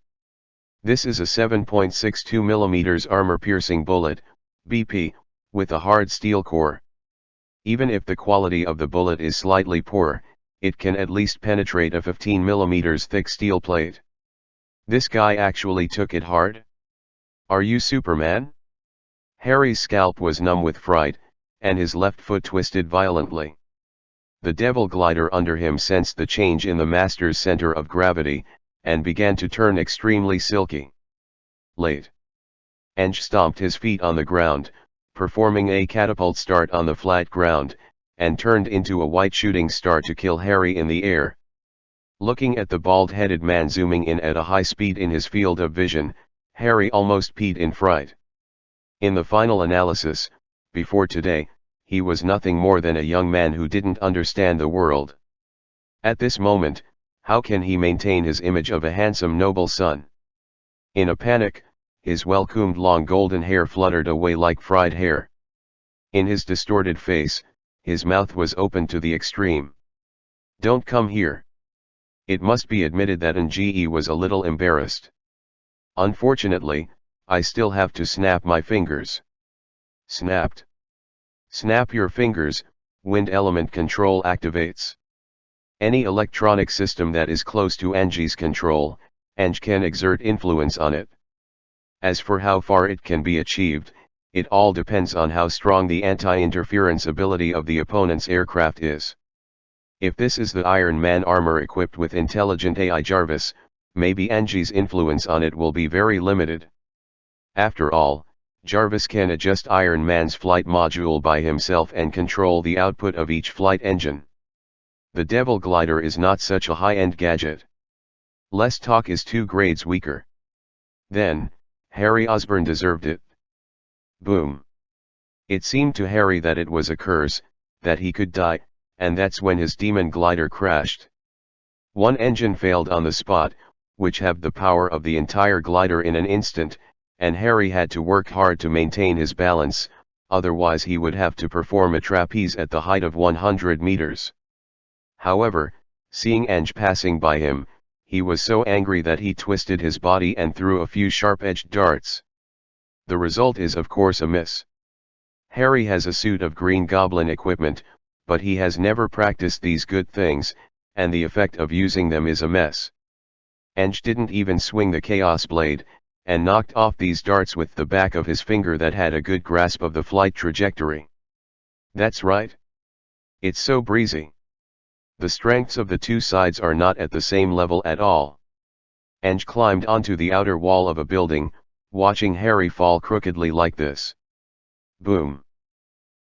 This is a 7.62mm armor-piercing bullet, BP, with a hard steel core. Even if the quality of the bullet is slightly poor, it can at least penetrate a 15mm thick steel plate. This guy actually took it hard? Are you Superman? Harry's scalp was numb with fright, and his left foot twisted violently. The devil glider under him sensed the change in the master's center of gravity, and began to turn extremely silky. Late. Eng stomped his feet on the ground, performing a catapult start on the flat ground, and turned into a white shooting star to kill Harry in the air. Looking at the bald-headed man zooming in at a high speed in his field of vision, Harry almost peed in fright. In the final analysis, before today, he was nothing more than a young man who didn't understand the world. At this moment, how can he maintain his image of a handsome noble son? In a panic, his well-combed long golden hair fluttered away like fried hair. In his distorted face, his mouth was open to the extreme. Don't come here. It must be admitted that Nge was a little embarrassed. Unfortunately, I still have to snap my fingers. Snapped. Snap your fingers, wind element control activates. Any electronic system that is close to Nge's control, Eng can exert influence on it. As for how far it can be achieved, it all depends on how strong the anti-interference ability of the opponent's aircraft is. If this is the Iron Man armor equipped with intelligent AI Jarvis, maybe Nge's influence on it will be very limited. After all, Jarvis can adjust Iron Man's flight module by himself and control the output of each flight engine. The Devil Glider is not such a high-end gadget. Less talk is 2 grades weaker. Then, Harry Osborn deserved it. Boom. It seemed to Harry that it was a curse, that he could die, and that's when his demon glider crashed. One engine failed on the spot, which halved the power of the entire glider in an instant, and Harry had to work hard to maintain his balance, otherwise he would have to perform a trapeze at the height of 100 meters. However, seeing Eng passing by him, he was so angry that he twisted his body and threw a few sharp-edged darts. The result is of course a miss. Harry has a suit of Green Goblin equipment, but he has never practiced these good things, and the effect of using them is a mess. Eng didn't even swing the Chaos Blade, and knocked off these darts with the back of his finger that had a good grasp of the flight trajectory. That's right. It's so breezy. The strengths of the two sides are not at the same level at all. Eng climbed onto the outer wall of a building, watching Harry fall crookedly like this. Boom.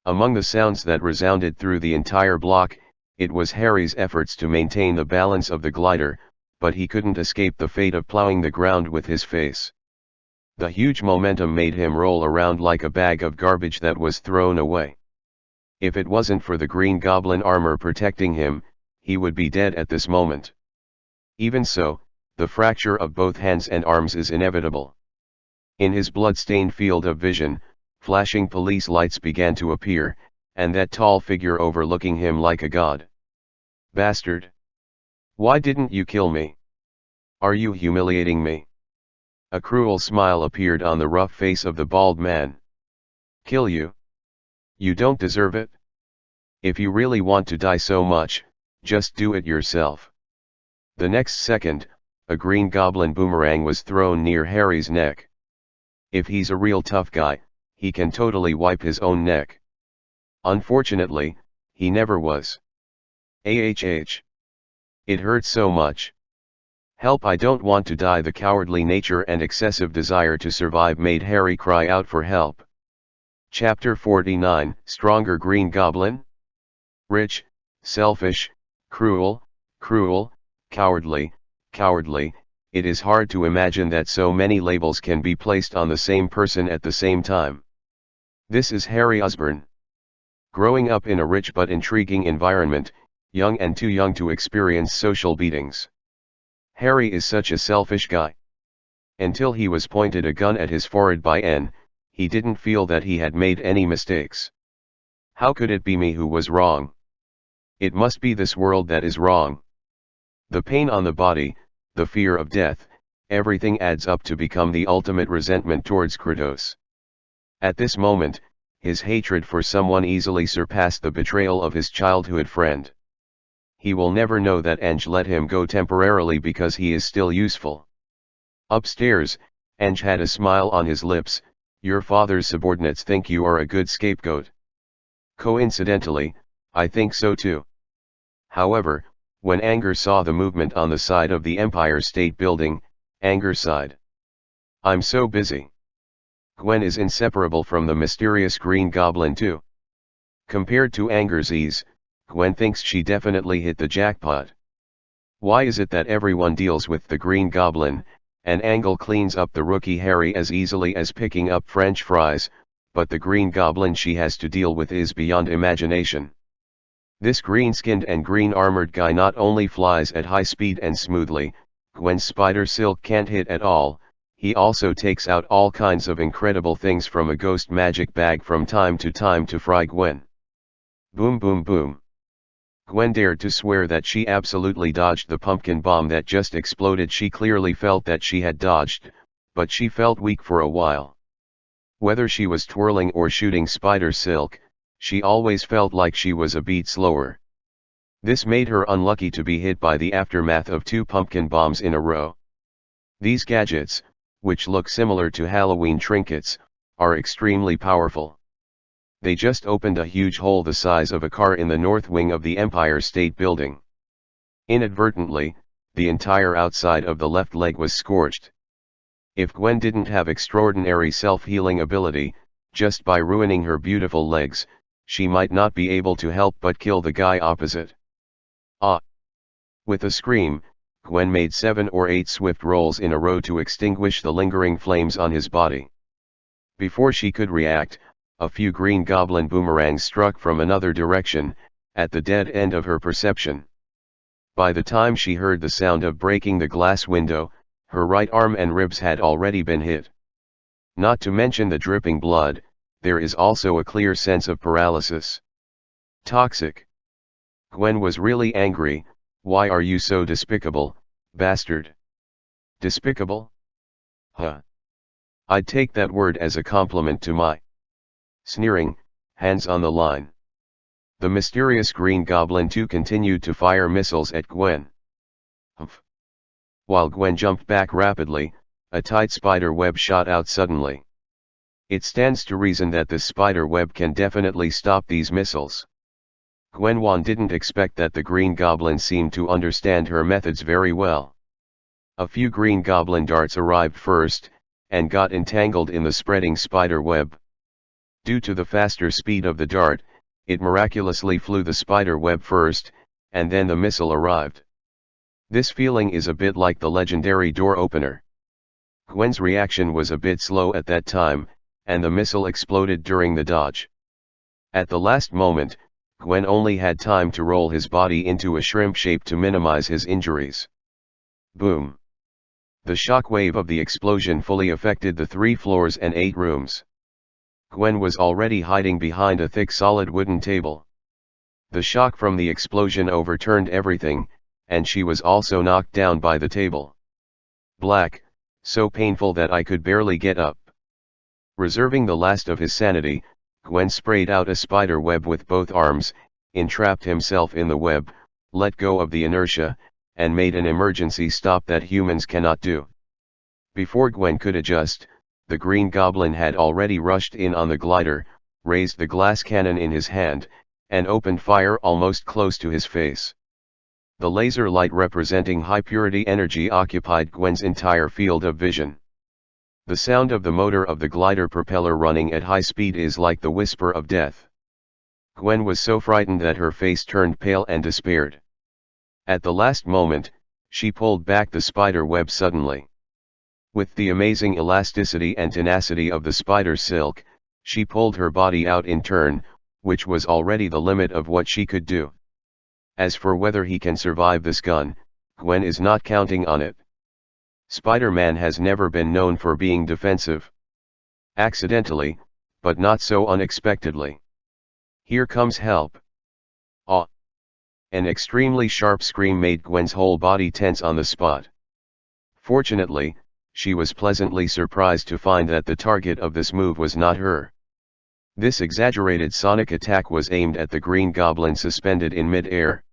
Among the sounds that resounded through the entire block, it was Harry's efforts to maintain the balance of the glider, but he couldn't escape the fate of plowing the ground with his face. The huge momentum made him roll around like a bag of garbage that was thrown away. If it wasn't for the Green Goblin armor protecting him, he would be dead at this moment. Even so, the fracture of both hands and arms is inevitable. In his blood-stained field of vision, flashing police lights began to appear, and that tall figure overlooking him like a god. Bastard! Why didn't you kill me? Are you humiliating me? A cruel smile appeared on the rough face of the bald man. Kill you? You don't deserve it. If you really want to die so much, just do it yourself. The next second, a Green Goblin boomerang was thrown near Harry's neck. If he's a real tough guy, he can totally wipe his own neck. Unfortunately, he never was. AHH. It hurts so much. Help, I don't want to die. The cowardly nature and excessive desire to survive made Harry cry out for help. Chapter 49, Stronger Green Goblin? Rich, selfish, cruel, cowardly, it is hard to imagine that so many labels can be placed on the same person at the same time. This is Harry Osborn. Growing up in a rich but intriguing environment, young and too young to experience social beatings. Harry is such a selfish guy. Until he was pointed a gun at his forehead by N, he didn't feel that he had made any mistakes. How could it be me who was wrong? It must be this world that is wrong. The pain on the body, the fear of death, everything adds up to become the ultimate resentment towards Kratos. At this moment, his hatred for someone easily surpassed the betrayal of his childhood friend. He will never know that Ange let him go temporarily because he is still useful. Upstairs, Ange had a smile on his lips. Your father's subordinates think you are a good scapegoat. Coincidentally, I think so too. However, when Anger saw the movement on the side of the Empire State Building, Anger sighed. I'm so busy. Gwen is inseparable from the mysterious Green Goblin too. Compared to Anger's ease, Gwen thinks she definitely hit the jackpot. Why is it that everyone deals with the Green Goblin, and Angle cleans up the rookie Harry as easily as picking up French fries, but the Green Goblin she has to deal with is beyond imagination. This green-skinned and green-armored guy not only flies at high speed and smoothly, Gwen's spider silk can't hit at all, he also takes out all kinds of incredible things from a ghost magic bag from time to fry Gwen. Boom boom boom. Gwen dared to swear that she absolutely dodged the pumpkin bomb that just exploded. She clearly felt that she had dodged, but she felt weak for a while. Whether she was twirling or shooting spider silk, she always felt like she was a beat slower. This made her unlucky to be hit by the aftermath of 2 pumpkin bombs in a row. These gadgets, which look similar to Halloween trinkets, are extremely powerful. They just opened a huge hole the size of a car in the north wing of the Empire State Building. Inadvertently, the entire outside of the left leg was scorched. If Gwen didn't have extraordinary self-healing ability, just by ruining her beautiful legs, she might not be able to help but kill the guy opposite. Ah! With a scream, Gwen made 7 or 8 swift rolls in a row to extinguish the lingering flames on his body. Before she could react, a few green goblin boomerangs struck from another direction, at the dead end of her perception. By the time she heard the sound of breaking the glass window, her right arm and ribs had already been hit. Not to mention the dripping blood, there is also a clear sense of paralysis. Toxic. Gwen was really angry. Why are you so despicable, bastard? Despicable? Huh. I'd take that word as a compliment to my. Sneering, hands on the line. The mysterious Green Goblin too continued to fire missiles at Gwen. Humph. While Gwen jumped back rapidly, a tight spider web shot out suddenly. It stands to reason that this spider web can definitely stop these missiles. Gwen didn't expect that the Green Goblin seemed to understand her methods very well. A few Green Goblin darts arrived first, and got entangled in the spreading spider web. Due to the faster speed of the dart, it miraculously flew the spider web first, and then the missile arrived. This feeling is a bit like the legendary door opener. Gwen's reaction was a bit slow at that time, and the missile exploded during the dodge. At the last moment, Gwen only had time to roll his body into a shrimp shape to minimize his injuries. Boom! The shock wave of the explosion fully affected the 3 floors and 8 rooms. Gwen was already hiding behind a thick solid wooden table. The shock from the explosion overturned everything, and she was also knocked down by the table. Black, so painful that I could barely get up. Reserving the last of his sanity, Gwen sprayed out a spider web with both arms, entrapped himself in the web, let go of the inertia, and made an emergency stop that humans cannot do. Before Gwen could adjust, the Green Goblin had already rushed in on the glider, raised the glass cannon in his hand, and opened fire almost close to his face. The laser light representing high-purity energy occupied Gwen's entire field of vision. The sound of the motor of the glider propeller running at high speed is like the whisper of death. Gwen was so frightened that her face turned pale and despaired. At the last moment, she pulled back the spider web suddenly. With the amazing elasticity and tenacity of the spider silk, she pulled her body out in turn, which was already the limit of what she could do. As for whether he can survive this gun, Gwen is not counting on it. Spider-Man has never been known for being defensive. Accidentally, but not so unexpectedly. Here comes help. Ah! An extremely sharp scream made Gwen's whole body tense on the spot. Fortunately, she was pleasantly surprised to find that the target of this move was not her. This exaggerated sonic attack was aimed at the Green Goblin suspended in mid-air.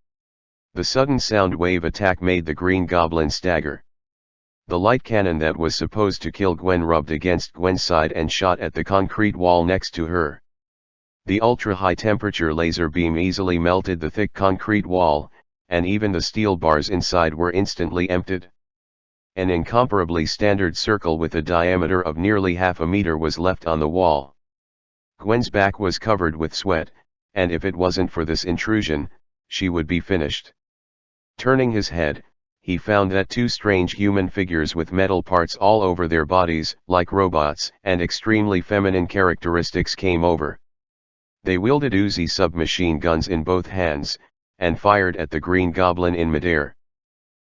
The sudden sound wave attack made the Green Goblin stagger. The light cannon that was supposed to kill Gwen rubbed against Gwen's side and shot at the concrete wall next to her. The ultra-high temperature laser beam easily melted the thick concrete wall, and even the steel bars inside were instantly emptied. An incomparably standard circle with a diameter of nearly half a meter was left on the wall. Gwen's back was covered with sweat, and if it wasn't for this intrusion, she would be finished. Turning his head, he found that two strange human figures with metal parts all over their bodies, like robots, and extremely feminine characteristics came over. They wielded Uzi submachine guns in both hands, and fired at the Green Goblin in midair.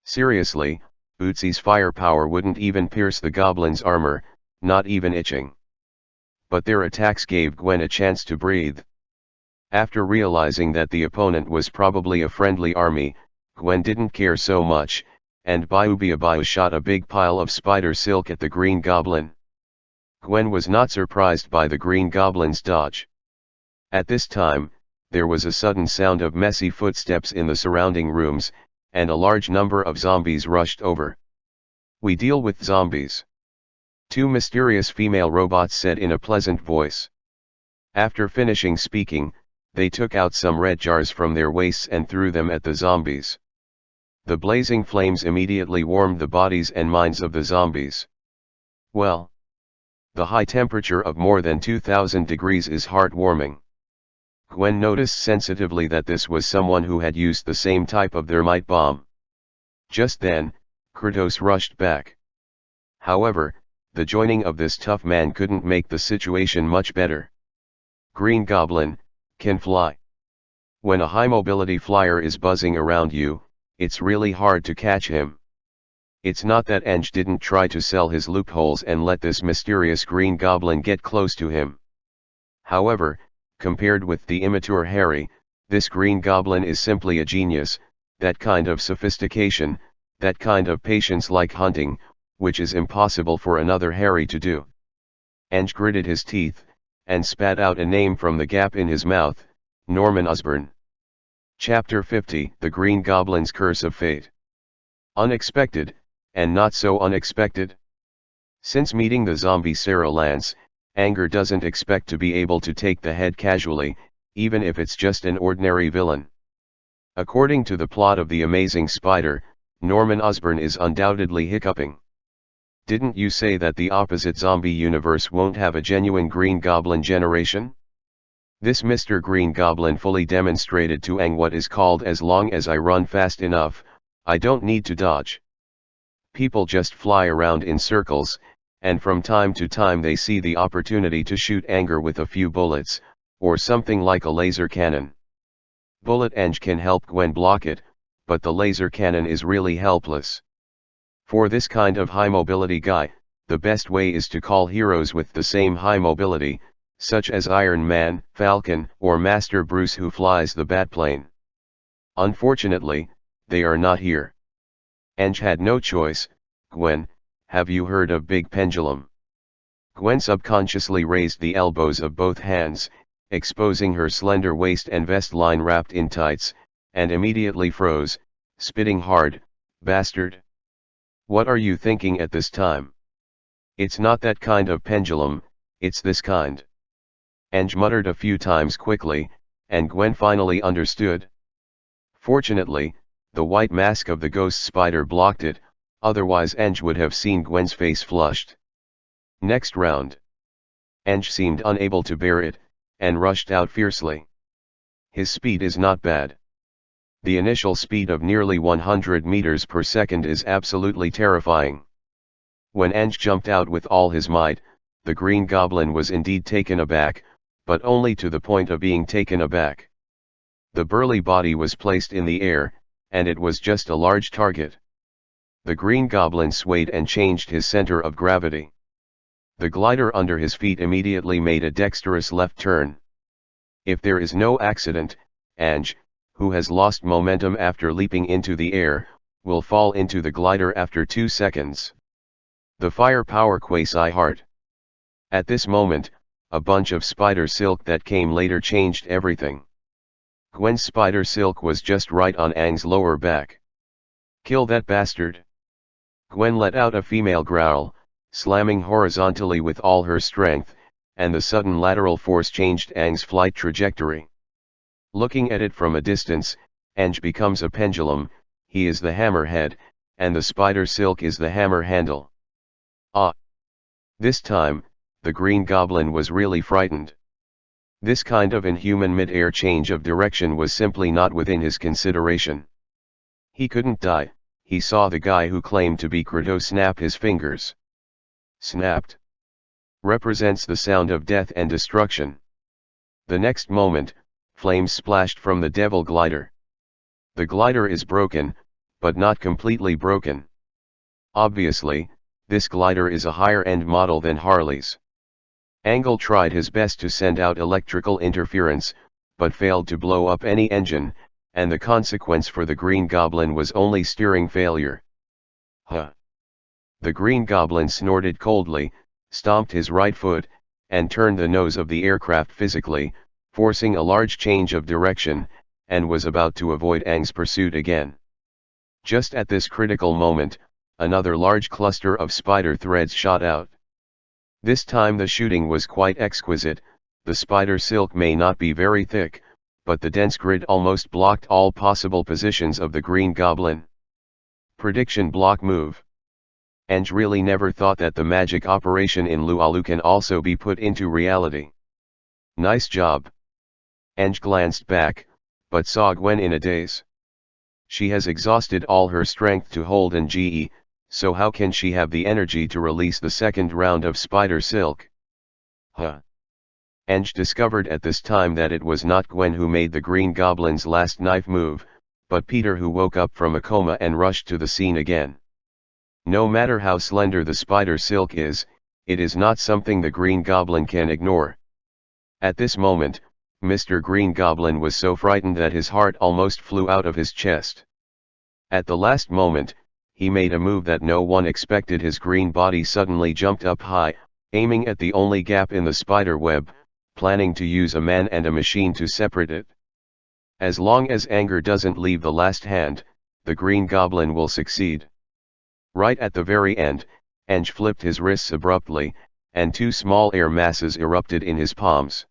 Seriously, Uzi's firepower wouldn't even pierce the Goblin's armor, not even itching. But their attacks gave Gwen a chance to breathe. After realizing that the opponent was probably a friendly army, Gwen didn't care so much, and Biubiabiu shot a big pile of spider silk at the Green Goblin. Gwen was not surprised by the Green Goblin's dodge. At this time, there was a sudden sound of messy footsteps in the surrounding rooms, and a large number of zombies rushed over. "We deal with zombies," two mysterious female robots said in a pleasant voice. After finishing speaking, they took out some red jars from their waists and threw them at the zombies. The blazing flames immediately warmed the bodies and minds of the zombies. Well, the high temperature of more than 2000 degrees is heartwarming. Gwen noticed sensitively that this was someone who had used the same type of thermite bomb. Just then, Kratos rushed back. However, the joining of this tough man couldn't make the situation much better. Green Goblin can fly. When a high-mobility flyer is buzzing around you, it's really hard to catch him. It's not that Eng didn't try to sell his loopholes and let this mysterious Green Goblin get close to him. However, compared with the immature Harry, this Green Goblin is simply a genius, that kind of sophistication, that kind of patience like hunting, which is impossible for another Harry to do. Eng gritted his teeth, and spat out a name from the gap in his mouth, Norman Osborn. Chapter 50, The Green Goblin's Curse of Fate. Unexpected, and not so unexpected. Since meeting the zombie Sarah Lance, Anger doesn't expect to be able to take the head casually, even if it's just an ordinary villain. According to the plot of The Amazing Spider, Norman Osborn is undoubtedly hiccuping. Didn't you say that the opposite zombie universe won't have a genuine Green Goblin generation? This Mr. Green Goblin fully demonstrated to Aang what is called as long as I run fast enough, I don't need to dodge. People just fly around in circles, and from time to time they see the opportunity to shoot Anger with a few bullets, or something like a laser cannon. Bullet Eng can help Gwen block it, but the laser cannon is really helpless. For this kind of high mobility guy, the best way is to call heroes with the same high mobility, such as Iron Man, Falcon, or Master Bruce who flies the Batplane. Unfortunately, they are not here. Eng had no choice. Gwen, have you heard of Big Pendulum? Gwen subconsciously raised the elbows of both hands, exposing her slender waist and vest line wrapped in tights, and immediately froze, spitting hard, "Bastard! What are you thinking at this time? It's not that kind of pendulum, it's this kind. Ange muttered a few times quickly, and Gwen finally understood. Fortunately, the white mask of the ghost spider blocked it, otherwise Ange would have seen Gwen's face flushed. Next round. Ange seemed unable to bear it, and rushed out fiercely. His speed is not bad. The initial speed of nearly 100 meters per second is absolutely terrifying. When Ange jumped out with all his might, the Green Goblin was indeed taken aback, but only to the point of being taken aback. The burly body was placed in the air, and it was just a large target. The Green Goblin swayed and changed his center of gravity. The glider under his feet immediately made a dexterous left turn. If there is no accident, Ange, who has lost momentum after leaping into the air, will fall into the glider after 2 seconds. The firepower quasi-heart. At this moment, a bunch of spider silk that came later changed everything. Gwen's spider silk was just right on Aang's lower back. Kill that bastard. Gwen let out a female growl, slamming horizontally with all her strength, and the sudden lateral force changed Aang's flight trajectory. Looking at it from a distance, Aang becomes a pendulum, he is the hammerhead, and the spider silk is the hammer handle. Ah! This time, the Green Goblin was really frightened. This kind of inhuman mid-air change of direction was simply not within his consideration. He couldn't die. He saw the guy who claimed to be Kratos snap his fingers. Snapped. Represents the sound of death and destruction. The next moment, flames splashed from the devil glider. The glider is broken, but not completely broken. Obviously, this glider is a higher-end model than Harley's. Angle tried his best to send out electrical interference, but failed to blow up any engine, and the consequence for the Green Goblin was only steering failure. Huh! The Green Goblin snorted coldly, stomped his right foot, and turned the nose of the aircraft physically, forcing a large change of direction, and was about to avoid Aang's pursuit again. Just at this critical moment, another large cluster of spider threads shot out. This time the shooting was quite exquisite. The spider silk may not be very thick, but the dense grid almost blocked all possible positions of the Green Goblin. Prediction block move. Aang really never thought that the magic operation in Lualu can also be put into reality. Nice job. Aang glanced back, but saw Gwen in a daze. She has exhausted all her strength to hold Nge, so how can she have the energy to release the second round of spider silk? Huh. Aang discovered at this time that it was not Gwen who made the Green Goblin's last knife move, but Peter, who woke up from a coma and rushed to the scene again. No matter how slender the spider silk is, it is not something the Green Goblin can ignore. At this moment, Mr. Green Goblin was so frightened that his heart almost flew out of his chest. At the last moment, he made a move that no one expected. His green body suddenly jumped up high, aiming at the only gap in the spider web, planning to use a man and a machine to separate it. As long as anger doesn't leave the last hand, the Green Goblin will succeed. Right at the very end, Aang flipped his wrists abruptly, and 2 small air masses erupted in his palms.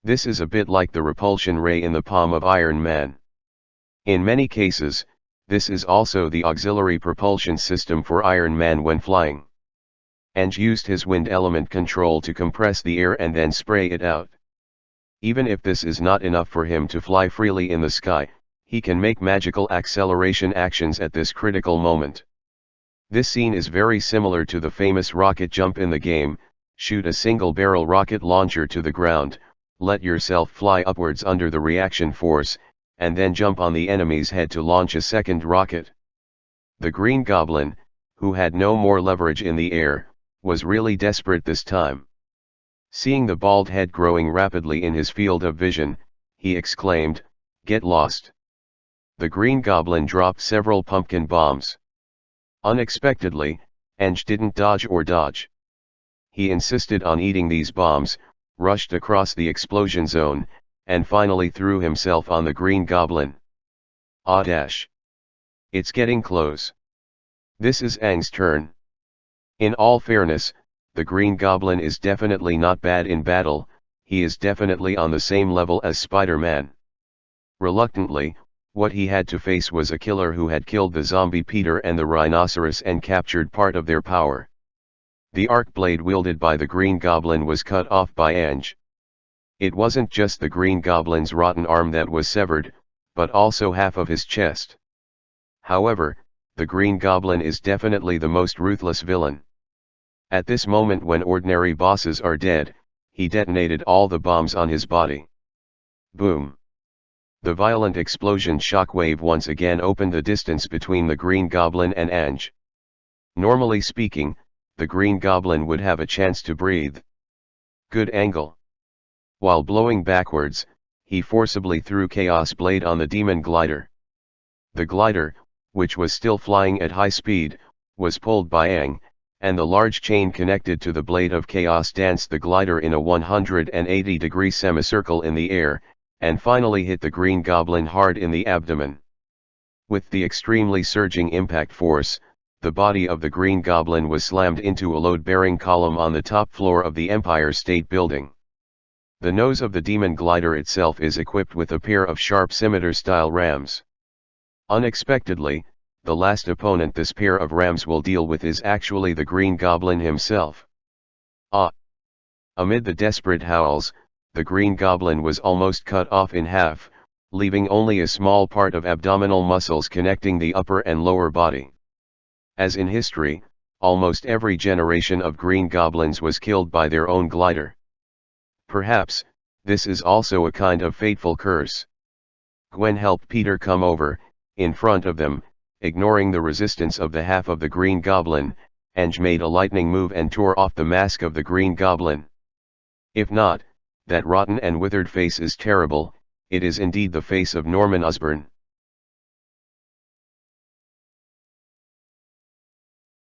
This is a bit like the repulsion ray in the palm of Iron Man. In many cases, this is also the auxiliary propulsion system for Iron Man when flying. Aang used his wind element control to compress the air and then spray it out. Even if this is not enough for him to fly freely in the sky, he can make magical acceleration actions at this critical moment. This scene is very similar to the famous rocket jump in the game. Shoot a single-barrel rocket launcher to the ground, let yourself fly upwards under the reaction force, and then jump on the enemy's head to launch a second rocket. The Green Goblin, who had no more leverage in the air, was really desperate this time. Seeing the bald head growing rapidly in his field of vision, he exclaimed, "Get lost!" The Green Goblin dropped several pumpkin bombs. Unexpectedly, Aang didn't dodge or dodge. He insisted on eating these bombs, rushed across the explosion zone, and finally threw himself on the Green Goblin. Ah dash! It's getting close. This is Aang's turn. In all fairness, the Green Goblin is definitely not bad in battle, he is definitely on the same level as Spider-Man. Reluctantly, what he had to face was a killer who had killed the zombie Peter and the rhinoceros and captured part of their power. The arc blade wielded by the Green Goblin was cut off by Ange. It wasn't just the Green Goblin's rotten arm that was severed, but also half of his chest. However, the Green Goblin is definitely the most ruthless villain. At this moment when ordinary bosses are dead, he detonated all the bombs on his body. Boom! The violent explosion shockwave once again opened the distance between the Green Goblin and Ange. Normally speaking, the Green Goblin would have a chance to breathe. Good angle. While blowing backwards, he forcibly threw Chaos Blade on the demon glider. The glider, which was still flying at high speed, was pulled by Aang, and the large chain connected to the blade of Chaos danced the glider in a 180-degree semicircle in the air, and finally hit the Green Goblin hard in the abdomen. With the extremely surging impact force, the body of the Green Goblin was slammed into a load-bearing column on the top floor of the Empire State Building. The nose of the demon glider itself is equipped with a pair of sharp scimitar-style rams. Unexpectedly, the last opponent this pair of rams will deal with is actually the Green Goblin himself. Ah! Amid the desperate howls, the Green Goblin was almost cut off in half, leaving only a small part of abdominal muscles connecting the upper and lower body. As in history, almost every generation of Green Goblins was killed by their own glider. Perhaps, this is also a kind of fateful curse. Gwen helped Peter come over, in front of them, ignoring the resistance of the half of the Green Goblin, Ange made a lightning move and tore off the mask of the Green Goblin. If not, that rotten and withered face is terrible, it is indeed the face of Norman Osborn.